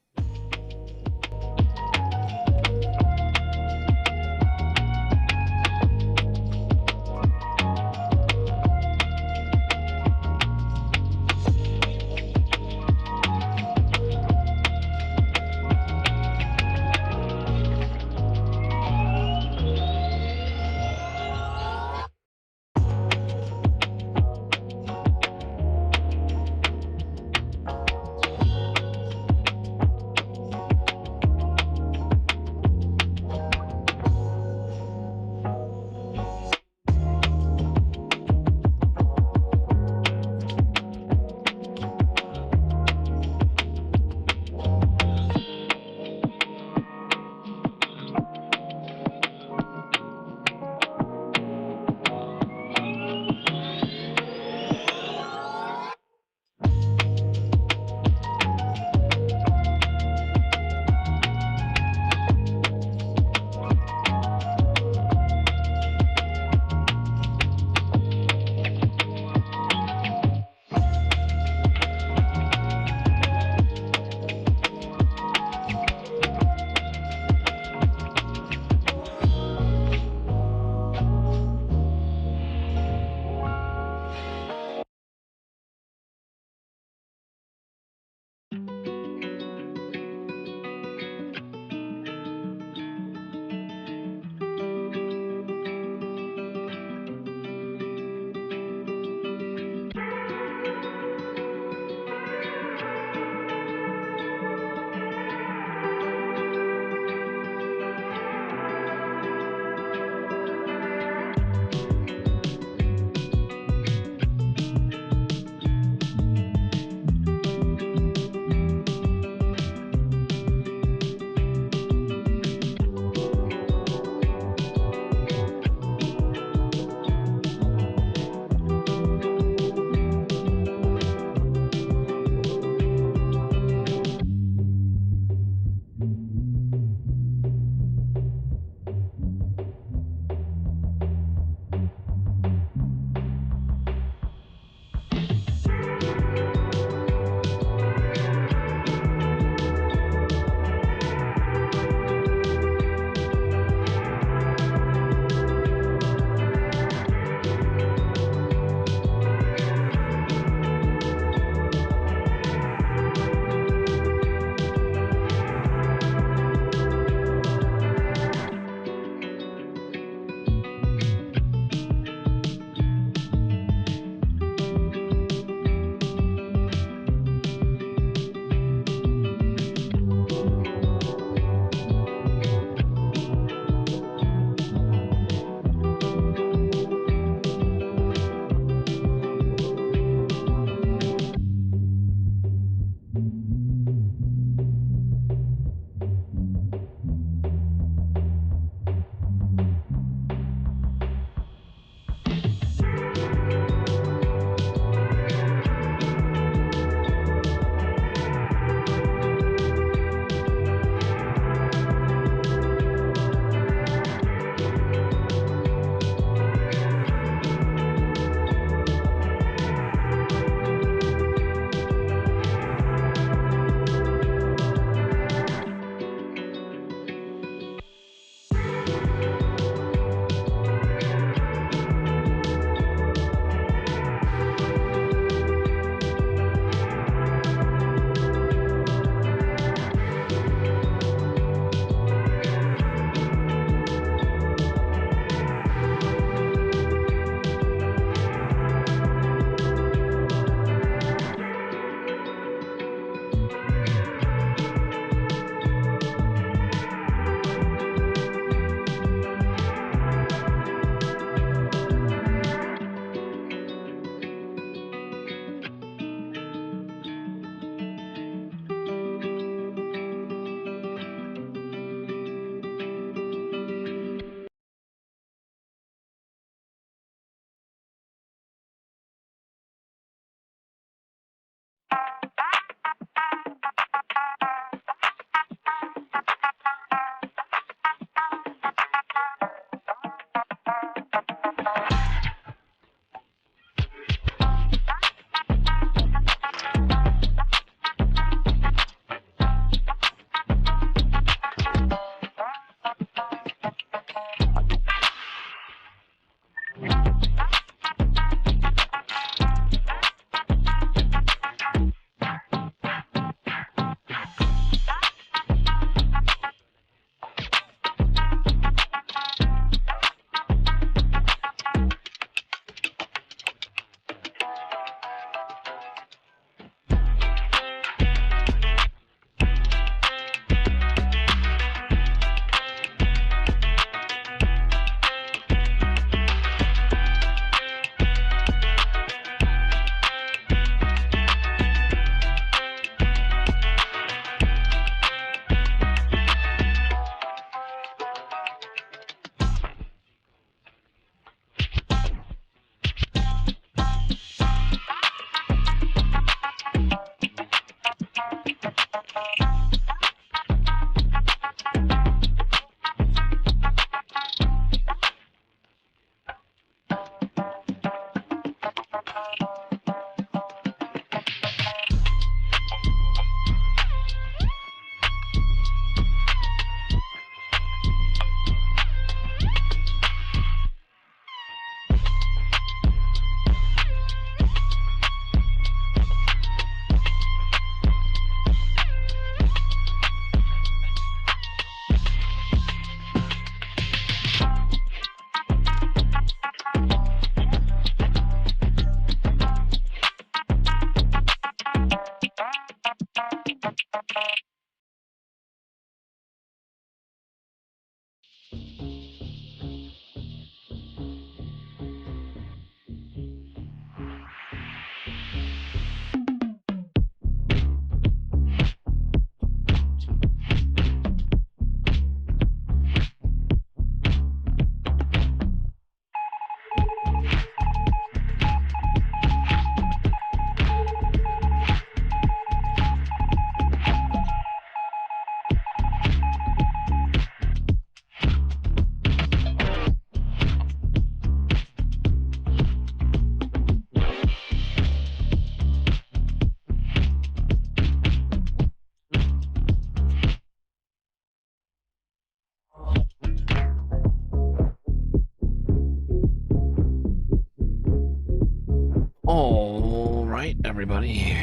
All right, everybody.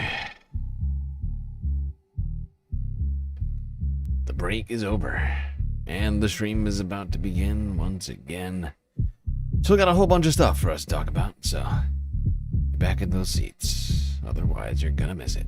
The break is over, and the stream is about to begin once again. Still got a whole bunch of stuff for us to talk about, so get back in those seats. Otherwise, you're gonna miss it.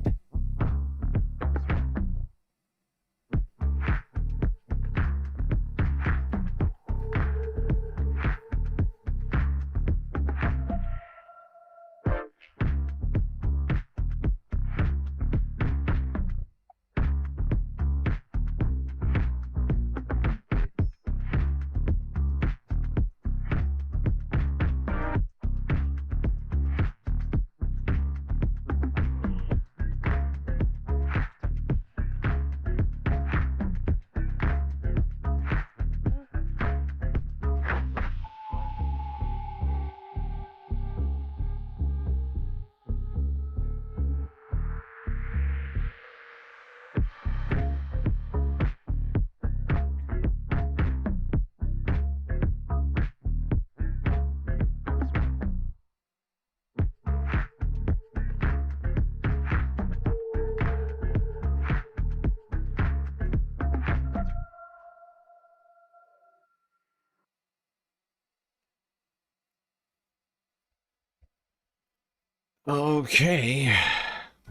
Okay,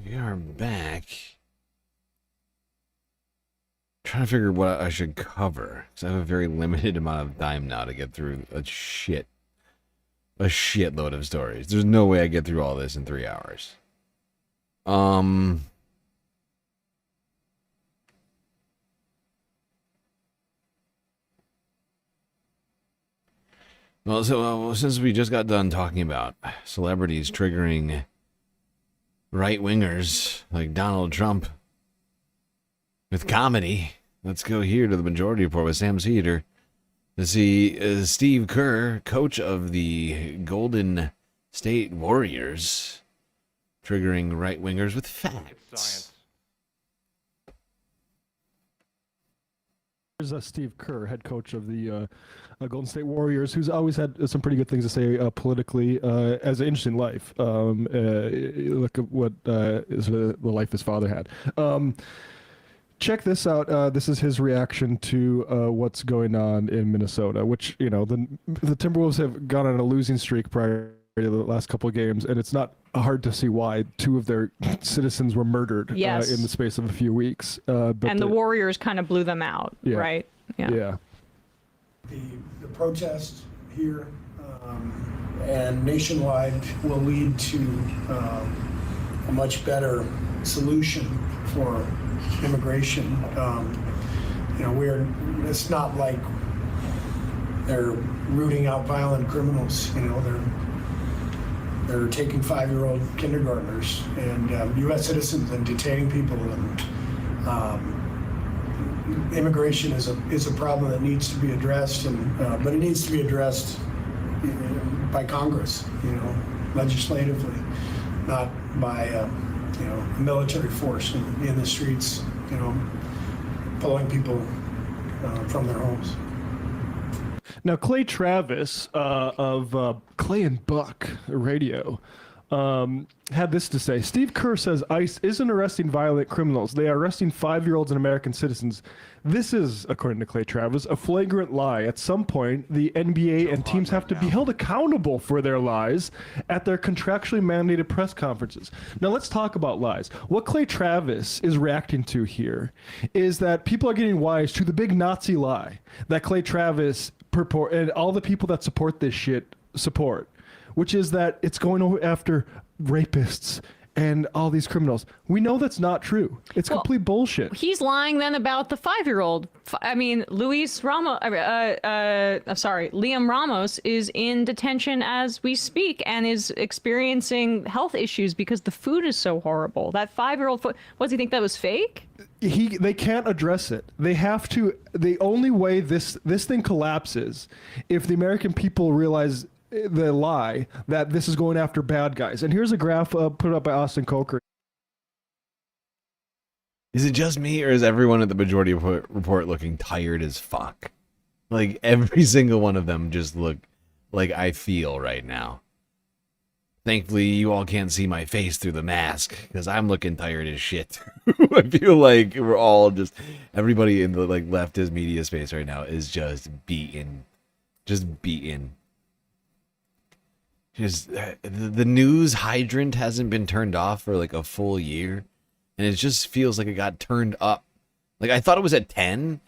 we are back. Trying to figure what I should cover, because I have a very limited amount of time now to get through a shitload of stories. There's no way I get through all this in 3 hours. Well, so since we just got done talking about celebrities triggering right-wingers like Donald Trump with comedy, let's go here to the Majority Report with Sam Cedar to see Steve Kerr, coach of the Golden State Warriors, triggering right-wingers with facts. Here's Steve Kerr, head coach of the Golden State Warriors, who's always had some pretty good things to say politically, as an interesting life. Look at what the life his father had. Check this out. This is his reaction to what's going on in Minnesota, which, you know, the Timberwolves have gone on a losing streak prior to the last couple of games, and it's not hard to see why 2 of their citizens were murdered in the space of a few weeks. And the Warriors kind of blew them out, right? Yeah. The protest here and nationwide will lead to a much better solution for immigration. You know, it's not like they're rooting out violent criminals. You know, they're taking 5-year-old kindergartners and U.S. citizens and detaining people. And immigration is a problem that needs to be addressed, but it needs to be addressed by Congress, you know, legislatively, not by you know, military force in the streets, you know, pulling people from their homes. Now, Clay Travis of Clay and Buck Radio had this to say. Steve Kerr says ICE isn't arresting violent criminals. They are arresting 5-year-olds and American citizens. This is, according to Clay Travis, a flagrant lie. At some point, the NBA and teams have to be held accountable for their lies at their contractually mandated press conferences. Now, let's talk about lies. What Clay Travis is reacting to here is that people are getting wise to the big Nazi lie that Clay Travis and all the people that support this shit support, which is that it's going after rapists and all these criminals. We know that's not true. It's complete bullshit. He's lying then about the 5-year-old. I mean, Liam Ramos is in detention as we speak and is experiencing health issues because the food is so horrible. That 5-year-old, what does he think that was fake? They can't address it. They have to. The only way this thing collapses if the American people realize the lie that this is going after bad guys. And here's a graph put up by Austin Coker. Is it just me, or is everyone at the Majority Report looking tired as fuck? Like, every single one of them just look like I feel right now. Thankfully, you all can't see my face through the mask, because I'm looking tired as shit. I feel like we're all just... Everybody in the leftist media space right now is just beaten. Just beaten. Just the news hydrant hasn't been turned off for like a full year, and it just feels like it got turned up. Like, I thought it was at 10,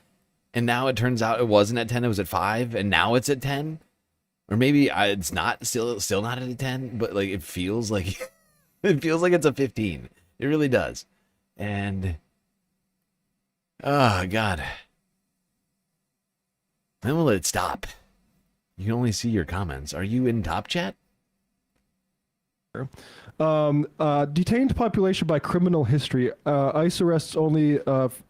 and now it turns out it wasn't at 10. It was at 5, and now it's at 10. Or maybe it's not still not at a 10, but like it feels like it's a 15. It really does. And oh god, when will it stop? You can only see your comments. Are you in top chat? Detained population by criminal history. ICE arrests only,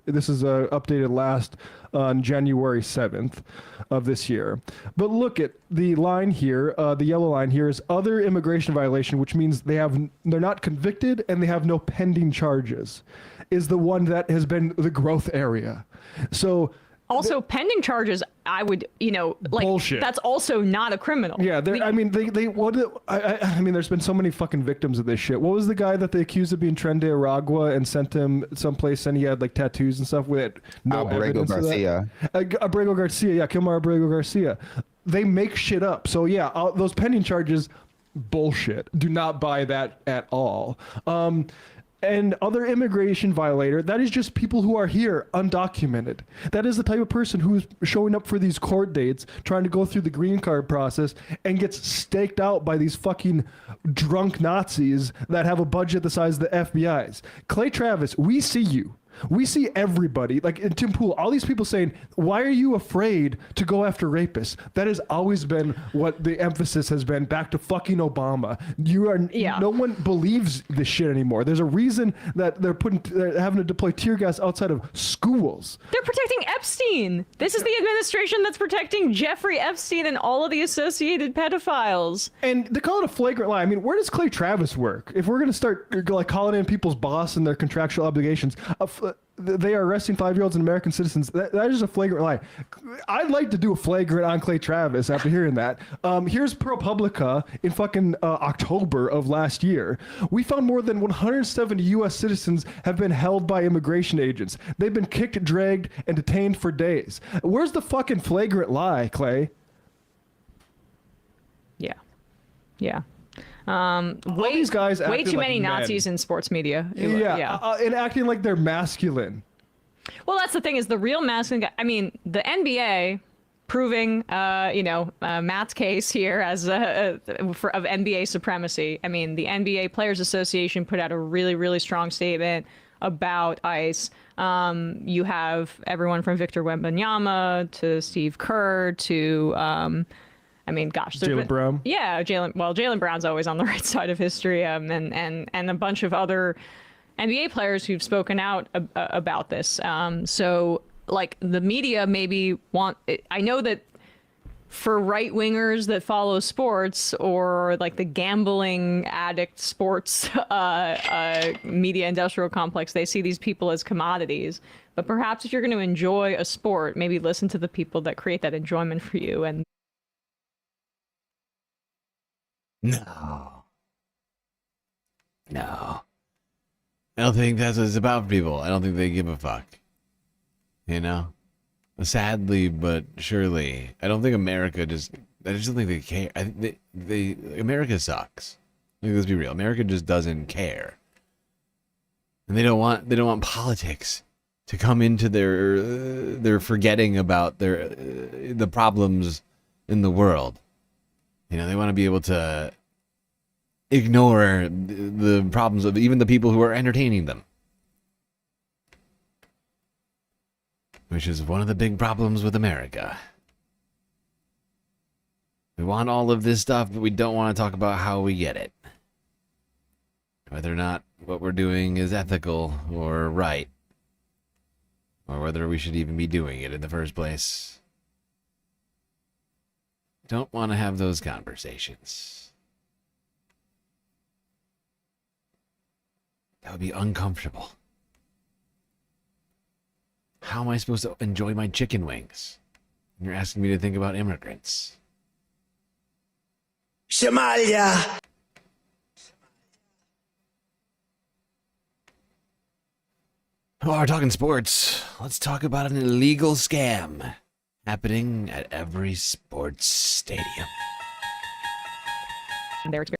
this is updated last on January 7th of this year. But look at the line here, the yellow line here is other immigration violation, which means they're not convicted and they have no pending charges, is the one that has been the growth area. So also, pending charges, I would, bullshit. That's also not a criminal. Yeah, I mean, there's been so many fucking victims of this shit. What was the guy that they accused of being Tren de Aragua and sent him someplace and he had like tattoos and stuff with no evidence of that? Abrego Garcia, yeah, Kilmar Abrego Garcia. They make shit up. So yeah, those pending charges, bullshit. Do not buy that at all. And other immigration violator, that is just people who are here undocumented. That is the type of person who's showing up for these court dates, trying to go through the green card process and gets staked out by these fucking drunk Nazis that have a budget the size of the FBI's. Clay Travis, we see you. We see everybody, like in Tim Pool, all these people saying, why are you afraid to go after rapists? That has always been what the emphasis has been, back to fucking Obama. No one believes this shit anymore. There's a reason that they're having to deploy tear gas outside of schools. They're protecting Epstein. This is the administration that's protecting Jeffrey Epstein and all of the associated pedophiles. And they call it a flagrant lie. I mean, where does Clay Travis work? If we're going to start like calling in people's boss and their contractual obligations, they are arresting 5-year-olds and American citizens. That is a flagrant lie. I'd like to do a flagrant on Clay Travis after hearing that. Here's ProPublica in fucking October of last year. We found more than 170 U.S. citizens have been held by immigration agents. They've been kicked, dragged, and detained for days. Where's the fucking flagrant lie, Clay? Yeah. These guys way too like many men. Nazis in sports media. And acting like they're masculine. Well, that's the thing, is the real masculine guy. I mean, the NBA proving, Matt's case here as of NBA supremacy. I mean, the NBA Players Association put out a really, really strong statement about ICE. You have everyone from Victor Wembanyama to Steve Kerr to Jaylen Brown. Yeah, Jaylen Brown's always on the right side of history, and a bunch of other NBA players who've spoken out about this. So, like, the media maybe I know that for right wingers that follow sports, or like the gambling addict sports media industrial complex, they see these people as commodities. But perhaps if you're going to enjoy a sport, maybe listen to the people that create that enjoyment for you. And no. No. I don't think that's what it's about for people. I don't think they give a fuck. You know? Sadly, but surely. I don't think America just... I just don't think they care. I think America sucks. Let's be real. America just doesn't care. And they don't want politics to come into their forgetting about the problems in the world. You know, they want to be able to ignore the problems of even the people who are entertaining them. Which is one of the big problems with America. We want all of this stuff, but we don't want to talk about how we get it. Whether or not what we're doing is ethical or right. Or whether we should even be doing it in the first place. Don't want to have those conversations. That would be uncomfortable. How am I supposed to enjoy my chicken wings? You're asking me to think about immigrants. Somalia. While we're talking sports, let's talk about an illegal scam happening at every sports stadium. And their experience.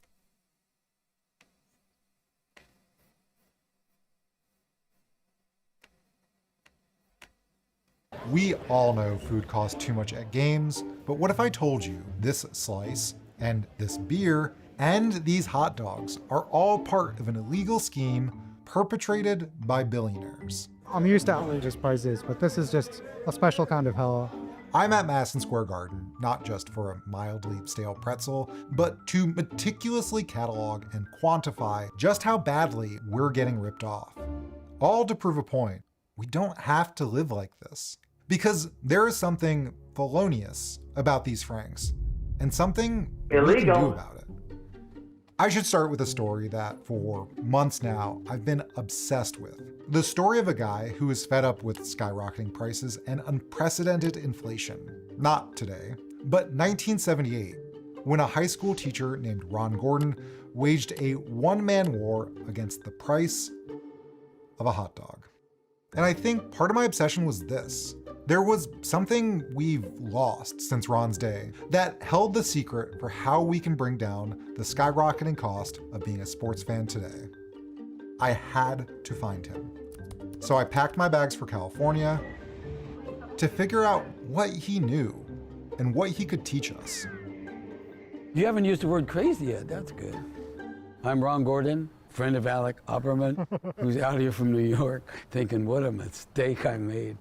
We all know food costs too much at games, but what if I told you this slice and this beer and these hot dogs are all part of an illegal scheme perpetrated by billionaires? I'm used to outrageous prices, but this is just a special kind of hell. I'm at Madison Square Garden, not just for a mildly stale pretzel, but to meticulously catalog and quantify just how badly we're getting ripped off. All to prove a point. We don't have to live like this. Because there is something felonious about these francs, and something we can do about it. I should start with a story that for months now I've been obsessed with. The story of a guy who is fed up with skyrocketing prices and unprecedented inflation. Not today, but 1978, when a high school teacher named Ron Gordon waged a one-man war against the price of a hot dog. And I think part of my obsession was this. There was something we've lost since Ron's day that held the secret for how we can bring down the skyrocketing cost of being a sports fan today. I had to find him. So I packed my bags for California to figure out what he knew and what he could teach us. You haven't used the word crazy yet. That's good. I'm Ron Gordon, friend of Alec Opperman, who's out here from New York, thinking, what a mistake I made.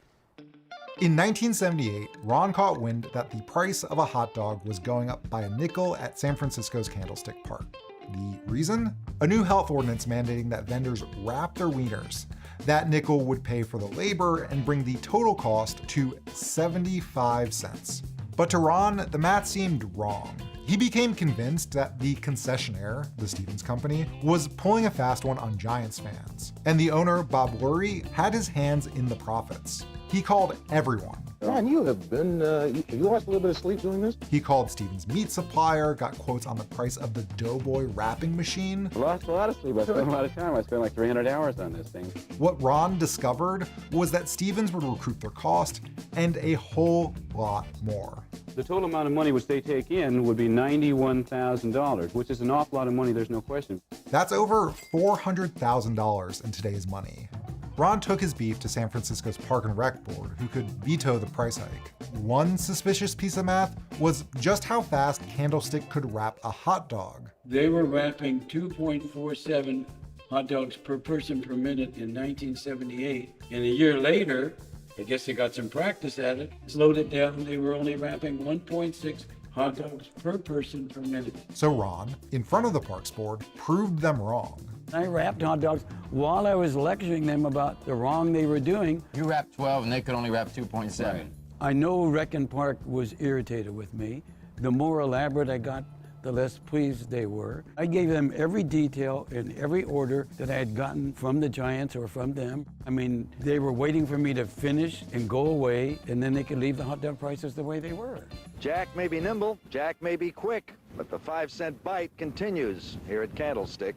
In 1978, Ron caught wind that the price of a hot dog was going up by a nickel at San Francisco's Candlestick Park. The reason? A new health ordinance mandating that vendors wrap their wieners. That nickel would pay for the labor and bring the total cost to 75 cents. But to Ron, the math seemed wrong. He became convinced that the concessionaire, the Stevens Company, was pulling a fast one on Giants fans. And the owner, Bob Lurie, had his hands in the profits. He called everyone. Ron, you have been, have you lost a little bit of sleep doing this? He called Stevens' meat supplier, got quotes on the price of the Doughboy wrapping machine. I lost a lot of sleep. I spent a lot of time. I spent like 300 hours on this thing. What Ron discovered was that Stevens would recoup their cost and a whole lot more. The total amount of money which they take in would be $91,000, which is an awful lot of money, there's no question. That's over $400,000 in today's money. Ron took his beef to San Francisco's Park and Rec Board, who could veto the price hike. One suspicious piece of math was just how fast Candlestick could wrap a hot dog. They were wrapping 2.47 hot dogs per person per minute in 1978. And a year later, I guess they got some practice at it, slowed it down, and they were only wrapping 1.6 hot dogs per person per minute. So Ron, in front of the Parks Board, proved them wrong. I wrapped hot dogs while I was lecturing them about the wrong they were doing. You wrapped 12 and they could only wrap 2.7. Right. I know Rec and Park was irritated with me. The more elaborate I got the less pleased they were. I gave them every detail in every order that I had gotten from the Giants or from them. I mean, they were waiting for me to finish and go away, and then they could leave the hot dog prices the way they were. Jack may be nimble, Jack may be quick, but the 5-cent bite continues here at Candlestick.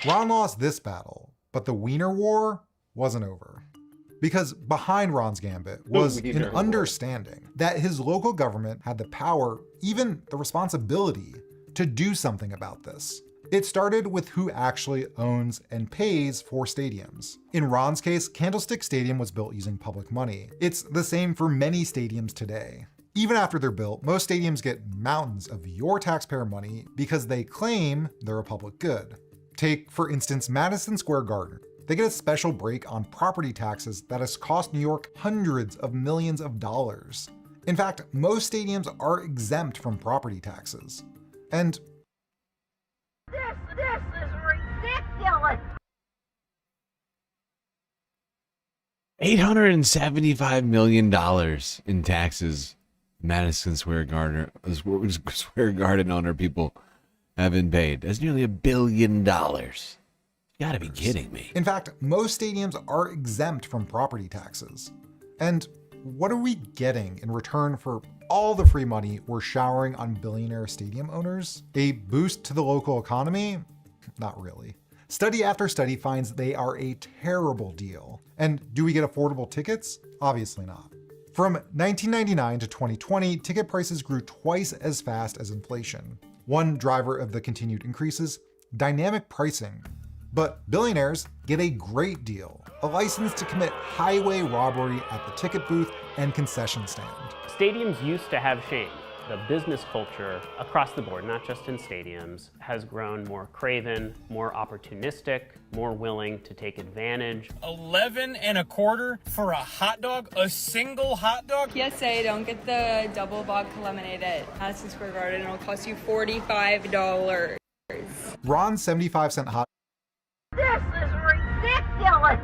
Ron lost this battle, but the Wiener War wasn't over. Because behind Ron's gambit was an understanding that his local government had the power, even the responsibility, to do something about this. It started with who actually owns and pays for stadiums. In Ron's case, Candlestick Stadium was built using public money. It's the same for many stadiums today. Even after they're built, most stadiums get mountains of your taxpayer money because they claim they're a public good. Take, for instance, Madison Square Garden. They get a special break on property taxes that has cost New York hundreds of millions of dollars. In fact, most stadiums are exempt from property taxes. And This is ridiculous. $875 million in taxes. Madison Square Garden owner people have been paid. That's nearly $1 billion. You gotta be kidding me. In fact, most stadiums are exempt from property taxes. And what are we getting in return for all the free money we're showering on billionaire stadium owners? A boost to the local economy? Not really. Study after study finds they are a terrible deal. And do we get affordable tickets? Obviously not. From 1999 to 2020, ticket prices grew twice as fast as inflation. One driver of the continued increases, dynamic pricing. But billionaires get a great deal, a license to commit highway robbery at the ticket booth and concession stand. Stadiums used to have shame. The business culture across the board, not just in stadiums, has grown more craven, more opportunistic, more willing to take advantage. 11 and a quarter for a hot dog? A single hot dog? PSA, don't get the double vodka lemonade at Madison Square Garden. It'll cost you $45. Ron's 75-cent hot This is ridiculous.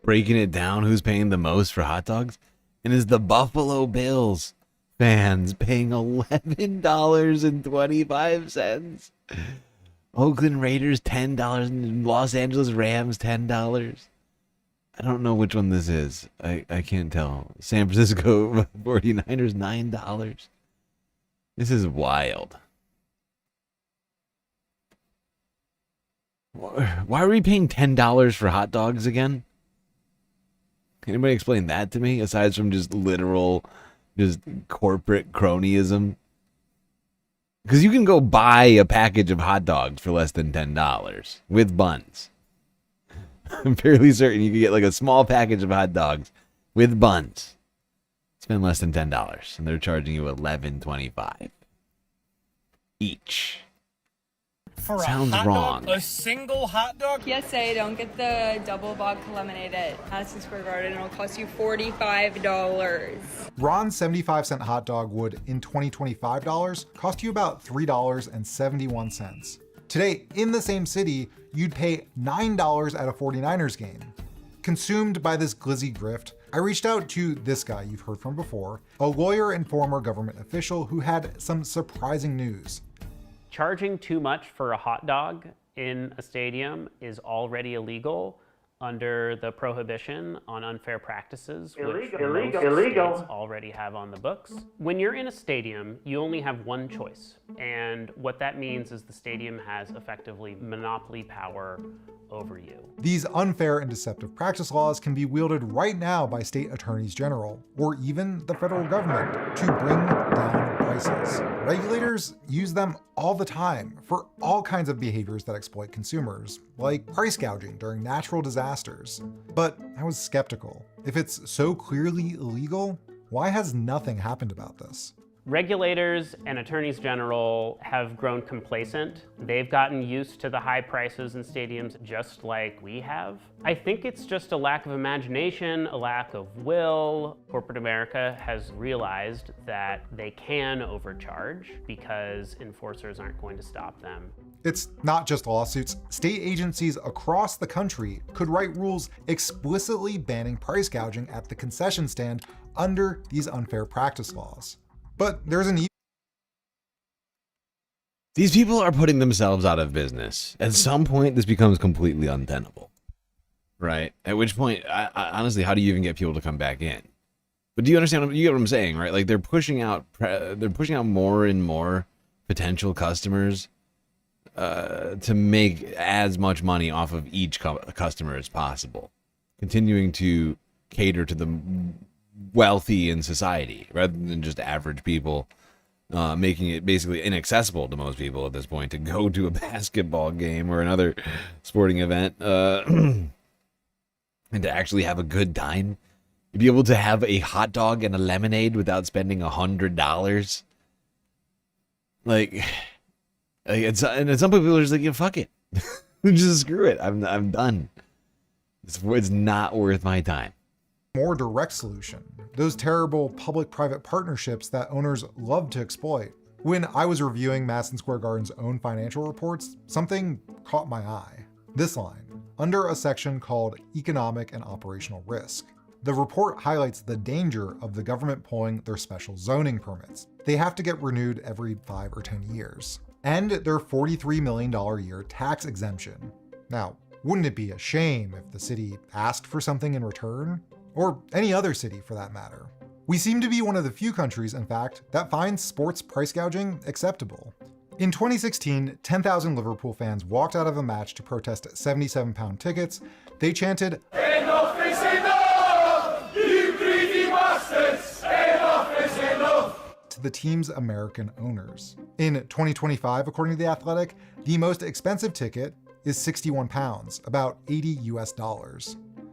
Breaking it down, who's paying the most for hot dogs? And is the Buffalo Bills fans paying $11.25. Oakland Raiders $10 and Los Angeles Rams $10. I don't know which one this is. I can't tell. San Francisco 49ers $9. This is wild. Why are we paying $10 for hot dogs again? Can anybody explain that to me, aside from just literal, just corporate cronyism? Because you can go buy a package of hot dogs for less than $10 with buns. I'm fairly certain you can get like a small package of hot dogs with buns. Spend less than $10, and they're charging you $11.25 each. For Sounds a hot wrong. dog? A single hot dog? PSA, don't get the double vodka lemonade at Madison Square Garden. It'll cost you $45. Ron's 75-cent hot dog would, in 2025 dollars, cost you about $3.71. Today, in the same city, you'd pay $9 at a 49ers game. Consumed by this glizzy grift, I reached out to this guy you've heard from before, a lawyer and former government official who had some surprising news. Charging too much for a hot dog in a stadium is already illegal under the prohibition on unfair practices, which most states already have on the books. When you're in a stadium, you only have one choice. And what that means is the stadium has effectively monopoly power over you. These unfair and deceptive practice laws can be wielded right now by state attorneys general, or even the federal government, to bring down prices. Regulators use them all the time for all kinds of behaviors that exploit consumers, like price gouging during natural disasters. But I was skeptical. If it's so clearly illegal, why has nothing happened about this? Regulators and attorneys general have grown complacent. They've gotten used to the high prices in stadiums just like we have. I think it's just a lack of imagination, a lack of will. Corporate America has realized that they can overcharge because enforcers aren't going to stop them. It's not just lawsuits. State agencies across the country could write rules explicitly banning price gouging at the concession stand under these unfair practice laws. But there's an These people are putting themselves out of business. At some point, this becomes completely untenable, right? At which point, I honestly, how do you even get people to come back in? But do you understand? You get what I'm saying, right? Like they're pushing out more and more potential customers to make as much money off of each customer as possible, continuing to cater to the wealthy in society rather than just average people. Making it basically inaccessible to most people at this point to go to a basketball game or another sporting event and to actually have a good time. You'd be able to have a hot dog and a lemonade without spending $100. Like and some people are just like, yeah, fuck it. Just screw it. I'm done. It's not worth my time. More direct solution. Those terrible public-private partnerships that owners love to exploit. When I was reviewing Madison Square Garden's own financial reports, something caught my eye. This line, under a section called Economic and Operational Risk. The report highlights the danger of the government pulling their special zoning permits. They have to get renewed every 5 or 10 years. And their $43 million a year tax exemption. Now, wouldn't it be a shame if the city asked for something in return? Or any other city for that matter. We seem to be one of the few countries, in fact, that finds sports price gouging acceptable. In 2016, 10,000 Liverpool fans walked out of a match to protest 77-pound tickets. They chanted, "Enough is enough! You greedy bastards! Enough is enough!" to the team's American owners. In 2025, according to The Athletic, the most expensive ticket is 61 pounds, about $80 US.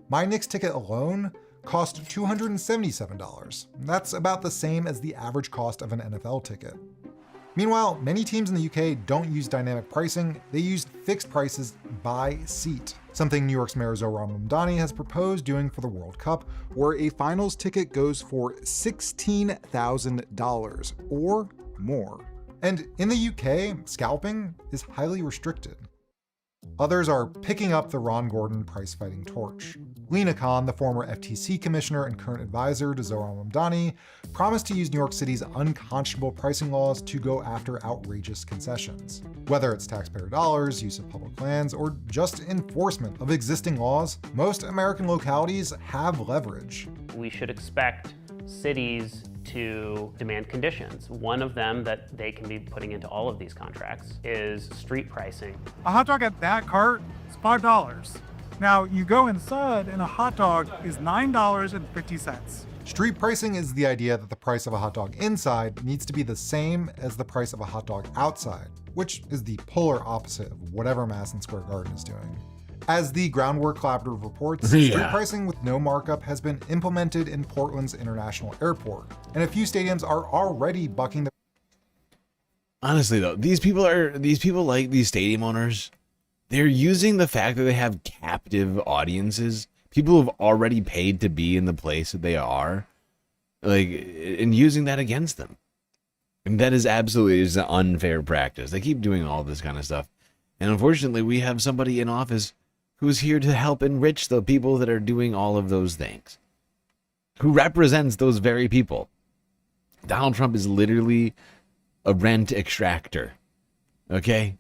My Knicks ticket alone cost $277. That's about the same as the average cost of an NFL ticket. Meanwhile, many teams in the UK don't use dynamic pricing, they use fixed prices by seat, something New York's Mayor Zohran Mamdani has proposed doing for the World Cup, where a finals ticket goes for $16,000 or more. And in the UK, scalping is highly restricted. Others are picking up the Ron Gordon price-fighting torch. Lena Khan, the former FTC commissioner and current advisor to Zohran Mamdani, promised to use New York City's unconscionable pricing laws to go after outrageous concessions. Whether it's taxpayer dollars, use of public lands, or just enforcement of existing laws, most American localities have leverage. We should expect cities to demand conditions. One of them that they can be putting into all of these contracts is street pricing. A hot dog at that cart is $5. Now you go inside and a hot dog is $9.50. Street pricing is the idea that the price of a hot dog inside needs to be the same as the price of a hot dog outside, which is the polar opposite of whatever Madison Square Garden is doing. As the Groundwork Collaborative reports, street pricing with no markup has been implemented in Portland's International Airport, and a few stadiums are already bucking the... Honestly though, these people like these stadium owners, they're using the fact that they have captive audiences, people who have already paid to be in the place that they are, like, and using that against them. And that is absolutely an unfair practice. They keep doing all this kind of stuff. And unfortunately, we have somebody in office who's here to help enrich the people that are doing all of those things, who represents those very people. Donald Trump is literally a rent extractor, okay?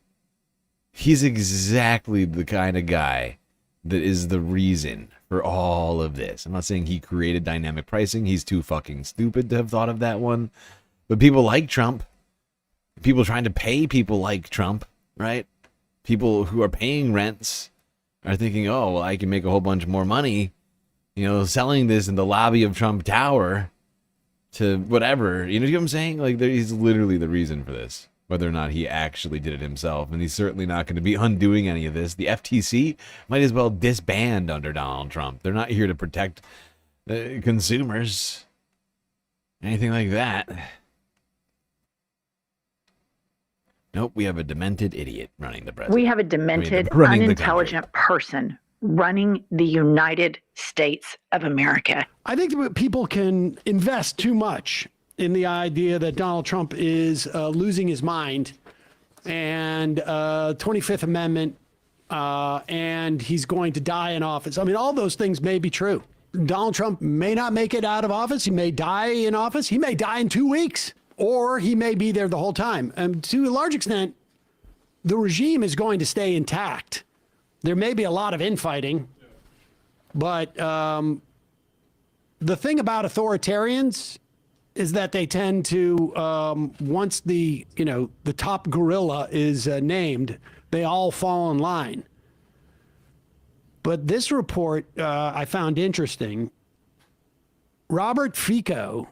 He's exactly the kind of guy that is the reason for all of this. I'm not saying he created dynamic pricing. He's too fucking stupid to have thought of that one. But people like Trump, people trying to pay people like Trump, right? People who are paying rents are thinking, oh, well, I can make a whole bunch more money, selling this in the lobby of Trump Tower to whatever. You know what I'm saying? Like, he's literally the reason for this, whether or not he actually did it himself. And he's certainly not going to be undoing any of this. The FTC might as well disband under Donald Trump. They're not here to protect consumers, anything like that. Nope, we have a demented idiot running the president. We have a demented, unintelligent person running the United States of America. I think that people can invest too much in the idea that Donald Trump is losing his mind and 25th Amendment, and he's going to die in office. I mean, all those things may be true. Donald Trump may not make it out of office. He may die in office. He may die in 2 weeks, or he may be there the whole time. And to a large extent, the regime is going to stay intact. There may be a lot of infighting, but the thing about authoritarians is that they tend to, once the top gorilla is named, they all fall in line. But this report I found interesting. Robert Fico,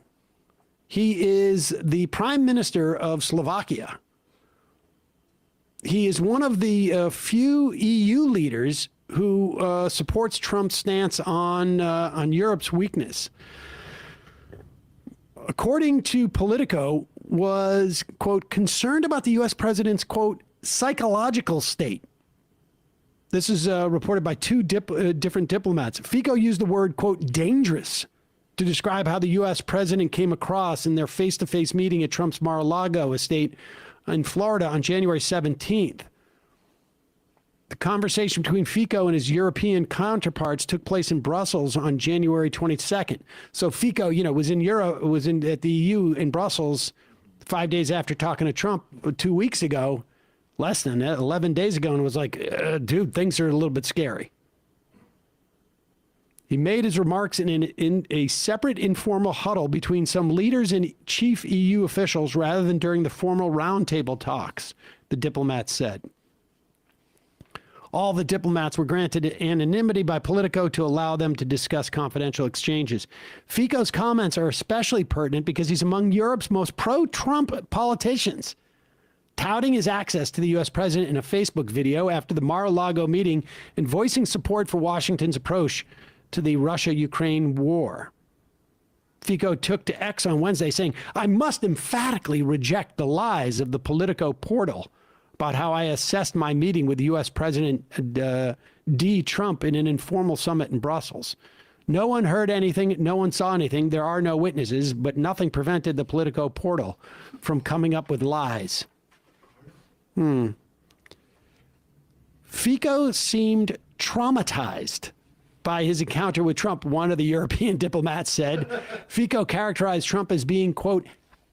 he is the prime minister of Slovakia. He is one of the few EU leaders who supports Trump's stance on Europe's weakness. According to Politico, was, quote, concerned about the U.S. president's, quote, psychological state. This is reported by two different diplomats. Fico used the word, quote, dangerous to describe how the U.S. president came across in their face-to-face meeting at Trump's Mar-a-Lago estate in Florida on January 17th. The conversation between Fico and his European counterparts took place in Brussels on January 22nd. So Fico, was at the EU in Brussels 5 days after talking to Trump 2 weeks ago, less than 11 days ago, and was like, dude, things are a little bit scary. He made his remarks in a separate informal huddle between some leaders and chief EU officials rather than during the formal roundtable talks, the diplomats said. All the diplomats were granted anonymity by Politico to allow them to discuss confidential exchanges. Fico's comments are especially pertinent because he's among Europe's most pro-Trump politicians, touting his access to the U.S. president in a Facebook video after the Mar-a-Lago meeting and voicing support for Washington's approach to the Russia-Ukraine war. Fico took to X on Wednesday saying, I must emphatically reject the lies of the Politico portal about how I assessed my meeting with U.S. President D. Trump in an informal summit in Brussels. No one heard anything. No one saw anything. There are no witnesses, but nothing prevented the Politico portal from coming up with lies. Fico seemed traumatized by his encounter with Trump, one of the European diplomats said. Fico characterized Trump as being, quote,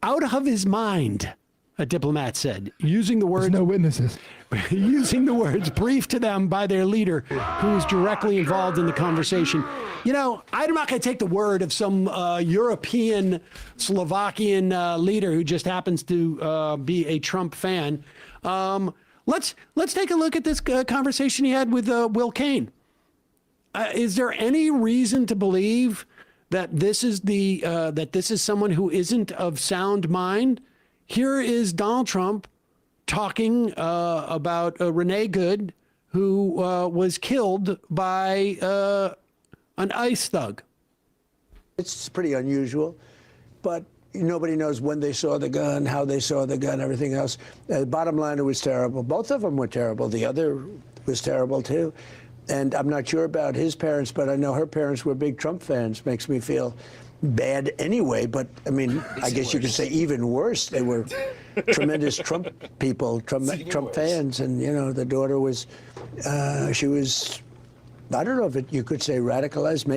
out of his mind, a diplomat said, using the words, no witnesses, using the words briefed to them by their leader who was directly involved in the conversation. I'm not going to take the word of some European Slovakian leader who just happens to be a Trump fan. Let's take a look at this conversation he had with Will Cain. Is there any reason to believe that this is someone who isn't of sound mind? Here is Donald Trump talking about Renee Good, who was killed by an ICE thug. It's pretty unusual, but nobody knows when they saw the gun, how they saw the gun, everything else. Bottom line, it was terrible. Both of them were terrible. The other was terrible, too. And I'm not sure about his parents, but I know her parents were big Trump fans. Makes me feel bad anyway, but I mean, I guess you could say even worse. They were tremendous Trump people, Trump fans, and the daughter was, she was, I don't know if you could say radicalized.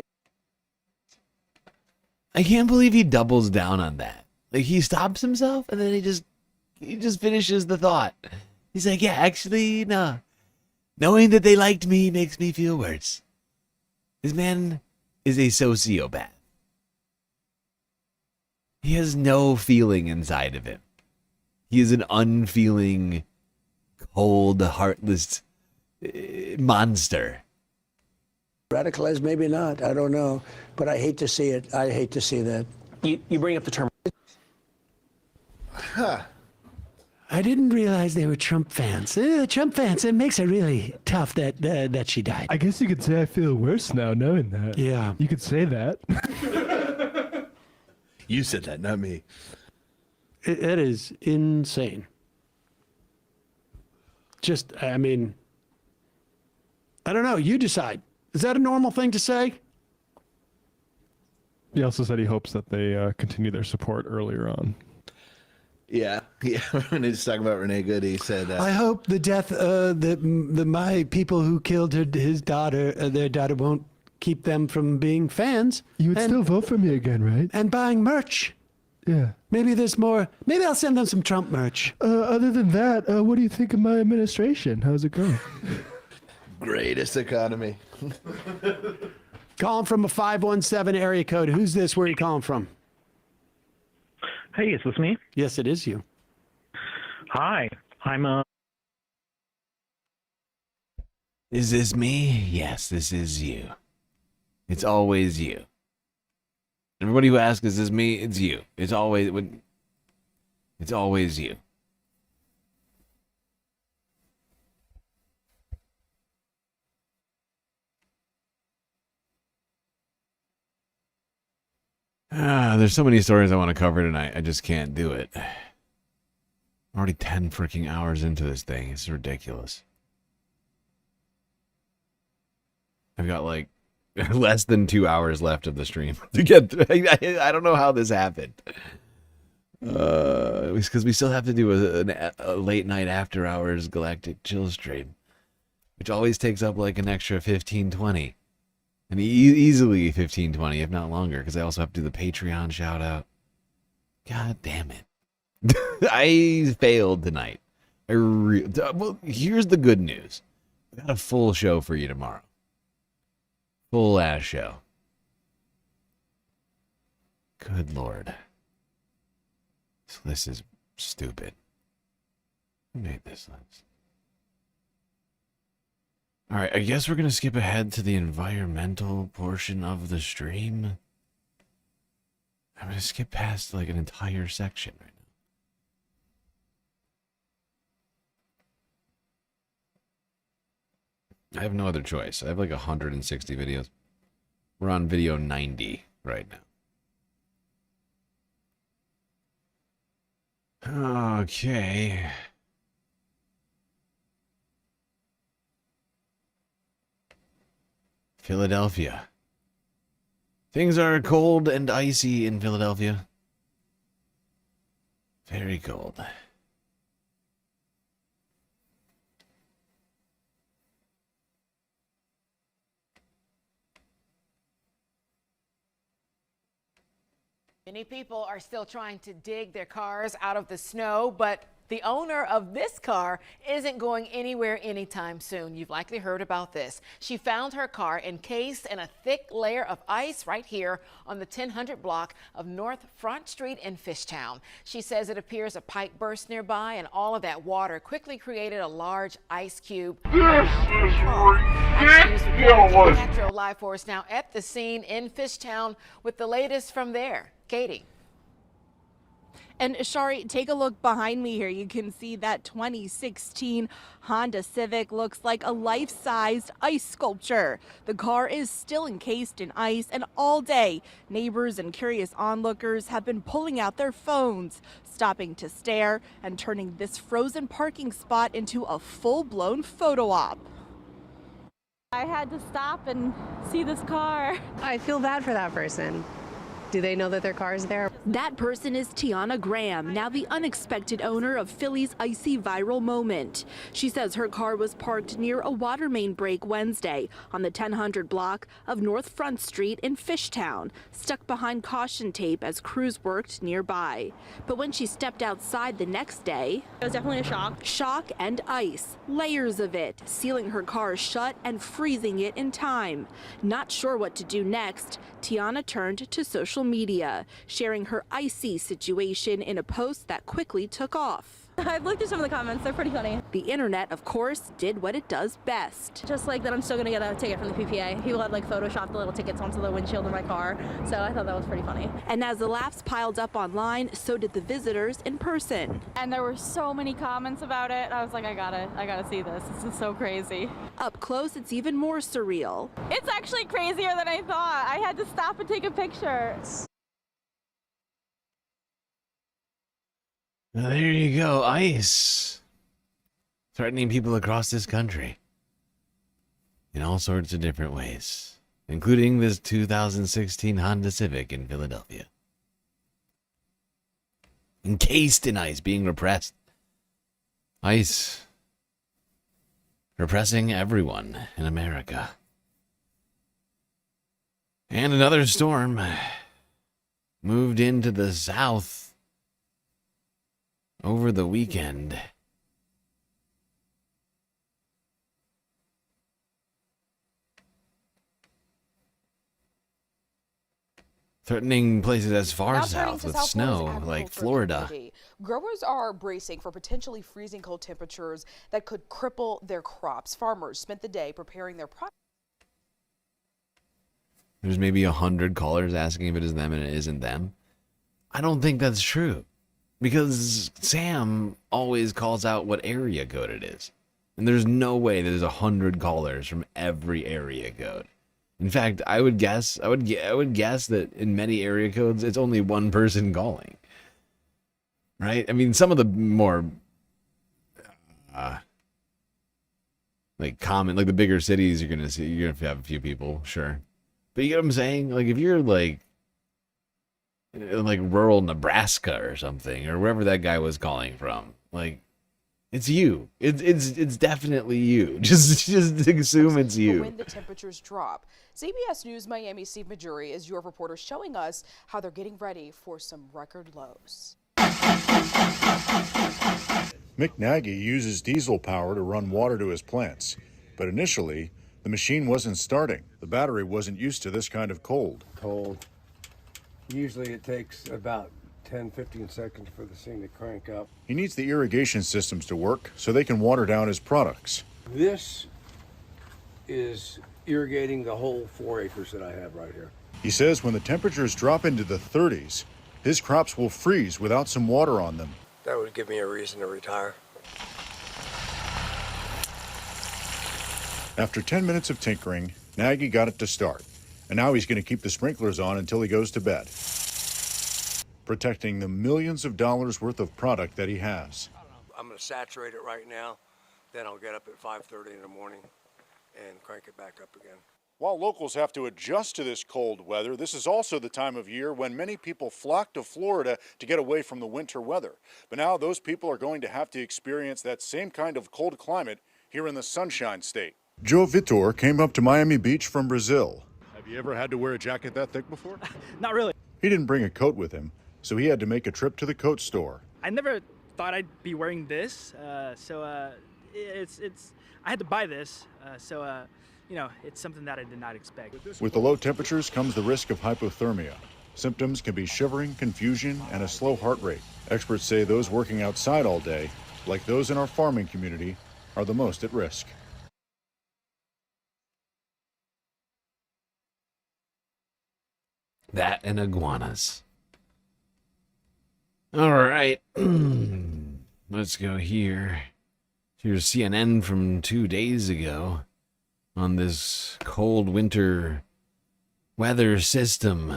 I can't believe he doubles down on that. Like, he stops himself and then he just finishes the thought. He's like, yeah, actually, no. Knowing that they liked me makes me feel worse. This man is a sociopath. He has no feeling inside of him. He is an unfeeling, cold, heartless monster. Radicalized, maybe not. I don't know. But I hate to see it. I hate to see that. You bring up the term. I didn't realize they were Trump fans. Trump fans, it makes it really tough that she died. I guess you could say I feel worse now knowing that. Yeah. You could say that. You said that, not me. It is insane. Just, I mean, I don't know. You decide. Is that a normal thing to say? He also said he hopes that they continue their support earlier on. Yeah. When he was talking about Renee Good, he said, I hope the death, my people who killed his daughter, their daughter won't keep them from being fans. You would still vote for me again, right? And buying merch. Yeah. Maybe there's more. Maybe I'll send them some Trump merch. Other than that, what do you think of my administration? How's it going? greatest economy. Calling from a 517 area code. Who's this? Where are you calling from? Hey, is this me? Yes, it is you. Hi, I'm Is this me? Yes, this is you. It's always you. Everybody who asks, is this me? It's you. It's always you. There's so many stories I want to cover tonight. I just can't do it. I'm already 10 freaking hours into this thing. It's ridiculous. I've got like less than 2 hours left of the stream to get through. I don't know how this happened. It's because we still have to do a late night after hours Galactic Chill stream, which always takes up like an extra 15-20. And easily 15-20, if not longer, because I also have to do the Patreon shout out. God damn it. I failed tonight. Well, here's the good news. We got a full show for you tomorrow. Full ass show. Good Lord. So this is stupid. Who made this list? Alright, I guess we're going to skip ahead to the environmental portion of the stream. I'm going to skip past like an entire section right now. I have no other choice. I have like 160 videos. We're on video 90 right now. Okay. Philadelphia. Things are cold and icy in Philadelphia. Very cold. Many people are still trying to dig their cars out of the snow, but the owner of this car isn't going anywhere anytime soon. You've likely heard about this. She found her car encased in a thick layer of ice right here on the 1000 block of North Front Street in Fishtown. She says it appears a pipe burst nearby, and all of that water quickly created a large ice cube. This is ridiculous. Metro Live Force now at the scene in Fishtown with the latest from there. Katie. And Shari, take a look behind me here. You can see that 2016 Honda Civic looks like a life-sized ice sculpture. The car is still encased in ice, and all day, neighbors and curious onlookers have been pulling out their phones, stopping to stare, and turning this frozen parking spot into a full-blown photo op. I had to stop and see this car. I feel bad for that person. Do they know that their car is there? That person is Tiana Graham, now the unexpected owner of Philly's icy viral moment. She says her car was parked near a water main break Wednesday on the 1000 block of North Front Street in Fishtown, stuck behind caution tape as crews worked nearby. But when she stepped outside the next day, it was definitely a shock. Shock and ice, layers of it, sealing her car shut and freezing it in time. Not sure what to do next, Tiana turned to social media, sharing her icy situation in a post that quickly took off. I've looked at some of the comments, they're pretty funny. The internet, of course, did what it does best. Just like that I'm still gonna get a ticket from the PPA. People had like photoshopped the little tickets onto the windshield of my car, so I thought that was pretty funny. And as the laughs piled up online, so did the visitors in person. And there were so many comments about it. I was like, I gotta see this. This is so crazy. Up close, it's even more surreal. It's actually crazier than I thought. I had to stop and take a picture. Well, there you go, ice. Threatening people across this country. In all sorts of different ways. Including this 2016 Honda Civic in Philadelphia. encased in ice, being repressed. Ice repressing everyone in America. And another storm moved into the south over the weekend. Threatening places as far south with snow, like Florida. Growers are bracing for potentially freezing cold temperatures that could cripple their crops. Farmers spent the day preparing their products. There's maybe 100 callers asking if it is them and it isn't them. I don't think that's true. Because Sam always calls out what area code it is. And there's no way there's 100 callers from every area code. In fact, I would guess that in many area codes, it's only one person calling. Right? I mean, some of the more like common, like the bigger cities, you're gonna have a few people, sure. But you get what I'm saying? Like if you're like rural Nebraska or something, or wherever that guy was calling from, like it's you. It's definitely you. Just assume it's you. When the temperatures drop. CBS News Miami's Steve Majuri is your reporter showing us how they're getting ready for some record lows. Mick Nagy uses diesel power to run water to his plants, but initially the machine wasn't starting. The battery wasn't used to this kind of cold. Usually it takes about 10-15 seconds for the thing to crank up. He needs the irrigation systems to work so they can water down his products. This is irrigating the whole 4 acres that I have right here. He says when the temperatures drop into the 30s, his crops will freeze without some water on them. That would give me a reason to retire. After 10 minutes of tinkering, Nagy got it to start. And now he's going to keep the sprinklers on until he goes to bed, protecting the millions of dollars worth of product that he has. I'm going to saturate it right now, then I'll get up at 5:30 in the morning and crank it back up again. While locals have to adjust to this cold weather, this is also the time of year when many people flock to Florida to get away from the winter weather. But now those people are going to have to experience that same kind of cold climate here in the Sunshine State. Joe Vitor came up to Miami Beach from Brazil. Have you ever had to wear a jacket that thick before? Not really. He didn't bring a coat with him, so he had to make a trip to the coat store. I never thought I'd be wearing this, I had to buy this, it's something that I did not expect. With the low temperatures comes the risk of hypothermia. Symptoms can be shivering, confusion, and a slow heart rate. Experts say those working outside all day, like those in our farming community, are the most at risk. That and iguanas. All right. Let's go here. Here's CNN from 2 days ago on this cold winter weather system.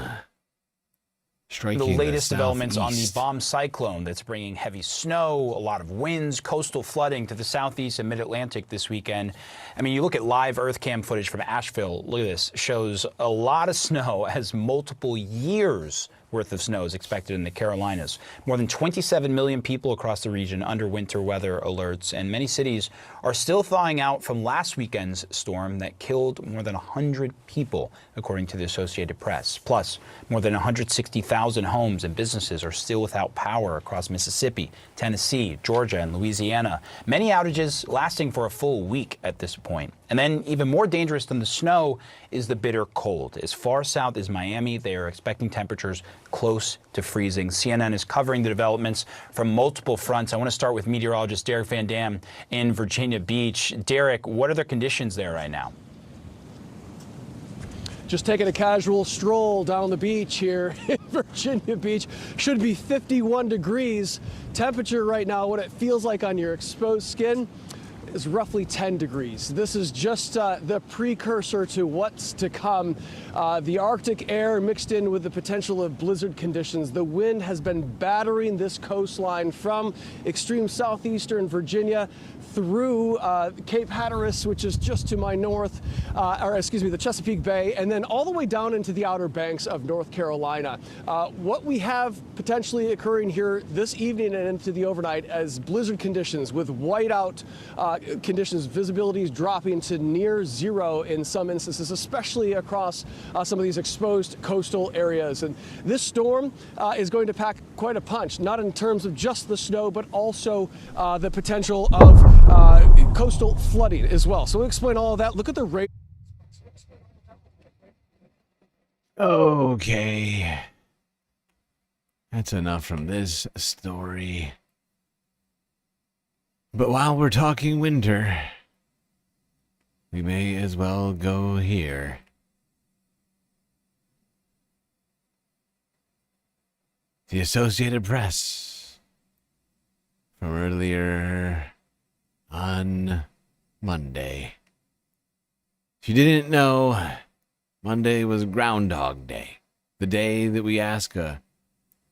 The latest developments on the bomb cyclone that's bringing heavy snow, a lot of winds, coastal flooding to the southeast and mid-Atlantic this weekend. I mean, you look at live EarthCam footage from Asheville. Look at this. Shows a lot of snow as multiple years worth of snow is expected in the Carolinas. More than 27 million people across the region under winter weather alerts, and many cities are still thawing out from last weekend's storm that killed more than 100 people, according to the Associated Press. Plus, more than 160,000 homes and businesses are still without power across Mississippi, Tennessee, Georgia, and Louisiana. Many outages lasting for a full week at this point. And then, even more dangerous than the snow is the bitter cold. As far south as Miami, they are expecting temperatures close to freezing. CNN is covering the developments from multiple fronts. I want to start with meteorologist Derek Van Dam in Virginia Beach. Derek, what are the conditions there right now? Just taking a casual stroll down the beach here in Virginia Beach. Should be 51 degrees. Temperature right now, what it feels like on your exposed skin, is roughly 10 degrees. This is just the precursor to what's to come. The Arctic air mixed in with the potential of blizzard conditions. The wind has been battering this coastline from extreme southeastern Virginia through Cape Hatteras, which is just to my north, the Chesapeake Bay, and then all the way down into the Outer Banks of North Carolina. What we have potentially occurring here this evening and into the overnight as blizzard conditions with whiteout conditions, visibilities dropping to near zero in some instances, especially across some of these exposed coastal areas. And this storm is going to pack quite a punch, not in terms of just the snow, but also the potential of coastal flooding as well. So we'll explain all of that. Look at the rate. Okay. That's enough from this story. But while we're talking winter, we may as well go here. The Associated Press from earlier on Monday. If you didn't know, Monday was Groundhog Day. The day that we ask a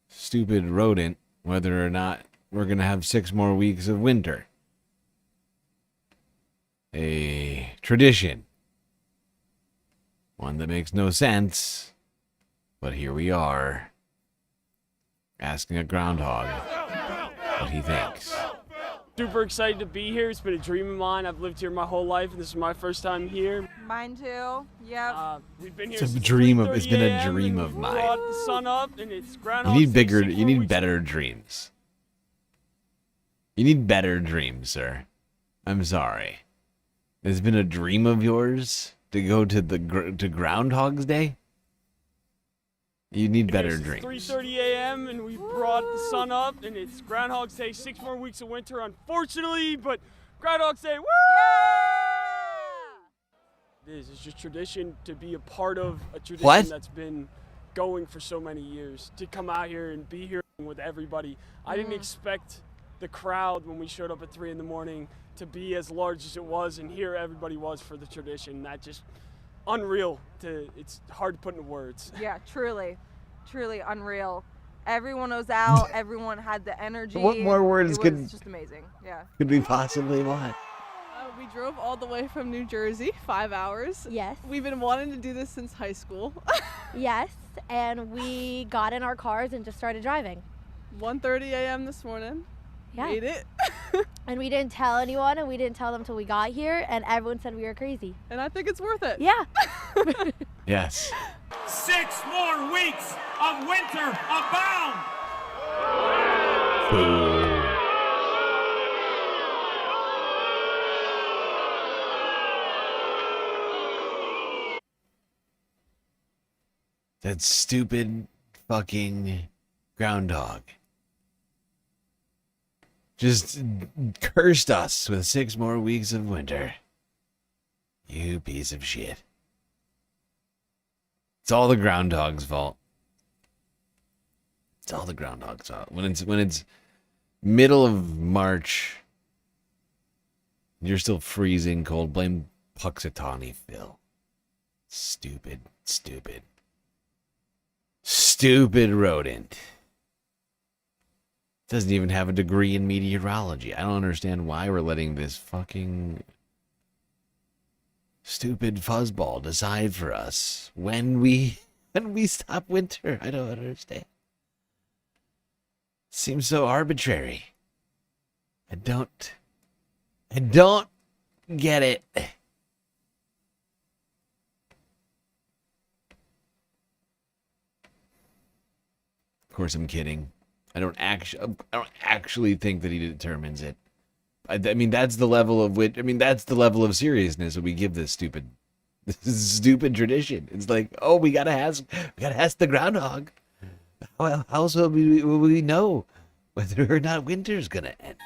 stupid rodent whether or not we're going to have 6 more weeks of winter. A tradition. One that makes no sense, but here we are, asking a groundhog what he thinks. Super excited to be here. It's been a dream of mine. I've lived here my whole life, and this is my first time here. Mine too. Yep. We've been here It's a since dream of. 3:30 It's been a a.m. dream and of we mine. brought the sun up, and it's You Groundhog need Day, bigger. 6 You more need weeks. better dreams. You need better dreams, sir. I'm sorry. It's been a dream of yours to go to to Groundhog's Day. You need better dreams. 3:30 a.m. and we brought the sun up, and it's Groundhog's Day. 6 more weeks of winter, unfortunately, but Groundhog's Day. Woo! It's just tradition to be a part of a tradition that's been going for so many years. To come out here and be here with everybody. I didn't expect the crowd when we showed up at 3 in the morning to be as large as it was, and here everybody was for the tradition. That just unreal. It's hard to put into words. Yeah, truly unreal. Everyone was out. Everyone had the energy. What more words it was just amazing. Yeah. could we possibly want? We drove all the way from New Jersey, 5 hours. Yes. We've been wanting to do this since high school. Yes, and we got in our cars and just started driving. 1:30 a.m. this morning. Yeah. Made it. And we didn't tell anyone, and we didn't tell them till we got here, and everyone said we were crazy. And I think it's worth it. Yeah. Yes. 6 more weeks of winter abound. That stupid fucking groundhog just cursed us with 6 more weeks of winter. You piece of shit. It's all the groundhog's fault. It's all the groundhog's fault. When it's middle of March, you're still freezing cold. Blame Puxatawny Phil. Stupid rodent. Doesn't even have a degree in meteorology. I don't understand why we're letting this fucking stupid fuzzball decide for us when we stop winter. I don't understand. Seems so arbitrary. I don't get it. Of course, I'm kidding. I don't actually think that he determines it. I mean, that's the level of that's the level of seriousness that we give this stupid tradition. It's like, oh, we gotta ask the groundhog. How else will we know whether or not winter's gonna end?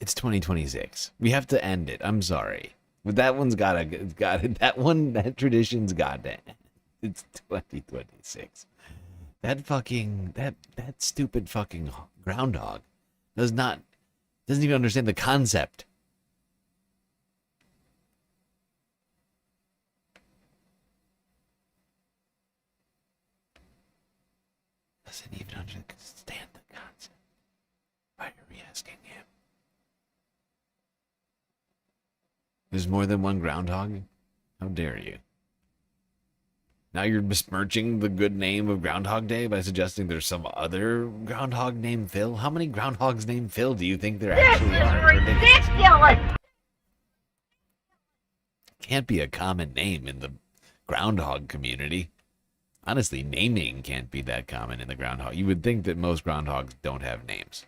It's 2026. We have to end it. I'm sorry, but that one's that tradition's got to end. It's 2026. That stupid fucking groundhog doesn't even understand the concept. Doesn't even understand the concept. Why are we asking him? There's more than one groundhog? How dare you? Now you're besmirching the good name of Groundhog Day by suggesting there's some other groundhog named Phil? How many groundhogs named Phil do you think there actually are? This is ridiculous! Can't be a common name in the groundhog community. Honestly, naming can't be that common in the groundhog. You would think that most groundhogs don't have names.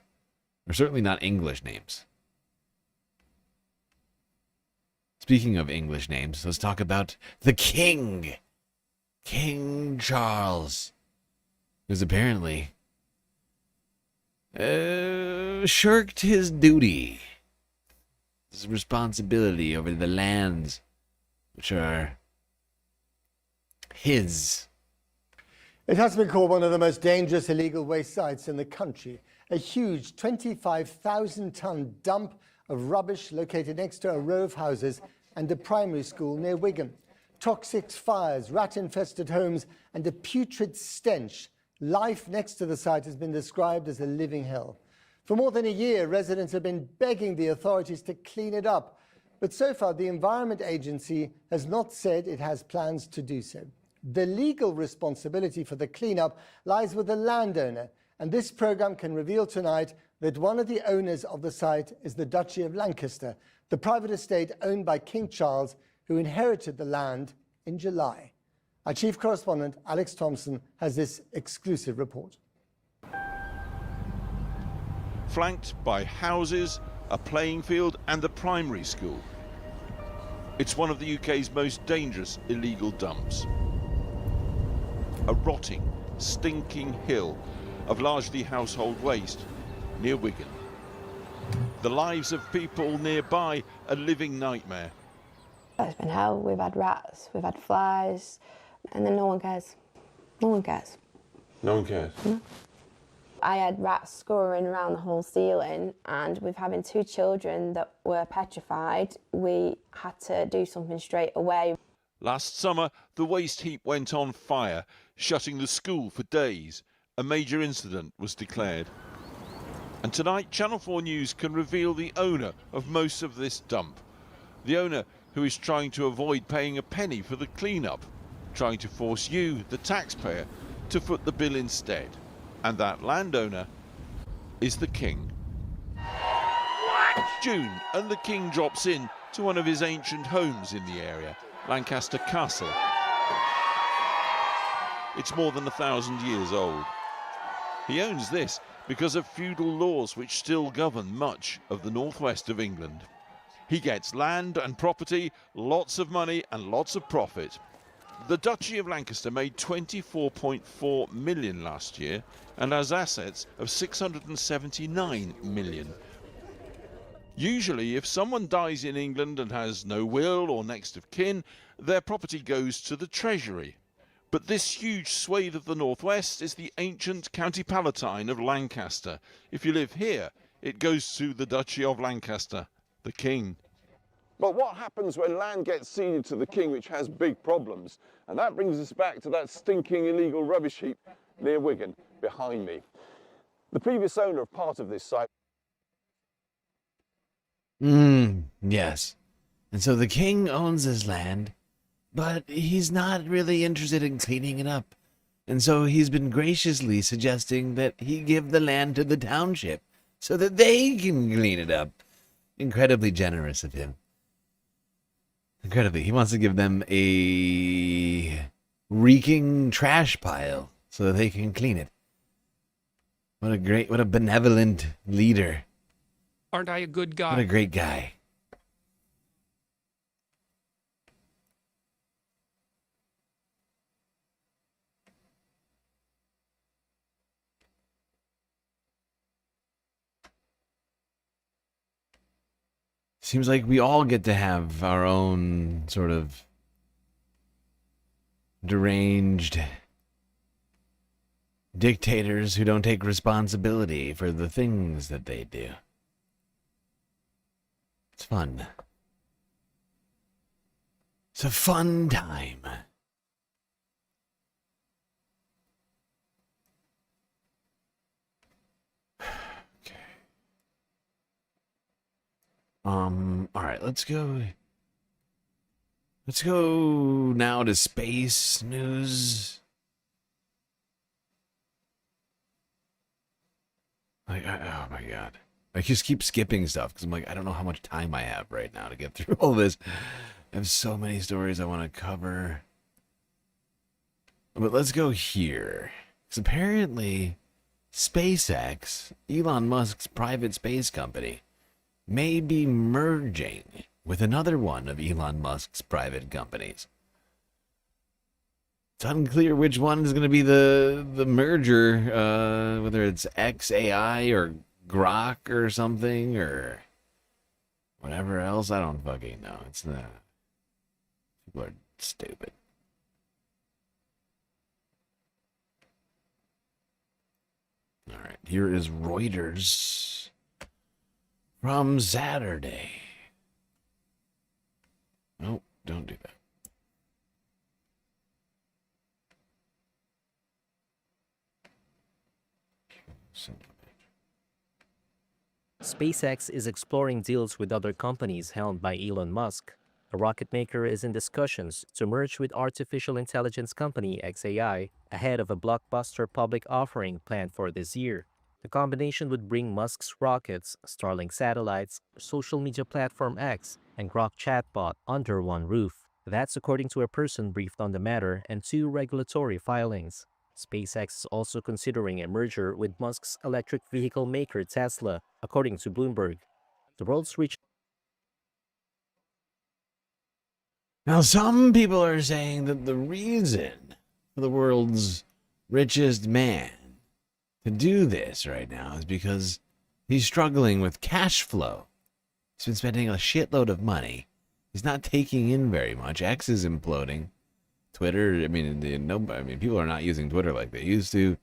Or certainly not English names. Speaking of English names, let's talk about the King. King Charles, who's apparently shirked his duty, his responsibility over the lands which are his. It has been called one of the most dangerous illegal waste sites in the country. A huge 25,000-ton dump of rubbish located next to a row of houses and a primary school near Wigan. Toxic fires, rat-infested homes, and a putrid stench. Life next to the site has been described as a living hell. For more than a year, residents have been begging the authorities to clean it up. But so far, the Environment Agency has not said it has plans to do so. The legal responsibility for the cleanup lies with the landowner, and this program can reveal tonight that one of the owners of the site is the Duchy of Lancaster, the private estate owned by King Charles, who inherited the land in July. Our chief correspondent, Alex Thompson, has this exclusive report. Flanked by houses, a playing field and a primary school. It's one of the UK's most dangerous illegal dumps. A rotting, stinking hill of largely household waste near Wigan. The lives of people nearby a living nightmare. It's been hell. We've had rats, we've had flies, and then no one cares. No one cares. No one cares? No. I had rats scurrying around the whole ceiling, and with having 2 children that were petrified, we had to do something straight away. Last summer, the waste heap went on fire, shutting the school for days. A major incident was declared. And tonight, Channel 4 News can reveal the owner of most of this dump. The owner who is trying to avoid paying a penny for the clean-up, trying to force you, the taxpayer, to foot the bill instead. And that landowner is the King. It's June, and the King drops in to one of his ancient homes in the area, Lancaster Castle. It's more than 1,000 years old. He owns this because of feudal laws which still govern much of the northwest of England. He gets land and property, lots of money and lots of profit. The Duchy of Lancaster made 24.4 million last year and has assets of 679 million. Usually, if someone dies in England and has no will or next of kin, their property goes to the Treasury. But this huge swathe of the northwest is the ancient County Palatine of Lancaster. If you live here, it goes to the Duchy of Lancaster, the King. But what happens when land gets ceded to the King, which has big problems? And that brings us back to that stinking illegal rubbish heap near Wigan, behind me. The previous owner of part of this site... Yes. And so the King owns this land, but he's not really interested in cleaning it up. And so he's been graciously suggesting that he give the land to the township so that they can clean it up. Incredibly generous of him. Incredibly. He wants to give them a reeking trash pile so that they can clean it. What a benevolent leader. Aren't I a good guy? What a great guy. Seems like we all get to have our own sort of deranged dictators who don't take responsibility for the things that they do. It's fun. It's a fun time. Okay. All right, let's go now to space news. Oh my god. I just keep skipping stuff because I'm like, I don't know how much time I have right now to get through all this. I have so many stories I want to cover. But let's go here. Because apparently, SpaceX, Elon Musk's private space company, may be merging with another one of Elon Musk's private companies. It's unclear which one is going to be the merger, whether it's XAI or Grok or something or whatever else. I don't fucking know. It's not. People are stupid. All right, here is Reuters from Saturday. Oh, don't do that. SpaceX is exploring deals with other companies helmed by Elon Musk. The rocket maker is in discussions to merge with artificial intelligence company XAI ahead of a blockbuster public offering planned for this year. The combination would bring Musk's rockets, Starlink satellites, social media platform X, and Grok chatbot under one roof. That's according to a person briefed on the matter and 2 regulatory filings. SpaceX is also considering a merger with Musk's electric vehicle maker Tesla, according to Bloomberg. The world's richest. Now, some people are saying that the reason for the world's richest man to do this right now is because he's struggling with cash flow. He's been spending a shitload of money. He's not taking in very much. X is imploding. Twitter, people are not using Twitter like they used to.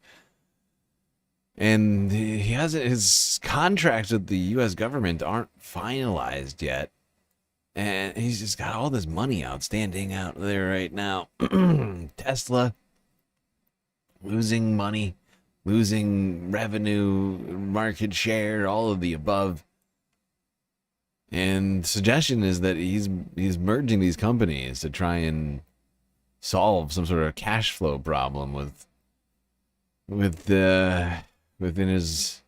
And he hasn't, his contracts with the U.S. government aren't finalized yet. And he's just got all this money outstanding out there right now. Tesla, losing money, losing revenue, market share, all of the above. And the suggestion is that he's merging these companies to try and solve some sort of cash flow problem within his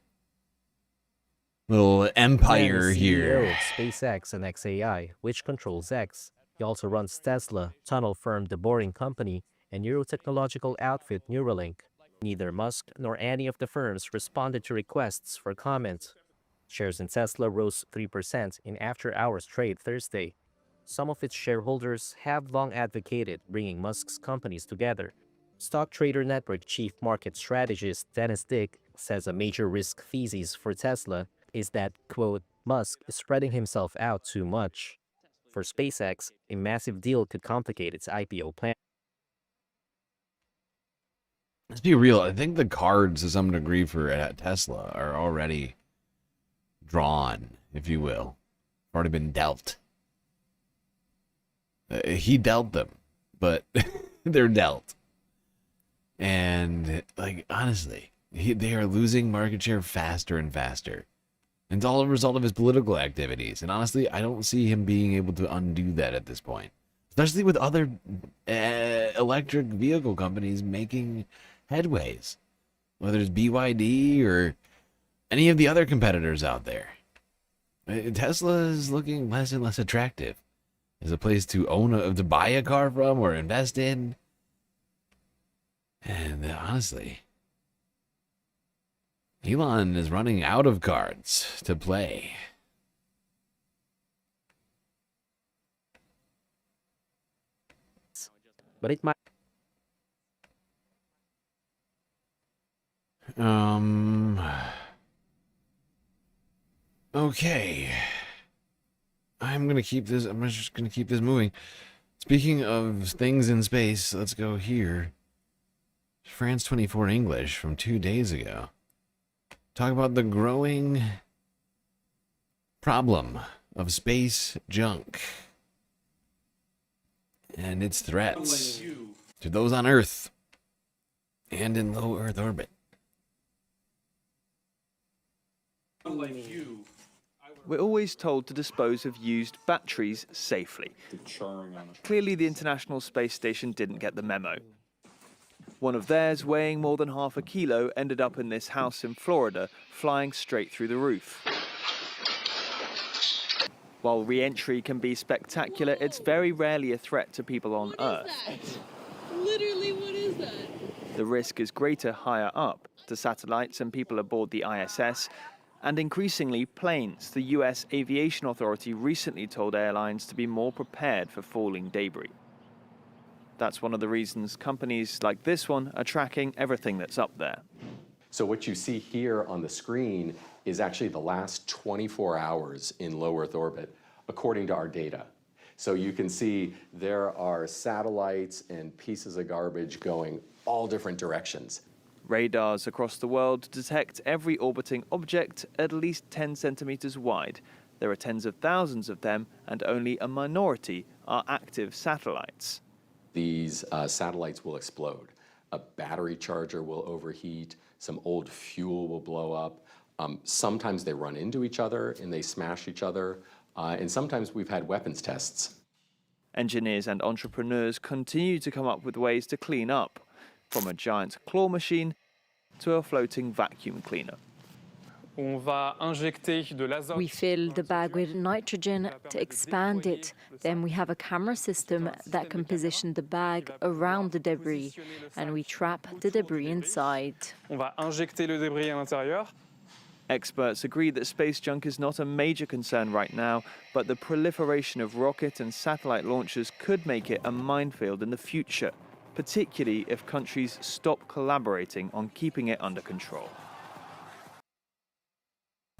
little empire here. CEO of SpaceX and XAI, which controls X. He also runs Tesla, tunnel firm The Boring Company, and neurotechnological outfit Neuralink. Neither Musk nor any of the firms responded to requests for comment. Shares in Tesla rose 3% in after-hours trade Thursday. Some of its shareholders have long advocated bringing Musk's companies together. Stock Trader Network chief market strategist Dennis Dick says a major risk thesis for Tesla is that, quote, Musk is spreading himself out too much. For SpaceX, a massive deal could complicate its IPO plan. Let's be real. I think the cards to some degree for Tesla are already drawn, if you will. Already been dealt. He dealt them, but they're dealt. And, like, honestly, they are losing market share faster and faster. And it's all a result of his political activities. And honestly, I don't see him being able to undo that at this point. Especially with other electric vehicle companies making headways. Whether it's BYD or any of the other competitors out there. Tesla is looking less and less attractive as a place to to buy a car from or invest in. And honestly, Elon is running out of cards to play. But it might. Okay. I'm just gonna keep this moving. Speaking of things in space, let's go here. France 24 English from 2 days ago. Talk about the growing problem of space junk and its threats to those on Earth and in low Earth orbit. We're always told to dispose of used batteries safely. Clearly, the International Space Station didn't get the memo. One of theirs, weighing more than half a kilo, ended up in this house in Florida, flying straight through the roof. While re-entry can be spectacular, it's very rarely a threat to people on Earth. Literally, what is that? The risk is greater higher up, to satellites and people aboard the ISS, and increasingly planes. The US Aviation Authority recently told airlines to be more prepared for falling debris. That's one of the reasons companies like this one are tracking everything that's up there. So what you see here on the screen is actually the last 24 hours in low Earth orbit, according to our data. So you can see there are satellites and pieces of garbage going all different directions. Radars across the world detect every orbiting object at least 10 centimeters wide. There are tens of thousands of them, and only a minority are active satellites. These satellites will explode. A battery charger will overheat. Some old fuel will blow up. Sometimes they run into each other and they smash each other. And sometimes we've had weapons tests. Engineers and entrepreneurs continue to come up with ways to clean up, from a giant claw machine to a floating vacuum cleaner. We fill the bag with nitrogen to expand it. Then we have a camera system that can position the bag around the debris, and we trap the debris inside. Experts agree that space junk is not a major concern right now, but the proliferation of rocket and satellite launchers could make it a minefield in the future, particularly if countries stop collaborating on keeping it under control.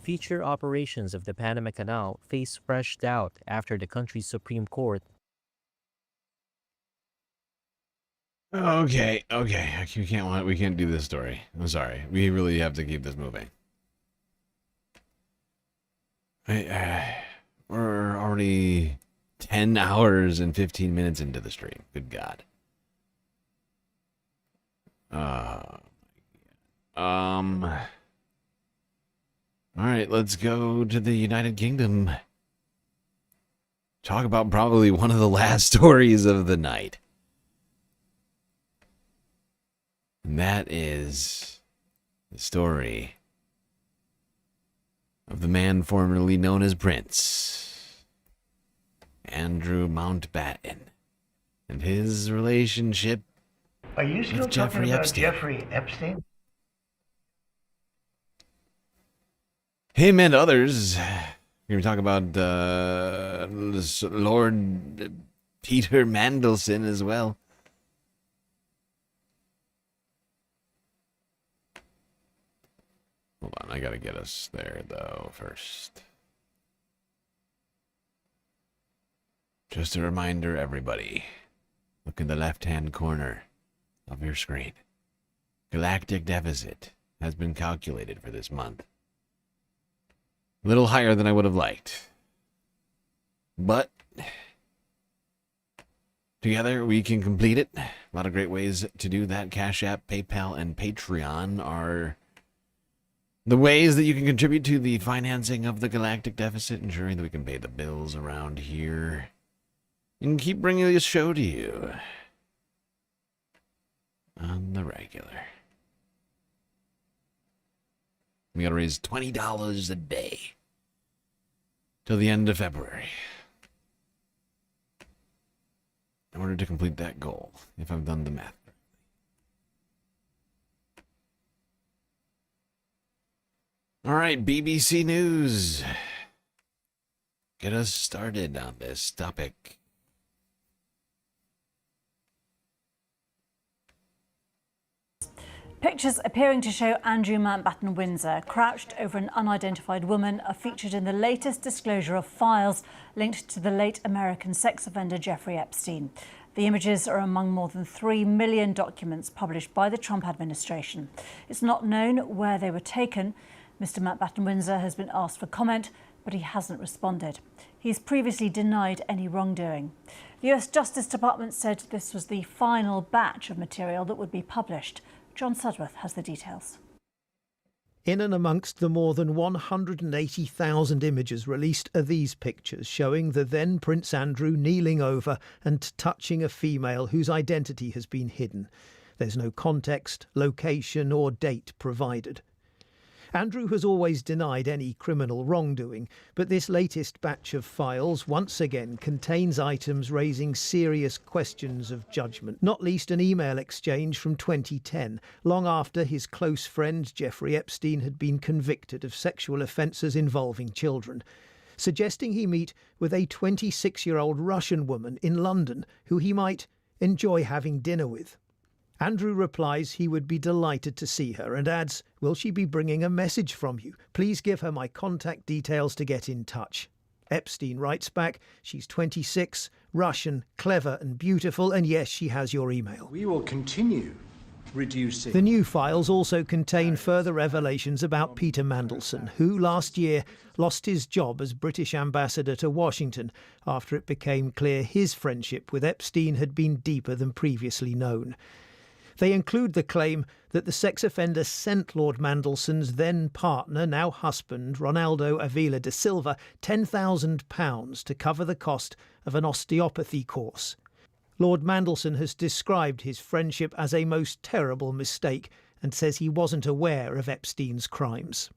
Future operations of the Panama Canal face fresh doubt after the country's Supreme Court. Okay. We can't do this story. I'm sorry. We really have to keep this moving. We're already 10 hours and 15 minutes into the stream. Good God. All right, let's go to the United Kingdom. Talk about probably one of the last stories of the night. And that is the story of the man formerly known as Prince, Andrew Mountbatten, and his relationship Are you still with Jeffrey talking about Epstein. Jeffrey Epstein? Him and others. We're going to talk about Lord Peter Mandelson as well. Hold on, I got to get us there, though, first. Just a reminder, everybody. Look in the left-hand corner of your screen. Galactic deficit has been calculated for this month. A little higher than I would have liked. But together we can complete it. A lot of great ways to do that. Cash App, PayPal, and Patreon are the ways that you can contribute to the financing of the galactic deficit, ensuring that we can pay the bills around here and keep bringing this show to you on the regular. We gotta raise $20 a day till the end of February in order to complete that goal, if I've done the math. All right, BBC News. Get us started on this topic. Pictures appearing to show Andrew Mountbatten Windsor crouched over an unidentified woman are featured in the latest disclosure of files linked to the late American sex offender Jeffrey Epstein. The images are among more than 3 million documents published by the Trump administration. It's not known where they were taken. Mr. Mountbatten Windsor has been asked for comment, but he hasn't responded. He's previously denied any wrongdoing. The US Justice Department said this was the final batch of material that would be published. John Sudworth has the details. In and amongst the more than 180,000 images released are these pictures showing the then Prince Andrew kneeling over and touching a female whose identity has been hidden. There's no context, location or date provided. Andrew has always denied any criminal wrongdoing, but this latest batch of files once again contains items raising serious questions of judgment, not least an email exchange from 2010, long after his close friend Jeffrey Epstein had been convicted of sexual offences involving children, suggesting he meet with a 26-year-old Russian woman in London who he might enjoy having dinner with. Andrew replies he would be delighted to see her and adds, "Will she be bringing a message from you? Please give her my contact details to get in touch." Epstein writes back, "She's 26, Russian, clever and beautiful, and yes, she has your email." We will continue reducing. The new files also contain further revelations about Peter Mandelson, who last year lost his job as British ambassador to Washington after it became clear his friendship with Epstein had been deeper than previously known. They include the claim that the sex offender sent Lord Mandelson's then partner, now husband, Ronaldo Avila da Silva, £10,000 to cover the cost of an osteopathy course. Lord Mandelson has described his friendship as a most terrible mistake and says he wasn't aware of Epstein's crimes.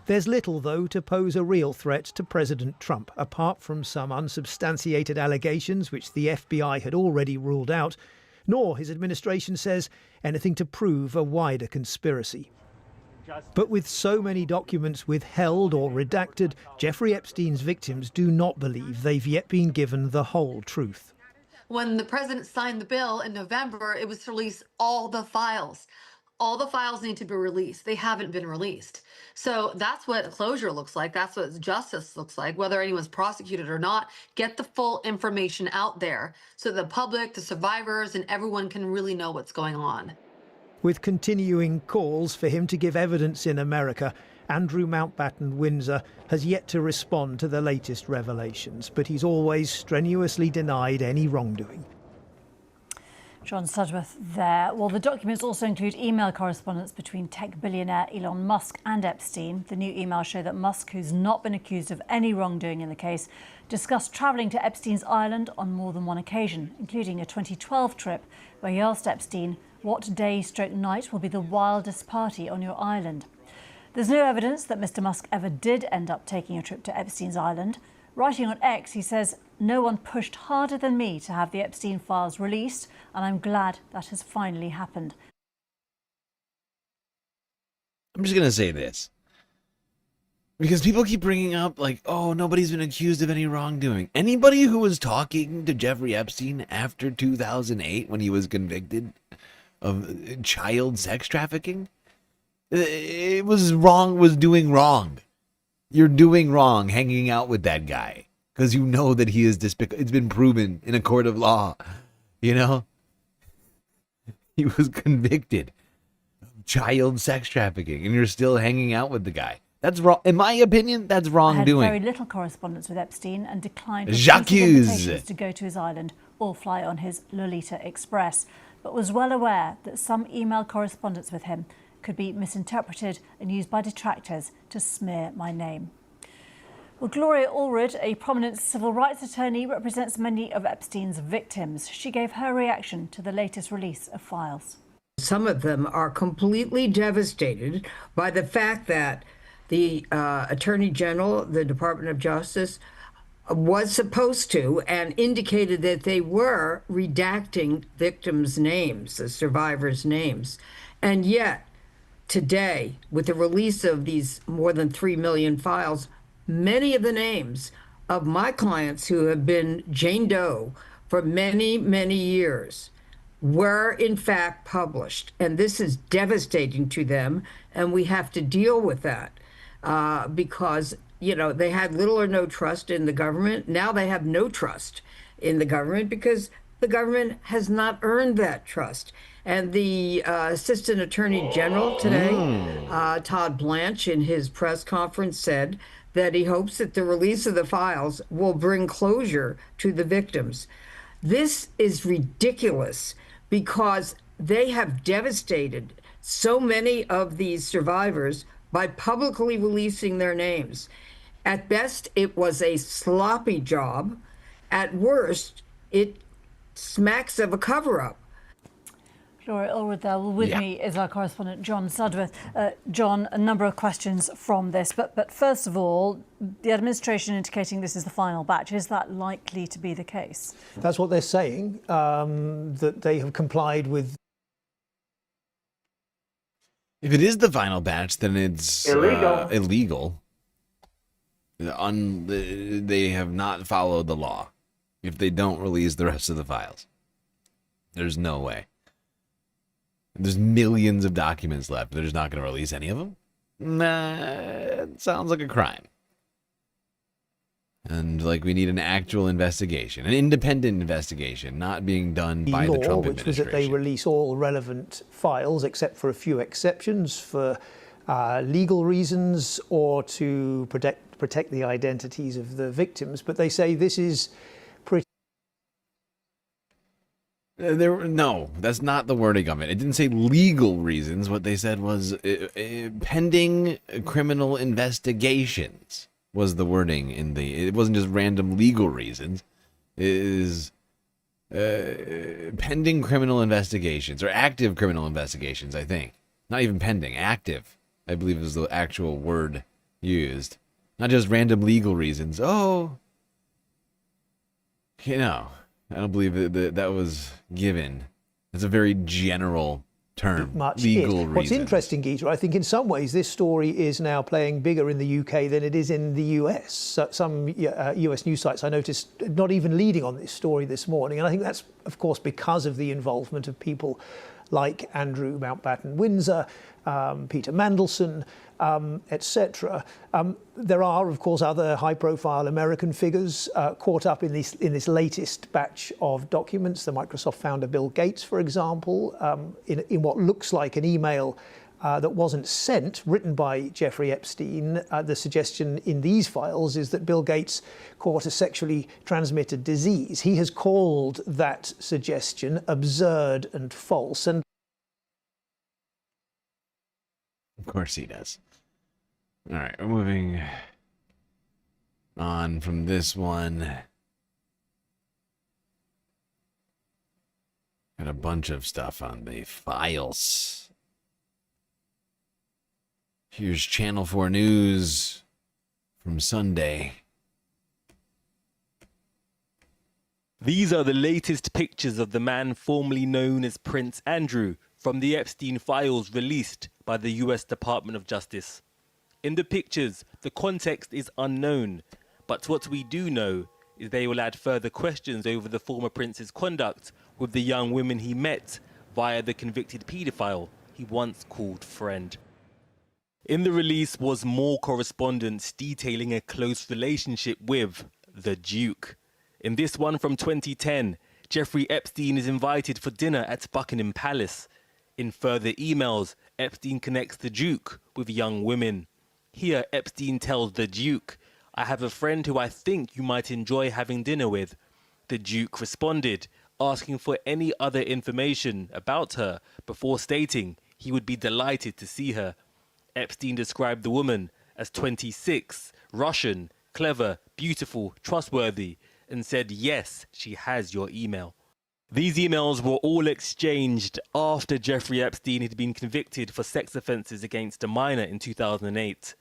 There's little, though, to pose a real threat to President Trump, apart from some unsubstantiated allegations which the FBI had already ruled out, nor, his administration says, anything to prove a wider conspiracy. But with so many documents withheld or redacted, Jeffrey Epstein's victims do not believe they've yet been given the whole truth. When the president signed the bill in November, it was to release all the files. All the files need to be released. They haven't been released. So that's what closure looks like. That's what justice looks like, whether anyone's prosecuted or not. Get the full information out there so the public, the survivors, and everyone can really know what's going on. With continuing calls for him to give evidence in America, Andrew Mountbatten Windsor has yet to respond to the latest revelations, but he's always strenuously denied any wrongdoing. John Sudworth there. Well, the documents also include email correspondence between tech billionaire Elon Musk and Epstein. The new emails show that Musk, who's not been accused of any wrongdoing in the case, discussed travelling to Epstein's island on more than one occasion, including a 2012 trip where he asked Epstein, "What day/night will be the wildest party on your island?" There's no evidence that Mr. Musk ever did end up taking a trip to Epstein's island. Writing on X, he says, "No one pushed harder than me to have the Epstein files released, and I'm glad that has finally happened." I'm just going to say this. Because people keep bringing up, like, oh, nobody's been accused of any wrongdoing. Anybody who was talking to Jeffrey Epstein after 2008 when he was convicted of child sex trafficking, it was wrong, was doing wrong. You're doing wrong hanging out with that guy because you know that he is despicable. It's been proven in a court of law. You know, he was convicted of child sex trafficking, and you're still hanging out with the guy. That's wrong. In my opinion, that's wrongdoing. I had very little correspondence with Epstein and declined J'accuse invitations to go to his island or fly on his Lolita Express, but was well aware that some email correspondence with him could be misinterpreted and used by detractors to smear my name. Well, Gloria Allred, a prominent civil rights attorney, represents many of Epstein's victims. She gave her reaction to the latest release of files. Some of them are completely devastated by the fact that the Attorney General, the Department of Justice, was supposed to and indicated that they were redacting victims' names, the survivors' names. And yet, today, with the release of these more than 3 million files, many of the names of my clients who have been Jane Doe for many, many years were in fact published. And this is devastating to them, and we have to deal with that because, you know, they had little or no trust in the government. Now they have no trust in the government because the government has not earned that trust. And the Assistant Attorney General today, Todd Blanche, in his press conference said that he hopes that the release of the files will bring closure to the victims. This is ridiculous because they have devastated so many of these survivors by publicly releasing their names. At best, it was a sloppy job. At worst, it smacks of a cover-up. Laura Ulrich there. Well, with me is our correspondent, John Sudworth. John, a number of questions from this. But first of all, the administration indicating this is the final batch. Is that likely to be the case? That's what they're saying, that they have complied with. If it is the final batch, then it's illegal. They have not followed the law. If they don't release the rest of the files, there's no way. There's millions of documents left. They're just not going to release any of them? Nah, it sounds like a crime. And like we need an actual investigation, an independent investigation, not being done by the Trump administration. Which was that they release all relevant files, except for a few exceptions for legal reasons or to protect the identities of the victims. But they say this is pretty. No, that's not the wording of it. It didn't say legal reasons. What they said was pending criminal investigations was the wording in the. It wasn't just random legal reasons. It is pending criminal investigations or active criminal investigations, I think. Not even pending, active, I believe is the actual word used. Not just random legal reasons. Oh, you know. I don't believe that was given. It's a very general term. Legal reasons. What's interesting, Geeta, I think in some ways this story is now playing bigger in the UK than it is in the US. Some US news sites I noticed not even leading on this story this morning. And I think that's, of course, because of the involvement of people like Andrew Mountbatten-Windsor, Peter Mandelson, etc. There are, of course, other high-profile American figures caught up in this latest batch of documents. The Microsoft founder Bill Gates, for example, in what looks like an email that wasn't sent, written by Jeffrey Epstein. The suggestion in these files is that Bill Gates caught a sexually transmitted disease. He has called that suggestion absurd and false. And of course he does. All right, we're moving on from this one. Got a bunch of stuff on the files. Here's Channel 4 News from Sunday. These are the latest pictures of the man formerly known as Prince Andrew from the Epstein files released by the US Department of Justice. In the pictures, the context is unknown, but what we do know is they will add further questions over the former prince's conduct with the young women he met via the convicted paedophile he once called friend. In the release was more correspondence detailing a close relationship with the Duke. In this one from 2010, Jeffrey Epstein is invited for dinner at Buckingham Palace. In further emails, Epstein connects the Duke with young women. Here, Epstein tells the Duke, "I have a friend who I think you might enjoy having dinner with." The Duke responded, asking for any other information about her before stating he would be delighted to see her. Epstein described the woman as 26, Russian, clever, beautiful, trustworthy, and said, yes, she has your email. These emails were all exchanged after Jeffrey Epstein had been convicted for sex offences against a minor in 2008,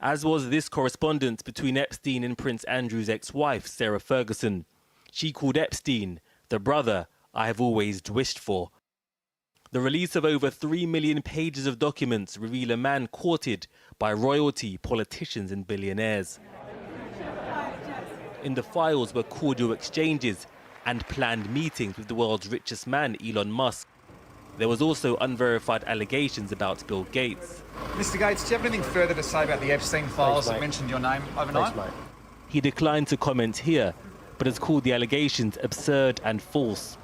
as was this correspondence between Epstein and Prince Andrew's ex-wife, Sarah Ferguson. She called Epstein the brother I have always wished for. The release of over 3 million pages of documents reveal a man courted by royalty, politicians and billionaires. In the files were cordial exchanges and planned meetings with the world's richest man, Elon Musk. There was also unverified allegations about Bill Gates. Mr. Gates, do you have anything further to say about the Epstein files that mentioned your name overnight? He declined to comment here, but has called the allegations absurd and false.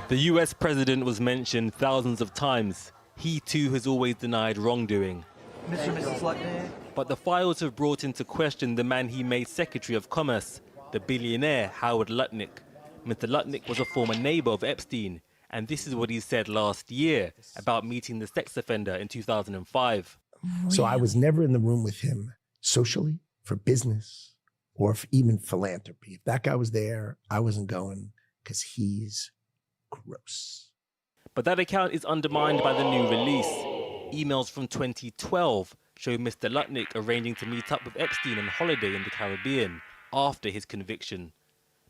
The US president was mentioned thousands of times. He too has always denied wrongdoing. Mr. and Mrs. Lutnick. But the files have brought into question the man he made Secretary of Commerce, the billionaire Howard Lutnick. Mr. Lutnick was a former neighbor of Epstein, and this is what he said last year about meeting the sex offender in 2005. So I was never in the room with him socially, for business, or for even philanthropy. If that guy was there, I wasn't going because he's gross. But that account is undermined by the new release. Emails from 2012 show Mr. Lutnick arranging to meet up with Epstein on holiday in the Caribbean after his conviction.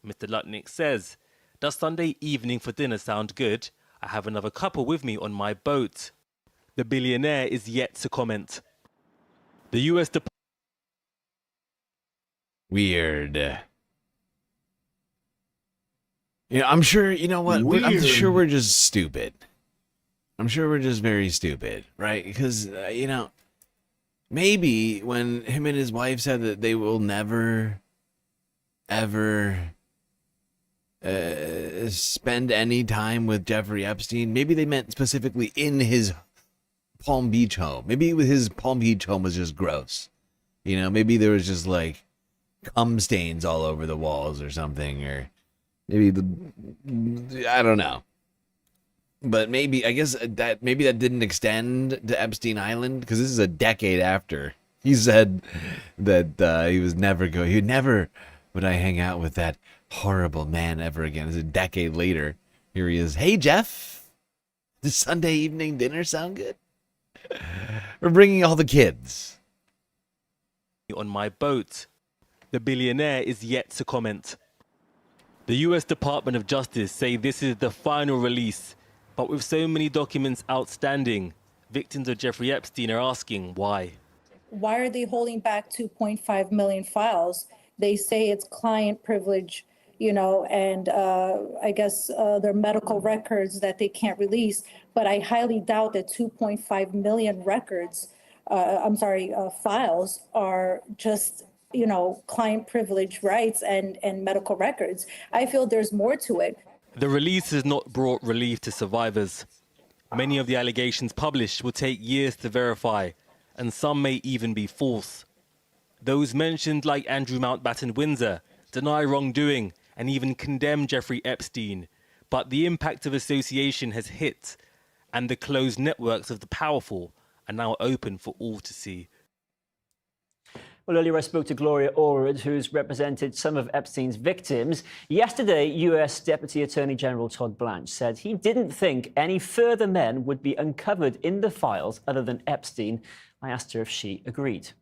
Mr. Lutnick says, "Does Sunday evening for dinner sound good? I have another couple with me on my boat." The billionaire is yet to comment. The US Department. Weird. Yeah, I'm sure, you know what? I'm sure we're just stupid. I'm sure we're just very stupid, right? Because, maybe when him and his wife said that they will never, ever spend any time with Jeffrey Epstein, maybe they meant specifically in his Palm Beach home. Maybe his Palm Beach home was just gross. Maybe there was just like cum stains all over the walls or something, or maybe I don't know. But maybe, I guess that didn't extend to Epstein Island, because this is a decade after he said that he never would I hang out with that horrible man ever again. It's a decade later. Here he is. "Hey, Jeff, does Sunday evening dinner sound good? We're bringing all the kids." On my boat. The billionaire is yet to comment. The US Department of Justice say this is the final release, but with so many documents outstanding, victims of Jeffrey Epstein are asking why. Why are they holding back 2.5 million files? They say it's client privilege, and I guess their medical records that they can't release. But I highly doubt that 2.5 million files are just, client privilege rights and medical records. I feel there's more to it. The release has not brought relief to survivors. Many of the allegations published will take years to verify, and some may even be false. Those mentioned, like Andrew Mountbatten Windsor, deny wrongdoing and even condemn Jeffrey Epstein. But the impact of association has hit, and the closed networks of the powerful are now open for all to see. Well, earlier I spoke to Gloria Allred, who's represented some of Epstein's victims. Yesterday, US Deputy Attorney General Todd Blanche said he didn't think any further men would be uncovered in the files other than Epstein. I asked her if she agreed.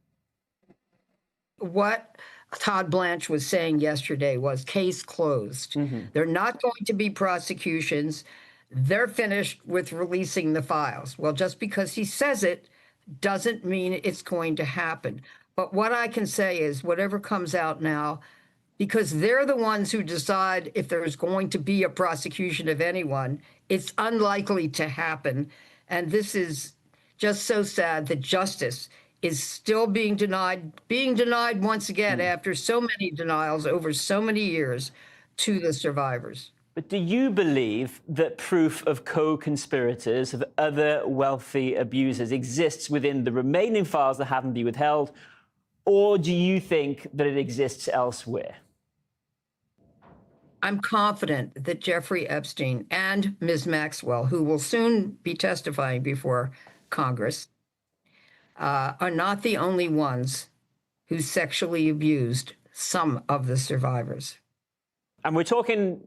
What Todd Blanche was saying yesterday was case closed. They're not going to be prosecutions. They're finished with releasing the files. Well, just because he says it doesn't mean it's going to happen. But what I can say is whatever comes out now, because they're the ones who decide if there's going to be a prosecution of anyone, it's unlikely to happen. And this is just so sad that justice is still being denied once again after so many denials over so many years to the survivors. But do you believe that proof of co-conspirators, of other wealthy abusers, exists within the remaining files that haven't been withheld? Or do you think that it exists elsewhere? I'm confident that Jeffrey Epstein and Ms. Maxwell, who will soon be testifying before Congress, are not the only ones who sexually abused some of the survivors. And we're talking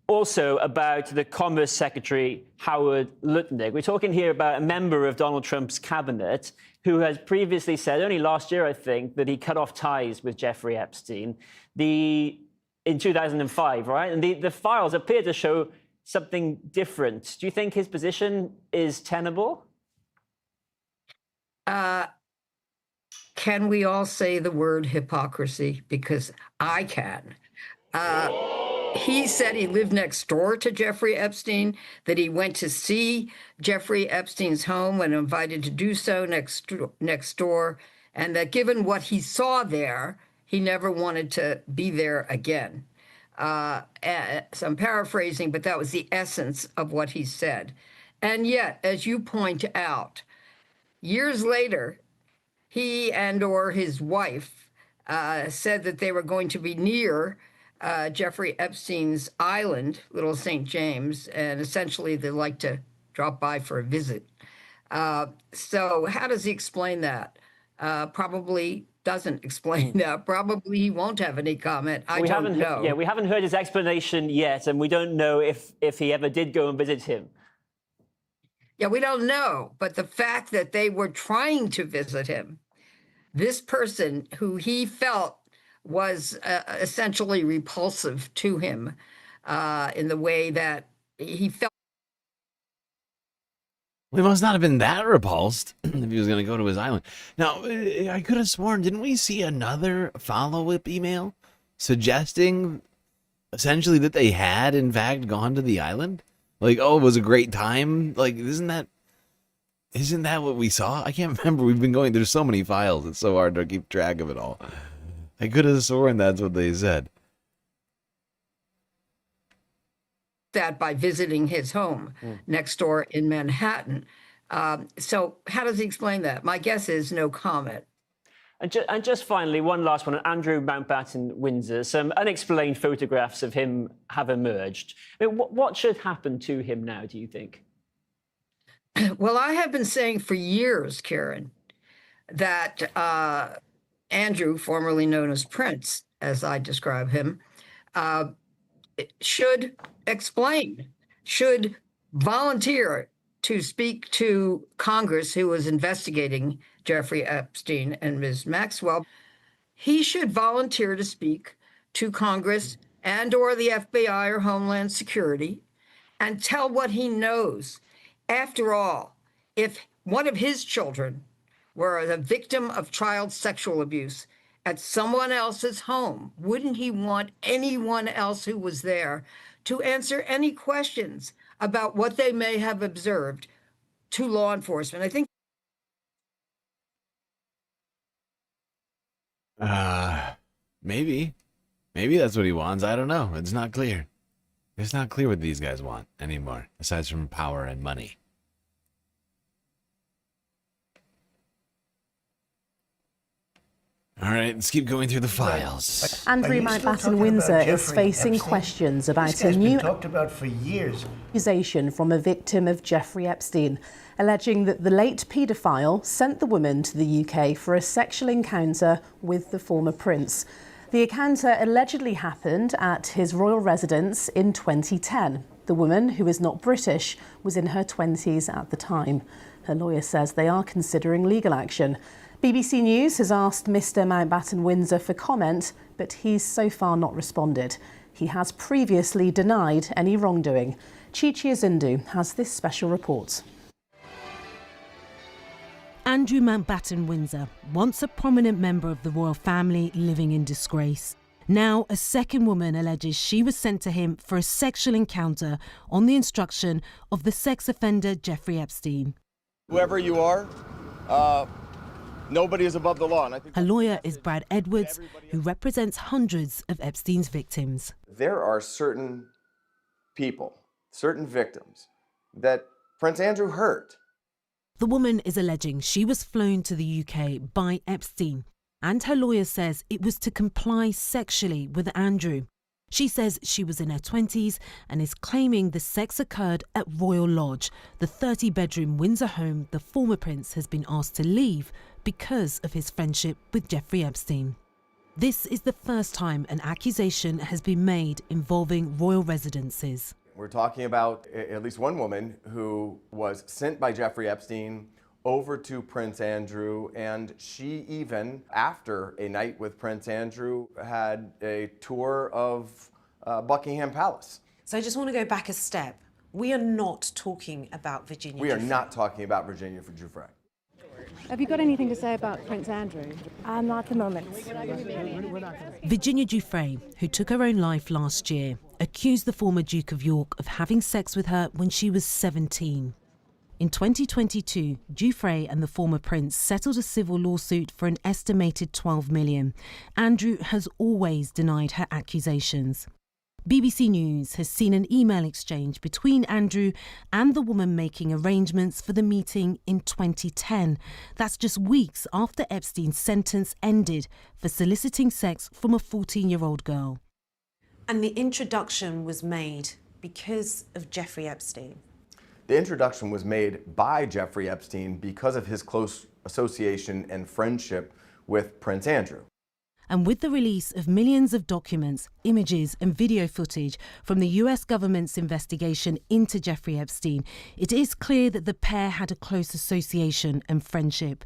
also about the Commerce Secretary, Howard Lutnick. We're talking here about a member of Donald Trump's cabinet who has previously said, only last year, I think, that he cut off ties with Jeffrey Epstein in 2005, right? And the files appear to show something different. Do you think his position is tenable? Can we all say the word hypocrisy? Because I can. He said he lived next door to Jeffrey Epstein, that he went to see Jeffrey Epstein's home when invited to do so next door, and that given what he saw there, he never wanted to be there again. So I'm paraphrasing, but that was the essence of what he said. And yet, as you point out, years later, he and/or his wife said that they were going to be near Jeffrey Epstein's island, Little St. James, and essentially they like to drop by for a visit. So how does he explain that? Probably doesn't explain that. Probably he won't have any comment. I don't know. Yeah, we haven't heard his explanation yet, and we don't know if he ever did go and visit him. Yeah, we don't know. But the fact that they were trying to visit him, this person who he felt was essentially repulsive to him in the way that he felt. He must not have been that repulsed if he was going to go to his island. Now, I could have sworn, didn't we see another follow-up email suggesting essentially that they had, in fact, gone to the island? Like, oh, it was a great time? Like, isn't that what we saw? I can't remember. We've been going through so many files. It's so hard to keep track of it all. I could have sworn that's what they said. That by visiting his home next door in Manhattan. So how does he explain that? My guess is no comment. And just finally, one last one. Andrew Mountbatten Windsor. Some unexplained photographs of him have emerged. I mean, what should happen to him now, do you think? Well, I have been saying for years, Karen, that Andrew, formerly known as Prince, as I describe him, should explain, should volunteer to speak to Congress, who was investigating Jeffrey Epstein and Ms. Maxwell. He should volunteer to speak to Congress and/or the FBI or Homeland Security and tell what he knows. After all, if one of his children were a victim of child sexual abuse at someone else's home, wouldn't he want anyone else who was there to answer any questions about what they may have observed to law enforcement? I think. Maybe that's what he wants. I don't know. It's not clear. It's not clear what these guys want anymore, aside from power and money. All right, let's keep going through the files. Andrew Mountbatten Windsor is facing questions about a new talked about for years. accusation from a victim of Jeffrey Epstein, alleging that the late paedophile sent the woman to the UK for a sexual encounter with the former prince. The encounter allegedly happened at his royal residence in 2010. The woman, who is not British, was in her 20s at the time. Her lawyer says they are considering legal action. BBC News has asked Mr Mountbatten Windsor for comment, but he's so far not responded. He has previously denied any wrongdoing. Chichi Azindu has this special report. Andrew Mountbatten Windsor, once a prominent member of the royal family living in disgrace. Now a second woman alleges she was sent to him for a sexual encounter on the instruction of the sex offender Jeffrey Epstein. Whoever you are, nobody is above the law. And I think her lawyer is Brad Edwards, who represents hundreds of Epstein's victims. There are certain people, certain victims, that Prince Andrew hurt. The woman is alleging she was flown to the UK by Epstein, and her lawyer says it was to comply sexually with Andrew. She says she was in her 20s and is claiming the sex occurred at Royal Lodge, the 30-bedroom Windsor home the former prince has been asked to leave because of his friendship with Jeffrey Epstein. This is the first time an accusation has been made involving royal residences. We're talking about at least one woman who was sent by Jeffrey Epstein over to Prince Andrew, and she even, after a night with Prince Andrew, had a tour of Buckingham Palace. So I just want to go back a step. We are not talking about Virginia We are Giuffre. not talking about Virginia Giuffre. Have you got anything to say about Prince Andrew? Not at the moment. Virginia Giuffre, who took her own life last year, accused the former Duke of York of having sex with her when she was 17. In 2022, Giuffre and the former prince settled a civil lawsuit for an estimated $12 million. Andrew has always denied her accusations. BBC News has seen an email exchange between Andrew and the woman making arrangements for the meeting in 2010. That's just weeks after Epstein's sentence ended for soliciting sex from a 14-year-old girl. And the introduction was made because of Jeffrey Epstein. The introduction was made by Jeffrey Epstein because of his close association and friendship with Prince Andrew. And with the release of millions of documents, images and video footage from the US government's investigation into Jeffrey Epstein, it is clear that the pair had a close association and friendship.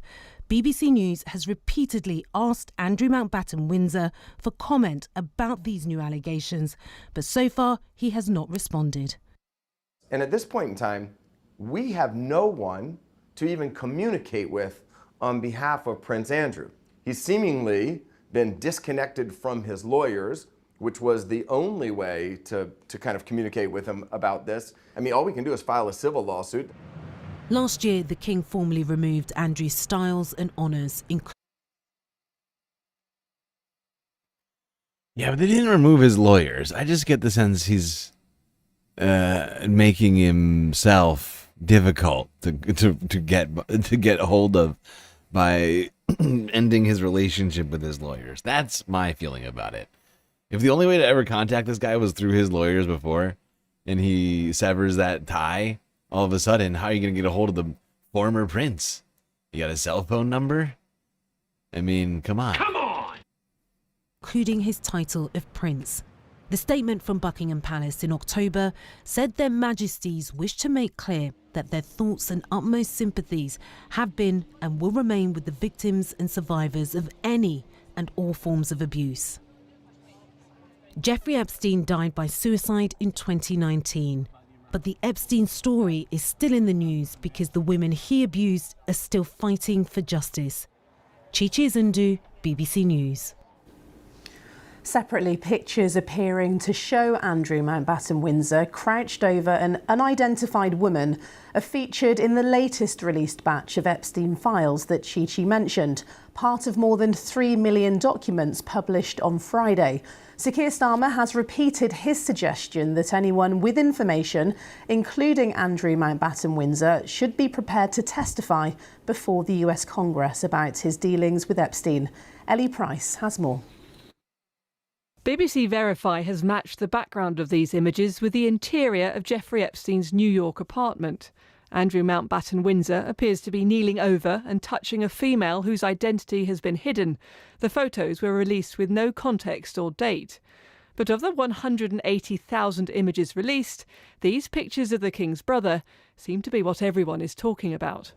BBC News has repeatedly asked Andrew Mountbatten Windsor for comment about these new allegations, but so far he has not responded. And at this point in time, we have no one to even communicate with on behalf of Prince Andrew. He's seemingly been disconnected from his lawyers, which was the only way to kind of communicate with him about this. I mean, all we can do is file a civil lawsuit. Last year, the King formally removed Andrew's styles and honours, Yeah, but they didn't remove his lawyers. I just get the sense he's making himself difficult to get a hold of by ending his relationship with his lawyers. That's my feeling about it. If the only way to ever contact this guy was through his lawyers before, and he severs that tie, all of a sudden, how are you going to get a hold of the former prince? You got a cell phone number? I mean, come on. Come on! including his title of Prince. The statement from Buckingham Palace in October said their Majesties wish to make clear that their thoughts and utmost sympathies have been and will remain with the victims and survivors of any and all forms of abuse. Jeffrey Epstein died by suicide in 2019, but the Epstein story is still in the news because the women he abused are still fighting for justice. Chichi Zundu, BBC News. Separately, pictures appearing to show Andrew Mountbatten Windsor crouched over an unidentified woman are featured in the latest released batch of Epstein files that Chichi mentioned, part of more than 3 million documents published on Friday. Sir Keir Starmer has repeated his suggestion that anyone with information, including Andrew Mountbatten Windsor, should be prepared to testify before the US Congress about his dealings with Epstein. Ellie Price has more. BBC Verify has matched the background of these images with the interior of Jeffrey Epstein's New York apartment. Andrew Mountbatten Windsor appears to be kneeling over and touching a female whose identity has been hidden. The photos were released with no context or date. But of the 180,000 images released, these pictures of the King's brother seem to be what everyone is talking about.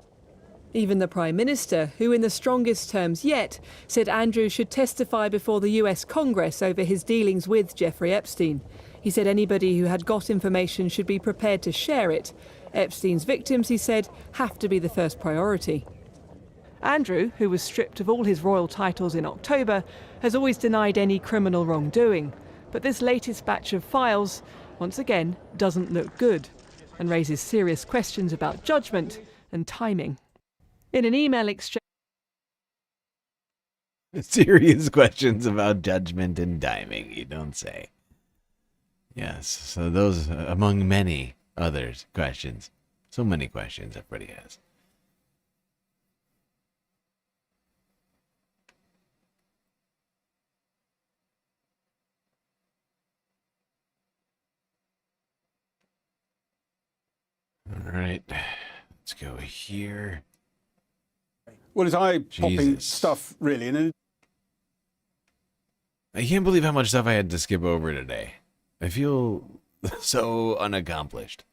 Even the Prime Minister, who in the strongest terms yet said Andrew should testify before the US Congress over his dealings with Jeffrey Epstein. He said anybody who had got information should be prepared to share it. Epstein's victims, he said, have to be the first priority. Andrew, who was stripped of all his royal titles in October, has always denied any criminal wrongdoing. But this latest batch of files, once again, doesn't look good and raises serious questions about judgment and timing. In an email exchange... Serious questions about judgment and timing, you don't say. Yes, so those among many others questions. So many questions that Pretti has. All right, let's go here. Well, it's eye-popping stuff, really. And I can't believe how much stuff I had to skip over today. I feel so unaccomplished.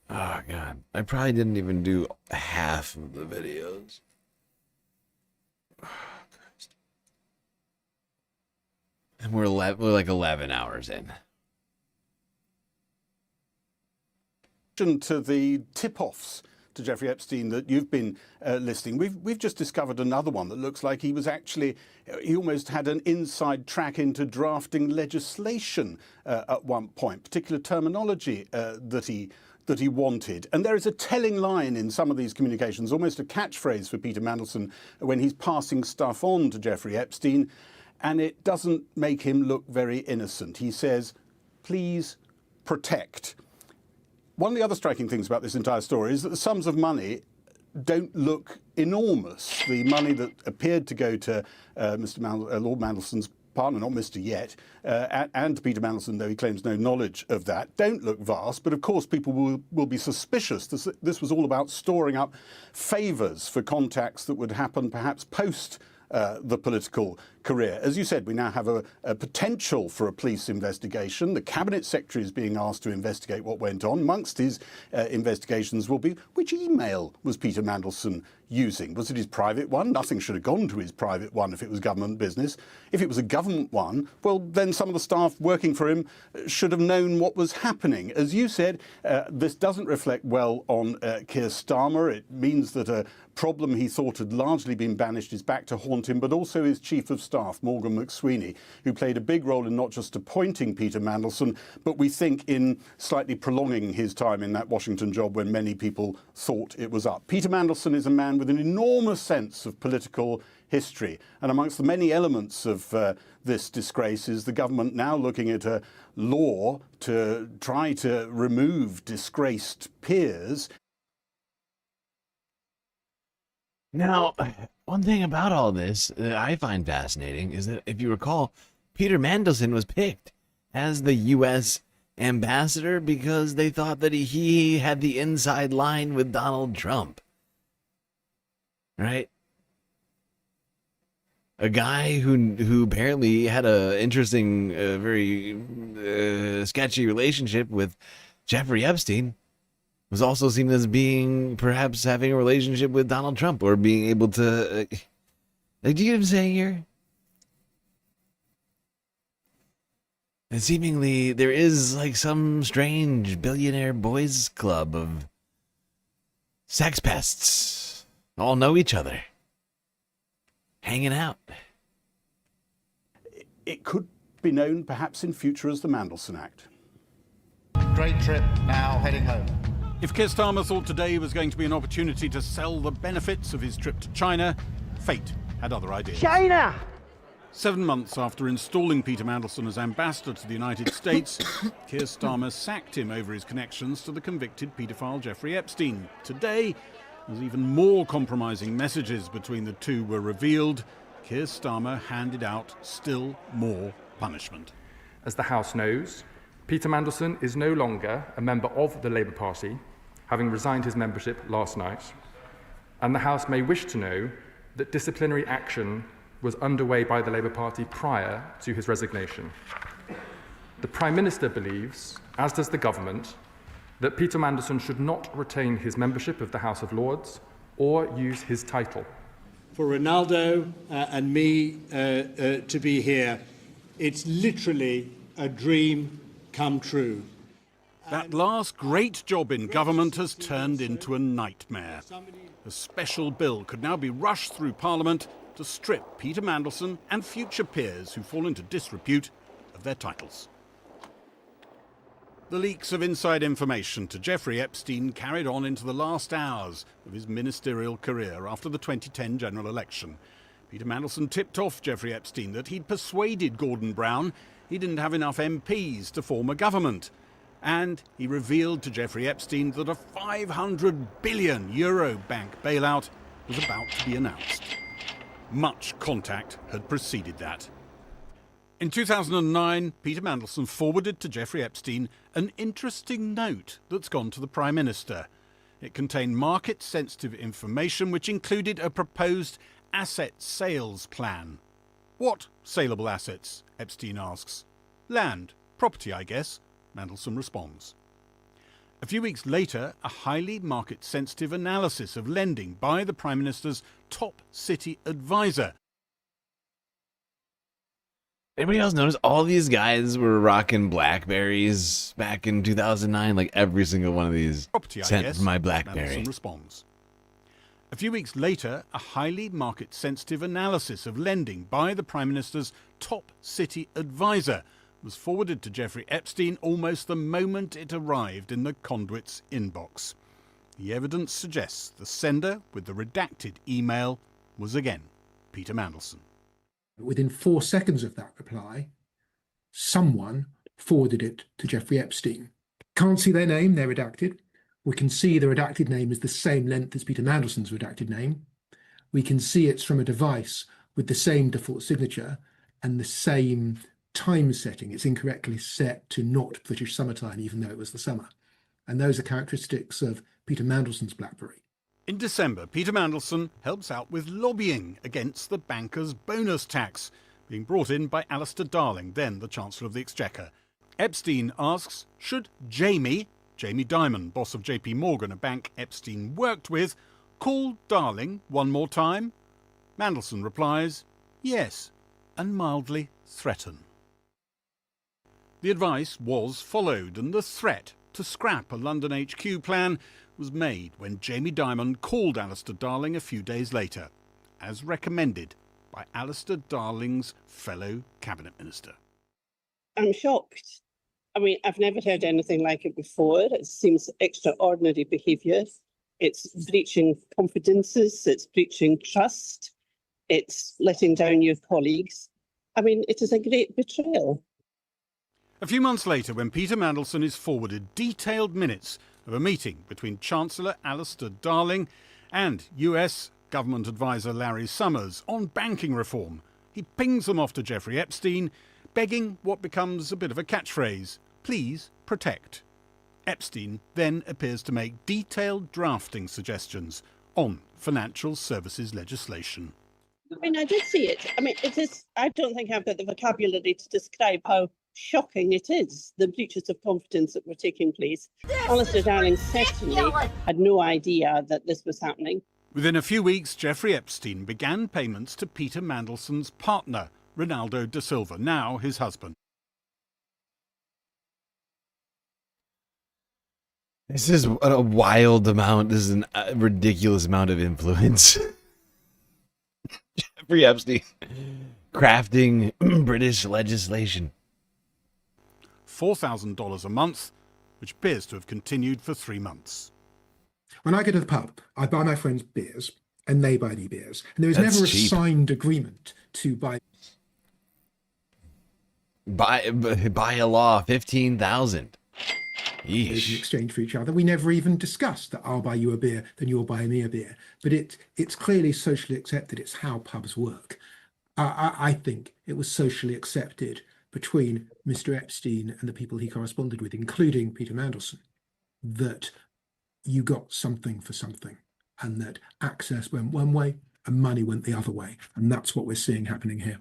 Oh, God. I probably didn't even do half of the videos. Oh, Christ. And we're like 11 hours in. to the tip-offs to Jeffrey Epstein that you've been listing, we've just discovered another one that looks like he almost had an inside track into drafting legislation at one point, particular terminology that he wanted. And there is a telling line in some of these communications, almost a catchphrase for Peter Mandelson when he's passing stuff on to Jeffrey Epstein, and it doesn't make him look very innocent. He says, please protect. One of the other striking things about this entire story is that the sums of money don't look enormous. The money that appeared to go to Lord Mandelson's partner, not Mr. Yet, and to Peter Mandelson, though he claims no knowledge of that, don't look vast. But of course, people will be suspicious. This was all about storing up favours for contacts that would happen perhaps post the political career. As you said, we now have a potential for a police investigation. The Cabinet Secretary is being asked to investigate what went on. Amongst his investigations will be, which email was Peter Mandelson using? Was it his private one? Nothing should have gone to his private one if it was government business. If it was a government one, well, then some of the staff working for him should have known what was happening. As you said, this doesn't reflect well on Keir Starmer. It means that a problem he thought had largely been banished is back to haunt him, but also his Chief of Staff, Morgan McSweeney, who played a big role in not just appointing Peter Mandelson, but we think in slightly prolonging his time in that Washington job when many people thought it was up. Peter Mandelson is a man with an enormous sense of political history, and amongst the many elements of this disgrace is the government now looking at a law to try to remove disgraced peers. Now, one thing about all this that I find fascinating is that, if you recall, Peter Mandelson was picked as the U.S. ambassador because they thought that he had the inside line with Donald Trump. Right? A guy who apparently had a interesting, very sketchy relationship with Jeffrey Epstein was also seen as being perhaps having a relationship with Donald Trump, or being able to... do you get what I'm saying here? And seemingly there is like some strange billionaire boys club of sex pests. All know each other. Hanging out. It could be known perhaps in future as the Mandelson Act. Great trip, now heading home. If Keir Starmer thought today was going to be an opportunity to sell the benefits of his trip to China, fate had other ideas. China! 7 months after installing Peter Mandelson as ambassador to the United States, Keir Starmer sacked him over his connections to the convicted paedophile Jeffrey Epstein. Today, as even more compromising messages between the two were revealed, Keir Starmer handed out still more punishment. As the House knows, Peter Mandelson is no longer a member of the Labour Party, having resigned his membership last night, and the House may wish to know that disciplinary action was underway by the Labour Party prior to his resignation. The Prime Minister believes, as does the government, that Peter Mandelson should not retain his membership of the House of Lords or use his title. For Ronaldo and me to be here, it's literally a dream come true. That last great job in government has turned into a nightmare. A special bill could now be rushed through Parliament to strip Peter Mandelson and future peers who fall into disrepute of their titles. The leaks of inside information to Jeffrey Epstein carried on into the last hours of his ministerial career after the 2010 general election. Peter Mandelson tipped off Jeffrey Epstein that he'd persuaded Gordon Brown he didn't have enough MPs to form a government. And he revealed to Jeffrey Epstein that a €500 billion bank bailout was about to be announced. Much contact had preceded that. In 2009, Peter Mandelson forwarded to Jeffrey Epstein an interesting note that's gone to the Prime Minister. It contained market-sensitive information which included a proposed asset sales plan. What saleable assets? Epstein asks. Land, property, I guess, Mandelson responds. A few weeks later, a highly market-sensitive analysis of lending by the Prime Minister's top city advisor. Anybody else notice all these guys were rocking Blackberries back in 2009? Like every single one of these Property, I sent guess, from my Mandelson Blackberry. responds. A few weeks later, a highly market-sensitive analysis of lending by the Prime Minister's top city advisor was forwarded to Jeffrey Epstein almost the moment it arrived in the conduit's inbox. The evidence suggests the sender with the redacted email was again Peter Mandelson. Within 4 seconds of that reply, someone forwarded it to Jeffrey Epstein. Can't see their name, they're redacted. We can see the redacted name is the same length as Peter Mandelson's redacted name. We can see it's from a device with the same default signature and the same time setting. It's incorrectly set to not British summertime, even though it was the summer. And those are characteristics of Peter Mandelson's BlackBerry. In December, Peter Mandelson helps out with lobbying against the banker's bonus tax, being brought in by Alistair Darling, then the Chancellor of the Exchequer. Epstein asks, should Jamie Dimon, boss of JP Morgan, a bank Epstein worked with, call Darling one more time? Mandelson replies, yes, and mildly threaten. The advice was followed, and the threat to scrap a London HQ plan was made when Jamie Dimon called Alistair Darling a few days later, as recommended by Alistair Darling's fellow cabinet minister. I'm shocked. I mean, I've never heard anything like it before. It seems extraordinary behaviour. It's breaching confidences, it's breaching trust, it's letting down your colleagues. I mean, it is a great betrayal. A few months later, when Peter Mandelson is forwarded detailed minutes of a meeting between Chancellor Alistair Darling and US government advisor Larry Summers on banking reform, he pings them off to Jeffrey Epstein, begging what becomes a bit of a catchphrase, please protect. Epstein then appears to make detailed drafting suggestions on financial services legislation. I mean, I did see it. I mean, it is, I don't think I've got the vocabulary to describe how shocking it is, the breaches of confidence that were taking place. Alistair Darling certainly had no idea that this was happening. Within a few weeks, Jeffrey Epstein began payments to Peter Mandelson's partner, Ronaldo da Silva, now his husband. This is a wild amount. This is a ridiculous amount of influence. Jeffrey Epstein crafting British legislation. $4,000 a month, which appears to have continued for 3 months. When I go to the pub, I buy my friends beers, and they buy me beers. And there is That's never cheap. a signed agreement to buy. By a law, 15,000. In exchange for each other. We never even discussed that I'll buy you a beer, then you'll buy me a beer. But it's clearly socially accepted. It's how pubs work. I think it was socially accepted between Mr. Epstein and the people he corresponded with, including Peter Mandelson, that you got something for something, and that access went one way and money went the other way. And that's what we're seeing happening here.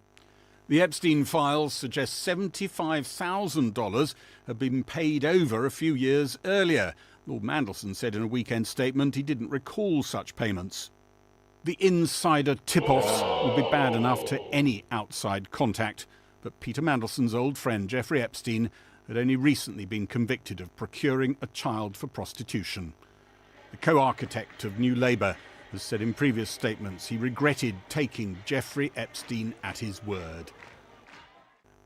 The Epstein files suggest $75,000 had been paid over a few years earlier. Lord Mandelson said in a weekend statement he didn't recall such payments. The insider tip-offs would be bad enough to any outside contact, but Peter Mandelson's old friend Jeffrey Epstein had only recently been convicted of procuring a child for prostitution. The co-architect of New Labour has said in previous statements he regretted taking Jeffrey Epstein at his word.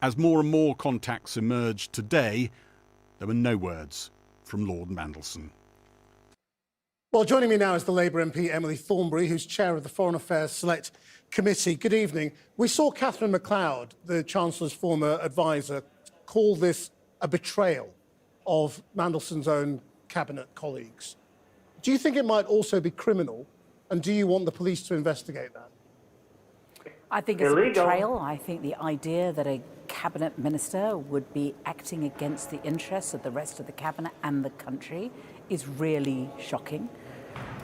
As more and more contacts emerged today, there were no words from Lord Mandelson. Well, joining me now is the Labour MP Emily Thornberry, who's chair of the Foreign Affairs Select Committee. Good evening. We saw Catherine MacLeod, the Chancellor's former advisor, call this a betrayal of Mandelson's own cabinet colleagues. Do you think it might also be criminal, and do you want the police to investigate that? I think it's a betrayal. I think the idea that a cabinet minister would be acting against the interests of the rest of the cabinet and the country is really shocking.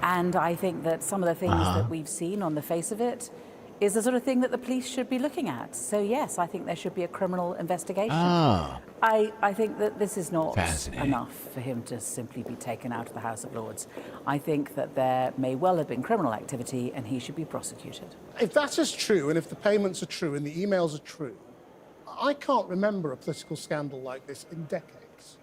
And I think that some of the things that we've seen on the face of it is the sort of thing that the police should be looking at. So yes, I think there should be a criminal investigation. I think that this is not enough for him to simply be taken out of the House of Lords. I think that there may well have been criminal activity and he should be prosecuted. If that is true, and if the payments are true and the emails are true, I can't remember a political scandal like this in decades.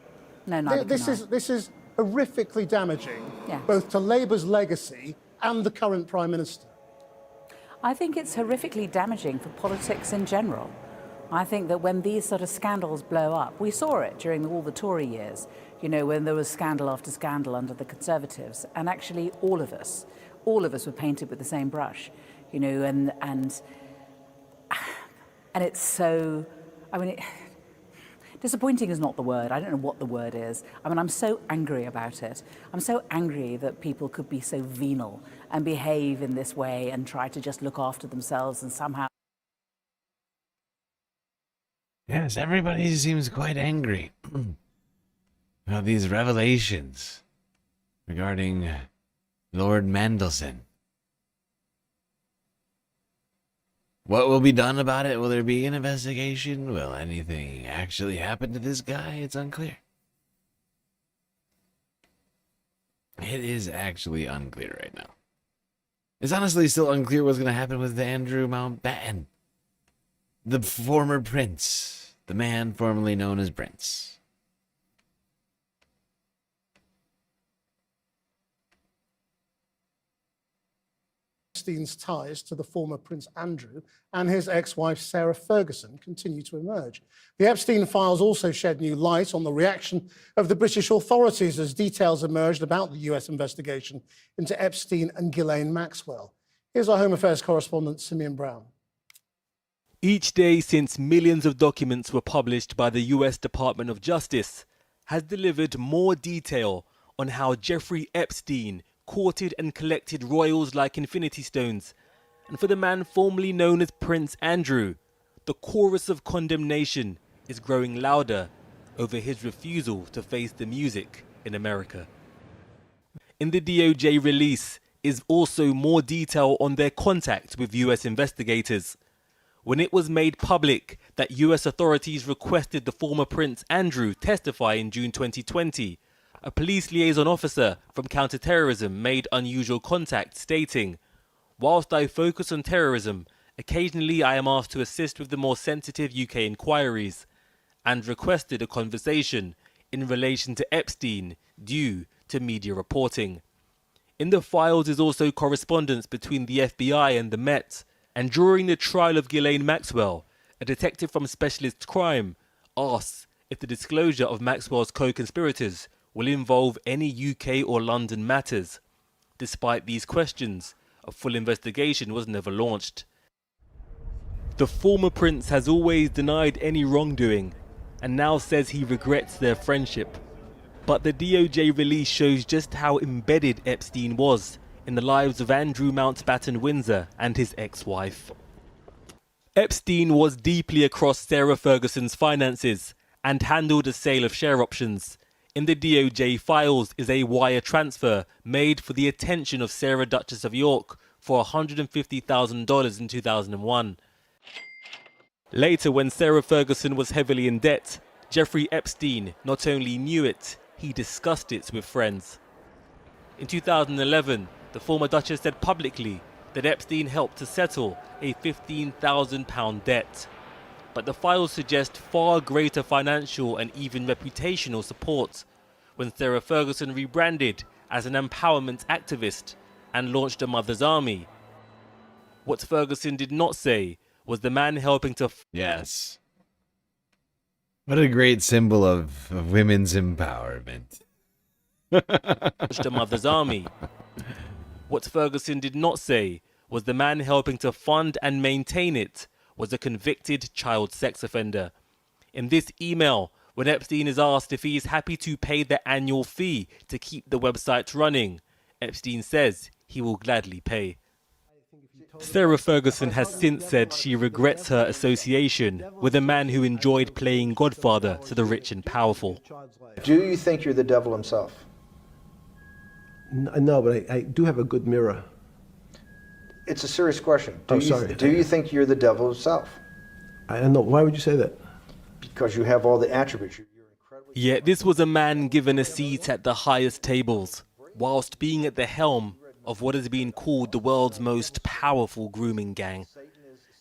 No, neither This is horrifically damaging, both to Labour's legacy and the current Prime Minister. I think it's horrifically damaging for politics in general. I think that when these sort of scandals blow up, we saw it during all the Tory years, you know, when there was scandal after scandal under the Conservatives, and actually all of us were painted with the same brush, you know, and it's so, I mean, disappointing is not the word. I don't know what the word is. I mean, I'm so angry about it. I'm so angry that people could be so venal and behave in this way and try to just look after themselves and somehow. Yes, everybody seems quite angry about these revelations regarding Lord Mandelson. What will be done about it? Will there be an investigation? Will anything actually happen to this guy? It's unclear. It is actually unclear right now. It's honestly still unclear what's going to happen with Andrew Mountbatten, the former prince, the man formerly known as Prince. Epstein's ties to the former Prince Andrew and his ex-wife Sarah Ferguson continue to emerge. The Epstein files also shed new light on the reaction of the British authorities as details emerged about the US investigation into Epstein and Ghislaine Maxwell. Here's our Home Affairs correspondent, Simeon Brown. Each day since millions of documents were published by the US Department of Justice has delivered more detail on how Jeffrey Epstein courted and collected royals like infinity stones, and for the man formerly known as Prince Andrew, the chorus of condemnation is growing louder over his refusal to face the music in America. In the DOJ release is also more detail on their contact with US investigators. When it was made public that US authorities requested the former Prince Andrew testify in June 2020, a police liaison officer from counterterrorism made unusual contact, stating, "Whilst I focus on terrorism, occasionally I am asked to assist with the more sensitive UK inquiries," and requested a conversation in relation to Epstein due to media reporting. In the files is also correspondence between the FBI and the Met, and during the trial of Ghislaine Maxwell, a detective from Specialist Crime asks if the disclosure of Maxwell's co-conspirators will involve any UK or London matters. Despite these questions, a full investigation was never launched. The former prince has always denied any wrongdoing and now says he regrets their friendship. But the DOJ release shows just how embedded Epstein was in the lives of Andrew Mountbatten Windsor and his ex-wife. Epstein was deeply across Sarah Ferguson's finances and handled a sale of share options. In the DOJ files is a wire transfer made for the attention of Sarah Duchess of York for $150,000 in 2001. Later, when Sarah Ferguson was heavily in debt, Jeffrey Epstein not only knew it, he discussed it with friends. In 2011, the former Duchess said publicly that Epstein helped to settle a £15,000 debt. But the files suggest far greater financial and even reputational support when Sarah Ferguson rebranded as an empowerment activist and launched a Mother's Army. What Ferguson did not say was the man helping to... Yes. What a great symbol of women's empowerment. launched a Mother's Army. What Ferguson did not say was the man helping to fund and maintain it was a convicted child sex offender. In this email, when Epstein is asked if he is happy to pay the annual fee to keep the website running, Epstein says he will gladly pay. Sarah Ferguson has since said she regrets her association with a man who enjoyed playing godfather to the rich and powerful. Do you think you're the devil himself? No, but I do have a good mirror. It's a serious question. Sorry. Do you think you're the devil himself? I don't know. Why would you say that? Because you have all the attributes. Yet this was a man given a seat at the highest tables, whilst being at the helm of what has been called the world's most powerful grooming gang.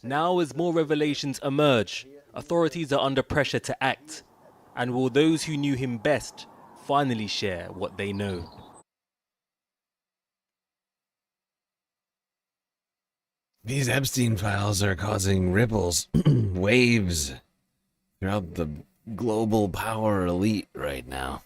Now, as more revelations emerge, Authorities are under pressure to act, and will those who knew him best finally share what they know? These Epstein files are causing ripples, waves throughout the global power elite right now.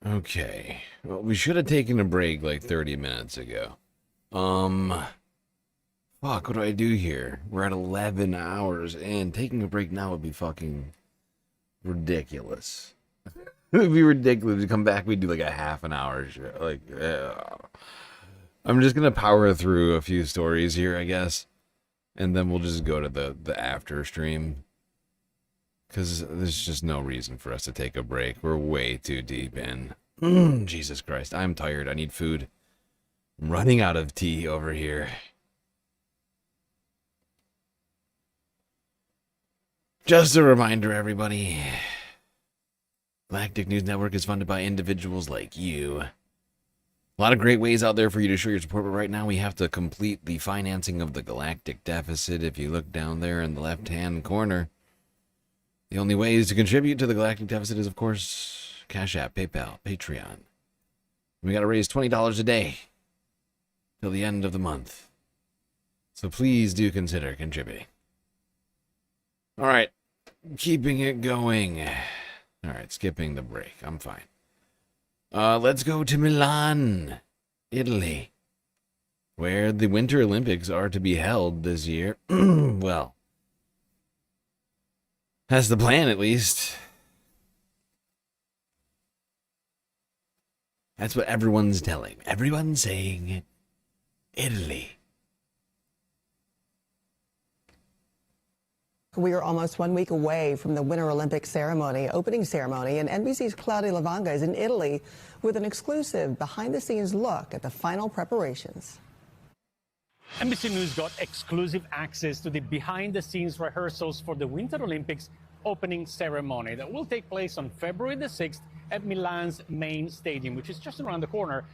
Okay. Well, we should have taken a break like 30 minutes ago. Fuck, what do I do here? We're at 11 hours in. Taking a break now would be fucking ridiculous. It would be ridiculous to come back. We'd do like a half an hour show. Like, I'm just gonna power through a few stories here, I guess, and then we'll just go to the after stream. Because there's just no reason for us to take a break. We're way too deep in. Jesus Christ, I'm tired. I need food. I'm running out of tea over here. Just a reminder, everybody. Galactic News Network is funded by individuals like you. A lot of great ways out there for you to show your support, but right now we have to complete the financing of the galactic deficit. If you look down there in the left-hand corner, the only ways to contribute to the galactic deficit is, of course, Cash App, PayPal, Patreon. We got to raise $20 a day till the end of the month. So please do consider contributing. All right, keeping it going. All right, skipping the break. I'm fine. Let's go to Milan, Italy, where the Winter Olympics are to be held this year. Well, that's the plan, at least. That's what everyone's telling. Everyone's saying Italy. We are almost 1 week away from the Winter Olympics opening ceremony, and NBC's Claudia Lavanga is in Italy with an exclusive behind-the-scenes look at the final preparations. NBC News got exclusive access to the behind-the-scenes rehearsals for the Winter Olympics opening ceremony that will take place on February the 6th at Milan's main stadium, which is just around the corner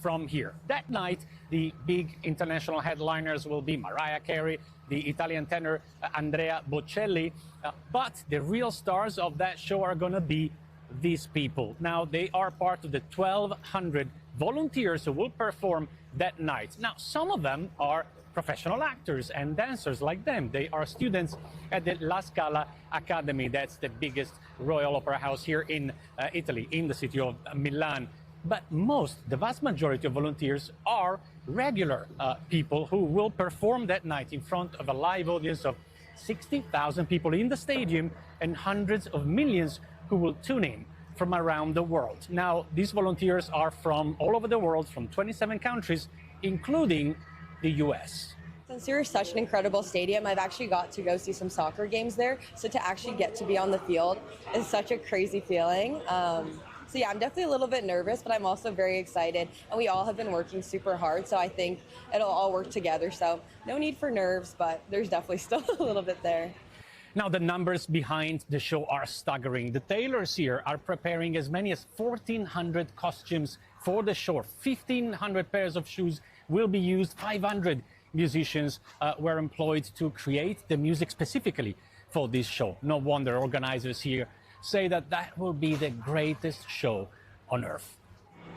from here. That night, the big international headliners will be Mariah Carey, the Italian tenor Andrea Bocelli, but the real stars of that show are going to be these people. Now, they are part of the 1,200 volunteers who will perform that night. Now, some of them are professional actors and dancers like them. They are students at the La Scala Academy. That's the biggest Royal Opera house here in Italy, in the city of Milan. But the vast majority of volunteers are regular people who will perform that night in front of a live audience of 60,000 people in the stadium and hundreds of millions who will tune in from around the world. Now, these volunteers are from all over the world, from 27 countries, including the US. Since you're such an incredible stadium, I've actually got to go see some soccer games there. So to actually get to be on the field is such a crazy feeling. So yeah, I'm definitely a little bit nervous, but I'm also very excited. And we all have been working super hard, so I think it'll all work together. So no need for nerves, but there's definitely still a little bit there. Now, the numbers behind the show are staggering. The tailors here are preparing as many as 1,400 costumes for the show. 1,500 pairs of shoes will be used. 500 musicians were employed to create the music specifically for this show. No wonder organizers here say that that will be the greatest show on earth.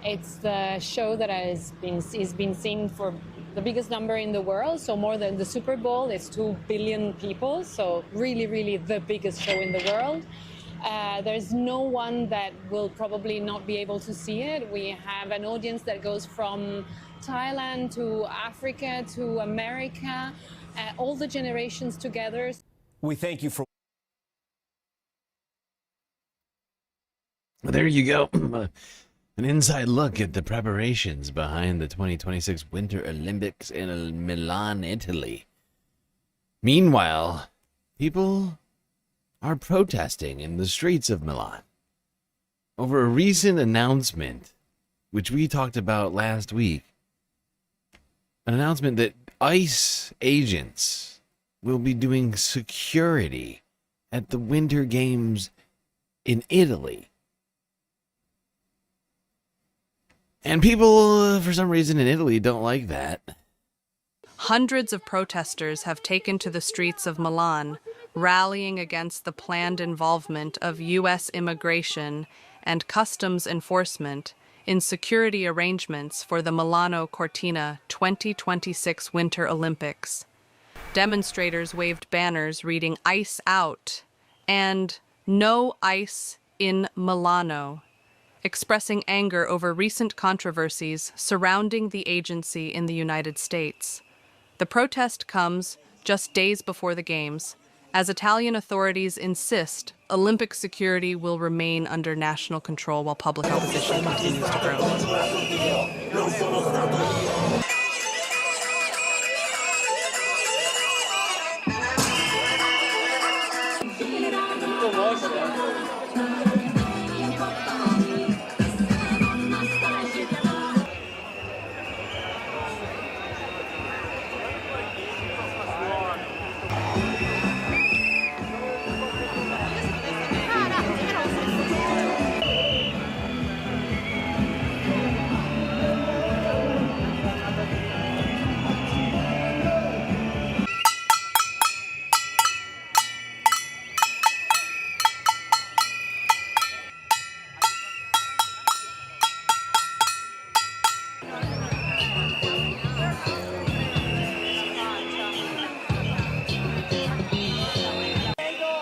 It's the show that is been seen for the biggest number in the world, so more than the Super Bowl. It's 2 billion people, so really, really the biggest show in the world. There's no one that will probably not be able to see it. We have an audience that goes from Thailand to Africa to America, all the generations together. We thank you for... There you go. An inside look at the preparations behind the 2026 Winter Olympics in Milan, Italy. Meanwhile, people are protesting in the streets of Milan over a recent announcement, which we talked about last week. An announcement that ICE agents will be doing security at the Winter Games in Italy. And people, for some reason in Italy, don't like that. Hundreds of protesters have taken to the streets of Milan, rallying against the planned involvement of U.S. immigration and customs enforcement in security arrangements for the Milano Cortina 2026 Winter Olympics. Demonstrators waved banners reading "Ice Out" and "No Ice in Milano," expressing anger over recent controversies surrounding the agency in the United States. The protest comes just days before the Games, as Italian authorities insist Olympic security will remain under national control while public opposition continues to grow.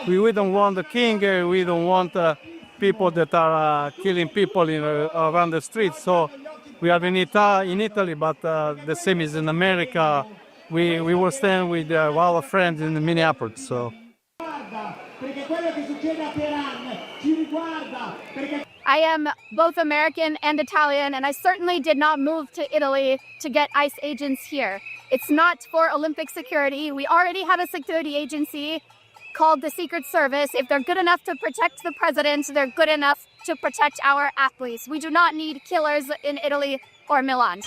We don't want the king, we don't want people that are killing people around the streets. So we are in Italy, but the same is in America. We will stand with our friends in Minneapolis. So. I am both American and Italian, and I certainly did not move to Italy to get ICE agents here. It's not for Olympic security. We already have a security agency called the Secret Service. If they're good enough to protect the president, they're good enough to protect our athletes. We do not need killers in Italy or Milan.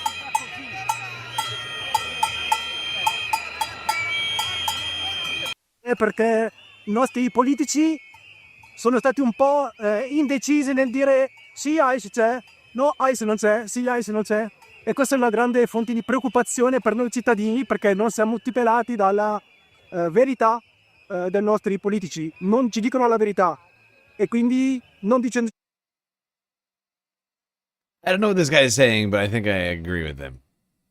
Perché i nostri politici sono stati un po' indecisi nel dire sì, ICE c'è, no, ICE non c'è, sì, ICE non c'è. E questa è una grande fonte di preoccupazione per noi cittadini, perché non siamo tutelati dalla verità dei nostri politici. Non ci dicono la verità. E quindi non dicendo... I don't know what this guy is saying, but I think I agree with him.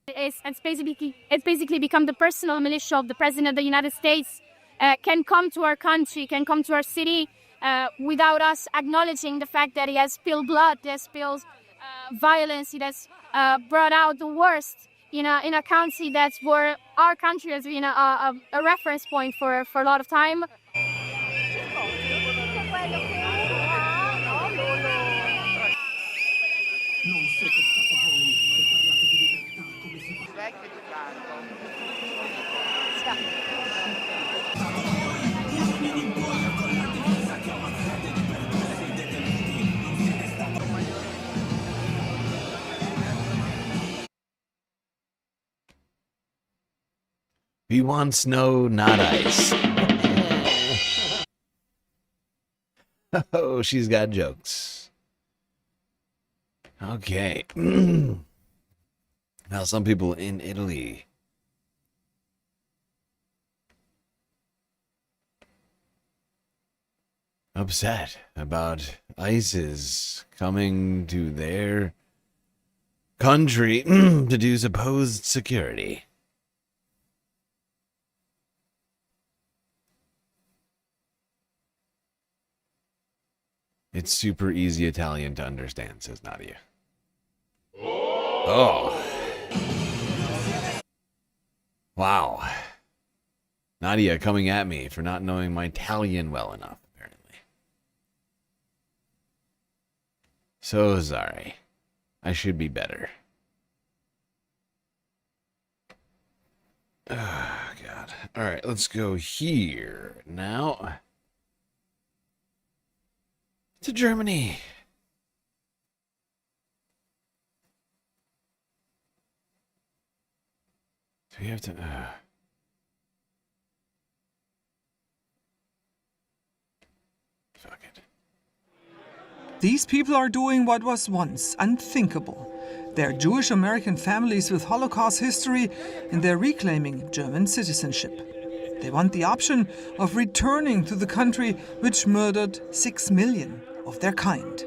It's basically become the personal militia of the President of the United States. Can come to our country, can come to our city without us acknowledging the fact that he has spilled blood, he has spilled violence, he has brought out the worst in a country that's where our country has been a reference point for a lot of time. He wants snow, not ice. Oh, she's got jokes. Okay. Now, some people in Italy upset about ISIS coming to their country to do supposed security. It's super easy Italian to understand, says Nadia. Oh. Wow. Nadia coming at me for not knowing my Italian well enough, apparently. So sorry. I should be better. Oh, God. All right, let's go here now. To Germany. So we have to... Fuck it. These people are doing what was once unthinkable. They're Jewish American families with Holocaust history, and they're reclaiming German citizenship. They want the option of returning to the country which murdered 6 million of their kind.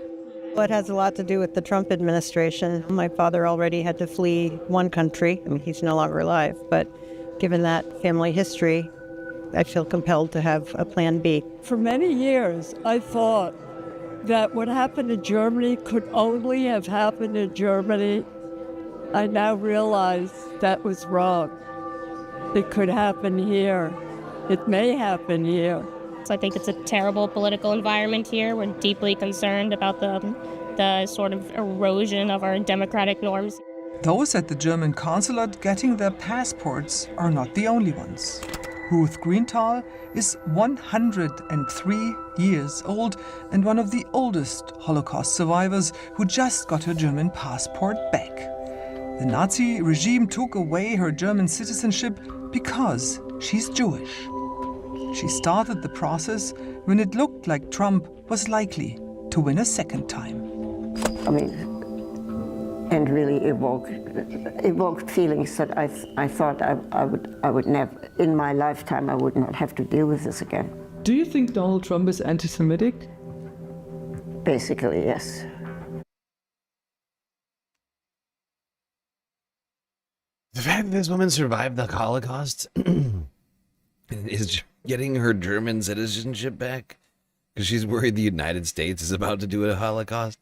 Well, it has a lot to do with the Trump administration. My father already had to flee one country. I mean, he's no longer alive, but given that family history, I feel compelled to have a plan B. For many years, I thought that what happened in Germany could only have happened in Germany. I now realize that was wrong. It could happen here. It may happen here. So I think it's a terrible political environment here. We're deeply concerned about the sort of erosion of our democratic norms. Those at the German consulate getting their passports are not the only ones. Ruth Greenthal is 103 years old and one of the oldest Holocaust survivors who just got her German passport back. The Nazi regime took away her German citizenship because she's Jewish. She started the process when it looked like Trump was likely to win a second time. I mean, and really evoked feelings that I thought I would never, in my lifetime, I would not have to deal with this again. Do you think Donald Trump is anti-Semitic? Basically, yes. The fact that this woman survived the Holocaust is getting her German citizenship back because she's worried the United States is about to do a Holocaust.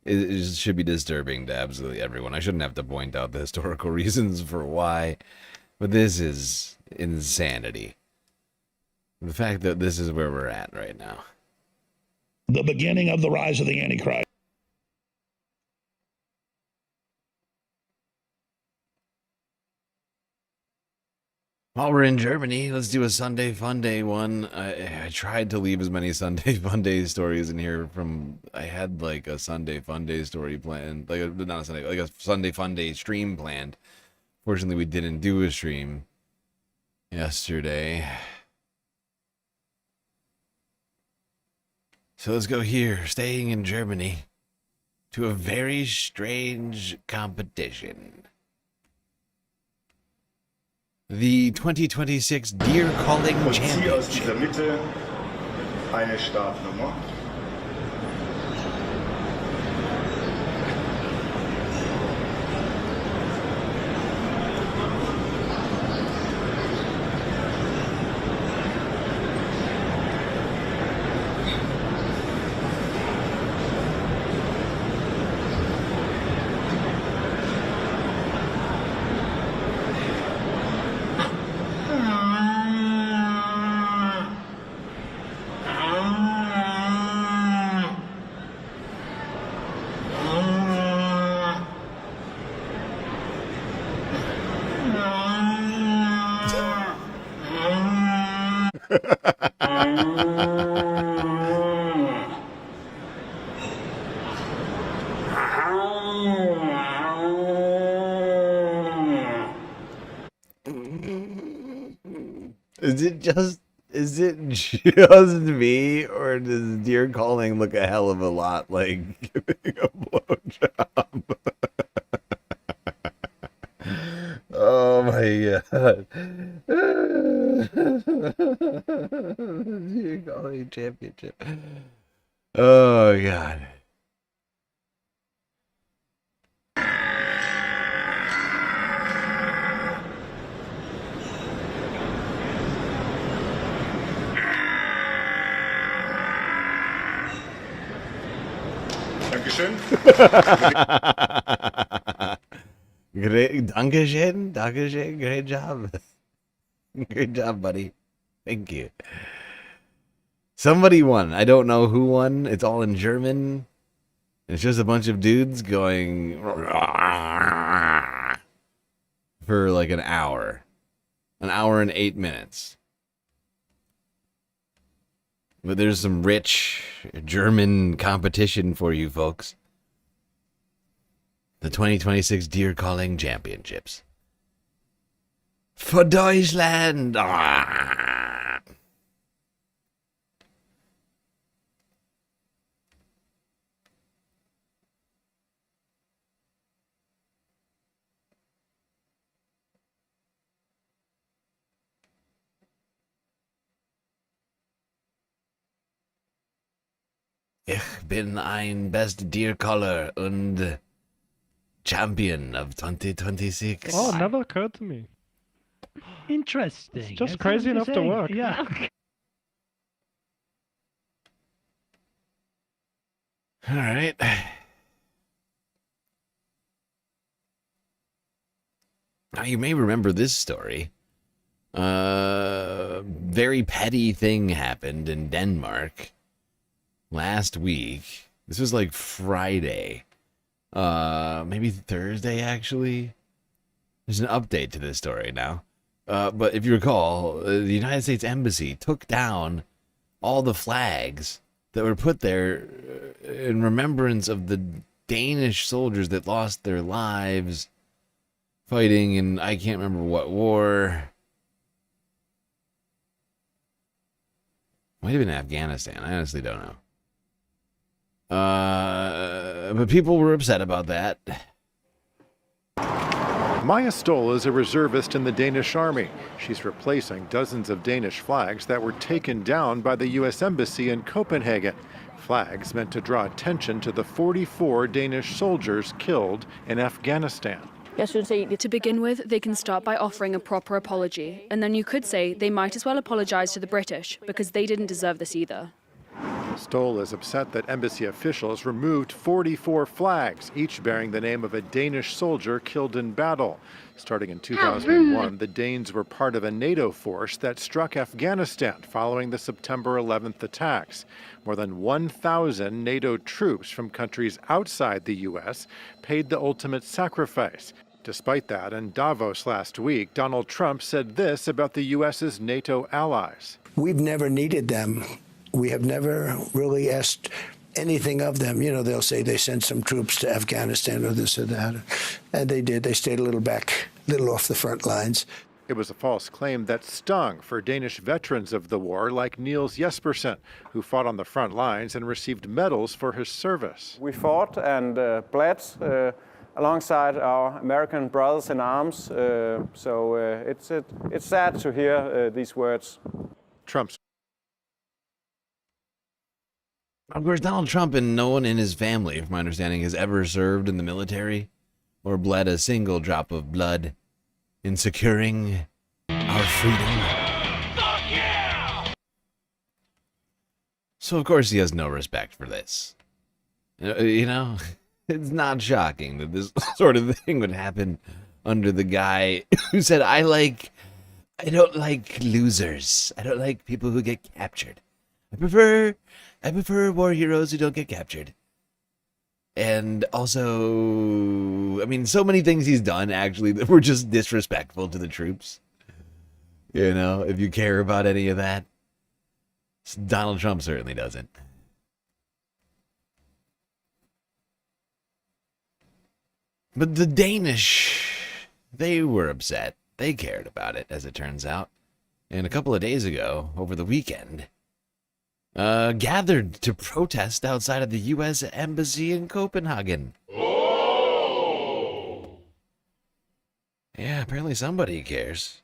It should be disturbing to absolutely everyone. I shouldn't have to point out the historical reasons for why, but this is insanity. The fact that this is where we're at right now. The beginning of the rise of the Antichrist. While we're in Germany, let's do a Sunday Funday one. I tried to leave as many Sunday Funday stories in here from, I had like a Sunday Funday story planned, like not a Sunday, like a Sunday Funday stream planned. Fortunately, we didn't do a stream yesterday. So let's go here, staying in Germany, to a very strange competition. The 2026 Deer Calling Championship. Aus dieser Mitte eine Startnummer. Is it just me, or does Deer Calling look a hell of a lot like giving a blowjob? Oh my god. Deer Calling Championship. Oh god. Dankeschön. Great, Dankeschön, Dankeschön, great job. Great job, buddy. Thank you. Somebody won. I don't know who won. It's all in German. It's just a bunch of dudes going for like an hour. An hour and 8 minutes. But there's some rich German competition for you folks. The 2026 Deer Calling Championships. For Deutschland! Ah! Ich bin ein best deer caller und champion of 2026. Oh, never occurred to me. Interesting. It's just That's crazy enough to something work. say. Yeah. All right. Now, you may remember this story. Very petty thing happened in Denmark last week. This was like Friday. Maybe Thursday, actually. There's an update to this story now. But if you recall, the United States Embassy took down all the flags that were put there in remembrance of the Danish soldiers that lost their lives fighting in, I can't remember what war. Might have been Afghanistan. I honestly don't know. But people were upset about that. Maya Stoll is a reservist in the Danish Army. She's replacing dozens of Danish flags that were taken down by the U.S. Embassy in Copenhagen. Flags meant to draw attention to the 44 Danish soldiers killed in Afghanistan. To begin with, they can start by offering a proper apology, and then you could say they might as well apologize to the British, because they didn't deserve this either. Stoll is upset that embassy officials removed 44 flags, each bearing the name of a Danish soldier killed in battle. Starting in 2001, the Danes were part of a NATO force that struck Afghanistan following the September 11th attacks. More than 1,000 NATO troops from countries outside the U.S. paid the ultimate sacrifice. Despite that, in Davos last week, Donald Trump said this about the U.S.'s NATO allies. We've never needed them. We have never really asked anything of them. You know, they'll say they sent some troops to Afghanistan or this or that. And they did. They stayed a little back, a little off the front lines. It was a false claim that stung for Danish veterans of the war like Niels Jespersen, who fought on the front lines and received medals for his service. We fought and bled alongside our American brothers in arms, so it's sad to hear these words. Trump's. Of course, Donald Trump and no one in his family, from my understanding, has ever served in the military or bled a single drop of blood in securing our freedom. Fuck yeah! So, of course, he has no respect for this. You know, it's not shocking that this sort of thing would happen under the guy who said, I don't like losers. I don't like people who get captured. I prefer war heroes who don't get captured. And also, I mean, so many things he's done, actually, that were just disrespectful to the troops. You know, if you care about any of that. Donald Trump certainly doesn't. But the Danish, they were upset. They cared about it, as it turns out. And a couple of days ago, over the weekend, gathered to protest outside of the U.S. Embassy in Copenhagen. Oh! Yeah, apparently somebody cares.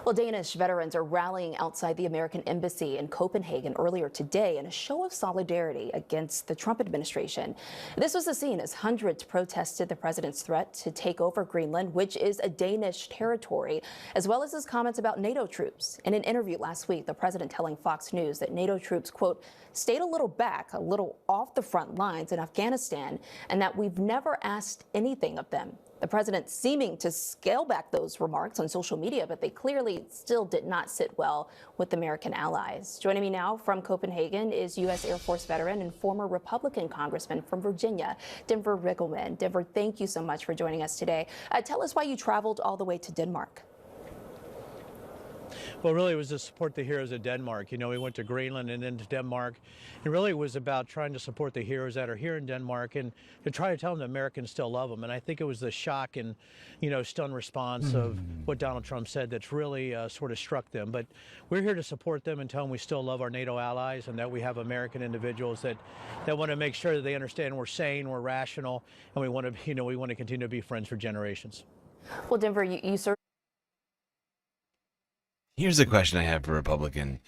Well, Danish veterans are rallying outside the American embassy in Copenhagen earlier today in a show of solidarity against the Trump administration. This was the scene as hundreds protested the president's threat to take over Greenland, which is a Danish territory, as well as his comments about NATO troops. In an interview last week, the president telling Fox News that NATO troops, quote, stayed a little back, a little off the front lines in Afghanistan, and that we've never asked anything of them. The president seeming to scale back those remarks on social media, but they clearly still did not sit well with American allies. Joining me now from Copenhagen is U.S. Air Force veteran and former Republican congressman from Virginia, Denver Riggleman. Denver, thank you so much for joining us today. Tell us why you traveled all the way to Denmark. Well, really, it was to support the heroes of Denmark. You know, we went to Greenland and then to Denmark. It really was about trying to support the heroes that are here in Denmark and to try to tell them that Americans still love them. And I think it was the shock and, you know, stunned response of what Donald Trump said that's really sort of struck them. But we're here to support them and tell them we still love our NATO allies and that we have American individuals that want to make sure that they understand we're sane, we're rational, and we want to, you know, we want to continue to be friends for generations. Well, Denver, you certainly. Here's a question I have for Republican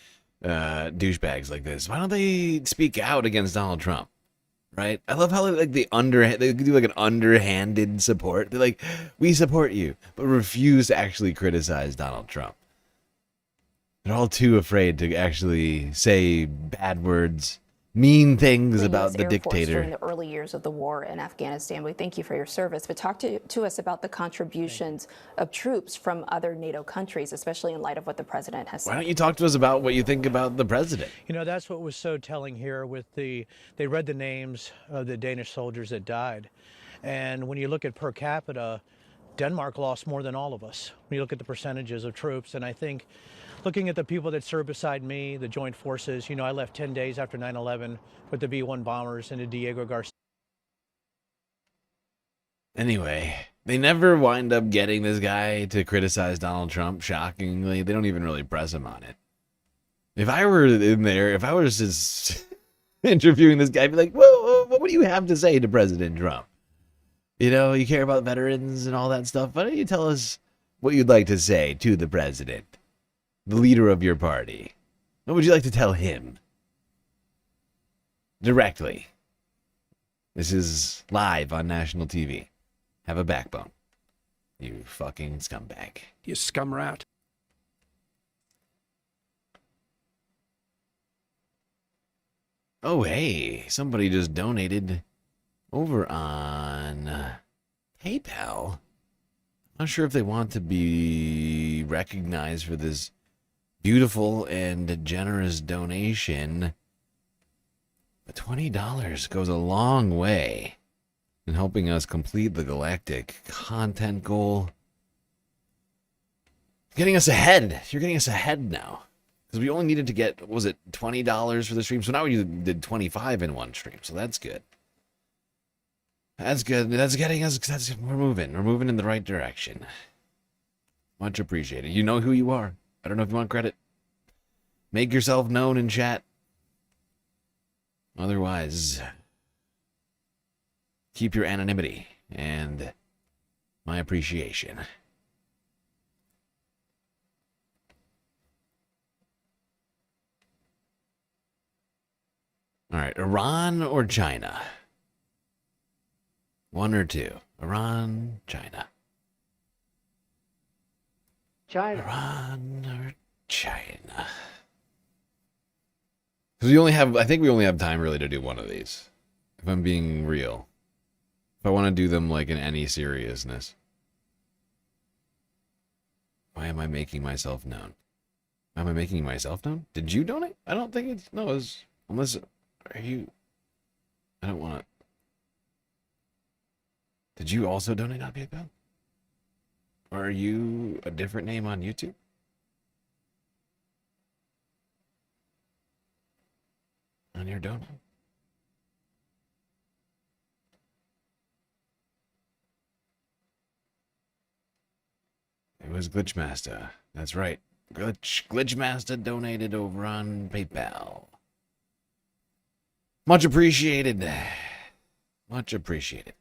douchebags like this, why don't they speak out against Donald Trump? Right? I love how like they do like an underhanded support. They're like, we support you, but refuse to actually criticize Donald Trump. They're all too afraid to actually say bad words, mean things about the dictator. During the early years of the war in Afghanistan, we thank you for your service, but talk to us about the contributions of troops from other NATO countries, especially in light of what the president has said. Why don't you talk to us about what you think about the president? You know, that's what was so telling here with they read the names of the Danish soldiers that died. And when you look at per capita, Denmark lost more than all of us. When you look at the percentages of troops, and I think looking at the people that served beside me, the joint forces, you know, I left 10 days after 9/11 with the B-1 bombers into Diego Garcia. Anyway, they never wind up getting this guy to criticize Donald Trump, shockingly. They don't even really press him on it. If I were in there, if I was just interviewing this guy, I'd be like, whoa, what do you have to say to President Trump? You know, you care about veterans and all that stuff. Why don't you tell us what you'd like to say to the president, the leader of your party? What would you like to tell him? Directly. This is live on national TV. Have a backbone. You fucking scumbag. You scum rat. Oh, hey, somebody just donated over on PayPal. Not sure if they want to be recognized for this beautiful and generous donation. But $20 goes a long way in helping us complete the galactic content goal. Getting us ahead. You're getting us ahead now. Because we only needed to get, what was it, $20 for the stream? So now we did 25 in one stream. So that's good. That's good. That's getting us, we're moving. We're moving in the right direction. Much appreciated. You know who you are. I don't know if you want credit. Make yourself known in chat. Otherwise, keep your anonymity and my appreciation. All right, Iran or China? One or two. Iran, China. China. Iran or China? Because we only have, I think we only have time really to do one of these. If I'm being real. If I want to do them like in any seriousness. Why am I making myself known? Am I making myself known? Did you donate? I don't think it's, no, it's, unless, are you, I don't want to. Did you also donate on PayPal? Or are you a different name on YouTube? On your donut? It was Glitchmaster. That's right. Glitchmaster donated over on PayPal. Much appreciated. Much appreciated.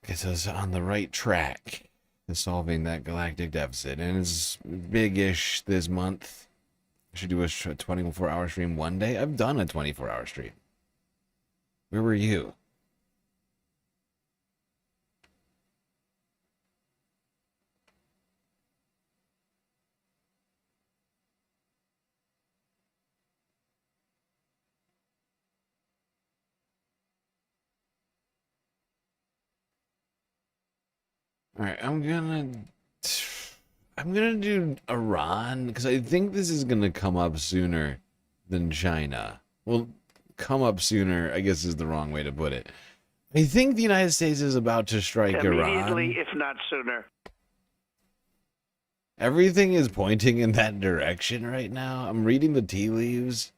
Gets us on the right track to solving that galactic deficit. And it's big-ish this month. I should do a 24-hour stream one day. I've done a 24-hour stream. Where were you? All right, I'm gonna do Iran because I think this is gonna come up sooner than China. Well, come up sooner, I guess, is the wrong way to put it. I think the United States is about to strike Immediately, Iran. if not sooner. Everything is pointing in that direction right now. I'm reading the tea leaves.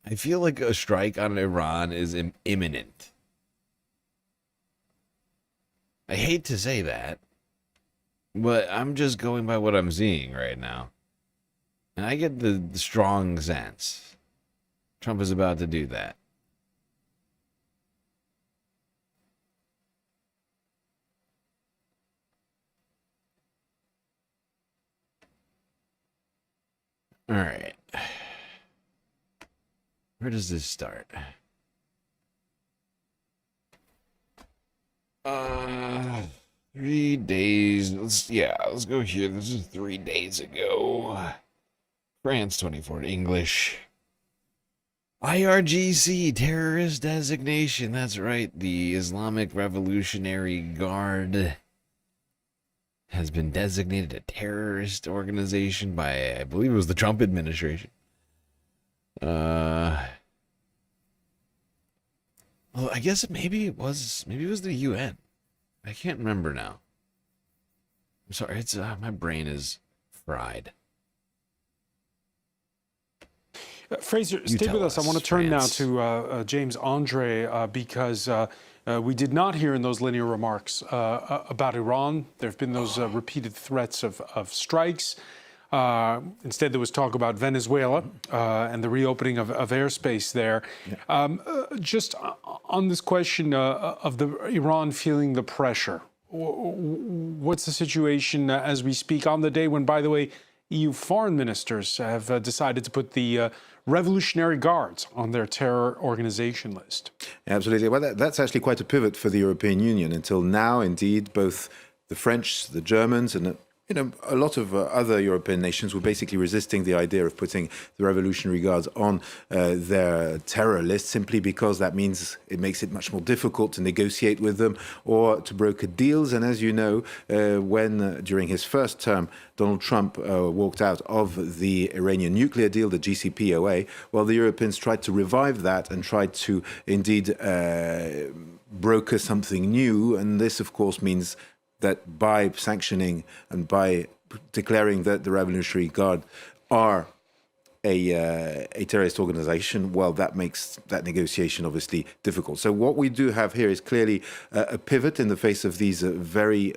I feel like a strike on Iran is imminent. I hate to say that. But I'm just going by what I'm seeing right now. And I get the strong sense Trump is about to do that. All right. Where does this start? 3 days. Let's go here. This is 3 days ago. France 24 English. IRGC terrorist designation. That's right. The Islamic Revolutionary Guard has been designated a terrorist organization by, I believe it was the Trump administration. Well, I guess maybe it was the UN. I can't remember now. I'm sorry, it's my brain is fried. Fraser, stay with us. I want to turn now to James Andre because we did not hear in those linear remarks about Iran. There have been those repeated threats of strikes. Instead, there was talk about Venezuela and the reopening of airspace there. Just on this question of Iran feeling the pressure, what's the situation as we speak on the day when, by the way, EU foreign ministers have decided to put the Revolutionary Guards on their terror organization list? Absolutely. Well, that's actually quite a pivot for the European Union. Until now, indeed, both the French, the Germans, and a lot of other European nations were basically resisting the idea of putting the Revolutionary Guards on their terror list, simply because that means it makes it much more difficult to negotiate with them or to broker deals. And as you know, when during his first term, Donald Trump walked out of the Iranian nuclear deal, the JCPOA, well, the Europeans tried to revive that and tried to indeed broker something new. And this, of course, means that by sanctioning and by declaring that the Revolutionary Guard are a terrorist organization, well, that makes that negotiation obviously difficult. So what we do have here is clearly a pivot in the face of these very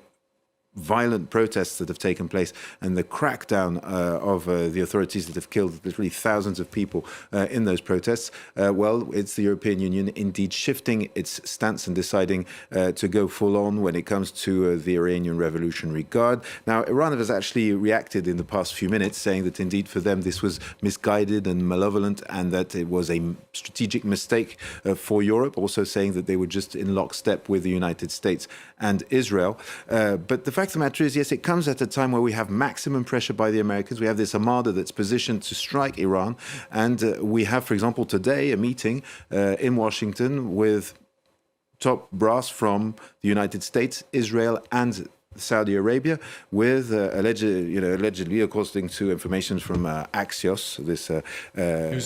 violent protests that have taken place and the crackdown of the authorities that have killed literally thousands of people in those protests. Well, it's the European Union indeed shifting its stance and deciding to go full on when it comes to the Iranian Revolutionary Guard. Now, Iran has actually reacted in the past few minutes, saying that indeed for them this was misguided and malevolent and that it was a strategic mistake for Europe, also saying that they were just in lockstep with the United States and Israel. But the fact of the matter is, yes, it comes at a time where we have maximum pressure by the Americans. We have this armada that's positioned to strike Iran. And we have, for example, today a meeting in Washington with top brass from the United States, Israel, and Saudi Arabia, with allegedly, according to information from Axios, this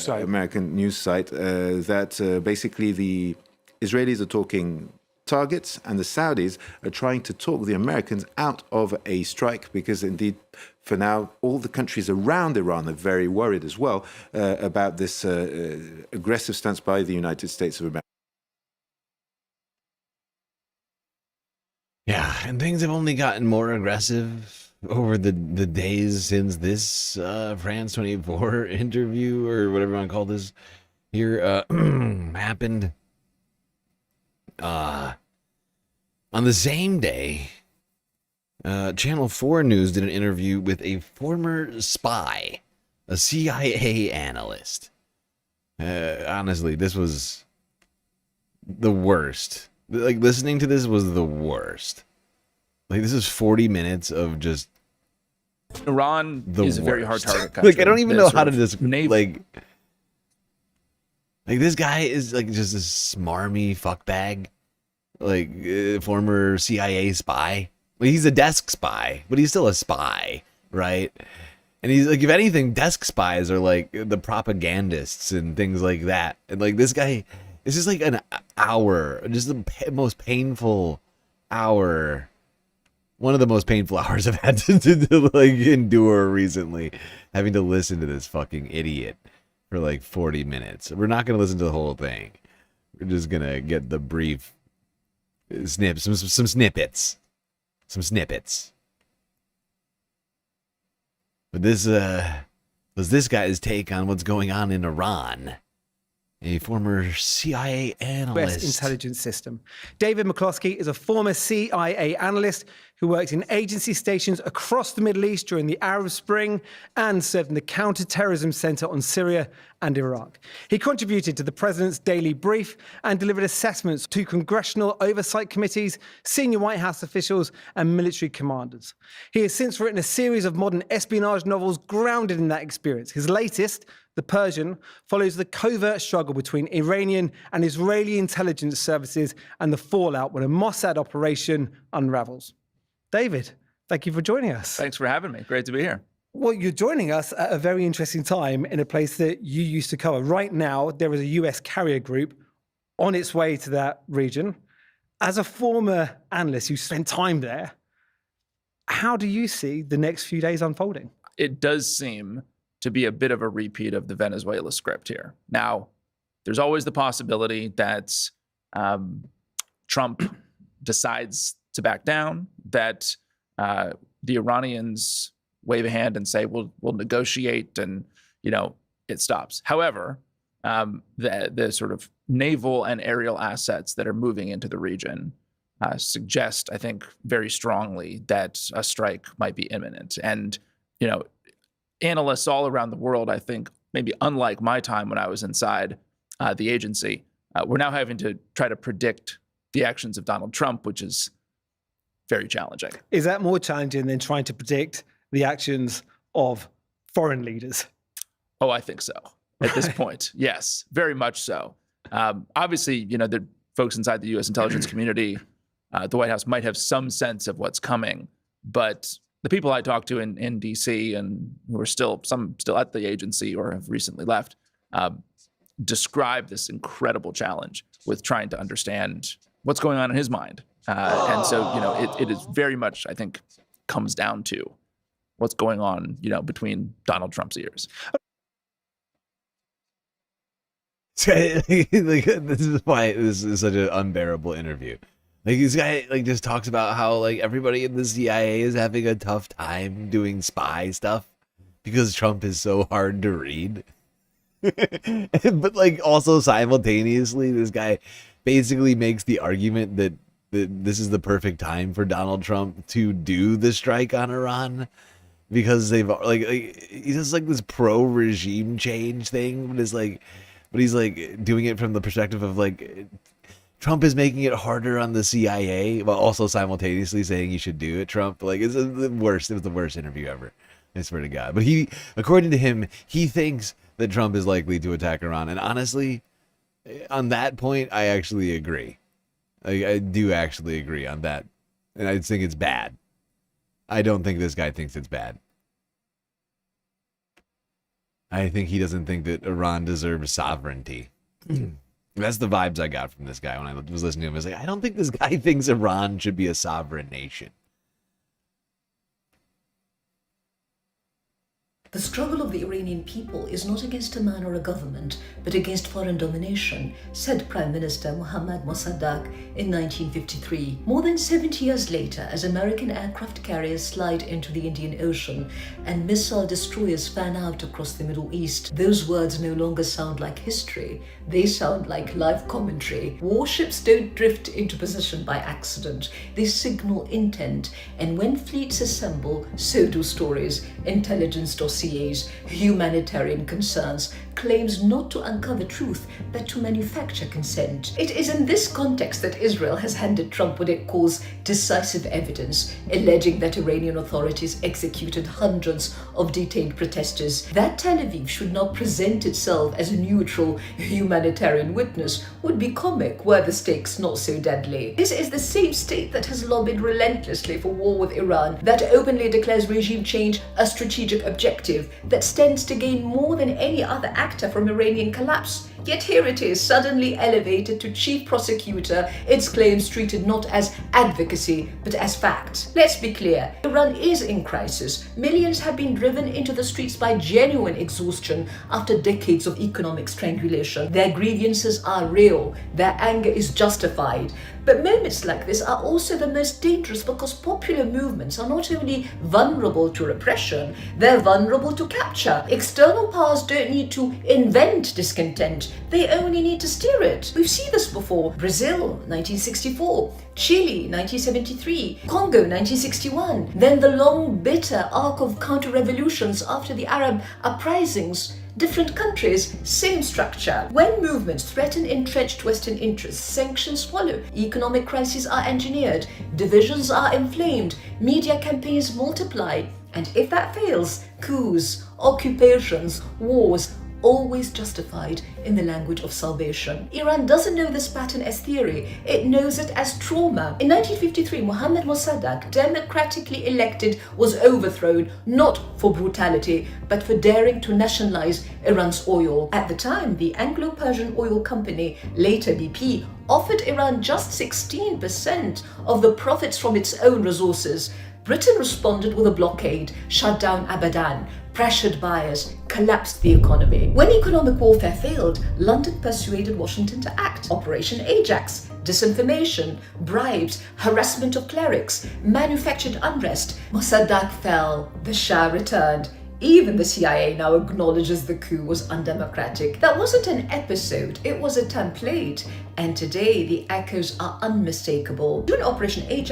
American news site, that basically the Israelis are talking targets and the Saudis are trying to talk the Americans out of a strike, because indeed for now all the countries around Iran are very worried as well about this aggressive stance by the United States of America. Yeah, and things have only gotten more aggressive over the days since this France 24 interview, or whatever you want to call this, here happened. On the same day, Channel 4 News did an interview with a former spy, a CIA analyst. Honestly, this was the worst. Like, listening to this was the worst. Like, this is 40 minutes of just Iran is a very hard target country. Like, I don't even know how to describe, like this guy is like just a smarmy fuckbag, like former CIA spy. Like, he's a desk spy, but he's still a spy, right? And he's like, if anything, desk spies are like the propagandists and things like that. And like, this guy, this is like an hour, just the most painful hour. One of the most painful hours I've had to like endure recently, having to listen to this fucking idiot for like 40 minutes. We're not going to listen to the whole thing. We're just going to get the brief snippets, some snippets. Some snippets. But this was this guy's take on what's going on in Iran. A former CIA analyst. U.S. intelligence system. David McCloskey is a former CIA analyst who worked in agency stations across the Middle East during the Arab Spring and served in the Counter-Terrorism Center on Syria and Iraq. He contributed to the president's daily brief and delivered assessments to congressional oversight committees, senior White House officials, and military commanders. He has since written a series of modern espionage novels grounded in that experience. His latest, The Persian, follows the covert struggle between Iranian and Israeli intelligence services and the fallout when a Mossad operation unravels. David, thank you for joining us. Thanks for having me. Great to be here. Well, you're joining us at a very interesting time in a place that you used to cover. Right now, there is a US carrier group on its way to that region. As a former analyst who spent time there, how do you see the next few days unfolding? It does seem to be a bit of a repeat of the Venezuela script here. Now, there's always the possibility that Trump decides to back down, that the Iranians wave a hand and say, we'll negotiate, and, it stops. However, the sort of naval and aerial assets that are moving into the region suggest, I think, very strongly that a strike might be imminent. And, analysts all around the world, I think, maybe unlike my time when I was inside the agency, we're now having to try to predict the actions of Donald Trump, which is very challenging. Is that more challenging than trying to predict the actions of foreign leaders? Oh, I think so. At this point, yes, very much so. Obviously, the folks inside the U.S. intelligence community, the White House might have some sense of what's coming, but the people I talk to in D.C. and who are still at the agency or have recently left, describe this incredible challenge with trying to understand what's going on in his mind. And so, it is very much, I think, comes down to what's going on, between Donald Trump's ears. This is why this is such an unbearable interview. This guy just talks about how everybody in the CIA is having a tough time doing spy stuff because Trump is so hard to read. But also simultaneously, this guy basically makes the argument that this is the perfect time for Donald Trump to do the strike on Iran because they've he does this pro-regime change thing, but he's doing it from the perspective of Trump is making it harder on the CIA while also simultaneously saying you should do it. Trump, it's the worst. It was the worst interview ever. I swear to God. But according to him, he thinks that Trump is likely to attack Iran. And honestly, on that point, I actually agree. I do actually agree on that. And I think it's bad. I don't think this guy thinks it's bad. I think he doesn't think that Iran deserves sovereignty. That's the vibes I got from this guy when I was listening to him. I was I don't think this guy thinks Iran should be a sovereign nation. The struggle of the Iranian people is not against a man or a government, but against foreign domination, said Prime Minister Mohammad Mossadegh in 1953. More than 70 years later, as American aircraft carriers slide into the Indian Ocean and missile destroyers fan out across the Middle East, those words no longer sound like history. They sound like live commentary. Warships don't drift into position by accident. They signal intent, and when fleets assemble, so do stories. Intelligence dossiers, humanitarian concerns, claims not to uncover truth, but to manufacture consent. It is in this context that Israel has handed Trump what it calls decisive evidence, alleging that Iranian authorities executed hundreds of detained protesters. That Tel Aviv should not present itself as a neutral humanitarian witness would be comic were the stakes not so deadly. This is the same state that has lobbied relentlessly for war with Iran, that openly declares regime change a strategic objective, that stands to gain more than any other actor from Iranian collapse. Yet here it is, suddenly elevated to chief prosecutor, its claims treated not as advocacy, but as fact. Let's be clear, Iran is in crisis. Millions have been driven into the streets by genuine exhaustion after decades of economic strangulation. Their grievances are real. Their anger is justified. But moments like this are also the most dangerous because popular movements are not only vulnerable to repression, they're vulnerable to capture. External powers don't need to invent discontent, they only need to steer it. We've seen this before. Brazil, 1964. Chile, 1973. Congo, 1961. Then the long, bitter arc of counter-revolutions after the Arab uprisings. Different countries, same structure. When movements threaten entrenched Western interests, sanctions follow, economic crises are engineered, divisions are inflamed, media campaigns multiply, and if that fails, coups, occupations, wars, always justified in the language of salvation. Iran doesn't know this pattern as theory, it knows it as trauma. In 1953, Mohammad Mossadegh, democratically elected, was overthrown, not for brutality, but for daring to nationalize Iran's oil. At the time, the Anglo-Persian Oil Company, later BP, offered Iran just 16% of the profits from its own resources. Britain responded with a blockade, shut down Abadan, pressured buyers, collapsed the economy. When economic warfare failed, London persuaded Washington to act. Operation Ajax, disinformation, bribes, harassment of clerics, manufactured unrest. Mossadegh fell, the Shah returned. Even the CIA now acknowledges the coup was undemocratic. That wasn't an episode, it was a template. And today the echoes are unmistakable. During Operation Ajax,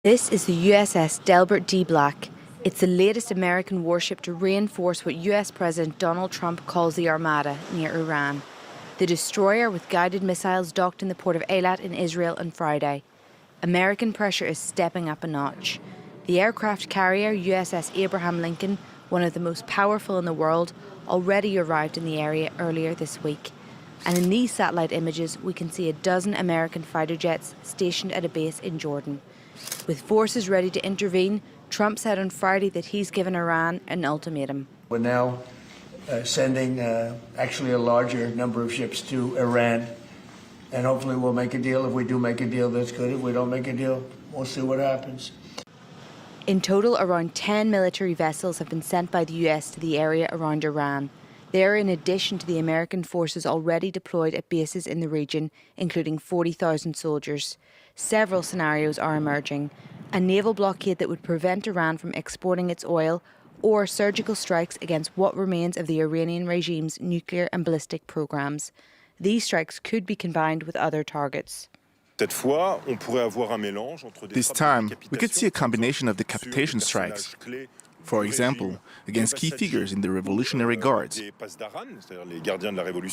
This is the USS Delbert D. Black. It's the latest American warship to reinforce what US President Donald Trump calls the Armada near Iran. The destroyer with guided missiles docked in the port of Eilat in Israel on Friday. American pressure is stepping up a notch. The aircraft carrier USS Abraham Lincoln, one of the most powerful in the world, already arrived in the area earlier this week. And in these satellite images, we can see a dozen American fighter jets stationed at a base in Jordan. With forces ready to intervene, Trump said on Friday that he's given Iran an ultimatum. We're now sending actually a larger number of ships to Iran, and hopefully we'll make a deal. If we do make a deal, that's good. If we don't make a deal, we'll see what happens. In total, around 10 military vessels have been sent by the US to the area around Iran. They are in addition to the American forces already deployed at bases in the region, including 40,000 soldiers. Several scenarios are emerging. A naval blockade that would prevent Iran from exporting its oil, or surgical strikes against what remains of the Iranian regime's nuclear and ballistic programs. These strikes could be combined with other targets. This time, we could see a combination of decapitation strikes. For example, against key figures in the Revolutionary Guards,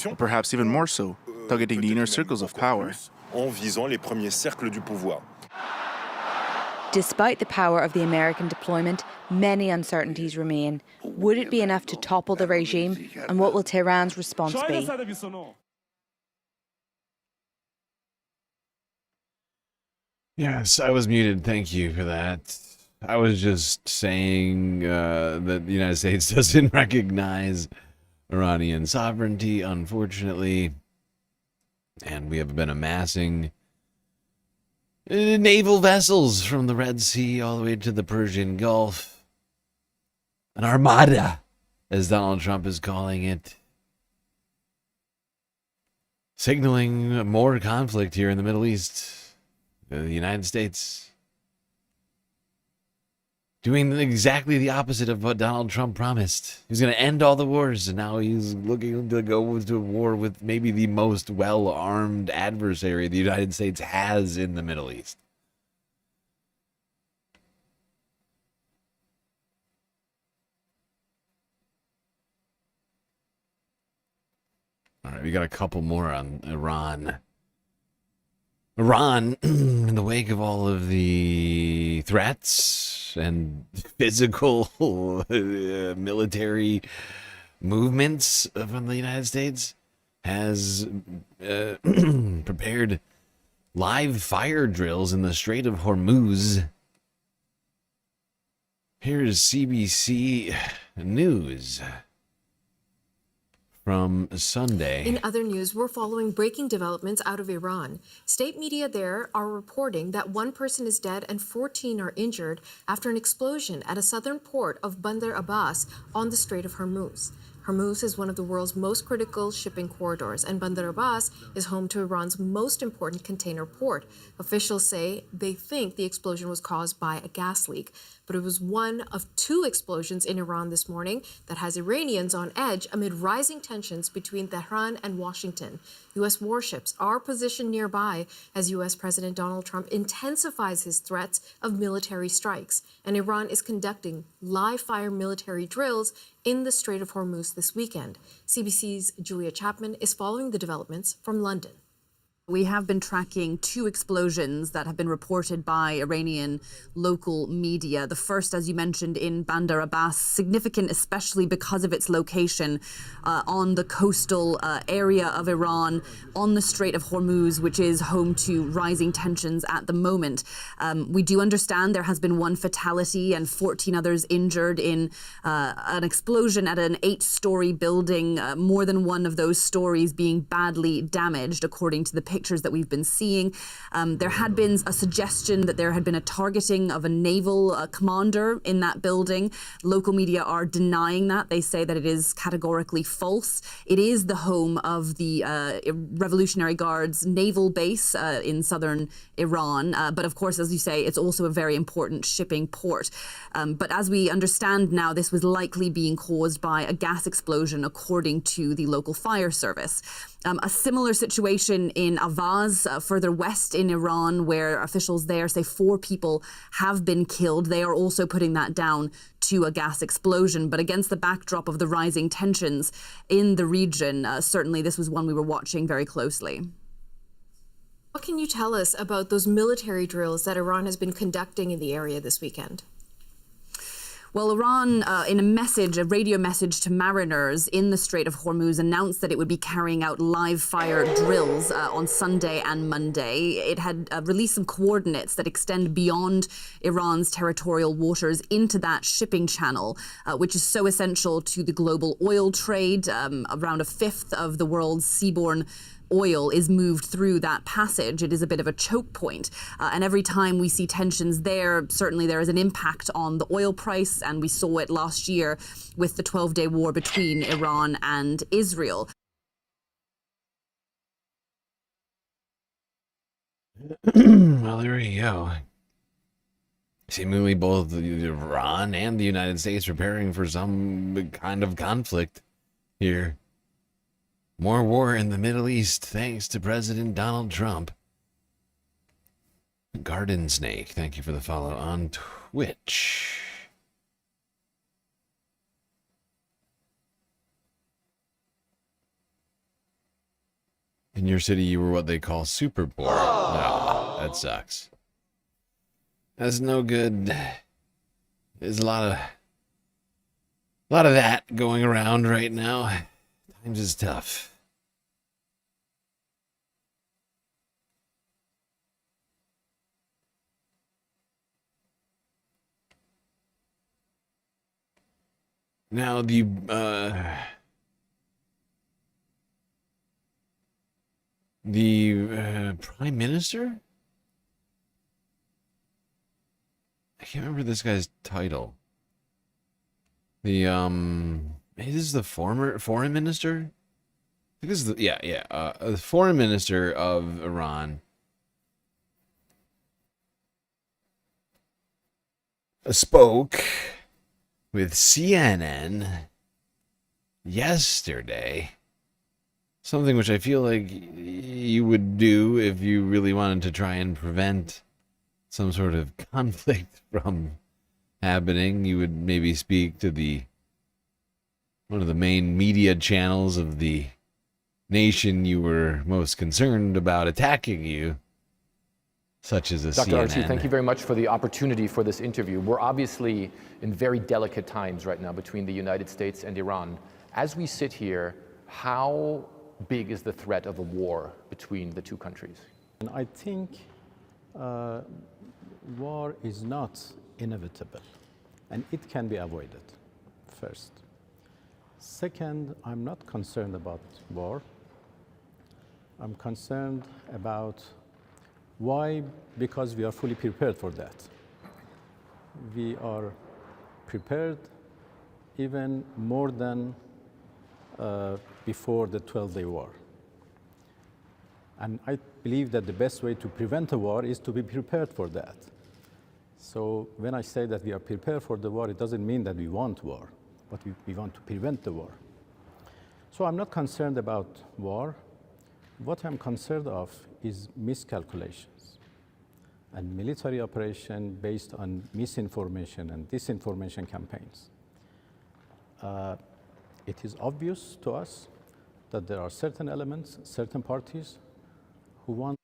or perhaps even more so, targeting the inner circles of power. Despite the power of the American deployment, many uncertainties remain. Would it be enough to topple the regime, and what will Tehran's response be? Yes, I was muted. Thank you for that. I was just saying that the United States doesn't recognize Iranian sovereignty, unfortunately. And we have been amassing naval vessels from the Red Sea all the way to the Persian Gulf. An armada, as Donald Trump is calling it. signaling more conflict here in the Middle East. The United States doing exactly the opposite of what Donald Trump promised. He was going to end all the wars, and now he's looking to go to war with maybe the most well-armed adversary the United States has in the Middle East. All right, we got a couple more on Iran. Iran, in the wake of all of the threats and physical military movements from the United States, has prepared live fire drills in the Strait of Hormuz. Here's CBC News from Sunday. In other news, we're following breaking developments out of Iran. State media there are reporting that one person is dead and 14 are injured after an explosion at a southern port of Bandar Abbas on the Strait of Hormuz. Hormuz is one of the world's most critical shipping corridors, and Bandar Abbas is home to Iran's most important container port. Officials say they think the explosion was caused by a gas leak, but it was one of two explosions in Iran this morning that has Iranians on edge amid rising tensions between Tehran and Washington. U.S. warships are positioned nearby as U.S. President Donald Trump intensifies his threats of military strikes, and Iran is conducting live-fire military drills in the Strait of Hormuz this weekend. CBC's Julia Chapman is following the developments from London. We have been tracking two explosions that have been reported by Iranian local media. The first, as you mentioned, in Bandar Abbas, significant especially because of its location on the coastal area of Iran, on the Strait of Hormuz, which is home to rising tensions at the moment. We do understand there has been one fatality and 14 others injured in an explosion at an 8-story building, more than one of those stories being badly damaged, according to the pictures that we've been seeing. There had been a suggestion that there had been a targeting of a naval commander in that building. Local media are denying that. They say that it is categorically false. It is the home of the Revolutionary Guard's naval base in southern Iran. But of course, as you say, it's also a very important shipping port. But as we understand now, this was likely being caused by a gas explosion, according to the local fire service. A similar situation in Avaz, further west in Iran, where officials there say 4 people have been killed. They are also putting that down to a gas explosion. But against the backdrop of the rising tensions in the region, certainly this was one we were watching very closely. What can you tell us about those military drills that Iran has been conducting in the area this weekend? Well, Iran, in a radio message to mariners in the Strait of Hormuz, announced that it would be carrying out live fire drills on Sunday and Monday. It had released some coordinates that extend beyond Iran's territorial waters into that shipping channel, which is so essential to the global oil trade. Around a fifth of the world's seaborne oil is moved through that passage. It is a bit of a choke point. And every time we see tensions there, certainly there is an impact on the oil price. And we saw it last year with the 12-day war between Iran and Israel. Well, there you go. Seemingly both Iran and the United States preparing for some kind of conflict here. More war in the Middle East thanks to President Donald Trump. Garden Snake, thank you for the follow on Twitch. In your city, you were what they call super poor. No, that sucks. That's no good. There's a lot of that going around right now. Times is tough. Now the Prime Minister? I can't remember this guy's title. This is the former foreign minister This is the foreign minister of Iran spoke with CNN yesterday. Something which I feel like you would do if you really wanted to try and prevent some sort of conflict from happening. You would maybe speak to one of the main media channels of the nation you were most concerned about attacking you, such as a Dr. CNN. Archie, thank you very much for the opportunity for this interview. We're obviously in very delicate times right now between the United States and Iran. As we sit here, how big is the threat of a war between the two countries? And I think war is not inevitable, and it can be avoided, first. Second, I'm not concerned about war. I'm concerned about why, because we are fully prepared for that. We are prepared even more than before the 12-day war. And I believe that the best way to prevent a war is to be prepared for that. So when I say that we are prepared for the war, it doesn't mean that we want war, but we want to prevent the war. So I'm not concerned about war. What I'm concerned of is miscalculations and military operation based on misinformation and disinformation campaigns. It is obvious to us that there are certain elements, certain parties who want.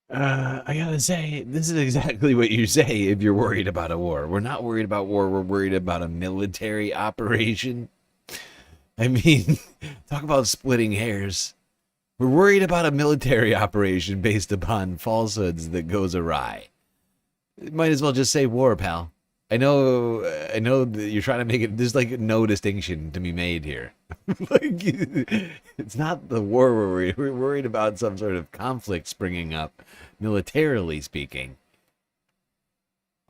I gotta say, this is exactly what you say if you're worried about a war. We're not worried about war, we're worried about a military operation. I mean, talk about splitting hairs. We're worried about a military operation based upon falsehoods that goes awry. Might as well just say war, pal. I know that you're trying to make it, there's like no distinction to be made here. Like, it's not the war we're worried about some sort of conflict springing up, militarily speaking.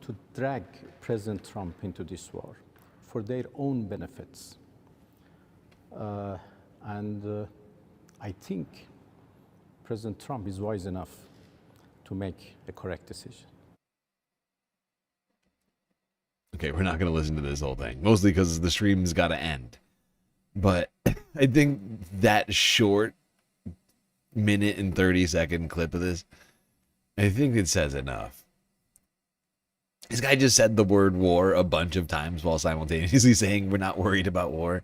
To drag President Trump into this war for their own benefits. I think President Trump is wise enough to make a correct decision. Okay, we're not going to listen to this whole thing, mostly because the stream's got to end. But I think that short minute and 30-second clip of this, I think it says enough. This guy just said the word war a bunch of times while simultaneously saying we're not worried about war.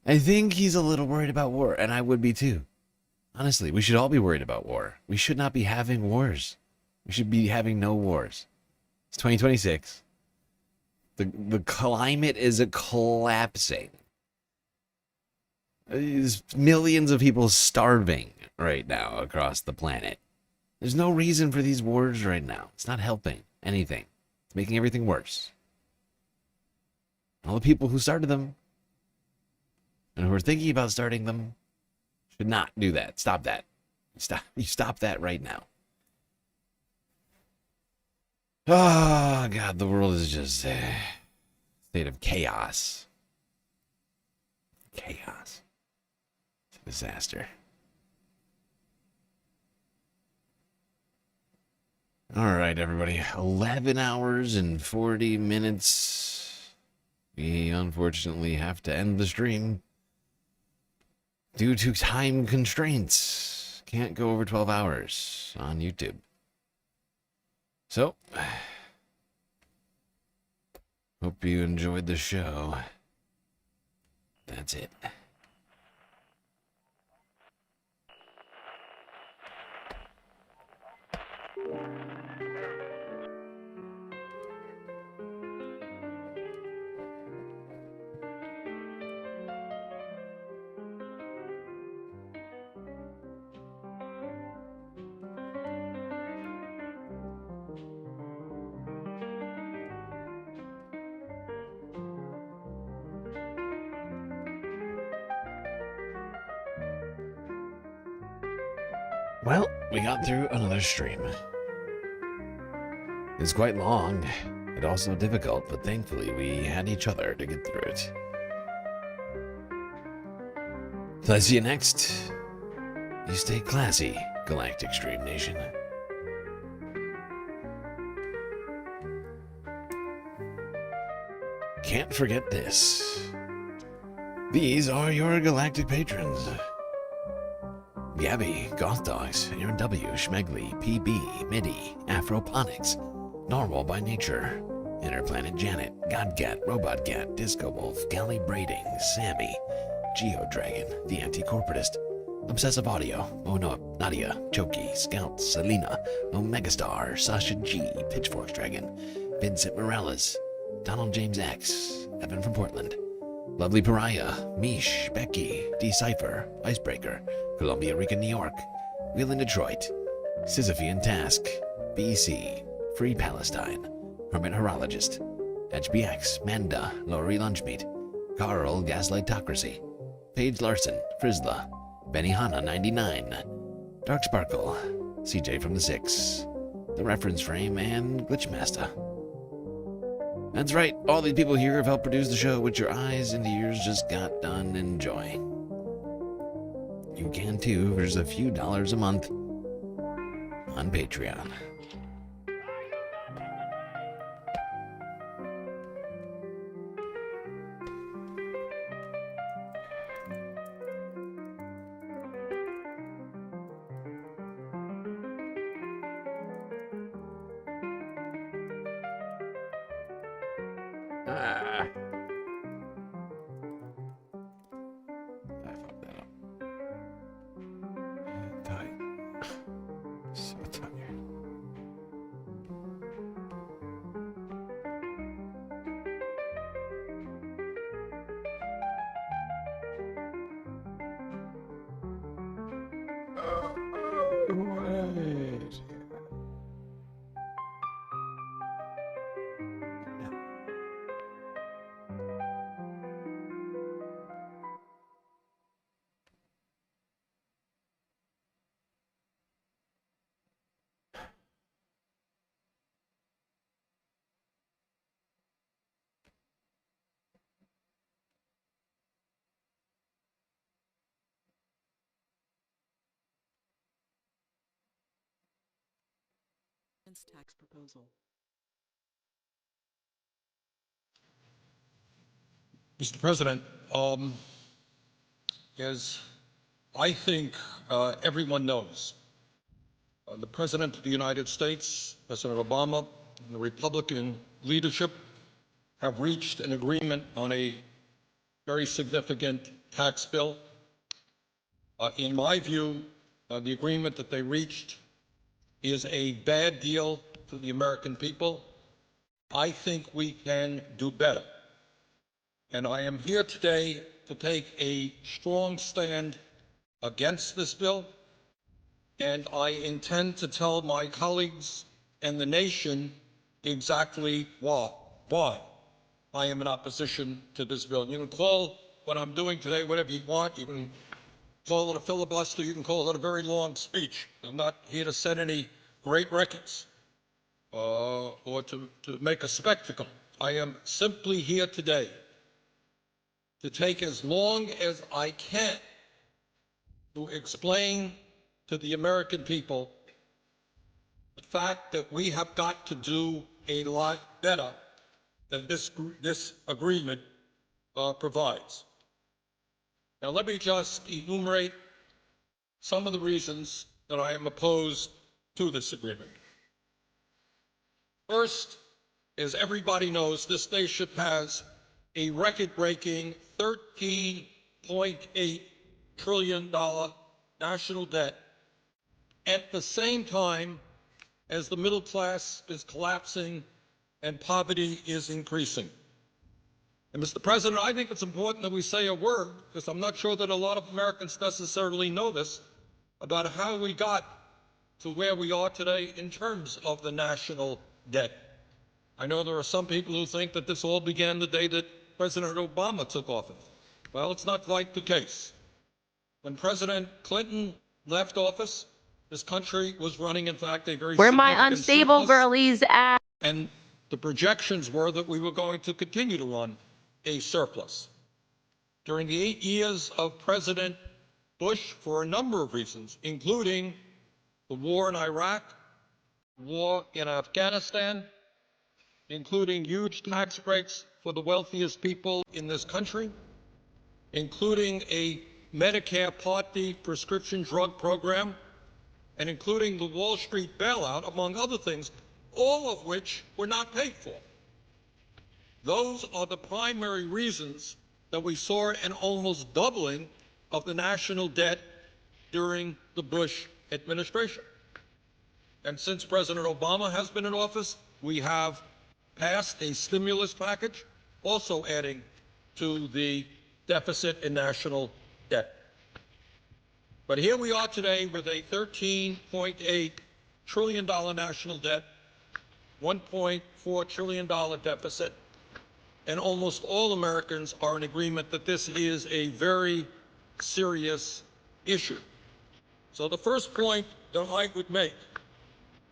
I think he's a little worried about war, and I would be too. Honestly, we should all be worried about war. We should not be having wars. We should be having no wars. It's 2026. The climate is collapsing. There's millions of people starving right now across the planet. There's no reason for these wars right now. It's not helping anything. It's making everything worse. All the people who started them and who are thinking about starting them should not do that. Stop that. Stop that right now. Oh, God, the world is just a state of chaos. Chaos. It's a disaster. All right, everybody. 11 hours and 40 minutes. We unfortunately have to end the stream due to time constraints. Can't go over 12 hours on YouTube. So, hope you enjoyed the show. That's it. Well, we got through another stream. It's quite long and also difficult, but thankfully we had each other to get through it. Till I see you next, you stay classy, Galactic Stream Nation. Can't forget this. These are your galactic patrons. Gabby, Goth Dogs, Aaron W, Schmegly, PB, Midi, Afroponics, Normal by Nature, Interplanet Janet, Godgat, Robot Cat, Disco Wolf, Galley Braiding, Sammy, Geodragon, The Anti-Corporatist, Obsessive Audio, Oh No, Nadia, Choki, Scout, Selena, Omegastar, Sasha G, Pitchforks Dragon, Vincent Morales, Donald James X, Evan from Portland, Lovely Pariah, Mish, Becky, Decipher, Icebreaker, Columbia Rica, New York, Wheeling Detroit, Sisyphean Task, BC, Free Palestine, Hermit Horologist, HBX, Manda, Laurie Lunchmeat, Carl Gaslightocracy, Paige Larson, Frizla, Benihana 99, Dark Sparkle, CJ from the 6, The Reference Frame, and Glitchmaster. That's right, all these people here have helped produce the show, which your eyes and ears just got done enjoying. You can too for just a few dollars a month on Patreon. Tax proposal. Mr. President, as I think everyone knows, the President of the United States, President Obama, and the Republican leadership have reached an agreement on a very significant tax bill. In my view, the agreement that they reached is a bad deal for the American people. I think we can do better. And I am here today to take a strong stand against this bill. And I intend to tell my colleagues and the nation exactly why I am in opposition to this bill. You can call what I'm doing today whatever you want. You can call it a filibuster. You can call it a very long speech. I'm not here to set any great records or to make a spectacle. I am simply here today to take as long as I can to explain to the American people the fact that we have got to do a lot better than this agreement provides. Now, let me just enumerate some of the reasons that I am opposed to this agreement. First, as everybody knows, this nation has a record-breaking $13.8 trillion national debt at the same time as the middle class is collapsing and poverty is increasing. And Mr. President, I think it's important that we say a word, because I'm not sure that a lot of Americans necessarily know this, about how we got to where we are today in terms of the national debt. I know there are some people who think that this all began the day that President Obama took office. Well, it's not quite the case. When President Clinton left office, this country was running, in fact, a very Where my significant unstable surplus, girlies at? and the projections were that we were going to continue to run a surplus. During the 8 years of President Bush for a number of reasons, including the war in Iraq, war in Afghanistan, including huge tax breaks for the wealthiest people in this country, including a Medicare Part D prescription drug program, and including the Wall Street bailout, among other things, all of which were not paid for. Those are the primary reasons that we saw an almost doubling of the national debt during the Bush administration. And since President Obama has been in office, we have passed a stimulus package, also adding to the deficit in national debt. But here we are today with a $13.8 trillion national debt, $1.4 trillion deficit, and almost all Americans are in agreement that this is a very serious issue. So the first point that I would make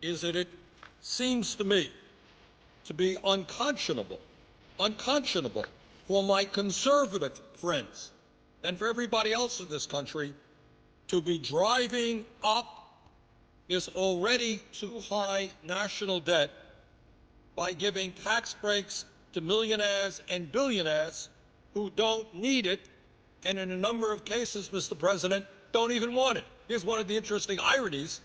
is that it seems to me to be unconscionable for my conservative friends and for everybody else in this country to be driving up this already too high national debt by giving tax breaks to millionaires and billionaires who don't need it, and in a number of cases, Mr. President, don't even want it. Here's one of the interesting ironies.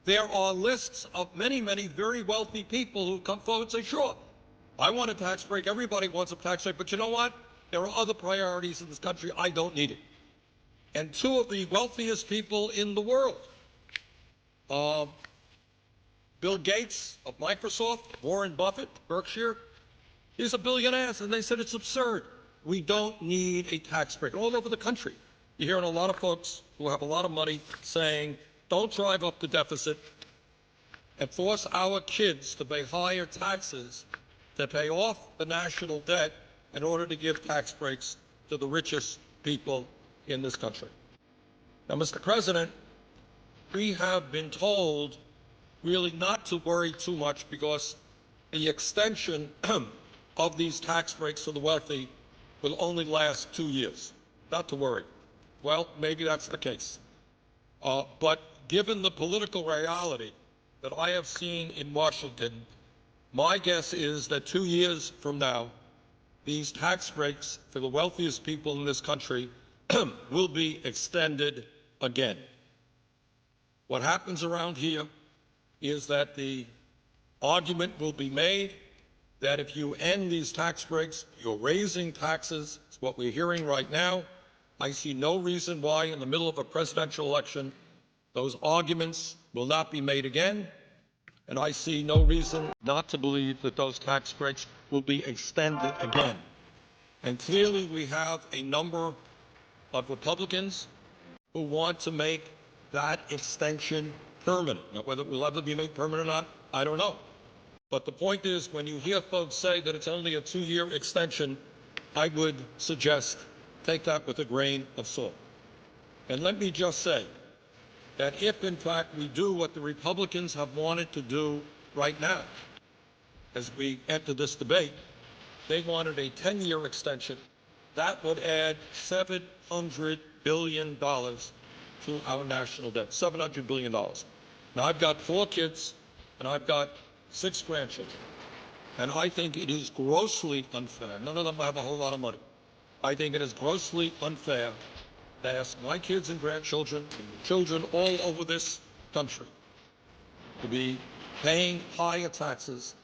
There are lists of many, many very wealthy people who come forward and say, sure, I want a tax break. Everybody wants a tax break. But you know what? There are other priorities in this country. I don't need it. And two of the wealthiest people in the world, Bill Gates of Microsoft, Warren Buffett, Berkshire, he's a billionaire, and they said it's absurd. We don't need a tax break. All over the country, you're hearing a lot of folks who have a lot of money saying, don't drive up the deficit and force our kids to pay higher taxes to pay off the national debt in order to give tax breaks to the richest people in this country. Now, Mr. President, we have been told really not to worry too much because the extension of these tax breaks for the wealthy will only last 2 years. Not to worry. Well, maybe that's the case. But given the political reality that I have seen in Washington, my guess is that 2 years from now, these tax breaks for the wealthiest people in this country will be extended again. What happens around here is that the argument will be made that if you end these tax breaks, you're raising taxes. It's what we're hearing right now. I see no reason why in the middle of a presidential election, those arguments will not be made again. And I see no reason not to believe that those tax breaks will be extended again. And clearly we have a number of Republicans who want to make that extension permanent. Now, whether it will ever be made permanent or not, I don't know. But the point is, when you hear folks say that it's only a 2-year extension, I would suggest take that with a grain of salt. And let me just say that if, in fact, we do what the Republicans have wanted to do right now, as we enter this debate, they wanted a 10-year extension. That would add $700 billion to our national debt, $700 billion. Now, I've got 4 kids, and I've got 6 grandchildren. And I think it is grossly unfair. None of them have a whole lot of money. I think it is grossly unfair to ask my kids and grandchildren, children all over this country, to be paying higher taxes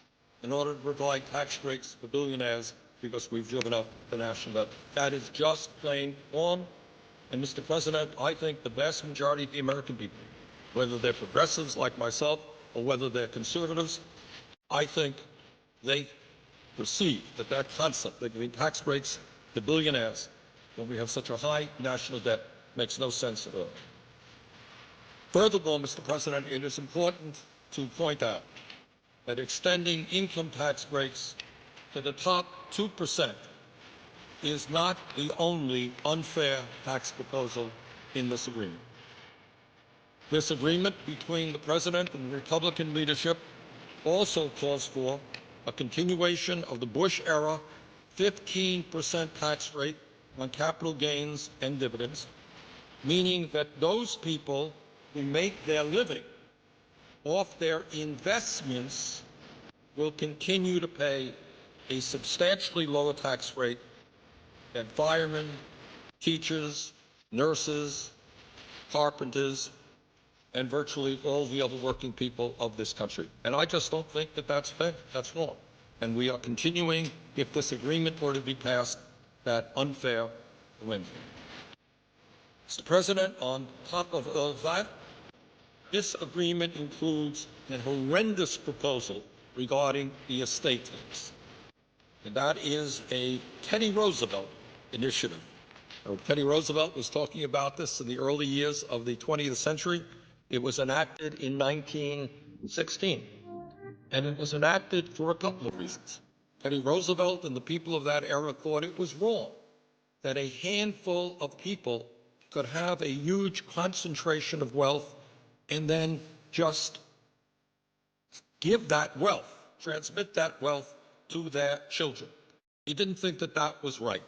in order to provide tax breaks for billionaires because we've driven up the national debt. That is just plain wrong. And Mr. President, I think the vast majority of the American people, whether they're progressives like myself or whether they're conservatives, I think they perceive that that concept, that giving tax breaks to billionaires when we have such a high national debt, makes no sense at all. Furthermore, Mr. President, it is important to point out that extending income tax breaks to the top 2% is not the only unfair tax proposal in this agreement. This agreement between the President and the Republican leadership also calls for a continuation of the Bush-era 15% tax rate on capital gains and dividends, meaning that those people who make their living off their investments will continue to pay a substantially lower tax rate than firemen, teachers, nurses, carpenters, and virtually all the other working people of this country. And I just don't think that that's fair. That's wrong. And we are continuing, if this agreement were to be passed, that unfair win. Mr. President, on top of all that, this agreement includes a horrendous proposal regarding the estate tax. And that is a Teddy Roosevelt initiative. Teddy Roosevelt was talking about this in the early years of the 20th century. It was enacted in 1916. And it was enacted for a couple of reasons. Teddy Roosevelt and the people of that era thought it was wrong that a handful of people could have a huge concentration of wealth and then just give that wealth, transmit that wealth to their children. He didn't think that that was right.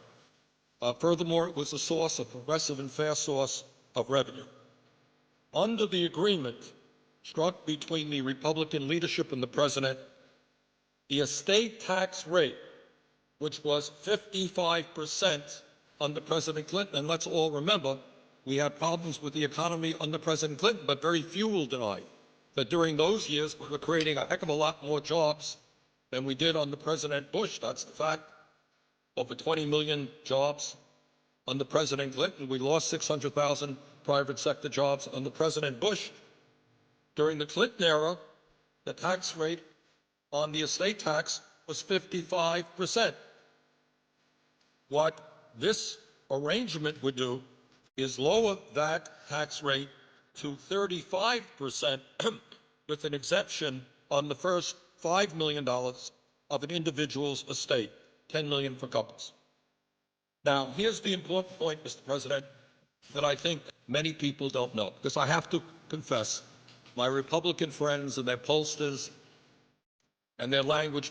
Furthermore, it was a source, a progressive and fair source of revenue. Under the agreement struck between the Republican leadership and the president, the estate tax rate, which was 55% under President Clinton, and let's all remember, we had problems with the economy under President Clinton, but very few will deny that during those years we were creating a heck of a lot more jobs than we did under President Bush. That's the fact. Over 20 million jobs under President Clinton. We lost 600,000 private sector jobs under President Bush. During the Clinton era, the tax rate on the estate tax was 55%. What this arrangement would do is lower that tax rate to 35% with an exemption on the first $5 million of an individual's estate, $10 million for couples. Now, here's the important point, Mr. President, that I think many people don't know, because I have to confess, my Republican friends and their pollsters and their language